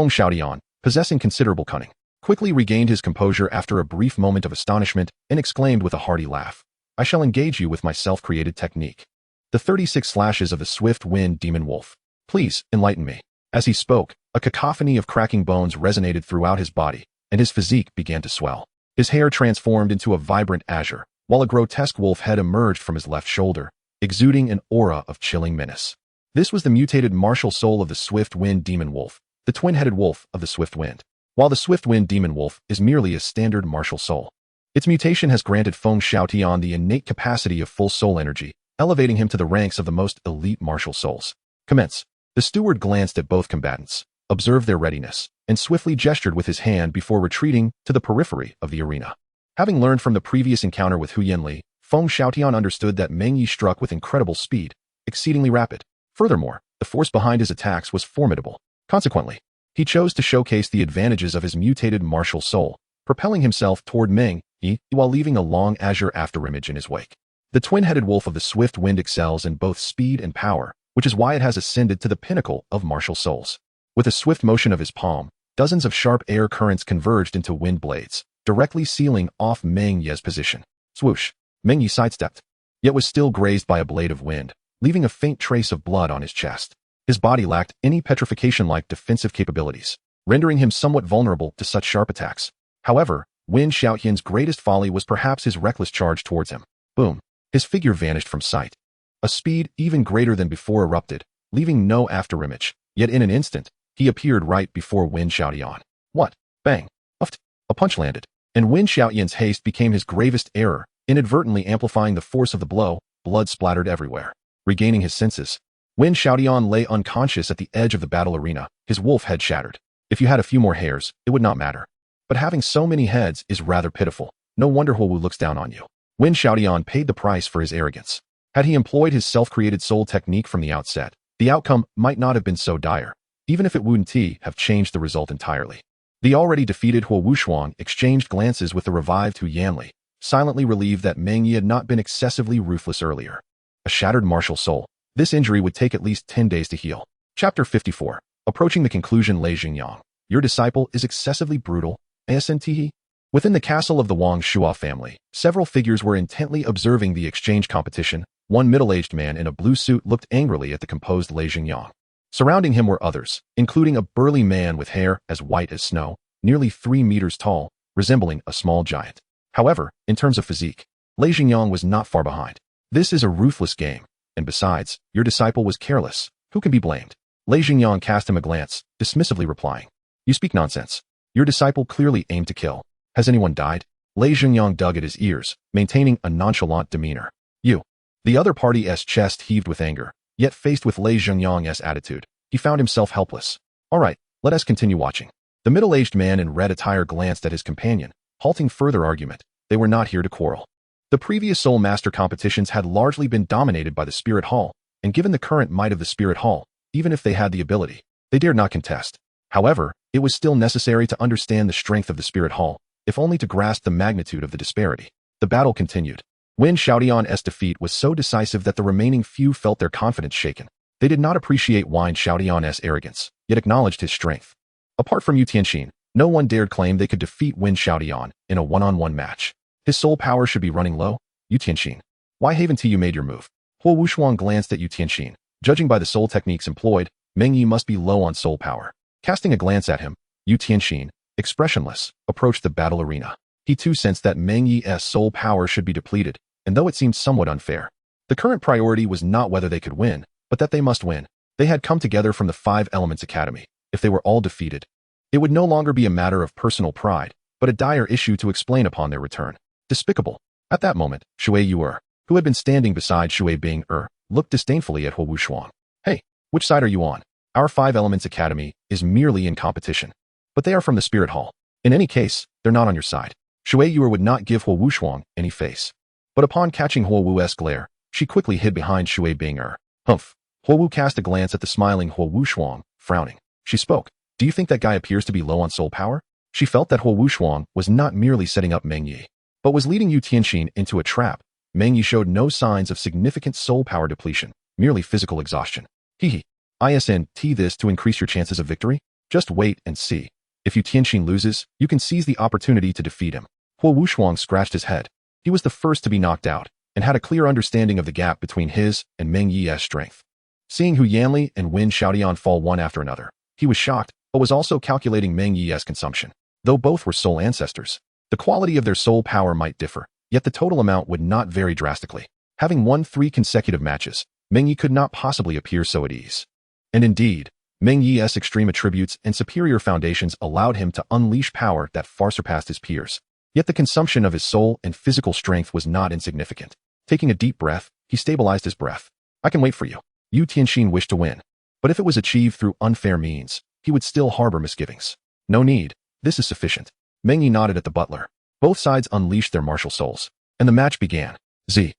Xiaotian, possessing considerable cunning, quickly regained his composure after a brief moment of astonishment and exclaimed with a hearty laugh. I shall engage you with my self-created technique. The 36 slashes of the swift wind demon wolf. Please, enlighten me. As he spoke, a cacophony of cracking bones resonated throughout his body, and his physique began to swell. His hair transformed into a vibrant azure, while a grotesque wolf head emerged from his left shoulder, exuding an aura of chilling menace. This was the mutated martial soul of the swift wind demon wolf, the twin-headed wolf of the swift wind. While the swift wind demon wolf is merely a standard martial soul, its mutation has granted Feng Xiaotian the innate capacity of full soul energy, elevating him to the ranks of the most elite martial souls. Commence. The steward glanced at both combatants, observed their readiness, and swiftly gestured with his hand before retreating to the periphery of the arena. Having learned from the previous encounter with Hu Yanli, Feng Xiaotian understood that Meng Ye struck with incredible speed, exceedingly rapid. Furthermore, the force behind his attacks was formidable. Consequently, he chose to showcase the advantages of his mutated martial soul, propelling himself toward Meng Ye while leaving a long azure afterimage in his wake. The twin-headed wolf of the swift wind excels in both speed and power, which is why it has ascended to the pinnacle of martial souls. With a swift motion of his palm, Dozens of sharp air currents converged into wind blades, directly sealing off Meng Ye's position. Swoosh! Meng Ye sidestepped, yet was still grazed by a blade of wind, leaving a faint trace of blood on his chest. His body lacked any petrification-like defensive capabilities, rendering him somewhat vulnerable to such sharp attacks. However, Wen Xiaotian's greatest folly was perhaps his reckless charge towards him. Boom! His figure vanished from sight. A speed even greater than before erupted, leaving no afterimage, yet in an instant, he appeared right before Wen Xiaotian. What? Bang! Uft! A punch landed, and Wen Xiaotian's haste became his gravest error, inadvertently amplifying the force of the blow. Blood splattered everywhere. Regaining his senses, Wen Xiaotian lay unconscious at the edge of the battle arena, his wolf head shattered. If you had a few more hairs, it would not matter. But having so many heads is rather pitiful. No wonder Huowu looks down on you. Wen Xiaotian paid the price for his arrogance. Had he employed his self-created soul technique from the outset, the outcome might not have been so dire, even if it wouldn't have changed the result entirely. The already defeated Huowu Shuang exchanged glances with the revived Hu Yanli, silently relieved that Meng Ye had not been excessively ruthless earlier. A shattered martial soul. This injury would take at least 10 days to heal. Chapter 54. Approaching the conclusion. Lei Xingyang. Your disciple is excessively brutal. ASNTE? Within the castle of the Wang Shua family, several figures were intently observing the exchange competition. One middle-aged man in a blue suit looked angrily at the composed Lei Xingyang. Surrounding him were others, including a burly man with hair as white as snow, nearly 3 meters tall, resembling a small giant. However, in terms of physique, Lei Xingyang was not far behind. This is a ruthless game, and besides, your disciple was careless. Who can be blamed? Lei Xingyang cast him a glance, dismissively replying, You speak nonsense. Your disciple clearly aimed to kill. Has anyone died? Lei Xingyang dug at his ears, maintaining a nonchalant demeanor. You. The other party's chest heaved with anger, yet faced with Lei Xingyang's attitude, he found himself helpless. All right, let us continue watching. The middle-aged man in red attire glanced at his companion, halting further argument. They were not here to quarrel. The previous Soul Master competitions had largely been dominated by the Spirit Hall, and given the current might of the Spirit Hall, even if they had the ability, they dared not contest. However, it was still necessary to understand the strength of the Spirit Hall, if only to grasp the magnitude of the disparity. The battle continued. Wen Xiaotian's defeat was so decisive that the remaining few felt their confidence shaken. They did not appreciate Wen Xiaotian's arrogance, yet acknowledged his strength. Apart from Yu Tianxin, no one dared claim they could defeat Wen Xiaotian in a one-on-one match. His soul power should be running low. Yu Tianxin. Why haven't you made your move? Huowu Shuang glanced at Yu Tianxin. Judging by the soul techniques employed, Meng Ye must be low on soul power. Casting a glance at him, Yu Tianxin, expressionless, approached the battle arena. He too sensed that Meng Ye's soul power should be depleted, and though it seemed somewhat unfair, the current priority was not whether they could win, but that they must win. They had come together from the Five Elements Academy. If they were all defeated, it would no longer be a matter of personal pride, but a dire issue to explain upon their return. Despicable. At that moment, Shui Yuer, who had been standing beside Shui Bing looked disdainfully at Huowu Shuang. Hey, which side are you on? Our Five Elements Academy is merely in competition. But they are from the Spirit Hall. In any case, they're not on your side. Shui Yuer would not give Huowu Shuang any face. But upon catching Huowu's glare, she quickly hid behind Shui Bing Humph. Huowu cast a glance at the smiling Huowu Shuang, frowning. She spoke. Do you think that guy appears to be low on soul power? She felt that Huowu Shuang was not merely setting up Meng Ye, but was leading Yu Tianxin into a trap. Meng Ye showed no signs of significant soul power depletion, merely physical exhaustion. Hehe. ISNT this to increase your chances of victory? Just wait and see. If Yu Tianxin loses, you can seize the opportunity to defeat him. Huowu Shuang scratched his head. He was the first to be knocked out, and had a clear understanding of the gap between his and Meng Ye's strength. Seeing Hu Yanli and Wen Xiaotian fall one after another, he was shocked, but was also calculating Meng Ye's consumption. Though both were soul ancestors, the quality of their soul power might differ, yet the total amount would not vary drastically. Having won 3 consecutive matches, Meng Ye could not possibly appear so at ease. And indeed, Meng Ye's extreme attributes and superior foundations allowed him to unleash power that far surpassed his peers. Yet the consumption of his soul and physical strength was not insignificant. Taking a deep breath, he stabilized his breath. I can wait for you. Yu Tianxin wished to win, but if it was achieved through unfair means, he would still harbor misgivings. No need. This is sufficient. Meng Ye nodded at the butler. Both sides unleashed their martial souls, and the match began. Z.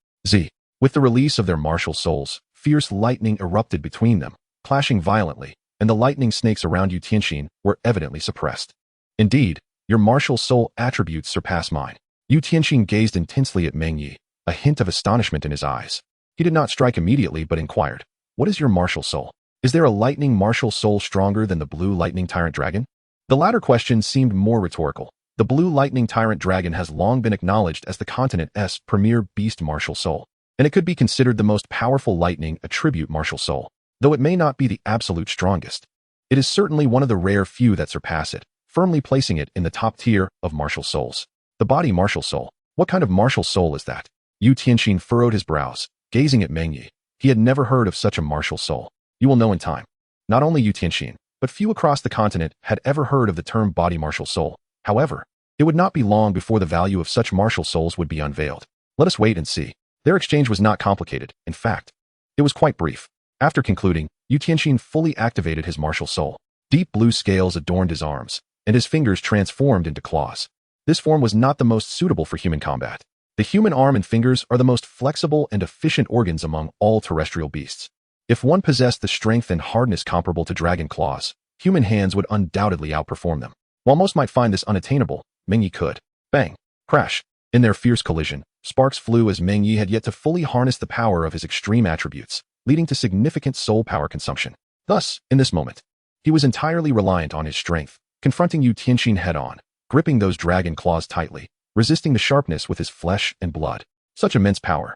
With the release of their martial souls, fierce lightning erupted between them, clashing violently, and the lightning snakes around Yu Tianxin were evidently suppressed. Indeed, your martial soul attributes surpass mine. Yu Tianxin gazed intensely at Meng Ye, a hint of astonishment in his eyes. He did not strike immediately but inquired, What is your martial soul? Is there a lightning martial soul stronger than the blue lightning tyrant dragon? The latter question seemed more rhetorical. The blue lightning tyrant dragon has long been acknowledged as the continent's premier beast martial soul, and it could be considered the most powerful lightning attribute martial soul. Though it may not be the absolute strongest, it is certainly one of the rare few that surpass it, firmly placing it in the top tier of martial souls. The body martial soul. What kind of martial soul is that? Yu Tianxin furrowed his brows, gazing at Meng Ye. He had never heard of such a martial soul. You will know in time. Not only Yu Tianxin, but few across the continent had ever heard of the term body martial soul. However, it would not be long before the value of such martial souls would be unveiled. Let us wait and see. Their exchange was not complicated. In fact, it was quite brief. After concluding, Yu Tianxin fully activated his martial soul. Deep blue scales adorned his arms, and his fingers transformed into claws. This form was not the most suitable for human combat. The human arm and fingers are the most flexible and efficient organs among all terrestrial beasts. If one possessed the strength and hardness comparable to dragon claws, human hands would undoubtedly outperform them. While most might find this unattainable, Meng Ye could. Bang! Crash! In their fierce collision, sparks flew as Meng Ye had yet to fully harness the power of his extreme attributes, leading to significant soul power consumption. Thus, in this moment, he was entirely reliant on his strength, confronting Yu Tianxin head-on, gripping those dragon claws tightly, resisting the sharpness with his flesh and blood. Such immense power.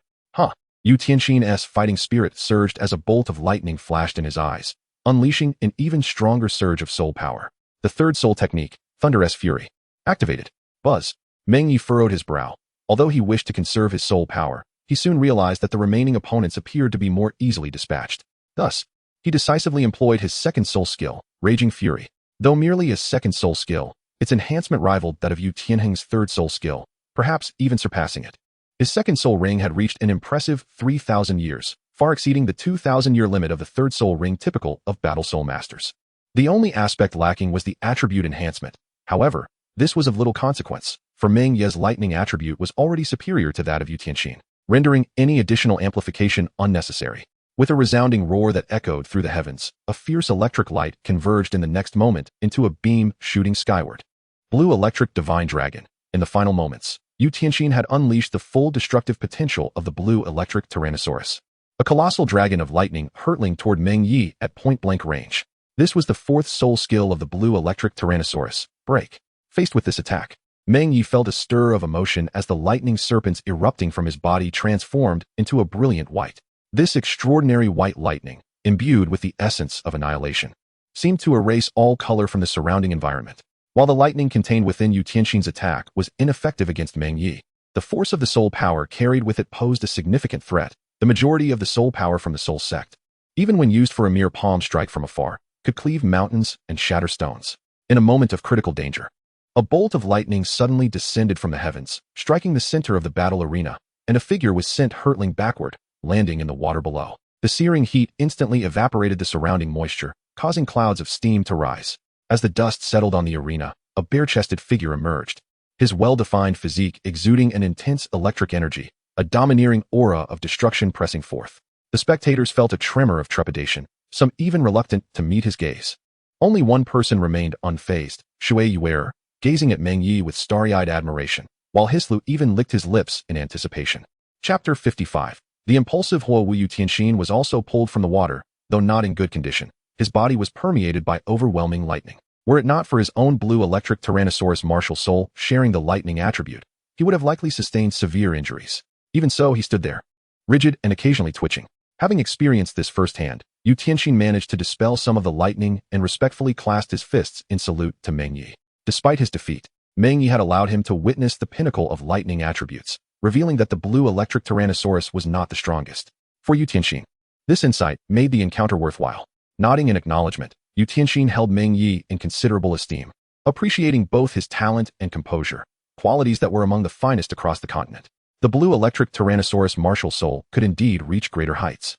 Yu Tianxin's fighting spirit surged as a bolt of lightning flashed in his eyes, unleashing an even stronger surge of soul power. The third soul technique, Thunder's Fury. Activated. Buzz. Meng Ye furrowed his brow. Although he wished to conserve his soul power, he soon realized that the remaining opponents appeared to be more easily dispatched. Thus, he decisively employed his second soul skill, Raging Fury. Though merely a second soul skill, its enhancement rivaled that of Yu Tianxin's third soul skill, perhaps even surpassing it. His second soul ring had reached an impressive 3,000 years, far exceeding the 2,000-year limit of the third soul ring typical of battle soul masters. The only aspect lacking was the attribute enhancement. However, this was of little consequence, for Meng Ye's lightning attribute was already superior to that of Yu Tianxin, rendering any additional amplification unnecessary. With a resounding roar that echoed through the heavens, a fierce electric light converged in the next moment into a beam shooting skyward. Blue electric divine dragon. In the final moments, Yu Tianxin had unleashed the full destructive potential of the blue electric Tyrannosaurus, a colossal dragon of lightning hurtling toward Meng Ye at point-blank range. This was the fourth soul skill of the blue electric Tyrannosaurus, Break. Faced with this attack, Meng Ye felt a stir of emotion as the lightning serpents erupting from his body transformed into a brilliant white. This extraordinary white lightning, imbued with the essence of annihilation, seemed to erase all color from the surrounding environment. While the lightning contained within Yu Tianxin's attack was ineffective against Meng Ye, the force of the soul power carried with it posed a significant threat. The majority of the soul power from the soul sect, even when used for a mere palm strike from afar, could cleave mountains and shatter stones. In a moment of critical danger, a bolt of lightning suddenly descended from the heavens, striking the center of the battle arena, and a figure was sent hurtling backward, landing in the water below. The searing heat instantly evaporated the surrounding moisture, causing clouds of steam to rise. As the dust settled on the arena, a bare-chested figure emerged, his well-defined physique exuding an intense electric energy, a domineering aura of destruction pressing forth. The spectators felt a tremor of trepidation, some even reluctant to meet his gaze. Only one person remained unfazed, Shui Yuer, gazing at Meng Ye with starry-eyed admiration, while Hislu even licked his lips in anticipation. Chapter 55. The impulsive Huo Yu Tianxin was also pulled from the water, though not in good condition. His body was permeated by overwhelming lightning. Were it not for his own blue electric Tyrannosaurus martial soul sharing the lightning attribute, he would have likely sustained severe injuries. Even so, he stood there, rigid and occasionally twitching. Having experienced this firsthand, Yu Tianxin managed to dispel some of the lightning and respectfully clasped his fists in salute to Meng Ye. Despite his defeat, Meng Ye had allowed him to witness the pinnacle of lightning attributes, revealing that the blue electric Tyrannosaurus was not the strongest. For Yu Tianxin, this insight made the encounter worthwhile. Nodding in acknowledgement, Yu Tianxin held Meng Ye in considerable esteem, appreciating both his talent and composure, qualities that were among the finest across the continent. The blue electric Tyrannosaurus martial soul could indeed reach greater heights.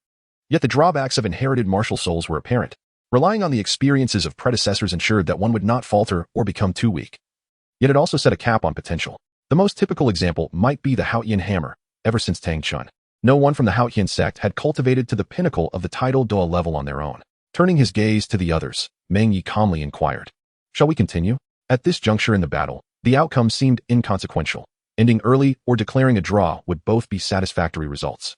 Yet the drawbacks of inherited martial souls were apparent. Relying on the experiences of predecessors ensured that one would not falter or become too weak. Yet it also set a cap on potential. The most typical example might be the Haotian hammer. Ever since Tang Chun, no one from the Haotian sect had cultivated to the pinnacle of the title Douluo level on their own. Turning his gaze to the others, Meng Ye calmly inquired, "Shall we continue?" At this juncture in the battle, the outcome seemed inconsequential. Ending early or declaring a draw would both be satisfactory results.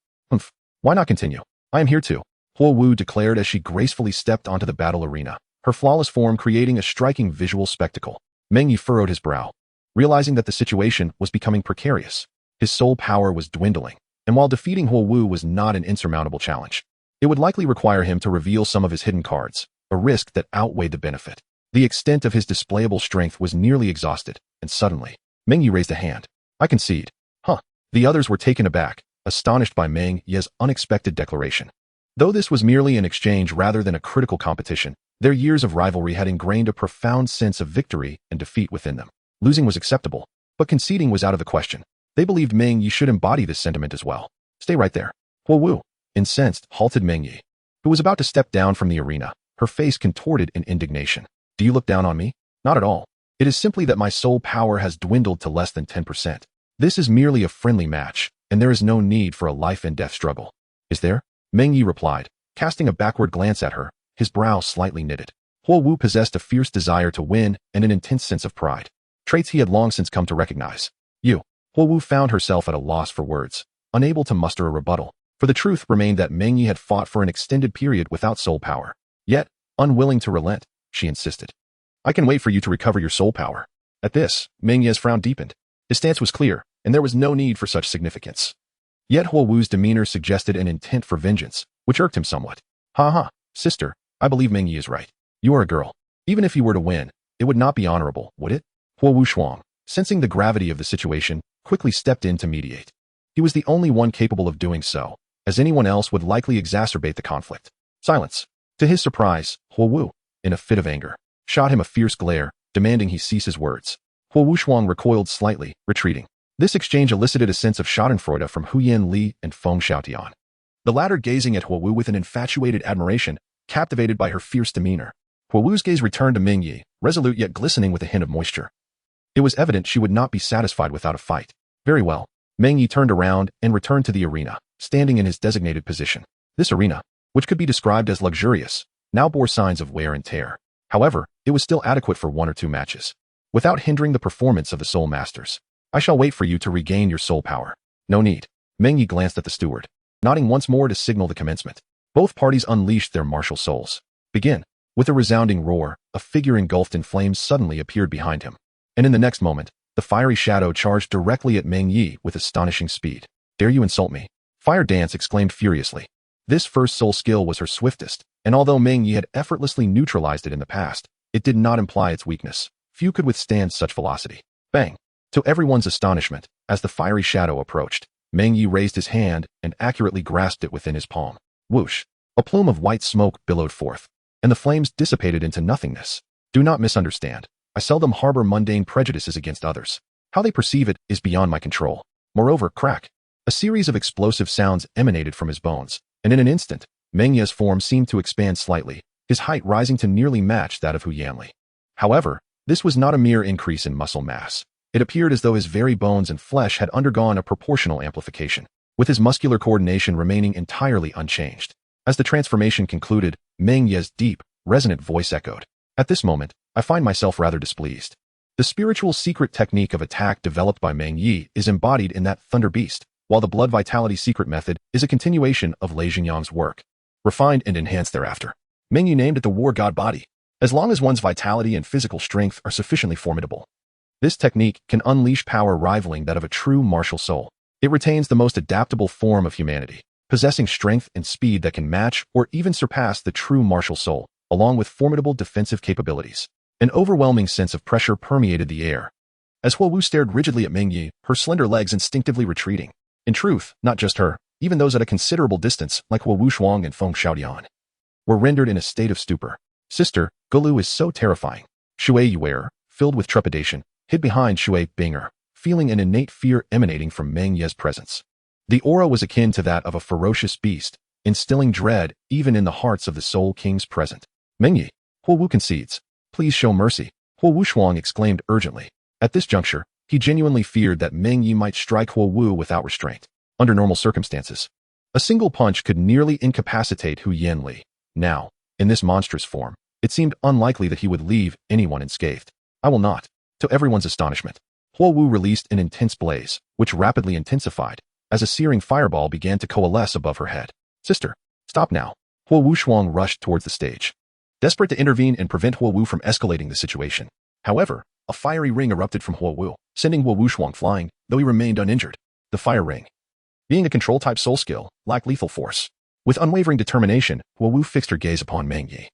Why not continue? I am here to," Huo Wu declared as she gracefully stepped onto the battle arena, her flawless form creating a striking visual spectacle. Meng Ye furrowed his brow, realizing that the situation was becoming precarious. His soul power was dwindling, and while defeating Huo Wu was not an insurmountable challenge, it would likely require him to reveal some of his hidden cards, a risk that outweighed the benefit. The extent of his displayable strength was nearly exhausted, and suddenly, Meng Ye raised a hand. I concede. Huh. The others were taken aback, astonished by Meng Ye's unexpected declaration. Though this was merely an exchange rather than a critical competition, their years of rivalry had ingrained a profound sense of victory and defeat within them. Losing was acceptable, but conceding was out of the question. They believed Meng Ye should embody this sentiment as well. Stay right there. Huo Wu, incensed, halted Meng Ye, who was about to step down from the arena, her face contorted in indignation. Do you look down on me? Not at all. It is simply that my soul power has dwindled to less than 10%. This is merely a friendly match, and there is no need for a life and death struggle. Is there? Meng Ye replied, casting a backward glance at her, his brow slightly knitted. Huo Wu possessed a fierce desire to win and an intense sense of pride, traits he had long since come to recognize. Huo Wu found herself at a loss for words, unable to muster a rebuttal, for the truth remained that Meng Ye had fought for an extended period without soul power. Yet, unwilling to relent, she insisted. I can wait for you to recover your soul power. At this, Meng Ye's frown deepened. His stance was clear, and there was no need for such significance. Yet Huo Wu's demeanor suggested an intent for vengeance, which irked him somewhat. Ha, sister, I believe Meng Ye is right. You are a girl. Even if you were to win, it would not be honorable, would it? Huo Wu Shuang, sensing the gravity of the situation, quickly stepped in to mediate. He was the only one capable of doing so, as anyone else would likely exacerbate the conflict. Silence. To his surprise, Huo Wu, in a fit of anger, shot him a fierce glare, demanding he cease his words. Huo Wu Shuang recoiled slightly, retreating. This exchange elicited a sense of schadenfreude from Huyan Li and Feng Xiaotian. The latter gazing at Huo Wu with an infatuated admiration, captivated by her fierce demeanor. Huo Wu's gaze returned to Meng Ye, resolute yet glistening with a hint of moisture. It was evident she would not be satisfied without a fight. Very well. Meng Ye turned around and returned to the arena, standing in his designated position. This arena, which could be described as luxurious, now bore signs of wear and tear. However, it was still adequate for 1 or 2 matches, without hindering the performance of the Soul Masters. I shall wait for you to regain your soul power. No need. Meng Ye glanced at the steward, nodding once more to signal the commencement. Both parties unleashed their martial souls. Begin. With a resounding roar, a figure engulfed in flames suddenly appeared behind him. And in the next moment, the fiery shadow charged directly at Meng Ye with astonishing speed. Dare you insult me? Fire Dance exclaimed furiously. This first soul skill was her swiftest, and although Meng Ye had effortlessly neutralized it in the past, it did not imply its weakness. Few could withstand such velocity. Bang! To everyone's astonishment, as the fiery shadow approached, Meng Ye raised his hand and accurately grasped it within his palm. Whoosh! A plume of white smoke billowed forth, and the flames dissipated into nothingness. Do not misunderstand. I seldom harbor mundane prejudices against others. How they perceive it is beyond my control. Moreover, crack! A series of explosive sounds emanated from his bones, and in an instant, Meng Ye's form seemed to expand slightly, his height rising to nearly match that of Hu Yanli. However, this was not a mere increase in muscle mass. It appeared as though his very bones and flesh had undergone a proportional amplification, with his muscular coordination remaining entirely unchanged. As the transformation concluded, Meng Ye's deep, resonant voice echoed. At this moment, I find myself rather displeased. The spiritual secret technique of attack developed by Meng Ye is embodied in that thunder beast, while the blood vitality secret method is a continuation of Lei Jingyang's work, refined and enhanced thereafter. Meng Ye named it the war god body. As long as one's vitality and physical strength are sufficiently formidable, this technique can unleash power rivaling that of a true martial soul. It retains the most adaptable form of humanity, possessing strength and speed that can match or even surpass the true martial soul, along with formidable defensive capabilities. An overwhelming sense of pressure permeated the air. As Huo Wu stared rigidly at Meng Ye, her slender legs instinctively retreating. In truth, not just her, even those at a considerable distance, like Huo Wu Shuang and Feng Xiaodian, were rendered in a state of stupor. Sister, Douluo is so terrifying. Shui Yuer, filled with trepidation, hid behind Shui Binger, feeling an innate fear emanating from Meng Ye's presence. The aura was akin to that of a ferocious beast, instilling dread even in the hearts of the Soul Kings present. Meng Ye, Huo Wu concedes. Please show mercy, Huo Wu Shuang exclaimed urgently. At this juncture, he genuinely feared that Meng Ye might strike Huo Wu without restraint. Under normal circumstances, a single punch could nearly incapacitate Hu Yanli. Now, in this monstrous form, it seemed unlikely that he would leave anyone unscathed. I will not. To everyone's astonishment, Huo Wu released an intense blaze, which rapidly intensified, as a searing fireball began to coalesce above her head. Sister, stop now. Huo Wu Shuang rushed towards the stage. desperate to intervene and prevent Huo Wu from escalating the situation. However, a fiery ring erupted from Huo Wu, sending Huo Wuxuang flying, though he remained uninjured. The fire ring, being a control-type soul skill, lacked lethal force. With unwavering determination, Huo Wu fixed her gaze upon Meng Ye,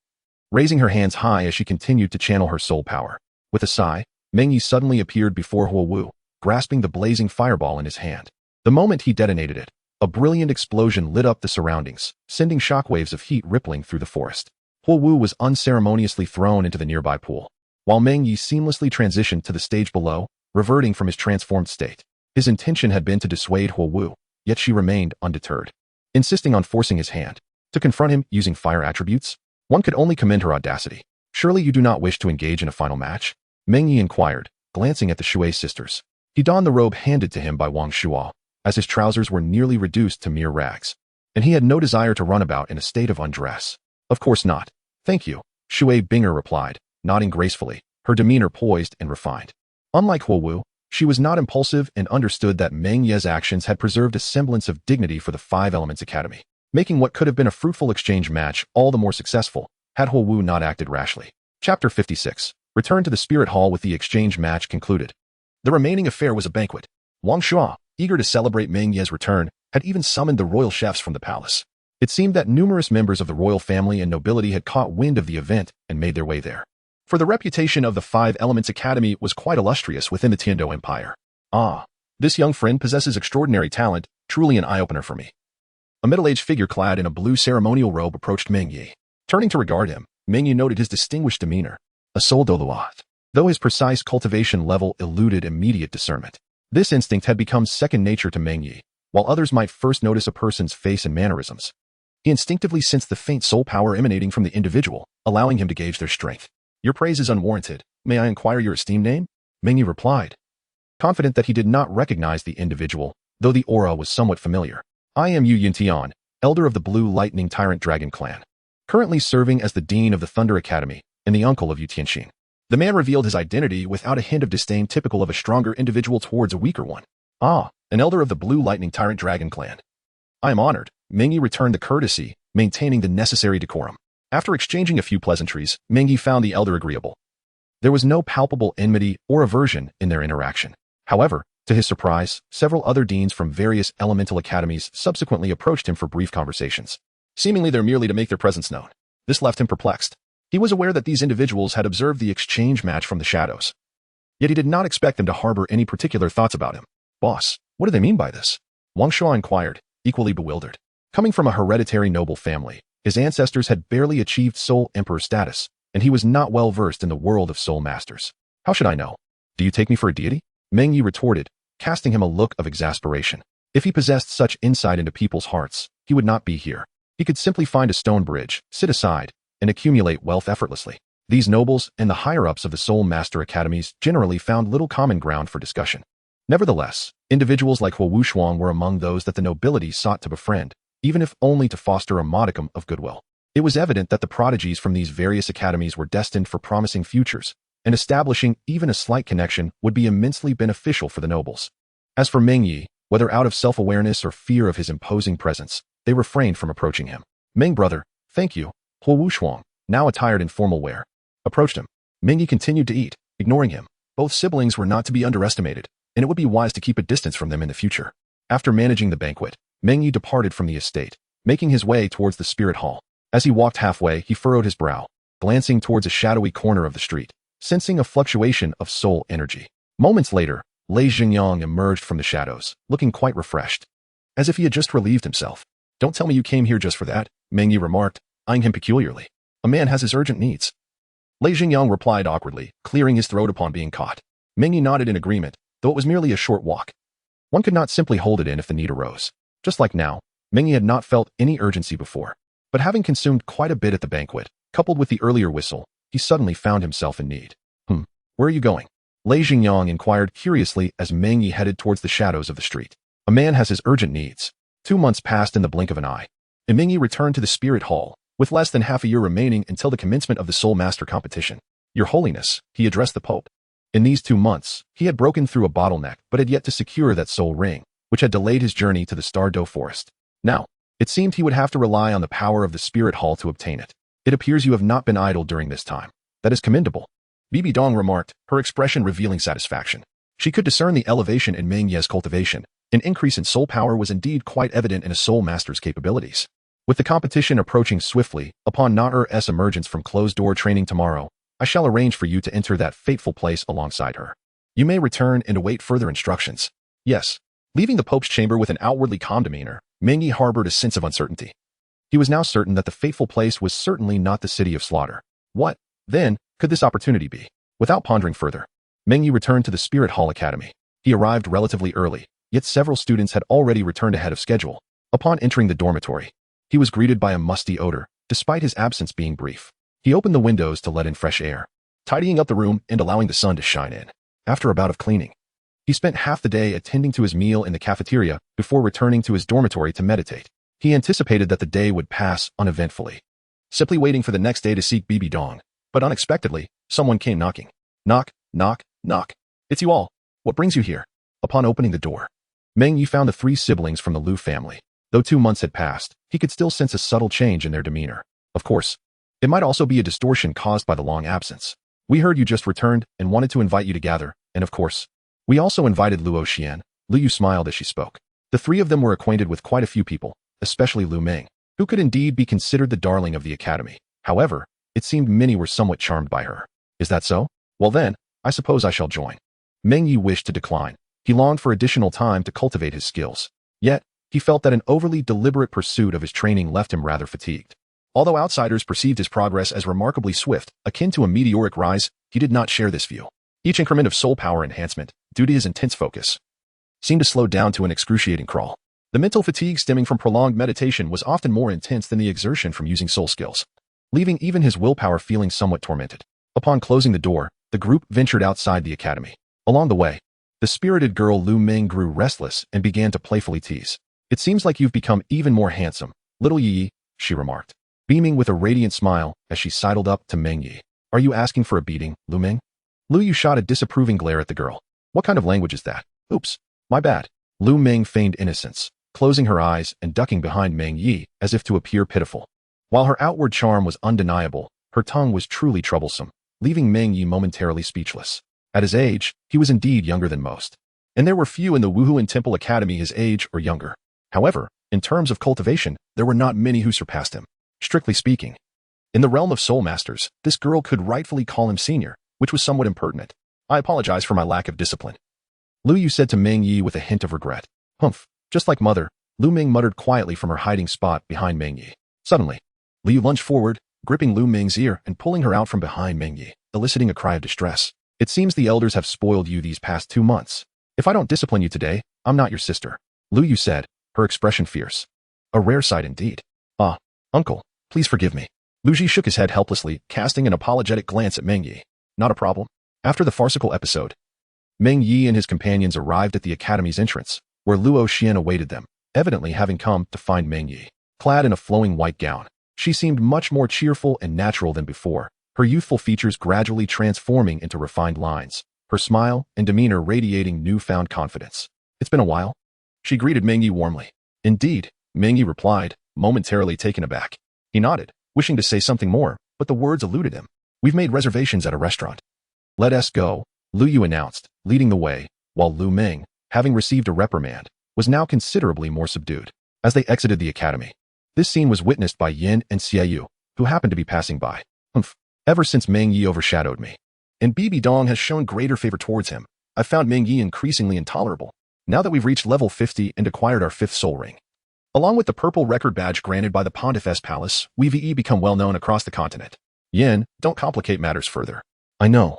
raising her hands high as she continued to channel her soul power. With a sigh, Meng Ye suddenly appeared before Huo Wu, grasping the blazing fireball in his hand. The moment he detonated it, a brilliant explosion lit up the surroundings, sending shockwaves of heat rippling through the forest. Huo Wu was unceremoniously thrown into the nearby pool, while Meng Ye seamlessly transitioned to the stage below, reverting from his transformed state. His intention had been to dissuade Huo Wu, yet she remained undeterred, insisting on forcing his hand. To confront him using fire attributes? One could only commend her audacity. Surely you do not wish to engage in a final match? Meng Ye inquired, glancing at the Shui sisters. He donned the robe handed to him by Wang Shuo, as his trousers were nearly reduced to mere rags, and he had no desire to run about in a state of undress. Of course not. Thank you, Shui Binger replied, nodding gracefully, her demeanor poised and refined. Unlike Huo Wu, she was not impulsive and understood that Meng Ye's actions had preserved a semblance of dignity for the Five Elements Academy, making what could have been a fruitful exchange match all the more successful had Huo Wu not acted rashly. Chapter 56. Return to the Spirit Hall with the exchange match concluded. The remaining affair was a banquet. Wang Shuo, eager to celebrate Meng Ye's return, had even summoned the royal chefs from the palace. It seemed that numerous members of the royal family and nobility had caught wind of the event and made their way there. For the reputation of the Five Elements Academy was quite illustrious within the Tiando Empire. Ah, this young friend possesses extraordinary talent, truly an eye-opener for me. A middle-aged figure clad in a blue ceremonial robe approached Meng Ye. Turning to regard him, Meng Ye noted his distinguished demeanor, a soul Douluo, though his precise cultivation level eluded immediate discernment. This instinct had become second nature to Meng Ye, while others might first notice a person's face and mannerisms. He instinctively sensed the faint soul power emanating from the individual, allowing him to gauge their strength. Your praise is unwarranted. May I inquire your esteemed name? Meng Ye replied, confident that he did not recognize the individual, though the aura was somewhat familiar. I am Yu Yintian, elder of the Blue Lightning Tyrant Dragon clan, currently serving as the Dean of the Thunder Academy and the uncle of Yu Tianxin. The man revealed his identity without a hint of disdain typical of a stronger individual towards a weaker one. Ah, an elder of the Blue Lightning Tyrant Dragon clan. I am honored. Meng Ye returned the courtesy, maintaining the necessary decorum. After exchanging a few pleasantries, Meng Ye found the elder agreeable. There was no palpable enmity or aversion in their interaction. However, to his surprise, several other deans from various elemental academies subsequently approached him for brief conversations, seemingly there merely to make their presence known. This left him perplexed. He was aware that these individuals had observed the exchange match from the shadows, yet he did not expect them to harbor any particular thoughts about him. Boss, what do they mean by this? Wang Shuo inquired, equally bewildered. Coming from a hereditary noble family, his ancestors had barely achieved Soul Emperor status, and he was not well versed in the world of Soul Masters. How should I know? Do you take me for a deity? Meng Ye retorted, casting him a look of exasperation. If he possessed such insight into people's hearts, he would not be here. He could simply find a stone bridge, sit aside, and accumulate wealth effortlessly. These nobles and the higher-ups of the Soul Master Academies generally found little common ground for discussion. Nevertheless, individuals like Huo Wuxuang were among those that the nobility sought to befriend, even if only to foster a modicum of goodwill. It was evident that the prodigies from these various academies were destined for promising futures, and establishing even a slight connection would be immensely beneficial for the nobles. As for Meng Ye, whether out of self-awareness or fear of his imposing presence, they refrained from approaching him. Meng brother, thank you. Huo Wuxuang, now attired in formal wear, approached him. Meng Ye continued to eat, ignoring him. Both siblings were not to be underestimated, and it would be wise to keep a distance from them in the future. After managing the banquet, Meng Ye departed from the estate, making his way towards the spirit hall. As he walked halfway, he furrowed his brow, glancing towards a shadowy corner of the street, sensing a fluctuation of soul energy. Moments later, Lei Xingyang emerged from the shadows, looking quite refreshed, as if he had just relieved himself. Don't tell me you came here just for that, Meng Ye remarked, eyeing him peculiarly. A man has his urgent needs. Lei Xingyang replied awkwardly, clearing his throat upon being caught. Meng Ye nodded in agreement, though it was merely a short walk. One could not simply hold it in if the need arose. Just like now, Meng Ye had not felt any urgency before. But having consumed quite a bit at the banquet, coupled with the earlier whistle, he suddenly found himself in need. Where are you going? Lei Xingyang inquired curiously as Meng Ye headed towards the shadows of the street. A man has his urgent needs. 2 months passed in the blink of an eye, and Meng Ye returned to the spirit hall, with less than half a year remaining until the commencement of the Soul Master competition. Your Holiness, he addressed the Pope. In these 2 months, he had broken through a bottleneck but had yet to secure that soul ring, which had delayed his journey to the Star Doe Forest. Now, it seemed he would have to rely on the power of the spirit hall to obtain it. It appears you have not been idle during this time. That is commendable. Bibi Dong remarked, her expression revealing satisfaction. She could discern the elevation in Meng Ye's cultivation. An increase in soul power was indeed quite evident in a soul master's capabilities. With the competition approaching swiftly, upon Na-Er's emergence from closed-door training tomorrow, I shall arrange for you to enter that fateful place alongside her. You may return and await further instructions. Yes. Leaving the Pope's chamber with an outwardly calm demeanor, Meng Ye harbored a sense of uncertainty. He was now certain that the fateful place was certainly not the city of slaughter. What, then, could this opportunity be? Without pondering further, Meng Ye returned to the Spirit Hall Academy. He arrived relatively early, yet several students had already returned ahead of schedule. Upon entering the dormitory, he was greeted by a musty odor, despite his absence being brief. He opened the windows to let in fresh air, tidying up the room and allowing the sun to shine in. After a bout of cleaning, he spent half the day attending to his meal in the cafeteria before returning to his dormitory to meditate. He anticipated that the day would pass uneventfully, simply waiting for the next day to seek Bibi Dong. But unexpectedly, someone came knocking. Knock, knock, knock. It's you all. What brings you here? Upon opening the door, Meng Ye found the three siblings from the Lu family. Though 2 months had passed, he could still sense a subtle change in their demeanor. Of course, it might also be a distortion caused by the long absence. We heard you just returned and wanted to invite you to gather, and of course, we also invited Luo Xian. Lu Yu smiled as she spoke. The three of them were acquainted with quite a few people, especially Lu Meng, who could indeed be considered the darling of the academy. However, it seemed many were somewhat charmed by her. Is that so? Well then, I suppose I shall join. Meng Ye wished to decline. He longed for additional time to cultivate his skills. Yet, he felt that an overly deliberate pursuit of his training left him rather fatigued. Although outsiders perceived his progress as remarkably swift, akin to a meteoric rise, he did not share this view. Each increment of soul power enhancement, due to his intense focus, seemed to slow down to an excruciating crawl. The mental fatigue stemming from prolonged meditation was often more intense than the exertion from using soul skills, leaving even his willpower feeling somewhat tormented. Upon closing the door, the group ventured outside the academy. Along the way, the spirited girl Lu Meng grew restless and began to playfully tease. It seems like you've become even more handsome, little Yi, she remarked, beaming with a radiant smile as she sidled up to Meng Ye. Are you asking for a beating, Lu Meng? Lu Yu shot a disapproving glare at the girl. What kind of language is that? Oops, my bad. Lu Meng feigned innocence, closing her eyes and ducking behind Meng Ye as if to appear pitiful. While her outward charm was undeniable, her tongue was truly troublesome, leaving Meng Ye momentarily speechless. At his age, he was indeed younger than most, and there were few in the Wuhuan Temple Academy his age or younger. However, in terms of cultivation, there were not many who surpassed him. Strictly speaking, in the realm of soul masters, this girl could rightfully call him senior, which was somewhat impertinent. I apologize for my lack of discipline, Lu Yu said to Meng Ye with a hint of regret. Humph, just like mother, Lu Meng muttered quietly from her hiding spot behind Meng Ye. Suddenly, Lu Yu lunged forward, gripping Lu Meng's ear and pulling her out from behind Meng Ye, eliciting a cry of distress. It seems the elders have spoiled you these past 2 months. If I don't discipline you today, I'm not your sister, Lu Yu said, her expression fierce. A rare sight indeed. Ah, uncle, please forgive me. Lu Ji shook his head helplessly, casting an apologetic glance at Meng Ye. Not a problem. After the farcical episode, Meng Ye and his companions arrived at the academy's entrance, where Luo Xian awaited them, evidently having come to find Meng Ye. Clad in a flowing white gown, she seemed much more cheerful and natural than before, her youthful features gradually transforming into refined lines, her smile and demeanor radiating newfound confidence. It's been a while. She greeted Meng Ye warmly. Indeed, Meng Ye replied, momentarily taken aback. He nodded, wishing to say something more, but the words eluded him. We've made reservations at a restaurant. Let us go, Lu Yu announced, leading the way, while Lu Meng, having received a reprimand, was now considerably more subdued. As they exited the academy, this scene was witnessed by Yin and Xiaoyu, who happened to be passing by. Humph. Ever since Meng Ye overshadowed me, and Bibi Dong has shown greater favor towards him, I've found Meng Ye increasingly intolerable. Now that we've reached level 50 and acquired our 5th soul ring, along with the purple record badge granted by the Pontifex Palace, we've become well known across the continent. Yin, don't complicate matters further. I know.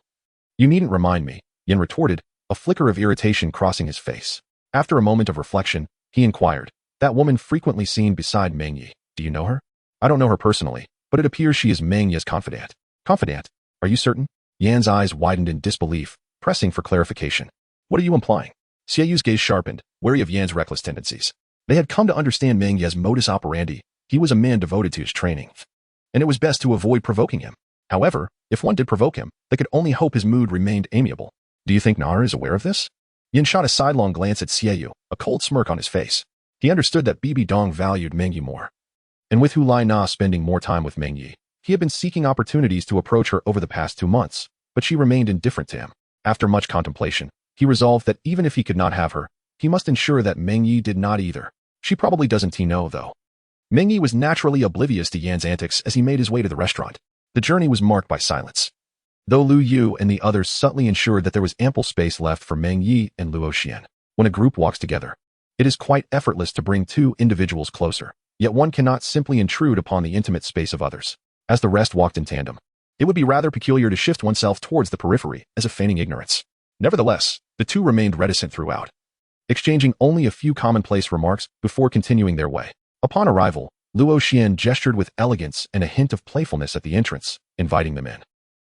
You needn't remind me, Yin retorted, a flicker of irritation crossing his face. After a moment of reflection, he inquired, that woman frequently seen beside Meng Ye, do you know her? I don't know her personally, but it appears she is Meng Ye's confidant. Confidant? Are you certain? Yan's eyes widened in disbelief, pressing for clarification. What are you implying? Xiaoyu's gaze sharpened, wary of Yan's reckless tendencies. They had come to understand Meng Ye's modus operandi. He was a man devoted to his training, and it was best to avoid provoking him. However, if one did provoke him, they could only hope his mood remained amiable. Do you think Na-Er is aware of this? Yin shot a sidelong glance at Xiaoyu, a cold smirk on his face. He understood that Bibi Dong valued Meng Ye more, and with Hu Lai Na spending more time with Meng Ye, He had been seeking opportunities to approach her over the past 2 months, but she remained indifferent to him. After much contemplation, he resolved that even if he could not have her, he must ensure that Meng Ye did not either. She probably doesn't know, though. Meng Ye was naturally oblivious to Yan's antics as he made his way to the restaurant. The journey was marked by silence. Though Lu Yu and the others subtly ensured that there was ample space left for Meng Ye and Luo Xian. When a group walks together, it is quite effortless to bring two individuals closer, yet one cannot simply intrude upon the intimate space of others. As the rest walked in tandem, it would be rather peculiar to shift oneself towards the periphery as if feigning ignorance. Nevertheless, the two remained reticent throughout, exchanging only a few commonplace remarks before continuing their way. Upon arrival, Luo Xian gestured with elegance and a hint of playfulness at the entrance, inviting them in.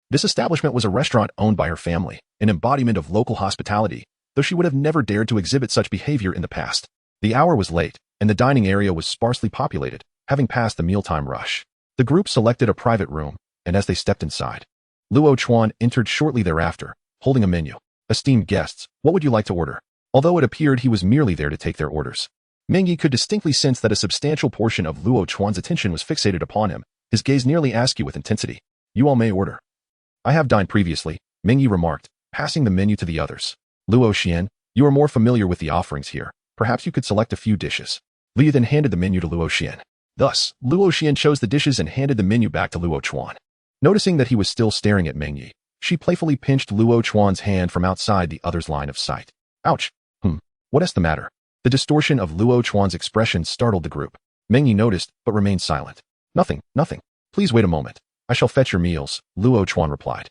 This establishment was a restaurant owned by her family, an embodiment of local hospitality, though she would have never dared to exhibit such behavior in the past. The hour was late, and the dining area was sparsely populated, having passed the mealtime rush. The group selected a private room, and as they stepped inside, Luo Chuan entered shortly thereafter, holding a menu. Esteemed guests, what would you like to order? Although it appeared he was merely there to take their orders, Meng Ye could distinctly sense that a substantial portion of Luo Chuan's attention was fixated upon him, his gaze nearly askew with intensity. You all may order. I have dined previously, Meng Ye remarked, passing the menu to the others. Luo Xian, you are more familiar with the offerings here. Perhaps you could select a few dishes. Li then handed the menu to Luo Xian. Thus, Luo Xian chose the dishes and handed the menu back to Luo Chuan. Noticing that he was still staring at Meng Ye, she playfully pinched Luo Chuan's hand from outside the other's line of sight. Ouch. What is the matter? The distortion of Luo Chuan's expression startled the group. Meng Ye noticed, but remained silent. Nothing. Please wait a moment. I shall fetch your meals, Luo Chuan replied.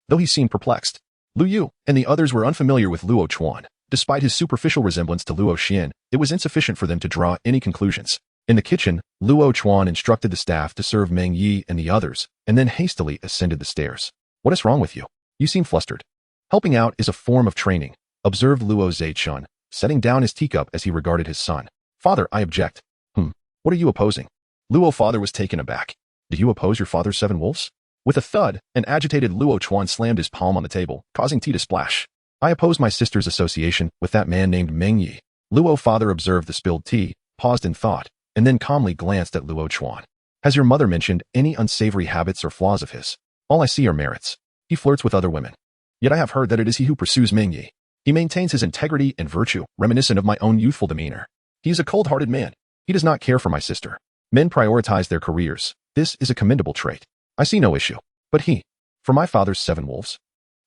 Though he seemed perplexed, Lu Yu and the others were unfamiliar with Luo Chuan. Despite his superficial resemblance to Luo Xian, it was insufficient for them to draw any conclusions. In the kitchen, Luo Chuan instructed the staff to serve Meng Ye and the others, and then hastily ascended the stairs. What is wrong with you? You seem flustered. Helping out is a form of training, observed Luo Zaichun, setting down his teacup as he regarded his son. Father, I object. What are you opposing? Luo father was taken aback. Did you oppose your father's 7 wolves? With a thud, an agitated Luo Chuan slammed his palm on the table, causing tea to splash. I oppose my sister's association with that man named Meng Ye. Luo father observed the spilled tea, paused in thought, and then calmly glanced at Luo Chuan. Has your mother mentioned any unsavory habits or flaws of his? All I see are merits. He flirts with other women. Yet I have heard that it is he who pursues Meng Ye. He maintains his integrity and virtue, reminiscent of my own youthful demeanor. He is a cold-hearted man. He does not care for my sister. Men prioritize their careers. This is a commendable trait. I see no issue. But he, for my father's 7 wolves?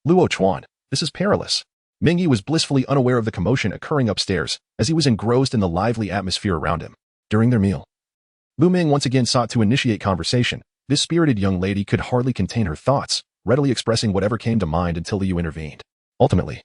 Luo Chuan, this is perilous. Meng Ye was blissfully unaware of the commotion occurring upstairs, as he was engrossed in the lively atmosphere around him. During their meal, Lu Ming once again sought to initiate conversation. This spirited young lady could hardly contain her thoughts, readily expressing whatever came to mind until Liu intervened. Ultimately,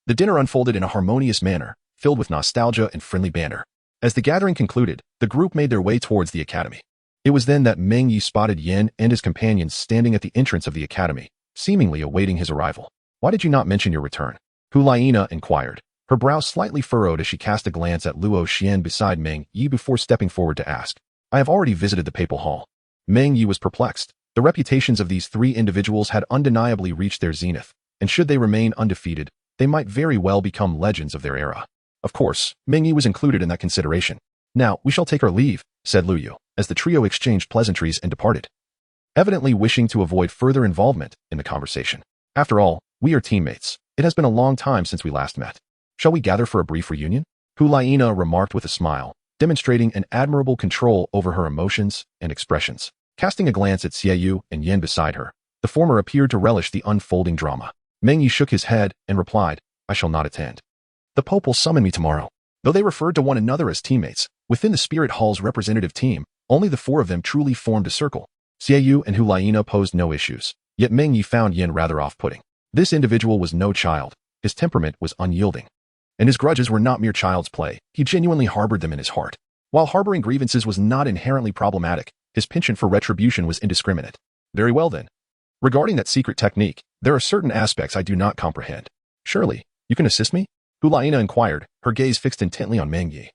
the dinner unfolded in a harmonious manner, filled with nostalgia and friendly banter. As the gathering concluded, the group made their way towards the academy. It was then that Meng Ye spotted Yen and his companions standing at the entrance of the academy, seemingly awaiting his arrival. Why did you not mention your return? Hu Laina inquired, her brow slightly furrowed as she cast a glance at Luo Xian beside Meng Ye before stepping forward to ask. I have already visited the papal hall. Meng Ye was perplexed. The reputations of these 3 individuals had undeniably reached their zenith, and should they remain undefeated, they might very well become legends of their era. Of course, Meng Ye was included in that consideration. Now, we shall take our leave, said Lu Yu, as the trio exchanged pleasantries and departed, evidently wishing to avoid further involvement in the conversation. After all, we are teammates. It has been a long time since we last met. Shall we gather for a brief reunion? Hu Laina remarked with a smile, demonstrating an admirable control over her emotions and expressions. Casting a glance at Xie Yu and Yen beside her, the former appeared to relish the unfolding drama. Meng Ye shook his head and replied, I shall not attend. The Pope will summon me tomorrow. Though they referred to one another as teammates, within the Spirit Hall's representative team, only the 4 of them truly formed a circle. Xie Yu and Hu Laina posed no issues, yet Meng Ye found Yen rather off-putting. This individual was no child. His temperament was unyielding, and his grudges were not mere child's play. He genuinely harbored them in his heart. While harboring grievances was not inherently problematic, his penchant for retribution was indiscriminate. Very well then. Regarding that secret technique, there are certain aspects I do not comprehend. Surely, you can assist me? Hu Laina inquired, her gaze fixed intently on Meng Ye.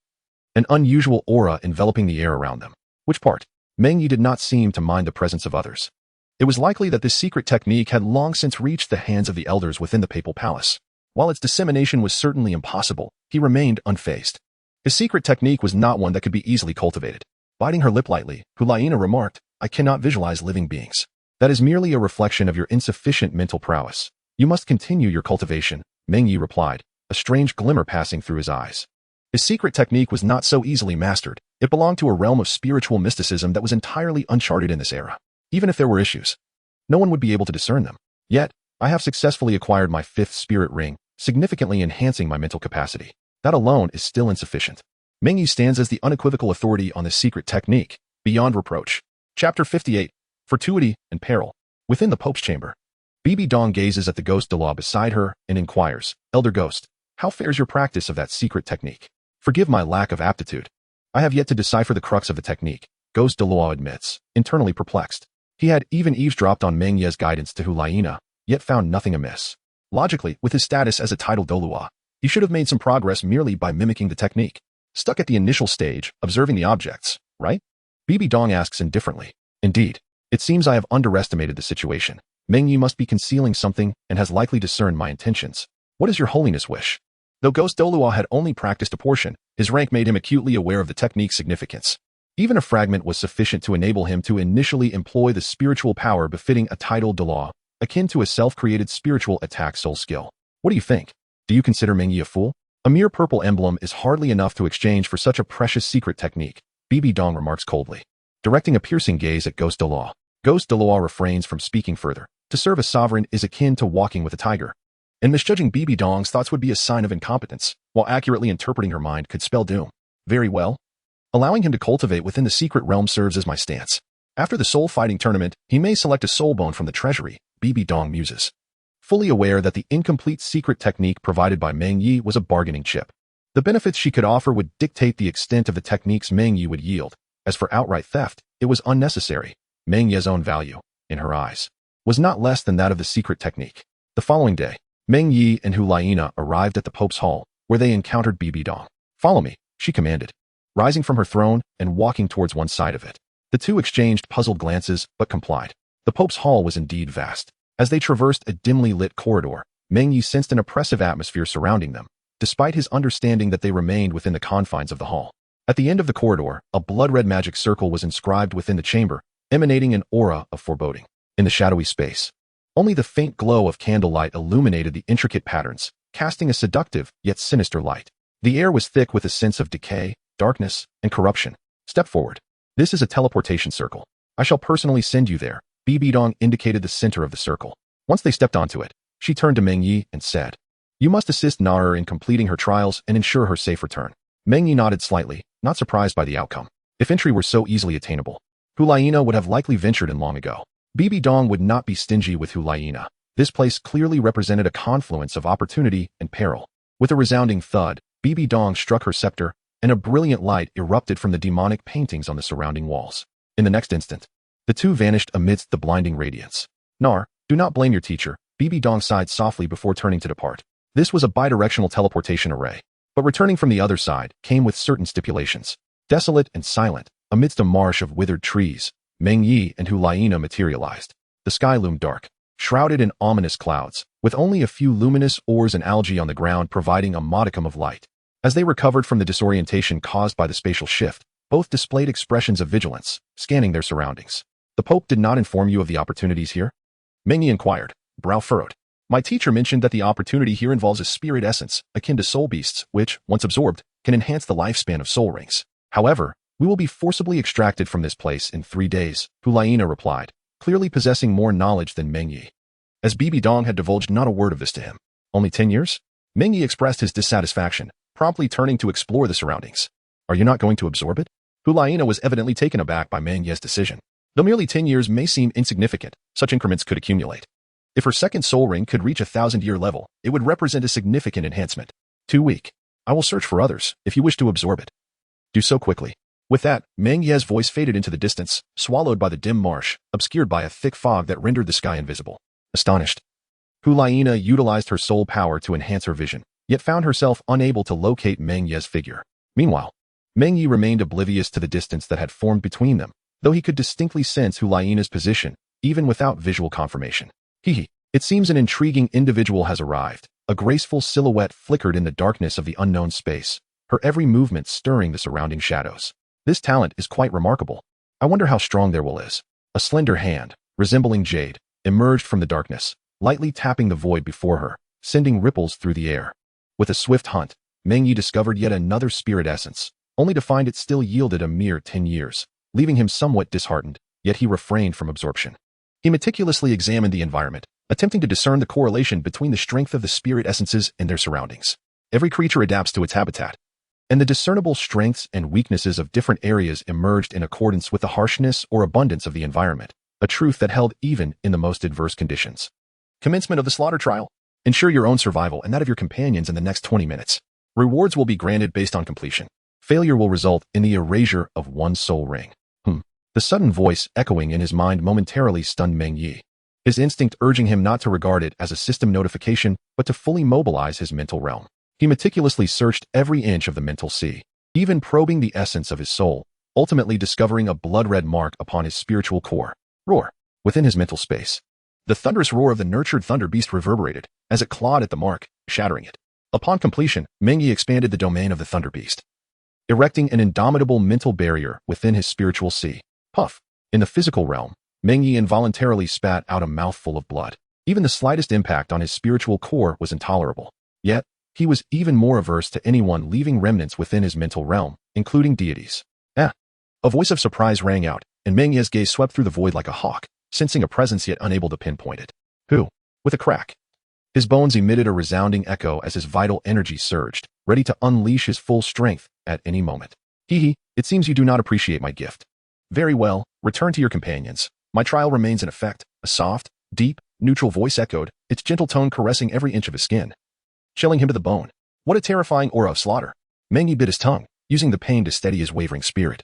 An unusual aura enveloping the air around them. Which part? Meng Ye did not seem to mind the presence of others. It was likely that this secret technique had long since reached the hands of the elders within the papal palace. While its dissemination was certainly impossible, he remained unfazed. His secret technique was not one that could be easily cultivated. Biting her lip lightly, Hu Laina remarked, I cannot visualize living beings. That is merely a reflection of your insufficient mental prowess. You must continue your cultivation, Meng Ye replied, a strange glimmer passing through his eyes. His secret technique was not so easily mastered. It belonged to a realm of spiritual mysticism that was entirely uncharted in this era. Even if there were issues, no one would be able to discern them. Yet, I have successfully acquired my 5th spirit ring, significantly enhancing my mental capacity. That alone is still insufficient. Meng Ye stands as the unequivocal authority on this secret technique, beyond reproach. Chapter 58, Fortuity and Peril. Within the Pope's chamber, Bibi Dong gazes at the ghost Douluo beside her and inquires, Elder Ghost, how fares your practice of that secret technique? Forgive my lack of aptitude. I have yet to decipher the crux of the technique, Ghost Douluo admits, internally perplexed. He had even eavesdropped on Meng Ye's guidance to Hulaina, yet found nothing amiss. Logically, with his status as a titled Douluo, he should have made some progress merely by mimicking the technique. Stuck at the initial stage, observing the objects, right? Bibi Dong asks indifferently. Indeed, it seems I have underestimated the situation. Meng Ye must be concealing something and has likely discerned my intentions. What does your holiness wish? Though Ghost Douluo had only practiced a portion, his rank made him acutely aware of the technique's significance. Even a fragment was sufficient to enable him to initially employ the spiritual power befitting a titled Douluo, akin to a self-created spiritual attack soul skill. What do you think? Do you consider Meng Ye a fool? A mere purple emblem is hardly enough to exchange for such a precious secret technique, Bibi Dong remarks coldly. Directing a piercing gaze at Ghost Douluo, Ghost Douluo refrains from speaking further. To serve a sovereign is akin to walking with a tiger. And misjudging Bibi Dong's thoughts would be a sign of incompetence, while accurately interpreting her mind could spell doom. Very well. Allowing him to cultivate within the secret realm serves as my stance. After the soul fighting tournament, he may select a soul bone from the treasury, Bibi Dong muses. Fully aware that the incomplete secret technique provided by Meng Ye was a bargaining chip. The benefits she could offer would dictate the extent of the techniques Meng Ye would yield. As for outright theft, it was unnecessary. Meng Ye's own value, in her eyes, was not less than that of the secret technique. The following day, Meng Ye and Hulaina arrived at the Pope's hall, where they encountered Bibi Dong. Follow me, she commanded, rising from her throne and walking towards one side of it. The two exchanged puzzled glances, but complied. The Pope's hall was indeed vast. As they traversed a dimly lit corridor, Meng Ye sensed an oppressive atmosphere surrounding them, despite his understanding that they remained within the confines of the hall. At the end of the corridor, a blood-red magic circle was inscribed within the chamber, emanating an aura of foreboding. In the shadowy space, only the faint glow of candlelight illuminated the intricate patterns, casting a seductive yet sinister light. The air was thick with a sense of decay, darkness, and corruption. Step forward. This is a teleportation circle. I shall personally send you there. Bibi Dong indicated the center of the circle. Once they stepped onto it, she turned to Meng Ye and said, You must assist Naer in completing her trials and ensure her safe return. Meng Ye nodded slightly, not surprised by the outcome. If entry were so easily attainable, Hulaina would have likely ventured in long ago. Bibi Dong would not be stingy with Hulaina. This place clearly represented a confluence of opportunity and peril. With a resounding thud, Bibi Dong struck her scepter, and a brilliant light erupted from the demonic paintings on the surrounding walls. In the next instant, the two vanished amidst the blinding radiance. Naer, do not blame your teacher, Bibi Dong sighed softly before turning to depart. This was a bidirectional teleportation array, but returning from the other side came with certain stipulations. Desolate and silent, amidst a marsh of withered trees, Meng Ye and Hulaina materialized. The sky loomed dark, shrouded in ominous clouds, with only a few luminous ores and algae on the ground providing a modicum of light. As they recovered from the disorientation caused by the spatial shift, both displayed expressions of vigilance, scanning their surroundings. The Pope did not inform you of the opportunities here? Meng Ye inquired, brow furrowed. My teacher mentioned that the opportunity here involves a spirit essence, akin to soul beasts, which, once absorbed, can enhance the lifespan of soul rings. However, we will be forcibly extracted from this place in 3 days, Hulaina replied, clearly possessing more knowledge than Meng Ye. As Bibi Dong had divulged not a word of this to him. Only 10 years? Meng Ye expressed his dissatisfaction, promptly turning to explore the surroundings. Are you not going to absorb it? Hulaina was evidently taken aback by Meng Ye's decision. Though merely 10 years may seem insignificant, such increments could accumulate. If her second soul ring could reach a 1,000-year level, it would represent a significant enhancement. Too weak. I will search for others, if you wish to absorb it. Do so quickly. With that, Meng Ye's voice faded into the distance, swallowed by the dim marsh, obscured by a thick fog that rendered the sky invisible. Astonished, Hulaina utilized her soul power to enhance her vision, yet found herself unable to locate Meng Ye's figure. Meanwhile, Meng Ye remained oblivious to the distance that had formed between them, though he could distinctly sense Hulaina's position, even without visual confirmation. It seems an intriguing individual has arrived. A graceful silhouette flickered in the darkness of the unknown space, her every movement stirring the surrounding shadows. This talent is quite remarkable. I wonder how strong their will is. A slender hand, resembling jade, emerged from the darkness, lightly tapping the void before her, sending ripples through the air. With a swift hunt, Meng Ye discovered yet another spirit essence, only to find it still yielded a mere 10 years, leaving him somewhat disheartened, yet he refrained from absorption. He meticulously examined the environment, attempting to discern the correlation between the strength of the spirit essences and their surroundings. Every creature adapts to its habitat, and the discernible strengths and weaknesses of different areas emerged in accordance with the harshness or abundance of the environment, a truth that held even in the most adverse conditions. Commencement of the slaughter trial. Ensure your own survival and that of your companions in the next 20 minutes. Rewards will be granted based on completion. Failure will result in the erasure of one soul ring. The sudden voice echoing in his mind momentarily stunned Meng Ye, his instinct urging him not to regard it as a system notification, but to fully mobilize his mental realm. He meticulously searched every inch of the mental sea, even probing the essence of his soul, ultimately discovering a blood-red mark upon his spiritual core. Roar. Within his mental space, the thunderous roar of the nurtured thunder beast reverberated as it clawed at the mark, shattering it. Upon completion, Meng Ye expanded the domain of the thunder beast, erecting an indomitable mental barrier within his spiritual sea. Puff. In the physical realm, Meng Ye involuntarily spat out a mouthful of blood. Even the slightest impact on his spiritual core was intolerable. Yet, he was even more averse to anyone leaving remnants within his mental realm, including deities. A voice of surprise rang out, and Meng Ye's gaze swept through the void like a hawk, sensing a presence yet unable to pinpoint it. Who? With a crack, his bones emitted a resounding echo as his vital energy surged, ready to unleash his full strength at any moment. Hee, it seems you do not appreciate my gift. Very well, return to your companions. My trial remains in effect. A soft, deep, neutral voice echoed, its gentle tone caressing every inch of his skin, chilling him to the bone. What a terrifying aura of slaughter. Meng Ye bit his tongue, using the pain to steady his wavering spirit.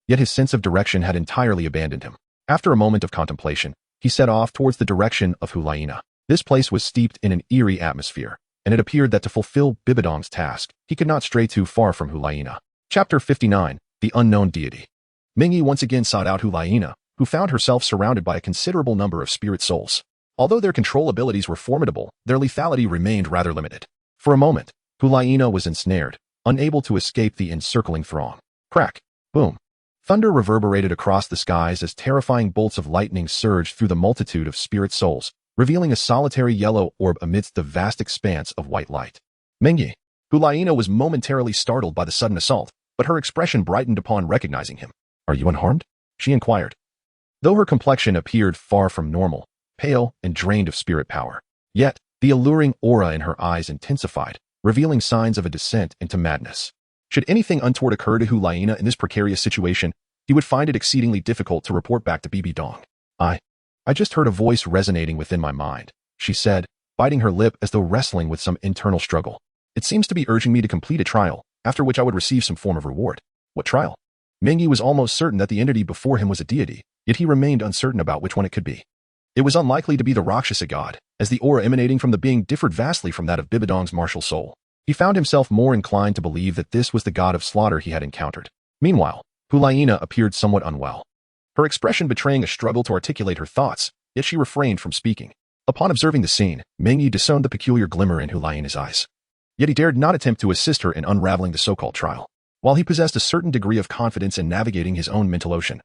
Yet his sense of direction had entirely abandoned him. After a moment of contemplation, he set off towards the direction of Hulaina. This place was steeped in an eerie atmosphere, and it appeared that to fulfill Bibidong's task, he could not stray too far from Hulaina. Chapter 59. The Unknown Deity. Meng Ye once again sought out Hulaina, who found herself surrounded by a considerable number of spirit souls. Although their control abilities were formidable, their lethality remained rather limited. For a moment, Hulaina was ensnared, unable to escape the encircling throng. Crack. Boom. Thunder reverberated across the skies as terrifying bolts of lightning surged through the multitude of spirit souls, revealing a solitary yellow orb amidst the vast expanse of white light. Meng Ye. Hulaina was momentarily startled by the sudden assault, but her expression brightened upon recognizing him. Are you unharmed? She inquired. Though her complexion appeared far from normal, pale and drained of spirit power, yet the alluring aura in her eyes intensified, revealing signs of a descent into madness. Should anything untoward occur to Hulaina in this precarious situation, he would find it exceedingly difficult to report back to Bibidong. I just heard a voice resonating within my mind, she said, biting her lip as though wrestling with some internal struggle. It seems to be urging me to complete a trial, after which I would receive some form of reward. What trial? Meng Ye was almost certain that the entity before him was a deity, yet he remained uncertain about which one it could be. It was unlikely to be the Rakshasa god, as the aura emanating from the being differed vastly from that of Bibidong's martial soul. He found himself more inclined to believe that this was the god of slaughter he had encountered. Meanwhile, Hulaina appeared somewhat unwell, her expression betraying a struggle to articulate her thoughts, yet she refrained from speaking. Upon observing the scene, Meng Ye discerned the peculiar glimmer in Hulaina's eyes. Yet he dared not attempt to assist her in unraveling the so-called trial. While he possessed a certain degree of confidence in navigating his own mental ocean,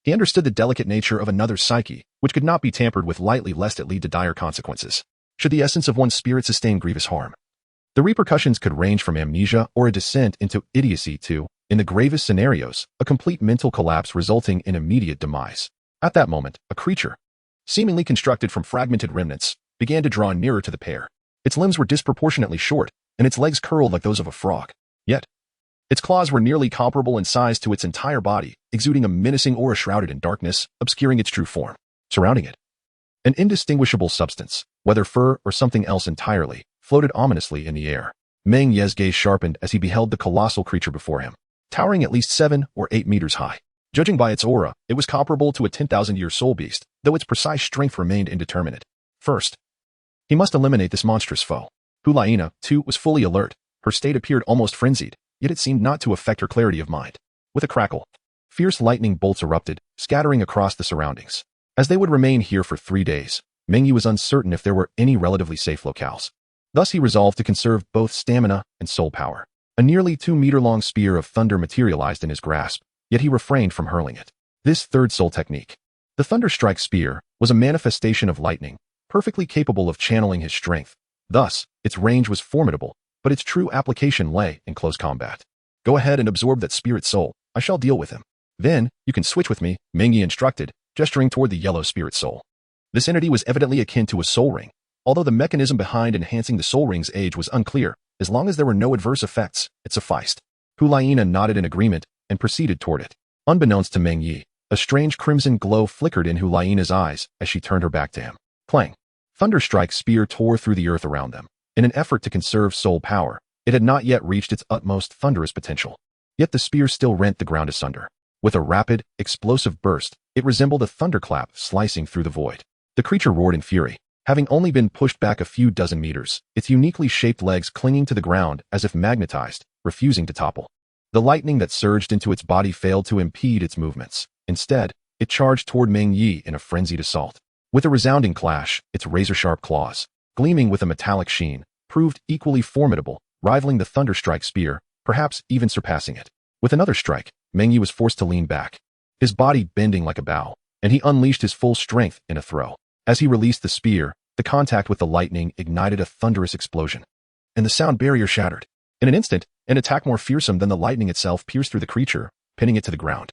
he understood the delicate nature of another's psyche, which could not be tampered with lightly lest it lead to dire consequences, should the essence of one's spirit sustain grievous harm. The repercussions could range from amnesia or a descent into idiocy to, in the gravest scenarios, a complete mental collapse resulting in immediate demise. At that moment, a creature, seemingly constructed from fragmented remnants, began to draw nearer to the pair. Its limbs were disproportionately short, and its legs curled like those of a frog. Yet, its claws were nearly comparable in size to its entire body, exuding a menacing aura shrouded in darkness, obscuring its true form. Surrounding it, an indistinguishable substance, whether fur or something else entirely, floated ominously in the air. Meng Ye's gaze sharpened as he beheld the colossal creature before him, towering at least 7 or 8 meters high. Judging by its aura, it was comparable to a 10,000-year soul beast, though its precise strength remained indeterminate. First, he must eliminate this monstrous foe. Hulaina, too, was fully alert. Her state appeared almost frenzied, yet it seemed not to affect her clarity of mind. With a crackle, fierce lightning bolts erupted, scattering across the surroundings. As they would remain here for 3 days, Meng Ye was uncertain if there were any relatively safe locales. Thus he resolved to conserve both stamina and soul power. A nearly 2-meter-long spear of thunder materialized in his grasp, yet he refrained from hurling it. This third soul technique, The Thunderstrike spear was a manifestation of lightning, perfectly capable of channeling his strength. Thus, its range was formidable, but its true application lay in close combat. Go ahead and absorb that spirit soul. I shall deal with him. Then, you can switch with me, Meng Ye instructed, gesturing toward the yellow spirit soul. This entity was evidently akin to a soul ring, although the mechanism behind enhancing the soul ring's age was unclear. As long as there were no adverse effects, it sufficed. Hulayina nodded in agreement and proceeded toward it. Unbeknownst to Meng Ye, a strange crimson glow flickered in Hulayina's eyes as she turned her back to him. Clang! Thunderstrike's spear tore through the earth around them. In an effort to conserve soul power, it had not yet reached its utmost thunderous potential. Yet the spear still rent the ground asunder. With a rapid, explosive burst, it resembled a thunderclap slicing through the void. The creature roared in fury, having only been pushed back a few dozen meters, its uniquely shaped legs clinging to the ground as if magnetized, refusing to topple. The lightning that surged into its body failed to impede its movements. Instead, it charged toward Meng Ye in a frenzied assault. With a resounding clash, its razor-sharp claws, gleaming with a metallic sheen, proved equally formidable, rivaling the Thunderstrike spear, perhaps even surpassing it. With another strike, Meng Ye was forced to lean back, his body bending like a bow, and he unleashed his full strength in a throw. As he released the spear, the contact with the lightning ignited a thunderous explosion, and the sound barrier shattered. In an instant, an attack more fearsome than the lightning itself pierced through the creature, pinning it to the ground,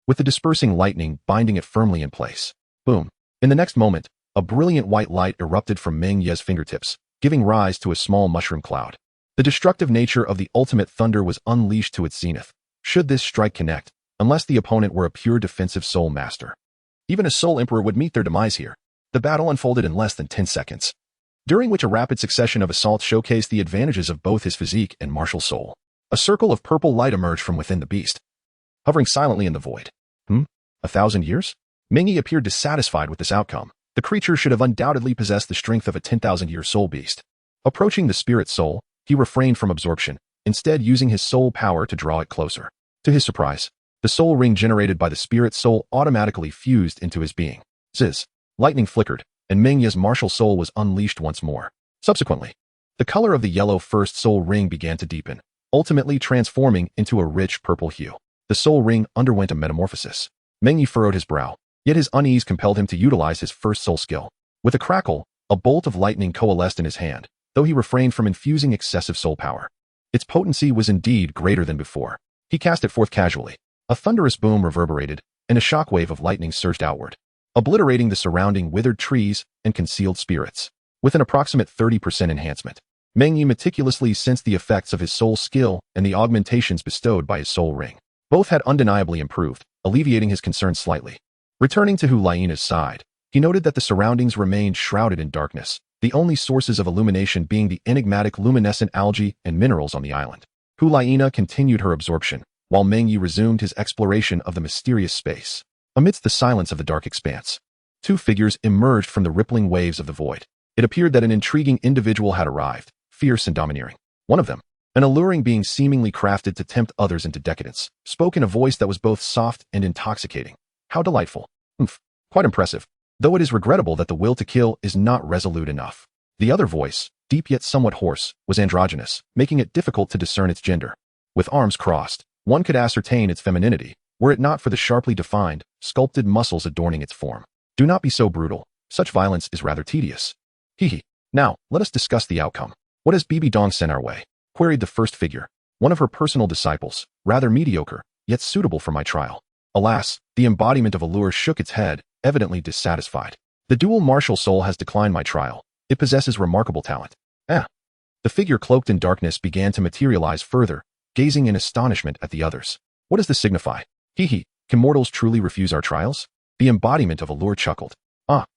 with the dispersing lightning binding it firmly in place. Boom! In the next moment, a brilliant white light erupted from Meng Ye's fingertips, giving rise to a small mushroom cloud. The destructive nature of the ultimate thunder was unleashed to its zenith. Should this strike connect, unless the opponent were a pure defensive soul master, even a soul emperor would meet their demise here. The battle unfolded in less than 10 seconds, during which a rapid succession of assaults showcased the advantages of both his physique and martial soul. A circle of purple light emerged from within the beast, hovering silently in the void. 1,000 years? Meng Ye appeared dissatisfied with this outcome. The creature should have undoubtedly possessed the strength of a 10,000-year soul beast. Approaching the spirit soul, he refrained from absorption, instead using his soul power to draw it closer. To his surprise, the soul ring generated by the spirit soul automatically fused into his being. Zzz! Lightning flickered, and Meng Ye's martial soul was unleashed once more. Subsequently, the color of the yellow first soul ring began to deepen, ultimately transforming into a rich purple hue. The soul ring underwent a metamorphosis. Meng Ye furrowed his brow, yet his unease compelled him to utilize his first soul skill. With a crackle, a bolt of lightning coalesced in his hand, though he refrained from infusing excessive soul power. Its potency was indeed greater than before. He cast it forth casually. A thunderous boom reverberated, and a shockwave of lightning surged outward, obliterating the surrounding withered trees and concealed spirits. With an approximate 30% enhancement, Meng Ye meticulously sensed the effects of his soul skill and the augmentations bestowed by his soul ring. Both had undeniably improved, alleviating his concerns slightly. Returning to Hulayina's side, he noted that the surroundings remained shrouded in darkness, the only sources of illumination being the enigmatic luminescent algae and minerals on the island. Hulayina continued her absorption, while Meng Ye resumed his exploration of the mysterious space. Amidst the silence of the dark expanse, two figures emerged from the rippling waves of the void. It appeared that an intriguing individual had arrived, fierce and domineering. One of them, an alluring being seemingly crafted to tempt others into decadence, spoke in a voice that was both soft and intoxicating. How delightful. Quite impressive, though it is regrettable that the will to kill is not resolute enough. The other voice, deep yet somewhat hoarse, was androgynous, making it difficult to discern its gender. With arms crossed, one could ascertain its femininity, were it not for the sharply defined, sculpted muscles adorning its form. Do not be so brutal. Such violence is rather tedious. Now, let us discuss the outcome. What has Bibi Dong sent our way? Queried the first figure, one of her personal disciples, rather mediocre, yet suitable for my trial. Alas, the embodiment of allure shook its head, evidently dissatisfied. The dual martial soul has declined my trial. It possesses remarkable talent. The figure cloaked in darkness began to materialize further, gazing in astonishment at the others. What does this signify? Can mortals truly refuse our trials? The embodiment of allure chuckled.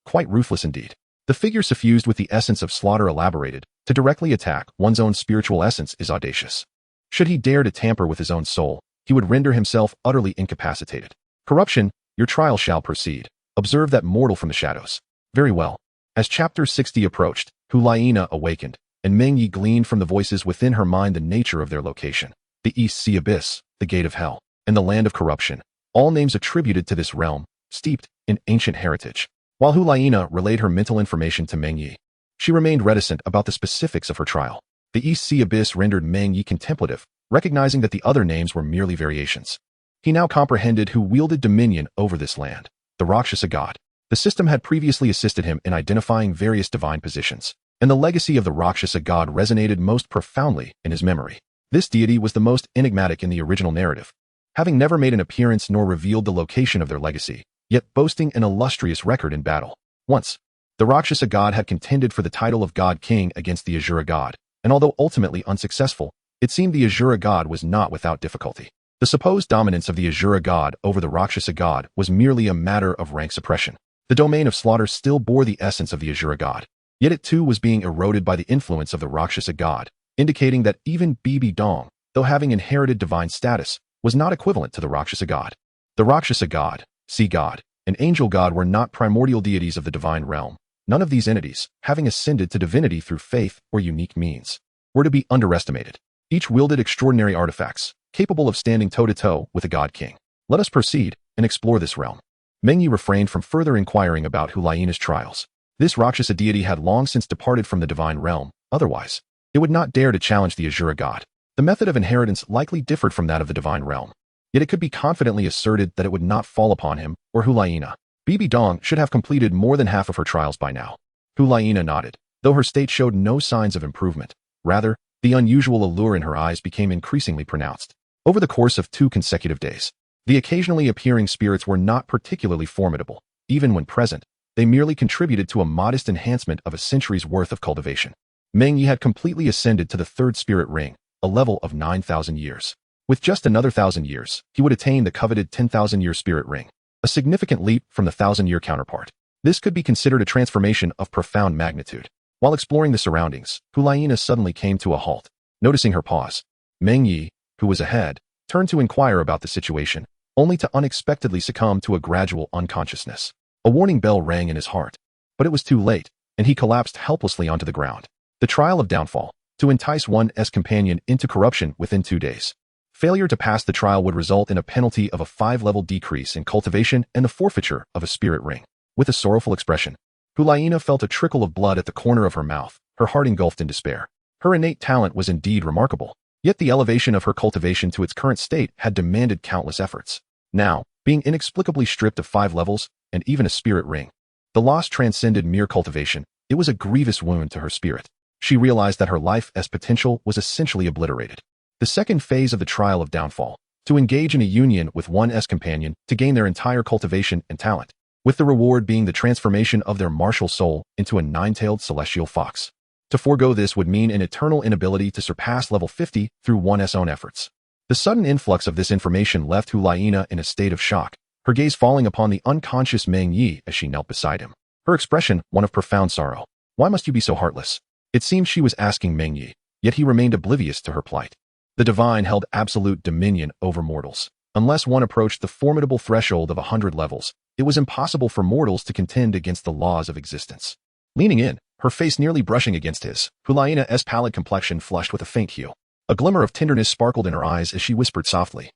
Quite ruthless indeed. The figure suffused with the essence of slaughter elaborated, to directly attack one's own spiritual essence is audacious. Should he dare to tamper with his own soul, he would render himself utterly incapacitated. Corruption, your trial shall proceed. Observe that mortal from the shadows. Very well. As chapter 60 approached, Hulayina awakened, and Meng Ye gleaned from the voices within her mind the nature of their location. The East Sea Abyss, the Gate of Hell, and the Land of Corruption, all names attributed to this realm, steeped in ancient heritage. While Hulayina relayed her mental information to Meng Ye, she remained reticent about the specifics of her trial. The East Sea Abyss rendered Meng Ye contemplative, recognizing that the other names were merely variations. He now comprehended who wielded dominion over this land. the Rakshasa god. The system had previously assisted him in identifying various divine positions, and the legacy of the Rakshasa god resonated most profoundly in his memory. This deity was the most enigmatic in the original narrative, having never made an appearance nor revealed the location of their legacy, yet boasting an illustrious record in battle. Once, the Rakshasa god had contended for the title of god-king against the Asura god, and although ultimately unsuccessful, it seemed the Asura god was not without difficulty. The supposed dominance of the Asura god over the Rakshasa god was merely a matter of rank suppression. The domain of slaughter still bore the essence of the Asura god, yet it too was being eroded by the influence of the Rakshasa god, indicating that even Bibi Dong, though having inherited divine status, was not equivalent to the Rakshasa god. The Rakshasa god, sea god, and angel god were not primordial deities of the divine realm. None of these entities, having ascended to divinity through faith or unique means, were to be underestimated. Each wielded extraordinary artifacts, capable of standing toe-to-toe with a god-king. Let us proceed and explore this realm. Meng Ye refrained from further inquiring about Hulaina's trials. This Rakshasa deity had long since departed from the divine realm, otherwise, it would not dare to challenge the Asura god. The method of inheritance likely differed from that of the divine realm, yet it could be confidently asserted that it would not fall upon him or Hulaina. Bibi Dong should have completed more than half of her trials by now. Hulaina nodded, though her state showed no signs of improvement. Rather, the unusual allure in her eyes became increasingly pronounced. Over the course of 2 consecutive days, the occasionally appearing spirits were not particularly formidable. Even when present, they merely contributed to a modest enhancement of a century's worth of cultivation. Meng Ye had completely ascended to the 3rd spirit ring, a level of 9,000 years. With just another 1,000 years, he would attain the coveted 10,000-year spirit ring, a significant leap from the 1,000-year counterpart. This could be considered a transformation of profound magnitude. While exploring the surroundings, Hulaina suddenly came to a halt. Noticing her pause, Meng Ye, who was ahead, turned to inquire about the situation, only to unexpectedly succumb to a gradual unconsciousness. A warning bell rang in his heart, but it was too late, and he collapsed helplessly onto the ground. The trial of downfall, to entice one's companion into corruption within 2 days. Failure to pass the trial would result in a penalty of a 5-level decrease in cultivation and the forfeiture of a spirit ring. With a sorrowful expression, Hulaina felt a trickle of blood at the corner of her mouth, her heart engulfed in despair. Her innate talent was indeed remarkable, yet the elevation of her cultivation to its current state had demanded countless efforts. Now, being inexplicably stripped of 5 levels, and even a spirit ring, the loss transcended mere cultivation. It was a grievous wound to her spirit. She realized that her life as potential was essentially obliterated. The second phase of the trial of downfall, to engage in a union with one's companion to gain their entire cultivation and talent, with the reward being the transformation of their martial soul into a 9-tailed celestial fox. To forego this would mean an eternal inability to surpass level 50 through one's own efforts. The sudden influx of this information left Hulaina in a state of shock, her gaze falling upon the unconscious Meng Ye as she knelt beside him. Her expression, one of profound sorrow. Why must you be so heartless? It seemed she was asking Meng Ye, yet he remained oblivious to her plight. The divine held absolute dominion over mortals. Unless one approached the formidable threshold of 100 levels, it was impossible for mortals to contend against the laws of existence. Leaning in, her face nearly brushing against his, Hulaina's pallid complexion flushed with a faint hue. A glimmer of tenderness sparkled in her eyes as she whispered softly,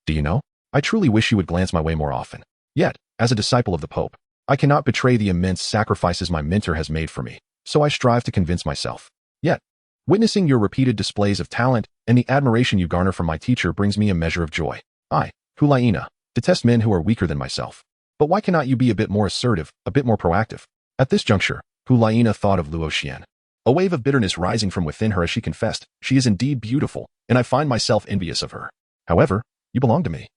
"Do you know, I truly wish you would glance my way more often. Yet, as a disciple of the Pope, I cannot betray the immense sacrifices my mentor has made for me, so I strive to convince myself. Yet, witnessing your repeated displays of talent and the admiration you garner from my teacher brings me a measure of joy. I, Hulaina, detest men who are weaker than myself. But why cannot you be a bit more assertive, a bit more proactive?" At this juncture, Hulaina thought of Luo Xian. A wave of bitterness rising from within her as she confessed, "She is indeed beautiful, and I find myself envious of her. However, you belong to me."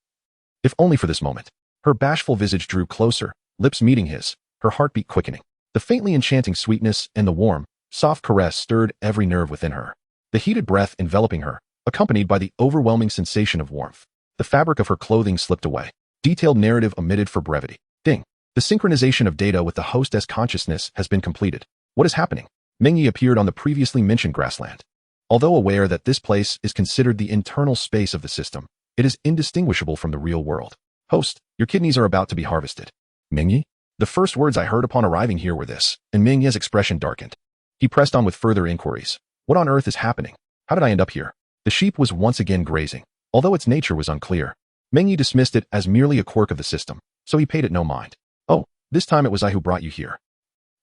If only for this moment. Her bashful visage drew closer, lips meeting his, her heartbeat quickening. The faintly enchanting sweetness and the warm, soft caress stirred every nerve within her. The heated breath enveloping her, accompanied by the overwhelming sensation of warmth. The fabric of her clothing slipped away. Detailed narrative omitted for brevity. Ding. The synchronization of data with the hostess consciousness has been completed. What is happening? Meng Ye appeared on the previously mentioned grassland. Although aware that this place is considered the internal space of the system, it is indistinguishable from the real world. "Host, your kidneys are about to be harvested." Meng Ye? The first words I heard upon arriving here were this, and Meng Ye's expression darkened. He pressed on with further inquiries. "What on earth is happening? How did I end up here?" The sheep was once again grazing, although its nature was unclear. Meng Ye dismissed it as merely a quirk of the system, so he paid it no mind. "Oh, this time it was I who brought you here."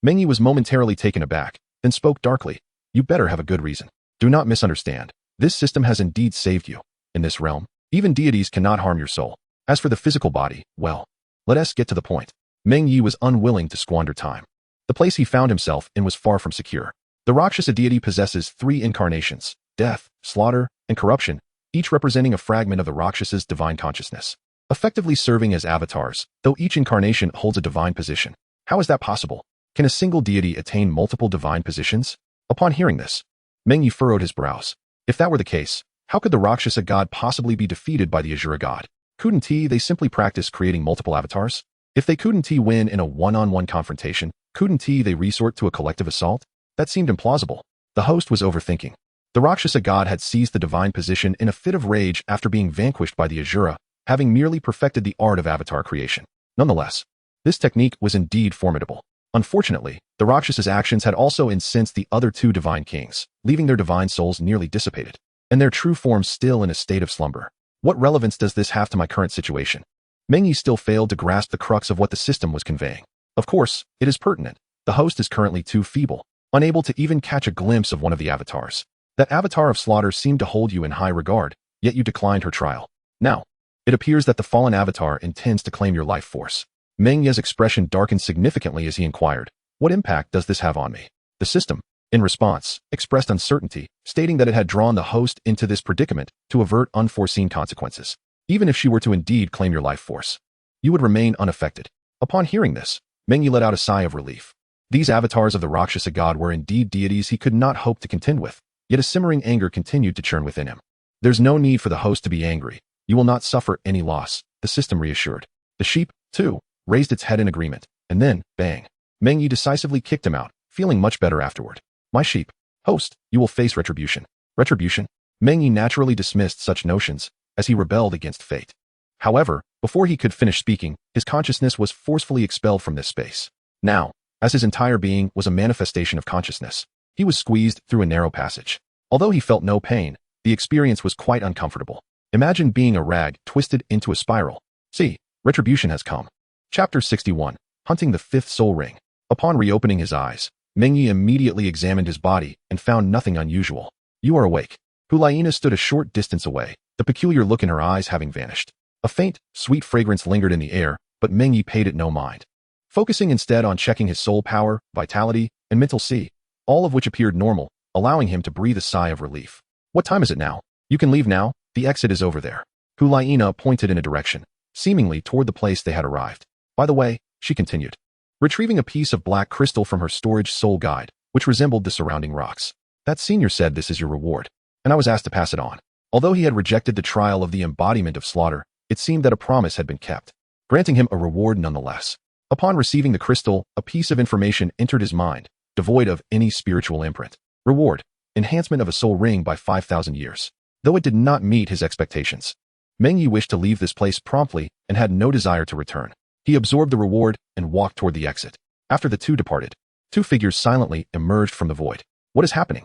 Meng Ye was momentarily taken aback, then spoke darkly. "You better have a good reason. Do not misunderstand. This system has indeed saved you. In this realm, even deities cannot harm your soul. As for the physical body, well, let us get to the point. Meng Ye was unwilling to squander time. The place he found himself in was far from secure. The Rakshasa deity possesses 3 incarnations: death, slaughter, and corruption, each representing a fragment of the Rakshas's divine consciousness, effectively serving as avatars, though each incarnation holds a divine position. How is that possible? Can a single deity attain multiple divine positions? Upon hearing this, Meng Ye furrowed his brows. If that were the case, how could the Rakshasa god possibly be defeated by the Asura god? Couldn't they simply practice creating multiple avatars? If they couldn't win in a one-on-one confrontation, couldn't they resort to a collective assault? That seemed implausible. The host was overthinking. The Rakshasa god had seized the divine position in a fit of rage after being vanquished by the Asura, having merely perfected the art of avatar creation. Nonetheless, this technique was indeed formidable. Unfortunately, the Rakshasa's actions had also incensed the other 2 divine kings, leaving their divine souls nearly dissipated, and their true forms still in a state of slumber. What relevance does this have to my current situation? Meng Ye still failed to grasp the crux of what the system was conveying. Of course, it is pertinent. The host is currently too feeble, unable to even catch a glimpse of one of the avatars. That avatar of slaughter seemed to hold you in high regard, yet you declined her trial. Now, it appears that the fallen avatar intends to claim your life force. Meng Ye's expression darkened significantly as he inquired, "What impact does this have on me?" The system, in response, expressed uncertainty, stating that it had drawn the host into this predicament to avert unforeseen consequences. Even if she were to indeed claim your life force, you would remain unaffected. Upon hearing this, Meng Ye let out a sigh of relief. These avatars of the Rakshasa god were indeed deities he could not hope to contend with, yet a simmering anger continued to churn within him. There's no need for the host to be angry. You will not suffer any loss, the system reassured. The sheep, too, raised its head in agreement, and then, bang. Meng Ye decisively kicked him out, feeling much better afterward. My sheep. Host, you will face retribution. Retribution? Meng Ye naturally dismissed such notions, as he rebelled against fate. However, before he could finish speaking, his consciousness was forcefully expelled from this space. Now, as his entire being was a manifestation of consciousness, he was squeezed through a narrow passage. Although he felt no pain, the experience was quite uncomfortable. Imagine being a rag twisted into a spiral. See, retribution has come. Chapter 61, Hunting the 5th Soul Ring. Upon reopening his eyes, Meng Ye immediately examined his body and found nothing unusual. You are awake. Hulaina stood a short distance away, the peculiar look in her eyes having vanished. A faint, sweet fragrance lingered in the air, but Meng Ye paid it no mind. Focusing instead on checking his soul power, vitality, and mental C, all of which appeared normal, allowing him to breathe a sigh of relief. What time is it now? You can leave now, the exit is over there. Hulaina pointed in a direction, seemingly toward the place they had arrived. By the way, she continued, retrieving a piece of black crystal from her storage soul guide, which resembled the surrounding rocks. That senior said this is your reward, and I was asked to pass it on. Although he had rejected the trial of the embodiment of slaughter, it seemed that a promise had been kept, granting him a reward nonetheless. Upon receiving the crystal, a piece of information entered his mind, devoid of any spiritual imprint. Reward: enhancement of a soul ring by 5,000 years. Though it did not meet his expectations, Meng Ye wished to leave this place promptly and had no desire to return. He absorbed the reward and walked toward the exit. After the 2 departed, 2 figures silently emerged from the void. What is happening?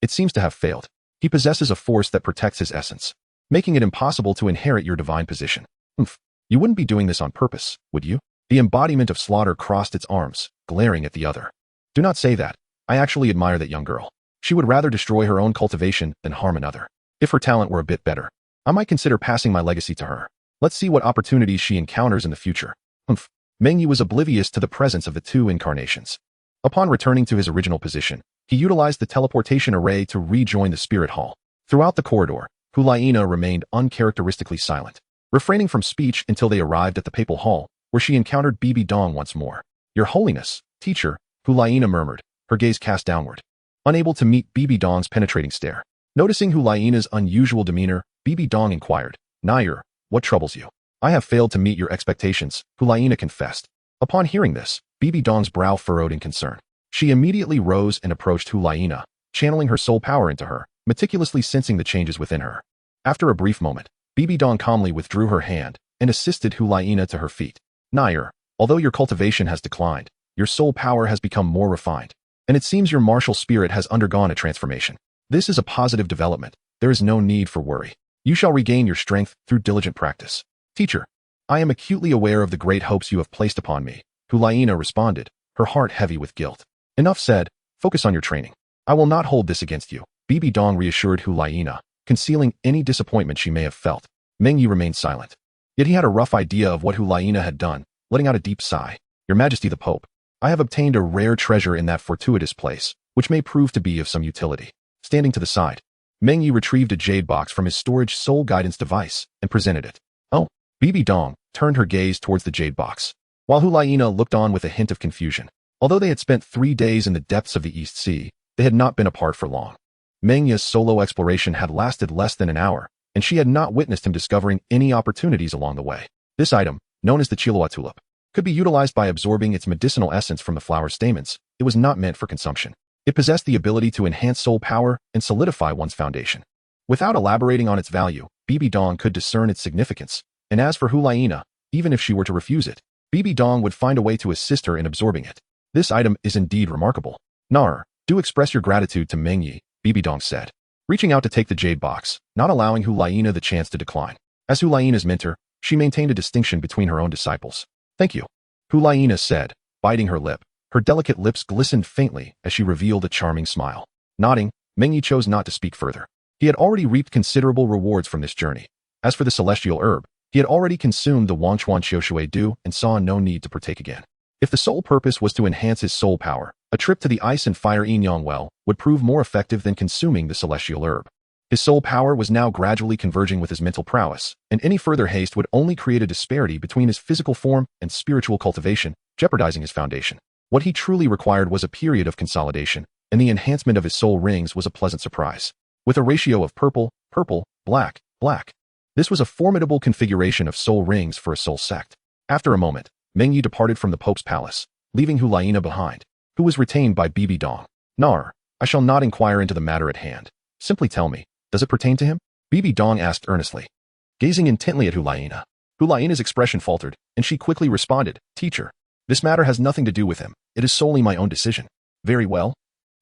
It seems to have failed. He possesses a force that protects his essence, making it impossible to inherit your divine position. You wouldn't be doing this on purpose, would you? The embodiment of slaughter crossed its arms, glaring at the other. Do not say that. I actually admire that young girl. She would rather destroy her own cultivation than harm another. If her talent were a bit better, I might consider passing my legacy to her. Let's see what opportunities she encounters in the future. Meng Ye was oblivious to the presence of the 2 incarnations. Upon returning to his original position, he utilized the teleportation array to rejoin the spirit hall. Throughout the corridor, Hulaina remained uncharacteristically silent, refraining from speech until they arrived at the papal hall, where she encountered Bibi Dong once more. Your Holiness, teacher, Hulaina murmured, her gaze cast downward, unable to meet Bibi Dong's penetrating stare. Noticing Hulaina's unusual demeanor, Bibi Dong inquired, Nair, what troubles you? I have failed to meet your expectations, Hulaina confessed. Upon hearing this, Bibi Dong's brow furrowed in concern. She immediately rose and approached Hulaina, channeling her soul power into her, meticulously sensing the changes within her. After a brief moment, Bibi Dong calmly withdrew her hand and assisted Hulaina to her feet. Nair, although your cultivation has declined, your soul power has become more refined, and it seems your martial spirit has undergone a transformation. This is a positive development. There is no need for worry. You shall regain your strength through diligent practice. Teacher, I am acutely aware of the great hopes you have placed upon me, Hulaina responded, her heart heavy with guilt. Enough said, focus on your training. I will not hold this against you, Bibi Dong reassured Hulaina, concealing any disappointment she may have felt. Meng Ye remained silent. Yet he had a rough idea of what Hulaina had done, letting out a deep sigh. Your Majesty the Pope, I have obtained a rare treasure in that fortuitous place, which may prove to be of some utility. Standing to the side, Meng Ye retrieved a jade box from his storage soul guidance device and presented it. Oh, Bibi Dong turned her gaze towards the jade box, while Hulayina looked on with a hint of confusion. Although they had spent 3 days in the depths of the East Sea, they had not been apart for long. Meng Ye's solo exploration had lasted less than an hour, and she had not witnessed him discovering any opportunities along the way. This item, known as the Chiloa tulip, could be utilized by absorbing its medicinal essence from the flower's stamens. It was not meant for consumption. It possessed the ability to enhance soul power and solidify one's foundation. Without elaborating on its value, Bibi Dong could discern its significance, and as for Hulayina, even if she were to refuse it, Bibi Dong would find a way to assist her in absorbing it. This item is indeed remarkable. Nar, do express your gratitude to Meng Ye, Bibi Dong said, reaching out to take the jade box, not allowing Hulayina the chance to decline. As Hulayina's mentor, she maintained a distinction between her own disciples. Thank you, Hulayina said, biting her lip. Her delicate lips glistened faintly as she revealed a charming smile. Nodding, Meng Ye chose not to speak further. He had already reaped considerable rewards from this journey. As for the celestial herb, he had already consumed the Wangchuan Xiushui dew and saw no need to partake again. If the sole purpose was to enhance his soul power, a trip to the ice and fire Yinyang well would prove more effective than consuming the celestial herb. His soul power was now gradually converging with his mental prowess, and any further haste would only create a disparity between his physical form and spiritual cultivation, jeopardizing his foundation. What he truly required was a period of consolidation, and the enhancement of his soul rings was a pleasant surprise. With a ratio of purple, purple, black, black. This was a formidable configuration of soul rings for a soul sect. After a moment, Meng Ye departed from the Pope's palace, leaving Hulayina behind, who was retained by Bibi Dong. Nar, I shall not inquire into the matter at hand. Simply tell me, does it pertain to him? Bibi Dong asked earnestly, gazing intently at Hulayina. Hulayina's expression faltered, and she quickly responded, Teacher, this matter has nothing to do with him. It is solely my own decision. Very well.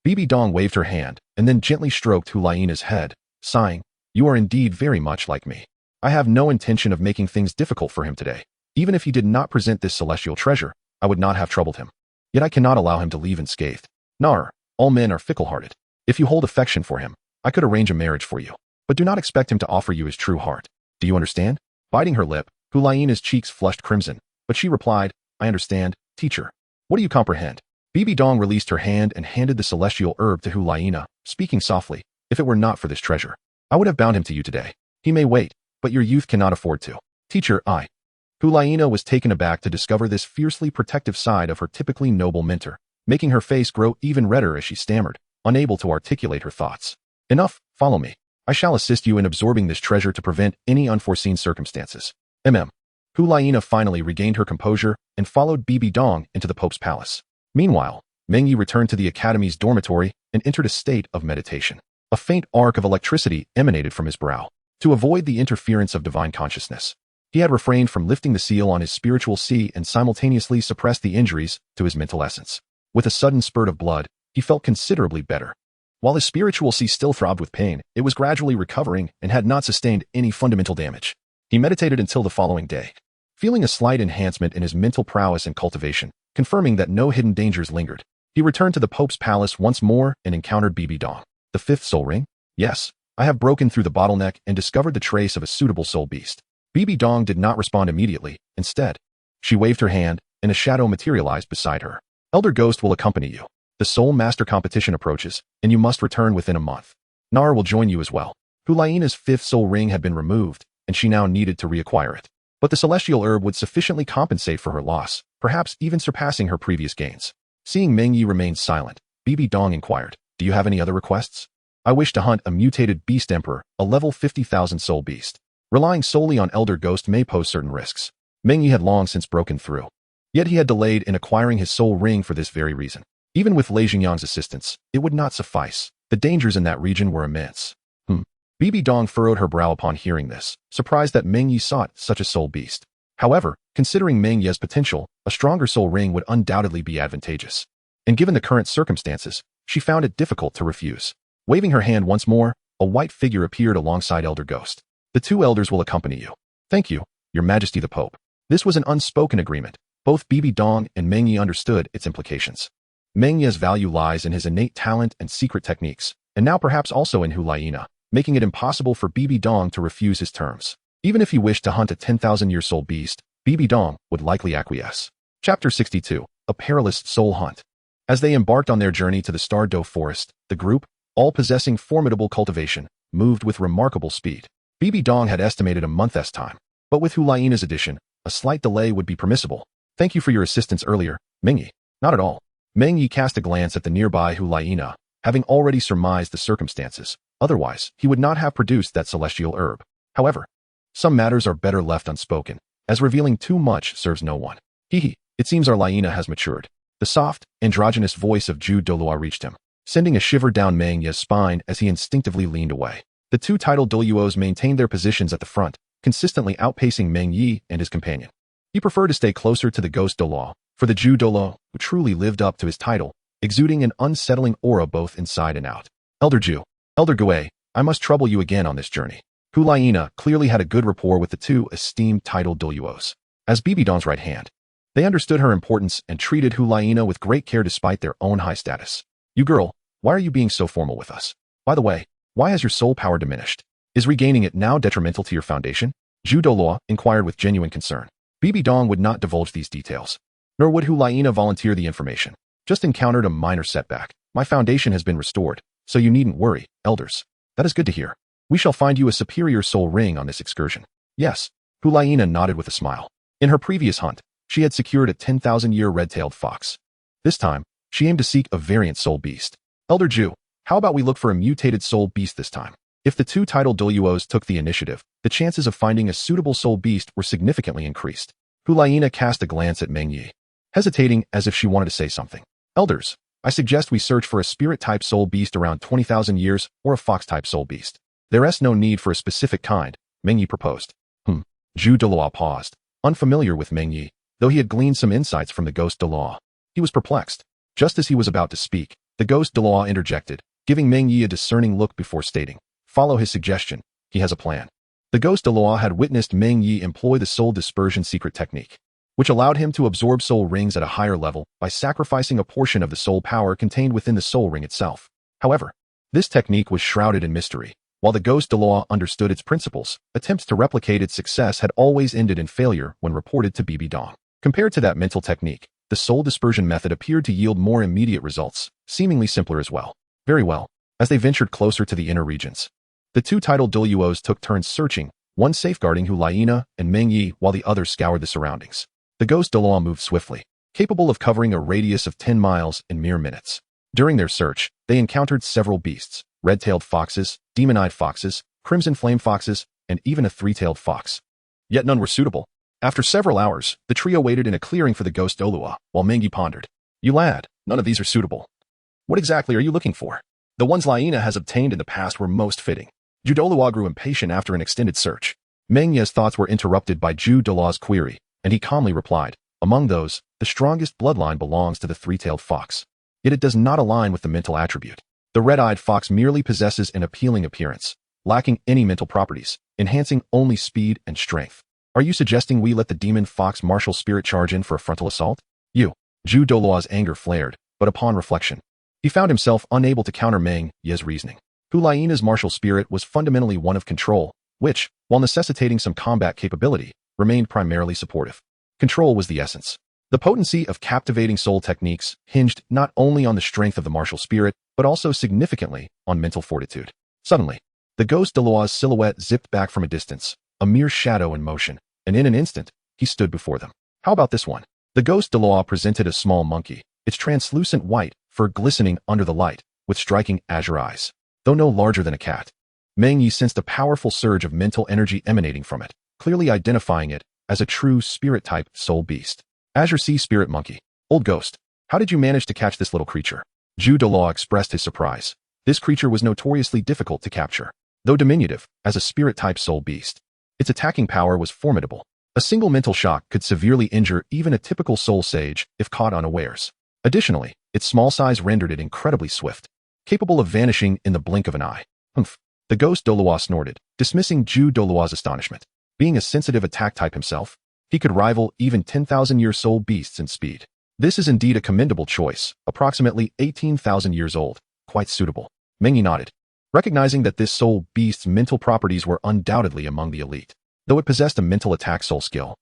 Bibi Dong waved her hand, and then gently stroked Hulayina's head, sighing, You are indeed very much like me. I have no intention of making things difficult for him today. Even if he did not present this celestial treasure, I would not have troubled him. Yet I cannot allow him to leave unscathed. Nar, all men are fickle-hearted. If you hold affection for him, I could arrange a marriage for you. But do not expect him to offer you his true heart. Do you understand? Biting her lip, Hulayina's cheeks flushed crimson, but she replied, I understand, teacher. What do you comprehend? Bibi Dong released her hand and handed the celestial herb to Hulayina, speaking softly, If it were not for this treasure, I would have bound him to you today. He may wait, but your youth cannot afford to. Teacher, I. Hulayina was taken aback to discover this fiercely protective side of her typically noble mentor, making her face grow even redder as she stammered, unable to articulate her thoughts. Enough, follow me. I shall assist you in absorbing this treasure to prevent any unforeseen circumstances. Hulayina finally regained her composure and followed Bibi Dong into the Pope's palace. Meanwhile, Meng Ye returned to the Academy's dormitory and entered a state of meditation. A faint arc of electricity emanated from his brow. To avoid the interference of divine consciousness, he had refrained from lifting the seal on his spiritual sea and simultaneously suppressed the injuries to his mental essence. With a sudden spurt of blood, he felt considerably better. While his spiritual sea still throbbed with pain, it was gradually recovering and had not sustained any fundamental damage. He meditated until the following day, feeling a slight enhancement in his mental prowess and cultivation, confirming that no hidden dangers lingered. He returned to the Pope's palace once more and encountered Bibi Dong. The 5th soul ring? Yes, I have broken through the bottleneck and discovered the trace of a suitable soul beast. Bibi Dong did not respond immediately. Instead, she waved her hand, and a shadow materialized beside her. Elder Ghost will accompany you. The Soul Master competition approaches, and you must return within a month. Nar will join you as well. Hulayina's 5th soul ring had been removed, and she now needed to reacquire it. But the celestial herb would sufficiently compensate for her loss, perhaps even surpassing her previous gains. Seeing Meng Ye remain silent, Bibi Dong inquired, Do you have any other requests? I wish to hunt a mutated beast emperor, a level 50,000 soul beast. Relying solely on Elder Ghost may pose certain risks. Meng Ye had long since broken through. Yet he had delayed in acquiring his soul ring for this very reason. Even with Lei Xingyang's assistance, it would not suffice. The dangers in that region were immense. Bibi Dong furrowed her brow upon hearing this, surprised that Meng Ye sought such a soul beast. However, considering Meng Ye's potential, a stronger soul ring would undoubtedly be advantageous. And given the current circumstances, she found it difficult to refuse. Waving her hand once more, a white figure appeared alongside Elder Ghost. The 2 elders will accompany you. Thank you, Your Majesty the Pope. This was an unspoken agreement. Both Bibi Dong and Meng Ye understood its implications. Meng Ye's value lies in his innate talent and secret techniques, and now perhaps also in Hulayina, making it impossible for Bibi Dong to refuse his terms. Even if he wished to hunt a 10,000-year soul beast, Bibi Dong would likely acquiesce. Chapter 62. A Perilous Soul Hunt. As they embarked on their journey to the Star Doe Forest, the group, all possessing formidable cultivation, moved with remarkable speed. Bibi Dong had estimated a month's time, but with Hulayina's addition, a slight delay would be permissible. Thank you for your assistance earlier, Meng Ye. Not at all. Meng Ye cast a glance at the nearby Hulayina, having already surmised the circumstances. Otherwise, he would not have produced that celestial herb. However, some matters are better left unspoken, as revealing too much serves no one. Hee. It seems our Laina has matured. The soft, androgynous voice of Douluo reached him, sending a shiver down Meng Ye's spine as he instinctively leaned away. The two titled Douluos maintained their positions at the front, consistently outpacing Meng Ye and his companion. He preferred to stay closer to the ghost Douluo, for the Douluo, who truly lived up to his title, exuding an unsettling aura both inside and out. Elder Gui, I must trouble you again on this journey. Hulayina clearly had a good rapport with the two esteemed titled Douluos. As Bibi Dong's right hand, they understood her importance and treated Hulayina with great care despite their own high status. You girl, why are you being so formal with us? By the way, why has your soul power diminished? Is regaining it now detrimental to your foundation? Douluo inquired with genuine concern. Bibi Dong would not divulge these details, nor would Hulayina volunteer the information. Just encountered a minor setback. My foundation has been restored, so you needn't worry, elders. That is good to hear. We shall find you a superior soul ring on this excursion. Yes, Hulayina nodded with a smile. In her previous hunt, she had secured a 10,000-year red-tailed fox. This time, she aimed to seek a variant soul beast. Elder Ju, how about we look for a mutated soul beast this time? If the two titled Douluos took the initiative, the chances of finding a suitable soul beast were significantly increased. Hulayina cast a glance at Meng Ye, hesitating as if she wanted to say something. Elders, I suggest we search for a spirit-type soul beast around 20,000 years or a fox-type soul beast. There is no need for a specific kind, Meng Ye proposed. Douluo paused, unfamiliar with Meng Ye, though he had gleaned some insights from the ghost Douluo. He was perplexed. Just as he was about to speak, the ghost Douluo interjected, giving Meng Ye a discerning look before stating, follow his suggestion, he has a plan. The ghost Douluo had witnessed Meng Ye employ the soul dispersion secret technique, which allowed him to absorb soul rings at a higher level by sacrificing a portion of the soul power contained within the soul ring itself. However, this technique was shrouded in mystery. While the ghost Douluo understood its principles, attempts to replicate its success had always ended in failure when reported to Bibi Dong. Compared to that mental technique, the soul dispersion method appeared to yield more immediate results, seemingly simpler as well. Very well. As they ventured closer to the inner regions, the two titled Douluos took turns searching, one safeguarding Hulayina and Meng Ye while the other scoured the surroundings. The ghost Douluo moved swiftly, capable of covering a radius of 10 miles in mere minutes. During their search, they encountered several beasts, red-tailed foxes, demon-eyed foxes, crimson flame foxes, and even a three-tailed fox. Yet none were suitable. After several hours, the trio waited in a clearing for the ghost Douluo, while Meng Ye pondered. You lad, none of these are suitable. What exactly are you looking for? The ones Laina has obtained in the past were most fitting. Douluo grew impatient after an extended search. Meng Ye's thoughts were interrupted by Douluo's query, and he calmly replied, among those, the strongest bloodline belongs to the three-tailed fox. Yet it does not align with the mental attribute. The red-eyed fox merely possesses an appealing appearance, lacking any mental properties, enhancing only speed and strength. Are you suggesting we let the demon fox martial spirit charge in for a frontal assault? Douluo's anger flared, but upon reflection, he found himself unable to counter Meng Ye's reasoning. Hulayina's martial spirit was fundamentally one of control, which, while necessitating some combat capability, remained primarily supportive. Control was the essence. The potency of captivating soul techniques hinged not only on the strength of the martial spirit, but also significantly on mental fortitude. Suddenly, the ghost Douluo's silhouette zipped back from a distance, a mere shadow in motion, and in an instant, he stood before them. How about this one? The ghost Douluo presented a small monkey, its translucent white fur glistening under the light, with striking azure eyes. Though no larger than a cat, Meng Ye sensed a powerful surge of mental energy emanating from it, clearly identifying it as a true spirit-type soul beast. Azure Sea Spirit Monkey. Old ghost, how did you manage to catch this little creature? Douluo expressed his surprise. This creature was notoriously difficult to capture, though diminutive, as a spirit-type soul beast. Its attacking power was formidable. A single mental shock could severely injure even a typical soul sage if caught unawares. Additionally, its small size rendered it incredibly swift, capable of vanishing in the blink of an eye. Humph. The ghost Douluo snorted, dismissing Douluo's astonishment. Being a sensitive attack type himself, he could rival even 10,000-year soul beasts in speed. This is indeed a commendable choice, approximately 18,000 years old, quite suitable. Meng Ye nodded, recognizing that this soul beast's mental properties were undoubtedly among the elite, though it possessed a mental attack soul skill.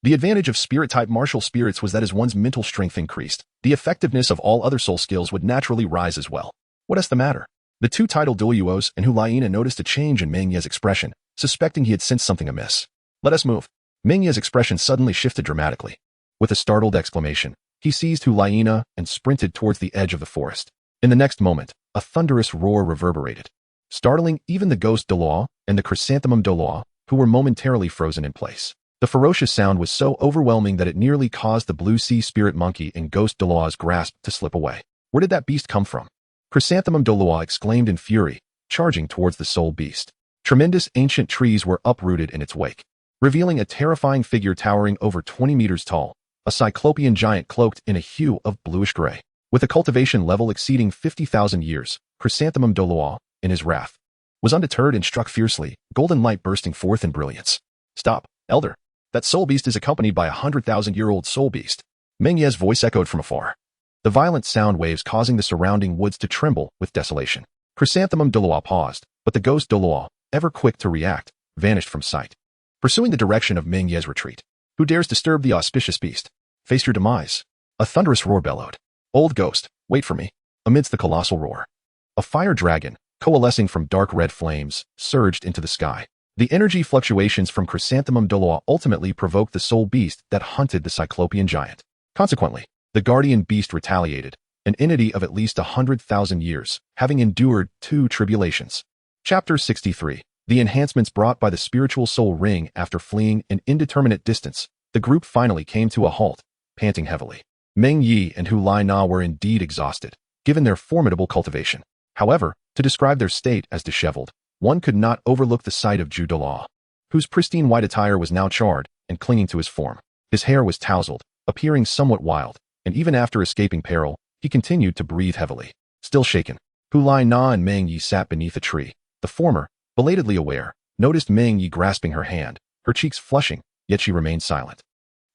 The advantage of spirit-type martial spirits was that as one's mental strength increased, the effectiveness of all other soul skills would naturally rise as well. What is the matter? The two titled Douluos and Hulaina noticed a change in Meng Ye's expression, suspecting he had sensed something amiss. Let us move. Meng Ye's expression suddenly shifted dramatically. With a startled exclamation, he seized Hulaina and sprinted towards the edge of the forest. In the next moment, a thunderous roar reverberated, startling even the ghost Douluo and the chrysanthemum Douluo, who were momentarily frozen in place. The ferocious sound was so overwhelming that it nearly caused the blue sea spirit monkey in ghost Douluo's grasp to slip away. Where did that beast come from? Chrysanthemum Douluo exclaimed in fury, charging towards the soul beast. Tremendous ancient trees were uprooted in its wake, revealing a terrifying figure towering over 20 meters tall, a cyclopean giant cloaked in a hue of bluish-gray. With a cultivation level exceeding 50,000 years, Chrysanthemum Douluo, in his wrath, was undeterred and struck fiercely, golden light bursting forth in brilliance. Stop, elder. That soul beast is accompanied by a 100,000-year-old soul beast. Meng Ye's voice echoed from afar, the violent sound waves causing the surrounding woods to tremble with desolation. Chrysanthemum Douluo paused, but the ghost Douluo, ever quick to react, vanished from sight, pursuing the direction of Meng Ye's retreat. Who dares disturb the auspicious beast? Face your demise. A thunderous roar bellowed. Old ghost, wait for me. Amidst the colossal roar, a fire dragon, coalescing from dark red flames, surged into the sky. The energy fluctuations from Chrysanthemum Douluo ultimately provoked the soul beast that hunted the cyclopean giant. Consequently, the guardian beast retaliated, an entity of at least 100,000 years, having endured 2 tribulations. Chapter 63. The enhancements brought by the spiritual soul ring. After fleeing an indeterminate distance, the group finally came to a halt, panting heavily. Meng Ye and Hulaina were indeed exhausted, given their formidable cultivation. However, to describe their state as disheveled, one could not overlook the sight of Zhu Douluo, whose pristine white attire was now charred and clinging to his form. His hair was tousled, appearing somewhat wild, and even after escaping peril, he continued to breathe heavily. Still shaken, Hulaina and Meng Ye sat beneath a tree. The former, belatedly aware, noticed Meng Ye grasping her hand, her cheeks flushing, yet she remained silent.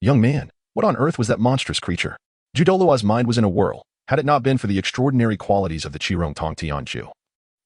Young man, what on earth was that monstrous creature? Zhu Douluo's mind was in a whirl. Had it not been for the extraordinary qualities of the Qirong Tong Tianju,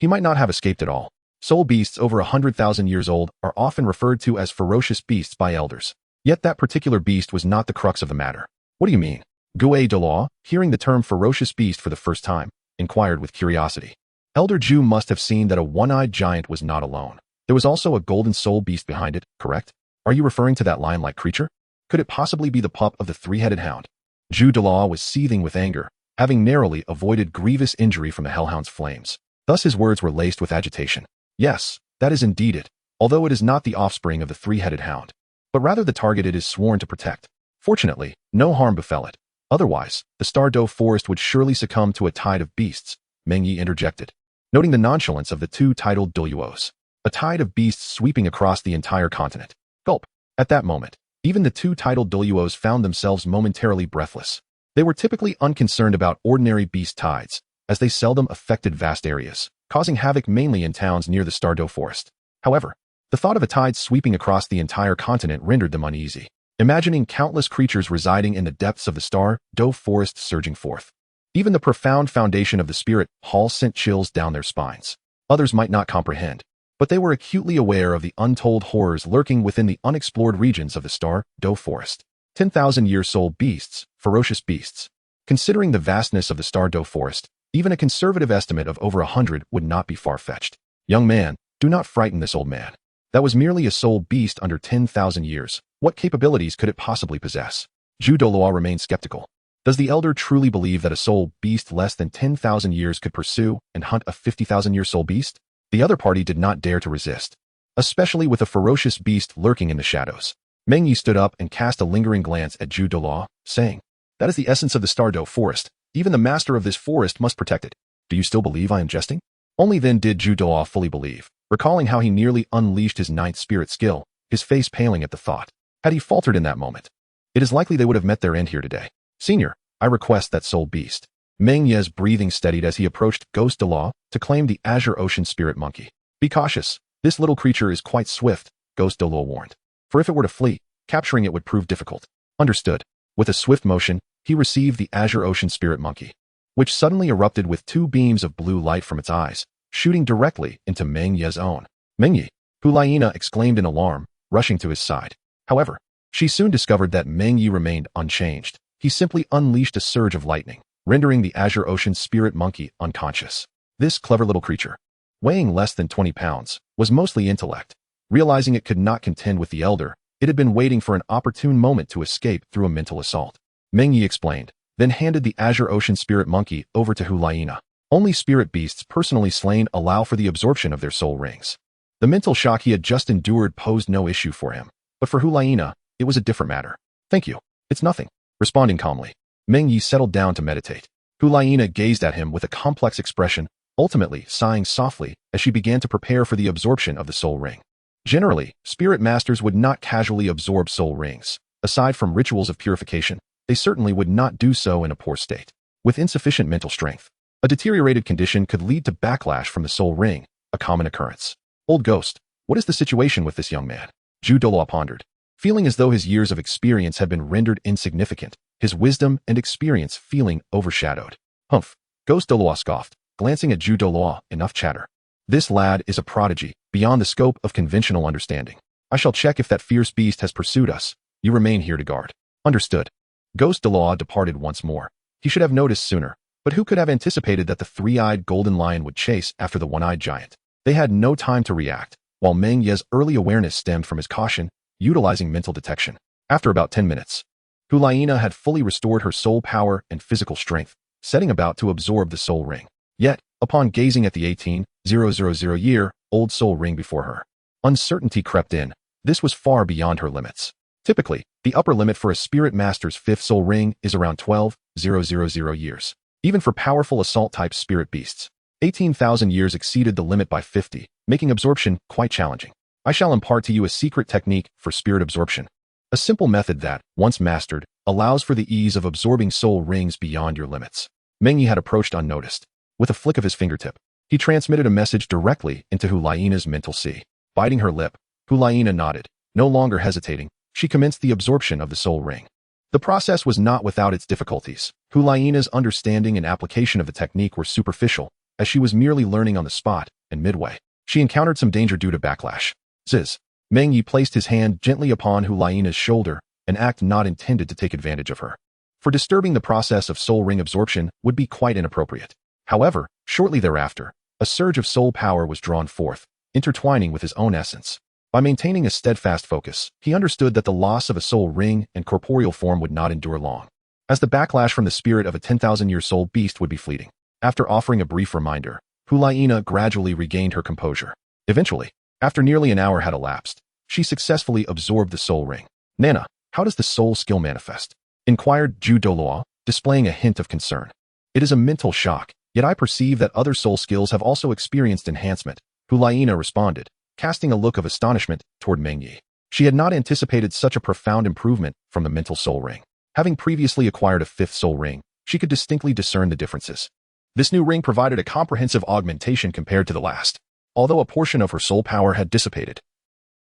he might not have escaped at all. Soul beasts over 100,000 years old are often referred to as ferocious beasts by elders. Yet that particular beast was not the crux of the matter. What do you mean? Gue Douluo, hearing the term ferocious beast for the first time, inquired with curiosity. Elder Zhu must have seen that a one-eyed giant was not alone. There was also a golden soul beast behind it, correct? Are you referring to that lion-like creature? Could it possibly be the pup of the three-headed hound? Zhu Douluo was seething with anger, having narrowly avoided grievous injury from the hellhound's flames. Thus his words were laced with agitation. Yes, that is indeed it, although it is not the offspring of the three-headed hound, but rather the target it is sworn to protect. Fortunately, no harm befell it. Otherwise, the Stardow forest would surely succumb to a tide of beasts, Meng Ye interjected, noting the nonchalance of the two titled Douluos. A tide of beasts sweeping across the entire continent. Gulp. At that moment, even the two titled Douluos found themselves momentarily breathless. They were typically unconcerned about ordinary beast tides, as they seldom affected vast areas, causing havoc mainly in towns near the Stardow forest. However, the thought of a tide sweeping across the entire continent rendered them uneasy, imagining countless creatures residing in the depths of the Stardow forest surging forth. Even the profound foundation of the spirit hall sent chills down their spines. Others might not comprehend, but they were acutely aware of the untold horrors lurking within the unexplored regions of the Stardow forest. 10,000-year soul beasts, ferocious beasts. Considering the vastness of the Stardow forest, even a conservative estimate of over 100 would not be far-fetched. Young man, do not frighten this old man. That was merely a soul beast under 10,000 years. What capabilities could it possibly possess? Zhu Douluo remained skeptical. Does the elder truly believe that a soul beast less than 10,000 years could pursue and hunt a 50,000-year soul beast? The other party did not dare to resist, especially with a ferocious beast lurking in the shadows. Meng Ye stood up and cast a lingering glance at Zhu Douluo, saying, "That is the essence of the Stardow forest. Even the master of this forest must protect it. Do you still believe I am jesting?" Only then did Zhu Douluo fully believe, recalling how he nearly unleashed his ninth spirit skill, his face paling at the thought. Had he faltered in that moment, it is likely they would have met their end here today. "Senior, I request that soul beast." Meng Ye's breathing steadied as he approached Ghost Douluo to claim the Azure Ocean Spirit Monkey. "Be cautious. This little creature is quite swift," Ghost Douluo warned. "For if it were to flee, capturing it would prove difficult." Understood. With a swift motion, he received the Azure Ocean Spirit Monkey, which suddenly erupted with 2 beams of blue light from its eyes, shooting directly into Meng Ye's own. "Meng Ye!" Hulaina exclaimed in alarm, rushing to his side. However, She soon discovered that Meng Ye remained unchanged. He simply unleashed a surge of lightning, rendering the Azure Ocean spirit monkey unconscious. This clever little creature, weighing less than 20 pounds, was mostly intellect. Realizing it could not contend with the elder, it had been waiting for an opportune moment to escape through a mental assault. Meng Ye explained, then handed the Azure Ocean spirit monkey over to Douluo. Only spirit beasts personally slain allow for the absorption of their soul rings. The mental shock he had just endured posed no issue for him, but for Douluo, it was a different matter. Thank you. It's nothing. Responding calmly, Meng Ye settled down to meditate. Douluo gazed at him with a complex expression, ultimately sighing softly as she began to prepare for the absorption of the soul ring. Generally, spirit masters would not casually absorb soul rings. Aside from rituals of purification, they certainly would not do so in a poor state. With insufficient mental strength, a deteriorated condition could lead to backlash from the soul ring, a common occurrence. Old ghost, what is the situation with this young man? Douluo pondered. Feeling as though his years of experience had been rendered insignificant, his wisdom and experience feeling overshadowed. Humph, Ghost Douluo scoffed, glancing at Douluo. Enough chatter. This lad is a prodigy, beyond the scope of conventional understanding. I shall check if that fierce beast has pursued us. You remain here to guard. Understood. Ghost Douluo departed once more. He should have noticed sooner, but who could have anticipated that the three-eyed golden lion would chase after the one-eyed giant? They had no time to react, while Meng Ye's early awareness stemmed from his caution, utilizing mental detection. After about 10 minutes, Douluo had fully restored her soul power and physical strength, setting about to absorb the soul ring. Yet, upon gazing at the 18,000-year-old soul ring before her, uncertainty crept in. This was far beyond her limits. Typically, the upper limit for a spirit master's fifth soul ring is around 12,000 years. Even for powerful assault-type spirit beasts, 18,000 years exceeded the limit by 50, making absorption quite challenging. I shall impart to you a secret technique for spirit absorption. A simple method that, once mastered, allows for the ease of absorbing soul rings beyond your limits. Meng Ye had approached unnoticed. With a flick of his fingertip, he transmitted a message directly into Douluo's mental sea. Biting her lip, Douluo nodded. No longer hesitating, she commenced the absorption of the soul ring. The process was not without its difficulties. Douluo's understanding and application of the technique were superficial, as she was merely learning on the spot, and midway, she encountered some danger due to backlash. Ziz. Meng Ye placed his hand gently upon Douluo's shoulder, an act not intended to take advantage of her. For disturbing the process of soul ring absorption would be quite inappropriate. However, shortly thereafter, a surge of soul power was drawn forth, intertwining with his own essence. By maintaining a steadfast focus, he understood that the loss of a soul ring and corporeal form would not endure long, as the backlash from the spirit of a 10,000-year soul beast would be fleeting. After offering a brief reminder, Douluo gradually regained her composure. Eventually, after nearly an hour had elapsed, she successfully absorbed the soul ring. Nana, how does the soul skill manifest? Inquired Douluo, displaying a hint of concern. It is a mental shock, yet I perceive that other soul skills have also experienced enhancement, Douluo responded, casting a look of astonishment toward Meng Ye. She had not anticipated such a profound improvement from the mental soul ring. Having previously acquired a fifth soul ring, she could distinctly discern the differences. This new ring provided a comprehensive augmentation compared to the last. Although a portion of her soul power had dissipated,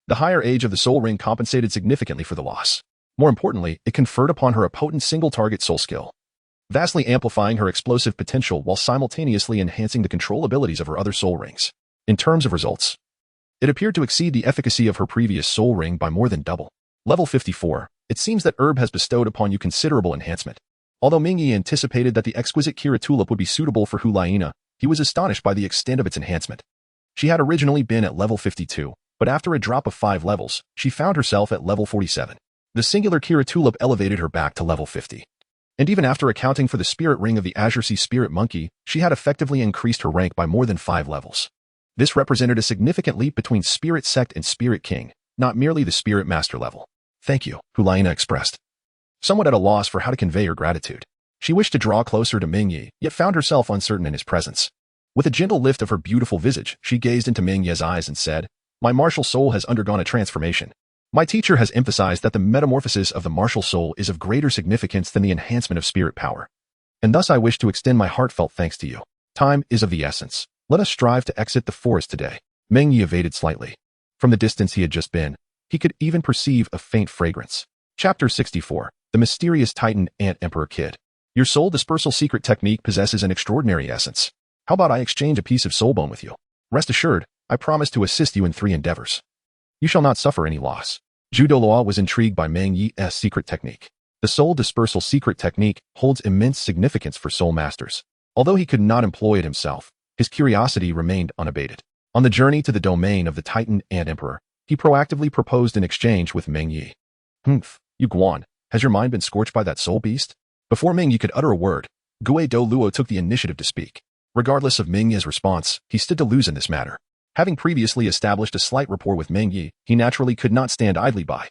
the higher age of the soul ring compensated significantly for the loss. More importantly, it conferred upon her a potent single-target soul skill, vastly amplifying her explosive potential while simultaneously enhancing the control abilities of her other soul rings. In terms of results, it appeared to exceed the efficacy of her previous soul ring by more than double. Level 54. It seems that Herb has bestowed upon you considerable enhancement. Although Meng Ye anticipated that the exquisite Kira tulip would be suitable for Douluo, he was astonished by the extent of its enhancement. She had originally been at level 52, but after a drop of 5 levels, she found herself at level 47. The singular Kira tulip elevated her back to level 50. And even after accounting for the spirit ring of the Azure Sea spirit monkey, she had effectively increased her rank by more than 5 levels. This represented a significant leap between Spirit Sect and Spirit King, not merely the Spirit Master level. Thank you, Douluo expressed, somewhat at a loss for how to convey her gratitude. She wished to draw closer to Meng Ye, yet found herself uncertain in his presence. With a gentle lift of her beautiful visage, she gazed into Meng Ye's eyes and said, My martial soul has undergone a transformation. My teacher has emphasized that the metamorphosis of the martial soul is of greater significance than the enhancement of spirit power. And thus I wish to extend my heartfelt thanks to you. Time is of the essence. Let us strive to exit the forest today. Meng Ye evaded slightly. From the distance he had just been, he could even perceive a faint fragrance. Chapter 64. The Mysterious Titan Ant Emperor Kid. Your soul dispersal secret technique possesses an extraordinary essence. How about I exchange a piece of soul bone with you? Rest assured, I promise to assist you in 3 endeavors. You shall not suffer any loss. Douluo was intrigued by Meng Ye's secret technique. The soul dispersal secret technique holds immense significance for soul masters. Although he could not employ it himself, his curiosity remained unabated. On the journey to the domain of the Titan Ant Emperor, he proactively proposed an exchange with Meng Ye. You Guan, has your mind been scorched by that soul beast? Before Meng Ye could utter a word, Douluo took the initiative to speak. Regardless of Meng Ye's response, he stood to lose in this matter. Having previously established a slight rapport with Meng Ye, he naturally could not stand idly by.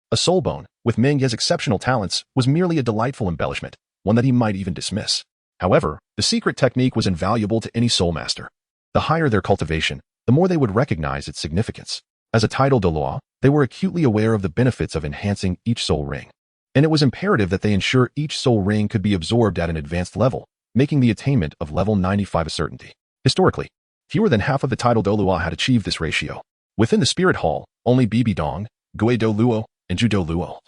A soul bone, with Meng Ye's exceptional talents, was merely a delightful embellishment, one that he might even dismiss. However, the secret technique was invaluable to any soul master. The higher their cultivation, the more they would recognize its significance. As a title Douluo, they were acutely aware of the benefits of enhancing each soul ring. And it was imperative that they ensure each soul ring could be absorbed at an advanced level, making the attainment of level 95 a certainty. Historically, fewer than half of the title Douluo had achieved this ratio. Within the Spirit Hall, only Bibi Dong, Douluo, and Douluo,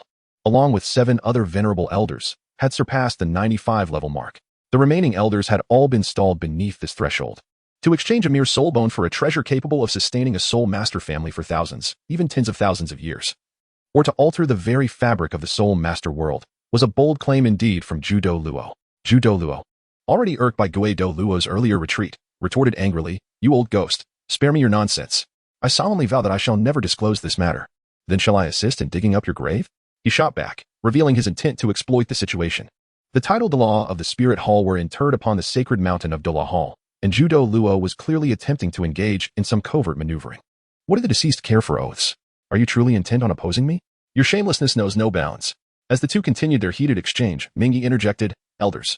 along with 7 other venerable elders, had surpassed the 95 level mark. The remaining elders had all been stalled beneath this threshold. To exchange a mere soul bone for a treasure capable of sustaining a soul master family for thousands, even tens of thousands of years, or to alter the very fabric of the soul master world, was a bold claim indeed from Douluo. Douluo, already irked by Douluo's earlier retreat, retorted angrily, "You old ghost, spare me your nonsense. I solemnly vow that I shall never disclose this matter. Then shall I assist in digging up your grave?" He shot back, revealing his intent to exploit the situation. The title Douluo of the Spirit Hall were interred upon the sacred mountain of Douluo Hall, and Douluo was clearly attempting to engage in some covert maneuvering. What do the deceased care for oaths? Are you truly intent on opposing me? Your shamelessness knows no bounds. As the two continued their heated exchange, Meng Ye interjected, "Elders,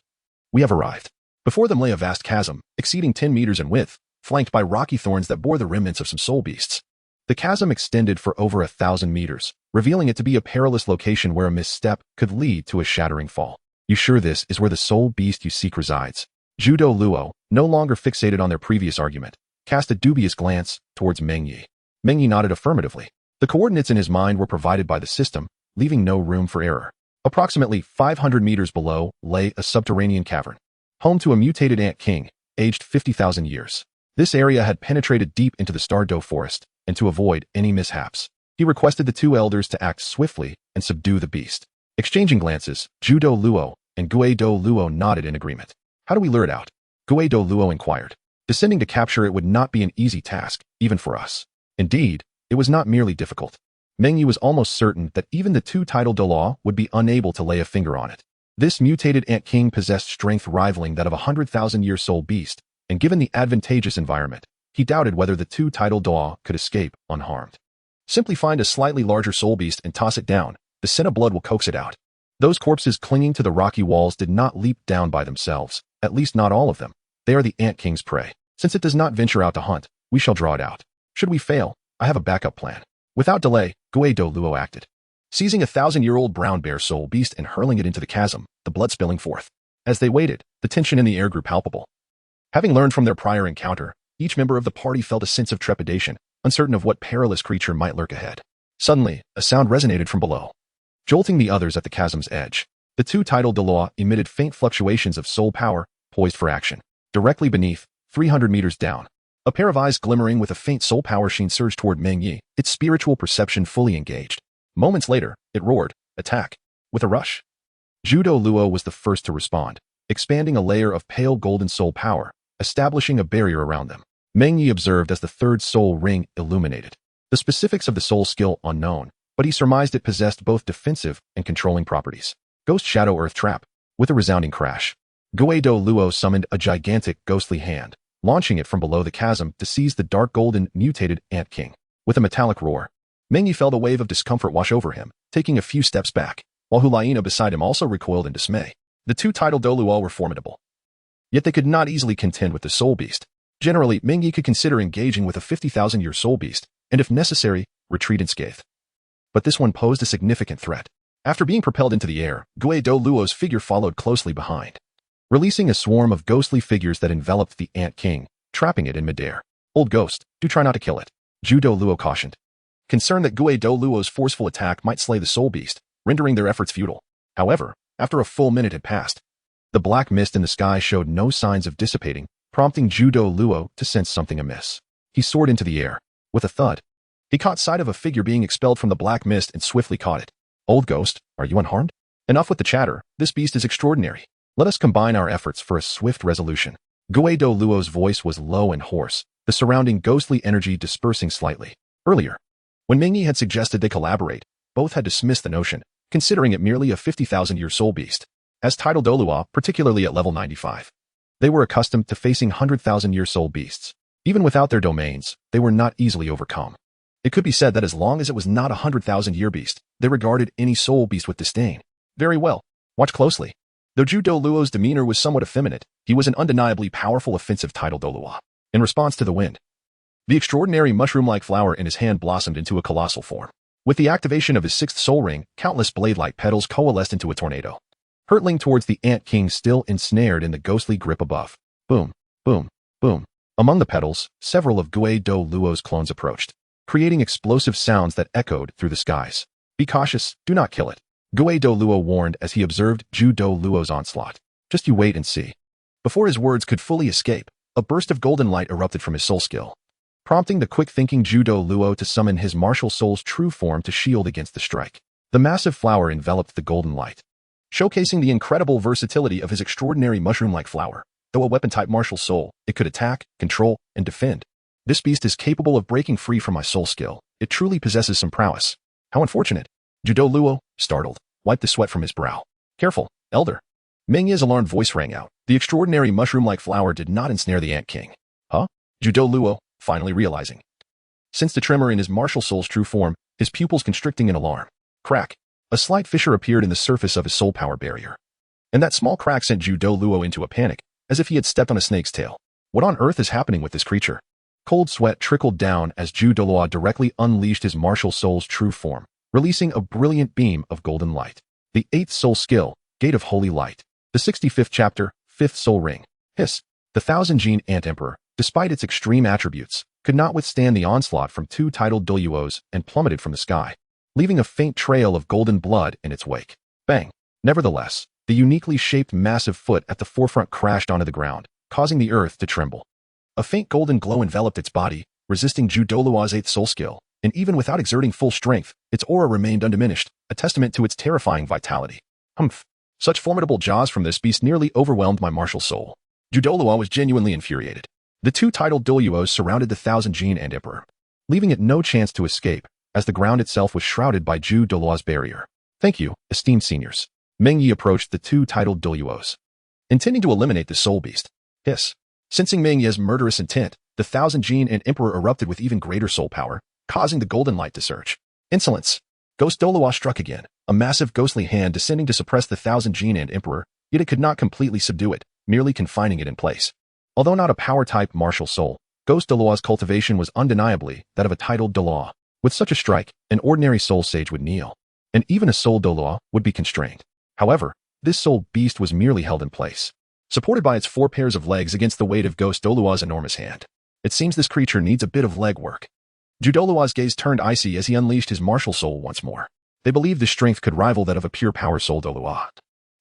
we have arrived." Before them lay a vast chasm, exceeding 10 meters in width, flanked by rocky thorns that bore the remnants of some soul beasts. The chasm extended for over 1,000 meters, revealing it to be a perilous location where a misstep could lead to a shattering fall. "You sure this is where the soul beast you seek resides?" Douluo, no longer fixated on their previous argument, cast a dubious glance towards Meng Ye. Meng Ye nodded affirmatively. The coordinates in his mind were provided by the system, leaving no room for error. Approximately 500 meters below lay a subterranean cavern, home to a mutated ant king, aged 50,000 years. This area had penetrated deep into the Douluo forest, and to avoid any mishaps, he requested the 2 elders to act swiftly and subdue the beast. Exchanging glances, Douluo and Douluo nodded in agreement. "How do we lure it out?" Douluo inquired. "Descending to capture it would not be an easy task, even for us." Indeed, it was not merely difficult. Meng Ye was almost certain that even the 2 title Douluo would be unable to lay a finger on it. This mutated ant king possessed strength rivaling that of a 100,000-year soul beast, and given the advantageous environment, he doubted whether the 2 title Douluo could escape unharmed. Simply find a slightly larger soul beast and toss it down. The scent of blood will coax it out. Those corpses clinging to the rocky walls did not leap down by themselves, at least not all of them. They are the ant king's prey. Since it does not venture out to hunt, we shall draw it out. Should we fail, I have a backup plan. Without delay, Douluo acted, seizing a 1,000-year-old brown bear soul beast and hurling it into the chasm, the blood spilling forth. As they waited, the tension in the air grew palpable. Having learned from their prior encounter, each member of the party felt a sense of trepidation, uncertain of what perilous creature might lurk ahead. Suddenly, a sound resonated from below, jolting the others at the chasm's edge. The 2 title Douluo emitted faint fluctuations of soul power, poised for action. Directly beneath, 300 meters down, a pair of eyes glimmering with a faint soul power sheen surged toward Meng Ye, its spiritual perception fully engaged. Moments later, it roared, "Attack!" with a rush. Douluo was the first to respond, expanding a layer of pale golden soul power, establishing a barrier around them. Meng Ye observed as the 3rd soul ring illuminated. The specifics of the soul skill unknown, but he surmised it possessed both defensive and controlling properties. Ghost Shadow Earth Trap. With a resounding crash, Douluo summoned a gigantic ghostly hand, launching it from below the chasm to seize the dark golden mutated ant king. With a metallic roar, Meng Ye felt a wave of discomfort wash over him, taking a few steps back, while Hulaina beside him also recoiled in dismay. The 2 title Douluo were formidable, yet they could not easily contend with the soul beast. Generally, Meng Ye could consider engaging with a 50,000-year soul beast, and if necessary, retreat unscathed. But this one posed a significant threat. After being propelled into the air, Douluo's figure followed closely behind, releasing a swarm of ghostly figures that enveloped the ant king, trapping it in midair. "Old ghost, do try not to kill it," Douluo cautioned, concerned that Douluo's forceful attack might slay the soul beast, rendering their efforts futile. However, after a full minute had passed, the black mist in the sky showed no signs of dissipating, prompting Douluo to sense something amiss. He soared into the air. With a thud, He caught sight of a figure being expelled from the black mist and swiftly caught it. Old ghost, are you unharmed? Enough with the chatter, this beast is extraordinary. Let us combine our efforts for a swift resolution. Douluo's voice was low and hoarse, the surrounding ghostly energy dispersing slightly. Earlier, when Meng Ye had suggested they collaborate, both had dismissed the notion, considering it merely a 50,000-year soul beast. As titled Douluo, particularly at level 95. They were accustomed to facing 100,000-year soul beasts. Even without their domains, they were not easily overcome. It could be said that as long as it was not a 100,000-year beast, they regarded any soul beast with disdain. Very well. Watch closely. Though Douluo's demeanor was somewhat effeminate, he was an undeniably powerful offensive titled Douluo. In response to the wind, the extraordinary mushroom-like flower in his hand blossomed into a colossal form. With the activation of his sixth soul ring, countless blade-like petals coalesced into a tornado, hurtling towards the Ant King still ensnared in the ghostly grip above. Boom, boom, boom. Among the petals, several of Douluo's clones approached, creating explosive sounds that echoed through the skies. Be cautious, do not kill it. Douluo warned as he observed Douluo's onslaught. Just you wait and see. Before his words could fully escape, a burst of golden light erupted from his soul skill, prompting the quick-thinking Douluo to summon his martial soul's true form to shield against the strike. The massive flower enveloped the golden light, showcasing the incredible versatility of his extraordinary mushroom-like flower. Though a weapon-type martial soul, it could attack, control, and defend. This beast is capable of breaking free from my soul skill. It truly possesses some prowess. How unfortunate. Douluo, startled, wiped the sweat from his brow. Careful, elder. Meng Ye's alarmed voice rang out. The extraordinary mushroom-like flower did not ensnare the Ant King. Huh? Douluo, finally realizing. Since the tremor in his martial soul's true form, his pupils constricting in alarm. Crack. A slight fissure appeared in the surface of his soul power barrier. And that small crack sent Douluo into a panic, as if he had stepped on a snake's tail. What on earth is happening with this creature? Cold sweat trickled down as Douluo directly unleashed his martial soul's true form, releasing a brilliant beam of golden light. The 8th soul skill, Gate of Holy Light. The 65th chapter, 5th soul ring. Hiss. The 1,000-gene Ant Emperor, despite its extreme attributes, could not withstand the onslaught from two titled Douluos and plummeted from the sky, leaving a faint trail of golden blood in its wake. Bang. Nevertheless, the uniquely shaped massive foot at the forefront crashed onto the ground, causing the earth to tremble. A faint golden glow enveloped its body, resisting Douluo's 8th soul skill, and even without exerting full strength, its aura remained undiminished, a testament to its terrifying vitality. Humph. Such formidable jaws from this beast nearly overwhelmed my martial soul. Douluo was genuinely infuriated. The two titled Douluos surrounded the 1,000-gene Ant Emperor, leaving it no chance to escape, as the ground itself was shrouded by Douluo's barrier. Thank you, esteemed seniors. Meng Ye approached the two titled Douluos, intending to eliminate the soul beast. Hiss. Sensing Meng Ye's murderous intent, the 1,000-gene Ant Emperor erupted with even greater soul power, causing the golden light to surge. Insolence. Ghost Douluo struck again, a massive ghostly hand descending to suppress the 1,000-gene Ant Emperor, yet it could not completely subdue it, merely confining it in place. Although not a power-type martial soul, Ghost Douluo's cultivation was undeniably that of a titled Douluo. With such a strike, an ordinary soul sage would kneel, and even a soul Douluo would be constrained. However, this soul beast was merely held in place, supported by its 4 pairs of legs against the weight of Ghost Douluo's enormous hand. It seems this creature needs a bit of leg work. Douluo's gaze turned icy as he unleashed his martial soul once more. They believed his strength could rival that of a pure power soul Douluo.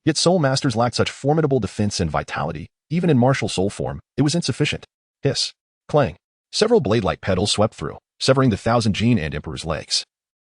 Yet soul masters lacked such formidable defense and vitality, even in martial soul form, it was insufficient. Hiss. Clang. Several blade-like petals swept through, severing the 1,000-gene Ant Emperor's legs.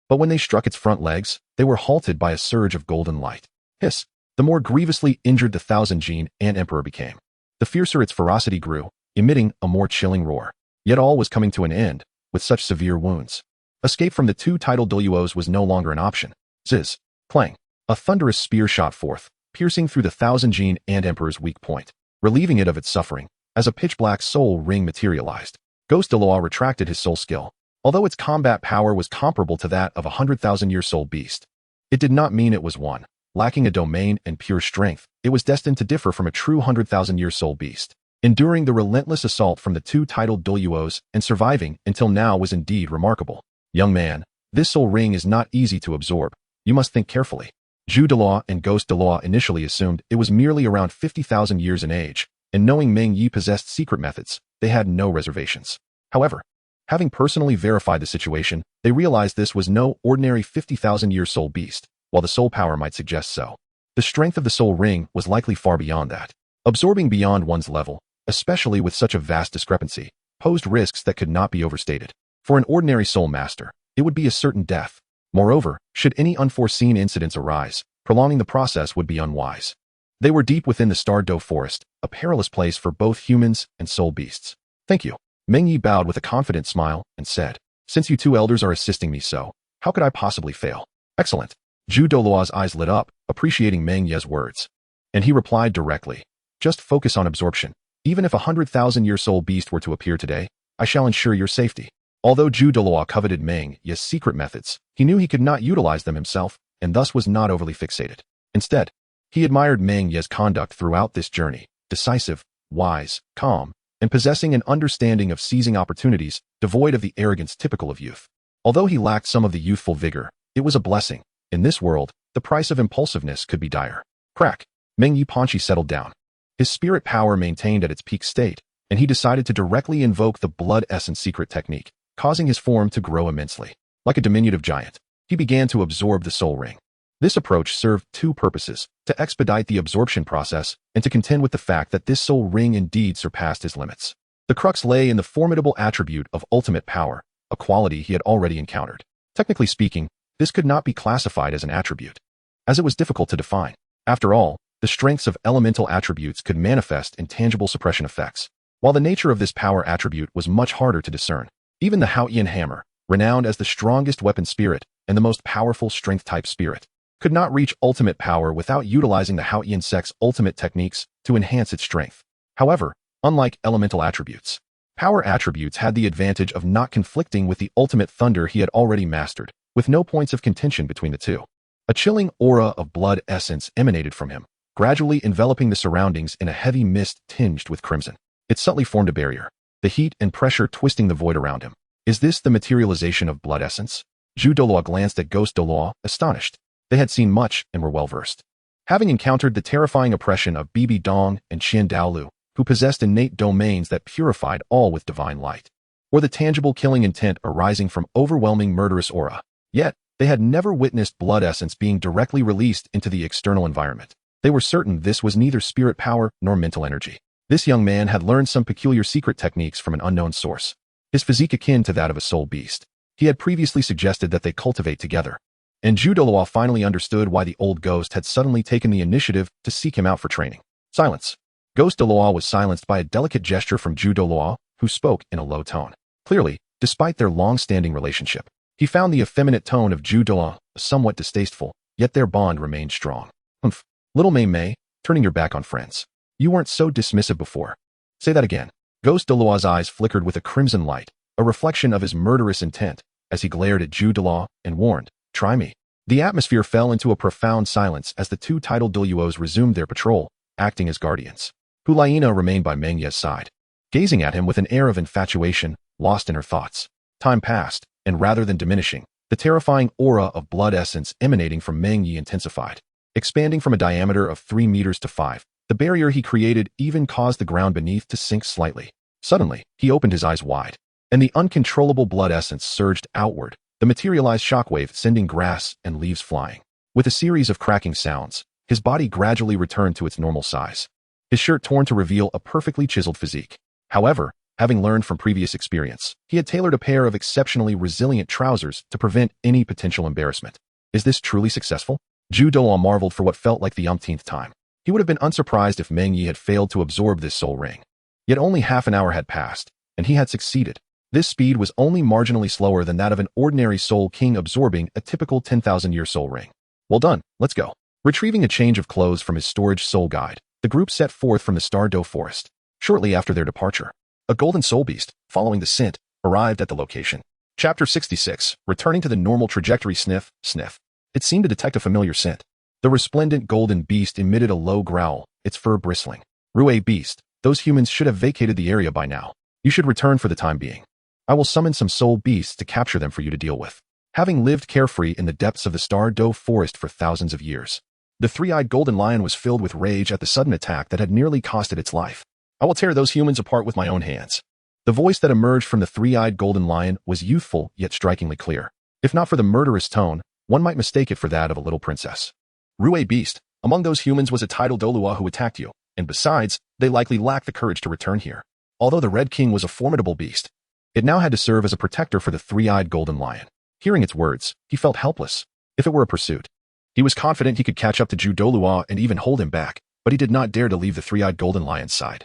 But when they struck its front legs, they were halted by a surge of golden light. Hiss. The more grievously injured the 1,000-gene Ant Emperor became, the fiercer its ferocity grew, emitting a more chilling roar. Yet all was coming to an end, with such severe wounds. Escape from the two titled Douluos was no longer an option. Zizz. Clang. A thunderous spear shot forth, piercing through the 1,000-gene Ant Emperor's weak point, relieving it of its suffering, as a pitch-black soul ring materialized. Ghost Douluo retracted his soul skill. Although its combat power was comparable to that of a 100,000-year soul beast, it did not mean it was one. Lacking a domain and pure strength, it was destined to differ from a true 100,000-year soul beast. Enduring the relentless assault from the two titled Douluos and surviving until now was indeed remarkable. Young man, this soul ring is not easy to absorb. You must think carefully. Douluo and Ghost Douluo initially assumed it was merely around 50,000 years in age, and knowing Meng Ye possessed secret methods, they had no reservations. However, having personally verified the situation, they realized this was no ordinary 50,000-year soul beast, while the soul power might suggest so. The strength of the soul ring was likely far beyond that. Absorbing beyond one's level, especially with such a vast discrepancy, posed risks that could not be overstated. For an ordinary soul master, it would be a certain death. Moreover, should any unforeseen incidents arise, prolonging the process would be unwise. They were deep within the Douluo forest, a perilous place for both humans and soul beasts. Thank you. Meng Ye bowed with a confident smile and said, since you two elders are assisting me so, how could I possibly fail? Excellent. Douluo's eyes lit up, appreciating Meng Ye's words. And he replied directly, just focus on absorption. Even if 100,000-year soul beast were to appear today, I shall ensure your safety. Although Douluo coveted Meng Ye's secret methods, he knew he could not utilize them himself, and thus was not overly fixated. Instead, he admired Meng Ye's conduct throughout this journey, decisive, wise, calm, and possessing an understanding of seizing opportunities, devoid of the arrogance typical of youth. Although he lacked some of the youthful vigor, it was a blessing. In this world, the price of impulsiveness could be dire. Crack. Meng Ye Panchi settled down. His spirit power maintained at its peak state, and he decided to directly invoke the blood essence secret technique, causing his form to grow immensely. Like a diminutive giant, he began to absorb the soul ring. This approach served two purposes, to expedite the absorption process and to contend with the fact that this soul ring indeed surpassed his limits. The crux lay in the formidable attribute of ultimate power, a quality he had already encountered. Technically speaking, this could not be classified as an attribute, as it was difficult to define. After all, the strengths of elemental attributes could manifest in tangible suppression effects, while the nature of this power attribute was much harder to discern. Even the Haotian hammer, renowned as the strongest weapon spirit and the most powerful strength-type spirit, could not reach ultimate power without utilizing the Haotian sect's ultimate techniques to enhance its strength. However, unlike elemental attributes, power attributes had the advantage of not conflicting with the ultimate thunder he had already mastered, with no points of contention between the two. A chilling aura of blood essence emanated from him, gradually enveloping the surroundings in a heavy mist tinged with crimson. It subtly formed a barrier, the heat and pressure twisting the void around him. Is this the materialization of blood essence? Douluo glanced at Ghost Douluo, astonished. They had seen much and were well versed. Having encountered the terrifying oppression of Bibi Dong and Qian Douluo, who possessed innate domains that purified all with divine light, or the tangible killing intent arising from overwhelming murderous aura. Yet, they had never witnessed blood essence being directly released into the external environment. They were certain this was neither spirit power nor mental energy. This young man had learned some peculiar secret techniques from an unknown source, his physique akin to that of a soul beast. He had previously suggested that they cultivate together, and Douluo finally understood why the old ghost had suddenly taken the initiative to seek him out for training. Silence. Ghost Douluo was silenced by a delicate gesture from Douluo, who spoke in a low tone. Clearly, despite their long-standing relationship, he found the effeminate tone of Douluo somewhat distasteful, yet their bond remained strong. Humph. Little Meng Ye, turning your back on friends. You weren't so dismissive before. Say that again. Ghost Douluo's eyes flickered with a crimson light, a reflection of his murderous intent, as he glared at Douluo and warned, try me. The atmosphere fell into a profound silence as the two titled Douluos resumed their patrol, acting as guardians. Hulaina remained by Meng Ye's side, gazing at him with an air of infatuation, lost in her thoughts. Time passed, and rather than diminishing, the terrifying aura of blood essence emanating from Meng Ye intensified. Expanding from a diameter of 3 meters to 5, the barrier he created even caused the ground beneath to sink slightly. Suddenly, he opened his eyes wide, and the uncontrollable blood essence surged outward, the materialized shockwave sending grass and leaves flying. With a series of cracking sounds, his body gradually returned to its normal size, his shirt torn to reveal a perfectly chiseled physique. However, having learned from previous experience, he had tailored a pair of exceptionally resilient trousers to prevent any potential embarrassment. Is this truly successful? Douluo marveled for what felt like the umpteenth time. He would have been unsurprised if Meng Ye had failed to absorb this soul ring. Yet only half an hour had passed, and he had succeeded. This speed was only marginally slower than that of an ordinary soul king absorbing a typical 10,000-year soul ring. Well done, let's go. Retrieving a change of clothes from his storage soul guide, the group set forth from the Douluo forest. Shortly after their departure, a golden soul beast, following the scent, arrived at the location. Chapter 66, returning to the normal trajectory. Sniff, sniff. It seemed to detect a familiar scent. The resplendent golden beast emitted a low growl, its fur bristling. Rue beast, those humans should have vacated the area by now. You should return for the time being. I will summon some soul beasts to capture them for you to deal with. Having lived carefree in the depths of the Douluo forest for thousands of years, the three-eyed golden lion was filled with rage at the sudden attack that had nearly costed its life. I will tear those humans apart with my own hands. The voice that emerged from the three-eyed golden lion was youthful yet strikingly clear. If not for the murderous tone, one might mistake it for that of a little princess. Rue beast, among those humans was a titled Douluo who attacked you, and besides, they likely lacked the courage to return here. Although the Red King was a formidable beast, It now had to serve as a protector for the three-eyed golden lion. Hearing its words, he felt helpless. If it were a pursuit, he was confident he could catch up to Douluo and even hold him back, but he did not dare to leave the three-eyed golden lion's side.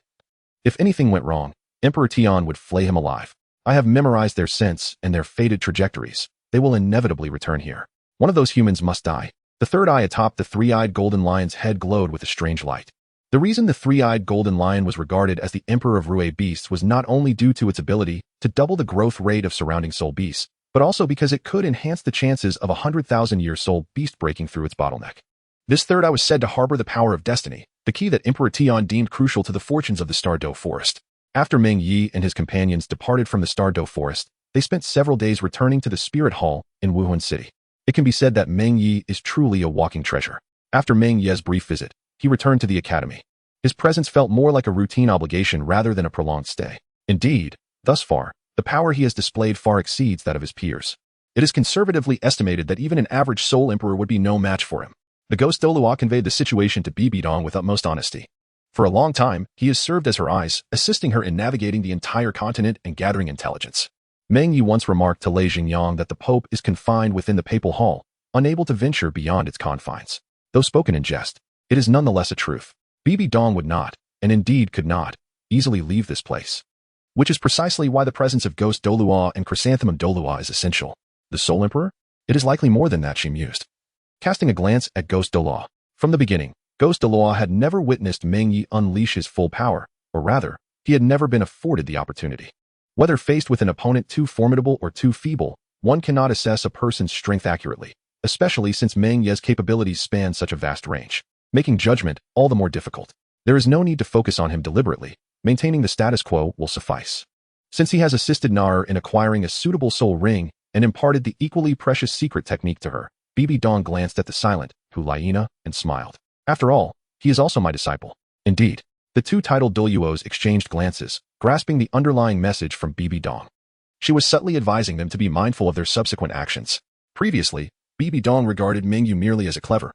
If anything went wrong, Emperor Tian would flay him alive. I have memorized their scents and their fated trajectories. They will inevitably return here. One of those humans must die. The third eye atop the three-eyed golden lion's head glowed with a strange light. The reason the three-eyed golden lion was regarded as the emperor of Rue beasts was not only due to its ability to double the growth rate of surrounding soul beasts, but also because it could enhance the chances of a 100,000-year soul beast breaking through its bottleneck. This third eye was said to harbor the power of destiny, the key that Emperor Tian deemed crucial to the fortunes of the Stardow Forest. After Meng Ye and his companions departed from the Stardow Forest, they spent several days returning to the Spirit Hall in Wuhan City. It can be said that Meng Ye is truly a walking treasure. After Meng Ye's brief visit, he returned to the academy. His presence felt more like a routine obligation rather than a prolonged stay. Indeed, thus far, the power he has displayed far exceeds that of his peers. It is conservatively estimated that even an average soul emperor would be no match for him. The ghost Douluo conveyed the situation to Bibi Dong with utmost honesty. For a long time, he has served as her eyes, assisting her in navigating the entire continent and gathering intelligence. Meng Ye once remarked to Lei Jingyang that the Pope is confined within the papal hall, unable to venture beyond its confines. Though spoken in jest, it is nonetheless a truth. Bibi Dong would not, and indeed could not, easily leave this place. Which is precisely why the presence of Ghost Douluo and Chrysanthemum Douluo is essential. The Soul Emperor? It is likely more than that, she mused. Casting a glance at Ghost Douluo. From the beginning, Ghost Douluo had never witnessed Meng Ye unleash his full power, or rather, he had never been afforded the opportunity. Whether faced with an opponent too formidable or too feeble, one cannot assess a person's strength accurately, especially since Meng Ye's capabilities span such a vast range, making judgment all the more difficult. There is no need to focus on him deliberately. Maintaining the status quo will suffice. Since he has assisted Nar in acquiring a suitable soul ring and imparted the equally precious secret technique to her, Bibi Dong glanced at the silent Hulaina and smiled. After all, he is also my disciple. Indeed, the two titled Douluos exchanged glances, grasping the underlying message from Bibi Dong. She was subtly advising them to be mindful of their subsequent actions. Previously, Bibi Dong regarded Meng Ye merely as a clever,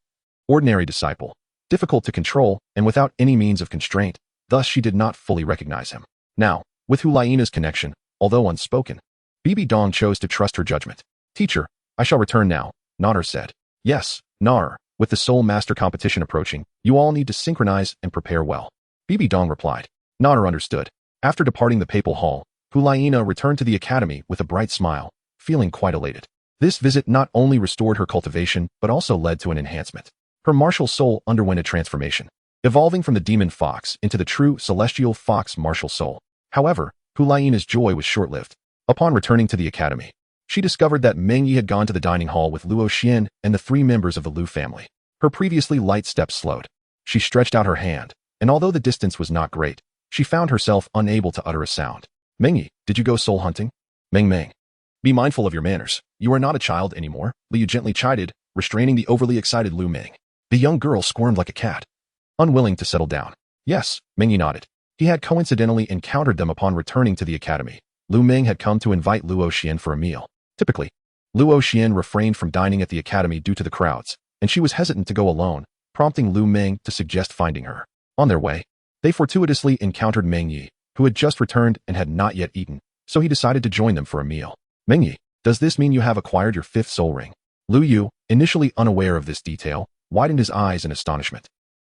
ordinary disciple, difficult to control and without any means of constraint, thus she did not fully recognize him. Now, with Hulaina's connection, although unspoken, Bibi Dong chose to trust her judgment. Teacher, I shall return now, Nar said. Yes, Nar. With the Soul Master competition approaching, you all need to synchronize and prepare well. Bibi Dong replied. Nar understood. After departing the papal hall, Hulaina returned to the academy with a bright smile, feeling quite elated. This visit not only restored her cultivation, but also led to an enhancement. Her martial soul underwent a transformation, evolving from the demon fox into the true celestial fox martial soul. However, Hulaina's joy was short-lived. Upon returning to the academy, she discovered that Meng Ye had gone to the dining hall with Luo Xian and the three members of the Lu family. Her previously light steps slowed. She stretched out her hand, and although the distance was not great, she found herself unable to utter a sound. Meng Ye, did you go soul hunting? Meng. Be mindful of your manners. You are not a child anymore, Liu gently chided, restraining the overly excited Lu Meng. The young girl squirmed like a cat, unwilling to settle down. Yes, Meng Ye nodded. He had coincidentally encountered them upon returning to the academy. Lu Meng had come to invite Luo Xian for a meal. Typically, Luo Xian refrained from dining at the academy due to the crowds, and she was hesitant to go alone, prompting Lu Meng to suggest finding her. On their way, they fortuitously encountered Meng Ye, who had just returned and had not yet eaten, so he decided to join them for a meal. Meng Ye, does this mean you have acquired your fifth soul ring? Lu Yu, initially unaware of this detail, widened his eyes in astonishment.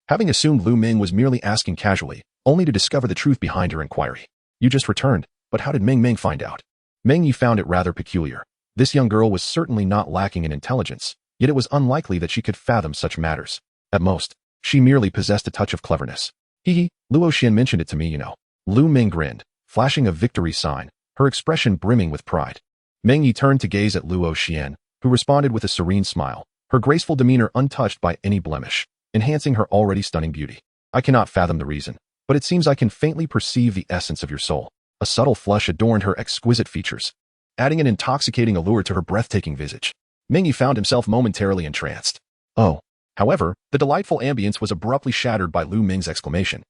Having assumed Lu Meng was merely asking casually, only to discover the truth behind her inquiry. You just returned, but how did Meng find out? Meng Ye found it rather peculiar. This young girl was certainly not lacking in intelligence, yet it was unlikely that she could fathom such matters. At most, she merely possessed a touch of cleverness. Luo Xian mentioned it to me, you know. Lu Meng grinned, flashing a victory sign, her expression brimming with pride. Meng Ye turned to gaze at Luo Xian, who responded with a serene smile, her graceful demeanor untouched by any blemish, enhancing her already stunning beauty. I cannot fathom the reason, but it seems I can faintly perceive the essence of your soul. A subtle flush adorned her exquisite features, adding an intoxicating allure to her breathtaking visage. Meng Ye found himself momentarily entranced. Oh. However, the delightful ambience was abruptly shattered by Lu Meng's exclamation.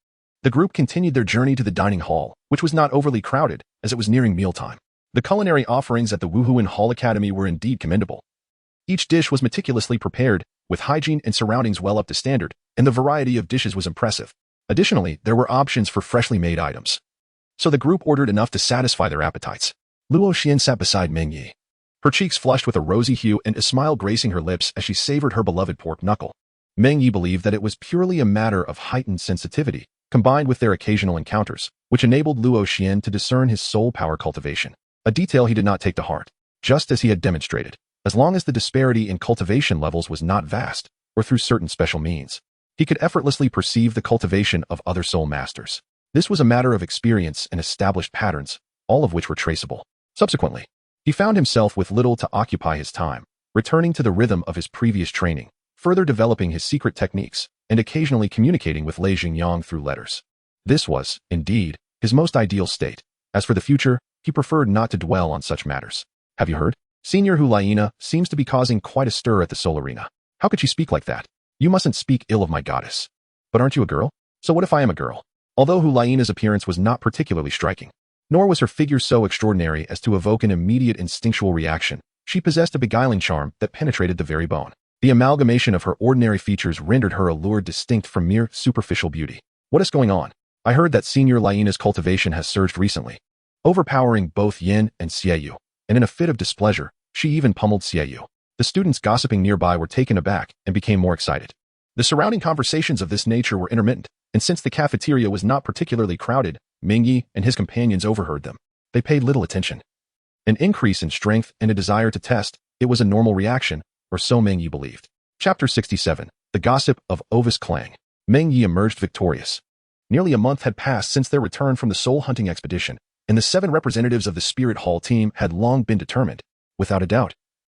The group continued their journey to the dining hall, which was not overly crowded, as it was nearing mealtime. The culinary offerings at the Wuhuan Hall Academy were indeed commendable. Each dish was meticulously prepared, with hygiene and surroundings well up to standard, and the variety of dishes was impressive. Additionally, there were options for freshly made items. So the group ordered enough to satisfy their appetites. Luo Xian sat beside Meng Ye, her cheeks flushed with a rosy hue and a smile gracing her lips as she savored her beloved pork knuckle. Meng Ye believed that it was purely a matter of heightened sensitivity, combined with their occasional encounters, which enabled Luo Xian to discern his soul power cultivation, a detail he did not take to heart, just as he had demonstrated, as long as the disparity in cultivation levels was not vast, or through certain special means. He could effortlessly perceive the cultivation of other soul masters. This was a matter of experience and established patterns, all of which were traceable. Subsequently, he found himself with little to occupy his time, returning to the rhythm of his previous training, further developing his secret techniques, and occasionally communicating with Lei Xingyang through letters. This was, indeed, his most ideal state. As for the future, he preferred not to dwell on such matters. Have you heard? Senior Hulaina seems to be causing quite a stir at the soul arena. How could she speak like that? You mustn't speak ill of my goddess. But aren't you a girl? So what if I am a girl? Although Hulaina's appearance was not particularly striking, nor was her figure so extraordinary as to evoke an immediate instinctual reaction, she possessed a beguiling charm that penetrated the very bone. The amalgamation of her ordinary features rendered her allure distinct from mere superficial beauty. What is going on? I heard that Senior Laina's cultivation has surged recently, overpowering both Yin and Xiaoyu, and in a fit of displeasure, she even pummeled Xiaoyu. The students gossiping nearby were taken aback and became more excited. The surrounding conversations of this nature were intermittent, and since the cafeteria was not particularly crowded, Meng Ye and his companions overheard them. They paid little attention. An increase in strength and a desire to test, it was a normal reaction, or so Meng Ye believed. Chapter 67. The Gossip of Ovis Clang. Meng Ye emerged victorious. Nearly a month had passed since their return from the soul hunting expedition, and the 7 representatives of the Spirit Hall team had long been determined, without a doubt.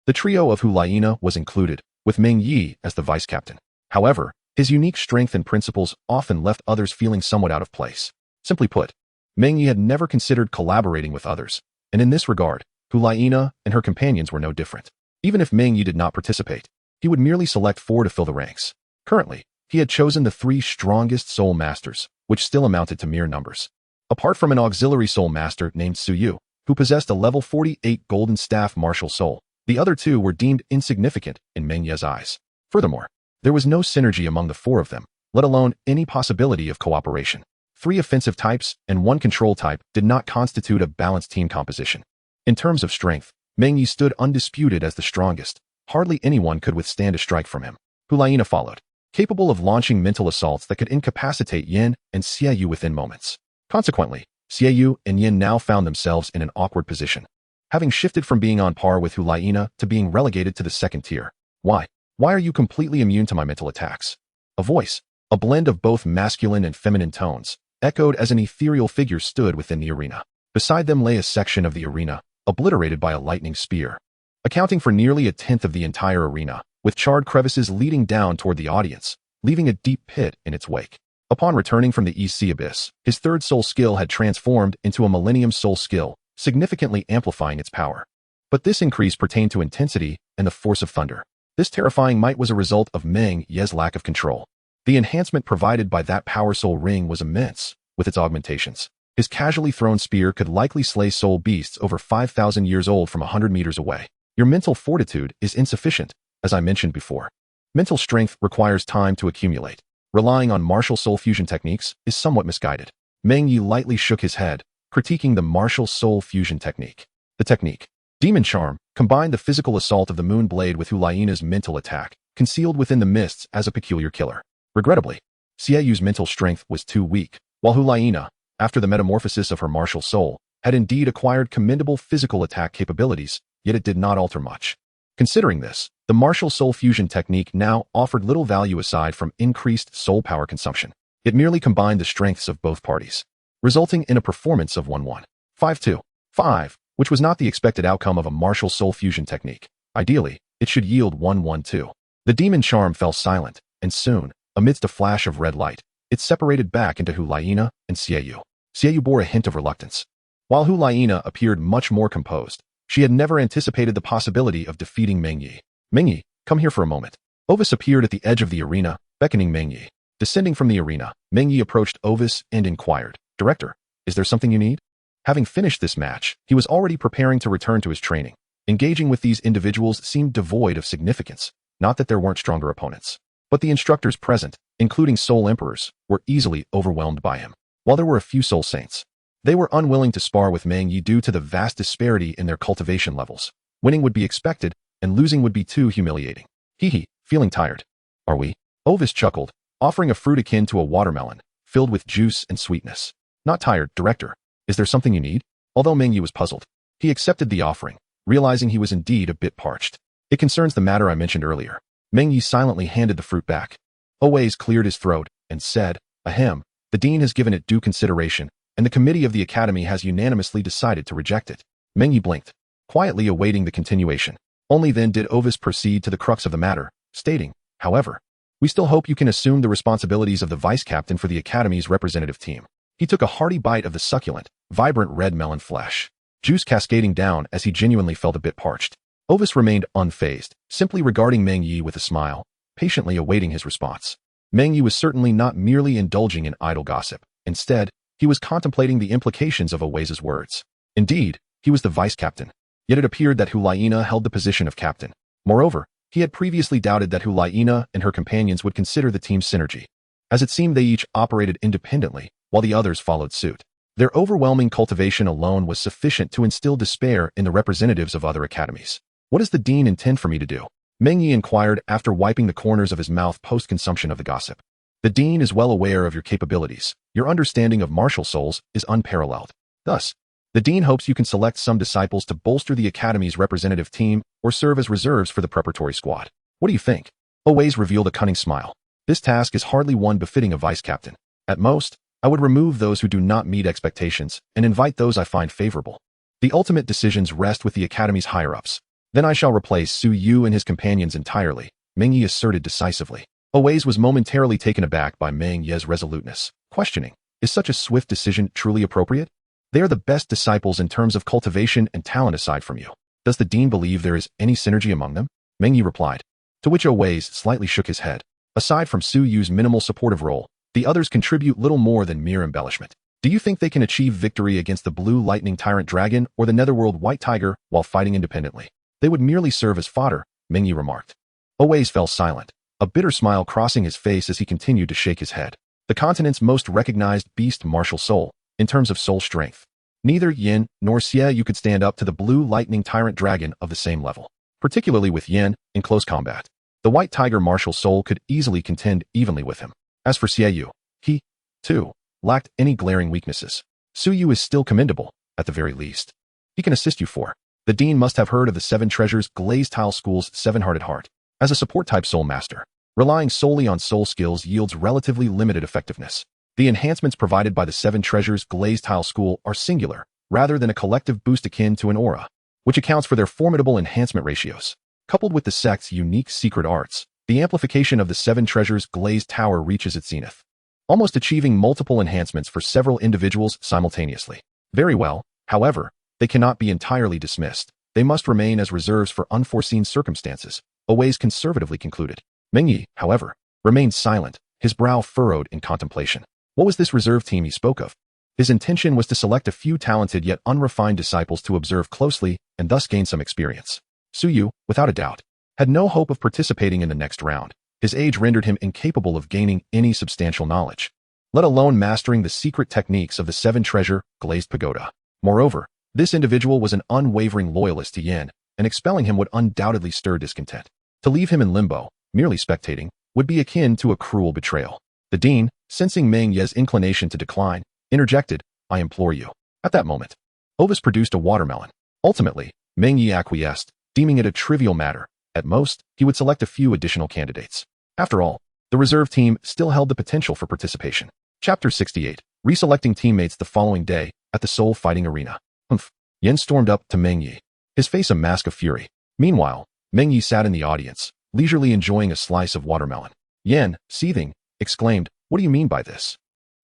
The trio of Hulaina was included, with Meng Ye as the vice-captain. However, his unique strength and principles often left others feeling somewhat out of place. Simply put, Meng Ye had never considered collaborating with others, and in this regard, Hulaina and her companions were no different. Even if Meng Ye did not participate, he would merely select 4 to fill the ranks. Currently, he had chosen the 3 strongest soul masters, which still amounted to mere numbers. Apart from an auxiliary soul master named Suyu, who possessed a level 48 golden staff martial soul, the other 2 were deemed insignificant in Meng Ye's eyes. Furthermore, there was no synergy among the 4 of them, let alone any possibility of cooperation. 3 offensive types and 1 control type did not constitute a balanced team composition. In terms of strength, Meng Ye stood undisputed as the strongest. Hardly anyone could withstand a strike from him. Hulaina followed, capable of launching mental assaults that could incapacitate Yin and Xiaoyu within moments. Consequently, Xiaoyu and Yin now found themselves in an awkward position, having shifted from being on par with Hulaina to being relegated to the 2nd tier. Why? Why are you completely immune to my mental attacks? A voice, a blend of both masculine and feminine tones, echoed as an ethereal figure stood within the arena. Beside them lay a section of the arena, obliterated by a lightning spear, accounting for nearly a tenth of the entire arena, with charred crevices leading down toward the audience, leaving a deep pit in its wake. Upon returning from the EC Abyss, his 3rd soul skill had transformed into a Millennium Soul skill, significantly amplifying its power. But this increase pertained to intensity and the force of thunder. This terrifying might was a result of Meng Ye's lack of control. The enhancement provided by that Power Soul ring was immense, with its augmentations. His casually thrown spear could likely slay soul beasts over 5,000 years old from 100 meters away. Your mental fortitude is insufficient, as I mentioned before. Mental strength requires time to accumulate. Relying on martial soul fusion techniques is somewhat misguided. Meng Ye lightly shook his head, critiquing the martial soul fusion technique. The technique, Demon Charm, combined the physical assault of the Moon Blade with Hulaina's mental attack, concealed within the mists as a peculiar killer. Regrettably, Xiaoyu's mental strength was too weak, while Hulaina, after the metamorphosis of her martial soul, had indeed acquired commendable physical attack capabilities, yet it did not alter much. Considering this, the martial soul fusion technique now offered little value aside from increased soul power consumption. It merely combined the strengths of both parties, resulting in a performance of 1-1. 5-2. 5, which was not the expected outcome of a martial soul fusion technique. Ideally, it should yield 1-1-2. The demon charm fell silent, and soon, amidst a flash of red light, it separated back into Hulaina and Xiaoyu. Xiaoyu bore a hint of reluctance. While Hulaina appeared much more composed, she had never anticipated the possibility of defeating Meng Ye. Meng Ye, come here for a moment. Ovis appeared at the edge of the arena, beckoning Meng Ye. Descending from the arena, Meng Ye approached Ovis and inquired, "Director, is there something you need?" Having finished this match, he was already preparing to return to his training. Engaging with these individuals seemed devoid of significance, not that there weren't stronger opponents. But the instructors present, including Soul Emperors, were easily overwhelmed by him, while there were a few Soul Saints. They were unwilling to spar with Meng Ye due to the vast disparity in their cultivation levels. Winning would be expected, and losing would be too humiliating. Hee, feeling tired. Are we? Ovis chuckled, offering a fruit akin to a watermelon, filled with juice and sweetness. Not tired, director. Is there something you need? Although Meng Ye was puzzled, he accepted the offering, realizing he was indeed a bit parched. It concerns the matter I mentioned earlier. Meng Ye silently handed the fruit back. Always cleared his throat and said, Ahem, the dean has given it due consideration, and the committee of the academy has unanimously decided to reject it. Meng Ye blinked, quietly awaiting the continuation. Only then did Ovis proceed to the crux of the matter, stating, however, we still hope you can assume the responsibilities of the vice-captain for the academy's representative team. He took a hearty bite of the succulent, vibrant red melon flesh, juice cascading down as he genuinely felt a bit parched. Ovis remained unfazed, simply regarding Meng Ye with a smile, patiently awaiting his response. Meng Ye was certainly not merely indulging in idle gossip. Instead, he was contemplating the implications of Owase's words. Indeed, he was the vice-captain. Yet it appeared that Hulaina held the position of captain. Moreover, he had previously doubted that Hulaina and her companions would consider the team's synergy, as it seemed they each operated independently, while the others followed suit. Their overwhelming cultivation alone was sufficient to instill despair in the representatives of other academies. What does the dean intend for me to do? Meng Ye inquired after wiping the corners of his mouth post-consumption of the gossip. The dean is well aware of your capabilities. Your understanding of martial souls is unparalleled. Thus, the dean hopes you can select some disciples to bolster the academy's representative team or serve as reserves for the preparatory squad. What do you think? Owais revealed a cunning smile. This task is hardly one befitting a vice-captain. At most, I would remove those who do not meet expectations and invite those I find favorable. The ultimate decisions rest with the academy's higher-ups. Then I shall replace Su Yu and his companions entirely, Meng Ye asserted decisively. Owais was momentarily taken aback by Meng Ye's resoluteness, questioning, is such a swift decision truly appropriate? They are the best disciples in terms of cultivation and talent aside from you. Does the dean believe there is any synergy among them? Meng Ye replied, to which Owais slightly shook his head. Aside from Su Yu's minimal supportive role, the others contribute little more than mere embellishment. Do you think they can achieve victory against the Blue Lightning Tyrant Dragon or the Netherworld White Tiger while fighting independently? They would merely serve as fodder, Meng Ye remarked. Owais fell silent, a bitter smile crossing his face as he continued to shake his head. The continent's most recognized beast martial soul, in terms of soul strength. Neither Yin nor Xie Yu could stand up to the Blue Lightning Tyrant Dragon of the same level, particularly with Yin in close combat. The White Tiger martial soul could easily contend evenly with him. As for Xie Yu, he, too, lacked any glaring weaknesses. Su Yu is still commendable, at the very least. He can assist you for. The dean must have heard of the Seven Treasures Glazed Tile School's Seven-Hearted Heart. As a support-type soul master, relying solely on soul skills yields relatively limited effectiveness. The enhancements provided by the Seven Treasures Glazed Tile School are singular, rather than a collective boost akin to an aura, which accounts for their formidable enhancement ratios. Coupled with the sect's unique secret arts, the amplification of the Seven Treasures Glazed Tower reaches its zenith, almost achieving multiple enhancements for several individuals simultaneously. Very well, however, they cannot be entirely dismissed. They must remain as reserves for unforeseen circumstances, Owais conservatively concluded. Meng Ye, however, remained silent, his brow furrowed in contemplation. What was this reserve team he spoke of? His intention was to select a few talented yet unrefined disciples to observe closely and thus gain some experience. Su Yu, without a doubt, had no hope of participating in the next round. His age rendered him incapable of gaining any substantial knowledge, let alone mastering the secret techniques of the Seven Treasure Glazed Pagoda. Moreover, this individual was an unwavering loyalist to Yin, and expelling him would undoubtedly stir discontent. To leave him in limbo, merely spectating, would be akin to a cruel betrayal. The dean, sensing Meng Ye's inclination to decline, interjected, I implore you. At that moment, Ovis produced a watermelon. Ultimately, Meng Ye acquiesced, deeming it a trivial matter. At most, he would select a few additional candidates. After all, the reserve team still held the potential for participation. Chapter 68. Reselecting teammates the following day, at the Soul Fighting Arena. Humph. Yen stormed up to Meng Ye, his face a mask of fury. Meanwhile, Meng Ye sat in the audience, leisurely enjoying a slice of watermelon. Yen, seething, exclaimed, what do you mean by this?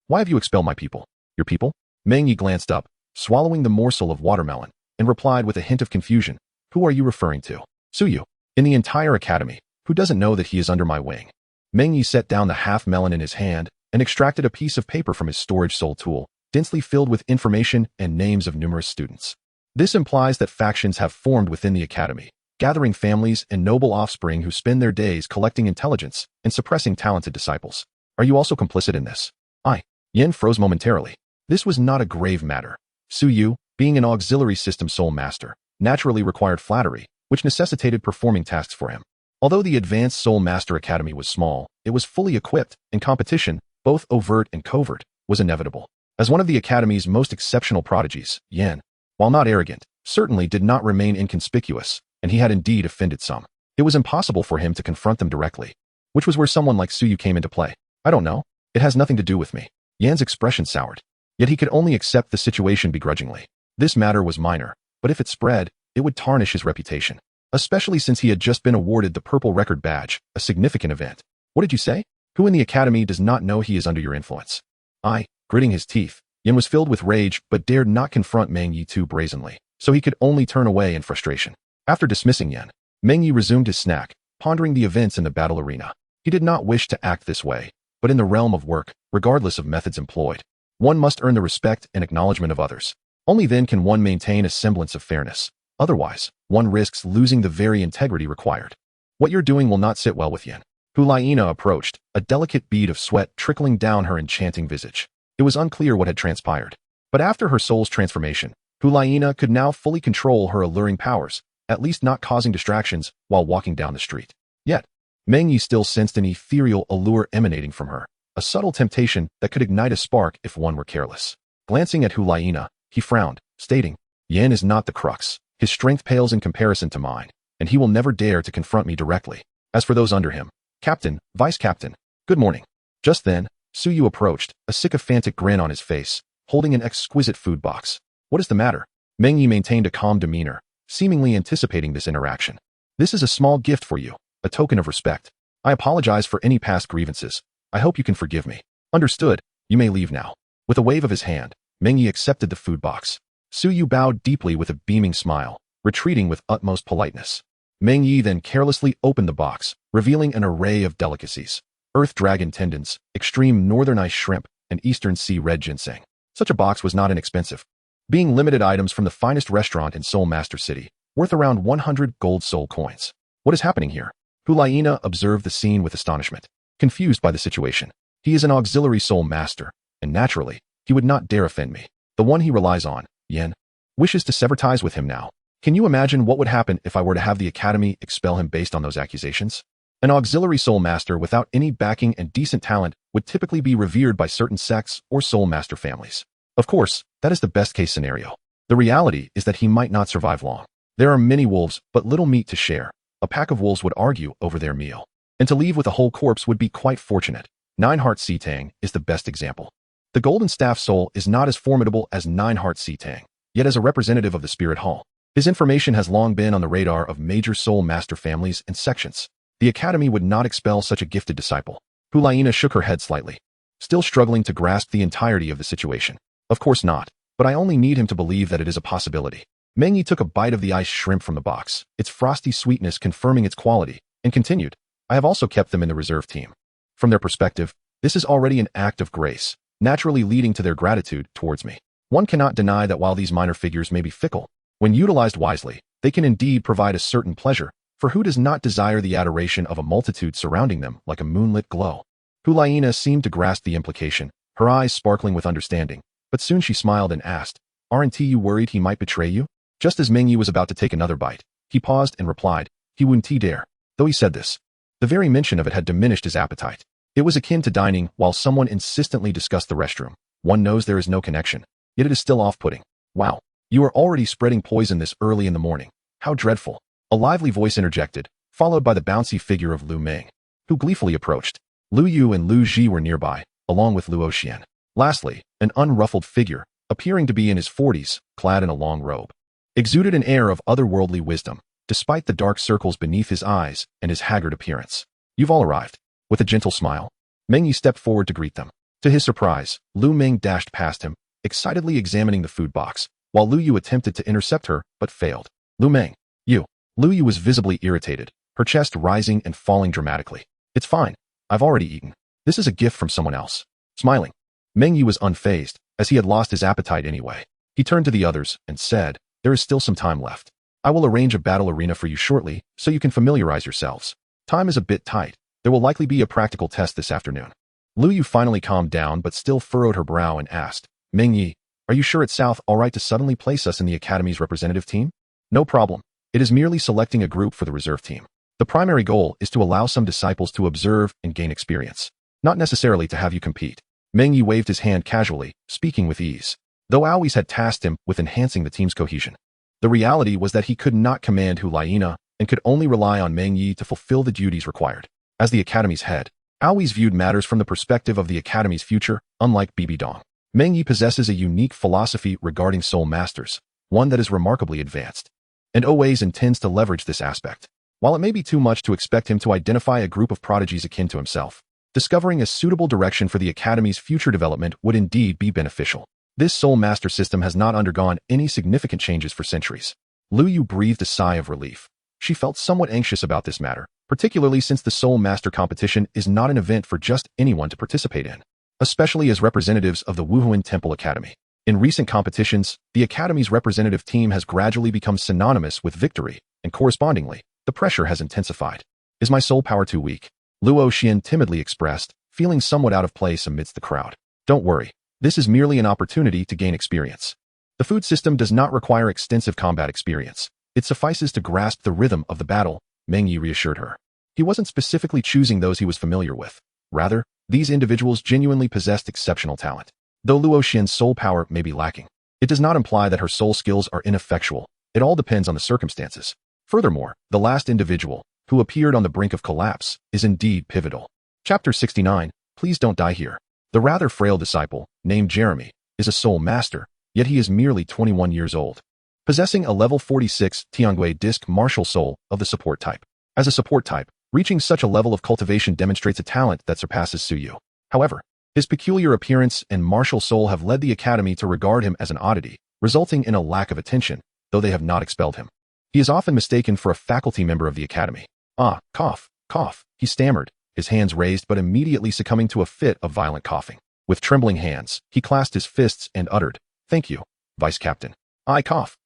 Why have you expelled my people? Your people? Meng Ye glanced up, swallowing the morsel of watermelon, and replied with a hint of confusion, who are you referring to? Su Yu. In the entire academy, who doesn't know that he is under my wing? Meng Ye set down the half melon in his hand and extracted a piece of paper from his storage soul tool, densely filled with information and names of numerous students. This implies that factions have formed within the academy, gathering families and noble offspring who spend their days collecting intelligence and suppressing talented disciples. Are you also complicit in this? Yen froze momentarily. This was not a grave matter. Su Yu, being an auxiliary system soul master, naturally required flattery, which necessitated performing tasks for him. Although the Advanced Soul Master Academy was small, it was fully equipped, and competition, both overt and covert, was inevitable. As one of the Academy's most exceptional prodigies, Yan, while not arrogant, certainly did not remain inconspicuous, and he had indeed offended some. It was impossible for him to confront them directly, which was where someone like Su Yu came into play. I don't know. It has nothing to do with me. Yan's expression soured. Yet he could only accept the situation begrudgingly. This matter was minor, but if it spread, it would tarnish his reputation, especially since he had just been awarded the Purple Record Badge, a significant event. What did you say? Who in the Academy does not know he is under your influence? Gritting his teeth, Yan was filled with rage but dared not confront Meng Ye too brazenly, so he could only turn away in frustration. After dismissing Yan, Meng Ye resumed his snack, pondering the events in the battle arena. He did not wish to act this way, but in the realm of work, regardless of methods employed, one must earn the respect and acknowledgement of others. Only then can one maintain a semblance of fairness. Otherwise, one risks losing the very integrity required. What you're doing will not sit well with Yan. Hulaina approached, a delicate bead of sweat trickling down her enchanting visage. It was unclear what had transpired, but after her soul's transformation, Hulaina could now fully control her alluring powers, at least not causing distractions while walking down the street. Yet, Meng Ye still sensed an ethereal allure emanating from her, a subtle temptation that could ignite a spark if one were careless. Glancing at Hulaina, he frowned, stating, Yan is not the crux. His strength pales in comparison to mine, and he will never dare to confront me directly. As for those under him, Captain, Vice Captain, good morning. Just then, Su Yu approached, a sycophantic grin on his face, holding an exquisite food box. What is the matter? Meng Ye maintained a calm demeanor, seemingly anticipating this interaction. This is a small gift for you, a token of respect. I apologize for any past grievances. I hope you can forgive me. Understood. You may leave now. With a wave of his hand, Meng Ye accepted the food box. Su Yu bowed deeply with a beaming smile, retreating with utmost politeness. Meng Ye then carelessly opened the box, revealing an array of delicacies. Earth dragon tendons, extreme northern ice shrimp, and eastern sea red ginseng. Such a box was not inexpensive, being limited items from the finest restaurant in Soul Master City, worth around 100 gold soul coins. What is happening here? Hulaina observed the scene with astonishment, confused by the situation. He is an auxiliary soul master, and naturally, he would not dare offend me. The one he relies on, Yan, wishes to sever ties with him now. Can you imagine what would happen if I were to have the Academy expel him based on those accusations? An auxiliary soul master without any backing and decent talent would typically be revered by certain sects or soul master families. Of course, that is the best-case scenario. The reality is that he might not survive long. There are many wolves, but little meat to share. A pack of wolves would argue over their meal, and to leave with a whole corpse would be quite fortunate. Nine-Heart Sea-Tang is the best example. The Golden Staff Soul is not as formidable as Nine-Heart Sea-Tang, yet as a representative of the Spirit Hall, his information has long been on the radar of major soul master families and sections. The Academy would not expel such a gifted disciple. Hulaina shook her head slightly, still struggling to grasp the entirety of the situation. Of course not, but I only need him to believe that it is a possibility. Meng Ye took a bite of the ice shrimp from the box, its frosty sweetness confirming its quality, and continued, I have also kept them in the reserve team. From their perspective, this is already an act of grace, naturally leading to their gratitude towards me. One cannot deny that while these minor figures may be fickle, when utilized wisely, they can indeed provide a certain pleasure, for who does not desire the adoration of a multitude surrounding them like a moonlit glow? Hulaina seemed to grasp the implication, her eyes sparkling with understanding, but soon she smiled and asked, Aren't you worried he might betray you? Just as Meng Ye was about to take another bite, he paused and replied, He wouldn't dare. Though he said this, the very mention of it had diminished his appetite. It was akin to dining while someone insistently discussed the restroom. One knows there is no connection, yet it is still off-putting. Wow, you are already spreading poison this early in the morning. How dreadful. A lively voice interjected, followed by the bouncy figure of Lu Meng, who gleefully approached. Lu Yu and Lu Ji were nearby, along with Luo Xian. Lastly, an unruffled figure, appearing to be in his 40s, clad in a long robe, exuded an air of otherworldly wisdom, despite the dark circles beneath his eyes and his haggard appearance. You've all arrived. With a gentle smile, Meng Ye stepped forward to greet them. To his surprise, Lu Meng dashed past him, excitedly examining the food box, while Lu Yu attempted to intercept her, but failed. Lu Meng, you. Lu Yu was visibly irritated, her chest rising and falling dramatically. It's fine. I've already eaten. This is a gift from someone else. Smiling, Meng Ye was unfazed, as he had lost his appetite anyway. He turned to the others and said, There is still some time left. I will arrange a battle arena for you shortly, so you can familiarize yourselves. Time is a bit tight. There will likely be a practical test this afternoon. Lu Yu finally calmed down but still furrowed her brow and asked, Meng Ye, are you sure it's all right to suddenly place us in the Academy's representative team? No problem. It is merely selecting a group for the reserve team. The primary goal is to allow some disciples to observe and gain experience, not necessarily to have you compete. Meng Ye waved his hand casually, speaking with ease. Though always had tasked him with enhancing the team's cohesion, the reality was that he could not command Huliena and could only rely on Meng Ye to fulfill the duties required. As the Academy's head, Aoi's viewed matters from the perspective of the Academy's future, unlike Bibi Dong. Meng Ye possesses a unique philosophy regarding soul masters, one that is remarkably advanced, and always intends to leverage this aspect. While it may be too much to expect him to identify a group of prodigies akin to himself, discovering a suitable direction for the Academy's future development would indeed be beneficial. This soul master system has not undergone any significant changes for centuries. Lu Yu breathed a sigh of relief. She felt somewhat anxious about this matter, particularly since the soul master competition is not an event for just anyone to participate in, especially as representatives of the Wuhuan Temple Academy. In recent competitions, the Academy's representative team has gradually become synonymous with victory, and correspondingly, the pressure has intensified. Is my soul power too weak? Luo Xian timidly expressed, feeling somewhat out of place amidst the crowd. Don't worry. This is merely an opportunity to gain experience. The food system does not require extensive combat experience. It suffices to grasp the rhythm of the battle, Meng Ye reassured her. He wasn't specifically choosing those he was familiar with. Rather, these individuals genuinely possessed exceptional talent. Though Luo Xian's soul power may be lacking, it does not imply that her soul skills are ineffectual. It all depends on the circumstances. Furthermore, the last individual, who appeared on the brink of collapse, is indeed pivotal. Chapter 69, Please Don't Die Here. The rather frail disciple, named Jeremy, is a soul master, yet he is merely 21 years old, possessing a level 46 Tiangui disc martial soul of the support type. As a support type, reaching such a level of cultivation demonstrates a talent that surpasses Suyu. However, his peculiar appearance and martial soul have led the Academy to regard him as an oddity, resulting in a lack of attention, though they have not expelled him. He is often mistaken for a faculty member of the Academy. Cough, he stammered, his hands raised but immediately succumbing to a fit of violent coughing. With trembling hands, he clasped his fists and uttered, "Thank you, Vice Captain. I cough,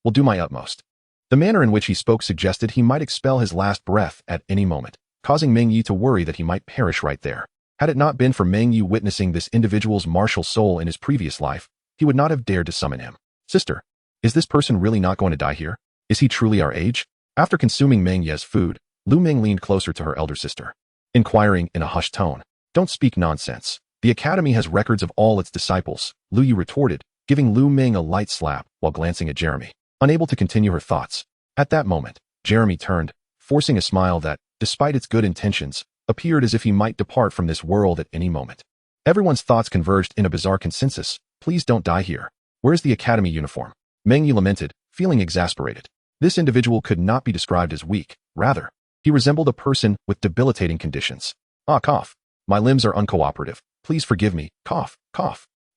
will do my utmost." The manner in which he spoke suggested he might expel his last breath at any moment, causing Meng Ye to worry that he might perish right there. Had it not been for Meng Ye witnessing this individual's martial soul in his previous life, he would not have dared to summon him. "Sister, is this person really not going to die here? Is he truly our age?" After consuming Meng Ye's food, Lu Ming leaned closer to her elder sister, inquiring in a hushed tone. "Don't speak nonsense. The Academy has records of all its disciples," Lu Yu retorted, giving Lu Ming a light slap while glancing at Jeremy. Unable to continue her thoughts. At that moment, Jeremy turned, forcing a smile that, despite its good intentions, appeared as if he might depart from this world at any moment. Everyone's thoughts converged in a bizarre consensus. "Please don't die here. Where's the Academy uniform?" Meng Ye lamented, feeling exasperated. This individual could not be described as weak. Rather, he resembled a person with debilitating conditions. Cough. My limbs are uncooperative. Please forgive me. Cough.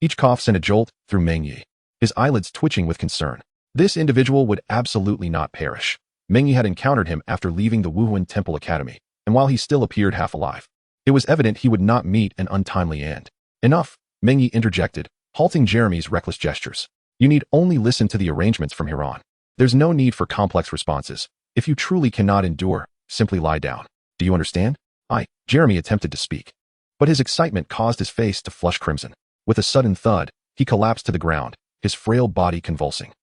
Each cough sent a jolt through Meng Ye, his eyelids twitching with concern. This individual would absolutely not perish. Meng Ye had encountered him after leaving the Wuhuan Temple Academy, and while he still appeared half alive, it was evident he would not meet an untimely end. Enough, Meng Ye interjected, halting Jeremy's reckless gestures. You need only listen to the arrangements from here on. There's no need for complex responses. If you truly cannot endure, simply lie down. Do you understand? Jeremy attempted to speak, but his excitement caused his face to flush crimson. With a sudden thud, he collapsed to the ground, his frail body convulsing.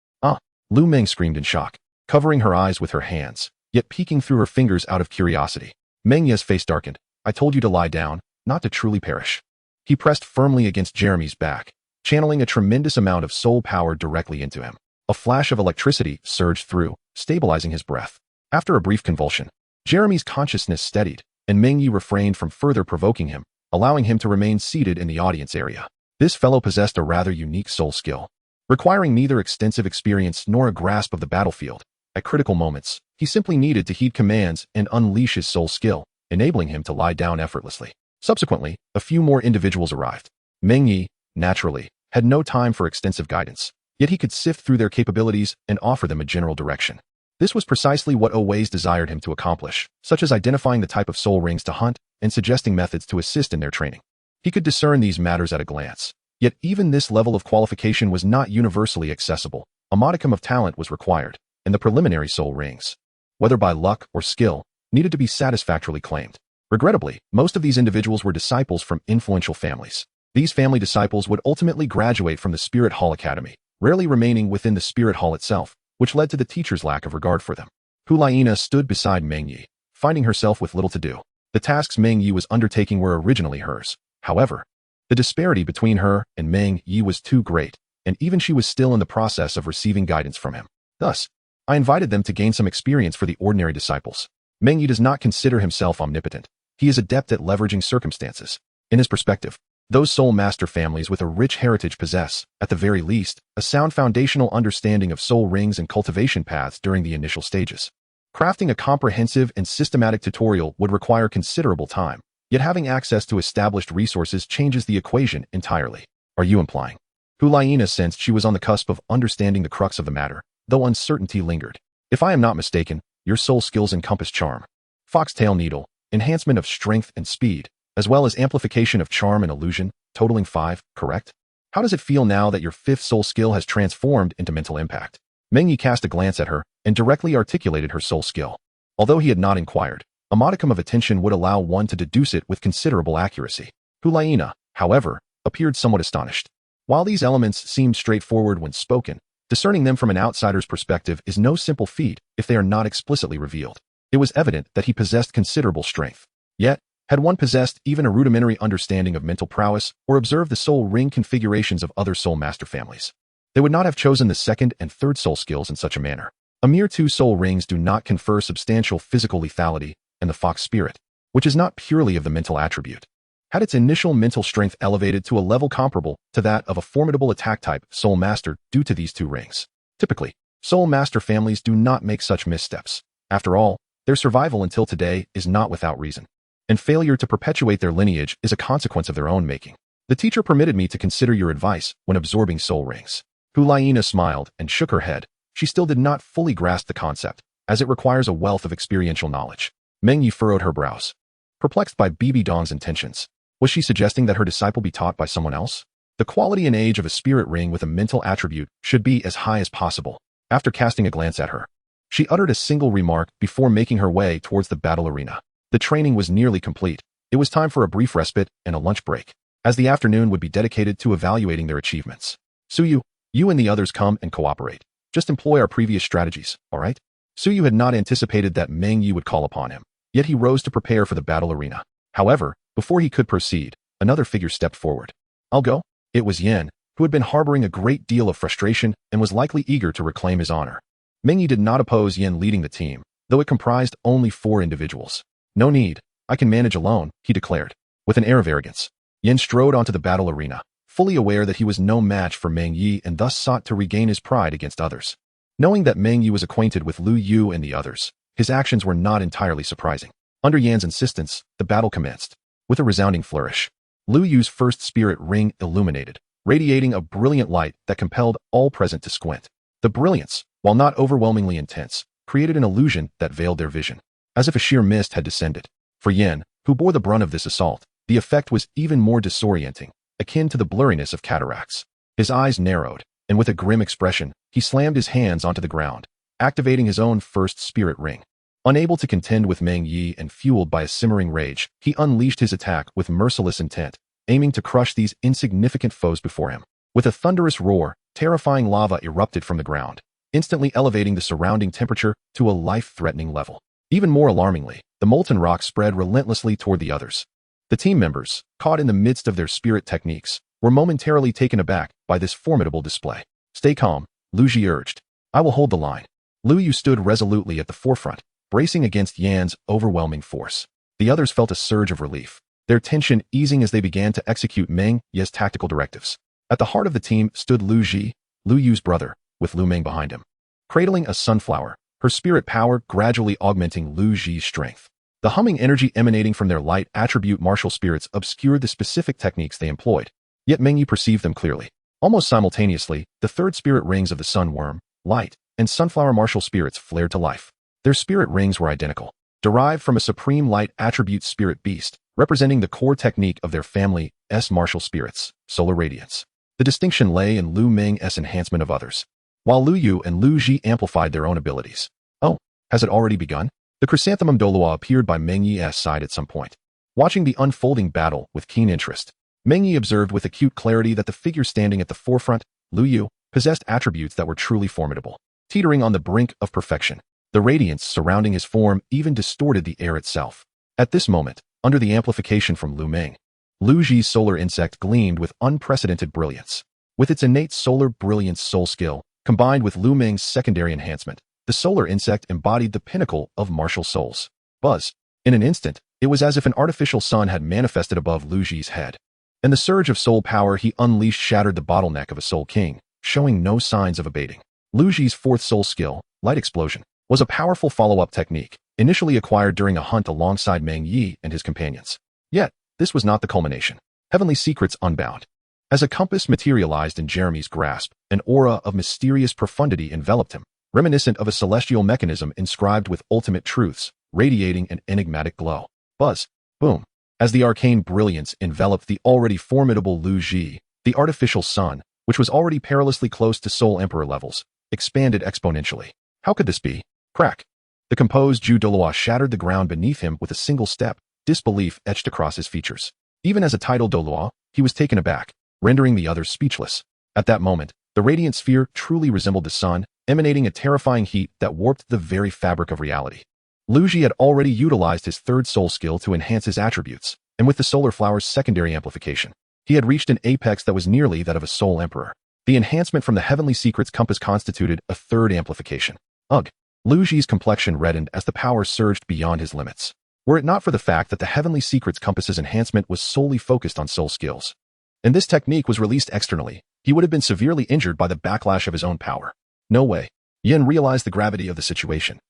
Lu Ming screamed in shock, covering her eyes with her hands, yet peeking through her fingers out of curiosity. Meng Ye's face darkened. "I told you to lie down, not to truly perish." He pressed firmly against Jeremy's back, channeling a tremendous amount of soul power directly into him. A flash of electricity surged through, stabilizing his breath. After a brief convulsion, Jeremy's consciousness steadied, and Meng Ye refrained from further provoking him, allowing him to remain seated in the audience area. This fellow possessed a rather unique soul skill, requiring neither extensive experience nor a grasp of the battlefield. At critical moments, he simply needed to heed commands and unleash his soul skill, enabling him to lie down effortlessly. Subsequently, a few more individuals arrived. Meng Ye, naturally, had no time for extensive guidance, yet he could sift through their capabilities and offer them a general direction. This was precisely what always desired him to accomplish, such as identifying the type of soul rings to hunt and suggesting methods to assist in their training. He could discern these matters at a glance. Yet even this level of qualification was not universally accessible. A modicum of talent was required, and the preliminary soul rings, whether by luck or skill, needed to be satisfactorily claimed. Regrettably, most of these individuals were disciples from influential families. These family disciples would ultimately graduate from the Spirit Hall Academy, rarely remaining within the Spirit Hall itself, which led to the teacher's lack of regard for them. Hulayina stood beside Meng Ye, finding herself with little to do. The tasks Meng Ye was undertaking were originally hers. However, the disparity between her and Meng Ye was too great, and even she was still in the process of receiving guidance from him. Thus, I invited them to gain some experience for the ordinary disciples. Meng Ye does not consider himself omnipotent. He is adept at leveraging circumstances. In his perspective, those soul master families with a rich heritage possess, at the very least, a sound foundational understanding of soul rings and cultivation paths during the initial stages. Crafting a comprehensive and systematic tutorial would require considerable time, yet having access to established resources changes the equation entirely. Are you implying? Hulayina sensed she was on the cusp of understanding the crux of the matter, though uncertainty lingered. If I am not mistaken, your soul skills encompass charm, foxtail needle, enhancement of strength and speed, as well as amplification of charm and illusion, totaling 5, correct? How does it feel now that your 5th soul skill has transformed into mental impact? Meng Ye cast a glance at her and directly articulated her soul skill. Although he had not inquired, a modicum of attention would allow one to deduce it with considerable accuracy. Hulayina, however, appeared somewhat astonished. While these elements seemed straightforward when spoken, discerning them from an outsider's perspective is no simple feat if they are not explicitly revealed. It was evident that he possessed considerable strength. Yet, had one possessed even a rudimentary understanding of mental prowess or observed the soul ring configurations of other soul master families, they would not have chosen the 2nd and 3rd soul skills in such a manner. A mere 2 soul rings do not confer substantial physical lethality, and the fox spirit, which is not purely of the mental attribute, had its initial mental strength elevated to a level comparable to that of a formidable attack type soul master due to these 2 rings. Typically, soul master families do not make such missteps. After all, their survival until today is not without reason, and failure to perpetuate their lineage is a consequence of their own making. The teacher permitted me to consider your advice when absorbing soul rings. Hulayina smiled and shook her head. She still did not fully grasp the concept, as it requires a wealth of experiential knowledge. Meng Ye furrowed her brows, perplexed by Bibi Dong's intentions. Was she suggesting that her disciple be taught by someone else? The quality and age of a spirit ring with a mental attribute should be as high as possible. After casting a glance at her, she uttered a single remark before making her way towards the battle arena. The training was nearly complete. It was time for a brief respite and a lunch break, as the afternoon would be dedicated to evaluating their achievements. Suyu, you and the others come and cooperate. Just employ our previous strategies, all right? Suyu had not anticipated that Meng Ye would call upon him, yet he rose to prepare for the battle arena. However, before he could proceed, another figure stepped forward. I'll go. It was Yen, who had been harboring a great deal of frustration and was likely eager to reclaim his honor. Meng Ye did not oppose Yen leading the team, though it comprised only 4 individuals. No need, I can manage alone, he declared. With an air of arrogance, Yen strode onto the battle arena, fully aware that he was no match for Meng Ye and thus sought to regain his pride against others. Knowing that Meng Ye was acquainted with Lu Yu and the others, his actions were not entirely surprising. Under Yan's insistence, the battle commenced. With a resounding flourish, Lu Yu's 1st spirit ring illuminated, radiating a brilliant light that compelled all present to squint. The brilliance, while not overwhelmingly intense, created an illusion that veiled their vision, as if a sheer mist had descended. For Yen, who bore the brunt of this assault, the effect was even more disorienting, akin to the blurriness of cataracts. His eyes narrowed, and with a grim expression, he slammed his hands onto the ground, activating his own 1st spirit ring. Unable to contend with Meng Ye and fueled by a simmering rage, he unleashed his attack with merciless intent, aiming to crush these insignificant foes before him. With a thunderous roar, terrifying lava erupted from the ground, instantly elevating the surrounding temperature to a life-threatening level. Even more alarmingly, the molten rock spread relentlessly toward the others. The team members, caught in the midst of their spirit techniques, were momentarily taken aback by this formidable display. Stay calm, Lu Ji urged. I will hold the line. Lu Yu stood resolutely at the forefront, bracing against Yan's overwhelming force. The others felt a surge of relief, their tension easing as they began to execute Meng Ye's tactical directives. At the heart of the team stood Lu Ji, Lu Yu's brother, with Lu Meng behind him. Cradling a sunflower, her spirit power gradually augmenting Lu Ji's strength. The humming energy emanating from their light attribute martial spirits obscured the specific techniques they employed, yet Meng Ye perceived them clearly. Almost simultaneously, the 3rd spirit rings of the sun worm, light, and sunflower martial spirits flared to life. Their spirit rings were identical, derived from a supreme light attribute spirit beast, representing the core technique of their family's martial spirits, solar radiance. The distinction lay in Lu Meng's enhancement of others, while Lu Yu and Lu Ji amplified their own abilities. Oh, has it already begun? The chrysanthemum Douluo appeared by Meng Ye's side at some point, watching the unfolding battle with keen interest. Meng Ye observed with acute clarity that the figure standing at the forefront, Lu Yu, possessed attributes that were truly formidable. Teetering on the brink of perfection, the radiance surrounding his form even distorted the air itself. At this moment, under the amplification from Lu Meng, Lu Ji's solar insect gleamed with unprecedented brilliance. With its innate solar brilliance soul skill, combined with Lu Meng's secondary enhancement, the solar insect embodied the pinnacle of martial souls. Buzz. In an instant, it was as if an artificial sun had manifested above Lu Ji's head. And the surge of soul power he unleashed shattered the bottleneck of a soul king, showing no signs of abating. Lu Ji's fourth soul skill, Light Explosion, was a powerful follow-up technique, initially acquired during a hunt alongside Meng Ye and his companions. Yet, this was not the culmination. Heavenly secrets unbound. As a compass materialized in Jeremy's grasp, an aura of mysterious profundity enveloped him, reminiscent of a celestial mechanism inscribed with ultimate truths, radiating an enigmatic glow. Buzz. Boom. As the arcane brilliance enveloped the already formidable Lu Ji, the artificial sun, which was already perilously close to Soul Emperor levels, expanded exponentially. How could this be? Crack. The composed Douluo shattered the ground beneath him with a single step, disbelief etched across his features. Even as a titled Douluo, he was taken aback, rendering the others speechless. At that moment, the radiant sphere truly resembled the sun, emanating a terrifying heat that warped the very fabric of reality. Lu Ji had already utilized his third soul skill to enhance his attributes, and with the solar flower's secondary amplification, he had reached an apex that was nearly that of a soul emperor. The enhancement from the Heavenly Secrets compass constituted a third amplification. Ugh. Lu Ji's complexion reddened as the power surged beyond his limits. Were it not for the fact that the Heavenly Secrets compass's enhancement was solely focused on soul skills, and this technique was released externally, he would have been severely injured by the backlash of his own power. No way. Yin realized the gravity of the situation.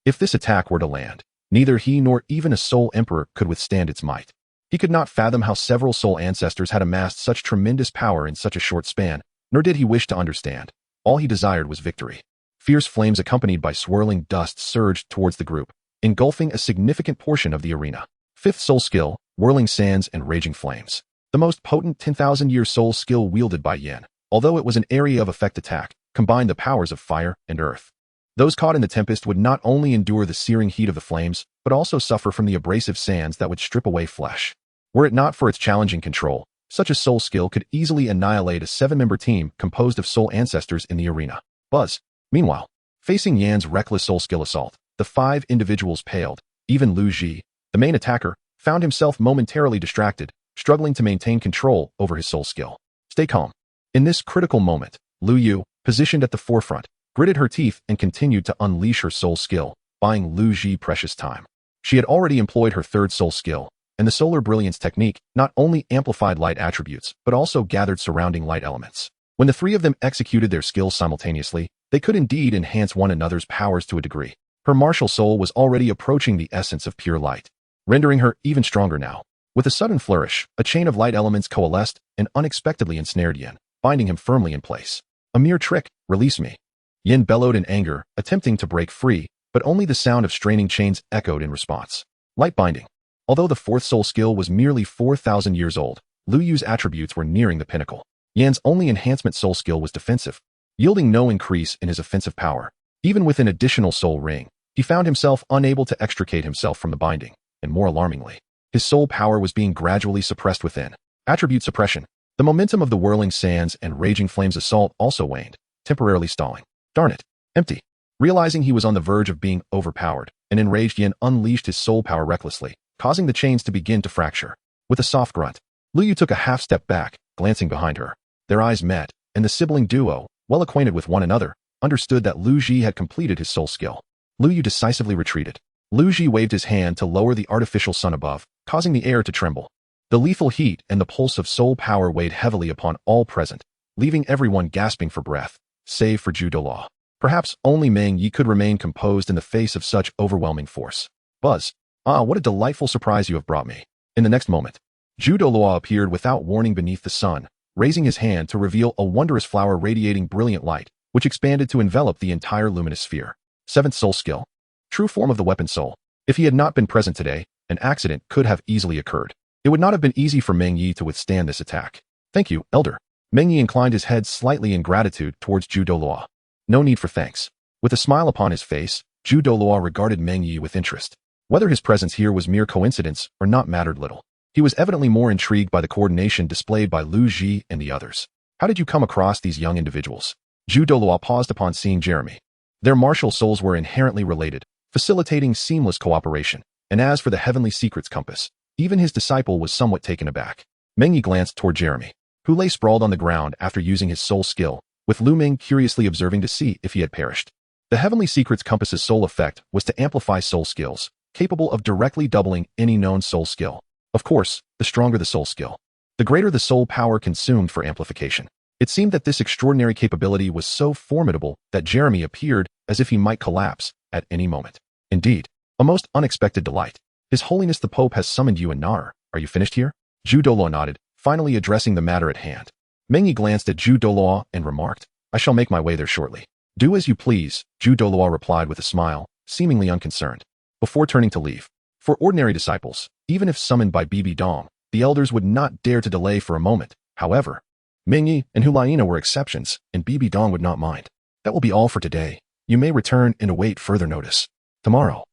If this attack were to land, neither he nor even a soul emperor could withstand its might. He could not fathom how several soul ancestors had amassed such tremendous power in such a short span, nor did he wish to understand. All he desired was victory. Fierce flames accompanied by swirling dust surged towards the group, engulfing a significant portion of the arena. Fifth soul skill, Whirling Sands and Raging Flames. The most potent 10,000-year soul skill wielded by Yin, although it was an area of effect attack, combined the powers of fire and earth. Those caught in the tempest would not only endure the searing heat of the flames, but also suffer from the abrasive sands that would strip away flesh. Were it not for its challenging control, such a soul skill could easily annihilate a 7-member team composed of soul ancestors in the arena. Buzz. Meanwhile, facing Yan's reckless soul skill assault, the 5 individuals paled. Even Lu Ji, the main attacker, found himself momentarily distracted, struggling to maintain control over his soul skill. Stay calm. In this critical moment, Lu Yu, positioned at the forefront, gritted her teeth and continued to unleash her soul skill, buying Lu Ji precious time. She had already employed her third soul skill, and the solar brilliance technique not only amplified light attributes, but also gathered surrounding light elements. When the 3 of them executed their skills simultaneously, they could indeed enhance one another's powers to a degree. Her martial soul was already approaching the essence of pure light, rendering her even stronger now. With a sudden flourish, a chain of light elements coalesced and unexpectedly ensnared Yin, binding him firmly in place. A mere trick, release me. Yin bellowed in anger, attempting to break free, but only the sound of straining chains echoed in response. Light binding. Although the 4th soul skill was merely 4,000 years old, Lu Yu's attributes were nearing the pinnacle. Yan's only enhancement soul skill was defensive, yielding no increase in his offensive power. Even with an additional soul ring, he found himself unable to extricate himself from the binding, and more alarmingly, his soul power was being gradually suppressed within. Attribute suppression. The momentum of the Whirling Sands and Raging Flames assault also waned, temporarily stalling. Darn it. Empty. Realizing he was on the verge of being overpowered, an enraged Yin unleashed his soul power recklessly, causing the chains to begin to fracture. With a soft grunt, Lu Yu took a half step back, glancing behind her. Their eyes met, and the sibling duo, well acquainted with one another, understood that Lu Ji had completed his soul skill. Lu Yu decisively retreated. Lu Ji waved his hand to lower the artificial sun above, causing the air to tremble. The lethal heat and the pulse of soul power weighed heavily upon all present, leaving everyone gasping for breath, save for Douluo. Perhaps only Meng Ye could remain composed in the face of such overwhelming force. Buzz. Ah, what a delightful surprise you have brought me. In the next moment, Douluo appeared without warning beneath the sun, raising his hand to reveal a wondrous flower radiating brilliant light, which expanded to envelop the entire luminous sphere. 7th soul skill. True form of the weapon soul. If he had not been present today, an accident could have easily occurred. It would not have been easy for Meng Ye to withstand this attack. Thank you, Elder. Meng Ye inclined his head slightly in gratitude towards Douluo. No need for thanks. With a smile upon his face, Douluo regarded Meng Ye with interest. Whether his presence here was mere coincidence or not mattered little. He was evidently more intrigued by the coordination displayed by Lu Ji and the others. How did you come across these young individuals? Douluo paused upon seeing Jeremy. Their martial souls were inherently related, facilitating seamless cooperation. And as for the heavenly secrets compass, even his disciple was somewhat taken aback. Meng Ye glanced toward Jeremy, who lay sprawled on the ground after using his soul skill, with Lu Ming curiously observing to see if he had perished. The heavenly secrets compass's sole effect was to amplify soul skills, capable of directly doubling any known soul skill. Of course, the stronger the soul skill, the greater the soul power consumed for amplification. It seemed that this extraordinary capability was so formidable that Jeremy appeared as if he might collapse at any moment. Indeed, a most unexpected delight. His Holiness the Pope has summoned you in Nar. Are you finished here? Douluo nodded, finally addressing the matter at hand. Meng Ye glanced at Douluo and remarked, I shall make my way there shortly. Do as you please, Douluo replied with a smile, seemingly unconcerned. Before turning to leave, for ordinary disciples, even if summoned by Bibi Dong, the elders would not dare to delay for a moment. However, Meng Ye and Hulaina were exceptions, and Bibi Dong would not mind. That will be all for today. You may return and await further notice. Tomorrow,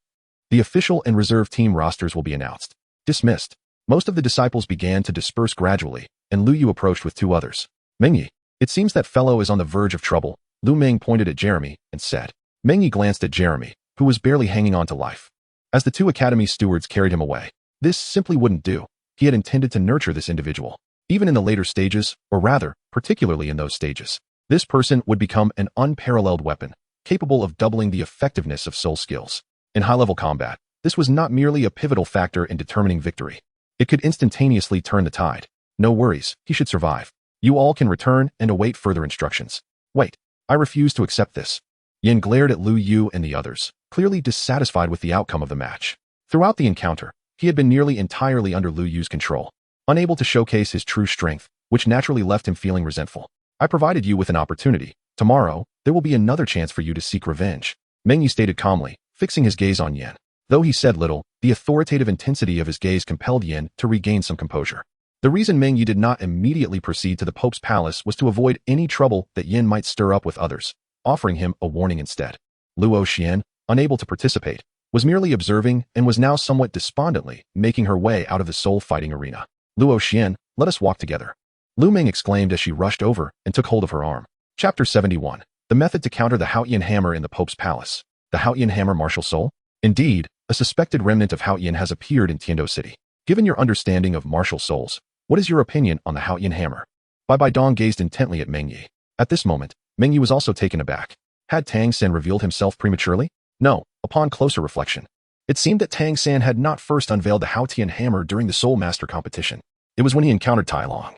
the official and reserve team rosters will be announced. Dismissed. Most of the disciples began to disperse gradually, and Lu Yu approached with two others. Meng Ye, it seems that fellow is on the verge of trouble. Lu Ming pointed at Jeremy and said. Meng Ye glanced at Jeremy, who was barely hanging on to life. As the two academy stewards carried him away, this simply wouldn't do. He had intended to nurture this individual. Even in the later stages, or rather, particularly in those stages, this person would become an unparalleled weapon, capable of doubling the effectiveness of soul skills. In high-level combat, this was not merely a pivotal factor in determining victory. It could instantaneously turn the tide. No worries, he should survive. You all can return and await further instructions. Wait, I refuse to accept this. Yin glared at Lu Yu and the others, clearly dissatisfied with the outcome of the match. Throughout the encounter, he had been nearly entirely under Lu Yu's control, unable to showcase his true strength, which naturally left him feeling resentful. I provided you with an opportunity. Tomorrow, there will be another chance for you to seek revenge. Meng Ye stated calmly, fixing his gaze on Yin. Though he said little, the authoritative intensity of his gaze compelled Yin to regain some composure. The reason Meng Ye did not immediately proceed to the Pope's palace was to avoid any trouble that Yin might stir up with others, offering him a warning instead. Luo Xian, unable to participate, was merely observing and was now somewhat despondently making her way out of the soul-fighting arena. Luo Xian, let us walk together. Lu Ming exclaimed as she rushed over and took hold of her arm. Chapter 71. The method to counter the Haotian hammer in the Pope's palace. The Haotian hammer martial soul? Indeed, a suspected remnant of Haotian has appeared in Tiando City. Given your understanding of martial souls, what is your opinion on the Haotian hammer? Bai Dong gazed intently at Meng Ye. At this moment, Meng Ye was also taken aback. Had Tang San revealed himself prematurely? No, upon closer reflection. It seemed that Tang San had not first unveiled the Haotian hammer during the Soul Master competition. It was when he encountered Tai Long,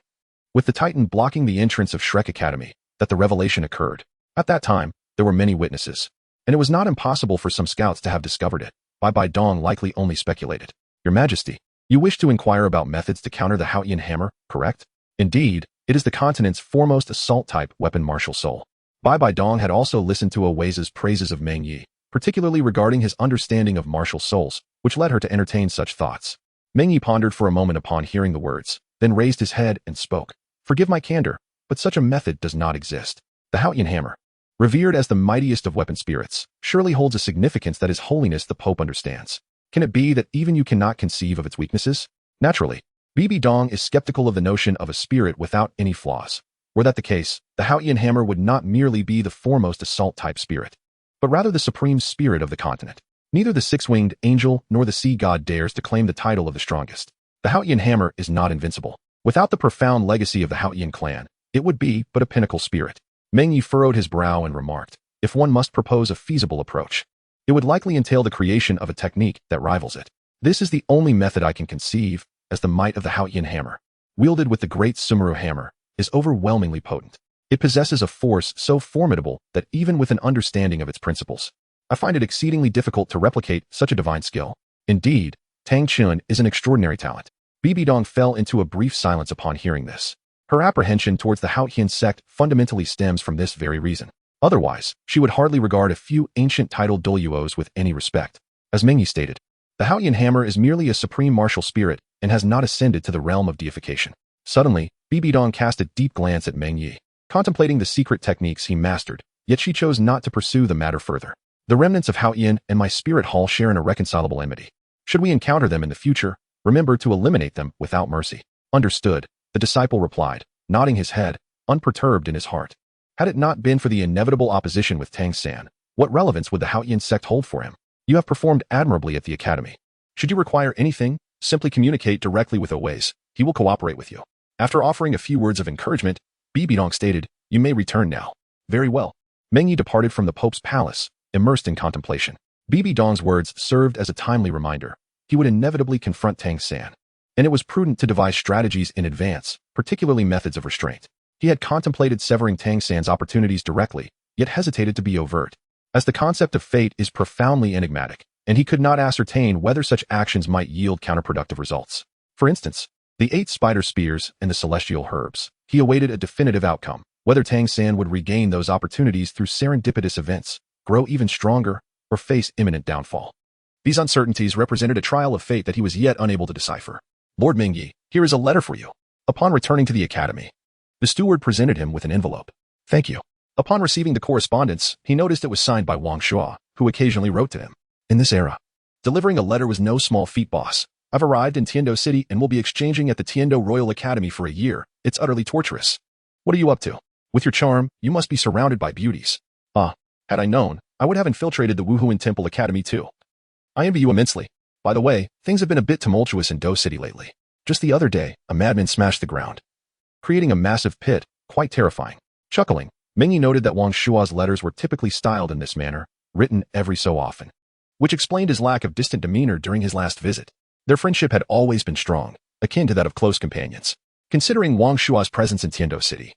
with the Titan blocking the entrance of Shrek Academy, that the revelation occurred. At that time, there were many witnesses, and it was not impossible for some scouts to have discovered it. Bai Dong likely only speculated. Your Majesty, you wish to inquire about methods to counter the Haotian hammer, correct? Indeed, it is the continent's foremost assault-type weapon martial soul. Bai Dong had also listened to Owase's praises of Meng Ye, particularly regarding his understanding of martial souls, which led her to entertain such thoughts. Meng Ye pondered for a moment upon hearing the words, then raised his head and spoke. Forgive my candor, but such a method does not exist. The Haotian hammer, revered as the mightiest of weapon spirits, surely holds a significance that His Holiness the Pope understands. Can it be that even you cannot conceive of its weaknesses? Naturally, Bibi Dong is skeptical of the notion of a spirit without any flaws. Were that the case, the Haotian hammer would not merely be the foremost assault-type spirit, but rather the supreme spirit of the continent. Neither the six-winged angel nor the sea god dares to claim the title of the strongest. The Haotian hammer is not invincible. Without the profound legacy of the Haotian clan, it would be but a pinnacle spirit. Meng Ye furrowed his brow and remarked, if one must propose a feasible approach, it would likely entail the creation of a technique that rivals it. This is the only method I can conceive, as the might of the Haotian hammer, wielded with the great Sumeru hammer, is overwhelmingly potent. It possesses a force so formidable that even with an understanding of its principles, I find it exceedingly difficult to replicate such a divine skill. Indeed, Tang Chun is an extraordinary talent. Bibi Dong fell into a brief silence upon hearing this. Her apprehension towards the Haotian sect fundamentally stems from this very reason. Otherwise, she would hardly regard a few ancient titled Douluos with any respect. As Meng Ye stated, the Haotian hammer is merely a supreme martial spirit and has not ascended to the realm of deification. Suddenly, Bibi Dong cast a deep glance at Meng Ye, contemplating the secret techniques he mastered, yet she chose not to pursue the matter further. The remnants of Haotian and my spirit hall share an irreconcilable enmity. Should we encounter them in the future, Remember to eliminate them without mercy. Understood, the disciple replied, nodding his head, unperturbed in his heart. Had it not been for the inevitable opposition with Tang San, what relevance would the Haoyan sect hold for him? You have performed admirably at the academy. Should you require anything, simply communicate directly with Oways. He will cooperate with you. After offering a few words of encouragement, Bibidong stated, you may return now. Very well. Meng Ye departed from the Pope's palace, immersed in contemplation. Bibidong's words served as a timely reminder. He would inevitably confront Tang San, and it was prudent to devise strategies in advance, particularly methods of restraint. He had contemplated severing Tang San's opportunities directly, yet hesitated to be overt, as the concept of fate is profoundly enigmatic, and he could not ascertain whether such actions might yield counterproductive results. For instance, the 8 spider spears and the celestial herbs. He awaited a definitive outcome, whether Tang San would regain those opportunities through serendipitous events, grow even stronger, or face imminent downfall. These uncertainties represented a trial of fate that he was yet unable to decipher. Lord Meng Ye, here is a letter for you. Upon returning to the academy, the steward presented him with an envelope. Thank you. Upon receiving the correspondence, he noticed it was signed by Wang Shua, who occasionally wrote to him. In this era, delivering a letter was no small feat, boss. I've arrived in Tiando City and will be exchanging at the Tiando Royal Academy for a year. It's utterly torturous. What are you up to? With your charm, you must be surrounded by beauties. Ah, had I known, I would have infiltrated the Wuhuan Temple Academy too. I envy you immensely. By the way, things have been a bit tumultuous in Do City lately. Just the other day, a madman smashed the ground, creating a massive pit, quite terrifying. Chuckling, Meng Ye noted that Wang Shua's letters were typically styled in this manner, written every so often, which explained his lack of distant demeanor during his last visit. Their friendship had always been strong, akin to that of close companions. Considering Wang Shua's presence in Tiando City,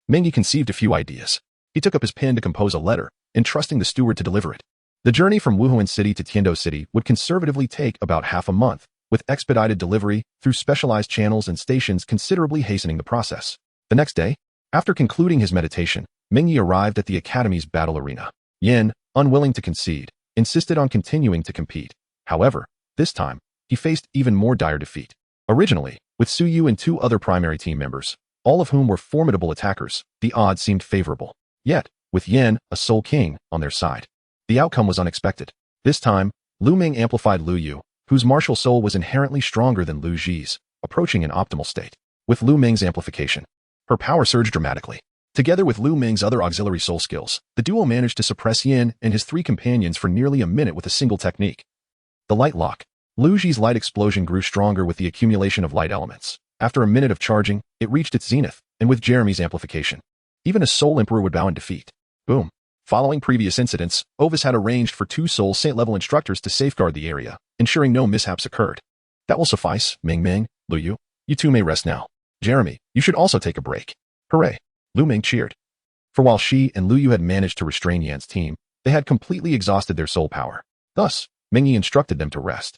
Meng Ye conceived a few ideas. He took up his pen to compose a letter, entrusting the steward to deliver it. The journey from Wuhuan City to Tiando City would conservatively take about half a month, with expedited delivery through specialized channels and stations considerably hastening the process. The next day, after concluding his meditation, Meng Ye arrived at the academy's battle arena. Yin, unwilling to concede, insisted on continuing to compete. However, this time, he faced even more dire defeat. Originally, with Su Yu and 2 other primary team members, all of whom were formidable attackers, the odds seemed favorable. Yet, with Yin, a Soul King, on their side, the outcome was unexpected. This time, Lu Ming amplified Lu Yu, whose martial soul was inherently stronger than Lu Ji's, approaching an optimal state. With Lu Ming's amplification, her power surged dramatically. Together with Lu Ming's other auxiliary soul skills, the duo managed to suppress Yin and his 3 companions for nearly a minute with a single technique. The light lock. Lu Ji's light explosion grew stronger with the accumulation of light elements. After a minute of charging, it reached its zenith, and with Jeremy's amplification, even a Soul Emperor would bow in defeat. Boom. Following previous incidents, Ovis had arranged for 2 Soul Saint-level instructors to safeguard the area, ensuring no mishaps occurred. That will suffice, Ming Ming, Lu Yu. You 2 may rest now. Jeremy, you should also take a break. Hooray. Lu Ming cheered. For while she and Lu Yu had managed to restrain Yan's team, they had completely exhausted their soul power. Thus, Meng Ye instructed them to rest,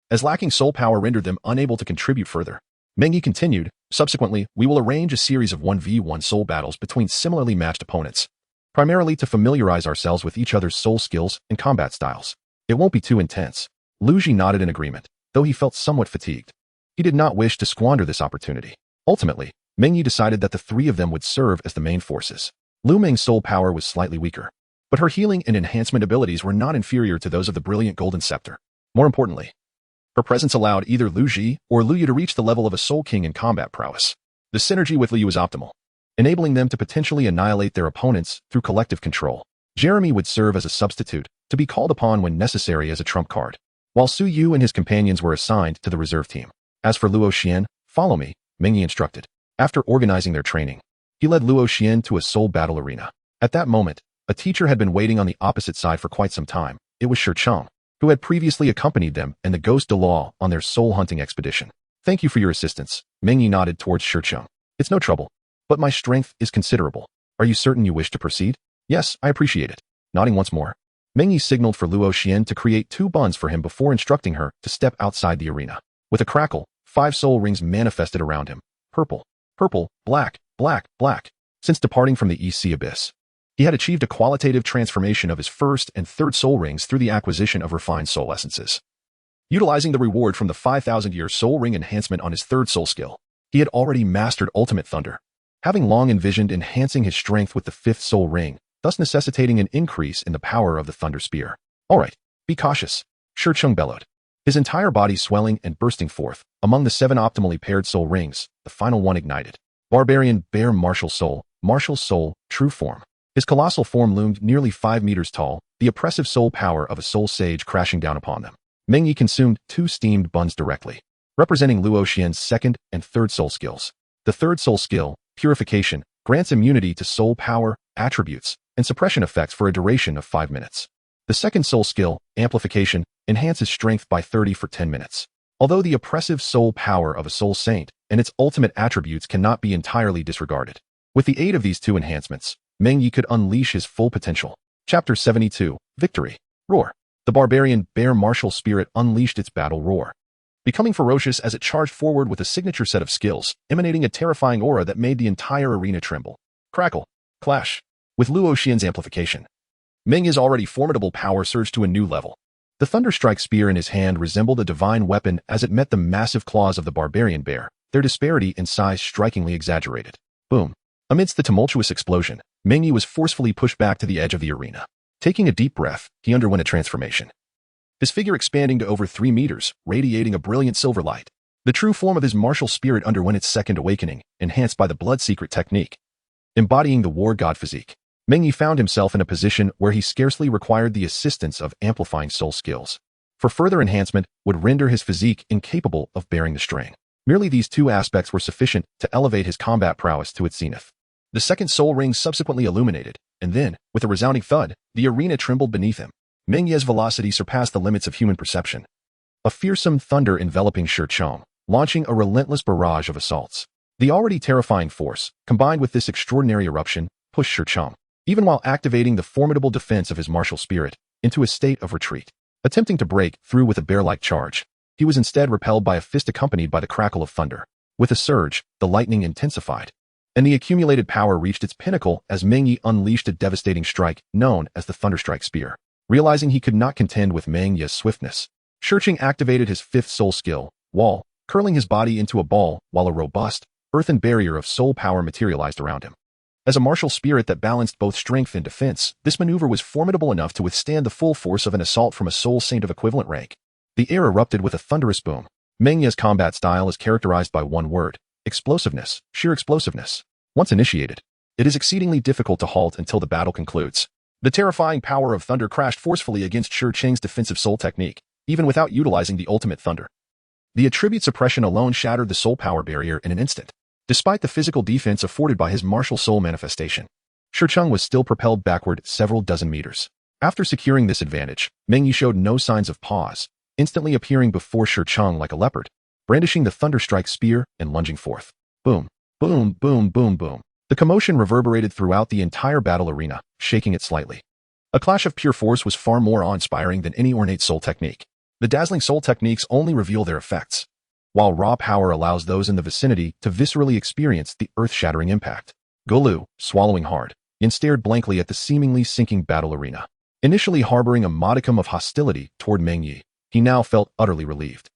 as lacking soul power rendered them unable to contribute further. Meng Ye continued, subsequently, we will arrange a series of 1v1 soul battles between similarly matched opponents, primarily to familiarize ourselves with each other's soul skills and combat styles. It won't be too intense. Lu Ji nodded in agreement, though he felt somewhat fatigued. He did not wish to squander this opportunity. Ultimately, Meng Ye decided that the 3 of them would serve as the main forces. Lu Ming's soul power was slightly weaker, but her healing and enhancement abilities were not inferior to those of the brilliant Golden Scepter. More importantly, her presence allowed either Lu Ji or Lu Yu to reach the level of a Soul King in combat prowess. The synergy with Lu Yu was optimal, enabling them to potentially annihilate their opponents through collective control. Jeremy would serve as a substitute, to be called upon when necessary as a trump card, while Su Yu and his companions were assigned to the reserve team. As for Luo Xian, follow me, Meng Ye instructed. After organizing their training, he led Luo Xian to a soul battle arena. At that moment, a teacher had been waiting on the opposite side for quite some time. It was Shi Cheng, who had previously accompanied them and the ghost Douluo on their soul hunting expedition. Thank you for your assistance. Meng Ye nodded towards Shi Cheng. It's no trouble, but my strength is considerable. Are you certain you wish to proceed? Yes, I appreciate it. Nodding once more, Meng Ye signaled for Luo Xian to create 2 buns for him before instructing her to step outside the arena. With a crackle, 5 soul rings manifested around him. Purple, purple, black, black, black. Since departing from the EC Abyss, he had achieved a qualitative transformation of his 1st and 3rd soul rings through the acquisition of refined soul essences. Utilizing the reward from the 5,000-year soul ring enhancement on his 3rd soul skill, he had already mastered Ultimate Thunder, having long envisioned enhancing his strength with the 5th soul ring, thus necessitating an increase in the power of the Thunder Spear. All right, be cautious, Shi Cheng bellowed. his entire body swelling and bursting forth. Among the 7 optimally paired soul rings, the final one ignited. Barbarian Bear Martial Soul, true form. His colossal form loomed nearly 5 meters tall, the oppressive soul power of a soul sage crashing down upon them. Meng Ye consumed 2 steamed buns directly, representing Luo Xian's 2nd and 3rd soul skills. The 3rd soul skill, Purification, grants immunity to soul power, attributes, and suppression effects for a duration of 5 minutes. The 2nd soul skill, Amplification, enhances strength by 30 for 10 minutes. Although the oppressive soul power of a soul saint and its ultimate attributes cannot be entirely disregarded, with the aid of these 2 enhancements, Meng Ye could unleash his full potential. Chapter 72, Victory. Roar. The barbarian bear martial spirit unleashed its battle roar, becoming ferocious as it charged forward with a signature set of skills, emanating a terrifying aura that made the entire arena tremble. Crackle. Clash. With Luo Xian's amplification, Meng Ye's already formidable power surged to a new level. The Thunderstrike spear in his hand resembled a divine weapon as it met the massive claws of the barbarian bear, their disparity in size strikingly exaggerated. Boom. Amidst the tumultuous explosion, Meng Ye was forcefully pushed back to the edge of the arena. Taking a deep breath, he underwent a transformation, his figure expanding to over 3 meters, radiating a brilliant silver light. The true form of his martial spirit underwent its 2nd awakening, enhanced by the blood secret technique. Embodying the war god physique, Meng Ye found himself in a position where he scarcely required the assistance of amplifying soul skills. For further enhancement would render his physique incapable of bearing the strain. Merely these 2 aspects were sufficient to elevate his combat prowess to its zenith. The 2nd soul ring subsequently illuminated, and then, with a resounding thud, the arena trembled beneath him. Meng Ye's velocity surpassed the limits of human perception. A fearsome thunder enveloping Shi Chong, launching a relentless barrage of assaults. The already terrifying force, combined with this extraordinary eruption, pushed Shi Chong, even while activating the formidable defense of his martial spirit, into a state of retreat. Attempting to break through with a bear-like charge, he was instead repelled by a fist accompanied by the crackle of thunder. With a surge, the lightning intensified, and the accumulated power reached its pinnacle as Meng Ye unleashed a devastating strike known as the Thunderstrike Spear. Realizing he could not contend with Meng Ye's swiftness, Shi Chong activated his 5th soul skill, Wall, curling his body into a ball while a robust, earthen barrier of soul power materialized around him. As a martial spirit that balanced both strength and defense, this maneuver was formidable enough to withstand the full force of an assault from a soul saint of equivalent rank. The air erupted with a thunderous boom. Meng Ye's combat style is characterized by one word: explosiveness, sheer explosiveness. Once initiated, it is exceedingly difficult to halt until the battle concludes. The terrifying power of thunder crashed forcefully against Shi Chong's defensive soul technique, even without utilizing the ultimate thunder. The attribute suppression alone shattered the soul power barrier in an instant. Despite the physical defense afforded by his martial soul manifestation, Shi Chong was still propelled backward several dozen meters. After securing this advantage, Meng Ye showed no signs of pause, instantly appearing before Shi Chong like a leopard, brandishing the Thunderstrike spear and lunging forth. Boom, boom, boom, boom, boom. The commotion reverberated throughout the entire battle arena, shaking it slightly. A clash of pure force was far more awe-inspiring than any ornate soul technique. The dazzling soul techniques only reveal their effects, while raw power allows those in the vicinity to viscerally experience the earth-shattering impact. Douluo, swallowing hard, Yin stared blankly at the seemingly sinking battle arena. Initially harboring a modicum of hostility toward Meng Ye, he now felt utterly relieved.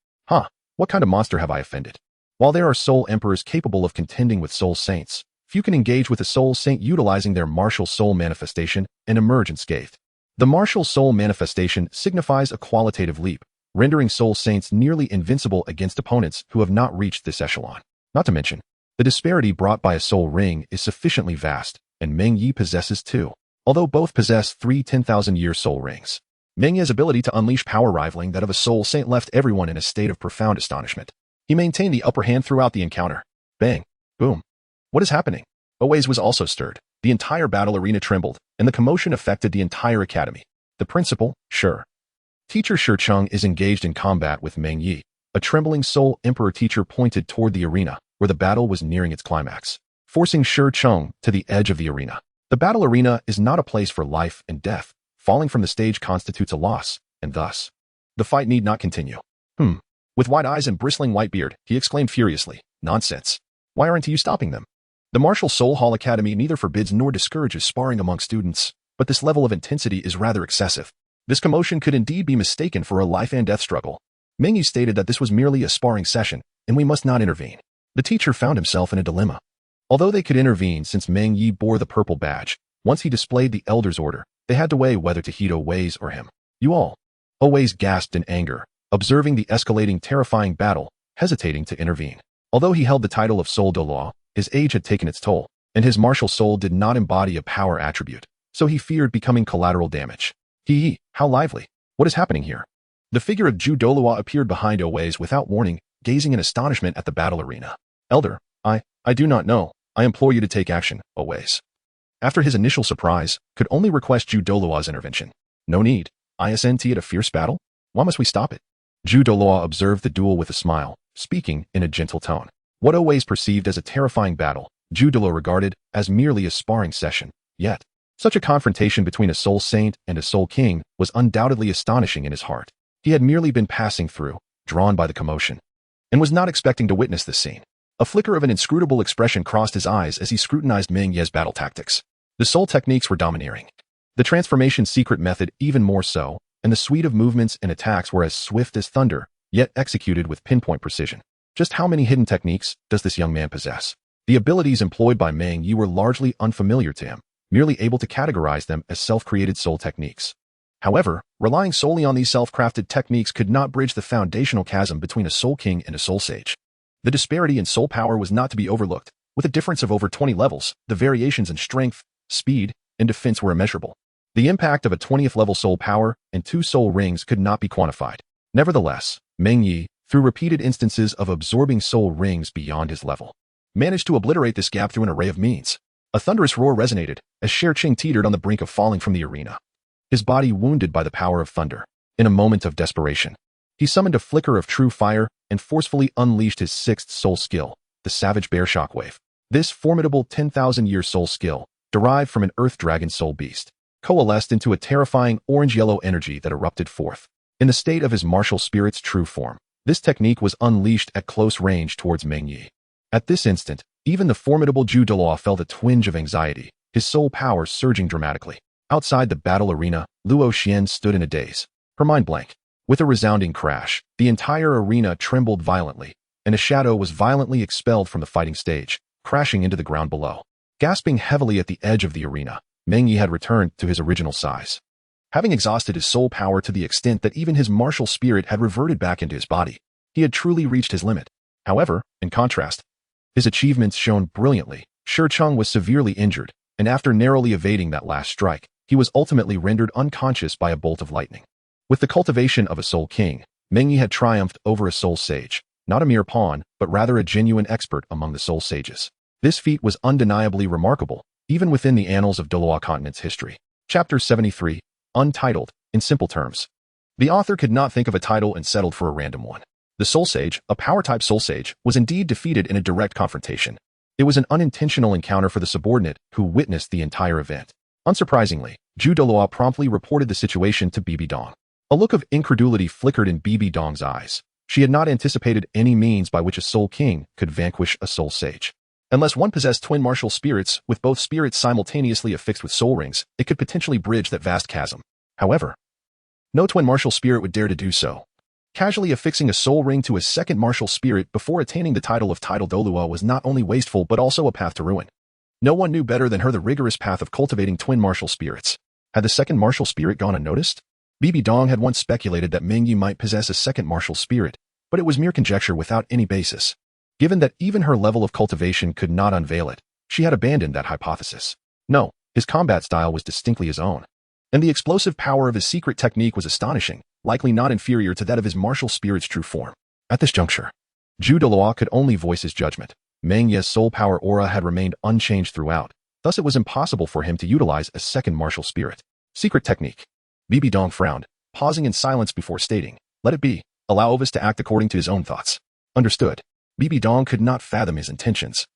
What kind of monster have I offended? While there are soul emperors capable of contending with soul saints, few can engage with a soul saint utilizing their martial soul manifestation and emerge unscathed. The martial soul manifestation signifies a qualitative leap, rendering soul saints nearly invincible against opponents who have not reached this echelon. Not to mention, the disparity brought by a soul ring is sufficiently vast, and Meng Ye possesses 2. Although both possess 3 10,000-year soul rings, Meng Ye's ability to unleash power rivaling that of a soul saint left everyone in a state of profound astonishment. He maintained the upper hand throughout the encounter. Bang! Boom! What is happening? Oways was also stirred. The entire battle arena trembled, and the commotion affected the entire academy. The principal, sure. Teacher Shi Chong is engaged in combat with Meng Ye. A trembling soul emperor teacher pointed toward the arena, where the battle was nearing its climax, forcing Shi Chong to the edge of the arena. The battle arena is not a place for life and death. Falling from the stage constitutes a loss, and thus, the fight need not continue. With wide eyes and bristling white beard, he exclaimed furiously, "Nonsense! Why aren't you stopping them?" The Martial Soul Hall Academy neither forbids nor discourages sparring among students, but this level of intensity is rather excessive. This commotion could indeed be mistaken for a life and death struggle. Meng Ye stated that this was merely a sparring session, and we must not intervene. The teacher found himself in a dilemma. Although they could intervene since Meng Ye bore the purple badge, once he displayed the Elder's Order, they had to weigh whether to heed Oways or him. "You all!" Oways gasped in anger, observing the escalating terrifying battle, hesitating to intervene. Although he held the title of Soul Douluo, his age had taken its toll, and his martial soul did not embody a power attribute, so he feared becoming collateral damage. How lively. What is happening here? The figure of Zhu Douluo appeared behind Oways without warning, gazing in astonishment at the battle arena. Elder, I do not know. I implore you to take action, Oways. After his initial surprise, could only request Zhu Douluo's intervention. No need. Isn't at a fierce battle? Why must we stop it? Zhu Douluo observed the duel with a smile, speaking in a gentle tone. What Oways perceived as a terrifying battle, Zhu Douluo regarded as merely a sparring session. Yet, such a confrontation between a soul saint and a soul king was undoubtedly astonishing in his heart. He had merely been passing through, drawn by the commotion, and was not expecting to witness this scene. A flicker of an inscrutable expression crossed his eyes as he scrutinized Meng Ye's battle tactics. The soul techniques were domineering. The transformation secret method even more so, and the suite of movements and attacks were as swift as thunder, yet executed with pinpoint precision. Just how many hidden techniques does this young man possess? The abilities employed by Meng Ye were largely unfamiliar to him, merely able to categorize them as self-created soul techniques. However, relying solely on these self-crafted techniques could not bridge the foundational chasm between a soul king and a soul sage. The disparity in soul power was not to be overlooked. With a difference of over 20 levels, the variations in strength, speed, and defense were immeasurable. The impact of a 20th level soul power and 2 soul rings could not be quantified. Nevertheless, Meng Ye, through repeated instances of absorbing soul rings beyond his level, managed to obliterate this gap through an array of means. A thunderous roar resonated as Shirqing teetered on the brink of falling from the arena, his body wounded by the power of thunder. In a moment of desperation, he summoned a flicker of true fire and forcefully unleashed his 6th soul skill, the Savage Bear Shockwave. This formidable 10,000-year soul skill, derived from an Earth Dragon soul beast, coalesced into a terrifying orange-yellow energy that erupted forth. In the state of his martial spirit's true form, this technique was unleashed at close range towards Meng Ye. At this instant, even the formidable Zhu Douluo felt a twinge of anxiety, his soul power surging dramatically. Outside the battle arena, Luo Xian stood in a daze, her mind blank. With a resounding crash, the entire arena trembled violently, and a shadow was violently expelled from the fighting stage, crashing into the ground below. Gasping heavily at the edge of the arena, Meng Ye had returned to his original size. Having exhausted his soul power to the extent that even his martial spirit had reverted back into his body, he had truly reached his limit. However, in contrast, his achievements shone brilliantly. Shirqing was severely injured, and after narrowly evading that last strike, he was ultimately rendered unconscious by a bolt of lightning. With the cultivation of a soul king, Meng Ye had triumphed over a soul sage, not a mere pawn, but rather a genuine expert among the soul sages. This feat was undeniably remarkable, even within the annals of Douluo continent's history. Chapter 73, Untitled, in simple terms. The author could not think of a title and settled for a random one. The soul sage, a power-type soul sage, was indeed defeated in a direct confrontation. It was an unintentional encounter for the subordinate who witnessed the entire event. Unsurprisingly, Zhu Douluo promptly reported the situation to Bibi Dong. A look of incredulity flickered in Bibi Dong's eyes. She had not anticipated any means by which a soul king could vanquish a soul sage. Unless one possessed twin martial spirits, with both spirits simultaneously affixed with soul rings, it could potentially bridge that vast chasm. However, no twin martial spirit would dare to do so. Casually affixing a soul ring to a second martial spirit before attaining the title of Title Douluo was not only wasteful but also a path to ruin. No one knew better than her the rigorous path of cultivating twin martial spirits. Had the second martial spirit gone unnoticed? Bibi Dong had once speculated that Meng Ye might possess a second martial spirit, but it was mere conjecture without any basis. Given that even her level of cultivation could not unveil it, she had abandoned that hypothesis. No, his combat style was distinctly his own. And the explosive power of his secret technique was astonishing, likely not inferior to that of his martial spirit's true form. At this juncture, Zhu Douluo could only voice his judgment. Meng Ye's soul power aura had remained unchanged throughout, thus it was impossible for him to utilize a second martial spirit. Secret technique. Bibi Dong frowned, pausing in silence before stating, "Let it be. Allow Ovis to act according to his own thoughts." Understood. Bibi Dong could not fathom his intentions.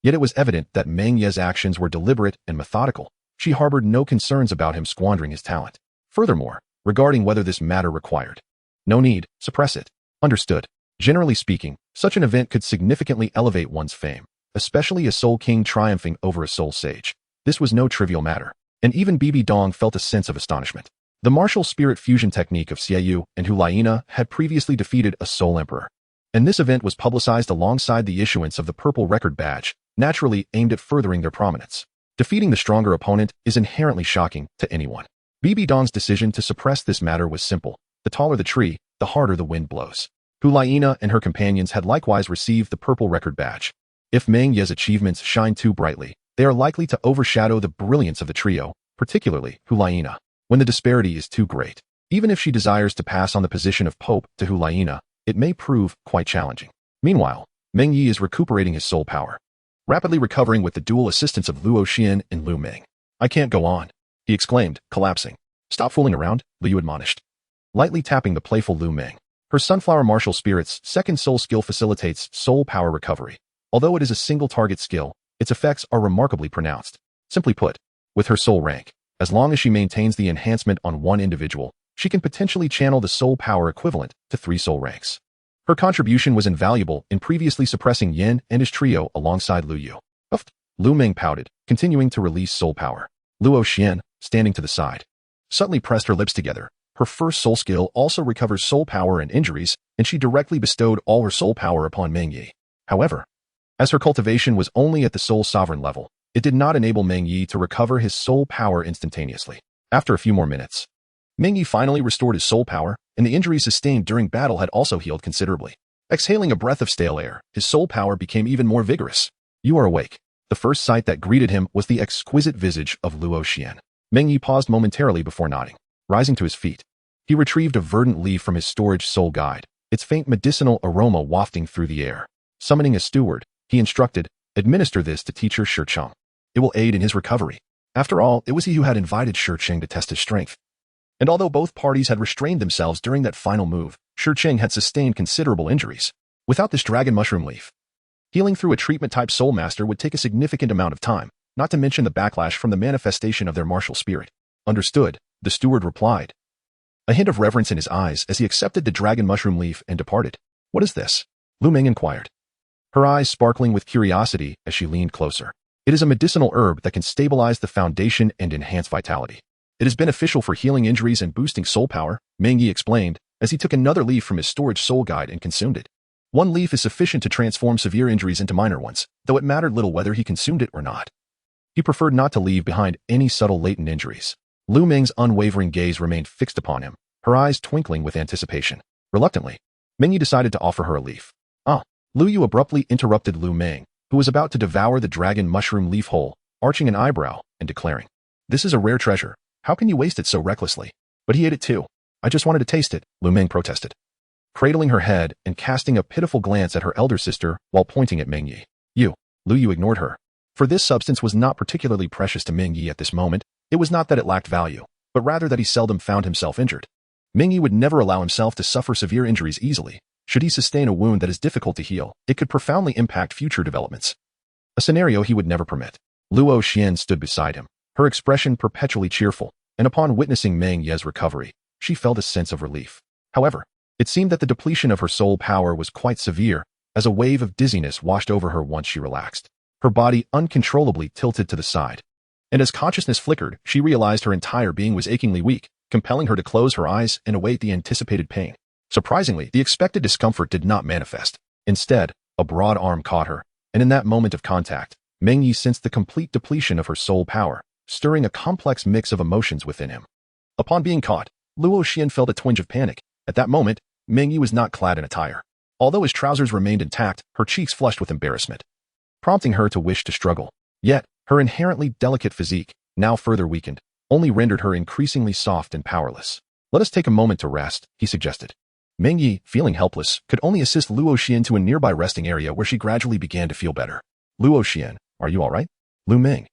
Yet it was evident that Meng Ye's actions were deliberate and methodical. She harbored no concerns about him squandering his talent. Furthermore, regarding whether this matter required no need, suppress it. Understood. Generally speaking, such an event could significantly elevate one's fame, especially a soul king triumphing over a soul sage. This was no trivial matter, and even Bibi Dong felt a sense of astonishment. The martial spirit fusion technique of Xiaoyu and Hulaina had previously defeated a soul emperor, and this event was publicized alongside the issuance of the Purple Record Badge, naturally aimed at furthering their prominence. Defeating the stronger opponent is inherently shocking to anyone. Bibi Dong's decision to suppress this matter was simple. The taller the tree, the harder the wind blows. Hulayina and her companions had likewise received the purple record badge. If Meng Ye's achievements shine too brightly, they are likely to overshadow the brilliance of the trio, particularly Hulayina, when the disparity is too great. Even if she desires to pass on the position of Pope to Hulayina, it may prove quite challenging. Meanwhile, Meng Ye is recuperating his soul power, rapidly recovering with the dual assistance of Luo Xian and Lu Meng. "I can't go on," he exclaimed, collapsing. "Stop fooling around," Liu admonished, lightly tapping the playful Lu Meng. Her Sunflower Martial Spirit's second soul skill facilitates soul power recovery. Although it is a single target skill, its effects are remarkably pronounced. Simply put, with her soul rank, as long as she maintains the enhancement on one individual, she can potentially channel the soul power equivalent to 3 soul ranks. Her contribution was invaluable in previously suppressing Yin and his trio alongside Lu Yu. Lu Meng pouted, continuing to release soul power. Luo Xian, standing to the side, suddenly pressed her lips together. Her first soul skill also recovers soul power and injuries, and she directly bestowed all her soul power upon Meng Ye. However, as her cultivation was only at the soul sovereign level, it did not enable Meng Ye to recover his soul power instantaneously. After a few more minutes, Meng Ye finally restored his soul power, and the injuries sustained during battle had also healed considerably. Exhaling a breath of stale air, his soul power became even more vigorous. "You are awake." The first sight that greeted him was the exquisite visage of Luo Xian. Meng Ye paused momentarily before nodding. Rising to his feet, he retrieved a verdant leaf from his storage soul guide, its faint medicinal aroma wafting through the air. Summoning a steward, he instructed, "Administer this to teacher Shicheng. It will aid in his recovery." After all, it was he who had invited Shicheng to test his strength. And although both parties had restrained themselves during that final move, Shicheng had sustained considerable injuries. Without this dragon mushroom leaf, healing through a treatment-type soul master would take a significant amount of time, not to mention the backlash from the manifestation of their martial spirit. "Understood," the steward replied, a hint of reverence in his eyes as he accepted the dragon mushroom leaf and departed. "What is this?" Lu Meng inquired, her eyes sparkling with curiosity as she leaned closer. "It is a medicinal herb that can stabilize the foundation and enhance vitality. It is beneficial for healing injuries and boosting soul power," Meng Ye explained, as he took another leaf from his storage soul guide and consumed it. One leaf is sufficient to transform severe injuries into minor ones, though it mattered little whether he consumed it or not. He preferred not to leave behind any subtle latent injuries. Lu Meng's unwavering gaze remained fixed upon him, her eyes twinkling with anticipation. Reluctantly, Meng Ye decided to offer her a leaf. "Ah!" Lu Yu abruptly interrupted Lu Meng, who was about to devour the dragon mushroom leaf whole, arching an eyebrow and declaring, "This is a rare treasure. How can you waste it so recklessly?" "But he ate it too. I just wanted to taste it," Lu Meng protested, cradling her head and casting a pitiful glance at her elder sister while pointing at Meng Ye. Lu Yu ignored her. For this substance was not particularly precious to Meng Ye at this moment. It was not that it lacked value, but rather that he seldom found himself injured. Meng Ye would never allow himself to suffer severe injuries easily. Should he sustain a wound that is difficult to heal, it could profoundly impact future developments. A scenario he would never permit. Luo Xian stood beside him, her expression perpetually cheerful, and upon witnessing Meng Ye's recovery, she felt a sense of relief. However, it seemed that the depletion of her soul power was quite severe, as a wave of dizziness washed over her once she relaxed. Her body uncontrollably tilted to the side, and as consciousness flickered, she realized her entire being was achingly weak, compelling her to close her eyes and await the anticipated pain. Surprisingly, the expected discomfort did not manifest. Instead, a broad arm caught her, and in that moment of contact, Meng Ye sensed the complete depletion of her soul power, stirring a complex mix of emotions within him. Upon being caught, Luo Xian felt a twinge of panic. At that moment, Meng Ye was not clad in attire. Although his trousers remained intact, her cheeks flushed with embarrassment, prompting her to wish to struggle. Yet, her inherently delicate physique, now further weakened, only rendered her increasingly soft and powerless. "Let us take a moment to rest," he suggested. Meng Ye, feeling helpless, could only assist Luo Xian to a nearby resting area where she gradually began to feel better. "Luo Xian, are you all right?" Lu Meng,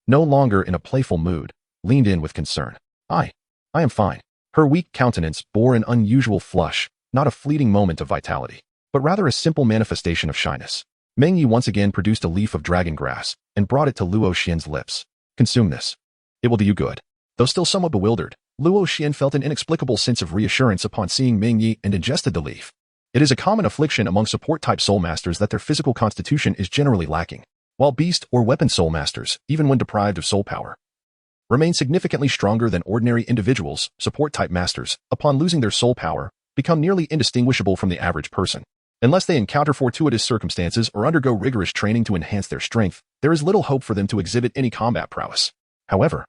no longer in a playful mood, leaned in with concern. I am fine." Her weak countenance bore an unusual flush, not a fleeting moment of vitality, but rather a simple manifestation of shyness. Meng Ye once again produced a leaf of dragon grass and brought it to Luo Xian's lips. "Consume this. It will do you good." Though still somewhat bewildered, Luo Xian felt an inexplicable sense of reassurance upon seeing Meng Ye and ingested the leaf. It is a common affliction among support-type soul masters that their physical constitution is generally lacking, while beast or weapon soul masters, even when deprived of soul power, remain significantly stronger than ordinary individuals. Support-type masters, upon losing their soul power, become nearly indistinguishable from the average person. Unless they encounter fortuitous circumstances or undergo rigorous training to enhance their strength, there is little hope for them to exhibit any combat prowess. However,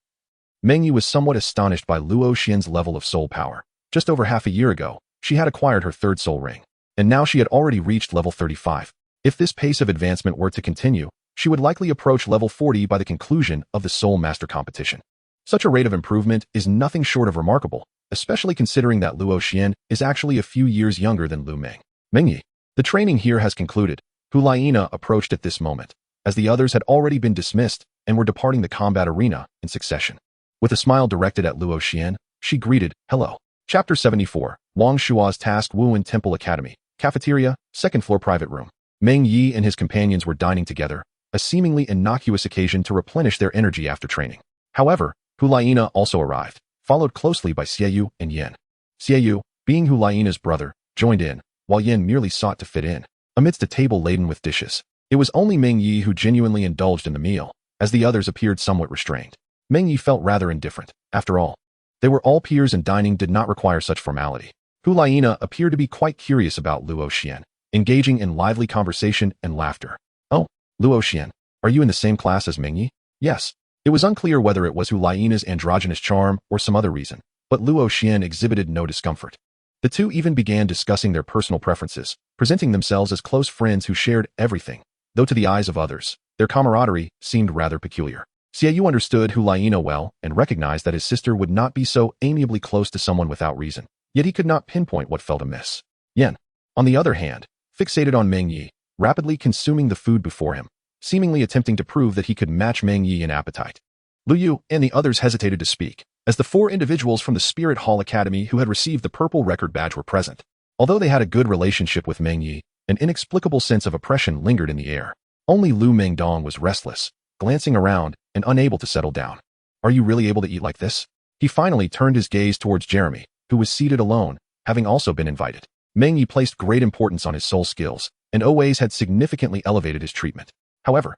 Meng Ye was somewhat astonished by Luo Xian's level of soul power. Just over half a year ago, She had acquired her third soul ring, and now she had already reached level 35. If this pace of advancement were to continue, she would likely approach level 40 by the conclusion of the Soul Master competition. Such a rate of improvement is nothing short of remarkable, especially considering that Luo Xian is actually a few years younger than Lu Meng. Meng Ye. The training here has concluded. Hulayina approached at this moment, as the others had already been dismissed and were departing the combat arena in succession. With a smile directed at Luo Xian, she greeted, "Hello." Chapter 74, Wang Shua's Task Wuhan Temple Academy, Cafeteria, second floor private room. Meng Ye and his companions were dining together, a seemingly innocuous occasion to replenish their energy after training. However, Hulayina also arrived, followed closely by Xiaoyu and Yan. Xiaoyu, being Hulayina's brother, joined in, while Yan merely sought to fit in. Amidst a table laden with dishes, it was only Meng Ye who genuinely indulged in the meal, as the others appeared somewhat restrained. Meng Ye felt rather indifferent. After all, they were all peers and dining did not require such formality. Hulayina appeared to be quite curious about Luo Xian, engaging in lively conversation and laughter. "Oh, Luo Xian, are you in the same class as Meng Ye?" "Yes." It was unclear whether it was Hulayina's androgynous charm or some other reason, but Luo Xian exhibited no discomfort. The two even began discussing their personal preferences, presenting themselves as close friends who shared everything, though to the eyes of others, their camaraderie seemed rather peculiar. Xiaoyu understood Hulayina well and recognized that his sister would not be so amiably close to someone without reason, yet he could not pinpoint what felt amiss. Yan, on the other hand, fixated on Meng Ye, rapidly consuming the food before him, seemingly attempting to prove that he could match Meng Ye in appetite. Lu Yu and the others hesitated to speak, as the 4 individuals from the Spirit Hall Academy who had received the purple record badge were present. Although they had a good relationship with Meng Ye, an inexplicable sense of oppression lingered in the air. Only Lu Mengdong was restless, glancing around and unable to settle down. "Are you really able to eat like this?" He finally turned his gaze towards Jeremy, who was seated alone, having also been invited. Meng Ye placed great importance on his soul skills, and always had significantly elevated his treatment. However,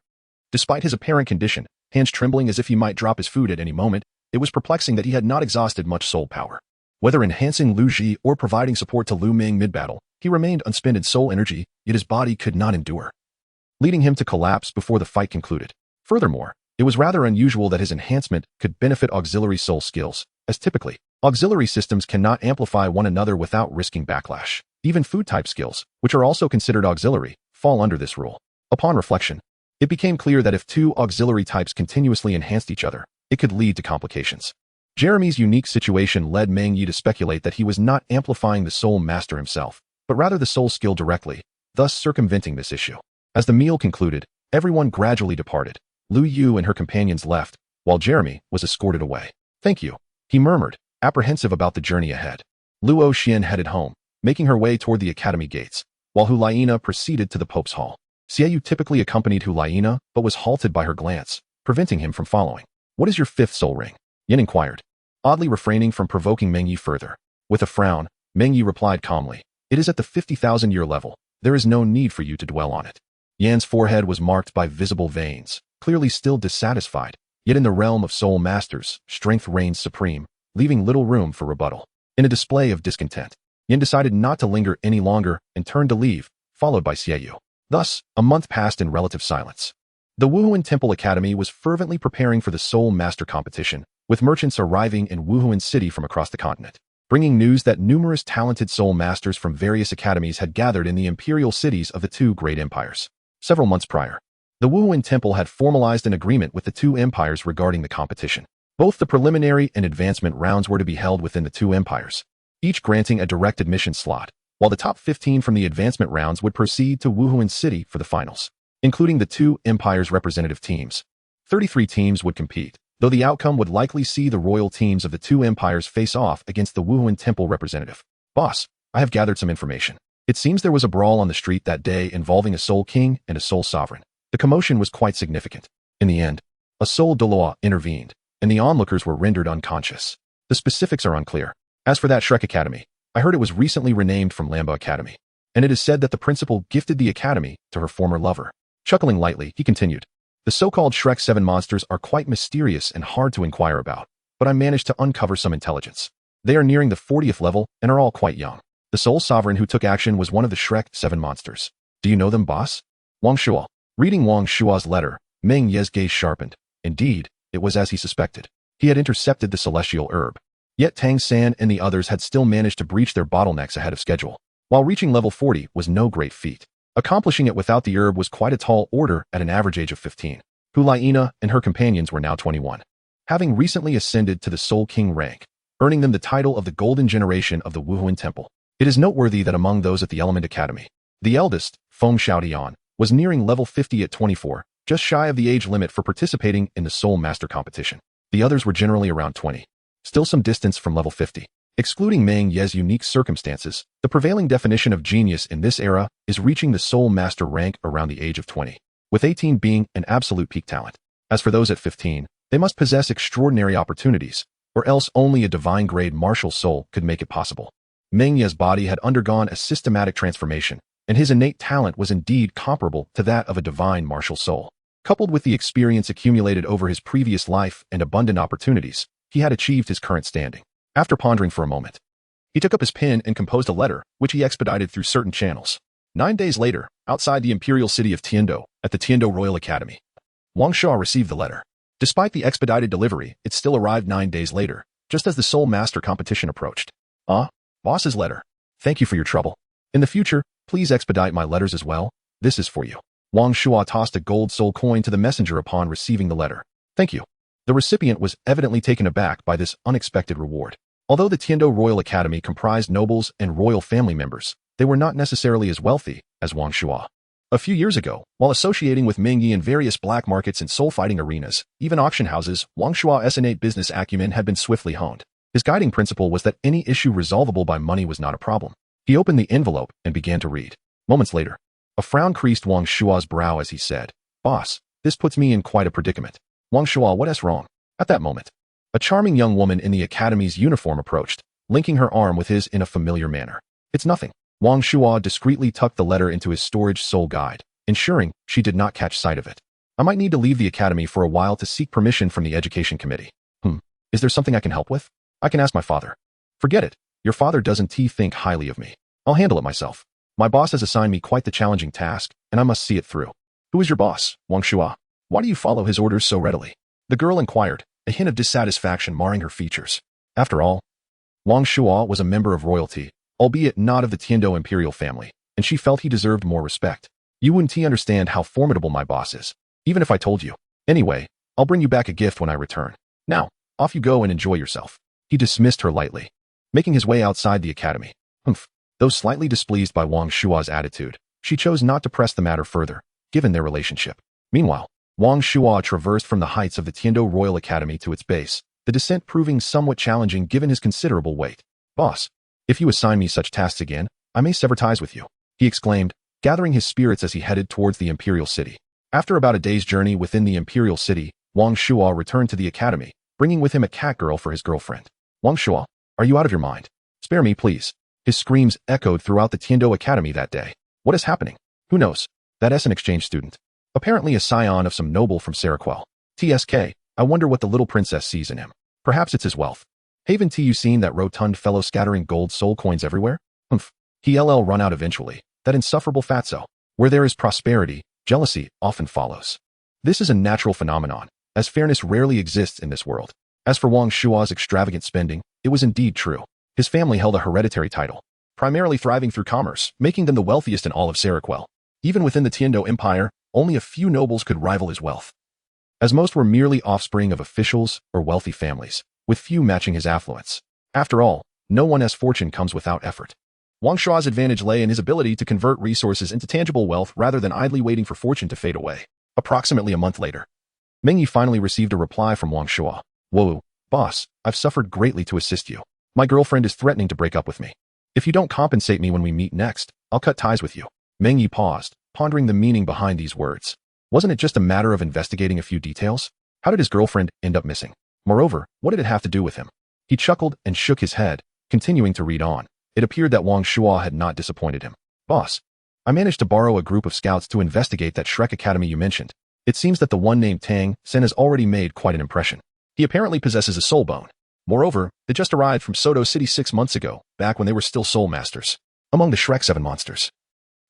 despite his apparent condition, hands trembling as if he might drop his food at any moment, it was perplexing that he had not exhausted much soul power. Whether enhancing Lu Ji or providing support to Lu Meng mid-battle, he remained unspended soul energy, yet his body could not endure, leading him to collapse before the fight concluded. Furthermore, it was rather unusual that his enhancement could benefit auxiliary soul skills, as typically, auxiliary systems cannot amplify one another without risking backlash. Even food-type skills, which are also considered auxiliary, fall under this rule. Upon reflection, it became clear that if 2 auxiliary types continuously enhanced each other, it could lead to complications. Jeremy's unique situation led Meng Ye to speculate that he was not amplifying the Soul Master himself, but rather the soul skill directly, thus circumventing this issue. As the meal concluded, everyone gradually departed. Lu Yu and her companions left, while Jeremy was escorted away. "Thank you," he murmured, apprehensive about the journey ahead. Luo Xian headed home, making her way toward the academy gates, while Hulayina proceeded to the Pope's Hall. Xiaoyu typically accompanied Hulayina, but was halted by her glance, preventing him from following. "What is your 5th soul ring?" Yin inquired, oddly refraining from provoking Meng Ye further. With a frown, Meng Ye replied calmly, "It is at the 50,000-year level. There is no need for you to dwell on it." Yan's forehead was marked by visible veins, clearly still dissatisfied, yet in the realm of soul masters, strength reigns supreme, leaving little room for rebuttal. In a display of discontent, Yin decided not to linger any longer and turned to leave, followed by Xiaoyu. Thus, a month passed in relative silence. The Wuhuan Temple Academy was fervently preparing for the Soul Master competition, with merchants arriving in Wuhuan City from across the continent, bringing news that numerous talented soul masters from various academies had gathered in the imperial cities of the 2 great empires. Several months prior, the Wuhuan Temple had formalized an agreement with the 2 empires regarding the competition. Both the preliminary and advancement rounds were to be held within the 2 empires, each granting a direct admission slot, while the top 15 from the advancement rounds would proceed to Wuhuan City for the finals, including the 2 empires' representative teams. 33 teams would compete, though the outcome would likely see the royal teams of the 2 empires face off against the Wuhuan Temple representative. "Boss, I have gathered some information. It seems there was a brawl on the street that day involving a soul king and a soul sovereign. The commotion was quite significant. In the end, a soul Douluo intervened, and the onlookers were rendered unconscious. The specifics are unclear. As for that Shrek Academy, I heard it was recently renamed from Lamba Academy, and it is said that the principal gifted the academy to her former lover." Chuckling lightly, he continued, "The so-called Shrek 7 monsters are quite mysterious and hard to inquire about, but I managed to uncover some intelligence. They are nearing the 40th level and are all quite young. The Soul Sovereign who took action was one of the Shrek 7 monsters. Do you know them, boss?" Wang Shua. Reading Wang Shua's letter, Meng Ye's gaze sharpened. Indeed, it was as he suspected. He had intercepted the celestial herb. Yet Tang San and the others had still managed to breach their bottlenecks ahead of schedule. While reaching level 40 was no great feat, accomplishing it without the herb was quite a tall order at an average age of 15. Hulaina and her companions were now 21, having recently ascended to the Soul King rank, earning them the title of the Golden Generation of the Wuhuan Temple. It is noteworthy that among those at the Element Academy, the eldest, Feng Xiaodian, was nearing level 50 at 24, just shy of the age limit for participating in the Soul Master competition. The others were generally around 20, still some distance from level 50. Excluding Meng Ye's unique circumstances, the prevailing definition of genius in this era is reaching the Soul Master rank around the age of 20, with 18 being an absolute peak talent. As for those at 15, they must possess extraordinary opportunities, or else only a divine-grade martial soul could make it possible. Meng Ye's body had undergone a systematic transformation, and his innate talent was indeed comparable to that of a divine martial soul. Coupled with the experience accumulated over his previous life and abundant opportunities, he had achieved his current standing. After pondering for a moment, he took up his pen and composed a letter, which he expedited through certain channels. 9 days later, outside the imperial city of Tiando, at the Tiando Royal Academy, Wang Shuo received the letter. Despite the expedited delivery, it still arrived 9 days later, just as the Soul Master competition approached. Boss's letter. Thank you for your trouble. In the future, please expedite my letters as well. This is for you. Wang Shuo tossed a gold soul coin to the messenger upon receiving the letter. Thank you. The recipient was evidently taken aback by this unexpected reward. Although the Tiando Royal Academy comprised nobles and royal family members, they were not necessarily as wealthy as Wang Shuo. A few years ago, while associating with Meng Ye in various black markets and soul-fighting arenas, even auction houses, Wang Shuo's innate business acumen had been swiftly honed. His guiding principle was that any issue resolvable by money was not a problem. He opened the envelope and began to read. Moments later, a frown creased Wang Shuo's brow as he said, "Boss, this puts me in quite a predicament." Wang Shuo, what is wrong? At that moment, a charming young woman in the academy's uniform approached, linking her arm with his in a familiar manner. It's nothing. Wang Shuo discreetly tucked the letter into his storage soul guide, ensuring she did not catch sight of it. I might need to leave the academy for a while to seek permission from the education committee. Is there something I can help with? I can ask my father. Forget it. Your father doesn't think highly of me. I'll handle it myself. My boss has assigned me quite the challenging task, and I must see it through. Who is your boss, Wang Shuo? Why do you follow his orders so readily? The girl inquired, a hint of dissatisfaction marring her features. After all, Wang Shuo was a member of royalty, albeit not of the Tiando imperial family, and she felt he deserved more respect. You wouldn't understand how formidable my boss is, even if I told you. Anyway, I'll bring you back a gift when I return. Now, off you go and enjoy yourself. He dismissed her lightly, making his way outside the academy. Though slightly displeased by Wang Shuo's attitude, she chose not to press the matter further, given their relationship. Meanwhile, Wang Shuo traversed from the heights of the Tiando Royal Academy to its base, the descent proving somewhat challenging given his considerable weight. Boss, if you assign me such tasks again, I may sever ties with you, he exclaimed, gathering his spirits as he headed towards the imperial city. After about a day's journey within the imperial city, Wang Shuo returned to the academy, bringing with him a cat girl for his girlfriend. Wang Shuo, are you out of your mind? Spare me, please. His screams echoed throughout the Tiando Academy that day. What is happening? Who knows? That is an exchange student. Apparently a scion of some noble from Saraquel. TSK, I wonder what the little princess sees in him. Perhaps it's his wealth. Haven't you seen that rotund fellow scattering gold soul coins everywhere? He'll run out eventually. That insufferable fatso. Where there is prosperity, jealousy often follows. This is a natural phenomenon, as fairness rarely exists in this world. As for Wang Shuo's extravagant spending, it was indeed true. His family held a hereditary title, primarily thriving through commerce, making them the wealthiest in all of Saraquel. Even within the Tiando Empire, only a few nobles could rival his wealth, as most were merely offspring of officials or wealthy families, with few matching his affluence. After all, no one's fortune comes without effort. Wang Shuo's advantage lay in his ability to convert resources into tangible wealth rather than idly waiting for fortune to fade away. Approximately a month later, Meng Ye finally received a reply from Wang Shuo. Whoa, boss, I've suffered greatly to assist you. My girlfriend is threatening to break up with me. If you don't compensate me when we meet next, I'll cut ties with you. Meng Ye paused, pondering the meaning behind these words. Wasn't it just a matter of investigating a few details? How did his girlfriend end up missing? Moreover, what did it have to do with him? He chuckled and shook his head, continuing to read on. It appeared that Wang Shuo had not disappointed him. Boss, I managed to borrow a group of scouts to investigate that Shrek Academy you mentioned. It seems that the one named Tang Sen has already made quite an impression. He apparently possesses a soul bone. Moreover, they just arrived from Soto City 6 months ago, back when they were still soul masters. Among the Shrek 7 monsters,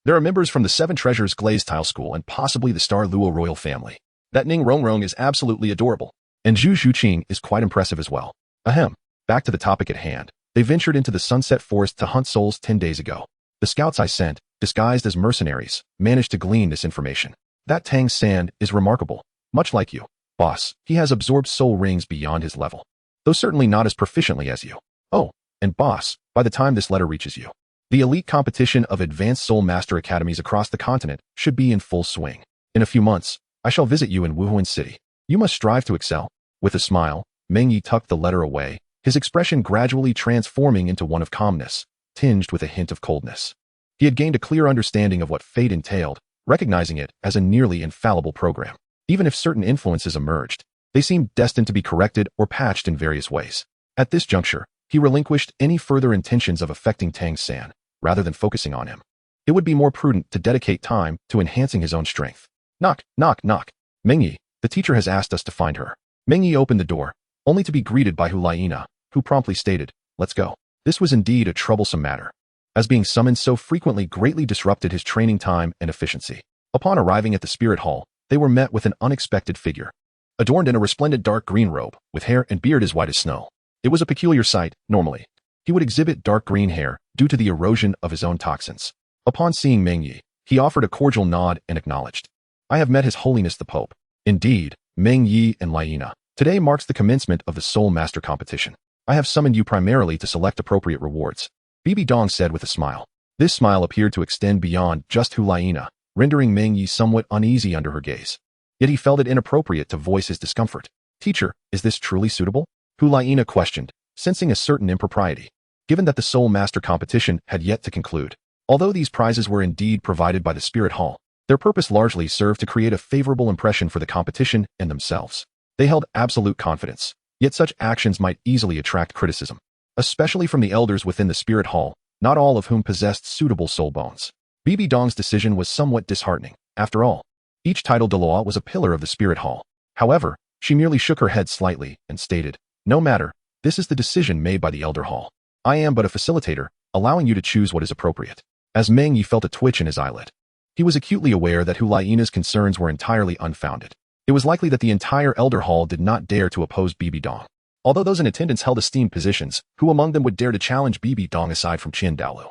there are members from the 7 Treasures Glazed Tile School and possibly the Star Luo royal family. That Ning Rongrong is absolutely adorable, and Zhu Zhuqing is quite impressive as well. Ahem. Back to the topic at hand. They ventured into the Sunset Forest to hunt souls 10 days ago. The scouts I sent, disguised as mercenaries, managed to glean this information. That Tang San is remarkable. Much like you, boss, he has absorbed soul rings beyond his level. Though certainly not as proficiently as you. Oh, and boss, by the time this letter reaches you, the elite competition of advanced soul master academies across the continent should be in full swing. In a few months, I shall visit you in Wuhuan City. You must strive to excel. With a smile, Meng Ye tucked the letter away, his expression gradually transforming into one of calmness, tinged with a hint of coldness. He had gained a clear understanding of what fate entailed, recognizing it as a nearly infallible program. Even if certain influences emerged, they seemed destined to be corrected or patched in various ways. At this juncture, he relinquished any further intentions of affecting Tang San, rather than focusing on him. It would be more prudent to dedicate time to enhancing his own strength. Knock, knock, knock. Meng Ye, the teacher has asked us to find her. Meng Ye opened the door, only to be greeted by Hulaina, who promptly stated, "Let's go." This was indeed a troublesome matter, as being summoned so frequently greatly disrupted his training time and efficiency. Upon arriving at the spirit hall, they were met with an unexpected figure. Adorned in a resplendent dark green robe, with hair and beard as white as snow. It was a peculiar sight, normally. He would exhibit dark green hair due to the erosion of his own toxins. Upon seeing Meng Ye, he offered a cordial nod and acknowledged. "I have met His Holiness the Pope." Indeed, Meng Ye and Laina. Today marks the commencement of the Soul Master competition. I have summoned you primarily to select appropriate rewards. Bibi Dong said with a smile. This smile appeared to extend beyond just Hulaina, rendering Meng Ye somewhat uneasy under her gaze. Yet he felt it inappropriate to voice his discomfort. "Teacher, is this truly suitable?" Hulaina questioned, sensing a certain impropriety, given that the Soul Master competition had yet to conclude. Although these prizes were indeed provided by the Spirit Hall, their purpose largely served to create a favorable impression for the competition and themselves. They held absolute confidence, yet such actions might easily attract criticism, especially from the elders within the Spirit Hall, not all of whom possessed suitable soul bones. Bibi Dong's decision was somewhat disheartening. After all, each title Douluo was a pillar of the Spirit Hall. However, she merely shook her head slightly and stated, "No matter, this is the decision made by the Elder Hall. I am but a facilitator, allowing you to choose what is appropriate." As Meng Ye felt a twitch in his eyelid, he was acutely aware that Hulaina's concerns were entirely unfounded. It was likely that the entire Elder Hall did not dare to oppose Bibi Dong. Although those in attendance held esteemed positions, who among them would dare to challenge Bibi Dong aside from Qian Douluo?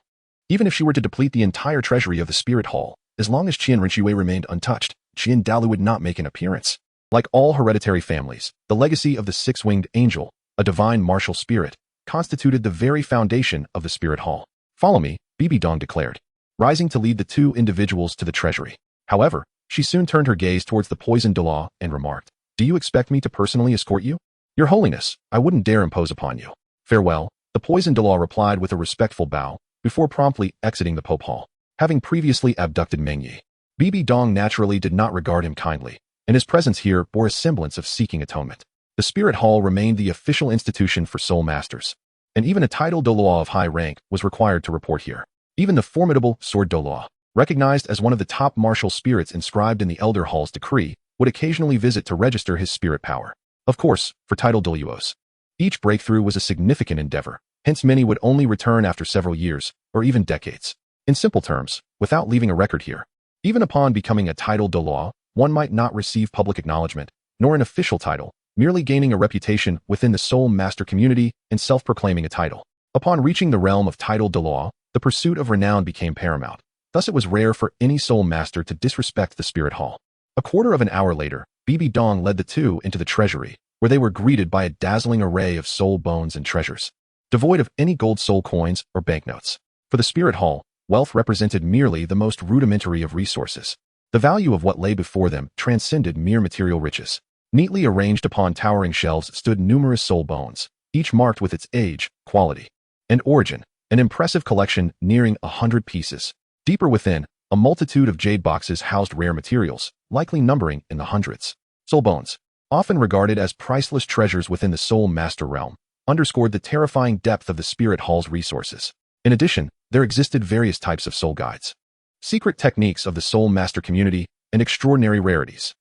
Even if she were to deplete the entire treasury of the Spirit Hall, as long as Qian Renshui remained untouched, Qian Douluo would not make an appearance. Like all hereditary families, the legacy of the six-winged angel, a divine martial spirit, constituted the very foundation of the Spirit Hall. "Follow me," Bibi Dong declared, rising to lead the two individuals to the treasury. However, she soon turned her gaze towards the poisoned Douluo and remarked, "Do you expect me to personally escort you?" "Your Holiness, I wouldn't dare impose upon you." "Farewell," the poisoned Douluo replied with a respectful bow, before promptly exiting the Pope Hall. Having previously abducted Meng Ye, Bibi Dong naturally did not regard him kindly, and his presence here bore a semblance of seeking atonement. The Spirit Hall remained the official institution for Soul Masters, and even a titled Douluo of high rank was required to report here. Even the formidable Sword Douluo, recognized as one of the top martial spirits inscribed in the Elder Hall's decree, would occasionally visit to register his spirit power. Of course, for titled Douluos, each breakthrough was a significant endeavor, hence many would only return after several years, or even decades. In simple terms, without leaving a record here, even upon becoming a titled Douluo, one might not receive public acknowledgement, nor an official title, merely gaining a reputation within the Soul Master community and self-proclaiming a title. Upon reaching the realm of titled Douluo, the pursuit of renown became paramount. Thus it was rare for any Soul Master to disrespect the Spirit Hall. A quarter of an hour later, Bibi Dong led the two into the treasury, where they were greeted by a dazzling array of soul bones and treasures, devoid of any gold soul coins or banknotes. For the Spirit Hall, wealth represented merely the most rudimentary of resources. The value of what lay before them transcended mere material riches. Neatly arranged upon towering shelves stood numerous soul bones, each marked with its age, quality, and origin, an impressive collection nearing 100 pieces. Deeper within, a multitude of jade boxes housed rare materials, likely numbering in the hundreds. Soul bones, often regarded as priceless treasures within the Soul Master realm, underscored the terrifying depth of the Spirit Hall's resources. In addition, there existed various types of soul guides, secret techniques of the Soul Master community, and extraordinary rarities.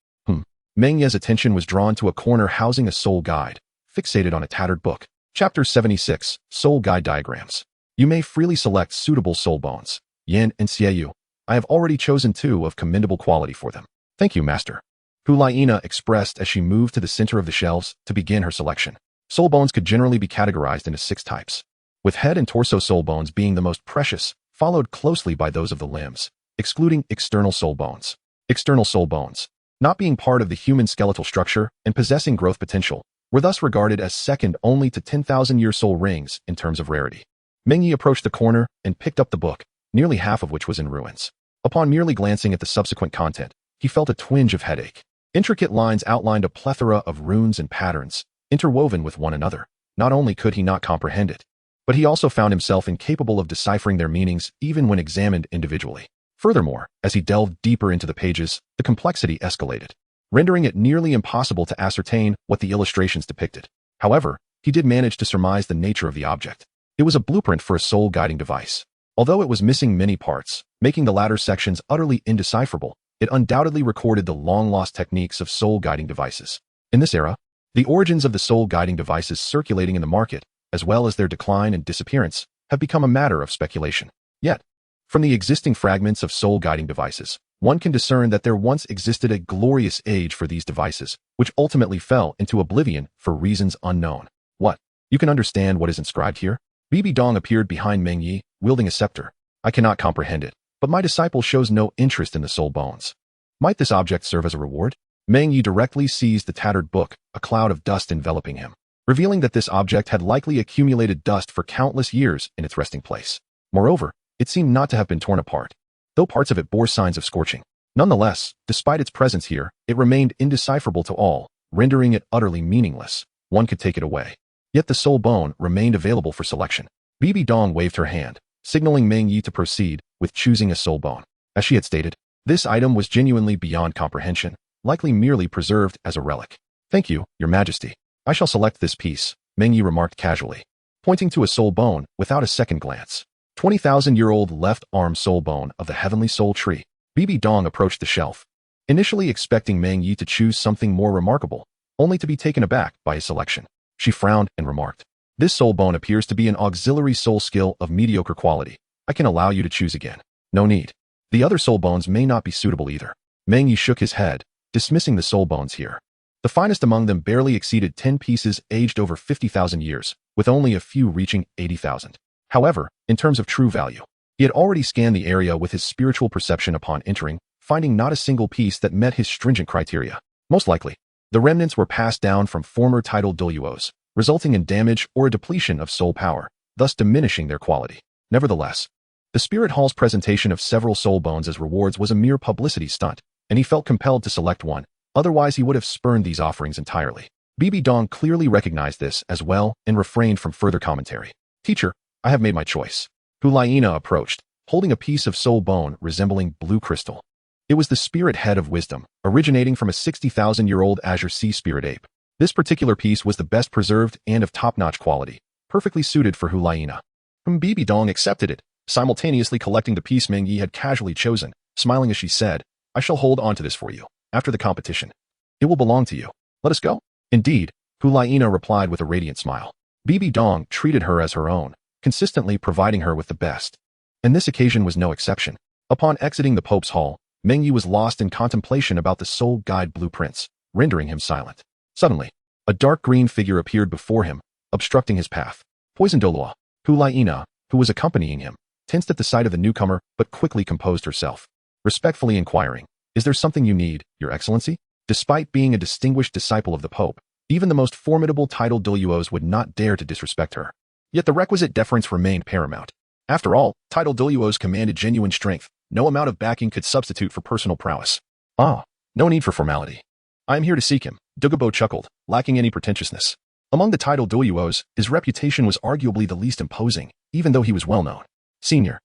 Meng Ye's attention was drawn to a corner housing a soul guide, fixated on a tattered book. Chapter 76, Soul Guide Diagrams. You may freely select suitable soul bones. Yan and Xiaoyu. I have already chosen 2 of commendable quality for them. Thank you, Master. Hulaina expressed as she moved to the center of the shelves to begin her selection. Soul bones could generally be categorized into 6 types, with head and torso soul bones being the most precious, followed closely by those of the limbs, excluding external soul bones. External soul bones, not being part of the human skeletal structure and possessing growth potential, were thus regarded as second only to 10,000-year soul rings in terms of rarity. Meng Ye approached the corner and picked up the book, nearly half of which was in ruins. Upon merely glancing at the subsequent content, he felt a twinge of headache. Intricate lines outlined a plethora of runes and patterns, interwoven with one another. Not only could he not comprehend it, but he also found himself incapable of deciphering their meanings even when examined individually. Furthermore, as he delved deeper into the pages, the complexity escalated, rendering it nearly impossible to ascertain what the illustrations depicted. However, he did manage to surmise the nature of the object. It was a blueprint for a soul-guiding device. Although it was missing many parts, making the latter sections utterly indecipherable, it undoubtedly recorded the long-lost techniques of soul-guiding devices. In this era, the origins of the soul-guiding devices circulating in the market, as well as their decline and disappearance, have become a matter of speculation. Yet, from the existing fragments of soul-guiding devices, one can discern that there once existed a glorious age for these devices, which ultimately fell into oblivion for reasons unknown. What? You can understand what is inscribed here? Bibi Dong appeared behind Meng Ye, wielding a scepter. I cannot comprehend it, but my disciple shows no interest in the soul bones. Might this object serve as a reward? Meng Ye directly seized the tattered book, a cloud of dust enveloping him, revealing that this object had likely accumulated dust for countless years in its resting place. Moreover, it seemed not to have been torn apart, though parts of it bore signs of scorching. Nonetheless, despite its presence here, it remained indecipherable to all, rendering it utterly meaningless. One could take it away. Yet the soul bone remained available for selection. Bibi Dong waved her hand, signaling Meng Ye to proceed with choosing a soul bone. As she had stated, this item was genuinely beyond comprehension, likely merely preserved as a relic. Thank you, Your Majesty. I shall select this piece, Meng Ye remarked casually, pointing to a soul bone without a second glance. 20,000-year-old left arm soul bone of the heavenly soul tree. Bibi Dong approached the shelf, initially expecting Meng Ye to choose something more remarkable, only to be taken aback by his selection. She frowned and remarked, "This soul bone appears to be an auxiliary soul skill of mediocre quality. I can allow you to choose again. No need. The other soul bones may not be suitable either." Meng Ye shook his head, dismissing the soul bones here. The finest among them barely exceeded 10 pieces aged over 50,000 years, with only a few reaching 80,000. However, in terms of true value, he had already scanned the area with his spiritual perception upon entering, finding not a single piece that met his stringent criteria. Most likely, the remnants were passed down from former titled Douluos, resulting in damage or a depletion of soul power, thus diminishing their quality. Nevertheless, the spirit hall's presentation of several soul bones as rewards was a mere publicity stunt, and he felt compelled to select one, otherwise he would have spurned these offerings entirely. Bibi Dong clearly recognized this as well and refrained from further commentary. "Teacher, I have made my choice." Hulaina approached, holding a piece of soul bone resembling blue crystal. It was the spirit head of wisdom, originating from a 60,000-year-old azure sea spirit ape. This particular piece was the best preserved and of top-notch quality, perfectly suited for Hulaina. Bibi Dong accepted it, simultaneously collecting the piece Meng Ye had casually chosen, smiling as she said, "I shall hold on to this for you. After the competition, it will belong to you. Let us go." "Indeed," Hulaina replied with a radiant smile. Bibi Dong treated her as her own, consistently providing her with the best. And this occasion was no exception. Upon exiting the Pope's hall, Meng Ye was lost in contemplation about the soul guide blueprints, rendering him silent. Suddenly, a dark green figure appeared before him, obstructing his path. Poison Douluo. Hulaina, who was accompanying him, tensed at the sight of the newcomer but quickly composed herself, respectfully inquiring, "Is there something you need, Your Excellency?" Despite being a distinguished disciple of the Pope, even the most formidable titled Douluos would not dare to disrespect her. Yet the requisite deference remained paramount. After all, titled Douluos commanded genuine strength. No amount of backing could substitute for personal prowess. "Ah, no need for formality. I am here to seek him," Douluo chuckled, lacking any pretentiousness. Among the titled Douluos, his reputation was arguably the least imposing, even though he was well known. "Senior."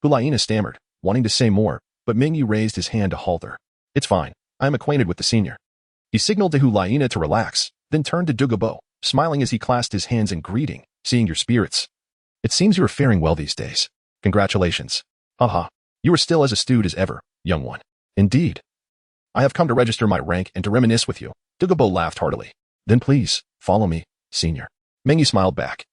Hulaina stammered, wanting to say more, but Meng Ye raised his hand to halt her. "It's fine. I am acquainted with the senior." He signaled to Hulaina to relax, then turned to Douluo, smiling as he clasped his hands in greeting, "Seeing your spirits. It seems you are faring well these days. Congratulations. Haha. You are still as astute as ever, young one." "Indeed. I have come to register my rank and to reminisce with you." Douluo laughed heartily. "Then please, follow me, senior." Meng Ye smiled back,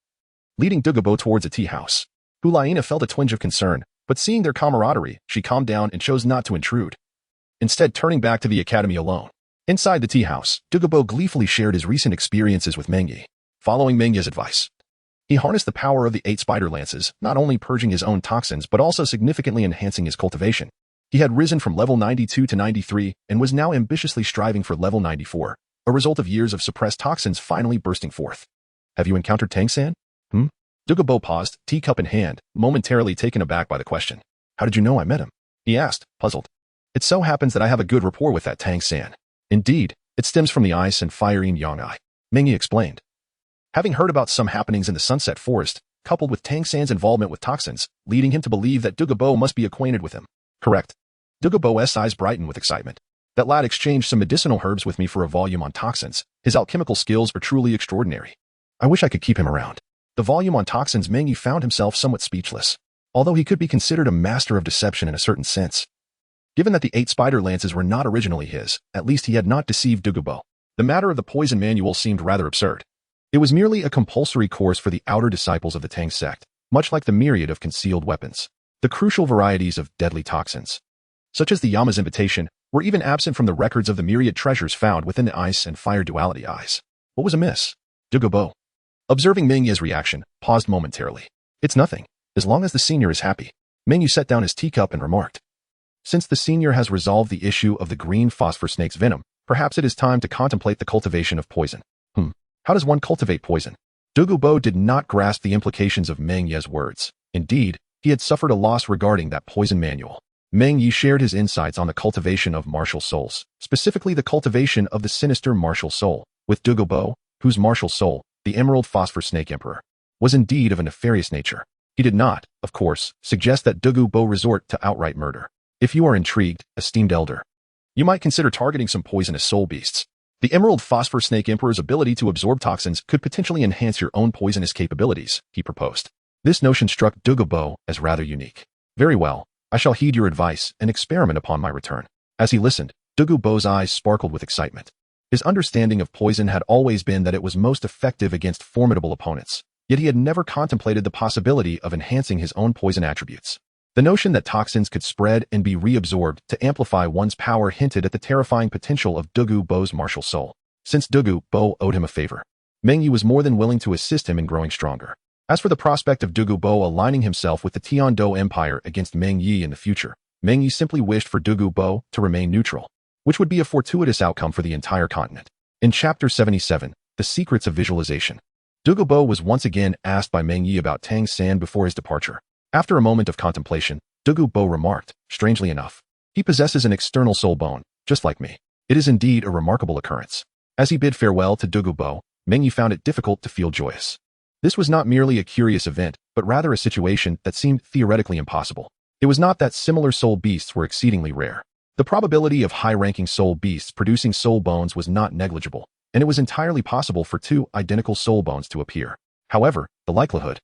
leading Douluo towards a tea house. Hulaina felt a twinge of concern, but seeing their camaraderie, she calmed down and chose not to intrude, instead turning back to the academy alone. Inside the tea house, Douluo gleefully shared his recent experiences with Meng Ye. following Meng Ye's advice. He harnessed the power of the 8 spider lances, not only purging his own toxins but also significantly enhancing his cultivation. He had risen from level 92 to 93 and was now ambitiously striving for level 94, a result of years of suppressed toxins finally bursting forth. Have you encountered Tang-san? Douluo paused, teacup in hand, momentarily taken aback by the question. How did you know I met him? He asked, puzzled. It so happens that I have a good rapport with that Tang-san. Indeed, it stems from the ice and fire yin-yang eye, Meng Ye explained. Having heard about some happenings in the Sunset Forest, coupled with Tang-san's involvement with toxins, leading him to believe that Douluo must be acquainted with him. Correct. Douluo's eyes brightened with excitement. That lad exchanged some medicinal herbs with me for a volume on toxins. His alchemical skills are truly extraordinary. I wish I could keep him around. The volume on toxins, Meng Ye found himself somewhat speechless, although he could be considered a master of deception in a certain sense. Given that the 8 spider lances were not originally his, at least he had not deceived Douluo. The matter of the poison manual seemed rather absurd. It was merely a compulsory course for the outer disciples of the Tang sect, much like the myriad of concealed weapons. The crucial varieties of deadly toxins, such as the Yama's invitation, were even absent from the records of the myriad treasures found within the ice and fire duality eyes. What was amiss? Douluo, observing Meng Ye's reaction, paused momentarily. It's nothing, as long as the senior is happy. Meng Ye set down his teacup and remarked. Since the senior has resolved the issue of the green phosphor snake's venom, perhaps it is time to contemplate the cultivation of poison. How does one cultivate poison? Douluo did not grasp the implications of Meng Ye's words. Indeed, he had suffered a loss regarding that poison manual. Meng Ye shared his insights on the cultivation of martial souls, specifically the cultivation of the sinister martial soul, with Douluo, whose martial soul, the Emerald Phosphor Snake Emperor, was indeed of a nefarious nature. He did not, of course, suggest that Douluo resort to outright murder. If you are intrigued, esteemed elder, you might consider targeting some poisonous soul beasts. The Emerald Phosphor Snake Emperor's ability to absorb toxins could potentially enhance your own poisonous capabilities, he proposed. This notion struck Douluo as rather unique. Very well, I shall heed your advice and experiment upon my return. As he listened, Douluo's eyes sparkled with excitement. His understanding of poison had always been that it was most effective against formidable opponents, yet he had never contemplated the possibility of enhancing his own poison attributes. The notion that toxins could spread and be reabsorbed to amplify one's power hinted at the terrifying potential of Douluo's martial soul. Since Douluo owed him a favor, Meng Ye was more than willing to assist him in growing stronger. As for the prospect of Douluo aligning himself with the Tiandou Empire against Meng Ye in the future, Meng Ye simply wished for Douluo to remain neutral, which would be a fortuitous outcome for the entire continent. In Chapter 77, The Secrets of Visualization, Douluo was once again asked by Meng Ye about Tang-san before his departure. After a moment of contemplation, Douluo remarked, strangely enough, he possesses an external soul bone, just like me. It is indeed a remarkable occurrence. As he bid farewell to Douluo, Meng Ye found it difficult to feel joyous. This was not merely a curious event, but rather a situation that seemed theoretically impossible. It was not that similar soul beasts were exceedingly rare. The probability of high-ranking soul beasts producing soul bones was not negligible, and it was entirely possible for 2 identical soul bones to appear. However, the likelihood,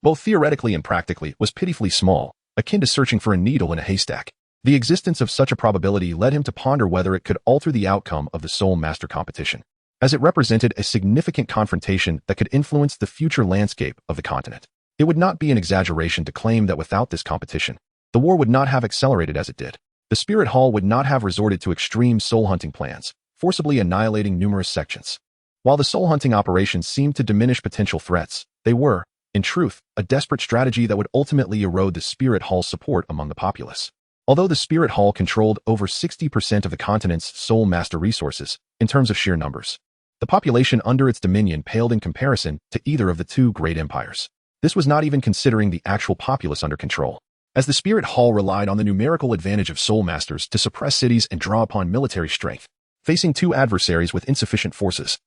both theoretically and practically, was pitifully small, akin to searching for a needle in a haystack. The existence of such a probability led him to ponder whether it could alter the outcome of the Soul Master competition, as it represented a significant confrontation that could influence the future landscape of the continent. It would not be an exaggeration to claim that without this competition, the war would not have accelerated as it did. The Spirit Hall would not have resorted to extreme soul-hunting plans, forcibly annihilating numerous sections. While the soul-hunting operations seemed to diminish potential threats, they were, in truth, a desperate strategy that would ultimately erode the Spirit Hall's support among the populace. Although the Spirit Hall controlled over 60% of the continent's Soul Master resources, in terms of sheer numbers, the population under its dominion paled in comparison to either of the 2 great empires. This was not even considering the actual populace under control, as the Spirit Hall relied on the numerical advantage of Soul Masters to suppress cities and draw upon military strength, facing 2 adversaries with insufficient forces.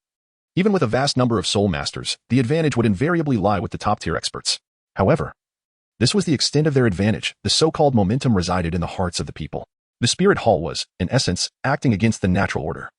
Even with a vast number of Soul Masters, the advantage would invariably lie with the top-tier experts. However, this was the extent of their advantage. The so-called momentum resided in the hearts of the people. The Spirit Hall was, in essence, acting against the natural order,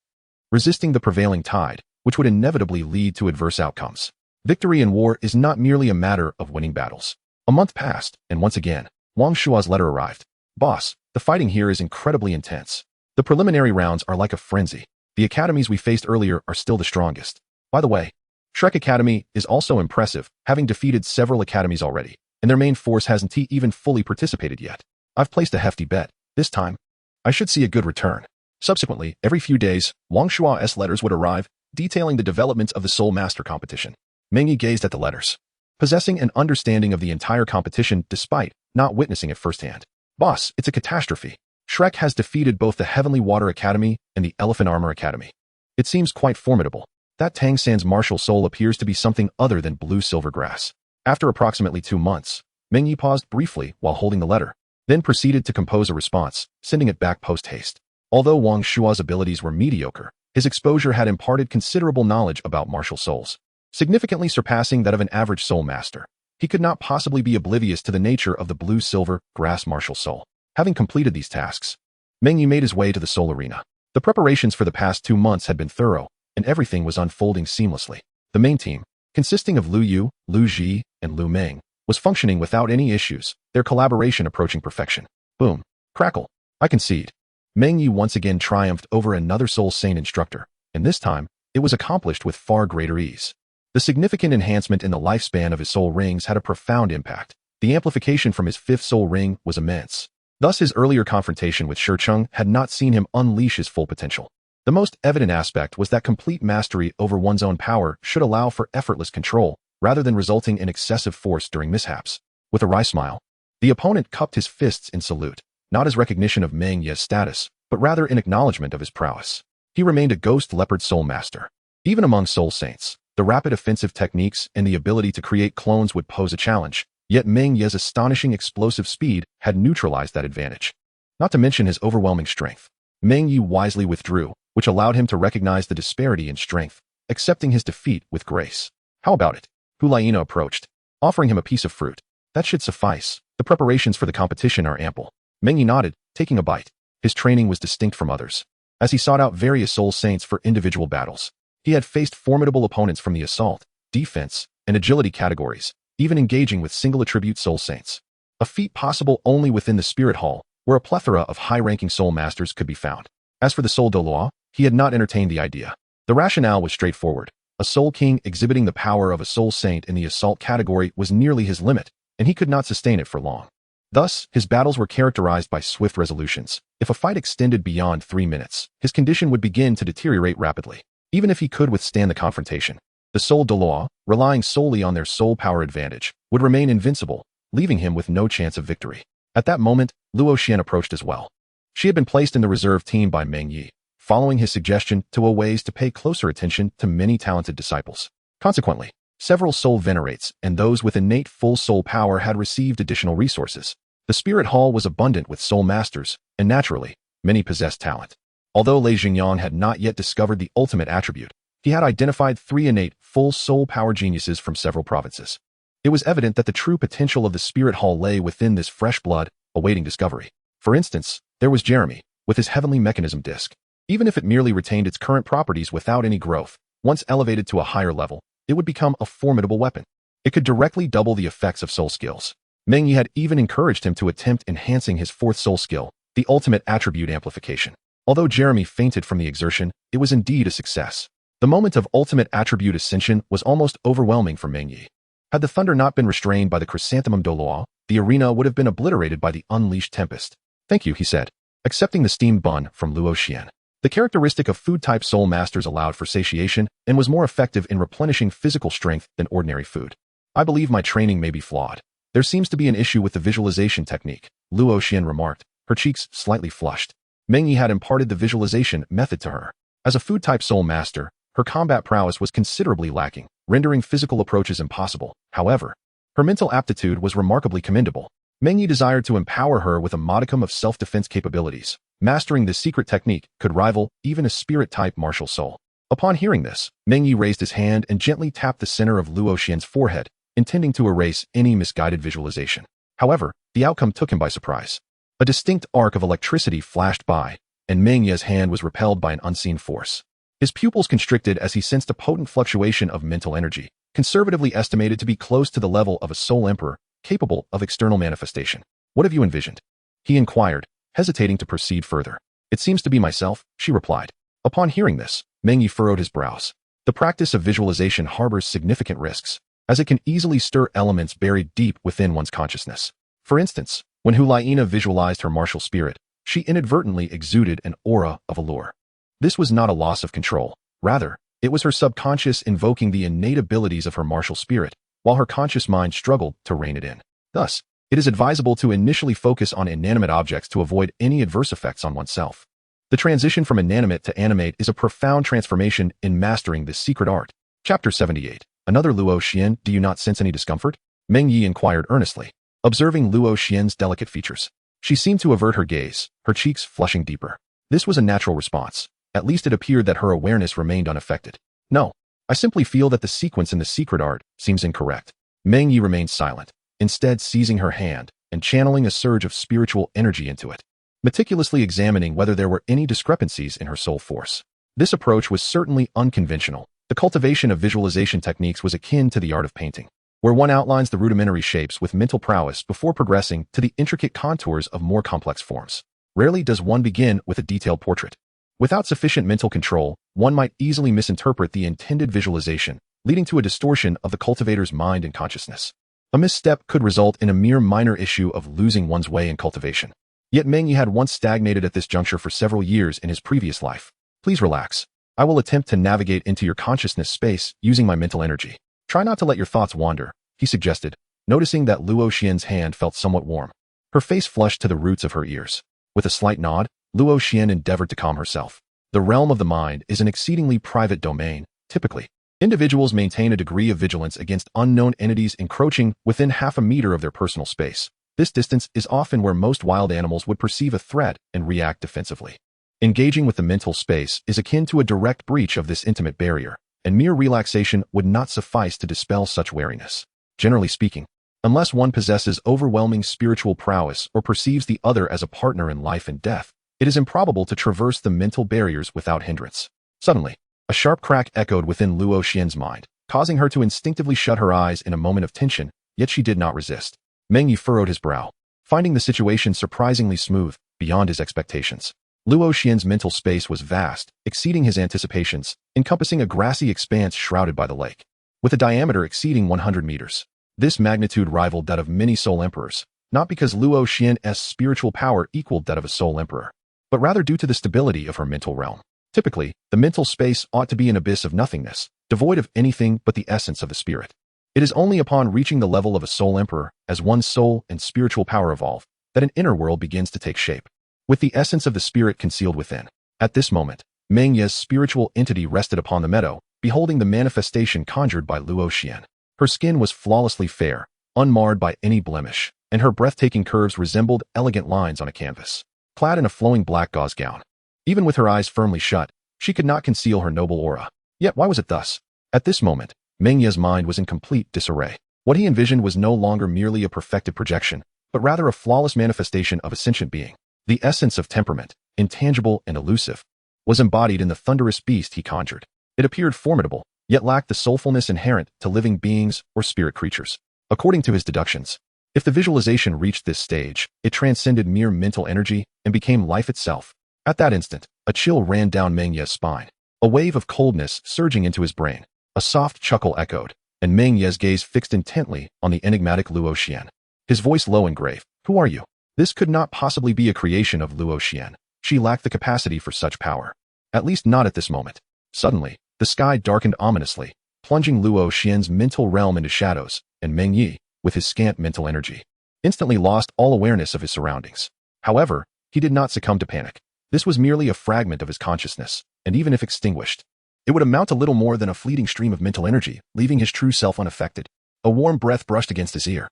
resisting the prevailing tide, which would inevitably lead to adverse outcomes. Victory in war is not merely a matter of winning battles. A month passed, and once again, Wang Shua's letter arrived. Boss, the fighting here is incredibly intense. The preliminary rounds are like a frenzy. The academies we faced earlier are still the strongest. By the way, Shrek Academy is also impressive, having defeated several academies already, and their main force hasn't even fully participated yet. I've placed a hefty bet. This time, I should see a good return. Subsequently, every few days, Wang Shua's letters would arrive, detailing the developments of the Soul Master competition. Meng Ye gazed at the letters, possessing an understanding of the entire competition despite not witnessing it firsthand. Boss, it's a catastrophe. Shrek has defeated both the Heavenly Water Academy and the Elephant Armor Academy. It seems quite formidable. That Tang San's martial soul appears to be something other than blue silver grass. After approximately 2 months, Meng Ye paused briefly while holding the letter, then proceeded to compose a response, sending it back post-haste. Although Wang Shua's abilities were mediocre, his exposure had imparted considerable knowledge about martial souls, significantly surpassing that of an average soul master. He could not possibly be oblivious to the nature of the blue-silver grass martial soul. Having completed these tasks, Meng Ye made his way to the soul arena. The preparations for the past 2 months had been thorough, and everything was unfolding seamlessly. The main team, consisting of Lu Yu, Lu Ji, and Lu Meng, was functioning without any issues, their collaboration approaching perfection. Boom. Crackle. I concede. Meng Ye once again triumphed over another Soul Saint instructor, and this time, it was accomplished with far greater ease. The significant enhancement in the lifespan of his soul rings had a profound impact. The amplification from his 5th soul ring was immense. Thus, his earlier confrontation with Shecheng had not seen him unleash his full potential. The most evident aspect was that complete mastery over one's own power should allow for effortless control, rather than resulting in excessive force during mishaps. With a wry smile, the opponent cupped his fists in salute, not as recognition of Meng Ye's status, but rather in acknowledgement of his prowess. He remained a ghost leopard soul master. Even among soul saints, the rapid offensive techniques and the ability to create clones would pose a challenge, yet Meng Ye's astonishing explosive speed had neutralized that advantage. Not to mention his overwhelming strength. Meng Ye wisely withdrew, which allowed him to recognize the disparity in strength, accepting his defeat with grace. How about it? Hulaina approached, offering him a piece of fruit. That should suffice. The preparations for the competition are ample. Meng Ye nodded, taking a bite. His training was distinct from others. As he sought out various soul saints for individual battles, he had faced formidable opponents from the assault, defense, and agility categories, even engaging with single attribute soul saints. A feat possible only within the Spirit Hall, where a plethora of high-ranking soul masters could be found. As for the soul Douluo, he had not entertained the idea. The rationale was straightforward. A soul king exhibiting the power of a soul saint in the assault category was nearly his limit, and he could not sustain it for long. Thus, his battles were characterized by swift resolutions. If a fight extended beyond 3 minutes, his condition would begin to deteriorate rapidly. Even if he could withstand the confrontation, the soul Douluo, relying solely on their soul power advantage, would remain invincible, leaving him with no chance of victory. At that moment, Luo Xian approached as well. She had been placed in the reserve team by Meng Ye, following his suggestion to a ways to pay closer attention to many talented disciples. Consequently, several soul venerates and those with innate full soul power had received additional resources. The Spirit Hall was abundant with soul masters, and naturally, many possessed talent. Although Lei Jingyang had not yet discovered the ultimate attribute, he had identified 3 innate, full soul power geniuses from several provinces. It was evident that the true potential of the Spirit Hall lay within this fresh blood, awaiting discovery. For instance, there was Jeremy, with his heavenly mechanism disc. Even if it merely retained its current properties without any growth, once elevated to a higher level, it would become a formidable weapon. It could directly double the effects of soul skills. Meng Ye had even encouraged him to attempt enhancing his 4th soul skill, the ultimate attribute amplification. Although Jeremy fainted from the exertion, it was indeed a success. The moment of ultimate attribute ascension was almost overwhelming for Meng Ye. Had the thunder not been restrained by the chrysanthemum Douluo, the arena would have been obliterated by the unleashed tempest. Thank you, he said, accepting the steamed bun from Luo Xian. The characteristic of food-type soul masters allowed for satiation and was more effective in replenishing physical strength than ordinary food. I believe my training may be flawed. There seems to be an issue with the visualization technique, Luo Xian remarked, her cheeks slightly flushed. Meng Ye had imparted the visualization method to her. As a food-type soul master, her combat prowess was considerably lacking, rendering physical approaches impossible. However, her mental aptitude was remarkably commendable. Meng Ye desired to empower her with a modicum of self-defense capabilities. Mastering this secret technique could rival even a spirit-type martial soul. Upon hearing this, Meng Ye raised his hand and gently tapped the center of Luo Xian's forehead, intending to erase any misguided visualization. However, the outcome took him by surprise. A distinct arc of electricity flashed by, and Meng Ye's hand was repelled by an unseen force. His pupils constricted as he sensed a potent fluctuation of mental energy, conservatively estimated to be close to the level of a soul emperor, capable of external manifestation. What have you envisioned? He inquired, hesitating to proceed further. It seems to be myself, she replied. Upon hearing this, Meng Ye furrowed his brows. The practice of visualization harbors significant risks, as it can easily stir elements buried deep within one's consciousness. For instance, when Hulaina visualized her martial spirit, she inadvertently exuded an aura of allure. This was not a loss of control. Rather, It was her subconscious invoking the innate abilities of her martial spirit, while her conscious mind struggled to rein it in. Thus, it is advisable to initially focus on inanimate objects to avoid any adverse effects on oneself. The transition from inanimate to animate is a profound transformation in mastering this secret art. Chapter 78. Another Luo Xian, do you not sense any discomfort? Meng Ye inquired earnestly, observing Luo Xian's delicate features. She seemed to avert her gaze, her cheeks flushing deeper. This was a natural response. At least it appeared that her awareness remained unaffected. No, I simply feel that the sequence in the secret art seems incorrect. Meng Ye remained silent, instead seizing her hand and channeling a surge of spiritual energy into it, meticulously examining whether there were any discrepancies in her soul force. This approach was certainly unconventional. The cultivation of visualization techniques was akin to the art of painting, where one outlines the rudimentary shapes with mental prowess before progressing to the intricate contours of more complex forms. Rarely does one begin with a detailed portrait. Without sufficient mental control, one might easily misinterpret the intended visualization, leading to a distortion of the cultivator's mind and consciousness. A misstep could result in a mere minor issue of losing one's way in cultivation. Yet Meng Ye had once stagnated at this juncture for several years in his previous life. Please relax. I will attempt to navigate into your consciousness space using my mental energy. Try not to let your thoughts wander, he suggested, noticing that Luo Xian's hand felt somewhat warm. Her face flushed to the roots of her ears. With a slight nod, Luo Xian endeavored to calm herself. The realm of the mind is an exceedingly private domain. Typically, individuals maintain a degree of vigilance against unknown entities encroaching within half a meter of their personal space. This distance is often where most wild animals would perceive a threat and react defensively. Engaging with the mental space is akin to a direct breach of this intimate barrier, and mere relaxation would not suffice to dispel such wariness. Generally speaking, unless one possesses overwhelming spiritual prowess or perceives the other as a partner in life and death, it is improbable to traverse the mental barriers without hindrance. Suddenly, a sharp crack echoed within Luo Xian's mind, causing her to instinctively shut her eyes in a moment of tension, yet she did not resist. Meng Ye furrowed his brow, finding the situation surprisingly smooth, beyond his expectations. Luo Xian's mental space was vast, exceeding his anticipations, encompassing a grassy expanse shrouded by the lake, with a diameter exceeding 100 meters. This magnitude rivaled that of many soul emperors, not because Luo Xian's spiritual power equaled that of a soul emperor, but rather due to the stability of her mental realm. Typically, the mental space ought to be an abyss of nothingness, devoid of anything but the essence of the spirit. It is only upon reaching the level of a soul emperor, as one's soul and spiritual power evolve, that an inner world begins to take shape, with the essence of the spirit concealed within. At this moment, Meng Ye's spiritual entity rested upon the meadow, beholding the manifestation conjured by Luo Xian. Her skin was flawlessly fair, unmarred by any blemish, and her breathtaking curves resembled elegant lines on a canvas. Clad in a flowing black gauze gown, even with her eyes firmly shut, she could not conceal her noble aura. Yet why was it thus? At this moment, Meng Ye's mind was in complete disarray. What he envisioned was no longer merely a perfected projection, but rather a flawless manifestation of a sentient being. The essence of temperament, intangible and elusive, was embodied in the thunderous beast he conjured. It appeared formidable, yet lacked the soulfulness inherent to living beings or spirit creatures. According to his deductions, if the visualization reached this stage, it transcended mere mental energy and became life itself. At that instant, a chill ran down Meng Ye's spine, a wave of coldness surging into his brain. A soft chuckle echoed, and Meng Ye's gaze fixed intently on the enigmatic Luo Xian. His voice low and grave. Who are you? This could not possibly be a creation of Luo Xian. She lacked the capacity for such power. At least not at this moment. Suddenly, the sky darkened ominously, plunging Luo Xian's mental realm into shadows, and Meng Ye, with his scant mental energy, instantly lost all awareness of his surroundings. However, he did not succumb to panic. This was merely a fragment of his consciousness, and even if extinguished, it would amount to little more than a fleeting stream of mental energy, leaving his true self unaffected. A warm breath brushed against his ear,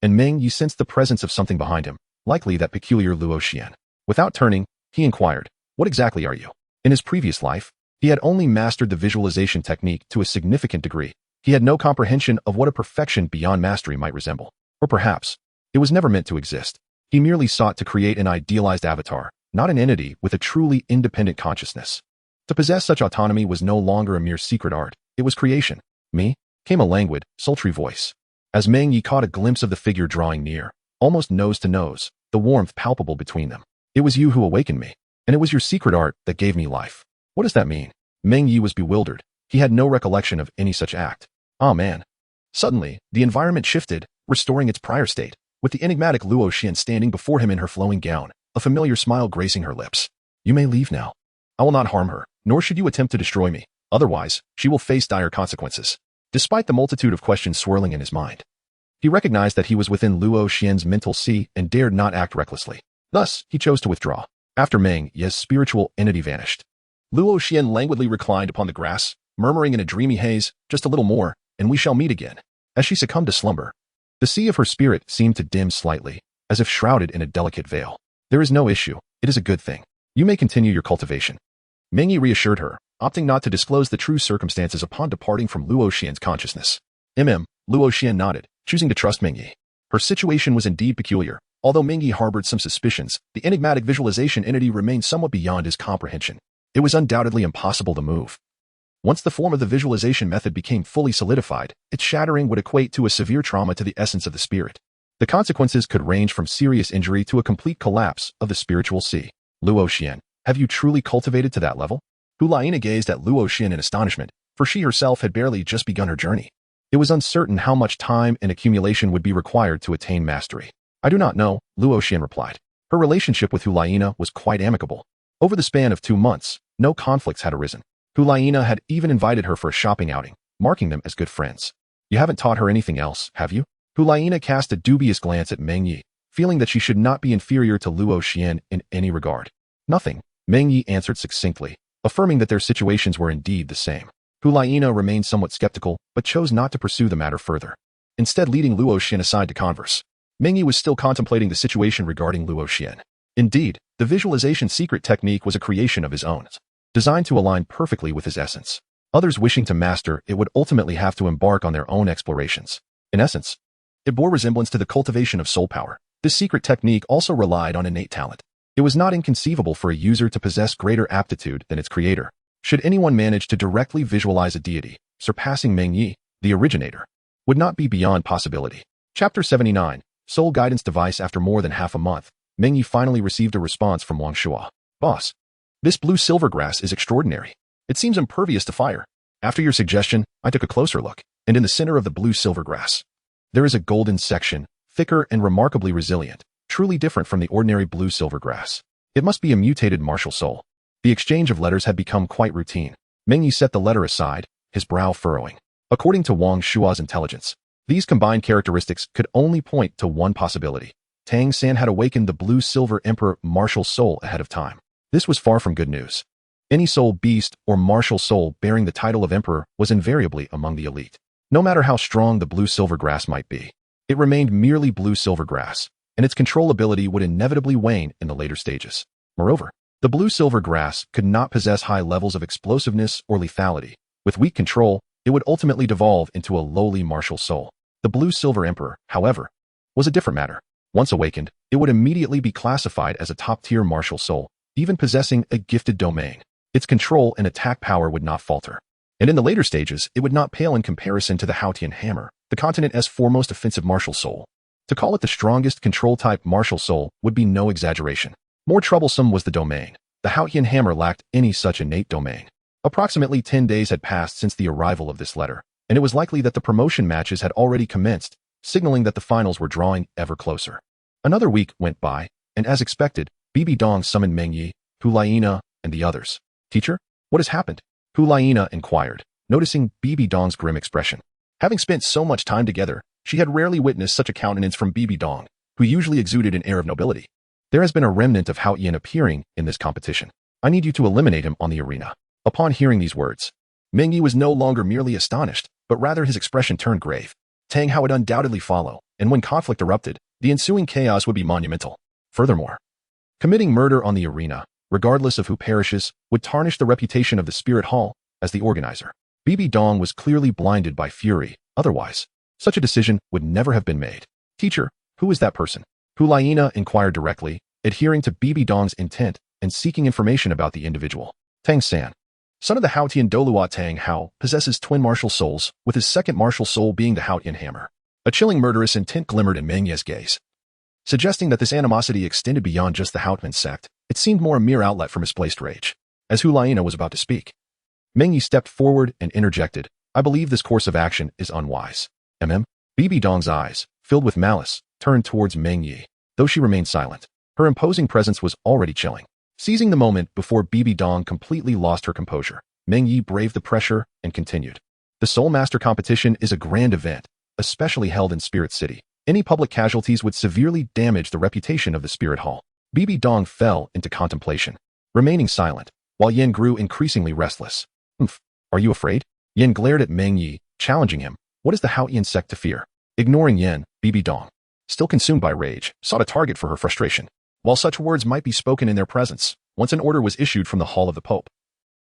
and Meng Ye sensed the presence of something behind him, likely that peculiar Luo Xian. Without turning, he inquired, "What exactly are you?" In his previous life, he had only mastered the visualization technique to a significant degree. He had no comprehension of what a perfection beyond mastery might resemble. Or perhaps, it was never meant to exist. He merely sought to create an idealized avatar, not an entity with a truly independent consciousness. To possess such autonomy was no longer a mere secret art, it was creation. "Me?" came a languid, sultry voice. As Meng Ye caught a glimpse of the figure drawing near, almost nose to nose, the warmth palpable between them. "It was you who awakened me, and it was your secret art that gave me life." What does that mean? Meng Ye was bewildered. He had no recollection of any such act. Ah man. Suddenly, the environment shifted, restoring its prior state, with the enigmatic Luo Xian standing before him in her flowing gown, a familiar smile gracing her lips. "You may leave now. I will not harm her, nor should you attempt to destroy me." Otherwise, she will face dire consequences. Despite the multitude of questions swirling in his mind, he recognized that he was within Luo Xian's mental sea and dared not act recklessly. Thus, he chose to withdraw. After Meng Ye's spiritual entity vanished, Luo Xian languidly reclined upon the grass, murmuring in a dreamy haze, "Just a little more, and we shall meet again." As she succumbed to slumber, the sea of her spirit seemed to dim slightly, as if shrouded in a delicate veil. "There is no issue. It is a good thing. You may continue your cultivation." Meng Ye reassured her, opting not to disclose the true circumstances upon departing from Luo Xian's consciousness. Luo Xian nodded, choosing to trust Meng Ye. Her situation was indeed peculiar. Although Meng Ye harbored some suspicions, the enigmatic visualization entity remained somewhat beyond his comprehension. It was undoubtedly impossible to move. Once the form of the visualization method became fully solidified, its shattering would equate to a severe trauma to the essence of the spirit. The consequences could range from serious injury to a complete collapse of the spiritual sea. "Luo Xian, have you truly cultivated to that level?" Hulaina gazed at Luo Xian in astonishment, for she herself had barely just begun her journey. It was uncertain how much time and accumulation would be required to attain mastery. "I do not know," Luo Xian replied. Her relationship with Hulaina was quite amicable. Over the span of 2 months, no conflicts had arisen. Hulaina had even invited her for a shopping outing, marking them as good friends. "You haven't taught her anything else, have you?" Hulaina cast a dubious glance at Meng Ye, feeling that she should not be inferior to Luo Xian in any regard. "Nothing," Meng Ye answered succinctly, affirming that their situations were indeed the same. Hulaina remained somewhat skeptical, but chose not to pursue the matter further, instead leading Luo Xian aside to converse. Meng Ye was still contemplating the situation regarding Luo Xian. Indeed, the visualization secret technique was a creation of his own, designed to align perfectly with his essence. Others wishing to master it would ultimately have to embark on their own explorations. In essence, it bore resemblance to the cultivation of soul power. This secret technique also relied on innate talent. It was not inconceivable for a user to possess greater aptitude than its creator. Should anyone manage to directly visualize a deity, surpassing Meng Ye, the originator, would not be beyond possibility. Chapter 79, Soul Guidance Device. After more than half a month, Meng Ye finally received a response from Wang Shua. "Boss, this blue silver grass is extraordinary. It seems impervious to fire. After your suggestion, I took a closer look, and in the center of the blue silver grass, there is a golden section, thicker and remarkably resilient, truly different from the ordinary blue silver grass. It must be a mutated martial soul." The exchange of letters had become quite routine. Meng Ye set the letter aside, his brow furrowing. According to Wang Shua's intelligence, these combined characteristics could only point to one possibility. Tang San had awakened the blue-silver emperor martial soul ahead of time. This was far from good news. Any soul beast or martial soul bearing the title of emperor was invariably among the elite. No matter how strong the blue-silver grass might be, it remained merely blue-silver grass, and its controllability would inevitably wane in the later stages. Moreover, the blue-silver grass could not possess high levels of explosiveness or lethality. With weak control, it would ultimately devolve into a lowly martial soul. The blue-silver emperor, however, was a different matter. Once awakened, it would immediately be classified as a top-tier martial soul, even possessing a gifted domain. Its control and attack power would not falter. And in the later stages, it would not pale in comparison to the Haotian hammer, the continent's foremost offensive martial soul. To call it the strongest control-type martial soul would be no exaggeration. More troublesome was the domain. The Haotian hammer lacked any such innate domain. Approximately 10 days had passed since the arrival of this letter, and it was likely that the promotion matches had already commenced, signaling that the finals were drawing ever closer. Another week went by, and as expected, Bibi Dong summoned Meng Ye, Hulaina, and the others. "Teacher, what has happened?" Hulaina inquired, noticing Bibi Dong's grim expression. Having spent so much time together, she had rarely witnessed such a countenance from Bibi Dong, who usually exuded an air of nobility. "There has been a remnant of Haotian appearing in this competition. I need you to eliminate him on the arena." Upon hearing these words, Meng Ye was no longer merely astonished, but rather his expression turned grave. Tang Hao would undoubtedly follow, and when conflict erupted, the ensuing chaos would be monumental. Furthermore, committing murder on the arena, regardless of who perishes, would tarnish the reputation of the Spirit Hall as the organizer. Bibi Dong was clearly blinded by fury. Otherwise, such a decision would never have been made. "Teacher, who is that person?" Hulaina inquired directly, adhering to Bibi Dong's intent and seeking information about the individual. "Tang San, son of the Haotian Douluo. Tang Hao possesses twin martial souls, with his second martial soul being the Haotian hammer." A chilling murderous intent glimmered in Meng Ye's gaze, suggesting that this animosity extended beyond just the Haotian sect. It seemed more a mere outlet for misplaced rage. As Hulaina was about to speak, Meng Ye stepped forward and interjected, "I believe this course of action is unwise." Bibi Dong's eyes, filled with malice, turned towards Meng Ye, though she remained silent. Her imposing presence was already chilling. Seizing the moment before Bibi Dong completely lost her composure, Meng Ye braved the pressure and continued. The Soul Master competition is a grand event, especially held in Spirit City. Any public casualties would severely damage the reputation of the Spirit Hall. Bibi Dong fell into contemplation, remaining silent, while Yin grew increasingly restless. Are you afraid? Yin glared at Meng Ye, challenging him. What is the Haotian sect to fear? Ignoring Yin, Bibi Dong, still consumed by rage, sought a target for her frustration. While such words might be spoken in their presence, once an order was issued from the Hall of the Pope,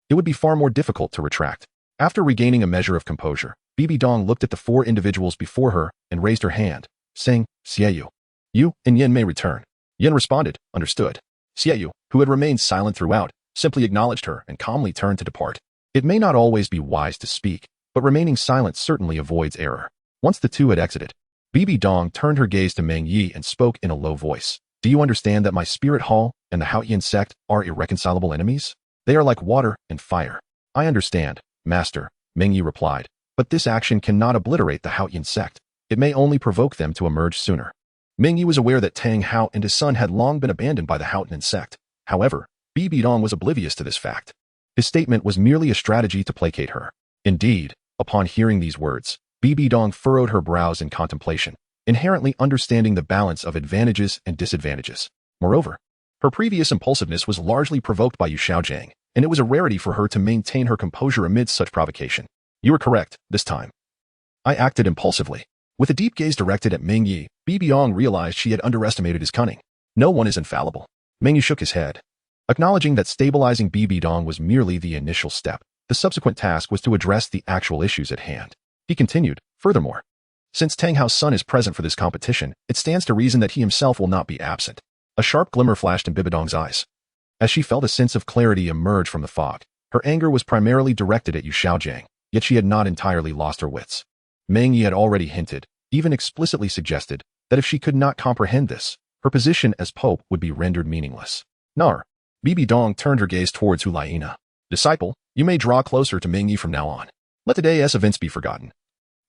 it would be far more difficult to retract. After regaining a measure of composure, Bibi Dong looked at the 4 individuals before her and raised her hand, saying, Xieyu. You and Yin may return. Yin responded, understood. Xieyu, who had remained silent throughout, simply acknowledged her and calmly turned to depart. It may not always be wise to speak, but remaining silent certainly avoids error. Once the 2 had exited, Bibi Dong turned her gaze to Meng Ye and spoke in a low voice. Do you understand that my Spirit Hall and the Haotian sect are irreconcilable enemies? They are like water and fire. I understand, Master, Meng Ye replied, but this action cannot obliterate the Haotian sect. It may only provoke them to emerge sooner. Meng Ye was aware that Tang Hao and his son had long been abandoned by the Haotian sect. However, Bibi Dong was oblivious to this fact. His statement was merely a strategy to placate her. Indeed, upon hearing these words, Bibi Dong furrowed her brows in contemplation, inherently understanding the balance of advantages and disadvantages. Moreover, her previous impulsiveness was largely provoked by Yu Xiaojiang, and it was a rarity for her to maintain her composure amid such provocation. You were correct, this time. I acted impulsively. With a deep gaze directed at Meng Ye, Bibi Dong realized she had underestimated his cunning. No one is infallible. Meng Ye shook his head. Acknowledging that stabilizing Bibi Dong was merely the initial step, the subsequent task was to address the actual issues at hand. He continued, furthermore, since Tang Hao's son is present for this competition, it stands to reason that he himself will not be absent. A sharp glimmer flashed in Bibi Dong's eyes. As she felt a sense of clarity emerge from the fog, her anger was primarily directed at Yu Xiaojiang, yet she had not entirely lost her wits. Meng Ye had already hinted, even explicitly suggested, that if she could not comprehend this, her position as Pope would be rendered meaningless. Nar. Bibi Dong turned her gaze towards Hulaina. Disciple, you may draw closer to Meng Ye from now on. Let today's events be forgotten,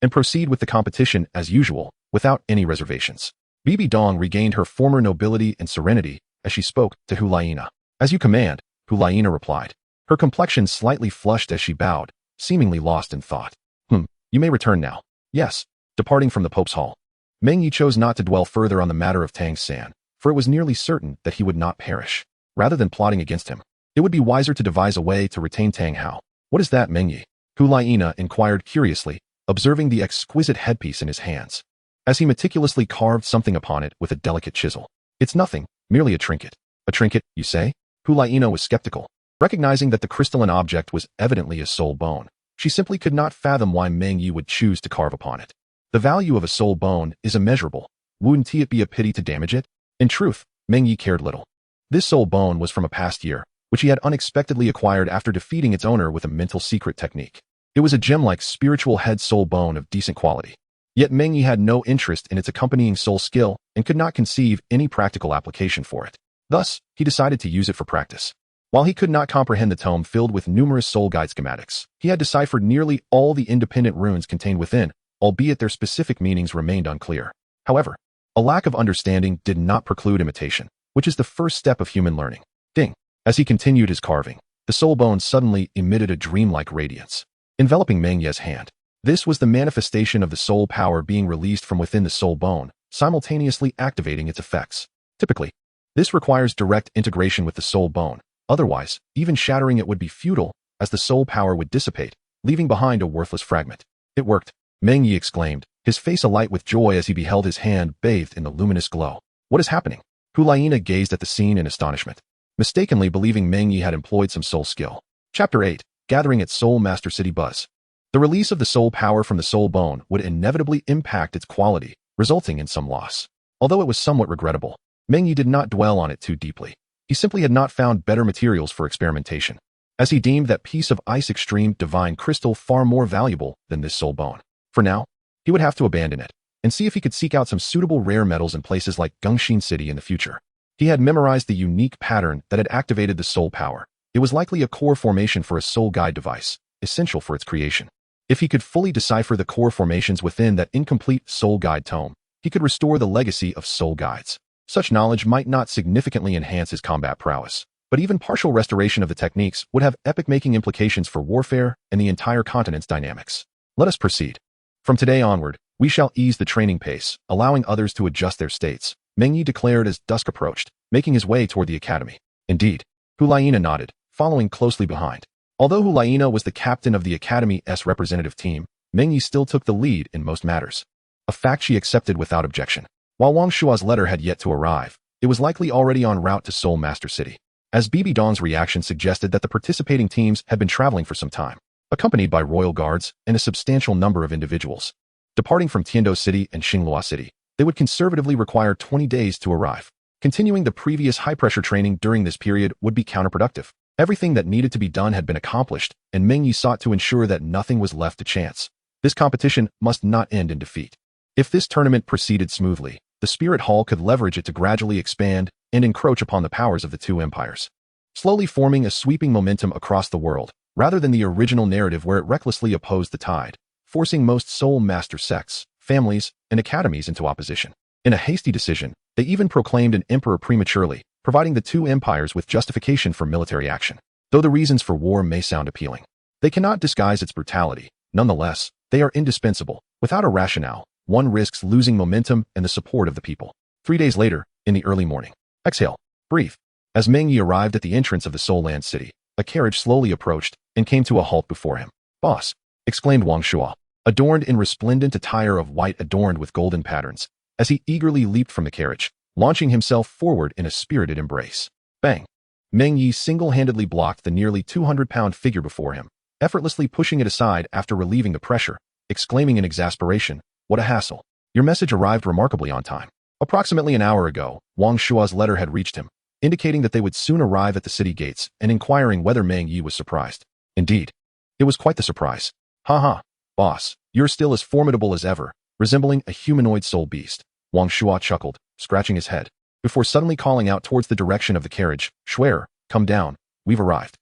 and proceed with the competition as usual, without any reservations. Bibi Dong regained her former nobility and serenity as she spoke to Hulaina. As you command, Hulaina replied. Her complexion slightly flushed as she bowed, seemingly lost in thought. You may return now. Yes. Departing from the Pope's hall, Meng Ye chose not to dwell further on the matter of Tang San, for it was nearly certain that he would not perish. Rather than plotting against him, it would be wiser to devise a way to retain Tang Hao. What is that, Meng Ye? Hulaina inquired curiously, observing the exquisite headpiece in his hands, as he meticulously carved something upon it with a delicate chisel. It's nothing, merely a trinket. A trinket, you say? Hulaina was skeptical. Recognizing that the crystalline object was evidently a soul bone, she simply could not fathom why Meng Ye would choose to carve upon it. The value of a soul bone is immeasurable. Wouldn't it be a pity to damage it? In truth, Meng Ye cared little. This soul bone was from a past year, which he had unexpectedly acquired after defeating its owner with a mental secret technique. It was a gem-like spiritual head soul bone of decent quality. Yet Meng Ye had no interest in its accompanying soul skill and could not conceive any practical application for it. Thus, he decided to use it for practice. While he could not comprehend the tome filled with numerous soul guide schematics, he had deciphered nearly all the independent runes contained within, albeit their specific meanings remained unclear. However, a lack of understanding did not preclude imitation, which is the first step of human learning. Ding! As he continued his carving, the soul bone suddenly emitted a dreamlike radiance, enveloping Meng Ye's hand. This was the manifestation of the soul power being released from within the soul bone, simultaneously activating its effects. Typically, this requires direct integration with the soul bone. Otherwise, even shattering it would be futile, as the soul power would dissipate, leaving behind a worthless fragment. It worked, Meng Ye exclaimed, his face alight with joy as he beheld his hand bathed in the luminous glow. What is happening? Hulaina gazed at the scene in astonishment, mistakenly believing Meng Ye had employed some soul skill. Chapter 8. Gathering at Soul Master City Buzz. The release of the soul power from the soul bone would inevitably impact its quality, resulting in some loss. Although it was somewhat regrettable, Meng Ye did not dwell on it too deeply. He simply had not found better materials for experimentation, as he deemed that piece of ice extreme divine crystal far more valuable than this soul bone. For now, he would have to abandon it, and see if he could seek out some suitable rare metals in places like Gengxin City in the future. He had memorized the unique pattern that had activated the soul power. It was likely a core formation for a soul guide device, essential for its creation. If he could fully decipher the core formations within that incomplete soul guide tome, he could restore the legacy of soul guides. Such knowledge might not significantly enhance his combat prowess, But even partial restoration of the techniques would have epic-making implications for warfare and the entire continent's dynamics. Let us proceed. From today onward, we shall ease the training pace, allowing others to adjust their states, Meng Ye declared as dusk approached, making his way toward the academy. Indeed. Hulaina nodded, following closely behind. Although Hulaina was the captain of the academy's representative team, Meng Ye still took the lead in most matters. A fact she accepted without objection. While Wang Shua's letter had yet to arrive, it was likely already en route to Seoul Master City, as Bibi Dawn's reaction suggested that the participating teams had been traveling for some time, accompanied by royal guards and a substantial number of individuals. Departing from Tiando City and Xinghua City, they would conservatively require 20 days to arrive. Continuing the previous high-pressure training during this period would be counterproductive. Everything that needed to be done had been accomplished, and Meng Ye sought to ensure that nothing was left to chance. This competition must not end in defeat. If this tournament proceeded smoothly, the Spirit Hall could leverage it to gradually expand and encroach upon the powers of the two empires, slowly forming a sweeping momentum across the world, rather than the original narrative where it recklessly opposed the tide, forcing most Seoul Master sects, families, and academies into opposition. In a hasty decision, they even proclaimed an emperor prematurely, providing the two empires with justification for military action. Though the reasons for war may sound appealing, they cannot disguise its brutality. Nonetheless, they are indispensable. Without a rationale, one risks losing momentum and the support of the people. 3 days later, in the early morning. Exhale. Breathe. As Meng Ye arrived at the entrance of the Seoul Land City, a carriage slowly approached and came to a halt before him. "Boss!" exclaimed Wang Shua, adorned in resplendent attire of white adorned with golden patterns, as he eagerly leaped from the carriage, launching himself forward in a spirited embrace. Bang! Meng Ye single-handedly blocked the nearly 200-pound figure before him, effortlessly pushing it aside after relieving the pressure, exclaiming in exasperation, "What a hassle. Your message arrived remarkably on time." Approximately an hour ago, Wang Shua's letter had reached him, indicating that they would soon arrive at the city gates and inquiring whether Meng Ye was surprised. Indeed, it was quite the surprise. "Haha, boss, you're still as formidable as ever, resembling a humanoid soul beast," Wang Shua chuckled, scratching his head, before suddenly calling out towards the direction of the carriage, "Shuer, come down, we've arrived."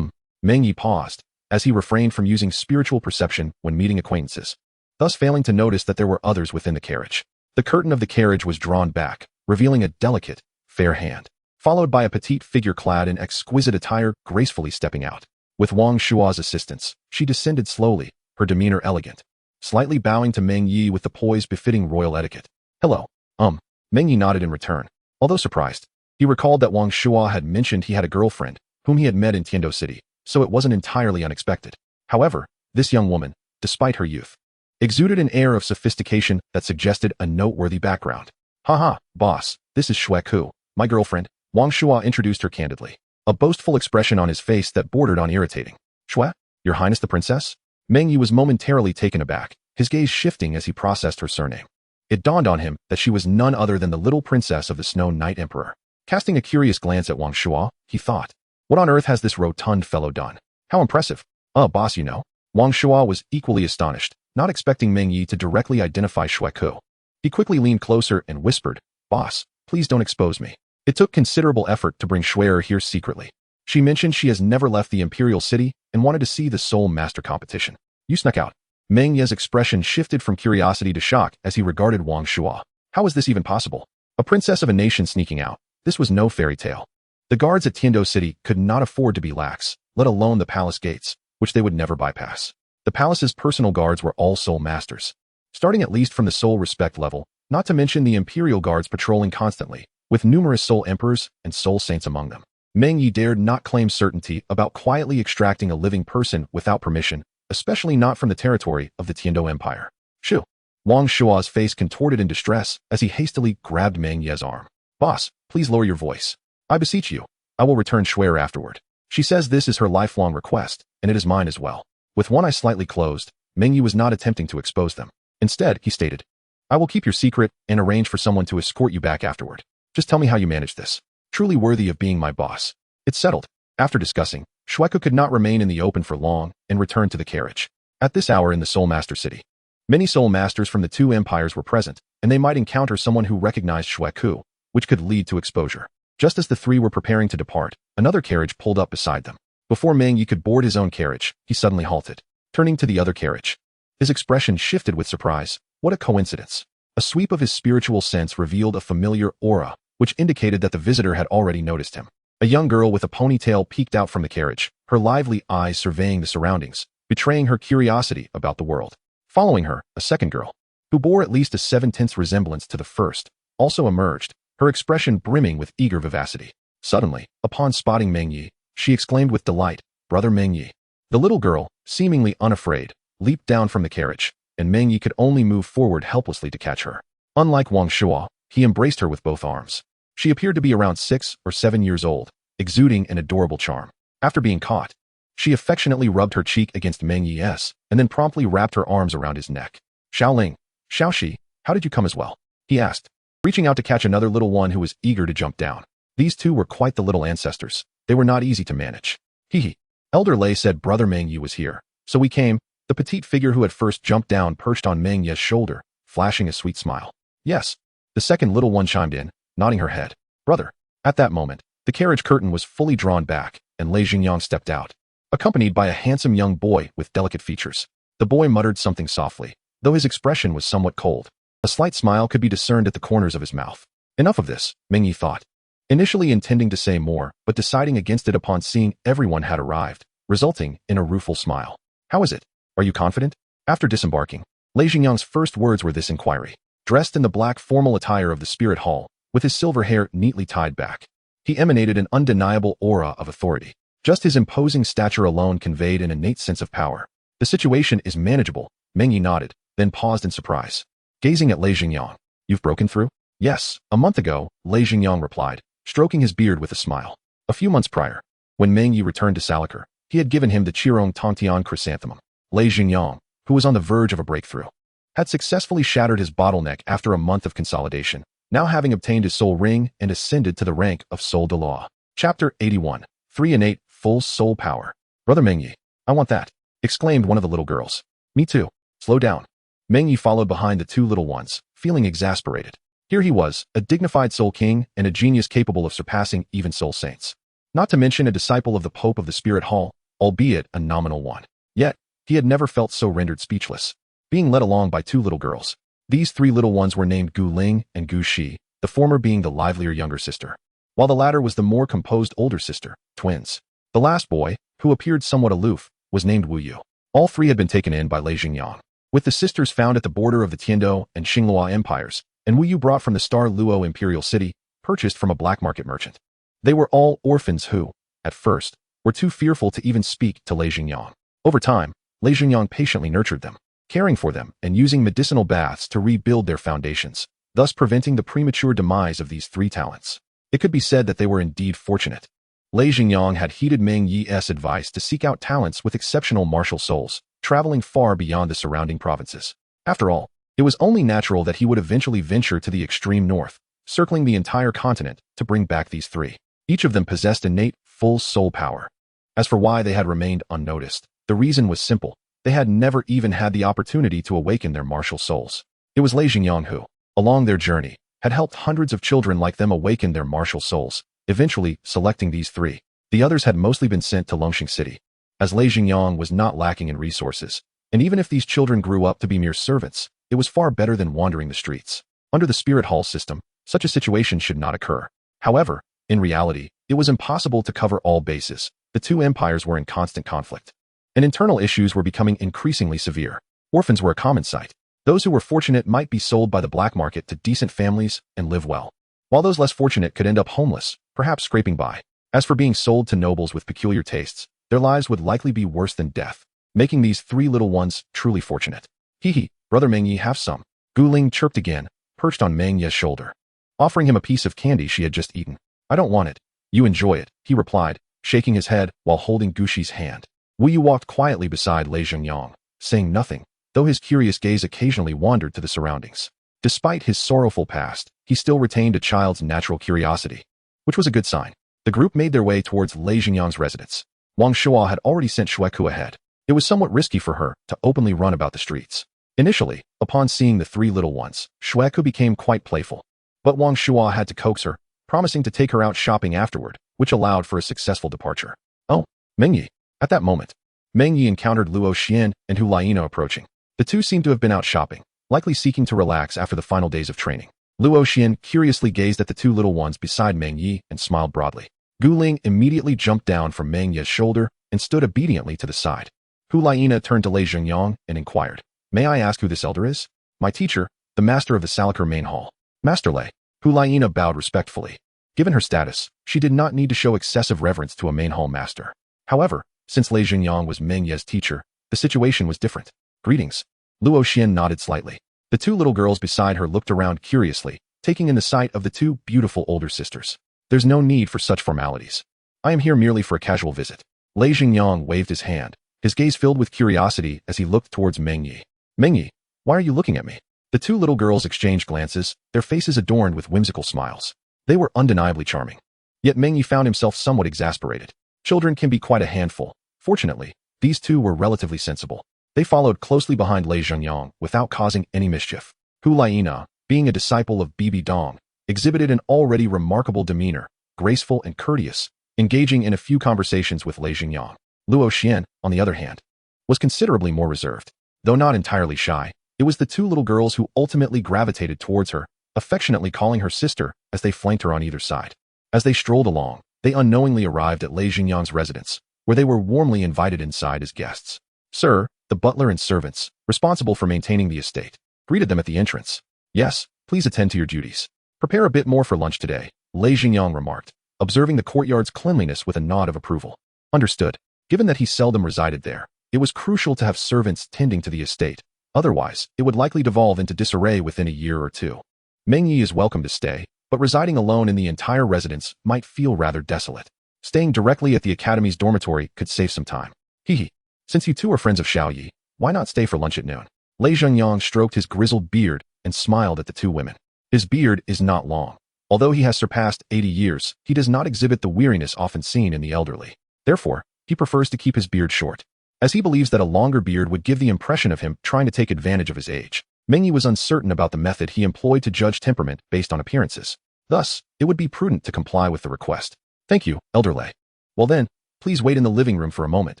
Meng Ye paused, as he refrained from using spiritual perception when meeting acquaintances, thus failing to notice that there were others within the carriage. The curtain of the carriage was drawn back, revealing a delicate, fair hand, followed by a petite figure clad in exquisite attire gracefully stepping out. With Wang Shua's assistance, she descended slowly, her demeanor elegant, slightly bowing to Meng Ye with the poise befitting royal etiquette. "Hello." Meng Ye nodded in return. Although surprised, he recalled that Wang Shua had mentioned he had a girlfriend, whom he had met in Tiando City, so it wasn't entirely unexpected. However, this young woman, despite her youth, exuded an air of sophistication that suggested a noteworthy background. "Haha, boss, this is Shui Ku, my girlfriend," Wang Shua introduced her candidly, a boastful expression on his face that bordered on irritating. "Shui, Your Highness the Princess?" Meng Ye was momentarily taken aback, his gaze shifting as he processed her surname. It dawned on him that she was none other than the little princess of the Snow Knight Emperor. Casting a curious glance at Wang Shua, he thought, "What on earth has this rotund fellow done? How impressive." Boss, you know." Wang Shua was equally astonished, not expecting Meng Ye to directly identify Shui Ku. He quickly leaned closer and whispered, "Boss, please don't expose me." It took considerable effort to bring Shuer here secretly. She mentioned she has never left the Imperial City and wanted to see the Soul Master competition. "You snuck out." Meng Ye's expression shifted from curiosity to shock as he regarded Wang Shua. How was this even possible? A princess of a nation sneaking out. This was no fairy tale. The guards at Tiando City could not afford to be lax, let alone the palace gates, which they would never bypass. The palace's personal guards were all Soul Masters, starting at least from the Soul Respect level, not to mention the Imperial guards patrolling constantly, with numerous Soul Emperors and Soul Saints among them. Meng Ye dared not claim certainty about quietly extracting a living person without permission, especially not from the territory of the Tiando Empire. "Shoo." Wang Shua's face contorted in distress as he hastily grabbed Meng Ye's arm. "Boss, please lower your voice. I beseech you. I will return Shuer afterward. She says this is her lifelong request, and it is mine as well." With one eye slightly closed, Meng Ye was not attempting to expose them. Instead, he stated, "I will keep your secret and arrange for someone to escort you back afterward. Just tell me how you managed this. Truly worthy of being my boss." It's settled. After discussing, Shueku could not remain in the open for long and returned to the carriage. At this hour in the Soul Master City, many Soul Masters from the two empires were present, and they might encounter someone who recognized Shueku, which could lead to exposure. Just as the three were preparing to depart, another carriage pulled up beside them. Before Meng Ye could board his own carriage, he suddenly halted, turning to the other carriage. His expression shifted with surprise. What a coincidence. A sweep of his spiritual sense revealed a familiar aura, which indicated that the visitor had already noticed him. A young girl with a ponytail peeked out from the carriage, her lively eyes surveying the surroundings, betraying her curiosity about the world. Following her, a second girl, who bore at least a 7/10 resemblance to the first, also emerged, her expression brimming with eager vivacity. Suddenly, upon spotting Meng Ye, she exclaimed with delight, "Brother Meng Ye." The little girl, seemingly unafraid, leaped down from the carriage, and Meng Ye could only move forward helplessly to catch her. Unlike Wang Shuo, he embraced her with both arms. She appeared to be around 6 or 7 years old, exuding an adorable charm. After being caught, she affectionately rubbed her cheek against Meng Ye's and then promptly wrapped her arms around his neck. "Xiaoling, Xiaoxi, how did you come as well?" he asked, reaching out to catch another little one who was eager to jump down. These two were quite the little ancestors. They were not easy to manage. Hee. Elder Lei said Brother Meng Ye was here, so we came. The petite figure who had first jumped down perched on Meng Ye's shoulder, flashing a sweet smile. "Yes." The second little one chimed in, nodding her head. "Brother." At that moment, the carriage curtain was fully drawn back, and Lei Xingyang stepped out, accompanied by a handsome young boy with delicate features. The boy muttered something softly, though his expression was somewhat cold. A slight smile could be discerned at the corners of his mouth. Enough of this, Meng Ye thought, initially intending to say more, but deciding against it upon seeing everyone had arrived, resulting in a rueful smile. "How is it? Are you confident?" After disembarking, Lei Xingyang's first words were this inquiry. Dressed in the black formal attire of the spirit hall, with his silver hair neatly tied back, he emanated an undeniable aura of authority. Just his imposing stature alone conveyed an innate sense of power. "The situation is manageable," Meng Ye nodded, then paused in surprise. Gazing at Lei Xingyang, "You've broken through?" "Yes, a month ago," Lei Xingyang replied, stroking his beard with a smile. A few months prior, when Meng Ye returned to Salakar, he had given him the Qirong Tongtian chrysanthemum. Lei Xingyang, who was on the verge of a breakthrough, had successfully shattered his bottleneck after a month of consolidation, now having obtained his soul ring and ascended to the rank of Soul Douluo. Chapter 81. 3 innate, full soul power. "Brother Meng Ye, I want that," exclaimed one of the little girls. "Me too." "Slow down." Meng Ye followed behind the two little ones, feeling exasperated. Here he was, a dignified soul king and a genius capable of surpassing even soul saints. Not to mention a disciple of the Pope of the Spirit Hall, albeit a nominal one. Yet, he had never felt so rendered speechless. Being led along by two little girls. These three little ones were named Gu Ling and Gu Shi, the former being the livelier younger sister, while the latter was the more composed older sister, twins. The last boy, who appeared somewhat aloof, was named Wu Yu. All three had been taken in by Lei Xingyang, with the sisters found at the border of the Tiandou and Xinglua empires, and Wu Yu brought from the Star Luo imperial city, purchased from a black market merchant. They were all orphans who, at first, were too fearful to even speak to Lei Xingyang. Over time, Lei Xingyang patiently nurtured them, caring for them and using medicinal baths to rebuild their foundations, thus preventing the premature demise of these three talents. It could be said that they were indeed fortunate. Lei Xingyang had heeded Meng Ye's advice to seek out talents with exceptional martial souls, traveling far beyond the surrounding provinces. After all, it was only natural that he would eventually venture to the extreme north, circling the entire continent to bring back these three. Each of them possessed innate, full soul power. As for why they had remained unnoticed, the reason was simple. They had never even had the opportunity to awaken their martial souls. It was Lei Xingyang who, along their journey, had helped hundreds of children like them awaken their martial souls, eventually selecting these three. The others had mostly been sent to Longxing City, as Lei Xingyang was not lacking in resources, and even if these children grew up to be mere servants, it was far better than wandering the streets. Under the Spirit Hall system, such a situation should not occur. However, in reality, it was impossible to cover all bases. The two empires were in constant conflict, and internal issues were becoming increasingly severe. Orphans were a common sight. Those who were fortunate might be sold by the black market to decent families and live well, while those less fortunate could end up homeless, perhaps scraping by. As for being sold to nobles with peculiar tastes, their lives would likely be worse than death, making these three little ones truly fortunate. "Hee, Brother Meng Ye, have some." Gu Ling chirped again, perched on Meng Ye's shoulder, offering him a piece of candy she had just eaten. "I don't want it. You enjoy it," he replied, shaking his head while holding Gu Shi's hand. Wu Yu walked quietly beside Lei Xingyang, saying nothing, though his curious gaze occasionally wandered to the surroundings. Despite his sorrowful past, he still retained a child's natural curiosity, which was a good sign. The group made their way towards Lei Xingyang's residence. Wang Shuo had already sent Xueku ahead. It was somewhat risky for her to openly run about the streets. Initially, upon seeing the three little ones, Xueku became quite playful. But Wang Shuo had to coax her, promising to take her out shopping afterward, which allowed for a successful departure. "Oh, Meng Ye." At that moment, Meng Ye encountered Luo Xian and Hu Liino approaching. The two seemed to have been out shopping, likely seeking to relax after the final days of training. Luo Xian curiously gazed at the two little ones beside Meng Ye and smiled broadly. Gu Ling immediately jumped down from Meng Ye's shoulder and stood obediently to the side. Hu Laina turned to Lei Zhengyang and inquired, "May I ask who this elder is?" "My teacher, the master of the Salakar main hall." "Master Lei." Hu Laina bowed respectfully. Given her status, she did not need to show excessive reverence to a main hall master. However, since Lei Zhengyang was Meng Ye's teacher, the situation was different. "Greetings." Luo Xian nodded slightly. The two little girls beside her looked around curiously, taking in the sight of the two beautiful older sisters. "There's no need for such formalities. I am here merely for a casual visit." Lei Zhengyang waved his hand, his gaze filled with curiosity as he looked towards Meng Ye. "Meng Ye, why are you looking at me?" The two little girls exchanged glances, their faces adorned with whimsical smiles. They were undeniably charming. Yet Meng Ye found himself somewhat exasperated. Children can be quite a handful. Fortunately, these two were relatively sensible. They followed closely behind Lei Zhengyang without causing any mischief. Hu Laina, being a disciple of Bibi Dong, exhibited an already remarkable demeanor, graceful and courteous, engaging in a few conversations with Lei Zhengyang. Luo Xian, on the other hand, was considerably more reserved. Though not entirely shy, it was the two little girls who ultimately gravitated towards her, affectionately calling her sister as they flanked her on either side. As they strolled along, they unknowingly arrived at Lei Zhengyang's residence, where they were warmly invited inside as guests. Sir, the butler and servants, responsible for maintaining the estate, greeted them at the entrance. "Yes, please attend to your duties. Prepare a bit more for lunch today," Lei Zhengyang remarked, observing the courtyard's cleanliness with a nod of approval. Understood. Given that he seldom resided there, it was crucial to have servants tending to the estate. Otherwise, it would likely devolve into disarray within a year or two. Meng Ye is welcome to stay, but residing alone in the entire residence might feel rather desolate. Staying directly at the academy's dormitory could save some time. Hee. Since you two are friends of Xiao Yi, why not stay for lunch at noon? Lei Zhengyang stroked his grizzled beard and smiled at the two women. His beard is not long. Although he has surpassed 80 years, he does not exhibit the weariness often seen in the elderly. Therefore, he prefers to keep his beard short, as he believes that a longer beard would give the impression of him trying to take advantage of his age. Meng Ye was uncertain about the method he employed to judge temperament based on appearances. Thus, it would be prudent to comply with the request. "Thank you, Elder Lei." "Well then, please wait in the living room for a moment.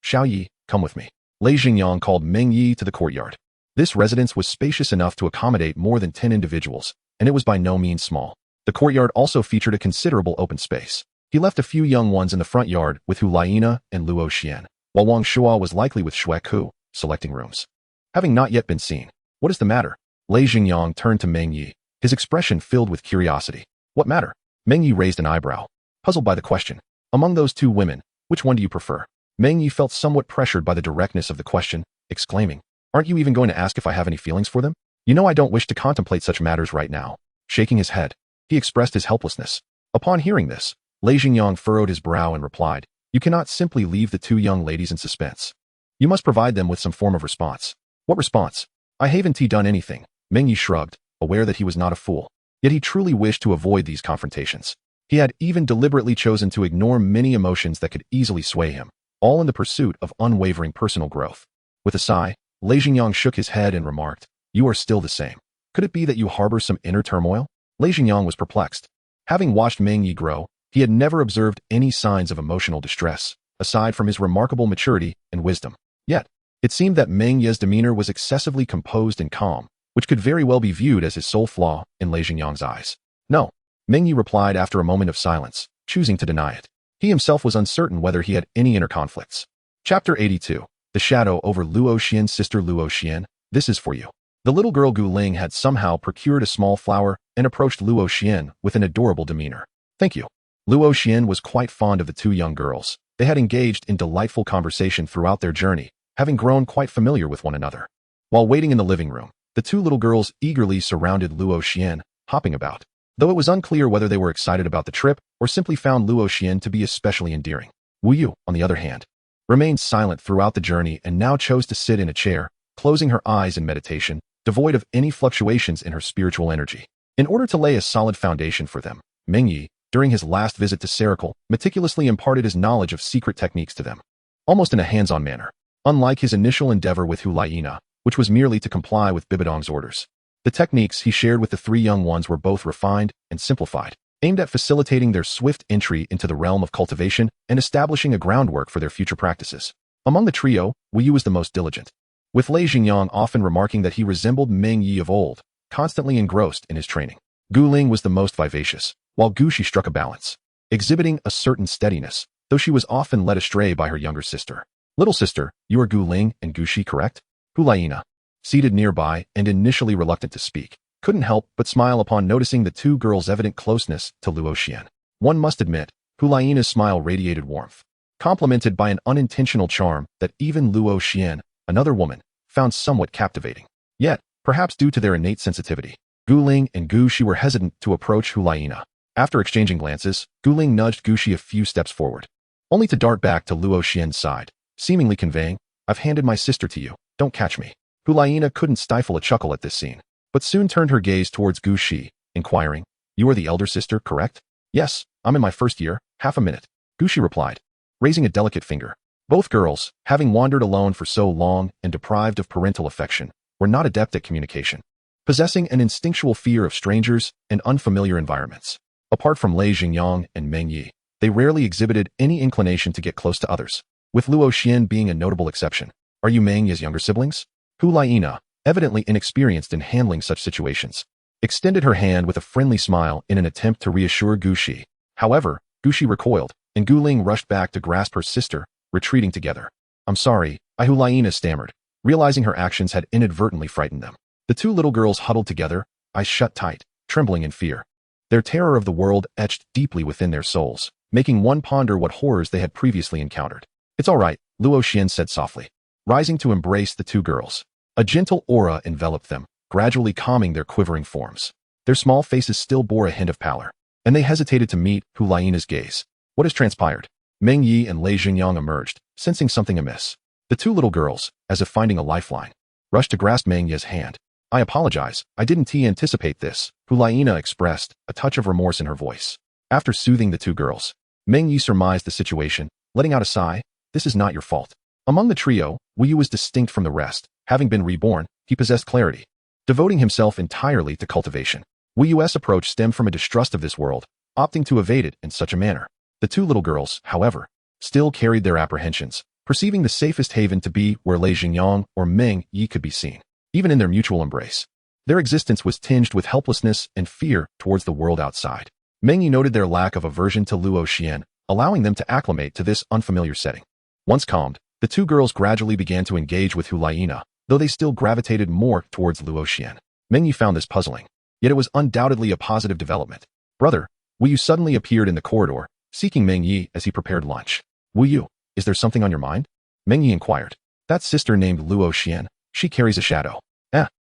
Xiao Yi, come with me." Lei Zhengyang called Meng Ye to the courtyard. This residence was spacious enough to accommodate more than 10 individuals, and it was by no means small. The courtyard also featured a considerable open space. He left a few young ones in the front yard with Hu Laina and Luo Xian, while Wang Shua was likely with Xue Ku, selecting rooms. Having not yet been seen. "What is the matter?" Lei Zhengyang turned to Meng Ye, his expression filled with curiosity. "What matter?" Meng Ye raised an eyebrow, puzzled by the question. "Among those two women, which one do you prefer?" Meng Ye felt somewhat pressured by the directness of the question, exclaiming, "Aren't you even going to ask if I have any feelings for them? You know I don't wish to contemplate such matters right now." Shaking his head, he expressed his helplessness. Upon hearing this, Lei Zhengyang furrowed his brow and replied, "You cannot simply leave the two young ladies in suspense. You must provide them with some form of response." "What response? I haven't done anything." Meng Ye shrugged, aware that he was not a fool. Yet he truly wished to avoid these confrontations. He had even deliberately chosen to ignore many emotions that could easily sway him, all in the pursuit of unwavering personal growth. With a sigh, Lei Zhengyang shook his head and remarked, "You are still the same. Could it be that you harbor some inner turmoil?" Lei Zhengyang was perplexed. Having watched Meng Ye grow, he had never observed any signs of emotional distress, aside from his remarkable maturity and wisdom. Yet, it seemed that Meng Ye's demeanor was excessively composed and calm, which could very well be viewed as his sole flaw in Lei Zhengyang's eyes. "No," Meng Ye replied after a moment of silence, choosing to deny it. He himself was uncertain whether he had any inner conflicts. Chapter 82. The Shadow over Luo Xian's sister. Luo Xian, this is for you. The little girl Gu Ling had somehow procured a small flower and approached Luo Xian with an adorable demeanor. "Thank you." Luo Xian was quite fond of the two young girls. They had engaged in delightful conversation throughout their journey, having grown quite familiar with one another. While waiting in the living room, the two little girls eagerly surrounded Luo Xian, hopping about, though it was unclear whether they were excited about the trip or simply found Luo Xian to be especially endearing. Wu Yu, on the other hand, remained silent throughout the journey and now chose to sit in a chair, closing her eyes in meditation, devoid of any fluctuations in her spiritual energy. In order to lay a solid foundation for them, Meng Ye, during his last visit to Seracle, meticulously imparted his knowledge of secret techniques to them, almost in a hands-on manner. Unlike his initial endeavor with Hu Laina, which was merely to comply with Bibidong's orders, the techniques he shared with the three young ones were both refined and simplified, aimed at facilitating their swift entry into the realm of cultivation and establishing a groundwork for their future practices. Among the trio, Wu Yu was the most diligent, with Lei Zhengyang often remarking that he resembled Meng Ye of old, constantly engrossed in his training. Gu Ling was the most vivacious, while Gu Shi struck a balance, exhibiting a certain steadiness, though she was often led astray by her younger sister. Little sister, you are Gu Ling and Gu Shi, correct? Hulaina, seated nearby and initially reluctant to speak, couldn't help but smile upon noticing the two girls' evident closeness to Luo Xian. One must admit, Hulaina's smile radiated warmth, complemented by an unintentional charm that even Luo Xian, another woman, found somewhat captivating. Yet, perhaps due to their innate sensitivity, Gu Ling and Gu Shi were hesitant to approach Hulaina. After exchanging glances, Gu Ling nudged Gu Shi a few steps forward, only to dart back to Luo Xian's side, seemingly conveying, I've handed my sister to you, don't catch me. Hulaina couldn't stifle a chuckle at this scene, but soon turned her gaze towards Gu Shi, inquiring, you are the elder sister, correct? Yes, I'm in my first year, half a minute, Gu Shi replied, raising a delicate finger. Both girls, having wandered alone for so long and deprived of parental affection, were not adept at communication, possessing an instinctual fear of strangers and unfamiliar environments. Apart from Lei Xingyang and Meng Ye, they rarely exhibited any inclination to get close to others, with Luo Xian being a notable exception. Are you Meng Ye's younger siblings? Hulaina, evidently inexperienced in handling such situations, extended her hand with a friendly smile in an attempt to reassure Gu Shi. However, Gu Shi recoiled, and Gu Ling rushed back to grasp her sister, retreating together. I'm sorry, Hulaina stammered, realizing her actions had inadvertently frightened them. The two little girls huddled together, eyes shut tight, trembling in fear. Their terror of the world etched deeply within their souls, making one ponder what horrors they had previously encountered. It's all right, Luo Xian said softly, rising to embrace the two girls. A gentle aura enveloped them, gradually calming their quivering forms. Their small faces still bore a hint of pallor, and they hesitated to meet Hulaina's gaze. What has transpired? Meng Ye and Lei Xingyang emerged, sensing something amiss. The two little girls, as if finding a lifeline, rushed to grasp Meng Ye's hand. I apologize, I didn't anticipate this, Hulaina expressed, a touch of remorse in her voice. After soothing the two girls, Meng Ye surmised the situation, letting out a sigh. This is not your fault. Among the trio, Wu Yu was distinct from the rest. Having been reborn, he possessed clarity, devoting himself entirely to cultivation. Wu Yu's approach stemmed from a distrust of this world, opting to evade it in such a manner. The two little girls, however, still carried their apprehensions, perceiving the safest haven to be where Lei Xingyang or Meng Ye could be seen. Even in their mutual embrace, their existence was tinged with helplessness and fear towards the world outside. Meng Ye noted their lack of aversion to Luo Xian, allowing them to acclimate to this unfamiliar setting. Once calmed, the two girls gradually began to engage with Hulaina, though they still gravitated more towards Luo Xian. Meng Ye found this puzzling, yet it was undoubtedly a positive development. Brother, Wu Yu suddenly appeared in the corridor, seeking Meng Ye as he prepared lunch. Wu Yu, is there something on your mind? Meng Ye inquired. That sister named Luo Xian, she carries a shadow.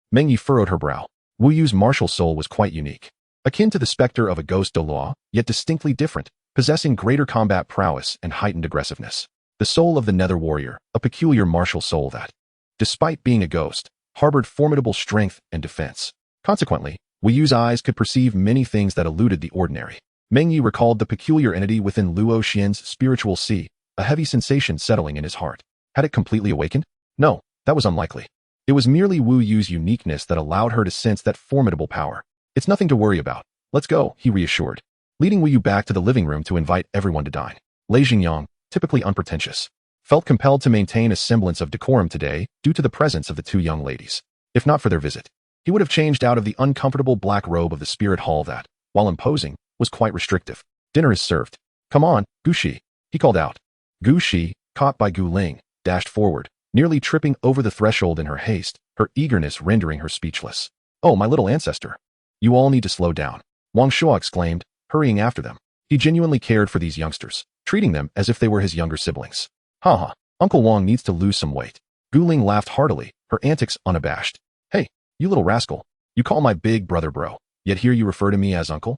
Meng Ye furrowed her brow. Wu Yu's martial soul was quite unique, akin to the specter of a ghost Douluo, yet distinctly different, possessing greater combat prowess and heightened aggressiveness. The soul of the Nether Warrior, a peculiar martial soul that, despite being a ghost, harbored formidable strength and defense. Consequently, Wu Yu's eyes could perceive many things that eluded the ordinary. Meng Ye recalled the peculiar entity within Luo Xian's spiritual sea, a heavy sensation settling in his heart. Had it completely awakened? No, that was unlikely. It was merely Wu Yu's uniqueness that allowed her to sense that formidable power. It's nothing to worry about. Let's go, he reassured, leading Wu Yu back to the living room to invite everyone to dine. Lei Xingyang, typically unpretentious, felt compelled to maintain a semblance of decorum today due to the presence of the two young ladies. If not for their visit, he would have changed out of the uncomfortable black robe of the spirit hall that, while imposing, was quite restrictive. Dinner is served. Come on, Gu Shi, he called out. Gu Shi, caught by Gu Ling, dashed forward, nearly tripping over the threshold in her haste, her eagerness rendering her speechless. Oh, my little ancestor. You all need to slow down, Wang Shuo exclaimed, hurrying after them. He genuinely cared for these youngsters, treating them as if they were his younger siblings. Haha, Uncle Wang needs to lose some weight. Gu Ling laughed heartily, her antics unabashed. Hey, you little rascal, you call my big brother bro, yet here you refer to me as uncle?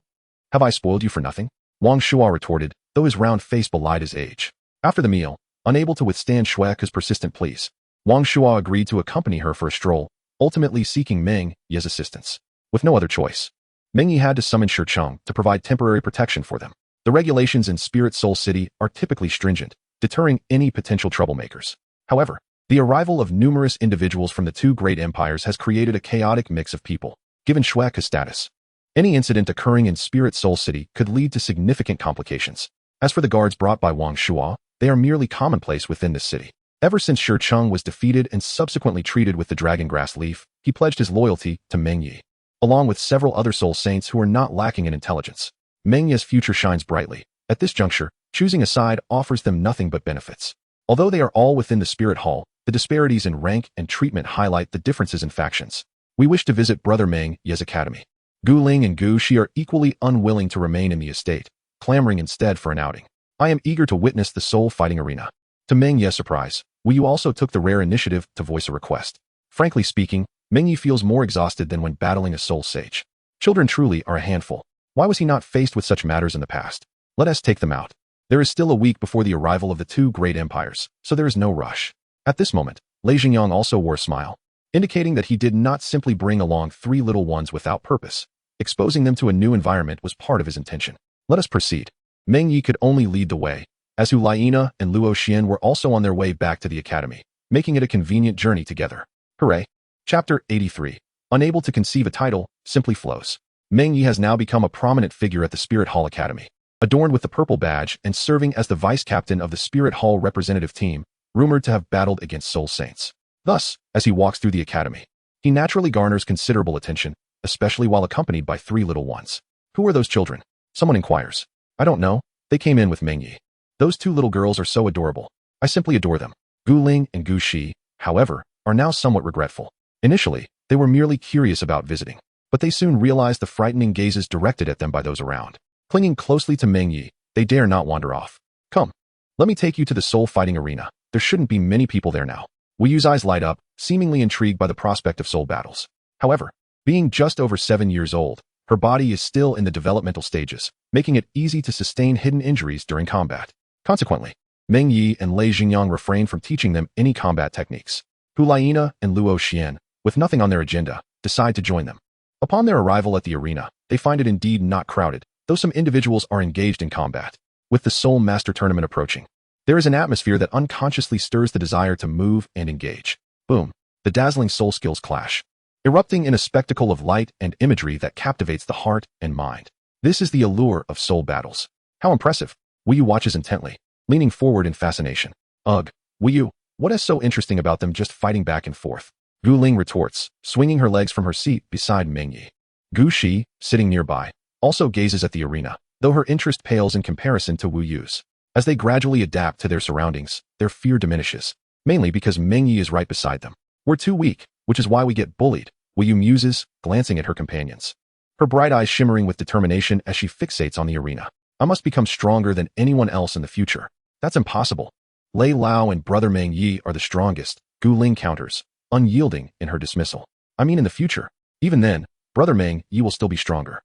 Have I spoiled you for nothing? Wang Shuo retorted, though his round face belied his age. After the meal, unable to withstand Shueke's persistent pleas, Wang Shuo agreed to accompany her for a stroll, ultimately seeking Meng Ye's assistance. With no other choice, Meng Ye had to summon Shecheng to provide temporary protection for them. The regulations in Spirit Soul City are typically stringent, deterring any potential troublemakers. However, the arrival of numerous individuals from the two great empires has created a chaotic mix of people. Given Shueke's status, any incident occurring in Spirit Soul City could lead to significant complications. As for the guards brought by Wang Shuo, they are merely commonplace within this city. Ever since Shecheng was defeated and subsequently treated with the dragon grass leaf, he pledged his loyalty to Meng Ye, along with several other soul saints who are not lacking in intelligence. Meng Ye's future shines brightly, At this juncture, choosing a side offers them nothing but benefits. Although they are all within the Spirit Hall, the disparities in rank and treatment highlight the differences in factions. We wish to visit Brother Meng Ye's academy. Gu Ling and Gu Shi are equally unwilling to remain in the estate, clamoring instead for an outing. I am eager to witness the soul-fighting arena. To Meng Ye's surprise, Wu Yu also took the rare initiative to voice a request. Frankly speaking, Meng Ye feels more exhausted than when battling a soul sage. Children truly are a handful. Why was he not faced with such matters in the past? Let us take them out. There is still a week before the arrival of the two great empires, so there is no rush. At this moment, Lei Jingyang also wore a smile, indicating that he did not simply bring along three little ones without purpose. Exposing them to a new environment was part of his intention. Let us proceed. Meng Ye could only lead the way, as Hu Laiina and Luo Xian were also on their way back to the academy, making it a convenient journey together. Hooray! Chapter 83. Unable to conceive a title, simply flows. Meng Ye has now become a prominent figure at the Spirit Hall Academy. Adorned with the purple badge and serving as the vice-captain of the Spirit Hall representative team, rumored to have battled against Soul Saints. Thus, as he walks through the academy, he naturally garners considerable attention, especially while accompanied by three little ones. Who are those children? Someone inquires. I don't know. They came in with Meng Ye. Those two little girls are so adorable. I simply adore them. Gu Ling and Gu Shi, however, are now somewhat regretful. Initially, they were merely curious about visiting, but they soon realized the frightening gazes directed at them by those around. Clinging closely to Meng Ye, they dare not wander off. Come. Let me take you to the soul-fighting arena. There shouldn't be many people there now. Wu Yu's eyes light up, seemingly intrigued by the prospect of soul battles. However, being just over 7 years old, her body is still in the developmental stages, making it easy to sustain hidden injuries during combat. Consequently, Meng Ye and Lei Jingyang refrain from teaching them any combat techniques. Hu Laiina and Luo Xian, with nothing on their agenda, decide to join them. Upon their arrival at the arena, they find it indeed not crowded, though some individuals are engaged in combat. With the Soul Master Tournament approaching, there is an atmosphere that unconsciously stirs the desire to move and engage. Boom. The dazzling soul skills clash, erupting in a spectacle of light and imagery that captivates the heart and mind. This is the allure of soul battles. How impressive. Wu Yu watches intently, leaning forward in fascination. Ugh, Wu Yu, what is so interesting about them just fighting back and forth? Gu Ling retorts, swinging her legs from her seat beside Meng Ye. Gu Shi, sitting nearby, also gazes at the arena, though her interest pales in comparison to Wu Yu's. As they gradually adapt to their surroundings, their fear diminishes, mainly because Meng Ye is right beside them. We're too weak, which is why we get bullied, Wu Yu muses, glancing at her companions. Her bright eyes shimmering with determination as she fixates on the arena. I must become stronger than anyone else in the future. That's impossible. Lei Lao and Brother Meng Ye are the strongest, Gu Ling counters, unyielding in her dismissal. I mean in the future. Even then, Brother Meng Ye will still be stronger.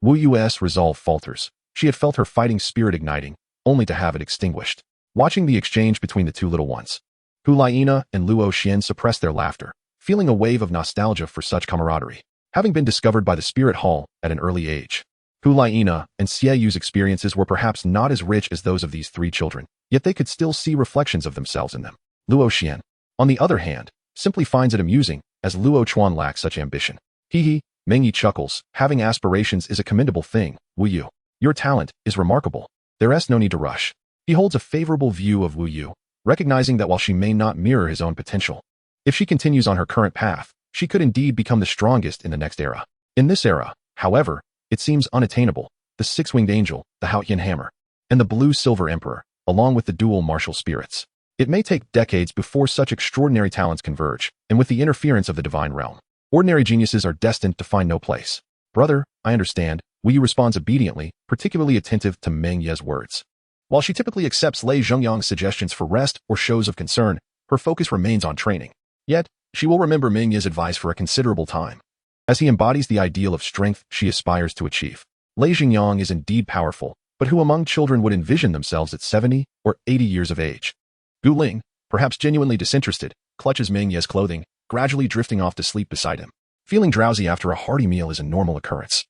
Wu Yu's resolve falters. She had felt her fighting spirit igniting, only to have it extinguished. Watching the exchange between the two little ones, Hu Laiina and Luo Xian suppressed their laughter, feeling a wave of nostalgia for such camaraderie. Having been discovered by the Spirit Hall at an early age, Hu Laiina and Xie Yu's experiences were perhaps not as rich as those of these three children, yet they could still see reflections of themselves in them. Luo Xian, on the other hand, simply finds it amusing, as Luo Chuan lacks such ambition. Hee. Meng Ye chuckles. Having aspirations is a commendable thing, Wu Yu. Your talent is remarkable. There is no need to rush. He holds a favorable view of Wu Yu, recognizing that while she may not mirror his own potential, if she continues on her current path, she could indeed become the strongest in the next era. In this era, however, it seems unattainable. The six-winged angel, the Haotian hammer, and the blue-silver emperor, along with the dual martial spirits. It may take decades before such extraordinary talents converge, and with the interference of the divine realm, ordinary geniuses are destined to find no place. Brother, I understand. Wu Yu responds obediently, particularly attentive to Meng Ye's words. While she typically accepts Lei Jingyang's suggestions for rest or shows of concern, her focus remains on training. Yet, she will remember Meng Ye's advice for a considerable time, as he embodies the ideal of strength she aspires to achieve. Lei Jingyang is indeed powerful, but who among children would envision themselves at 70 or 80 years of age? Gu Ling, perhaps genuinely disinterested, clutches Meng Ye's clothing, gradually drifting off to sleep beside him. Feeling drowsy after a hearty meal is a normal occurrence.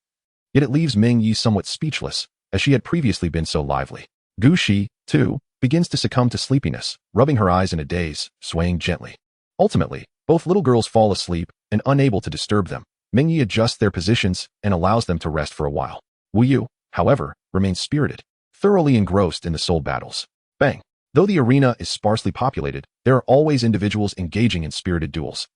Yet it leaves Meng Ye somewhat speechless, as she had previously been so lively. Gu Shi, too, begins to succumb to sleepiness, rubbing her eyes in a daze, swaying gently. Ultimately, both little girls fall asleep, and unable to disturb them, Meng Ye adjusts their positions and allows them to rest for a while. Wu Yu, however, remains spirited, thoroughly engrossed in the soul battles. Bang! Though the arena is sparsely populated, there are always individuals engaging in spirited duels.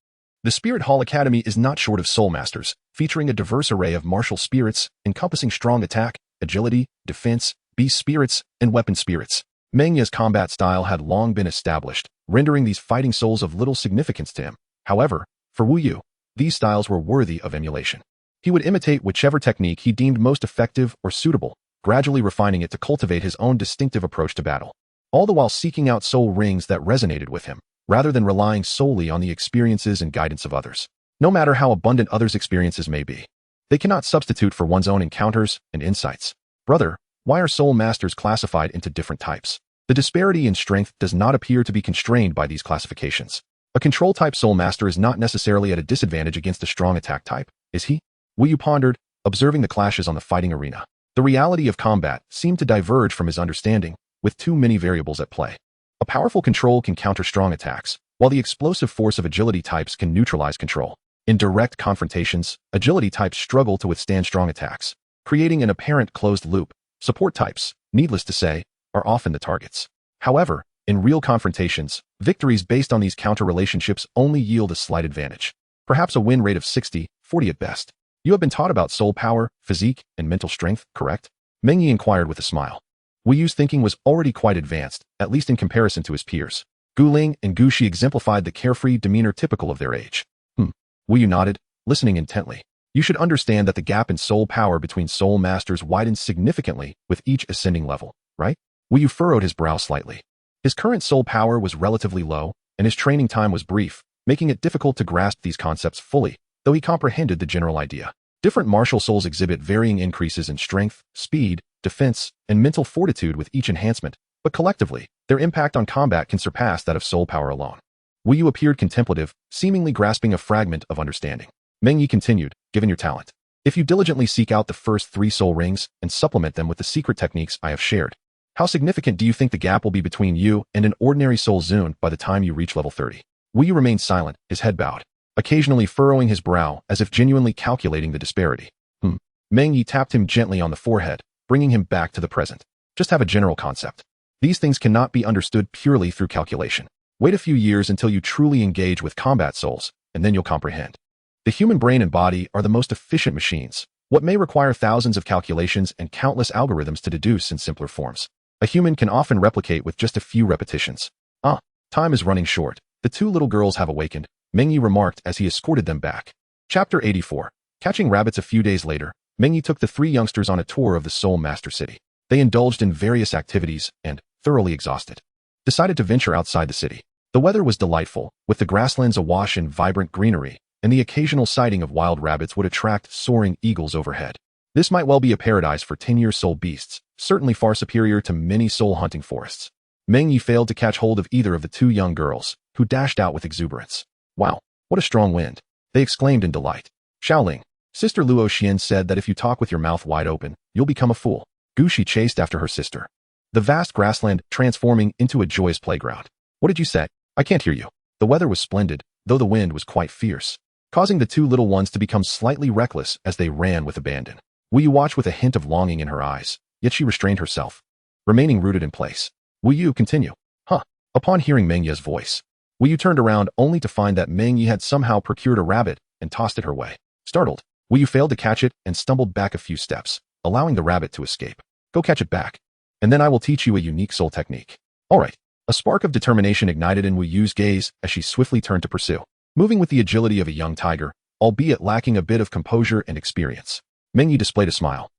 The Spirit Hall Academy is not short of soul masters, featuring a diverse array of martial spirits encompassing strong attack, agility, defense, beast spirits, and weapon spirits. Meng Ye's combat style had long been established, rendering these fighting souls of little significance to him. However, for Wu Yu, these styles were worthy of emulation. He would imitate whichever technique he deemed most effective or suitable, gradually refining it to cultivate his own distinctive approach to battle, all the while seeking out soul rings that resonated with him, rather than relying solely on the experiences and guidance of others. No matter how abundant others' experiences may be, they cannot substitute for one's own encounters and insights. Brother, why are soul masters classified into different types? The disparity in strength does not appear to be constrained by these classifications. A control-type soul master is not necessarily at a disadvantage against a strong attack type, is he? Wu Yu pondered, observing the clashes on the fighting arena. The reality of combat seemed to diverge from his understanding, with too many variables at play. A powerful control can counter strong attacks, while the explosive force of agility types can neutralize control. In direct confrontations, agility types struggle to withstand strong attacks, creating an apparent closed loop. Support types, needless to say, are often the targets. However, in real confrontations, victories based on these counter relationships only yield a slight advantage. Perhaps a win rate of 60-40 at best. You have been taught about soul power, physique, and mental strength, correct? Meng Ye inquired with a smile. Wu Yu's thinking was already quite advanced, at least in comparison to his peers. Gu Ling and Gu Shi exemplified the carefree demeanor typical of their age. Wu Yu nodded, listening intently. You should understand that the gap in soul power between soul masters widens significantly with each ascending level, right? Wu Yu furrowed his brow slightly. His current soul power was relatively low, and his training time was brief, making it difficult to grasp these concepts fully, though he comprehended the general idea. Different martial souls exhibit varying increases in strength, speed, defense, and mental fortitude with each enhancement, but collectively, their impact on combat can surpass that of soul power alone. Wu Yu appeared contemplative, seemingly grasping a fragment of understanding. Meng Ye continued, given your talent, if you diligently seek out the first 3 soul rings and supplement them with the secret techniques I have shared, how significant do you think the gap will be between you and an ordinary soul Zune by the time you reach level 30? Wu Yu remained silent, his head bowed, occasionally furrowing his brow as if genuinely calculating the disparity. Meng Ye tapped him gently on the forehead, bringing him back to the present. Just have a general concept. These things cannot be understood purely through calculation. Wait a few years until you truly engage with combat souls, and then you'll comprehend. The human brain and body are the most efficient machines. What may require thousands of calculations and countless algorithms to deduce in simpler forms, a human can often replicate with just a few repetitions. Time is running short. The 2 little girls have awakened, Meng Ye remarked as he escorted them back. Chapter 84. Catching rabbits. A few days later, Meng Ye took the 3 youngsters on a tour of the Soul Master City. They indulged in various activities and, thoroughly exhausted, decided to venture outside the city. The weather was delightful, with the grasslands awash in vibrant greenery, and the occasional sighting of wild rabbits would attract soaring eagles overhead. This might well be a paradise for 10-year soul beasts, certainly far superior to many soul hunting forests. Meng Ye failed to catch hold of either of the 2 young girls, who dashed out with exuberance. Wow, what a strong wind! They exclaimed in delight. Xiaoling, Sister Luo Xian said that if you talk with your mouth wide open, you'll become a fool. Gu Shi chased after her sister. The vast grassland transforming into a joyous playground. What did you say? I can't hear you. The weather was splendid, though the wind was quite fierce, causing the 2 little ones to become slightly reckless as they ran with abandon. Wu Yu watched with a hint of longing in her eyes, yet she restrained herself, remaining rooted in place. Wu Yu, continue. Upon hearing Meng Ye's voice, Wu Yu turned around only to find that Meng Ye had somehow procured a rabbit and tossed it her way. Startled, Wu Yu failed to catch it and stumbled back a few steps, allowing the rabbit to escape. Go catch it back, and then I will teach you a unique soul technique. All right. A spark of determination ignited in Wu Yu's gaze as she swiftly turned to pursue, moving with the agility of a young tiger, albeit lacking a bit of composure and experience. Meng Ye displayed a smile.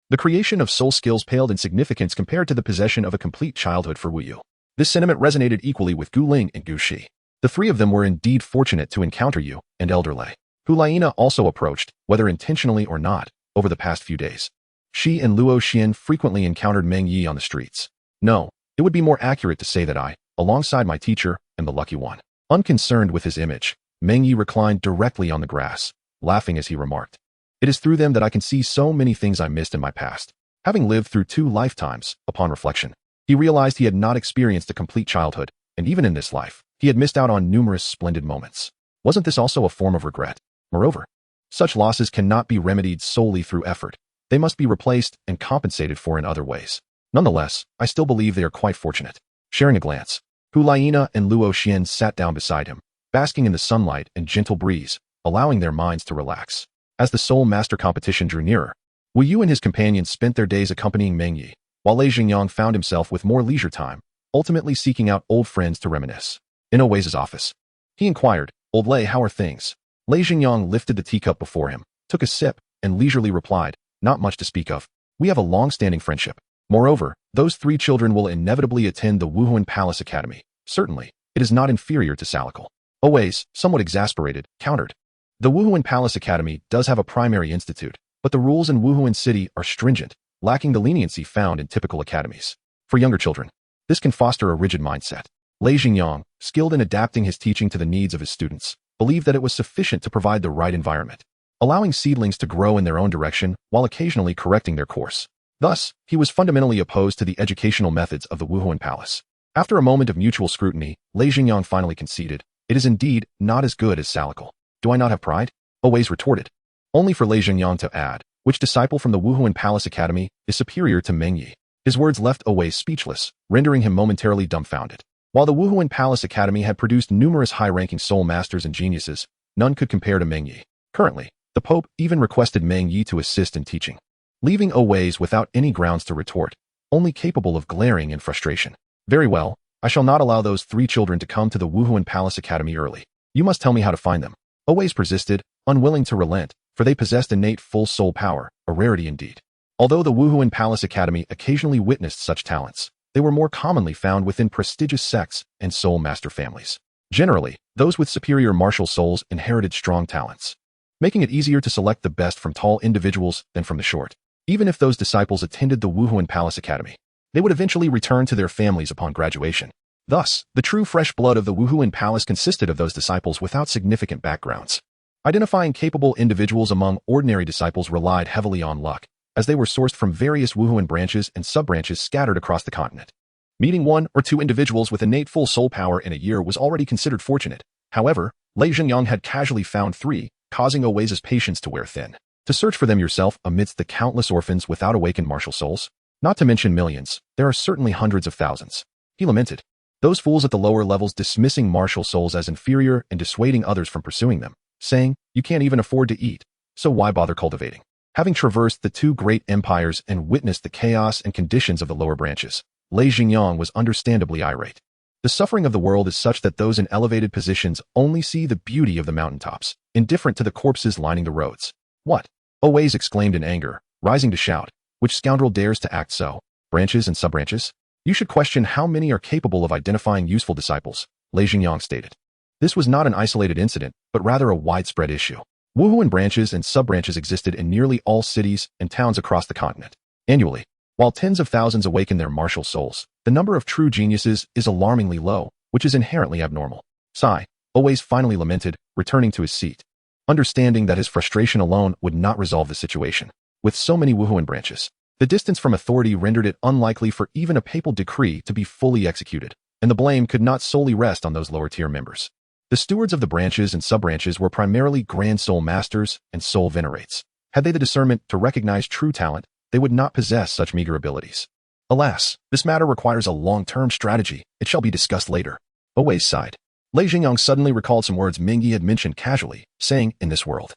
The creation of soul skills paled in significance compared to the possession of a complete childhood for Wu Yu. This sentiment resonated equally with Gu Ling and Gu Shi. The 3 of them were indeed fortunate to encounter Yu and Elder Lei, who Laina also approached, whether intentionally or not, over the past few days. She and Luo Xian frequently encountered Meng Ye on the streets. No, it would be more accurate to say that I, alongside my teacher, am the lucky one. Unconcerned with his image, Meng Ye reclined directly on the grass, laughing as he remarked, it is through them that I can see so many things I missed in my past. Having lived through 2 lifetimes, upon reflection, he realized he had not experienced a complete childhood, and even in this life, he had missed out on numerous splendid moments. Wasn't this also a form of regret? Moreover, such losses cannot be remedied solely through effort. They must be replaced and compensated for in other ways. Nonetheless, I still believe they are quite fortunate. Sharing a glance, Hu Laina and Luo Xian sat down beside him, basking in the sunlight and gentle breeze, allowing their minds to relax. As the Soul Master competition drew nearer, Wu Yu and his companions spent their days accompanying Meng Ye, while Lei Xingyang found himself with more leisure time, ultimately seeking out old friends to reminisce. In Owei's office, he inquired, "Old Lei, how are things?" Lei Xingyang lifted the teacup before him, took a sip, and leisurely replied, "Not much to speak of. We have a long-standing friendship. Moreover, those 3 children will inevitably attend the Wuhuan Palace Academy. Certainly, it is not inferior to Salical." Owei, somewhat exasperated, countered. The Wuhuan Palace Academy does have a primary institute, but the rules in Wuhuan City are stringent, lacking the leniency found in typical academies. For younger children, this can foster a rigid mindset. Lei Xingyang, skilled in adapting his teaching to the needs of his students, believed that it was sufficient to provide the right environment, allowing seedlings to grow in their own direction while occasionally correcting their course. Thus, he was fundamentally opposed to the educational methods of the Wuhuan Palace. After a moment of mutual scrutiny, Lei Xingyang finally conceded, "It is indeed not as good as Salical. Do I not have pride?" Owei retorted. Only for Lei Xingyang to add, "Which disciple from the Wuhuan Palace Academy is superior to Meng Ye?" His words left Owei speechless, rendering him momentarily dumbfounded. While the Wuhuan Palace Academy had produced numerous high-ranking soul masters and geniuses, none could compare to Meng Ye. Currently, the Pope even requested Meng Ye to assist in teaching, leaving Owei without any grounds to retort, only capable of glaring in frustration. "Very well, I shall not allow those 3 children to come to the Wuhuan Palace Academy early. You must tell me how to find them." Owei persisted, unwilling to relent, for they possessed innate full soul power, a rarity indeed. Although the Wuhuan Palace Academy occasionally witnessed such talents, they were more commonly found within prestigious sects and soul master families. Generally, those with superior martial souls inherited strong talents, making it easier to select the best from tall individuals than from the short. Even if those disciples attended the Wuhuan Palace Academy, they would eventually return to their families upon graduation. Thus, the true fresh blood of the Wuhuan Palace consisted of those disciples without significant backgrounds. Identifying capable individuals among ordinary disciples relied heavily on luck, as they were sourced from various Wuhuan branches and sub-branches scattered across the continent. Meeting 1 or 2 individuals with innate full soul power in a year was already considered fortunate. However, Lei Xingyang had casually found 3, causing Owei's patience to wear thin. To search for them yourself amidst the countless orphans without awakened martial souls, not to mention millions, there are certainly hundreds of thousands. He lamented. Those fools at the lower levels dismissing martial souls as inferior and dissuading others from pursuing them, saying, "You can't even afford to eat, so why bother cultivating?" Having traversed the 2 great empires and witnessed the chaos and conditions of the lower branches, Lei Xingyang was understandably irate. The suffering of the world is such that those in elevated positions only see the beauty of the mountaintops, indifferent to the corpses lining the roads. "What?" Owei exclaimed in anger, rising to shout. "Which scoundrel dares to act so? Branches and sub-branches? You should question how many are capable of identifying useful disciples," Lei Xingyang stated. This was not an isolated incident, but rather a widespread issue. Wuhuan branches and sub-branches existed in nearly all cities and towns across the continent. Annually, while tens of thousands awaken their martial souls, the number of true geniuses is alarmingly low, which is inherently abnormal. Sigh, Owei finally lamented, returning to his seat, understanding that his frustration alone would not resolve the situation. With so many Wuhuan branches, the distance from authority rendered it unlikely for even a papal decree to be fully executed, and the blame could not solely rest on those lower-tier members. The stewards of the branches and sub-branches were primarily grand soul masters and soul venerates. Had they the discernment to recognize true talent, they would not possess such meager abilities. Alas, this matter requires a long-term strategy. It shall be discussed later. Owei sighed. Lei Xingyang suddenly recalled some words Meng Ye had mentioned casually, saying, "In this world,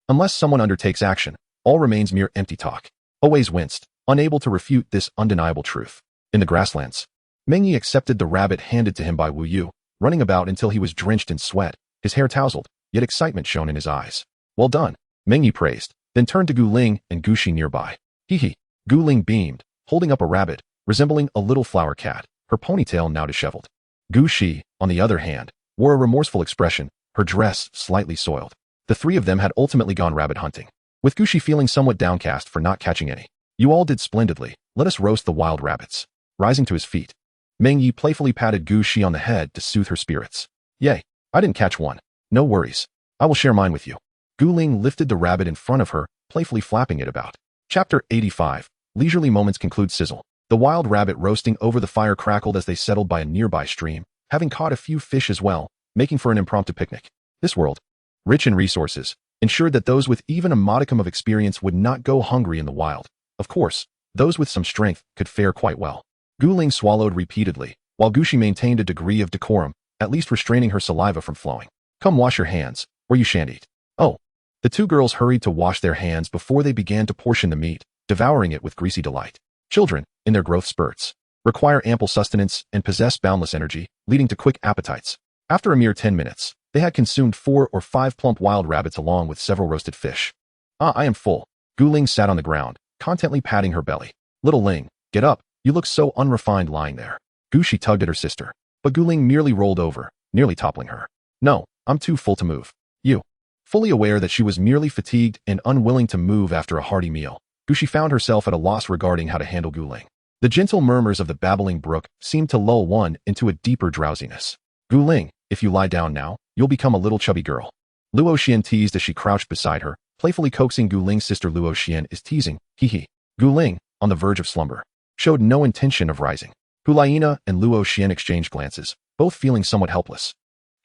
unless someone undertakes action, all remains mere empty talk." Owei winced, unable to refute this undeniable truth. In the grasslands, Meng Ye accepted the rabbit handed to him by Wu Yu, running about until he was drenched in sweat, his hair tousled, yet excitement shone in his eyes. "Well done," Meng Ye praised, then turned to Gu Ling and Gu Shi nearby. Hee. Gu Ling beamed, holding up a rabbit, resembling a little flower cat, her ponytail now disheveled. Gu Shi, on the other hand, wore a remorseful expression, her dress slightly soiled. The 3 of them had ultimately gone rabbit hunting, with Gu Shi feeling somewhat downcast for not catching any. "You all did splendidly. Let us roast the wild rabbits." Rising to his feet, Meng Ye playfully patted Gu Shi on the head to soothe her spirits. "Yay, I didn't catch one. No worries. I will share mine with you." Gu Ling lifted the rabbit in front of her, playfully flapping it about. Chapter 85. Leisurely moments conclude sizzle. The wild rabbit roasting over the fire crackled as they settled by a nearby stream, having caught a few fish as well, making for an impromptu picnic. This world, rich in resources, ensured that those with even a modicum of experience would not go hungry in the wild. Of course, those with some strength could fare quite well. Gu Ling swallowed repeatedly, while Gu Shi maintained a degree of decorum, at least restraining her saliva from flowing. "Come wash your hands, or you shan't eat." "Oh." The 2 girls hurried to wash their hands before they began to portion the meat, devouring it with greasy delight. Children, in their growth spurts, require ample sustenance and possess boundless energy, leading to quick appetites. After a mere 10 minutes, they had consumed 4 or 5 plump wild rabbits along with several roasted fish. Ah, I am full. Gu Ling sat on the ground, contently patting her belly. Little Ling, get up, you look so unrefined lying there. Gu Shi tugged at her sister, but Gu Ling merely rolled over, nearly toppling her. No, I'm too full to move. You. Fully aware that she was merely fatigued and unwilling to move after a hearty meal, Gu Shi found herself at a loss regarding how to handle Gu Ling. The gentle murmurs of the babbling brook seemed to lull one into a deeper drowsiness. Gu Ling, if you lie down now, you'll become a little chubby girl. Luo Xian teased as she crouched beside her, playfully coaxing Gu Ling's sister. Luo Xian is teasing, hee. Gu Ling, on the verge of slumber, showed no intention of rising. Hulaina and Luo Xian exchanged glances, both feeling somewhat helpless,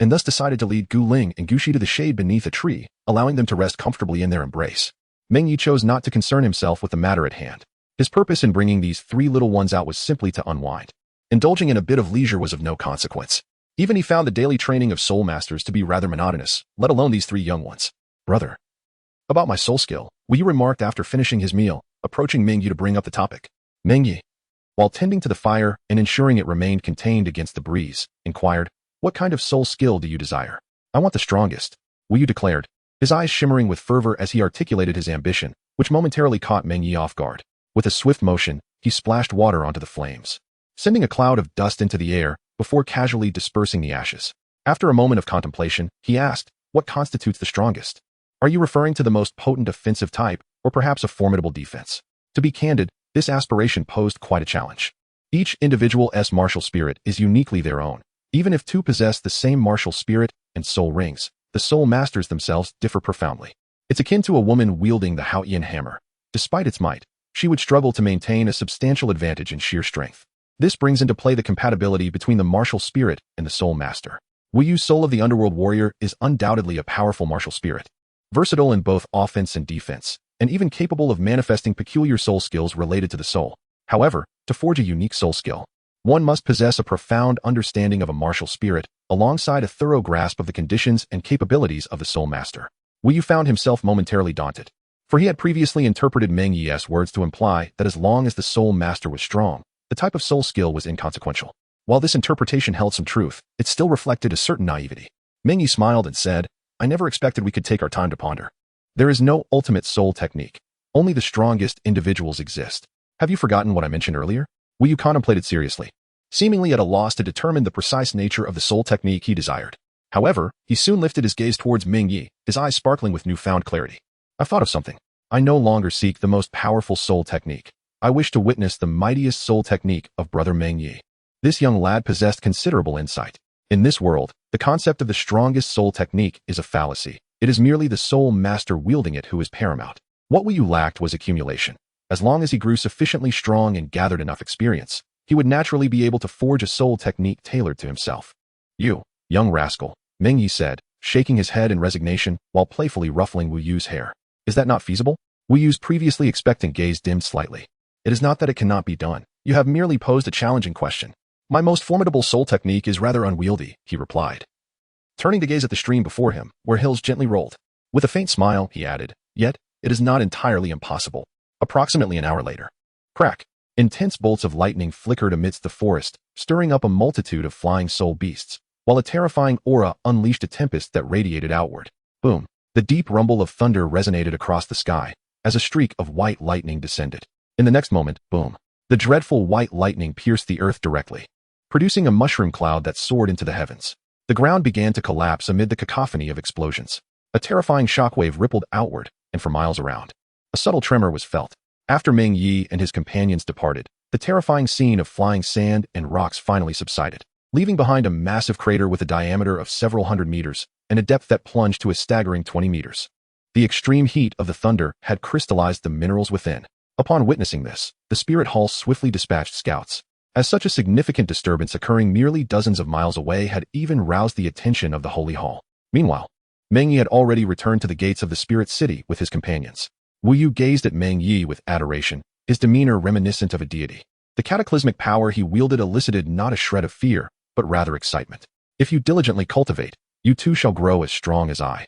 and thus decided to lead Gu Ling and Gu Shi to the shade beneath a tree, allowing them to rest comfortably in their embrace. Meng Ye chose not to concern himself with the matter at hand. His purpose in bringing these 3 little ones out was simply to unwind. Indulging in a bit of leisure was of no consequence. Even he found the daily training of soul masters to be rather monotonous, let alone these 3 young ones. Brother. About my soul skill, Wu Yu remarked after finishing his meal, approaching Meng Ye to bring up the topic. Meng Ye, while tending to the fire and ensuring it remained contained against the breeze, inquired, what kind of soul skill do you desire? I want the strongest, Wu Yu declared, his eyes shimmering with fervor as he articulated his ambition, which momentarily caught Meng Ye off guard. With a swift motion, he splashed water onto the flames, sending a cloud of dust into the air before casually dispersing the ashes. After a moment of contemplation, he asked, what constitutes the strongest? Are you referring to the most potent offensive type, or perhaps a formidable defense? To be candid, this aspiration posed quite a challenge. Each individual's martial spirit is uniquely their own. Even if 2 possess the same martial spirit and soul rings, the soul masters themselves differ profoundly. It's akin to a woman wielding the Haoyan hammer. Despite its might, she would struggle to maintain a substantial advantage in sheer strength. This brings into play the compatibility between the martial spirit and the soul master. Wu Yu's Soul of the Underworld Warrior is undoubtedly a powerful martial spirit, versatile in both offense and defense, and even capable of manifesting peculiar soul skills related to the soul. However, to forge a unique soul skill, one must possess a profound understanding of a martial spirit, alongside a thorough grasp of the conditions and capabilities of the soul master. Wu Yu found himself momentarily daunted, for he had previously interpreted Meng Ye's words to imply that as long as the soul master was strong, the type of soul skill was inconsequential. While this interpretation held some truth, it still reflected a certain naivety. Meng Ye smiled and said, I never expected we could take our time to ponder. There is no ultimate soul technique. Only the strongest individuals exist. Have you forgotten what I mentioned earlier? Wu Yu contemplated seriously, seemingly at a loss to determine the precise nature of the soul technique he desired. However, he soon lifted his gaze towards Meng Ye, his eyes sparkling with newfound clarity. I've thought of something. I no longer seek the most powerful soul technique. I wish to witness the mightiest soul technique of Brother Meng Ye. This young lad possessed considerable insight. In this world, the concept of the strongest soul technique is a fallacy. It is merely the soul master wielding it who is paramount. What Wu Yu lacked was accumulation. As long as he grew sufficiently strong and gathered enough experience, he would naturally be able to forge a soul technique tailored to himself. You, young rascal, Meng Ye said, shaking his head in resignation while playfully ruffling Wu Yu's hair. Is that not feasible? Wu Yu's previously expectant gaze dimmed slightly. It is not that it cannot be done. You have merely posed a challenging question. My most formidable soul technique is rather unwieldy, he replied, turning to gaze at the stream before him, where hills gently rolled. With a faint smile, he added, yet, it is not entirely impossible. Approximately an hour later. Crack. Intense bolts of lightning flickered amidst the forest, stirring up a multitude of flying soul beasts, while a terrifying aura unleashed a tempest that radiated outward. Boom. The deep rumble of thunder resonated across the sky, as a streak of white lightning descended. In the next moment, boom. The dreadful white lightning pierced the earth directly, producing a mushroom cloud that soared into the heavens. The ground began to collapse amid the cacophony of explosions. A terrifying shockwave rippled outward and for miles around. A subtle tremor was felt. After Meng Ye and his companions departed, the terrifying scene of flying sand and rocks finally subsided, leaving behind a massive crater with a diameter of several hundred meters and a depth that plunged to a staggering 20 meters. The extreme heat of the thunder had crystallized the minerals within. Upon witnessing this, the Spirit Hall swiftly dispatched scouts, as such a significant disturbance occurring merely dozens of miles away had even roused the attention of the Holy Hall. Meanwhile, Meng Ye had already returned to the gates of the Spirit City with his companions. Wu Yu gazed at Meng Ye with adoration, his demeanor reminiscent of a deity. The cataclysmic power he wielded elicited not a shred of fear, but rather excitement. If you diligently cultivate, you too shall grow as strong as I.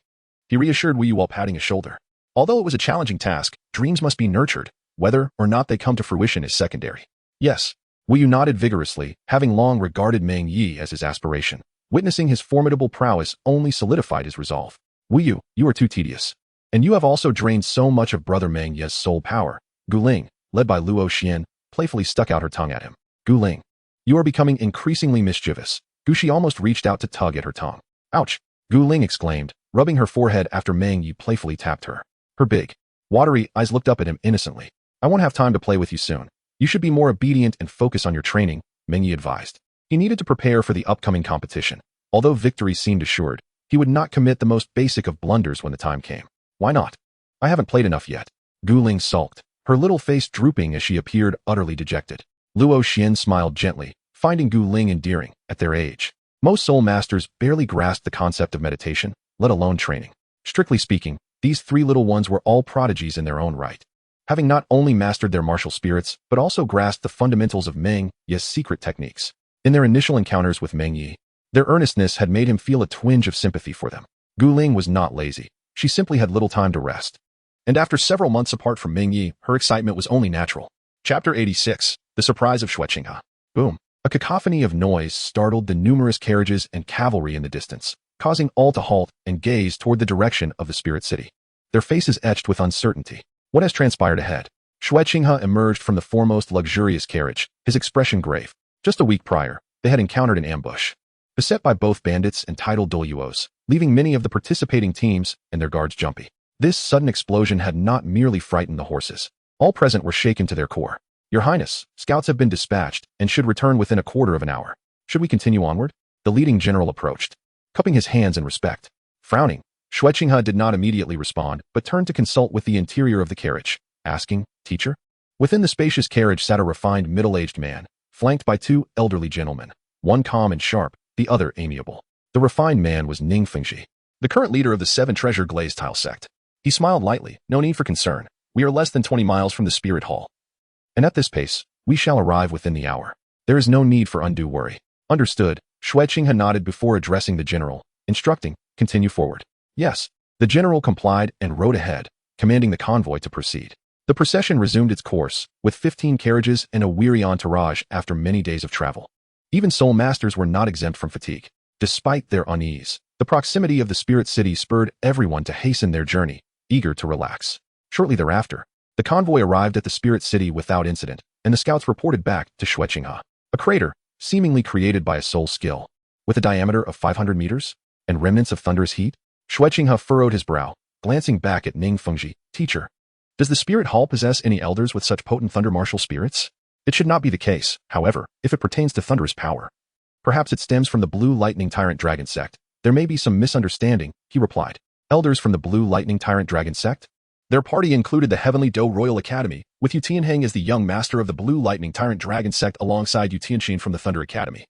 He reassured Wu Yu while patting his shoulder. Although it was a challenging task, dreams must be nurtured, Whether or not they come to fruition is secondary. Yes. Wu Yu nodded vigorously, having long regarded Meng Ye as his aspiration. Witnessing his formidable prowess only solidified his resolve. Wu Yu, you are too tedious. And you have also drained so much of Brother Meng Ye's soul power. Gu Ling, led by Luo Xian, playfully stuck out her tongue at him. Gu Ling, you are becoming increasingly mischievous. Gu Shi almost reached out to tug at her tongue. Ouch! Gu Ling exclaimed, rubbing her forehead after Meng Ye playfully tapped her. Her big, watery eyes looked up at him innocently. I won't have time to play with you soon. You should be more obedient and focus on your training, Meng Ye advised. He needed to prepare for the upcoming competition. Although victory seemed assured, he would not commit the most basic of blunders when the time came. Why not? I haven't played enough yet. Gu Ling sulked, her little face drooping as she appeared utterly dejected. Luo Xian smiled gently, finding Gu Ling endearing. At their age, most soul masters barely grasped the concept of meditation, let alone training. Strictly speaking, these three little ones were all prodigies in their own right. Having not only mastered their martial spirits, but also grasped the fundamentals of Meng Ye's secret techniques. In their initial encounters with Meng Ye, their earnestness had made him feel a twinge of sympathy for them. Gu Ling was not lazy. She simply had little time to rest. And after several months apart from Meng Ye, her excitement was only natural. Chapter 86. The Surprise of Xueqinghe. Boom. A cacophony of noise startled the numerous carriages and cavalry in the distance, causing all to halt and gaze toward the direction of the spirit city. Their faces etched with uncertainty. What has transpired ahead? Xueqinghe emerged from the foremost luxurious carriage, his expression grave. Just a week prior, they had encountered an ambush. Beset by both bandits and titled Douluos, leaving many of the participating teams and their guards jumpy. This sudden explosion had not merely frightened the horses. All present were shaken to their core. Your Highness, scouts have been dispatched and should return within a quarter of an hour. Should we continue onward? The leading general approached, cupping his hands in respect. Frowning, Xueqinghe did not immediately respond, but turned to consult with the interior of the carriage, asking, Teacher? Within the spacious carriage sat a refined middle-aged man, flanked by two elderly gentlemen, one calm and sharp, the other amiable. The refined man was Ning Fengji, the current leader of the Seven Treasure Glazed Tile sect. He smiled lightly. No need for concern. We are less than 20 miles from the spirit hall. And at this pace, we shall arrive within the hour. There is no need for undue worry. Understood. Xueqinghe nodded before addressing the general, instructing, continue forward. Yes. The general complied and rode ahead, commanding the convoy to proceed. The procession resumed its course, with 15 carriages and a weary entourage after many days of travel. Even soul masters were not exempt from fatigue. Despite their unease, the proximity of the spirit city spurred everyone to hasten their journey, eager to relax. Shortly thereafter, the convoy arrived at the spirit city without incident, and the scouts reported back to Xueqinghe. A crater, seemingly created by a soul skill, with a diameter of 500 meters, and remnants of thunderous heat. Xueqinghe furrowed his brow, glancing back at Ning Fengji. Teacher, does the spirit hall possess any elders with such potent thunder martial spirits? It should not be the case, however, if it pertains to thunderous power. Perhaps it stems from the Blue Lightning Tyrant Dragon sect. There may be some misunderstanding, he replied. Elders from the Blue Lightning Tyrant Dragon sect? Their party included the Heavenly Do Royal Academy, with Yu Tianheng as the young master of the Blue Lightning Tyrant Dragon sect alongside Yu Tianxin from the Thunder Academy.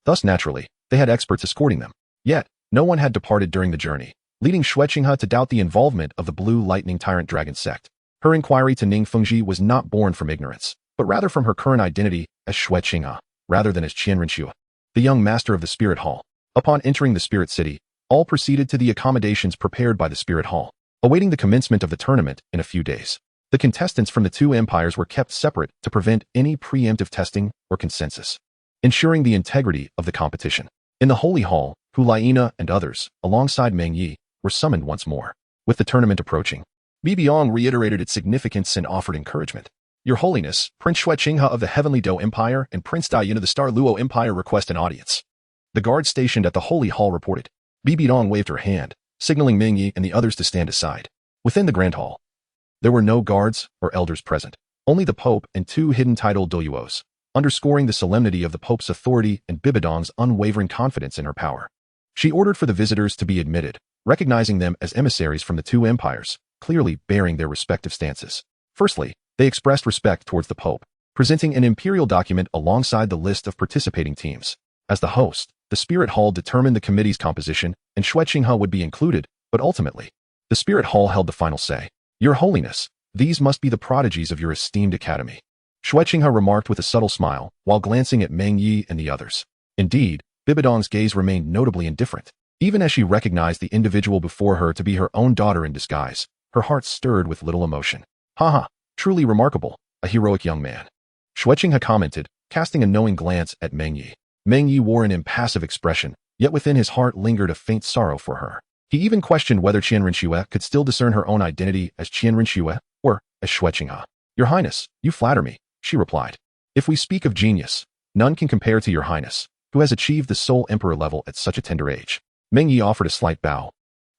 Thus, naturally, they had experts escorting them. Yet, no one had departed during the journey, leading Xueqinghe to doubt the involvement of the Blue Lightning Tyrant Dragon sect. Her inquiry to Ning Fengji was not born from ignorance, but rather from her current identity as Xueqinghe, rather than as Qian Renxue, the young master of the Spirit Hall. Upon entering the Spirit City, all proceeded to the accommodations prepared by the Spirit Hall, awaiting the commencement of the tournament in a few days. The contestants from the two empires were kept separate to prevent any preemptive testing or consensus, ensuring the integrity of the competition. In the Holy Hall, Hulaina and others, alongside Meng Ye, were summoned once more. With the tournament approaching, Bibiong reiterated its significance and offered encouragement. Your Holiness, Prince Xueqinghe of the Heavenly Do Empire and Prince Dayan of the Star Luo Empire request an audience. The guard stationed at the Holy Hall reported. Bibiong waved her hand, signaling Meng Ye and the others to stand aside. Within the Grand Hall, there were no guards or elders present, only the Pope and two hidden titled Douluos, underscoring the solemnity of the Pope's authority and Bibidong's unwavering confidence in her power. She ordered for the visitors to be admitted, recognizing them as emissaries from the two empires, clearly bearing their respective stances. Firstly, they expressed respect towards the Pope, presenting an imperial document alongside the list of participating teams. As the host, the Spirit Hall determined the committee's composition, and Xueqinghe would be included, but ultimately, the Spirit Hall held the final say. Your Holiness, these must be the prodigies of your esteemed academy. Xueqinghe remarked with a subtle smile, while glancing at Meng Ye and the others. Indeed, Bibidong's gaze remained notably indifferent. Even as she recognized the individual before her to be her own daughter in disguise, her heart stirred with little emotion. Haha, Truly remarkable, a heroic young man. Xueqinghe commented, casting a knowing glance at Meng Ye. Meng Ye wore an impassive expression, yet within his heart lingered a faint sorrow for her. He even questioned whether Qian Rinxue could still discern her own identity as Qian Rinxue or as Xueqinghe. Your Highness, you flatter me, she replied. If we speak of genius, none can compare to your Highness, who has achieved the sole emperor level at such a tender age. Meng Ye offered a slight bow,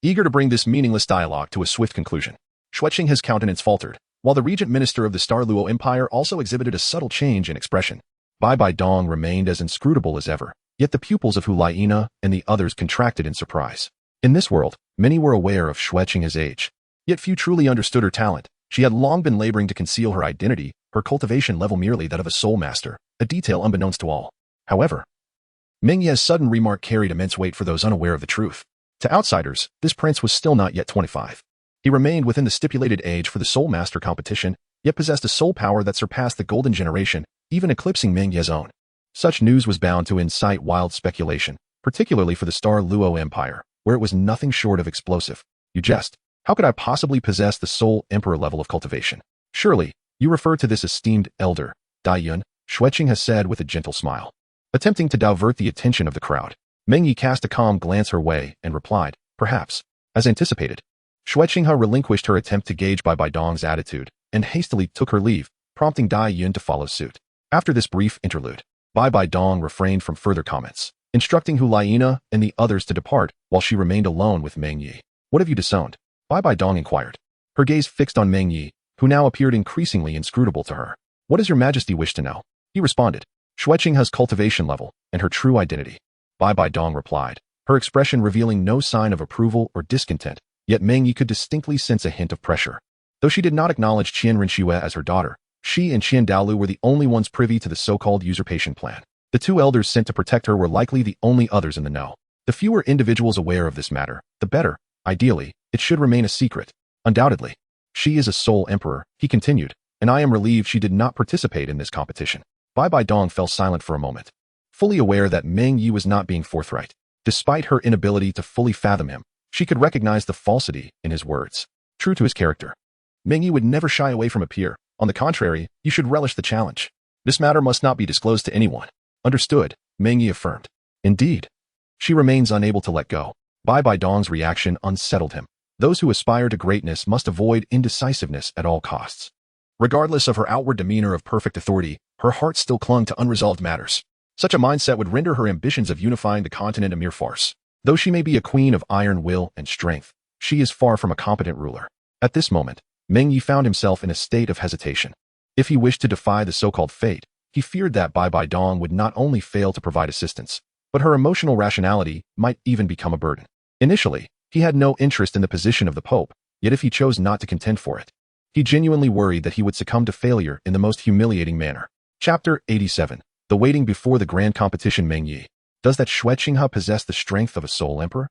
eager to bring this meaningless dialogue to a swift conclusion. Xueqinghe's countenance faltered, while the regent minister of the Douluo Empire also exhibited a subtle change in expression. Bai Dong remained as inscrutable as ever, yet the pupils of Hu Laiina and the others contracted in surprise. In this world, many were aware of Xueqinghe's age, yet few truly understood her talent. She had long been laboring to conceal her identity, her cultivation level merely that of a soul master, a detail unbeknownst to all. However, Meng Ye's sudden remark carried immense weight for those unaware of the truth. To outsiders, this prince was still not yet 25. He remained within the stipulated age for the soul master competition, yet possessed a soul power that surpassed the golden generation, even eclipsing Meng Ye's own. Such news was bound to incite wild speculation, particularly for the Douluo Empire, where it was nothing short of explosive. You jest. How could I possibly possess the soul emperor level of cultivation? Surely, you refer to this esteemed elder, Dai Yun, Xueqinghe said with a gentle smile. Attempting to divert the attention of the crowd, Meng Ye cast a calm glance her way and replied, perhaps. As anticipated, Xueqinghe relinquished her attempt to gauge Bai Dong's attitude and hastily took her leave, prompting Dai Yun to follow suit. After this brief interlude, Bai Dong refrained from further comments, instructing Hu Laiina and the others to depart while she remained alone with Meng Ye. What have you disowned? Bai Dong inquired, her gaze fixed on Meng Ye, who now appeared increasingly inscrutable to her. What does your majesty wish to know? He responded, Xueqinghe's cultivation level and her true identity. Bai Dong replied, her expression revealing no sign of approval or discontent, yet Meng Ye could distinctly sense a hint of pressure. Though she did not acknowledge Qian Rinxue as her daughter, she and Qian Douluo were the only ones privy to the so-called usurpation plan. The two elders sent to protect her were likely the only others in the know. The fewer individuals aware of this matter, the better. Ideally, it should remain a secret. Undoubtedly. She is a soul emperor, he continued, and I am relieved she did not participate in this competition. Bai Dong fell silent for a moment, fully aware that Meng Ye was not being forthright. Despite her inability to fully fathom him, she could recognize the falsity in his words. True to his character, Meng Ye would never shy away from a peer. On the contrary, you should relish the challenge. This matter must not be disclosed to anyone. Understood, Meng Ye affirmed. Indeed. She remains unable to let go. Bai Dong's reaction unsettled him. Those who aspire to greatness must avoid indecisiveness at all costs. Regardless of her outward demeanor of perfect authority, her heart still clung to unresolved matters. Such a mindset would render her ambitions of unifying the continent a mere farce. Though she may be a queen of iron will and strength, she is far from a competent ruler. At this moment, Meng Ye found himself in a state of hesitation. If he wished to defy the so-called fate, he feared that Bai Dong would not only fail to provide assistance, but her emotional rationality might even become a burden. Initially, he had no interest in the position of the Pope, yet if he chose not to contend for it, he genuinely worried that he would succumb to failure in the most humiliating manner. Chapter 87. The waiting before the grand competition. Meng Ye. Does that Xueqinghe possess the strength of a soul emperor?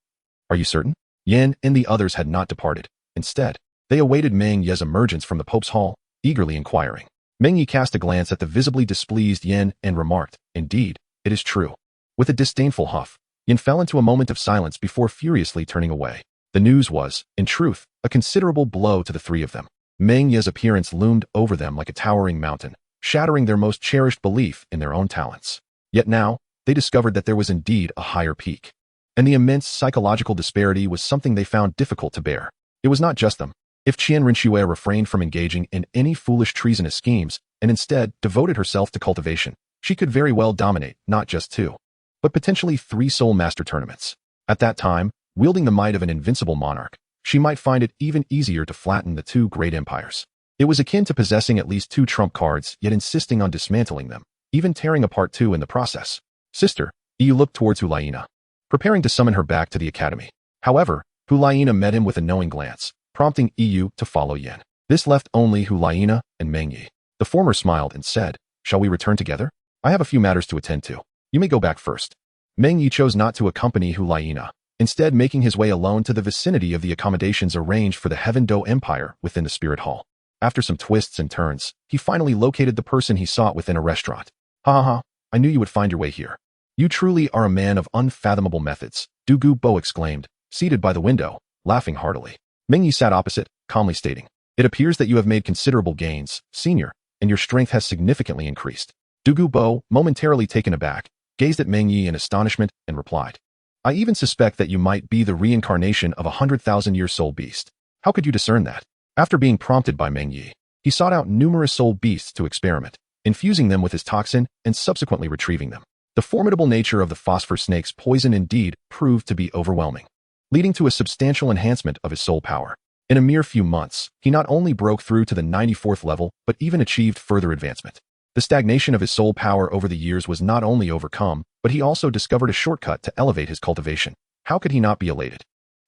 Are you certain? Yan and the others had not departed. Instead, they awaited Meng Ye's emergence from the Pope's hall, eagerly inquiring. Meng Ye cast a glance at the visibly displeased Yan and remarked, indeed, it is true. With a disdainful huff, Yan fell into a moment of silence before furiously turning away. The news was, in truth, a considerable blow to the three of them. Meng Ye's appearance loomed over them like a towering mountain, shattering their most cherished belief in their own talents. Yet now, they discovered that there was indeed a higher peak. And the immense psychological disparity was something they found difficult to bear. It was not just them. If Qian Rinxue refrained from engaging in any foolish treasonous schemes, and instead devoted herself to cultivation, she could very well dominate not just 2, but potentially 3 soul master tournaments. At that time, wielding the might of an invincible monarch, she might find it even easier to flatten the 2 great empires. It was akin to possessing at least 2 trump cards yet insisting on dismantling them, even tearing apart 2 in the process. Sister, Yu looked towards Hu Laiina, preparing to summon her back to the academy. However, Hu Laiina met him with a knowing glance, prompting Yu to follow Yan. This left only Hu Laiina and Meng Ye. The former smiled and said, shall we return together? I have a few matters to attend to. You may go back first. Meng Ye chose not to accompany Hu Laiina, instead making his way alone to the vicinity of the accommodations arranged for the Heaven Do Empire within the Spirit Hall. After some twists and turns, he finally located the person he sought within a restaurant. Ha ha ha, I knew you would find your way here. You truly are a man of unfathomable methods, Du Gu Bo exclaimed, seated by the window, laughing heartily. Meng Ye sat opposite, calmly stating, It appears that you have made considerable gains, senior, and your strength has significantly increased. Douluo, momentarily taken aback, gazed at Meng Ye in astonishment and replied, I even suspect that you might be the reincarnation of a 100,000-year soul beast. How could you discern that? After being prompted by Meng Ye, he sought out numerous soul beasts to experiment, infusing them with his toxin and subsequently retrieving them. The formidable nature of the phosphor snake's poison indeed proved to be overwhelming, leading to a substantial enhancement of his soul power. In a mere few months, he not only broke through to the 94th level, but even achieved further advancement. The stagnation of his soul power over the years was not only overcome, but he also discovered a shortcut to elevate his cultivation. How could he not be elated?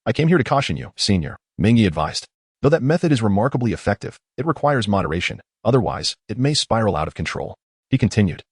I came here to caution you, senior, Meng Ye advised. Though that method is remarkably effective, it requires moderation, otherwise, it may spiral out of control. He continued.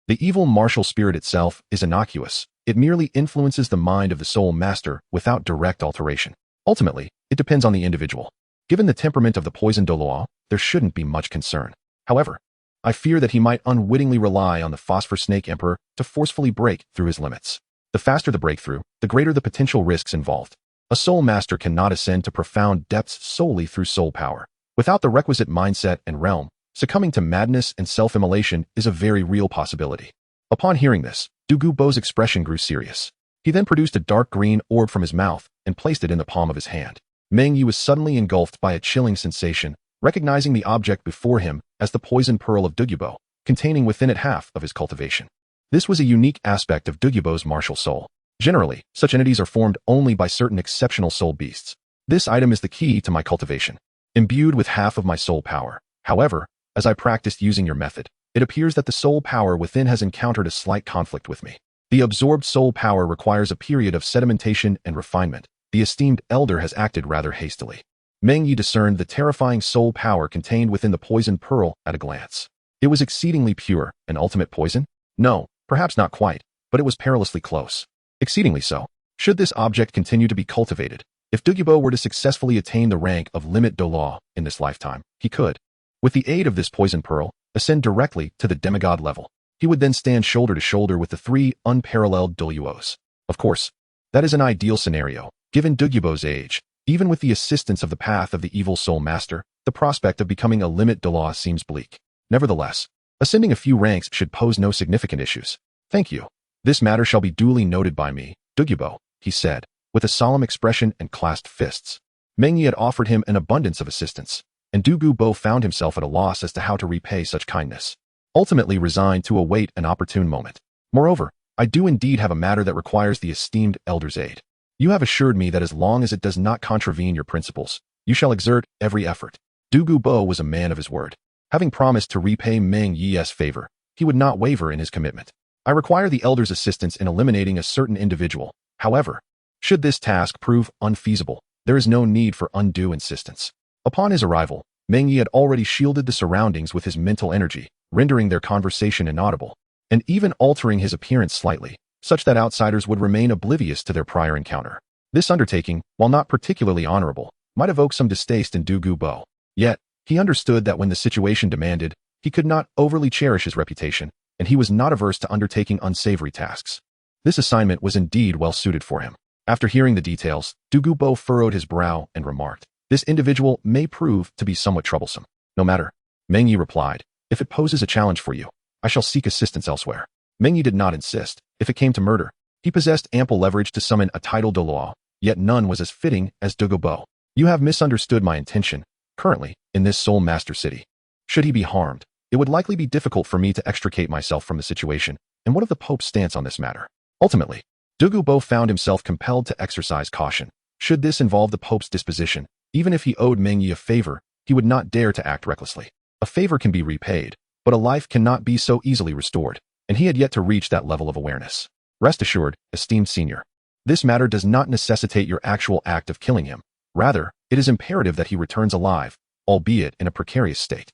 The evil martial spirit itself is innocuous. It merely influences the mind of the soul master without direct alteration. Ultimately, it depends on the individual. Given the temperament of the poison Douluo, there shouldn't be much concern. However, I fear that he might unwittingly rely on the Phosphor Snake Emperor to forcefully break through his limits. The faster the breakthrough, the greater the potential risks involved. A soul master cannot ascend to profound depths solely through soul power. Without the requisite mindset and realm, succumbing to madness and self-immolation is a very real possibility. Upon hearing this, Douluo's expression grew serious. He then produced a dark green orb from his mouth and placed it in the palm of his hand. Meng Ye was suddenly engulfed by a chilling sensation, recognizing the object before him as the poison pearl of Douluo, containing within it half of his cultivation. This was a unique aspect of Douluo's martial soul. Generally, such entities are formed only by certain exceptional soul beasts. This item is the key to my cultivation, imbued with half of my soul power. However, as I practiced using your method, it appears that the soul power within has encountered a slight conflict with me. The absorbed soul power requires a period of sedimentation and refinement. The esteemed elder has acted rather hastily. Meng Ye discerned the terrifying soul power contained within the poison pearl at a glance. It was exceedingly pure, an ultimate poison? No, perhaps not quite, but it was perilously close. Exceedingly so. Should this object continue to be cultivated, if Douluo were to successfully attain the rank of Limit Douluo in this lifetime, he could, with the aid of this poison pearl, ascend directly to the demigod level. He would then stand shoulder to shoulder with the three unparalleled Douluos. Of course, that is an ideal scenario. Given Douluo's age, even with the assistance of the path of the evil soul master, the prospect of becoming a Limit Douluo seems bleak. Nevertheless, ascending a few ranks should pose no significant issues. Thank you. This matter shall be duly noted by me, Douluo, he said, with a solemn expression and clasped fists. Meng Ye had offered him an abundance of assistance, and Douluo found himself at a loss as to how to repay such kindness, ultimately resigned to await an opportune moment. Moreover, I do indeed have a matter that requires the esteemed elder's aid. You have assured me that as long as it does not contravene your principles, you shall exert every effort. Douluo was a man of his word. Having promised to repay Meng Ye's favor, he would not waver in his commitment. I require the elder's assistance in eliminating a certain individual. However, should this task prove unfeasible, there is no need for undue insistence. Upon his arrival, Meng Ye had already shielded the surroundings with his mental energy, rendering their conversation inaudible, and even altering his appearance slightly, such that outsiders would remain oblivious to their prior encounter. This undertaking, while not particularly honorable, might evoke some distaste in Douluo. Yet, he understood that when the situation demanded, he could not overly cherish his reputation, and he was not averse to undertaking unsavory tasks. This assignment was indeed well suited for him. After hearing the details, Douluo furrowed his brow and remarked, this individual may prove to be somewhat troublesome. No matter, Meng Ye replied, if it poses a challenge for you, I shall seek assistance elsewhere. Meng Ye did not insist. If it came to murder, he possessed ample leverage to summon a title Douluo, yet none was as fitting as Douluo. You have misunderstood my intention. Currently, in this soul master city, should he be harmed, it would likely be difficult for me to extricate myself from the situation. And what of the Pope's stance on this matter? Ultimately, Douluo found himself compelled to exercise caution. Should this involve the Pope's disposition, even if he owed Meng Ye a favor, he would not dare to act recklessly. A favor can be repaid, but a life cannot be so easily restored, and he had yet to reach that level of awareness. Rest assured, esteemed senior, this matter does not necessitate your actual act of killing him. Rather, it is imperative that he returns alive, albeit in a precarious state.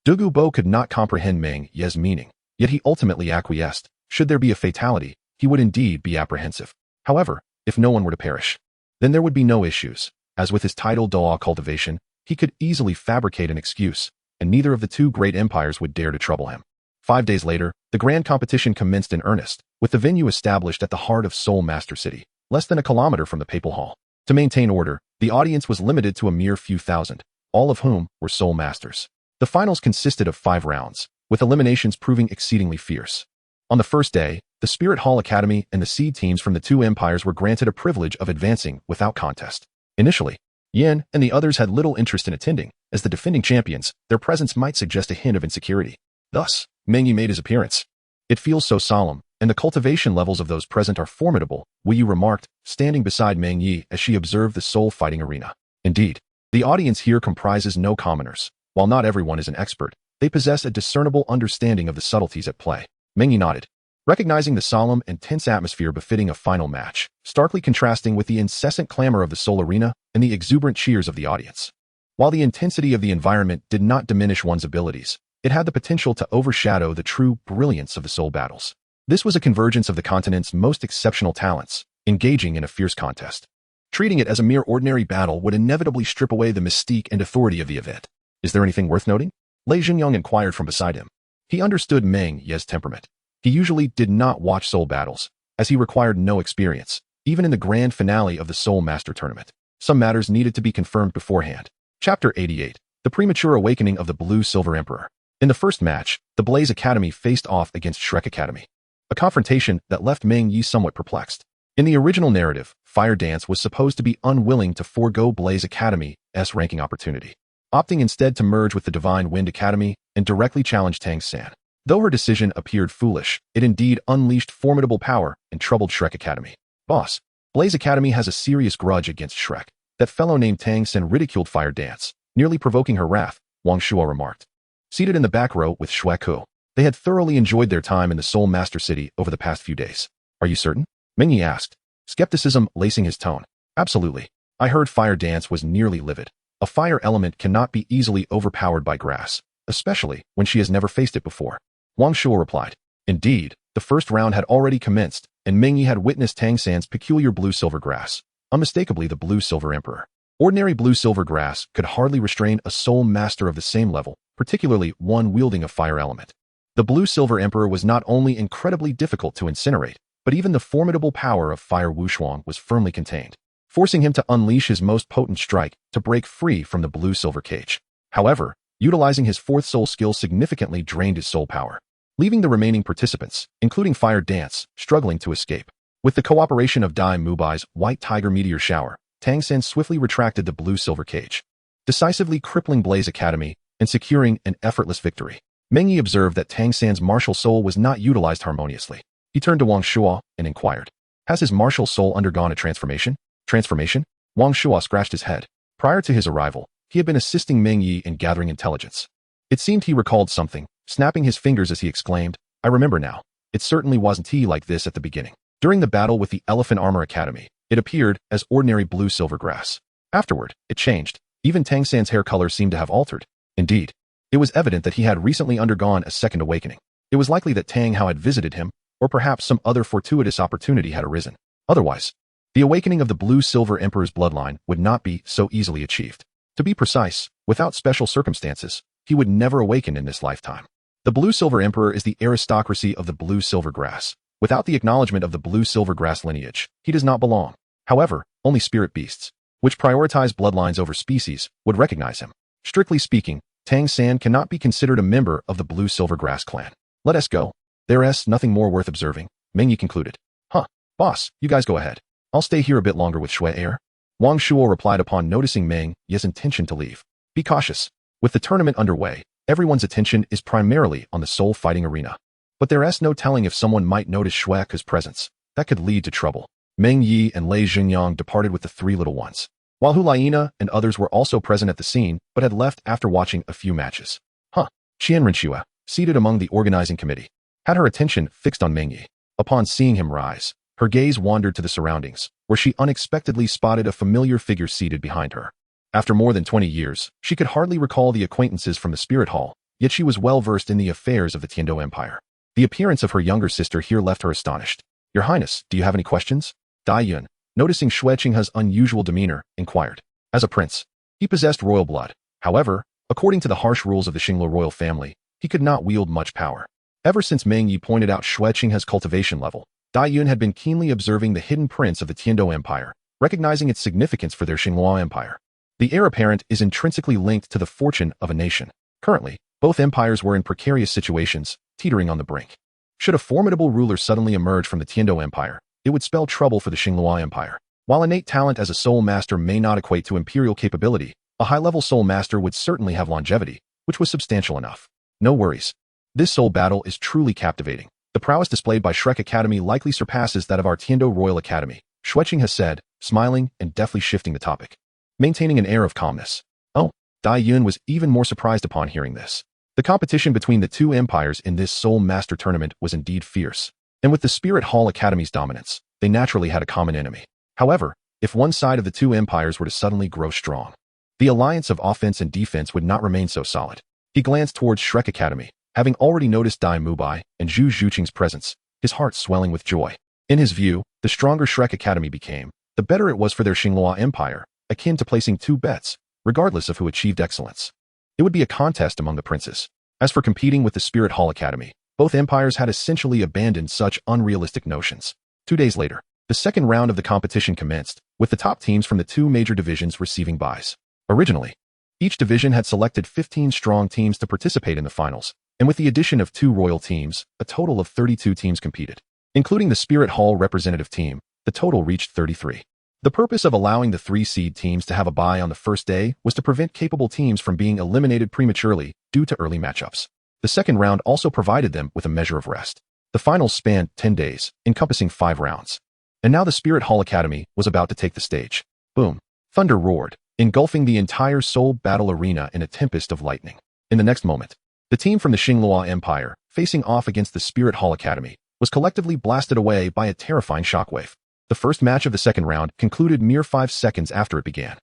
Douluo could not comprehend Meng Ye's meaning, yet he ultimately acquiesced. Should there be a fatality, he would indeed be apprehensive. However, if no one were to perish, then there would be no issues. As with his title Douluo cultivation, he could easily fabricate an excuse, and neither of the two great empires would dare to trouble him. 5 days later, the grand competition commenced in earnest, with the venue established at the heart of Soul Master City, less than a kilometer from the Papal Hall. To maintain order, the audience was limited to a mere few thousand. all of whom were soul masters. The finals consisted of 5 rounds, with eliminations proving exceedingly fierce. On the first day, the Spirit Hall Academy and the seed teams from the 2 empires were granted a privilege of advancing without contest. Initially, Yin and the others had little interest in attending. As the defending champions, their presence might suggest a hint of insecurity. Thus, Meng Ye made his appearance. "It feels so solemn, and the cultivation levels of those present are formidable," Wu Yu remarked, standing beside Meng Ye as she observed the soul fighting arena. Indeed, the audience here comprises no commoners. While not everyone is an expert, they possess a discernible understanding of the subtleties at play. Meng Ye nodded, recognizing the solemn and tense atmosphere befitting a final match, starkly contrasting with the incessant clamor of the soul arena and the exuberant cheers of the audience. While the intensity of the environment did not diminish one's abilities, it had the potential to overshadow the true brilliance of the soul battles. This was a convergence of the continent's most exceptional talents, engaging in a fierce contest. Treating it as a mere ordinary battle would inevitably strip away the mystique and authority of the event. "Is there anything worth noting?" Lei Zhenyang inquired from beside him. He understood Meng Ye's temperament. He usually did not watch soul battles, as he required no experience, even in the grand finale of the Soul Master Tournament. Some matters needed to be confirmed beforehand. Chapter 88. The Premature Awakening of the Blue-Silver Emperor. In the first match, the Blaze Academy faced off against Shrek Academy. A confrontation that left Meng Ye somewhat perplexed. In the original narrative, Fire Dance was supposed to be unwilling to forego Blaze Academy's ranking opportunity, opting instead to merge with the Divine Wind Academy and directly challenge Tang San. Though her decision appeared foolish, it indeed unleashed formidable power and troubled Shrek Academy. "Boss, Blaze Academy has a serious grudge against Shrek. That fellow named Tang San ridiculed Fire Dance, nearly provoking her wrath," Wang Shuo remarked. Seated in the back row with Shui Ku, they had thoroughly enjoyed their time in the Soul Master City over the past few days. "Are you certain?" Meng Ye asked, skepticism lacing his tone. "Absolutely. I heard Fire Dance was nearly livid. A fire element cannot be easily overpowered by grass, especially when she has never faced it before." Wang Shuo replied. Indeed, the first round had already commenced, and Meng Ye had witnessed Tang San's peculiar blue-silver grass, unmistakably the blue-silver emperor. Ordinary blue-silver grass could hardly restrain a soul master of the same level, particularly one wielding a fire element. The blue-silver emperor was not only incredibly difficult to incinerate, but even the formidable power of Fire Wushuang was firmly contained, forcing him to unleash his most potent strike to break free from the blue-silver cage. However, utilizing his fourth soul skill significantly drained his soul power, leaving the remaining participants, including Fire Dance, struggling to escape. With the cooperation of Dai Mubai's White Tiger Meteor Shower, Tang San swiftly retracted the blue-silver cage, decisively crippling Blaze Academy and securing an effortless victory. Meng Ye observed that Tang San's martial soul was not utilized harmoniously. He turned to Wang Shuo and inquired, "Has his martial soul undergone a transformation?" "Transformation?" Wang Shuo scratched his head. Prior to his arrival, he had been assisting Meng Ye in gathering intelligence. It seemed he recalled something, snapping his fingers as he exclaimed, "I remember now. It certainly wasn't he like this at the beginning. During the battle with the Elephant Armor Academy, it appeared as ordinary blue-silver grass. Afterward, it changed. Even Tang San's hair color seemed to have altered. Indeed, it was evident that he had recently undergone a second awakening. It was likely that Tang Hao had visited him, or perhaps some other fortuitous opportunity had arisen. Otherwise, the awakening of the blue-silver emperor's bloodline would not be so easily achieved. To be precise, without special circumstances, he would never awaken in this lifetime. The blue-silver emperor is the aristocracy of the blue-silver grass. Without the acknowledgement of the blue-silver grass lineage, he does not belong. However, only spirit beasts, which prioritize bloodlines over species, would recognize him. Strictly speaking, Tang San cannot be considered a member of the blue-silver grass clan. "Let us go. There's nothing more worth observing," Meng Ye concluded. "Huh, boss, you guys go ahead. I'll stay here a bit longer with Shui Air." Wang Shuo replied upon noticing Meng Ye's intention to leave. "Be cautious. With the tournament underway, everyone's attention is primarily on the soul fighting arena. But there's no telling if someone might notice Shue's presence. That could lead to trouble." Meng Ye and Lei Zhenyang departed with the 3 little ones, while Hulaina and others were also present at the scene but had left after watching a few matches. Qian Renxue, seated among the organizing committee, had her attention fixed on Meng Ye. Upon seeing him rise, her gaze wandered to the surroundings, where she unexpectedly spotted a familiar figure seated behind her. After more than 20 years, she could hardly recall the acquaintances from the Spirit Hall, yet she was well versed in the affairs of the Tiando Empire. The appearance of her younger sister here left her astonished. "Your Highness, do you have any questions?" Dai Yun, noticing Shui Qinghe's unusual demeanor, inquired. As a prince, he possessed royal blood. However, according to the harsh rules of the Xingluo royal family, he could not wield much power. Ever since Meng Ye pointed out Shui Qinghe's cultivation level, Dai Yun had been keenly observing the hidden prince of the Tiando Empire, recognizing its significance for their Xingluo Empire. The heir apparent is intrinsically linked to the fortune of a nation. Currently, both empires were in precarious situations, teetering on the brink. Should a formidable ruler suddenly emerge from the Tiando Empire, it would spell trouble for the Xinhua Empire. While innate talent as a soul master may not equate to imperial capability, a high-level soul master would certainly have longevity, which was substantial enough. No worries. This soul battle is truly captivating. The prowess displayed by Shrek Academy likely surpasses that of our Tiando Royal Academy, Xueqing has said, smiling and deftly shifting the topic. Maintaining an air of calmness. Oh, Dai Yun was even more surprised upon hearing this. The competition between the two empires in this Soul Master tournament was indeed fierce, and with the Spirit Hall Academy's dominance, they naturally had a common enemy. However, if one side of the two empires were to suddenly grow strong, the alliance of offense and defense would not remain so solid. He glanced towards Shrek Academy, having already noticed Dai Mubai and Zhu Zhuqing's presence, his heart swelling with joy. In his view, the stronger Shrek Academy became, the better it was for their Xinhua Empire, akin to placing two bets, regardless of who achieved excellence. It would be a contest among the princes. As for competing with the Spirit Hall Academy, both empires had essentially abandoned such unrealistic notions. 2 days later, the second round of the competition commenced, with the top teams from the two major divisions receiving byes. Originally, each division had selected 15 strong teams to participate in the finals, and with the addition of 2 royal teams, a total of 32 teams competed. Including the Spirit Hall representative team, the total reached 33. The purpose of allowing the 3 seed teams to have a bye on the first day was to prevent capable teams from being eliminated prematurely due to early matchups. The second round also provided them with a measure of rest. The finals spanned 10 days, encompassing 5 rounds. And now the Spirit Hall Academy was about to take the stage. Boom! Thunder roared, engulfing the entire Soul Battle arena in a tempest of lightning. In the next moment, the team from the Xinhua Empire, facing off against the Spirit Hall Academy, was collectively blasted away by a terrifying shockwave. The first match of the second round concluded mere 5 seconds after it began.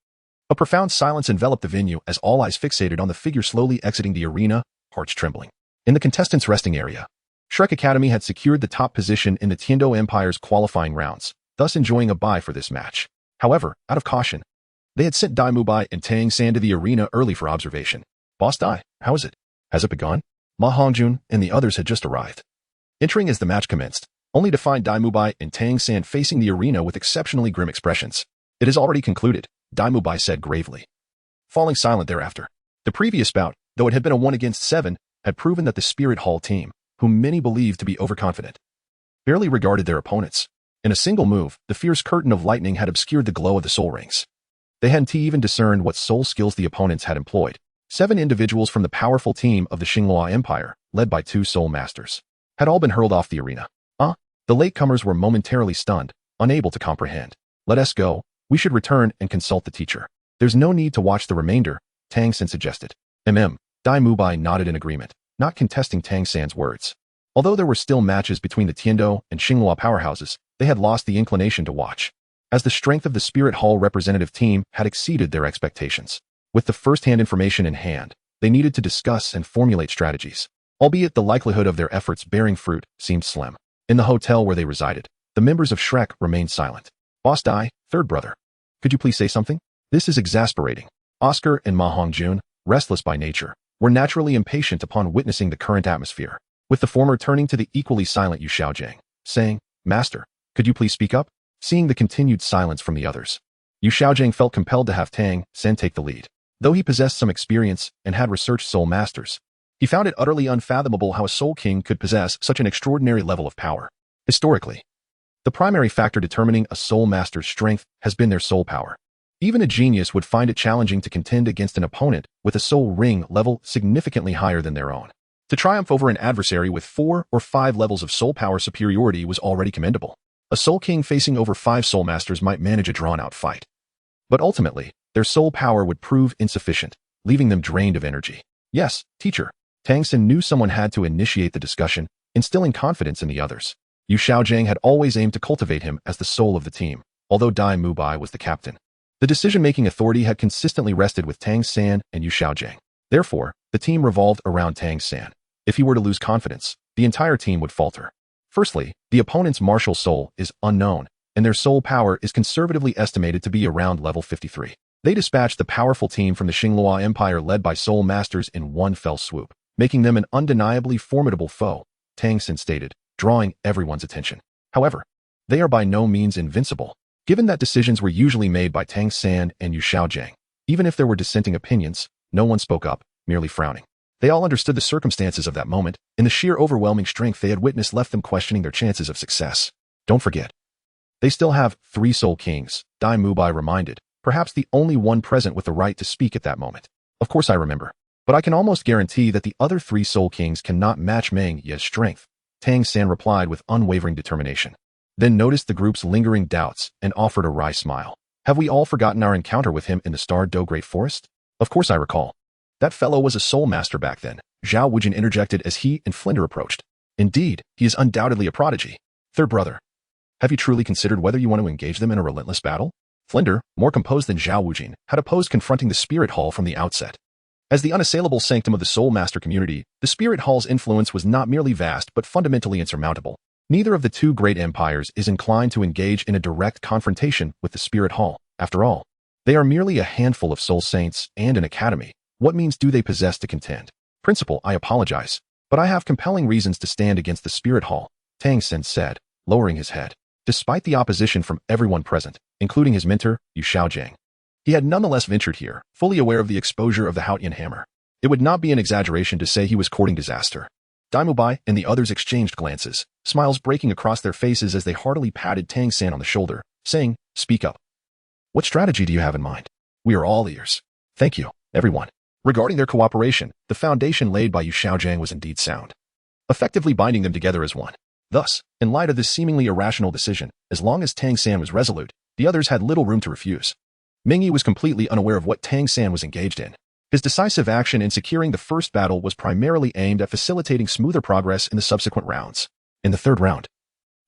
A profound silence enveloped the venue as all eyes fixated on the figure slowly exiting the arena, hearts trembling. In the contestants' resting area, Shrek Academy had secured the top position in the Tiando Empire's qualifying rounds, thus enjoying a bye for this match. However, out of caution, they had sent Dai Mubai and Tang San to the arena early for observation. Boss Dai, how is it? Has it begun? Ma Hongjun and the others had just arrived. Entering as the match commenced, only to find Dai Mubai and Tang San facing the arena with exceptionally grim expressions. It has already concluded, Dai Mubai said gravely, falling silent thereafter. The previous bout, though it had been a 1-against-7, had proven that the Spirit Hall team, whom many believed to be overconfident, barely regarded their opponents. In a single move, the fierce curtain of lightning had obscured the glow of the soul rings. They hadn't even discerned what soul skills the opponents had employed. 7 individuals from the powerful team of the Xinhua Empire, led by 2 soul masters, had all been hurled off the arena. The latecomers were momentarily stunned, unable to comprehend. Let us go. We should return and consult the teacher. There's no need to watch the remainder, Tang San suggested. Dai Mubai nodded in agreement, not contesting Tang San's words. Although there were still matches between the Tiando and Xinhua powerhouses, they had lost the inclination to watch, as the strength of the Spirit Hall representative team had exceeded their expectations. With the first-hand information in hand, they needed to discuss and formulate strategies, albeit the likelihood of their efforts bearing fruit seemed slim. In the hotel where they resided, the members of Shrek remained silent. Boss Dai, third brother, could you please say something? This is exasperating. Oscar and Ma Hongjun, restless by nature, were naturally impatient upon witnessing the current atmosphere, with the former turning to the equally silent Yu Xiaojiang, saying, Master, could you please speak up? Seeing the continued silence from the others, Yu Xiaojiang felt compelled to have Tang San take the lead. Though he possessed some experience and had researched soul masters, he found it utterly unfathomable how a soul king could possess such an extraordinary level of power. Historically, the primary factor determining a soul master's strength has been their soul power. Even a genius would find it challenging to contend against an opponent with a soul ring level significantly higher than their own. To triumph over an adversary with 4 or 5 levels of soul power superiority was already commendable. A soul king facing over 5 soul masters might manage a drawn-out fight. But ultimately, their soul power would prove insufficient, leaving them drained of energy. Yes, teacher. Tang San knew someone had to initiate the discussion, instilling confidence in the others. Yu Xiaojiang had always aimed to cultivate him as the soul of the team, although Dai Mubai was the captain. The decision-making authority had consistently rested with Tang San and Yu Xiaojiang. Therefore, the team revolved around Tang San. If he were to lose confidence, the entire team would falter. Firstly, the opponent's martial soul is unknown, and their soul power is conservatively estimated to be around level 53. They dispatched the powerful team from the Xinhua Empire led by soul masters in one fell swoop, making them an undeniably formidable foe, Tang San stated, drawing everyone's attention. However, they are by no means invincible. Given that decisions were usually made by Tang San and Yu Xiaojiang, Even if there were dissenting opinions, no one spoke up, merely frowning. They all understood the circumstances of that moment, and the sheer overwhelming strength they had witnessed left them questioning their chances of success. Don't forget, they still have 3 Soul Kings, Dai Mubai reminded, perhaps the only one present with the right to speak at that moment. Of course I remember. But I can almost guarantee that the other 3 Soul Kings cannot match Meng Ye's strength, Tang San replied with unwavering determination. Then noticed the group's lingering doubts and offered a wry smile. Have we all forgotten our encounter with him in the Star Do Great Forest? Of course I recall. That fellow was a soul master back then, Zhao Wujin interjected as he and Flinder approached. Indeed, he is undoubtedly a prodigy. Third brother. Have you truly considered whether you want to engage them in a relentless battle? Flinder, more composed than Zhao Wujin, had opposed confronting the Spirit Hall from the outset. As the unassailable sanctum of the Soul Master community, the Spirit Hall's influence was not merely vast but fundamentally insurmountable. Neither of the 2 great empires is inclined to engage in a direct confrontation with the Spirit Hall. After all, they are merely a handful of soul saints and an academy. What means do they possess to contend? Principal, I apologize, but I have compelling reasons to stand against the Spirit Hall, Tang Sen said, lowering his head. Despite the opposition from everyone present, including his mentor, Yu Xiaojiang, he had nonetheless ventured here, fully aware of the exposure of the Haotian hammer. It would not be an exaggeration to say he was courting disaster. Dai Mubai and the others exchanged glances, smiles breaking across their faces as they heartily patted Tang San on the shoulder, saying, "Speak up. What strategy do you have in mind? We are all ears." Thank you, everyone. Regarding their cooperation, the foundation laid by Yu Xiaojiang was indeed sound, effectively binding them together as one. Thus, in light of this seemingly irrational decision, as long as Tang San was resolute, the others had little room to refuse. Meng Ye was completely unaware of what Tang San was engaged in. His decisive action in securing the first battle was primarily aimed at facilitating smoother progress in the subsequent rounds. In the 3rd round,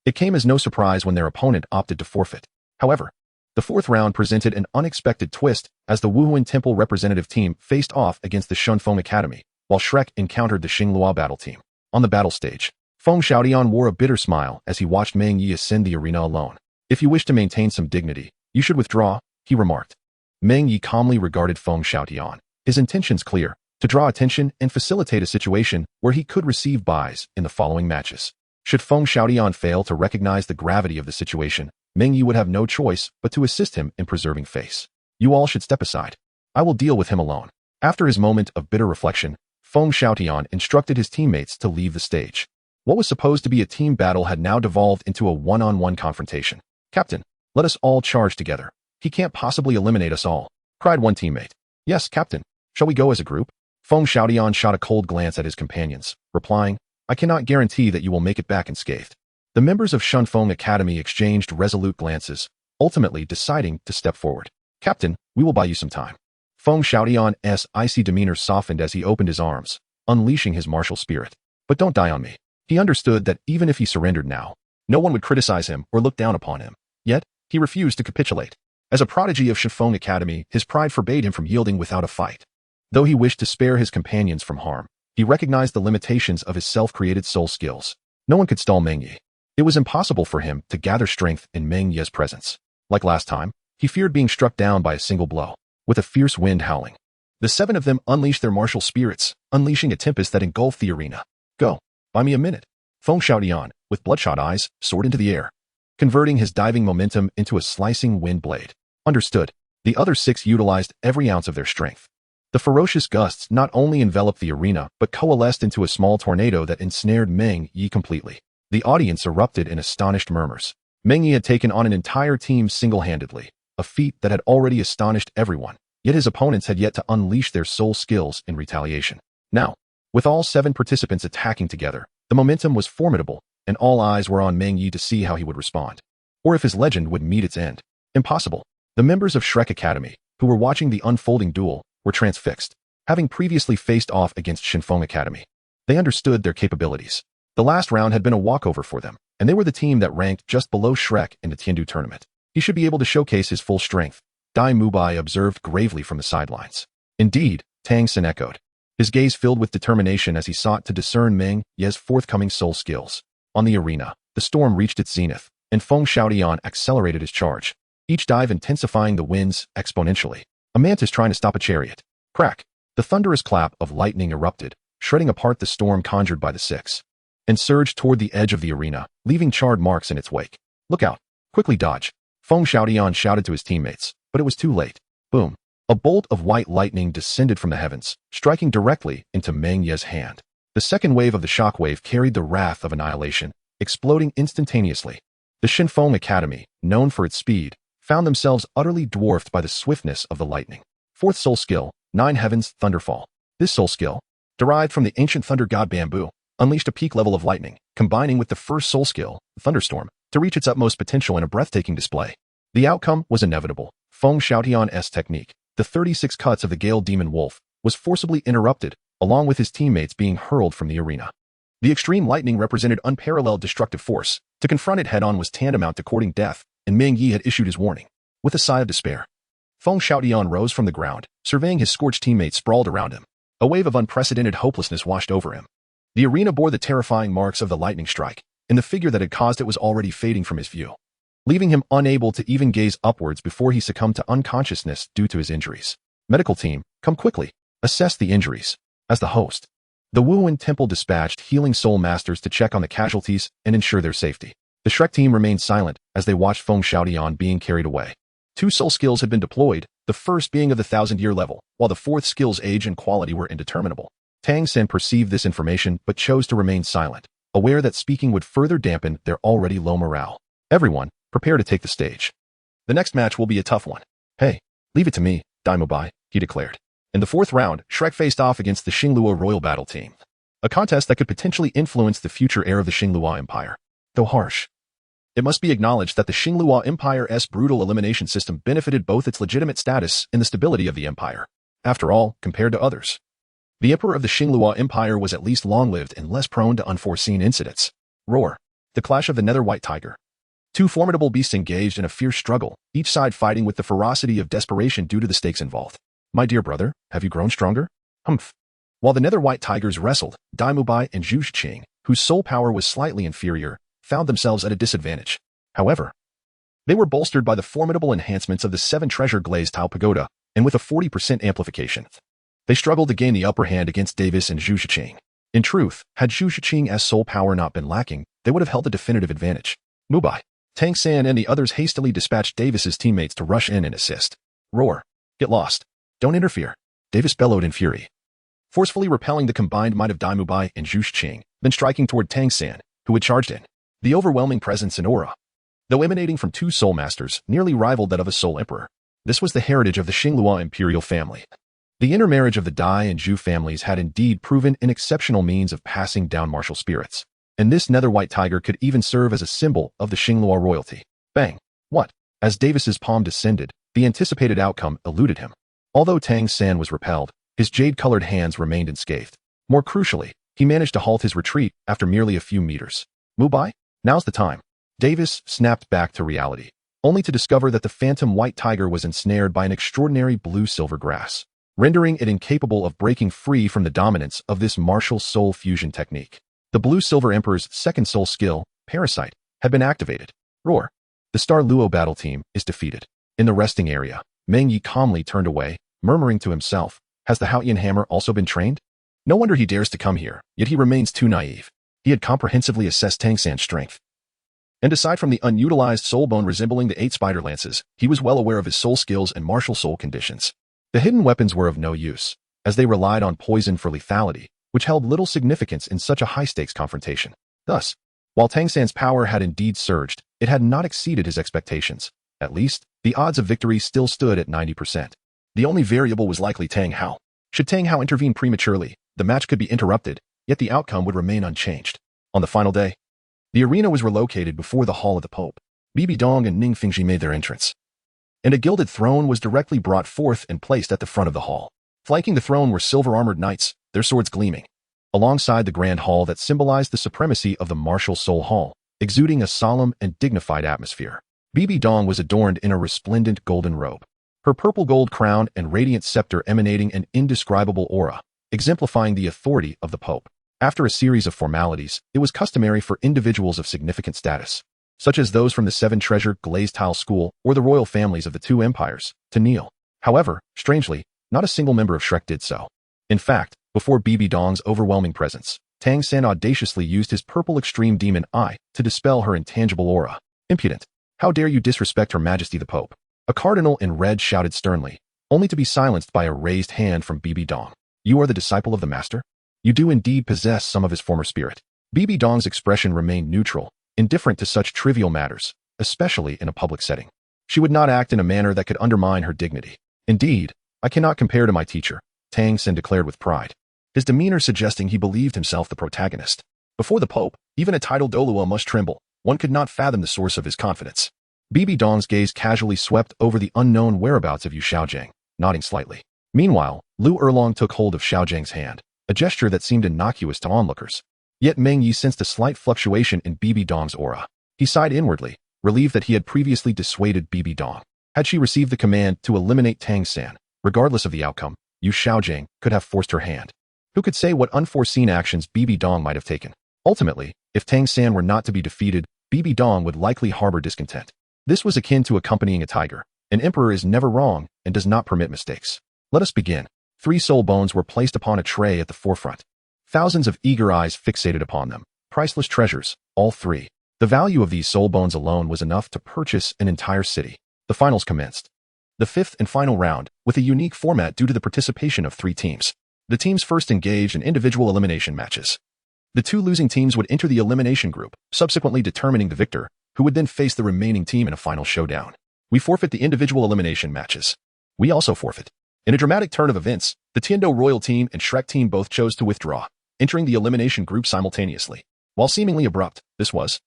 it came as no surprise when their opponent opted to forfeit. However, the 4th round presented an unexpected twist as the Wuhuan Temple representative team faced off against the Shunfeng Academy, while Shrek encountered the Xinglua battle team. On the battle stage, Feng Xiaodian wore a bitter smile as he watched Meng Ye ascend the arena alone. If you wish to maintain some dignity, you should withdraw, he remarked. Meng Ye calmly regarded Feng Xiaodian, his intentions clear, to draw attention and facilitate a situation where he could receive buys in the following matches. Should Feng Xiaodian fail to recognize the gravity of the situation, Meng Ye would have no choice but to assist him in preserving face. You all should step aside. I will deal with him alone. After his moment of bitter reflection, Feng Xiaodian instructed his teammates to leave the stage. What was supposed to be a team battle had now devolved into a one-on-one confrontation. Captain, let us all charge together. He can't possibly eliminate us all, cried one teammate. Yes, Captain. Shall we go as a group? Feng Xiaodian shot a cold glance at his companions, replying, I cannot guarantee that you will make it back unscathed. The members of Shunfeng Academy exchanged resolute glances, ultimately deciding to step forward. Captain, we will buy you some time. Feng Xiaodian's icy demeanor softened as he opened his arms, unleashing his martial spirit. But don't die on me. He understood that even if he surrendered now, no one would criticize him or look down upon him. Yet, he refused to capitulate. As a prodigy of Shunfeng Academy, his pride forbade him from yielding without a fight. Though he wished to spare his companions from harm, he recognized the limitations of his self-created soul skills. No one could stall Meng Ye. It was impossible for him to gather strength in Meng Ye's presence. Like last time, he feared being struck down by a single blow, with a fierce wind howling. The 7 of them unleashed their martial spirits, unleashing a tempest that engulfed the arena. Go. Buy me a minute. Feng Xiaodian, with bloodshot eyes, soared into the air, converting his diving momentum into a slicing wind blade. Understood. The other 6 utilized every ounce of their strength. The ferocious gusts not only enveloped the arena, but coalesced into a small tornado that ensnared Meng Ye completely. The audience erupted in astonished murmurs. Meng Ye had taken on an entire team single-handedly, a feat that had already astonished everyone, yet his opponents had yet to unleash their soul skills in retaliation. Now, with all 7 participants attacking together, the momentum was formidable, and all eyes were on Meng Ye to see how he would respond, or if his legend would meet its end. Impossible. The members of Shrek Academy, who were watching the unfolding duel, were transfixed, having previously faced off against Shunfeng Academy. They understood their capabilities. The last round had been a walkover for them, and they were the team that ranked just below Shrek in the Tiandu tournament. He should be able to showcase his full strength, Dai Mubai observed gravely from the sidelines. Indeed, Tang Sen echoed, his gaze filled with determination as he sought to discern Meng Ye's forthcoming soul skills. On the arena, the storm reached its zenith, and Feng Xiaodian accelerated his charge, each dive intensifying the winds exponentially. A mantis trying to stop a chariot. Crack! The thunderous clap of lightning erupted, shredding apart the storm conjured by the 6, and surged toward the edge of the arena, leaving charred marks in its wake. Look out! Quickly dodge! Feng Xiaodian shouted to his teammates, but it was too late. Boom! A bolt of white lightning descended from the heavens, striking directly into Meng Ye's hand. The second wave of the shockwave carried the wrath of annihilation, exploding instantaneously. The Shinfeng Academy, known for its speed, found themselves utterly dwarfed by the swiftness of the lightning. Fourth soul skill, Nine Heavens Thunderfall. This soul skill, derived from the ancient thunder god Bamboo, unleashed a peak level of lightning, combining with the first soul skill, Thunderstorm, to reach its utmost potential in a breathtaking display. The outcome was inevitable. Feng Xiaotian's technique, the 36 cuts of the Gale Demon Wolf, was forcibly interrupted, along with his teammates being hurled from the arena. The extreme lightning represented unparalleled destructive force. To confront it head-on was tantamount to courting death, and Meng Ye had issued his warning. With a sigh of despair, Feng Xiaotian rose from the ground, surveying his scorched teammates sprawled around him. A wave of unprecedented hopelessness washed over him. The arena bore the terrifying marks of the lightning strike, and the figure that had caused it was already fading from his view, leaving him unable to even gaze upwards before he succumbed to unconsciousness due to his injuries. Medical team, come quickly. Assess the injuries. As the host, the Wuhan Temple dispatched healing soul masters to check on the casualties and ensure their safety. The Shrek team remained silent as they watched Feng Xiaotian being carried away. 2 soul skills had been deployed, the first being of the 1,000-year level, while the fourth skill's age and quality were indeterminable. Tang Sen perceived this information but chose to remain silent, aware that speaking would further dampen their already low morale. Everyone, prepare to take the stage. The next match will be a tough one. Hey, leave it to me, Daimubai, he declared. In the 4th round, Shrek faced off against the Xingluo Royal Battle Team, a contest that could potentially influence the future heir of the Xingluo Empire. Though harsh, it must be acknowledged that the Xingluo Empire's brutal elimination system benefited both its legitimate status and the stability of the empire. After all, compared to others, the emperor of the Xingluo Empire was at least long-lived and less prone to unforeseen incidents. Roar. The clash of the Nether White Tiger. 2 formidable beasts engaged in a fierce struggle, each side fighting with the ferocity of desperation due to the stakes involved. My dear brother, have you grown stronger? Humph. While the Nether White Tigers wrestled, Daimubai and Zhu Shiqing, whose soul power was slightly inferior, found themselves at a disadvantage. However, they were bolstered by the formidable enhancements of the 7 treasure glazed tile pagoda, and with a 40% amplification. They struggled to gain the upper hand against Davis and Zhu Shiqing. In truth, had Zhu Shiqing's soul power not been lacking, they would have held a definitive advantage. Mubai. Tang San and the others hastily dispatched Davis's teammates to rush in and assist. Roar. Get lost. Don't interfere. Davis bellowed in fury, forcefully repelling the combined might of Daimubai and Zhu Shiqing, then striking toward Tang San, who had charged in. The overwhelming presence and aura, though emanating from 2 soul masters, nearly rivaled that of a soul emperor. This was the heritage of the Xingluo imperial family. The intermarriage of the Dai and Zhu families had indeed proven an exceptional means of passing down martial spirits, and this Nether White Tiger could even serve as a symbol of the Xingluo royalty. Bang! What? As Davis's palm descended, the anticipated outcome eluded him. Although Tang San was repelled, his jade-colored hands remained unscathed. More crucially, he managed to halt his retreat after merely a few meters. Mubai, now's the time. Davis snapped back to reality, only to discover that the phantom white tiger was ensnared by an extraordinary blue-silver grass, rendering it incapable of breaking free from the dominance of this martial soul fusion technique. The blue-silver emperor's second soul skill, Parasite, had been activated. Roar. The Star Luo battle team is defeated. In the resting area, Meng Ye calmly turned away, murmuring to himself, has the Haotian hammer also been trained? No wonder he dares to come here, yet he remains too naive. He had comprehensively assessed Tang San's strength. And aside from the unutilized soul bone resembling the 8 spider lances, he was well aware of his soul skills and martial soul conditions. The hidden weapons were of no use, as they relied on poison for lethality, which held little significance in such a high-stakes confrontation. Thus, while Tang San's power had indeed surged, it had not exceeded his expectations. At least, the odds of victory still stood at 90%. The only variable was likely Tang Hao. Should Tang Hao intervene prematurely, the match could be interrupted, yet the outcome would remain unchanged. On the final day, the arena was relocated before the Hall of the Pope. Bibi Dong and Ning Fingji made their entrance, and a gilded throne was directly brought forth and placed at the front of the hall. Flanking the throne were silver-armored knights, their swords gleaming, alongside the grand hall that symbolized the supremacy of the martial soul hall, exuding a solemn and dignified atmosphere. Bibi Dong was adorned in a resplendent golden robe, her purple gold crown and radiant scepter emanating an indescribable aura, exemplifying the authority of the Pope. After a series of formalities, it was customary for individuals of significant status, such as those from the 7 treasure glazed tile school or the royal families of the 2 empires, to kneel. However, strangely, not a single member of Shrek did so. In fact, before Bibi Dong's overwhelming presence, Tang San audaciously used his purple extreme demon eye to dispel her intangible aura. Impudent! How dare you disrespect Her Majesty the Pope? A cardinal in red shouted sternly, only to be silenced by a raised hand from Bibi Dong. You are the disciple of the master? You do indeed possess some of his former spirit. Bibi Dong's expression remained neutral, indifferent to such trivial matters, especially in a public setting. She would not act in a manner that could undermine her dignity. Indeed, I cannot compare to my teacher, Tang Sen declared with pride, his demeanor suggesting he believed himself the protagonist. Before the Pope, even a titled Douluo must tremble. One could not fathom the source of his confidence. Bibi Dong's gaze casually swept over the unknown whereabouts of Yu Xiaojiang, nodding slightly. Meanwhile, Lu Erlong took hold of Xiaojiang's hand, a gesture that seemed innocuous to onlookers. Yet Meng Ye sensed a slight fluctuation in Bibi Dong's aura. He sighed inwardly, relieved that he had previously dissuaded Bibi Dong. Had she received the command to eliminate Tang San, regardless of the outcome, Yu Xiaojiang could have forced her hand. Who could say what unforeseen actions Bibi Dong might have taken? Ultimately, if Tang San were not to be defeated, Bibi Dong would likely harbor discontent. This was akin to accompanying a tiger. An emperor is never wrong and does not permit mistakes. Let us begin. 3 soul bones were placed upon a tray at the forefront. Thousands of eager eyes fixated upon them. Priceless treasures, all 3. The value of these soul bones alone was enough to purchase an entire city. The finals commenced. The 5th and final round, with a unique format due to the participation of 3 teams. The teams first engaged in individual elimination matches. The 2 losing teams would enter the elimination group, subsequently determining the victor, who would then face the remaining team in a final showdown. We forfeit the individual elimination matches. We also forfeit. In a dramatic turn of events, the Tiando Royal team and Shrek team both chose to withdraw, entering the elimination group simultaneously. While seemingly abrupt, this was,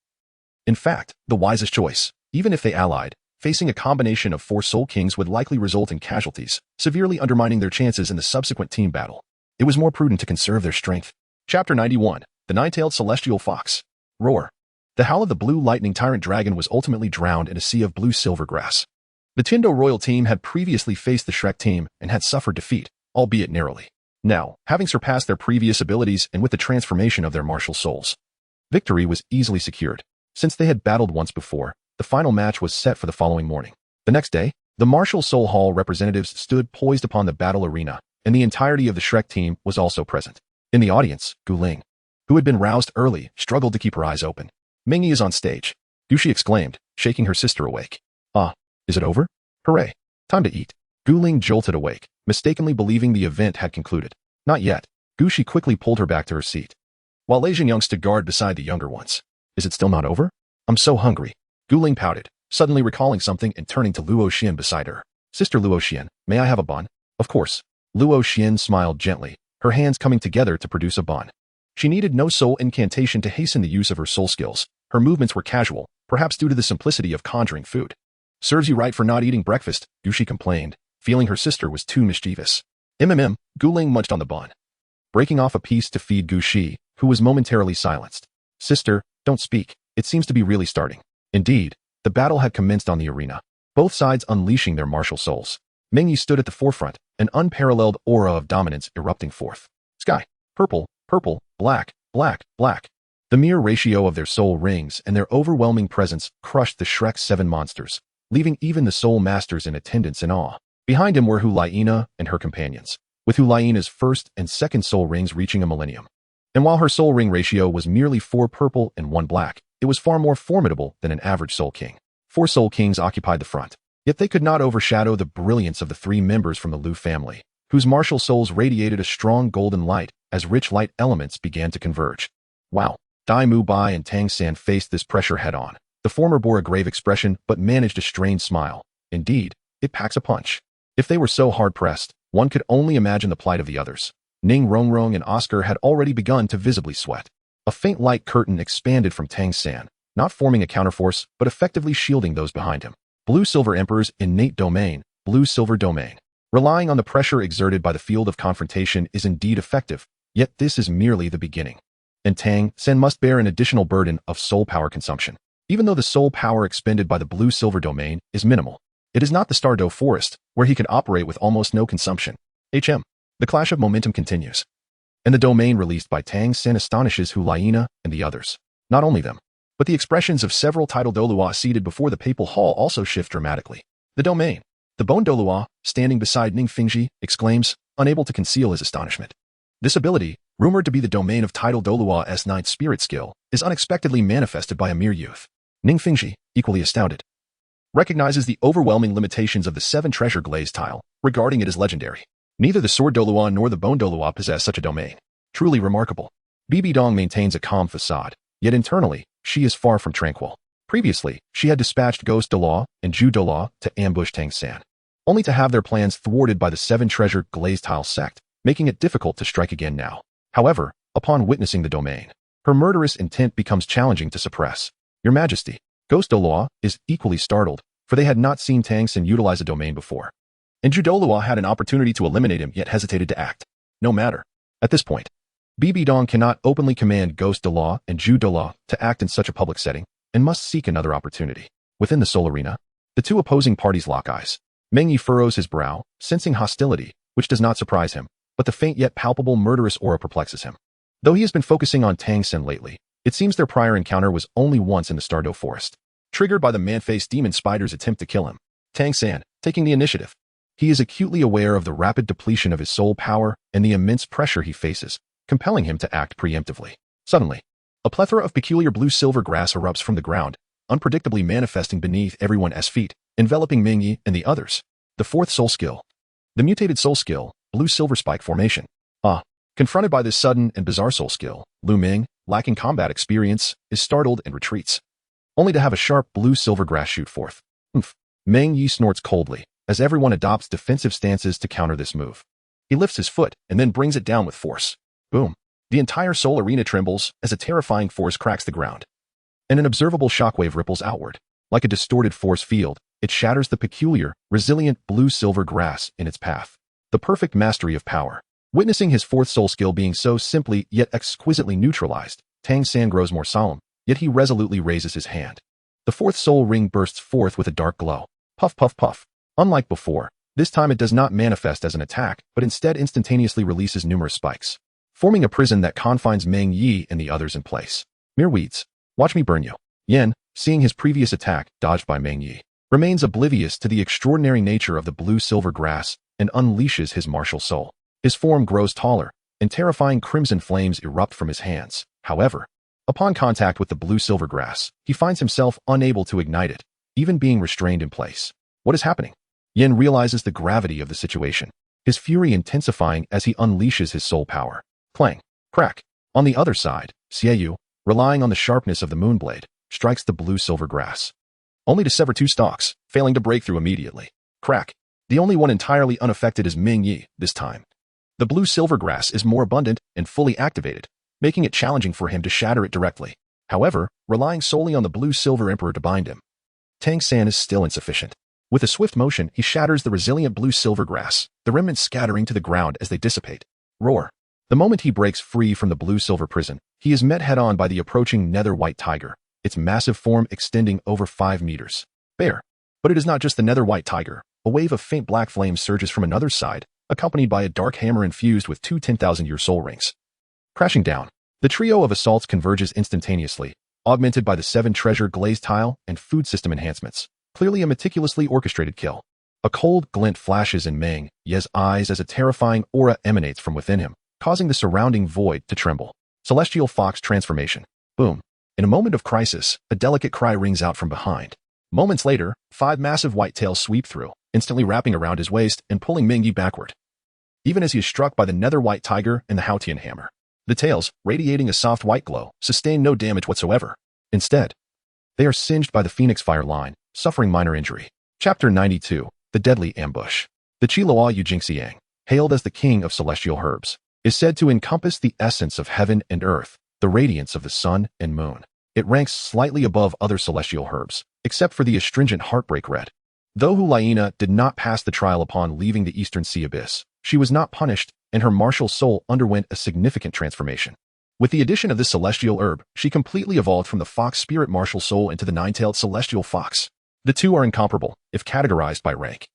in fact, the wisest choice. Even if they allied, facing a combination of 4 Soul Kings would likely result in casualties, severely undermining their chances in the subsequent team battle. It was more prudent to conserve their strength. Chapter 91. The Nine-Tailed Celestial Fox. Roar. The howl of the blue lightning tyrant dragon was ultimately drowned in a sea of blue-silver grass. The Tiando Royal team had previously faced the Shrek team and had suffered defeat, albeit narrowly. Now, having surpassed their previous abilities and with the transformation of their martial souls, victory was easily secured. Since they had battled once before, the final match was set for the following morning. The next day, the Martial Soul Hall representatives stood poised upon the battle arena, and the entirety of the Shrek team was also present. In the audience, Guling, who had been roused early, struggled to keep her eyes open. Meng Ye is on stage, Gushi exclaimed, shaking her sister awake. Ah, is it over? Hooray. Time to eat. Guling jolted awake, mistakenly believing the event had concluded. Not yet. Gushi quickly pulled her back to her seat, while Lei Jingyang stood guard beside the younger ones. Is it still not over? I'm so hungry. Guling pouted, suddenly recalling something and turning to Luo Xian beside her. Sister Luo Xian, may I have a bun? Of course. Luo Xian smiled gently, her hands coming together to produce a bun. She needed no soul incantation to hasten the use of her soul skills. Her movements were casual, perhaps due to the simplicity of conjuring food. Serves you right for not eating breakfast, Gushi complained, feeling her sister was too mischievous. Guling munched on the bun, breaking off a piece to feed Gushi, who was momentarily silenced. Sister, don't speak. It seems to be really starting. Indeed, the battle had commenced on the arena, both sides unleashing their martial souls. Meng Ye stood at the forefront, an unparalleled aura of dominance erupting forth. Sky, purple, purple, black, black, black. The mere ratio of their soul rings and their overwhelming presence crushed the Shrek 7 monsters, leaving even the soul masters in attendance in awe. Behind him were Hulaina and her companions, with Hulaina's first and second soul rings reaching a millennium. And while her soul ring ratio was merely 4 purple and 1 black, it was far more formidable than an average soul king. 4 soul kings occupied the front, yet they could not overshadow the brilliance of the 3 members from the Lu family, whose martial souls radiated a strong golden light as rich light elements began to converge. Wow. Dai Mu Bai and Tang San faced this pressure head-on. The former bore a grave expression but managed a strained smile. Indeed, it packs a punch. If they were so hard-pressed, one could only imagine the plight of the others. Ning Rongrong and Oscar had already begun to visibly sweat. A faint light curtain expanded from Tang San, not forming a counterforce but effectively shielding those behind him. Blue-Silver Emperor's innate domain, Blue-Silver Domain. Relying on the pressure exerted by the field of confrontation is indeed effective, yet this is merely the beginning. And Tang Sen must bear an additional burden of soul power consumption. Even though the soul power expended by the Blue-Silver Domain is minimal, it is not the Stardow Forest, where he could operate with almost no consumption. The clash of momentum continues. And the domain released by Tang Sen astonishes Hulaina and the others. Not only them, but the expressions of several titled Douluo seated before the Papal Hall also shift dramatically. The domain. The Bone Douluo, standing beside Ning Fingji, exclaims, unable to conceal his astonishment. This ability, rumored to be the domain of titled Douluo's ninth spirit skill, is unexpectedly manifested by a mere youth. Ning Fingji, equally astounded. recognizes the overwhelming limitations of the 7-treasure glaze tile, regarding it as legendary. Neither the sword Douluo nor the bone Douluo possess such a domain. Truly remarkable. Bibi Dong maintains a calm facade, yet internally, she is far from tranquil. Previously, she had dispatched Ghost Douluo and Ju Douluo to ambush Tang San, only to have their plans thwarted by the 7-treasure glaze tile sect, making it difficult to strike again now. However, upon witnessing the domain, her murderous intent becomes challenging to suppress. Your Majesty, Ghost Douluo is equally startled, for they had not seen Tang San utilize a domain before. And Ju Douluo had an opportunity to eliminate him yet hesitated to act. No matter. At this point, Bibi Dong cannot openly command Ghost Douluo and Ju Douluo to act in such a public setting, and must seek another opportunity. Within the Soul Arena, the two opposing parties lock eyes. Meng Ye furrows his brow, sensing hostility, which does not surprise him, but the faint yet palpable murderous aura perplexes him. Though he has been focusing on Tang San lately, it seems their prior encounter was only once in the Stardow Forest, triggered by the man-faced demon spider's attempt to kill him. Tang San, taking the initiative. He is acutely aware of the rapid depletion of his soul power and the immense pressure he faces, compelling him to act preemptively. Suddenly, a plethora of peculiar blue-silver grass erupts from the ground, unpredictably manifesting beneath everyone's feet, enveloping Meng Ye and the others. The 4th soul skill. The mutated soul skill, blue-silver spike formation. Confronted by this sudden and bizarre soul skill, Lu Ming, lacking combat experience, is startled and retreats, only to have a sharp blue-silver grass shoot forth. Meng Ye snorts coldly, as everyone adopts defensive stances to counter this move. He lifts his foot and then brings it down with force. Boom. The entire soul arena trembles as a terrifying force cracks the ground, and an observable shockwave ripples outward. Like a distorted force field, it shatters the peculiar, resilient blue-silver grass in its path. The perfect mastery of power. Witnessing his 4th soul skill being so simply yet exquisitely neutralized, Tang San grows more solemn, yet he resolutely raises his hand. The 4th soul ring bursts forth with a dark glow. Puff, puff, puff. Unlike before, this time it does not manifest as an attack, but instead instantaneously releases numerous spikes, forming a prison that confines Meng Ye and the others in place. Mere weeds. Watch me burn you. Yen, seeing his previous attack dodged by Meng Ye, remains oblivious to the extraordinary nature of the blue-silver grass and unleashes his martial soul. His form grows taller, and terrifying crimson flames erupt from his hands. However, upon contact with the blue-silver grass, he finds himself unable to ignite it, even being restrained in place. What is happening? Yen realizes the gravity of the situation, his fury intensifying as he unleashes his soul power. Clang. Crack. On the other side, Xieyu, relying on the sharpness of the moonblade, strikes the blue-silver grass, only to sever 2 stalks, failing to break through immediately. Crack. The only one entirely unaffected is Meng Ye, this time. The blue-silver grass is more abundant and fully activated, making it challenging for him to shatter it directly. However, relying solely on the blue-silver emperor to bind him, Tang San is still insufficient. With a swift motion, he shatters the resilient blue-silver grass, the remnants scattering to the ground as they dissipate. Roar. The moment he breaks free from the blue-silver prison, he is met head-on by the approaching nether-white tiger, its massive form extending over 5 meters. Bear. But it is not just the nether-white tiger. A wave of faint black flames surges from another side, accompanied by a dark hammer infused with 2 10,000-year soul rings. Crashing down, the trio of assaults converges instantaneously, augmented by the 7-treasure glaze tile and food system enhancements. Clearly a meticulously orchestrated kill. A cold glint flashes in Meng Ye's eyes as a terrifying aura emanates from within him, causing the surrounding void to tremble. Celestial Fox transformation. Boom. In a moment of crisis, a delicate cry rings out from behind. Moments later, 5 massive white tails sweep through, instantly wrapping around his waist and pulling Meng Ye backward, even as he is struck by the nether white tiger and the Haotian hammer. The tails, radiating a soft white glow, sustain no damage whatsoever. Instead, they are singed by the phoenix fire line, suffering minor injury. Chapter 92. The Deadly Ambush. The Qiluo Yujingxiang, hailed as the king of celestial herbs, is said to encompass the essence of heaven and earth, the radiance of the sun and moon. It ranks slightly above other celestial herbs, except for the astringent heartbreak red. Though Hulaina did not pass the trial upon leaving the Eastern Sea Abyss, she was not punished, and her martial soul underwent a significant transformation. With the addition of this celestial herb, she completely evolved from the fox spirit martial soul into the 9-tailed celestial fox. The two are incomparable, if categorized by rank.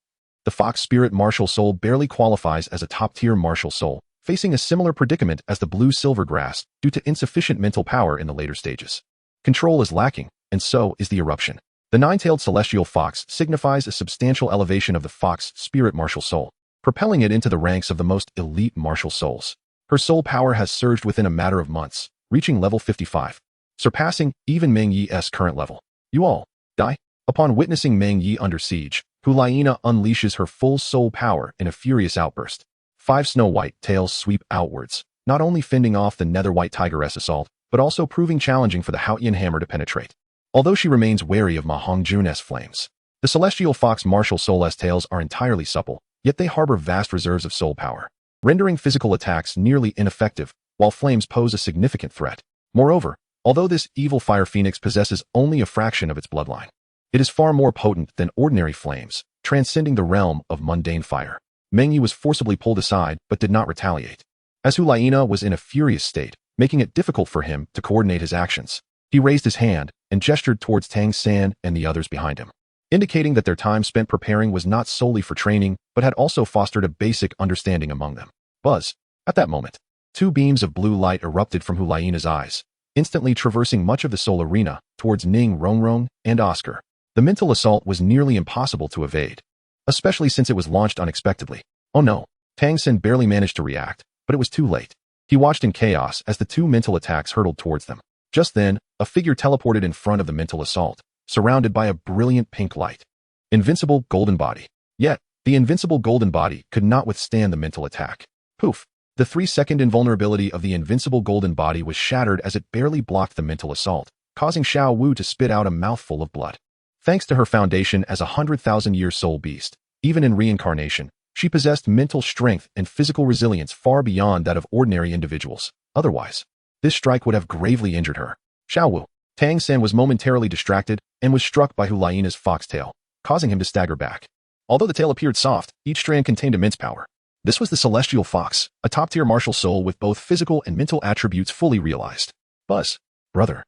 The fox spirit martial soul barely qualifies as a top-tier martial soul, facing a similar predicament as the blue-silver grass due to insufficient mental power in the later stages. Control is lacking, and so is the eruption. The 9-tailed celestial fox signifies a substantial elevation of the fox spirit martial soul, propelling it into the ranks of the most elite martial souls. Her soul power has surged within a matter of months, reaching level 55, surpassing even Meng Ye's current level. You all, die? Upon witnessing Meng Ye under siege, Hulaina unleashes her full soul power in a furious outburst. 5 snow-white tails sweep outwards, not only fending off the nether-white tigress assault, but also proving challenging for the Haotian hammer to penetrate. Although she remains wary of Ma Hongjun's flames, the celestial fox martial soul's tails are entirely supple, yet they harbor vast reserves of soul power, rendering physical attacks nearly ineffective, while flames pose a significant threat. Moreover, although this evil fire phoenix possesses only a fraction of its bloodline, it is far more potent than ordinary flames, transcending the realm of mundane fire. Meng Ye was forcibly pulled aside but did not retaliate. As Hulaina was in a furious state, making it difficult for him to coordinate his actions, he raised his hand and gestured towards Tang San and the others behind him, indicating that their time spent preparing was not solely for training but had also fostered a basic understanding among them. Buzz. At that moment, 2 beams of blue light erupted from Hulaina's eyes, instantly traversing much of the soul arena towards Ning Rongrong and Oscar. The mental assault was nearly impossible to evade, especially since it was launched unexpectedly. Oh no, Tang San barely managed to react, but it was too late. He watched in chaos as the 2 mental attacks hurtled towards them. Just then, a figure teleported in front of the mental assault, surrounded by a brilliant pink light. Invincible golden body. Yet, the invincible golden body could not withstand the mental attack. Poof! The 3-second invulnerability of the invincible golden body was shattered as it barely blocked the mental assault, causing Xiao Wu to spit out a mouthful of blood. Thanks to her foundation as a 100,000-year soul beast, even in reincarnation, she possessed mental strength and physical resilience far beyond that of ordinary individuals. Otherwise, this strike would have gravely injured her. Xiao Wu. Tang San was momentarily distracted and was struck by Hulaina's foxtail, causing him to stagger back. Although the tail appeared soft, each strand contained immense power. This was the celestial fox, a top-tier martial soul with both physical and mental attributes fully realized. Buzz. Brother.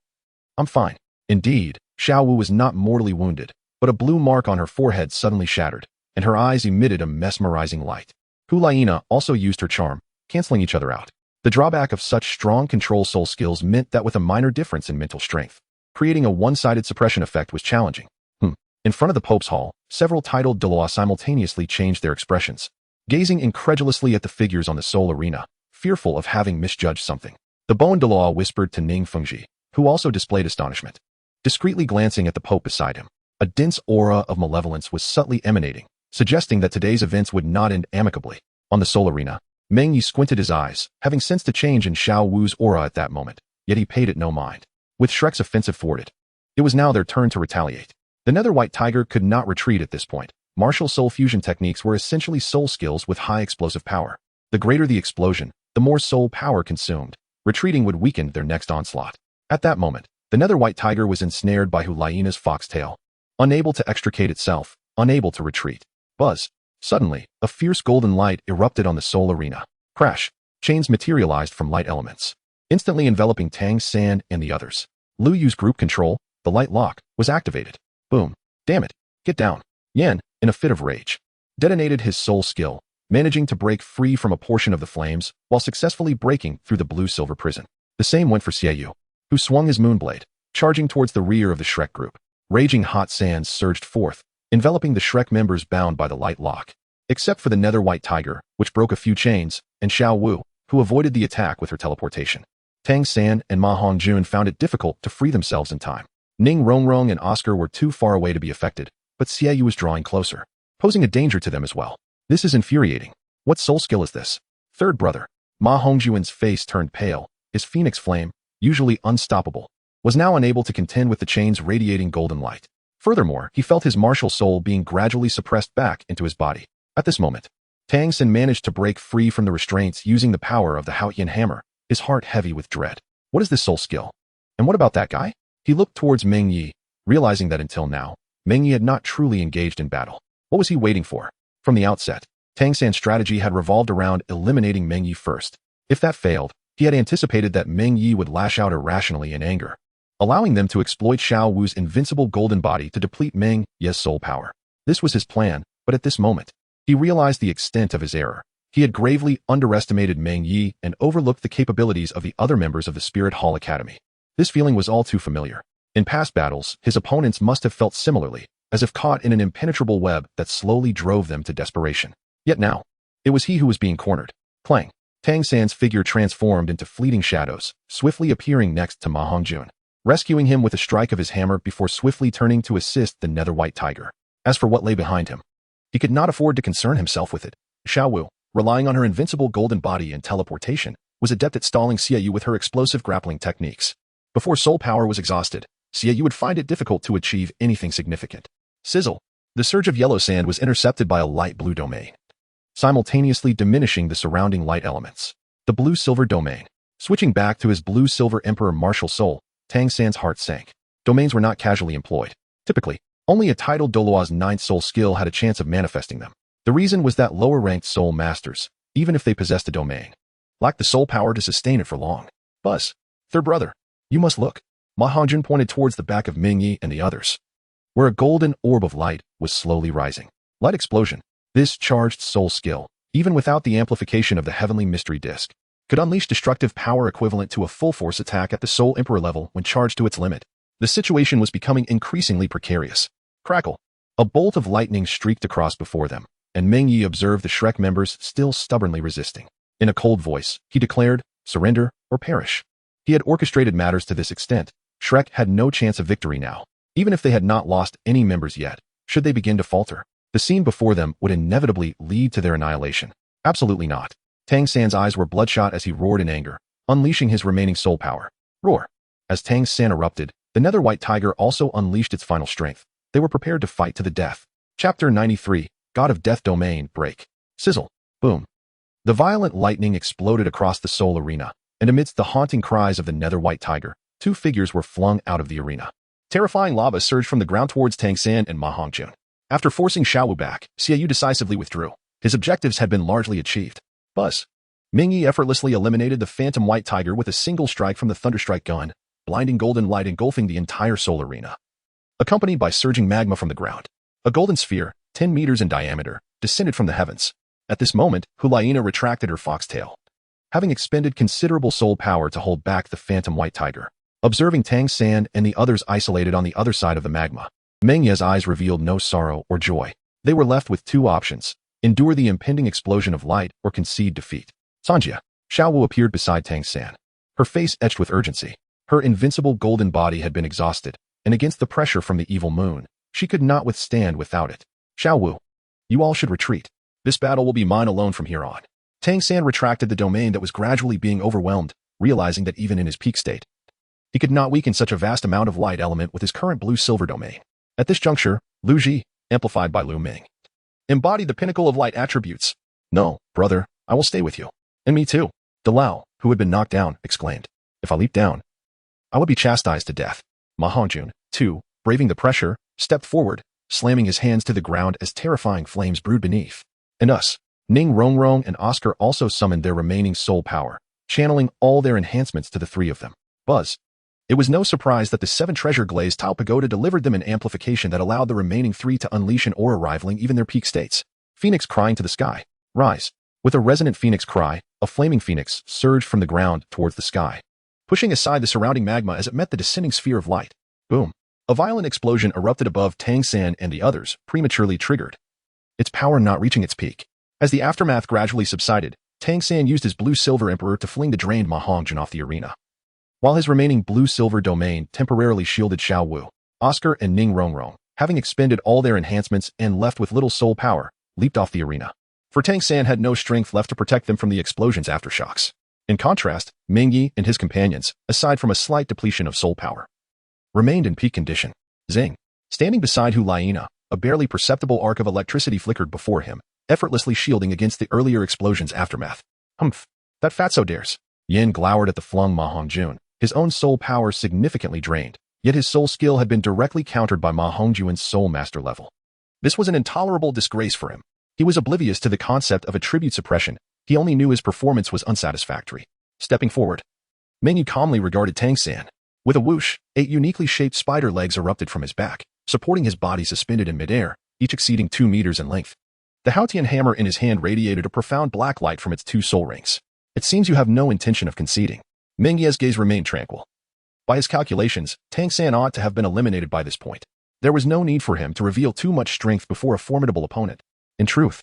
I'm fine. Indeed, Xiao Wu was not mortally wounded, but a blue mark on her forehead suddenly shattered, and her eyes emitted a mesmerizing light. Hulaina also used her charm, canceling each other out. The drawback of such strong control soul skills meant that with a minor difference in mental strength, creating a one-sided suppression effect was challenging. In front of the Pope's Hall, several titled Douluo simultaneously changed their expressions, gazing incredulously at the figures on the soul arena, fearful of having misjudged something. The Bowen Douluo whispered to Ning Fengji, who also displayed astonishment. Discreetly glancing at the Pope beside him, a dense aura of malevolence was subtly emanating, suggesting that today's events would not end amicably. On the soul arena, Meng Ye squinted his eyes, having sensed a change in Xiao Wu's aura at that moment, yet he paid it no mind. With Shrek's offensive thwarted, it was now their turn to retaliate. The nether-white tiger could not retreat at this point. Martial soul fusion techniques were essentially soul skills with high explosive power. The greater the explosion, the more soul power consumed. Retreating would weaken their next onslaught. At that moment, the nether-white tiger was ensnared by Hulaina's foxtail, unable to extricate itself, unable to retreat. Buzz. Suddenly, a fierce golden light erupted on the soul arena. Crash. Chains materialized from light elements, instantly enveloping Tang San and the others. Lu Yu's group control, the light lock, was activated. Boom. Damn it. Get down. Yan, in a fit of rage, detonated his soul skill, managing to break free from a portion of the flames while successfully breaking through the blue-silver prison. The same went for Xiaoyu, who swung his moonblade, charging towards the rear of the Shrek group. Raging hot sands surged forth, enveloping the Shrek members bound by the light lock, except for the nether-white tiger, which broke a few chains, and Xiao Wu, who avoided the attack with her teleportation. Tang San and Ma Hongjun found it difficult to free themselves in time. Ning Rongrong and Oscar were too far away to be affected, but Xiaoyu was drawing closer, posing a danger to them as well. This is infuriating. What soul skill is this? Third brother. Ma Hongjuan's face turned pale. His phoenix flame, usually unstoppable, was now unable to contend with the chain's radiating golden light. Furthermore, he felt his martial soul being gradually suppressed back into his body. At this moment, Tang San managed to break free from the restraints using the power of the Haotian hammer, his heart heavy with dread. What is this soul skill? And what about that guy? He looked towards Meng Ye, realizing that until now, Meng Ye had not truly engaged in battle. What was he waiting for? From the outset, Tang San's strategy had revolved around eliminating Meng Ye first. If that failed, he had anticipated that Meng Ye would lash out irrationally in anger, allowing them to exploit Xiao Wu's invincible golden body to deplete Meng Ye's soul power. This was his plan, but at this moment, he realized the extent of his error. He had gravely underestimated Meng Ye and overlooked the capabilities of the other members of the Spirit Hall Academy. This feeling was all too familiar. In past battles, his opponents must have felt similarly, as if caught in an impenetrable web that slowly drove them to desperation. Yet now, it was he who was being cornered. Clang. Tang San's figure transformed into fleeting shadows, swiftly appearing next to Ma Hongjun. rescuing him with a strike of his hammer before swiftly turning to assist the nether white tiger. As for what lay behind him, he could not afford to concern himself with it. Xiaowu, relying on her invincible golden body and teleportation, was adept at stalling Xiaoyu with her explosive grappling techniques. Before soul power was exhausted, Xiaoyu would find it difficult to achieve anything significant. Sizzle. The surge of yellow sand was intercepted by a light blue domain, simultaneously diminishing the surrounding light elements. The blue-silver domain. Switching back to his blue-silver emperor martial soul, Tang San's heart sank. Domains were not casually employed. Typically, only a titled Douluo's ninth soul skill had a chance of manifesting them. The reason was that lower-ranked soul masters, even if they possessed a domain, lacked the soul power to sustain it for long. Buzz. Third brother. You must look. Ma Hongjun pointed towards the back of Meng Ye and the others, where a golden orb of light was slowly rising. Light explosion. This charged soul skill, even without the amplification of the heavenly mystery disk, could unleash destructive power equivalent to a full-force attack at the Soul Emperor level when charged to its limit. The situation was becoming increasingly precarious. Crackle. A bolt of lightning streaked across before them, and Meng Ye observed the Shrek members still stubbornly resisting. In a cold voice, he declared, "Surrender or perish." He had orchestrated matters to this extent. Shrek had no chance of victory now. Even if they had not lost any members yet, should they begin to falter, the scene before them would inevitably lead to their annihilation. Absolutely not. Tang San's eyes were bloodshot as he roared in anger, unleashing his remaining soul power. Roar. As Tang San erupted, the nether white tiger also unleashed its final strength. They were prepared to fight to the death. Chapter 93, God of Death Domain, Break. Sizzle. Boom. The violent lightning exploded across the soul arena, and amidst the haunting cries of the nether white tiger, two figures were flung out of the arena. Terrifying lava surged from the ground towards Tang San and Ma Hongjun. After forcing Xiaowu back, Xiaoyu decisively withdrew. His objectives had been largely achieved. Buzz. Meng Ye effortlessly eliminated the phantom white tiger with a single strike from the Thunderstrike gun, blinding golden light engulfing the entire soul arena. Accompanied by surging magma from the ground, a golden sphere, 10 meters in diameter, descended from the heavens. At this moment, Hulaina retracted her foxtail, having expended considerable soul power to hold back the phantom white tiger. Observing Tang San and the others isolated on the other side of the magma, Meng Ye's eyes revealed no sorrow or joy. They were left with two options: endure the impending explosion of light or concede defeat. Sanjia. Xiaowu appeared beside Tang San, her face etched with urgency. Her invincible golden body had been exhausted, and against the pressure from the evil moon, she could not withstand without it. Xiaowu, you all should retreat. This battle will be mine alone from here on. Tang San retracted the domain that was gradually being overwhelmed, realizing that even in his peak state, he could not weaken such a vast amount of light element with his current blue-silver domain. At this juncture, Lu Ji, amplified by Lu Ming, embodied the pinnacle of light attributes. No, brother, I will stay with you. And me too. Douluo, who had been knocked down, exclaimed. If I leap down, I would be chastised to death. Ma Hongjun, too, braving the pressure, stepped forward, slamming his hands to the ground as terrifying flames brewed beneath. And us. Ning Rongrong and Oscar also summoned their remaining soul power, channeling all their enhancements to the three of them. Buzz. It was no surprise that the 7 treasure glazed Tao Pagoda delivered them an amplification that allowed the remaining 3 to unleash an aura rivaling even their peak states. Phoenix crying to the sky. Rise. With a resonant phoenix cry, a flaming phoenix surged from the ground towards the sky, pushing aside the surrounding magma as it met the descending sphere of light. Boom. A violent explosion erupted above Tang San and the others, prematurely triggered, its power not reaching its peak. As the aftermath gradually subsided, Tang San used his blue-silver emperor to fling the drained Ma Hongjun off the arena, while his remaining blue-silver domain temporarily shielded Xiaowu. Oscar and Ning Rongrong, having expended all their enhancements and left with little soul power, leaped off the arena. For Tang San had no strength left to protect them from the explosion's aftershocks. In contrast, Meng Ye and his companions, aside from a slight depletion of soul power, remained in peak condition. Zing. Standing beside Hulaina, a barely perceptible arc of electricity flickered before him, effortlessly shielding against the earlier explosion's aftermath. Humph. That fatso dares. Yin glowered at the flung Ma Hongjun, his own soul power significantly drained, yet his soul skill had been directly countered by Ma Hongjun's soul master level. This was an intolerable disgrace for him. He was oblivious to the concept of attribute suppression. He only knew his performance was unsatisfactory. Stepping forward, Meng Ye calmly regarded Tang San. With a whoosh, 8 uniquely shaped spider legs erupted from his back, supporting his body suspended in midair, each exceeding 2 meters in length. The Haotian hammer in his hand radiated a profound black light from its 2 soul rings. It seems you have no intention of conceding. Meng Ye's gaze remained tranquil. By his calculations, Tang San ought to have been eliminated by this point. There was no need for him to reveal too much strength before a formidable opponent. In truth,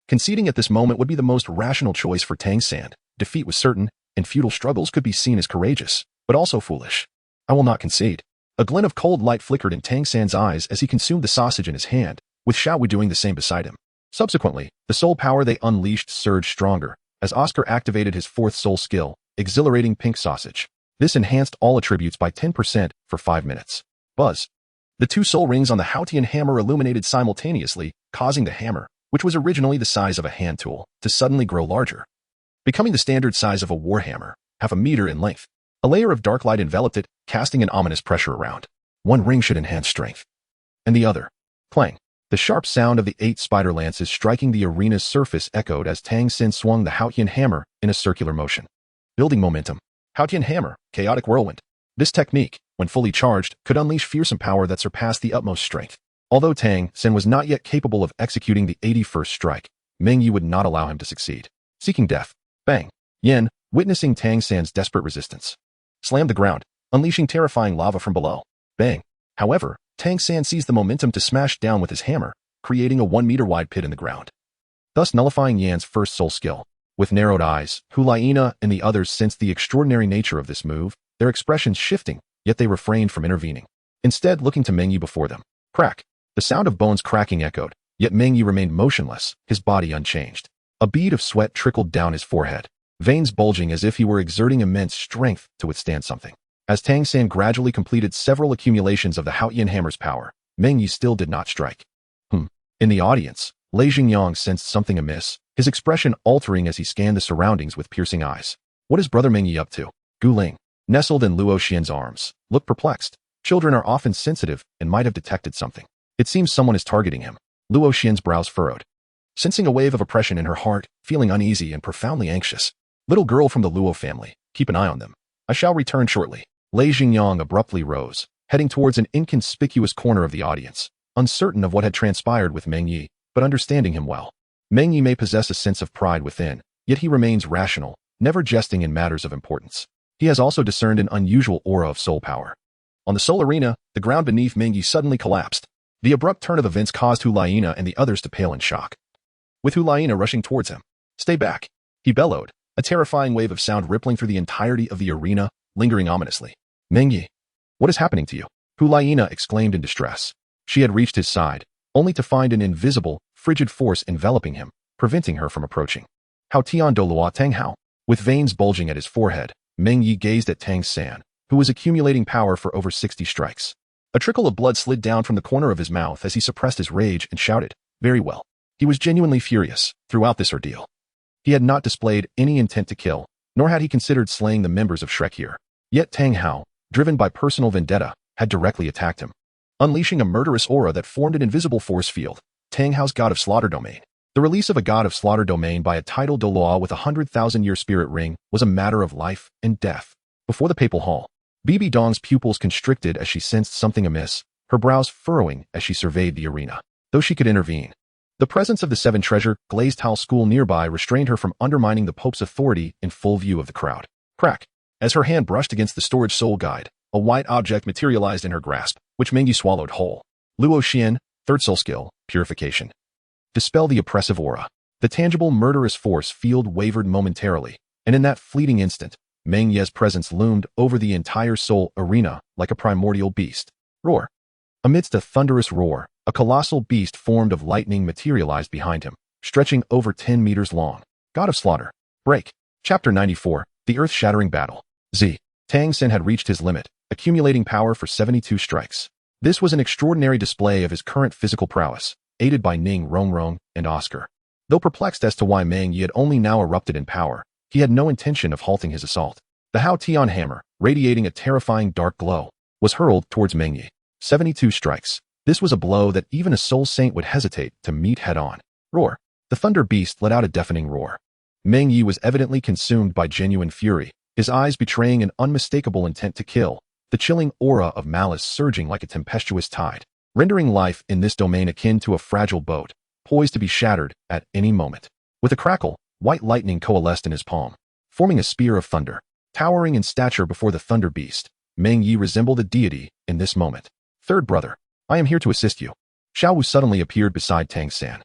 conceding at this moment would be the most rational choice for Tang San. Defeat was certain, and futile struggles could be seen as courageous, but also foolish. I will not concede. A glint of cold light flickered in Tang San's eyes as he consumed the sausage in his hand, with Xiao Wu doing the same beside him. Subsequently, the soul power they unleashed surged stronger, as Oscar activated his fourth soul skill, exhilarating pink sausage. This enhanced all attributes by 10% for 5 minutes. Buzz. The two soul rings on the Haotian hammer illuminated simultaneously, causing the hammer, which was originally the size of a hand tool, to suddenly grow larger, becoming the standard size of a warhammer, half a meter in length. A layer of dark light enveloped it, casting an ominous pressure around. One ring should enhance strength. And the other. Clang. The sharp sound of the 8 spider lances striking the arena's surface echoed as Tang Xin swung the Haotian hammer in a circular motion. Building momentum. Haotian hammer, chaotic whirlwind. This technique, when fully charged, could unleash fearsome power that surpassed the utmost strength. Although Tang Xin was not yet capable of executing the 81st strike, Meng Ye would not allow him to succeed. Seeking death. Bang. Yin, witnessing Tang San's desperate resistance, slammed the ground, unleashing terrifying lava from below. Bang. However, Tang San seized the momentum to smash down with his hammer, creating a 1-meter-wide pit in the ground, thus nullifying Yan's first soul skill. With narrowed eyes, Hulaina and the others sensed the extraordinary nature of this move, their expressions shifting, yet they refrained from intervening, instead looking to Meng Ye before them. Crack. The sound of bones cracking echoed, yet Meng Ye remained motionless, his body unchanged. A bead of sweat trickled down his forehead, veins bulging as if he were exerting immense strength to withstand something. As Tang San gradually completed several accumulations of the Haotian hammer's power, Meng Ye still did not strike. In the audience, Lei Jingyang sensed something amiss, his expression altering as he scanned the surroundings with piercing eyes. What is Brother Meng Ye up to? Gu Ling, nestled in Luo Xian's arms, looked perplexed. Children are often sensitive and might have detected something. It seems someone is targeting him. Luo Xian's brows furrowed, sensing a wave of oppression in her heart, feeling uneasy and profoundly anxious. Little girl from the Luo family, keep an eye on them. I shall return shortly. Lei Jingyang abruptly rose, heading towards an inconspicuous corner of the audience, uncertain of what had transpired with Meng Ye, but understanding him well. Meng Ye may possess a sense of pride within, yet he remains rational, never jesting in matters of importance. He has also discerned an unusual aura of soul power. On the soul arena, the ground beneath Meng Ye suddenly collapsed. The abrupt turn of events caused Hulaina and the others to pale in shock, with Hulaina rushing towards him. Stay back, he bellowed, a terrifying wave of sound rippling through the entirety of the arena, lingering ominously. Meng Ye, what is happening to you? Hulaina exclaimed in distress. She had reached his side, only to find an invisible, frigid force enveloping him, preventing her from approaching. Hao Tian Douluo Tang Hao. With veins bulging at his forehead, Meng Ye gazed at Tang San, who was accumulating power for over 60 strikes. A trickle of blood slid down from the corner of his mouth as he suppressed his rage and shouted, very well. He was genuinely furious throughout this ordeal. He had not displayed any intent to kill, nor had he considered slaying the members of Shrek here. Yet Tang Hao, driven by personal vendetta, had directly attacked him, unleashing a murderous aura that formed an invisible force field. Tang Hao's God of Slaughter domain. The release of a God of Slaughter domain by a titled Douluo with a 100,000-year spirit ring was a matter of life and death. Before the papal hall, Bibi Dong's pupils constricted as she sensed something amiss, her brows furrowing as she surveyed the arena. Though she could intervene, the presence of the 7 treasure glazed tile school nearby restrained her from undermining the Pope's authority in full view of the crowd. Crack. As her hand brushed against the storage soul guide, a white object materialized in her grasp, which Meng Ye swallowed whole. Luo Xian, 3rd soul skill, purification. Dispel the oppressive aura. The tangible murderous force field wavered momentarily, and in that fleeting instant, Meng Ye's presence loomed over the entire soul arena like a primordial beast. Roar. Amidst a thunderous roar, a colossal beast formed of lightning materialized behind him, stretching over 10 meters long. God of Slaughter. Break. Chapter 94, The Earth-Shattering Battle. Z. Tang Sen had reached his limit, accumulating power for 72 strikes. This was an extraordinary display of his current physical prowess, aided by Ning Rongrong and Oscar. Though perplexed as to why Meng Ye had only now erupted in power, he had no intention of halting his assault. The Hao Tian hammer, radiating a terrifying dark glow, was hurled towards Meng Ye. 72 strikes. This was a blow that even a soul saint would hesitate to meet head-on. Roar. The thunder beast let out a deafening roar. Meng Ye was evidently consumed by genuine fury, his eyes betraying an unmistakable intent to kill, the chilling aura of malice surging like a tempestuous tide, rendering life in this domain akin to a fragile boat, poised to be shattered at any moment. With a crackle, white lightning coalesced in his palm, forming a spear of thunder. Towering in stature before the thunder beast, Meng Ye resembled a deity in this moment. Third brother, I am here to assist you. Xiao Wu suddenly appeared beside Tang San.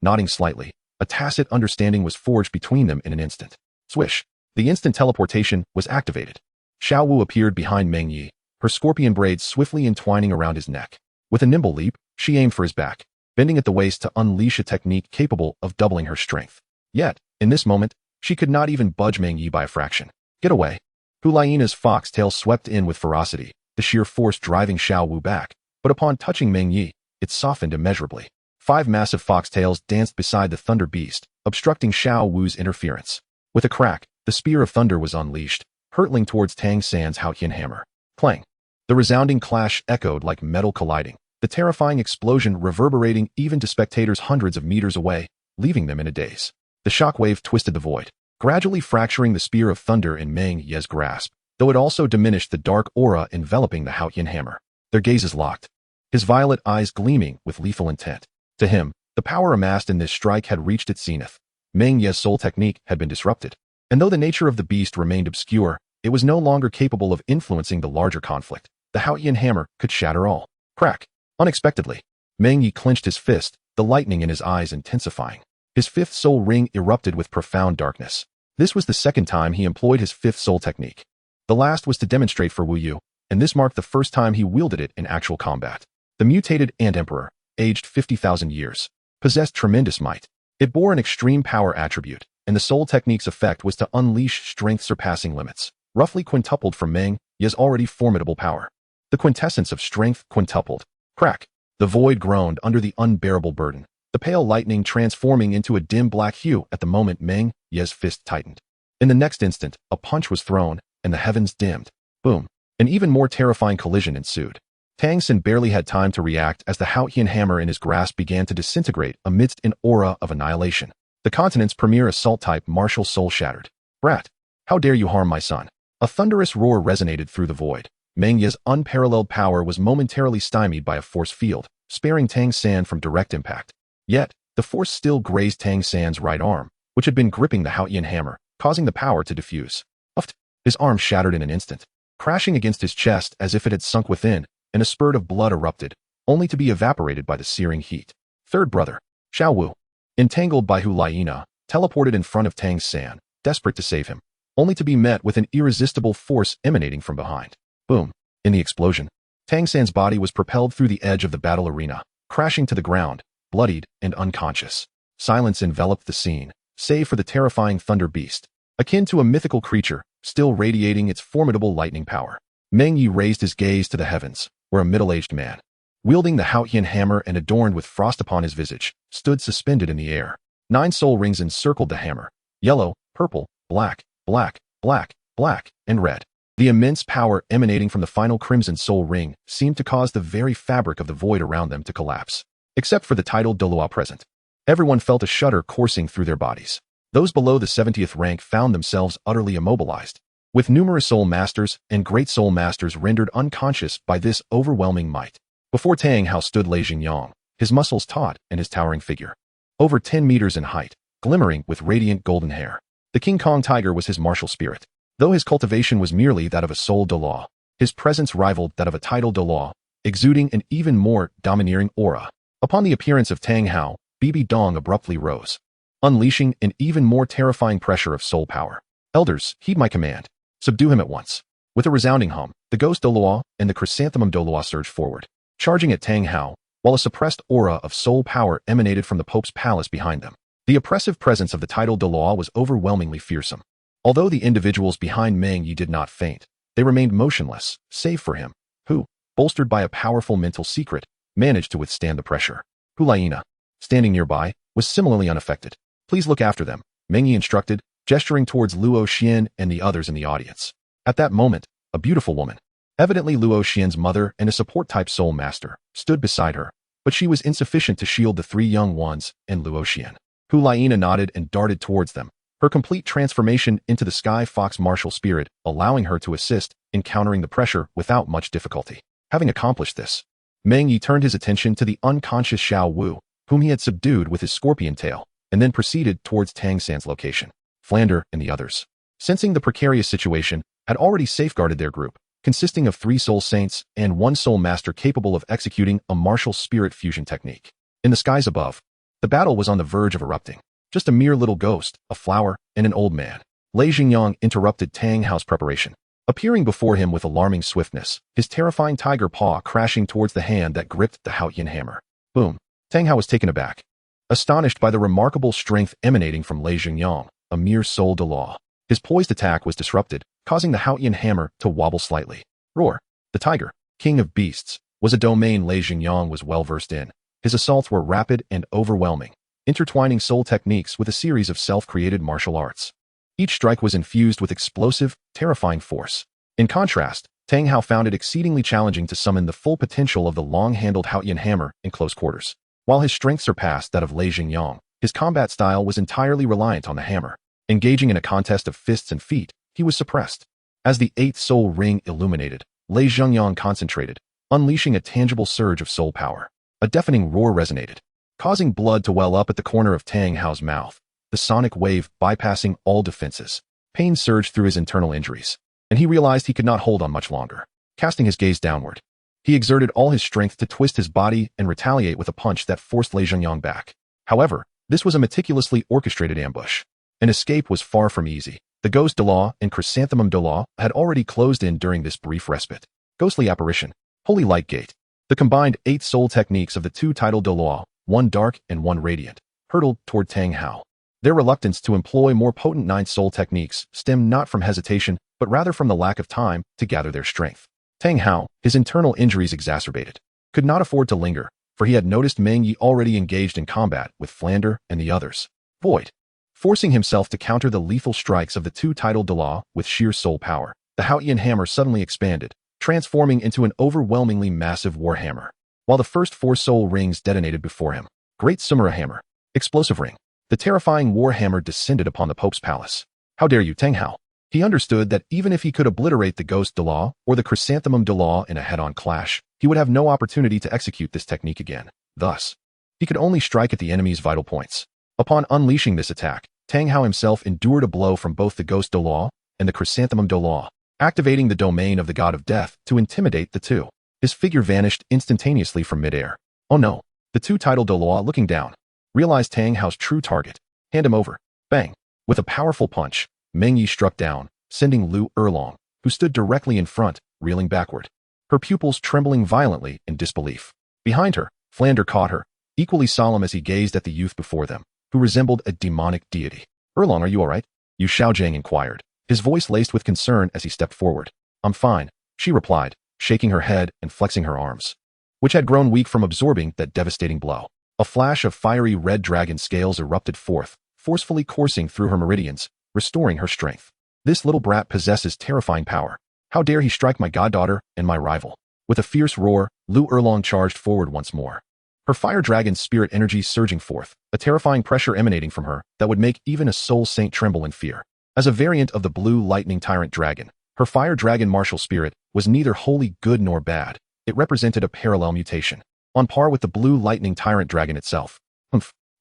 Nodding slightly, a tacit understanding was forged between them in an instant. Swish. The instant teleportation was activated. Xiao Wu appeared behind Meng Ye, her scorpion braids swiftly entwining around his neck. With a nimble leap, she aimed for his back, bending at the waist to unleash a technique capable of doubling her strength. Yet, in this moment, she could not even budge Meng Ye by a fraction. Get away. Hulaiina's foxtail swept in with ferocity, the sheer force driving Xiao Wu back, but upon touching Meng Ye, it softened immeasurably. 5 massive foxtails danced beside the thunder beast, obstructing Xiao Wu's interference. With a crack, the spear of thunder was unleashed, hurtling towards Tang San's Haotian hammer. Clang! The resounding clash echoed like metal colliding, the terrifying explosion reverberating even to spectators hundreds of meters away, leaving them in a daze. The shockwave twisted the void, gradually fracturing the spear of thunder in Meng Ye's grasp, though it also diminished the dark aura enveloping the Haotian hammer. Their gazes locked, his violet eyes gleaming with lethal intent. To him, the power amassed in this strike had reached its zenith. Meng Ye's soul technique had been disrupted, and though the nature of the beast remained obscure, it was no longer capable of influencing the larger conflict. The Haotian hammer could shatter all. Crack! Unexpectedly, Meng Ye clenched his fist, the lightning in his eyes intensifying. His 5th soul ring erupted with profound darkness. This was the 2nd time he employed his 5th soul technique. The last was to demonstrate for Wu Yu, and this marked the first time he wielded it in actual combat. The mutated Ant Emperor, aged 50,000 years, possessed tremendous might. It bore an extreme power attribute, and the soul technique's effect was to unleash strength surpassing limits, roughly quintupled from Meng Ye's already formidable power. The quintessence of strength quintupled. Crack! The void groaned under the unbearable burden, the pale lightning transforming into a dim black hue at the moment Meng Ye's fist tightened. In the next instant, a punch was thrown, and the heavens dimmed. Boom! An even more terrifying collision ensued. Tang San barely had time to react as the Haotian hammer in his grasp began to disintegrate amidst an aura of annihilation. The continent's premier assault-type martial soul shattered. Brat! How dare you harm my son? A thunderous roar resonated through the void. Meng Ye's unparalleled power was momentarily stymied by a force field, sparing Tang San from direct impact. Yet, the force still grazed Tang San's right arm, which had been gripping the Haotian hammer, causing the power to diffuse. Uft! His arm shattered in an instant, crashing against his chest as if it had sunk within, and a spurt of blood erupted, only to be evaporated by the searing heat. Third brother, Xiao Wu, entangled by Hulaiina, teleported in front of Tang San, desperate to save him, only to be met with an irresistible force emanating from behind. Boom! In the explosion, Tang San's body was propelled through the edge of the battle arena, crashing to the ground, bloodied and unconscious. Silence enveloped the scene, save for the terrifying thunder beast, akin to a mythical creature, still radiating its formidable lightning power. Meng Ye raised his gaze to the heavens, where a middle-aged man, wielding the Haotian hammer and adorned with frost upon his visage, stood suspended in the air. 9 soul rings encircled the hammer, yellow, purple, black, black, black, black, and red. The immense power emanating from the final crimson soul ring seemed to cause the very fabric of the void around them to collapse. Except for the titled Douluo present. Everyone felt a shudder coursing through their bodies. Those below the 70th rank found themselves utterly immobilized, with numerous soul masters and great soul masters rendered unconscious by this overwhelming might. Before Tang Hao stood Lei Jingyang, his muscles taut and his towering figure, over 10 meters in height, glimmering with radiant golden hair. The King Kong tiger was his martial spirit. Though his cultivation was merely that of a soul Douluo, his presence rivaled that of a title Douluo, exuding an even more domineering aura. Upon the appearance of Tang Hao, Bibi Dong abruptly rose, unleashing an even more terrifying pressure of soul power. Elders, heed my command. Subdue him at once. With a resounding hum, the Ghost Douluo and the Chrysanthemum Douluo surged forward, charging at Tang Hao, while a suppressed aura of soul power emanated from the Pope's palace behind them. The oppressive presence of the title Douluo was overwhelmingly fearsome. Although the individuals behind Meng Ye did not faint, they remained motionless, save for him, who, bolstered by a powerful mental secret, managed to withstand the pressure. Hulaiina, standing nearby, was similarly unaffected. Please look after them, Meng Ye instructed, gesturing towards Luo Xian and the others in the audience. At that moment, a beautiful woman, evidently Luo Xian's mother and a support-type soul master, stood beside her, but she was insufficient to shield the 3 young ones and Luo Xian. Hulaiina nodded and darted towards them, her complete transformation into the Sky Fox martial spirit, allowing her to assist in countering the pressure without much difficulty. Having accomplished this, Meng Ye turned his attention to the unconscious Xiao Wu, whom he had subdued with his scorpion tail, and then proceeded towards Tang San's location. Flander and the others, sensing the precarious situation, had already safeguarded their group, consisting of 3 soul saints and 1 soul master capable of executing a martial spirit fusion technique. In the skies above, the battle was on the verge of erupting. Just a mere little ghost, a flower, and an old man. Lei Jingyang interrupted Tang Hao's preparation. appearing before him with alarming swiftness, his terrifying tiger paw crashing towards the hand that gripped the Haotian hammer. Boom. Tang Hao was taken aback, astonished by the remarkable strength emanating from Lei Xingyang, a mere soul Douluo. His poised attack was disrupted, causing the Haotian hammer to wobble slightly. Roar. The tiger, king of beasts, was a domain Lei Xingyang was well versed in. His assaults were rapid and overwhelming, intertwining soul techniques with a series of self-created martial arts. Each strike was infused with explosive, terrifying force. In contrast, Tang Hao found it exceedingly challenging to summon the full potential of the long-handled Haotian hammer in close quarters. While his strength surpassed that of Lei Xingyang, his combat style was entirely reliant on the hammer. Engaging in a contest of fists and feet, he was suppressed. As the eighth soul ring illuminated, Lei Xingyang concentrated, unleashing a tangible surge of soul power. A deafening roar resonated, causing blood to well up at the corner of Tang Hao's mouth, the sonic wave bypassing all defenses. Pain surged through his internal injuries, and he realized he could not hold on much longer. Casting his gaze downward, he exerted all his strength to twist his body and retaliate with a punch that forced Lei Xingyang back. However, this was a meticulously orchestrated ambush. An escape was far from easy. The Ghost Douluo and Chrysanthemum Douluo had already closed in during this brief respite. Ghostly Apparition, Holy Light Gate. The combined 8 soul techniques of the two titled Douluo, one dark and one radiant, hurtled toward Tang Hao. Their reluctance to employ more potent 9 soul techniques stemmed not from hesitation, but rather from the lack of time to gather their strength. Tang Hao, his internal injuries exacerbated, could not afford to linger, for he had noticed Meng Ye already engaged in combat with Flander and the others. Void. Forcing himself to counter the lethal strikes of the two titled Douluo with sheer soul power, the Haotian hammer suddenly expanded, transforming into an overwhelmingly massive warhammer. While the first 4 soul rings detonated before him, Great Sumera Hammer, Explosive Ring, the terrifying warhammer descended upon the Pope's palace. How dare you, Tang Hao? He understood that even if he could obliterate the Ghost Douluo or the Chrysanthemum Douluo in a head-on clash, he would have no opportunity to execute this technique again. Thus, he could only strike at the enemy's vital points. Upon unleashing this attack, Tang Hao himself endured a blow from both the Ghost Douluo and the Chrysanthemum Douluo, activating the domain of the god of death to intimidate the two. His figure vanished instantaneously from midair. Oh no! The two titled Douluo, looking down, realized Tang Hao's true target. Hand him over. Bang! With a powerful punch, Meng Ye struck down, sending Lu Erlong, who stood directly in front, reeling backward, her pupils trembling violently in disbelief. Behind her, Flander caught her, equally solemn as he gazed at the youth before them, who resembled a demonic deity. Erlong, are you all right? Yu Xiaojing inquired, his voice laced with concern as he stepped forward. I'm fine, she replied, shaking her head and flexing her arms, which had grown weak from absorbing that devastating blow. A flash of fiery red dragon scales erupted forth, forcefully coursing through her meridians, restoring her strength. This little brat possesses terrifying power. How dare he strike my goddaughter and my rival? With a fierce roar, Lu Erlong charged forward once more, her fire dragon spirit energy surging forth, a terrifying pressure emanating from her that would make even a soul saint tremble in fear. As a variant of the blue lightning tyrant dragon, her fire dragon martial spirit was neither wholly good nor bad. It represented a parallel mutation, on par with the blue lightning tyrant dragon itself.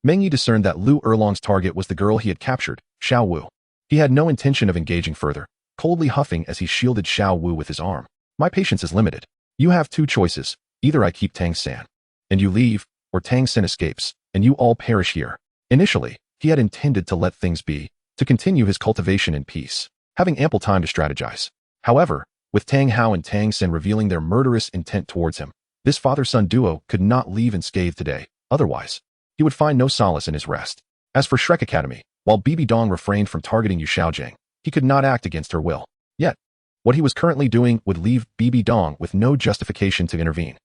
Meng Ye discerned that Lu Erlong's target was the girl he had captured, Xiao Wu. He had no intention of engaging further, coldly huffing as he shielded Xiao Wu with his arm. My patience is limited. You have 2 choices. Either I keep Tang San, and you leave, or Tang San escapes, and you all perish here. Initially, he had intended to let things be, to continue his cultivation in peace, having ample time to strategize. However, with Tang Hao and Tang San revealing their murderous intent towards him, this father-son duo could not leave unscathed today. Otherwise, he would find no solace in his rest. As for Shrek Academy, while Bibi Dong refrained from targeting Yu Xiaojing, he could not act against her will. Yet, what he was currently doing would leave Bibi Dong with no justification to intervene.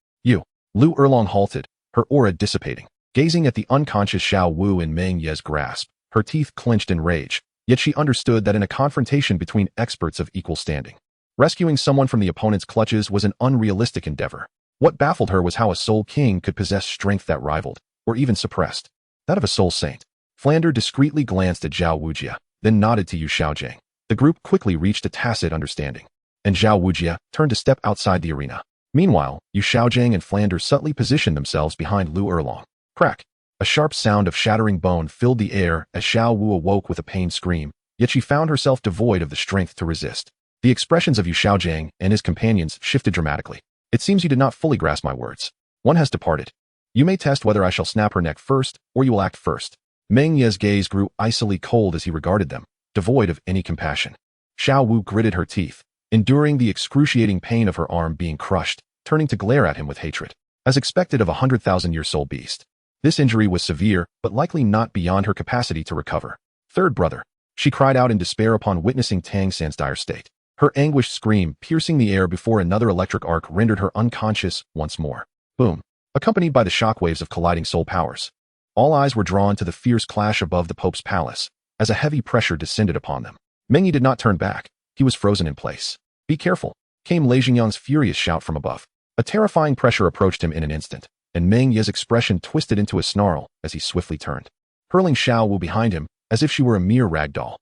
Lu Erlong halted, her aura dissipating, gazing at the unconscious Xiao Wu in Meng Ye's grasp, her teeth clenched in rage. Yet she understood that in a confrontation between experts of equal standing, rescuing someone from the opponent's clutches was an unrealistic endeavor. What baffled her was how a soul king could possess strength that rivaled, or even suppressed, that of a soul saint. Flander discreetly glanced at Zhao Wujia, then nodded to Yu Xiaojing. The group quickly reached a tacit understanding, and Zhao Wujia turned to step outside the arena. Meanwhile, Yu Xiaojing and Flander subtly positioned themselves behind Lu Erlong. Crack! A sharp sound of shattering bone filled the air as Xiao Wu awoke with a pained scream, yet she found herself devoid of the strength to resist. The expressions of Yu Xiaojing and his companions shifted dramatically. It seems you did not fully grasp my words. One has departed. You may test whether I shall snap her neck first, or you will act first. Meng Ye's gaze grew icily cold as he regarded them, devoid of any compassion. Xiao Wu gritted her teeth, enduring the excruciating pain of her arm being crushed, turning to glare at him with hatred. As expected of a 100,000-year soul beast. This injury was severe, but likely not beyond her capacity to recover. Third brother. She cried out in despair upon witnessing Tang San's dire state. Her anguished scream piercing the air before another electric arc rendered her unconscious once more. Boom. Accompanied by the shockwaves of colliding soul powers. All eyes were drawn to the fierce clash above the Pope's palace, as a heavy pressure descended upon them. Meng Ye did not turn back. He was frozen in place. Be careful, came Lei Jingyang's furious shout from above. A terrifying pressure approached him in an instant, and Meng Ye's expression twisted into a snarl as he swiftly turned, hurling Xiao Wu behind him as if she were a mere rag doll.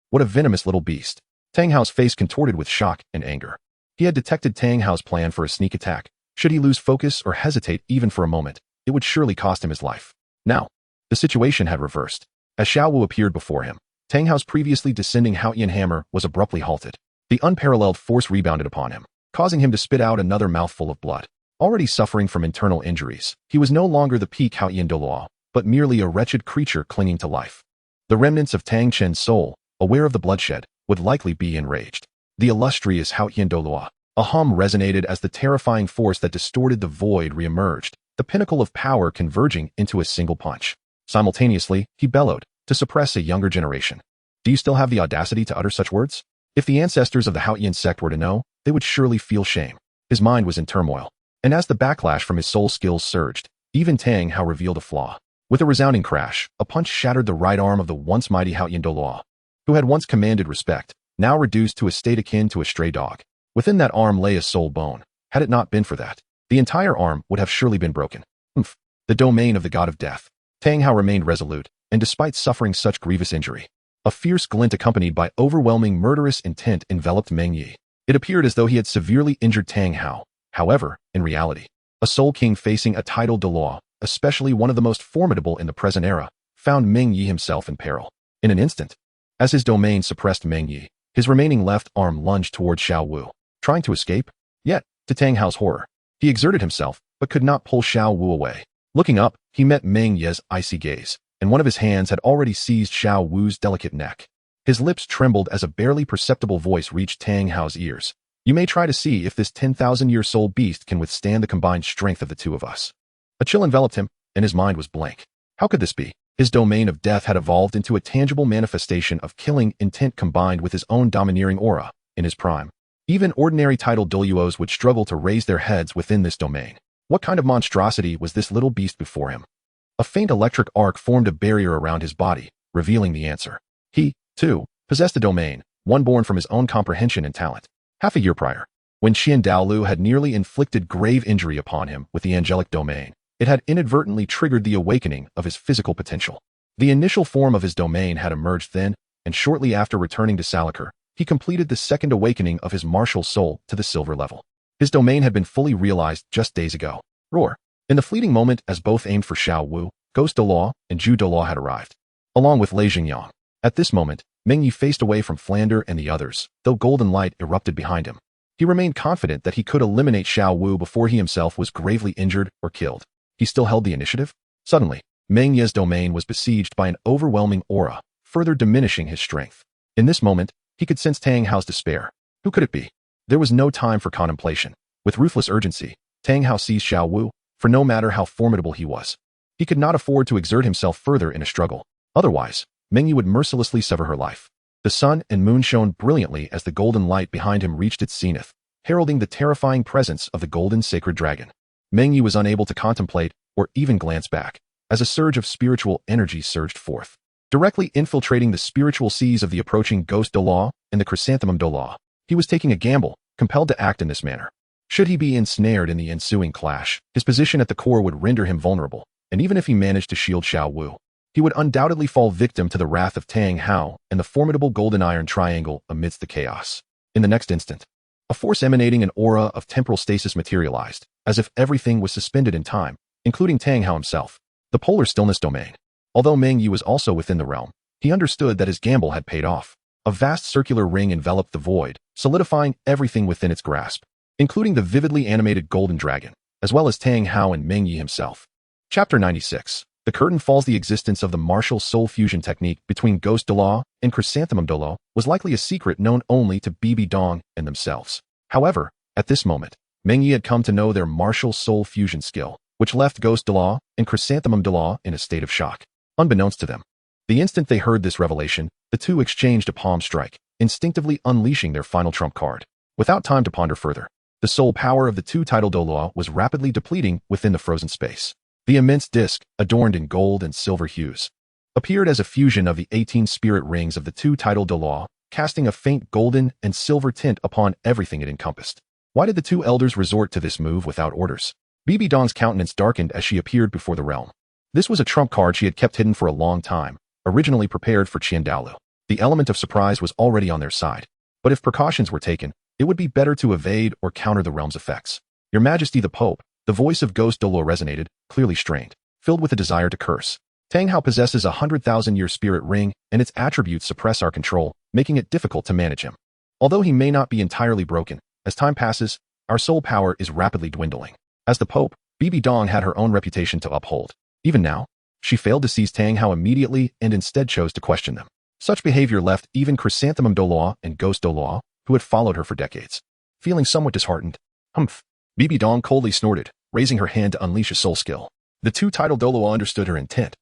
What a venomous little beast. Tang Hao's face contorted with shock and anger. He had detected Tang Hao's plan for a sneak attack. Should he lose focus or hesitate even for a moment, it would surely cost him his life. Now, the situation had reversed. As Xiao Wu appeared before him, Tang Hao's previously descending Haotian hammer was abruptly halted. The unparalleled force rebounded upon him, causing him to spit out another mouthful of blood. Already suffering from internal injuries, he was no longer the peak Haotian Douluo, but merely a wretched creature clinging to life. The remnants of Tang Chen's soul, aware of the bloodshed, would likely be enraged. The illustrious Haotian Douluo. A hum resonated as the terrifying force that distorted the void re-emerged, the pinnacle of power converging into a single punch. Simultaneously, he bellowed, to suppress a younger generation. Do you still have the audacity to utter such words? If the ancestors of the Haotian sect were to know, they would surely feel shame. His mind was in turmoil. And as the backlash from his soul skills surged, even Tang Hao revealed a flaw. With a resounding crash, a punch shattered the right arm of the once mighty Haotian Douluo, who had once commanded respect, now reduced to a state akin to a stray dog. Within that arm lay a soul bone. Had it not been for that, the entire arm would have surely been broken. The domain of the god of death. Tang Hao remained resolute, and despite suffering such grievous injury, a fierce glint accompanied by overwhelming murderous intent enveloped Meng Ye. It appeared as though he had severely injured Tang Hao. However, in reality, a soul king facing a titled Douluo, especially one of the most formidable in the present era, found Meng Ye himself in peril. In an instant, as his domain suppressed Meng Ye, his remaining left arm lunged toward Xiao Wu, trying to escape. Yet, to Tang Hao's horror, he exerted himself, but could not pull Xiao Wu away. Looking up, he met Meng Ye's icy gaze, and one of his hands had already seized Xiao Wu's delicate neck. His lips trembled as a barely perceptible voice reached Tang Hao's ears. You may try to see if this 10,000-year soul beast can withstand the combined strength of the two of us. A chill enveloped him, and his mind was blank. How could this be? His domain of death had evolved into a tangible manifestation of killing intent combined with his own domineering aura, in his prime. Even ordinary titled Douluos would struggle to raise their heads within this domain. What kind of monstrosity was this little beast before him? A faint electric arc formed a barrier around his body, revealing the answer. He, too, possessed a domain, one born from his own comprehension and talent. Half a year prior, when Qian Douluo had nearly inflicted grave injury upon him with the angelic domain, it had inadvertently triggered the awakening of his physical potential. The initial form of his domain had emerged then, and shortly after returning to Salakar, he completed the second awakening of his martial soul to the silver level. His domain had been fully realized just days ago. Roar. In the fleeting moment as both aimed for Xiao Wu, Ghost Douluo and Zhu Douluo had arrived, along with Lei Jingyang. At this moment, Meng Ye faced away from Flander and the others, though golden light erupted behind him. He remained confident that he could eliminate Xiao Wu before he himself was gravely injured or killed. He still held the initiative? Suddenly, Meng Ye's domain was besieged by an overwhelming aura, further diminishing his strength. In this moment, he could sense Tang Hao's despair. Who could it be? There was no time for contemplation. With ruthless urgency, Tang Hao seized Xiao Wu, for no matter how formidable he was, he could not afford to exert himself further in a struggle. Otherwise, Meng Ye would mercilessly sever her life. The sun and moon shone brilliantly as the golden light behind him reached its zenith, heralding the terrifying presence of the golden sacred dragon. Meng Ye was unable to contemplate or even glance back, as a surge of spiritual energy surged forth, directly infiltrating the spiritual seas of the approaching Ghost Douluo and the Chrysanthemum Douluo. He was taking a gamble, compelled to act in this manner. Should he be ensnared in the ensuing clash, his position at the core would render him vulnerable, and even if he managed to shield Xiao Wu, he would undoubtedly fall victim to the wrath of Tang Hao and the formidable golden iron triangle amidst the chaos. In the next instant, a force emanating an aura of temporal stasis materialized, as if everything was suspended in time, including Tang Hao himself. The polar stillness domain. Although Meng Ye was also within the realm, he understood that his gamble had paid off. A vast circular ring enveloped the void, solidifying everything within its grasp, including the vividly animated golden dragon, as well as Tang Hao and Meng Ye himself. Chapter 96. The curtain falls. The existence of the martial soul fusion technique between Ghost Douluo and Chrysanthemum Douluo was likely a secret known only to Bibi Dong and themselves. However, at this moment, Meng Ye had come to know their martial soul fusion skill, which left Ghost Douluo and Chrysanthemum Douluo in a state of shock. Unbeknownst to them, the instant they heard this revelation, the two exchanged a palm strike, instinctively unleashing their final trump card. Without time to ponder further, the soul power of the two-titled Douluo was rapidly depleting within the frozen space. The immense disc, adorned in gold and silver hues, appeared as a fusion of the 18 spirit rings of the two-titled Douluo, casting a faint golden and silver tint upon everything it encompassed. Why did the two elders resort to this move without orders? Bibi Dong's countenance darkened as she appeared before the realm. This was a trump card she had kept hidden for a long time, originally prepared for Douluo. The element of surprise was already on their side, but if precautions were taken, it would be better to evade or counter the realm's effects. Your Majesty the Pope, the voice of Ghost Douluo resonated, clearly strained, filled with a desire to curse. Tang Hao possesses a 100,000-year spirit ring, and its attributes suppress our control, making it difficult to manage him. Although he may not be entirely broken, as time passes, our soul power is rapidly dwindling. As the Pope, Bibi Dong had her own reputation to uphold. Even now, she failed to seize Tang Hao immediately and instead chose to question them. Such behavior left even Chrysanthemum Douluo and Ghost Douluo, who had followed her for decades, feeling somewhat disheartened. Humph. Bibi Dong coldly snorted, raising her hand to unleash a soul skill. The two-titled Douluo understood her intent,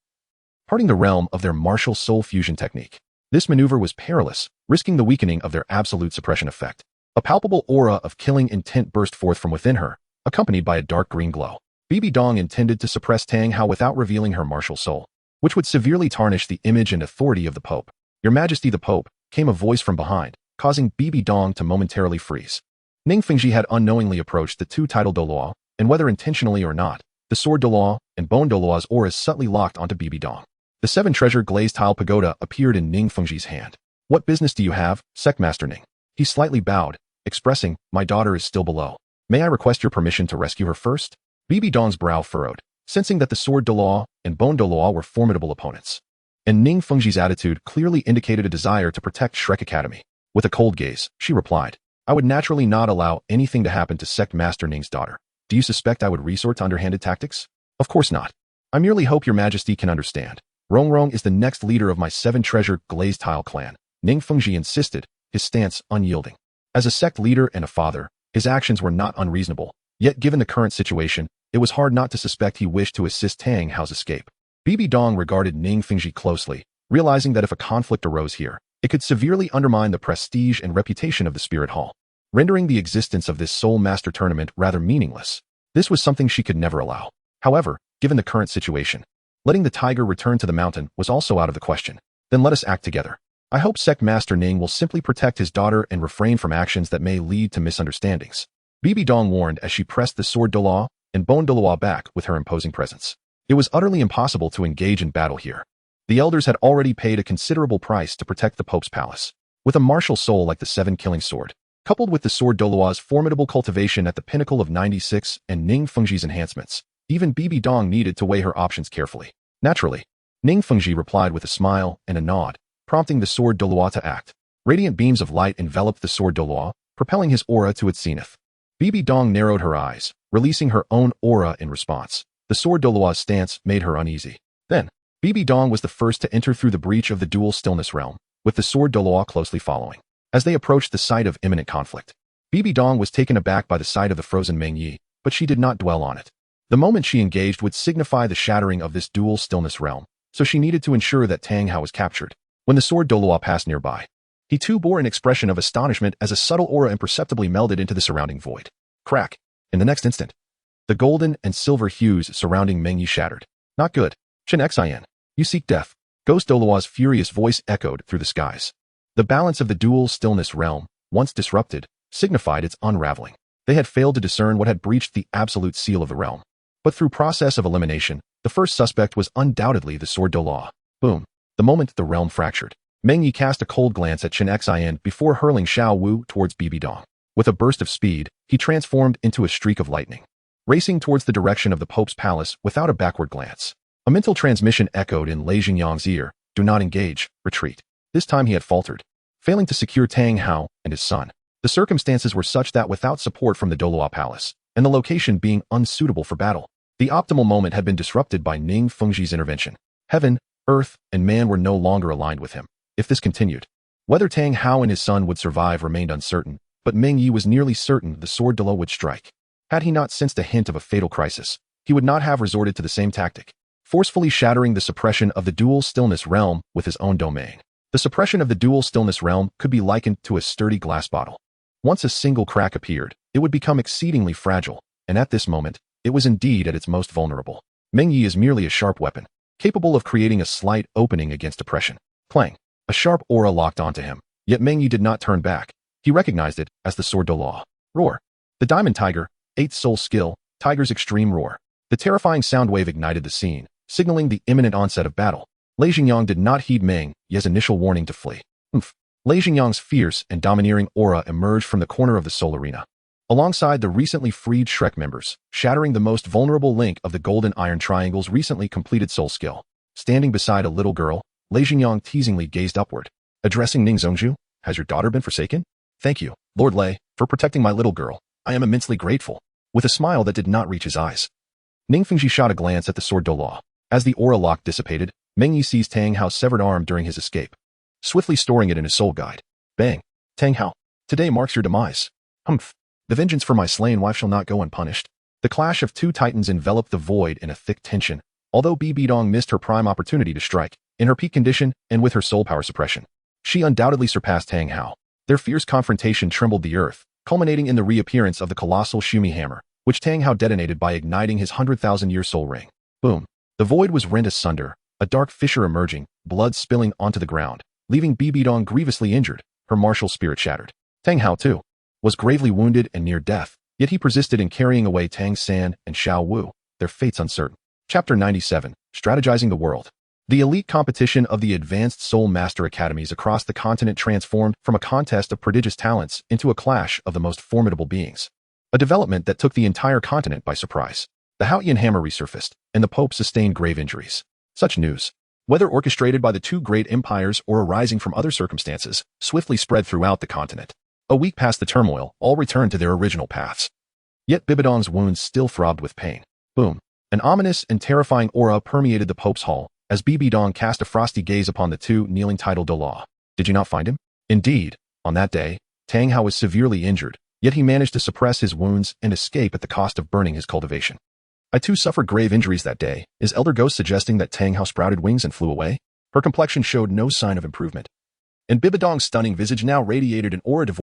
parting the realm of their martial soul fusion technique. This maneuver was perilous, risking the weakening of their absolute suppression effect. A palpable aura of killing intent burst forth from within her, accompanied by a dark green glow. Bibi Dong intended to suppress Tang Hao without revealing her martial soul, which would severely tarnish the image and authority of the Pope. Your Majesty the Pope, came a voice from behind, causing Bibi Dong to momentarily freeze. Ning Fengji had unknowingly approached the two-titled Douluo, and whether intentionally or not, the sword Douluo and bone Douluo's auras subtly locked onto Bibi Dong. The seven-treasure glazed tile pagoda appeared in Ning Fengji's hand. What business do you have, Sectmaster Ning? He slightly bowed, expressing, my daughter is still below. May I request your permission to rescue her first? Bibi Dong's brow furrowed, sensing that the sword Douluo and bone Douluo were formidable opponents. And Ning Fengji's attitude clearly indicated a desire to protect Shrek Academy. With a cold gaze, she replied, I would naturally not allow anything to happen to Sect Master Ning's daughter. Do you suspect I would resort to underhanded tactics? Of course not. I merely hope your Majesty can understand. Rongrong is the next leader of my seven-treasure glazed tile clan. Ning Fengji insisted, his stance unyielding. As a sect leader and a father, his actions were not unreasonable. Yet given the current situation, it was hard not to suspect he wished to assist Tang Hao's escape. Bibi Dong regarded Ning Fengji closely, realizing that if a conflict arose here, it could severely undermine the prestige and reputation of the Spirit Hall, rendering the existence of this Soul Master tournament rather meaningless. This was something she could never allow. However, given the current situation, letting the tiger return to the mountain was also out of the question. Then let us act together. I hope Sect Master Ning will simply protect his daughter and refrain from actions that may lead to misunderstandings. Bibi Dong warned as she pressed the sword Douluo and bone Douluo back with her imposing presence. It was utterly impossible to engage in battle here. The elders had already paid a considerable price to protect the Pope's palace. With a martial soul like the seven-killing sword, coupled with the sword Douluo's formidable cultivation at the pinnacle of 96 and Ning Fengji's enhancements, even Bibi Dong needed to weigh her options carefully. Naturally, Ning Fengji replied with a smile and a nod, prompting the sword Douluo to act. Radiant beams of light enveloped the sword Douluo, propelling his aura to its zenith. Bibi Dong narrowed her eyes, releasing her own aura in response. The sword Douluo's stance made her uneasy. Then, Bibi Dong was the first to enter through the breach of the dual stillness realm, with the sword Douluo closely following. As they approached the site of imminent conflict, Bibi Dong was taken aback by the sight of the frozen Meng Ye, but she did not dwell on it. The moment she engaged would signify the shattering of this dual stillness realm, so she needed to ensure that Tang Hao was captured. When the sword Douluo passed nearby, he too bore an expression of astonishment as a subtle aura imperceptibly melded into the surrounding void. Crack! In the next instant, the golden and silver hues surrounding Meng Ye shattered. Not good. Chen Xin, you seek death. Ghost Douluo's furious voice echoed through the skies. The balance of the dual stillness realm, once disrupted, signified its unraveling. They had failed to discern what had breached the absolute seal of the realm. But through process of elimination, the first suspect was undoubtedly the sword Douluo. Boom. The moment the realm fractured, Meng Ye cast a cold glance at Chen Xin before hurling Xiao Wu towards Bibi Dong. With a burst of speed, he transformed into a streak of lightning, racing towards the direction of the Pope's palace without a backward glance. A mental transmission echoed in Lei Xingyang's ear, do not engage, retreat. This time he had faltered, failing to secure Tang Hao and his son. The circumstances were such that without support from the Douluo palace, and the location being unsuitable for battle, The optimal moment had been disrupted by Ning Fengji's intervention. Heaven, earth, and man were no longer aligned with him. If this continued, whether Tang Hao and his son would survive remained uncertain, but Meng Ye was nearly certain the sword Douluo would strike. Had he not sensed a hint of a fatal crisis, he would not have resorted to the same tactic, forcefully shattering the suppression of the dual stillness realm with his own domain. The suppression of the dual stillness realm could be likened to a sturdy glass bottle. Once a single crack appeared, it would become exceedingly fragile, and at this moment, it was indeed at its most vulnerable. Meng Ye is merely a sharp weapon, capable of creating a slight opening against oppression. Clang! A sharp aura locked onto him, yet Meng Ye did not turn back. He recognized it as the sword Douluo. Roar! The Diamond Tiger, 8th Soul Skill, Tiger's Extreme Roar. The terrifying sound wave ignited the scene, signaling the imminent onset of battle. Lei Xingyang did not heed Meng Ye's initial warning to flee. Lei Xingyang's fierce and domineering aura emerged from the corner of the soul arena, alongside the recently freed Shrek members, shattering the most vulnerable link of the Golden Iron Triangle's recently completed soul skill. Standing beside a little girl, Lei Xingyang teasingly gazed upward. Addressing Ning Zhongzhu, "Has your daughter been forsaken?" "Thank you, Lord Lei, for protecting my little girl. I am immensely grateful." With a smile that did not reach his eyes, Ning Fengji shot a glance at the sword Douluo. As the aura lock dissipated, Meng Ye seized Tang Hao's severed arm during his escape, swiftly storing it in his soul guide. Bang! "Tang Hao, today marks your demise." "Humph! The vengeance for my slain wife shall not go unpunished." The clash of two titans enveloped the void in a thick tension, although Bibidong missed her prime opportunity to strike. In her peak condition and with her soul power suppression, she undoubtedly surpassed Tang Hao. Their fierce confrontation trembled the earth, culminating in the reappearance of the colossal Shumi hammer, which Tang Hao detonated by igniting his 100,000-year soul ring. Boom! The void was rent asunder, a dark fissure emerging, blood spilling onto the ground, leaving Bibidong grievously injured, her martial spirit shattered. Tang Hao, too, was gravely wounded and near death, yet he persisted in carrying away Tang San and Xiao Wu, their fates uncertain. Chapter 97, Strategizing the World. The elite competition of the advanced Soul Master Academies across the continent transformed from a contest of prodigious talents into a clash of the most formidable beings. A development that took the entire continent by surprise. The Haotian hammer resurfaced, and the Pope sustained grave injuries. Such news, whether orchestrated by the two great empires or arising from other circumstances, swiftly spread throughout the continent. A week past the turmoil, all returned to their original paths. Yet Bibidong's wounds still throbbed with pain. Boom! An ominous and terrifying aura permeated the Pope's hall, as Bibidong cast a frosty gaze upon the two kneeling titled Douluo. Did you not find him? Indeed, on that day, Tang Hao was severely injured, yet he managed to suppress his wounds and escape at the cost of burning his cultivation. I too suffered grave injuries that day. Is Elder Ghost suggesting that Tang Hao sprouted wings and flew away? Her complexion showed no sign of improvement, and Bibidong's stunning visage now radiated an aura devoid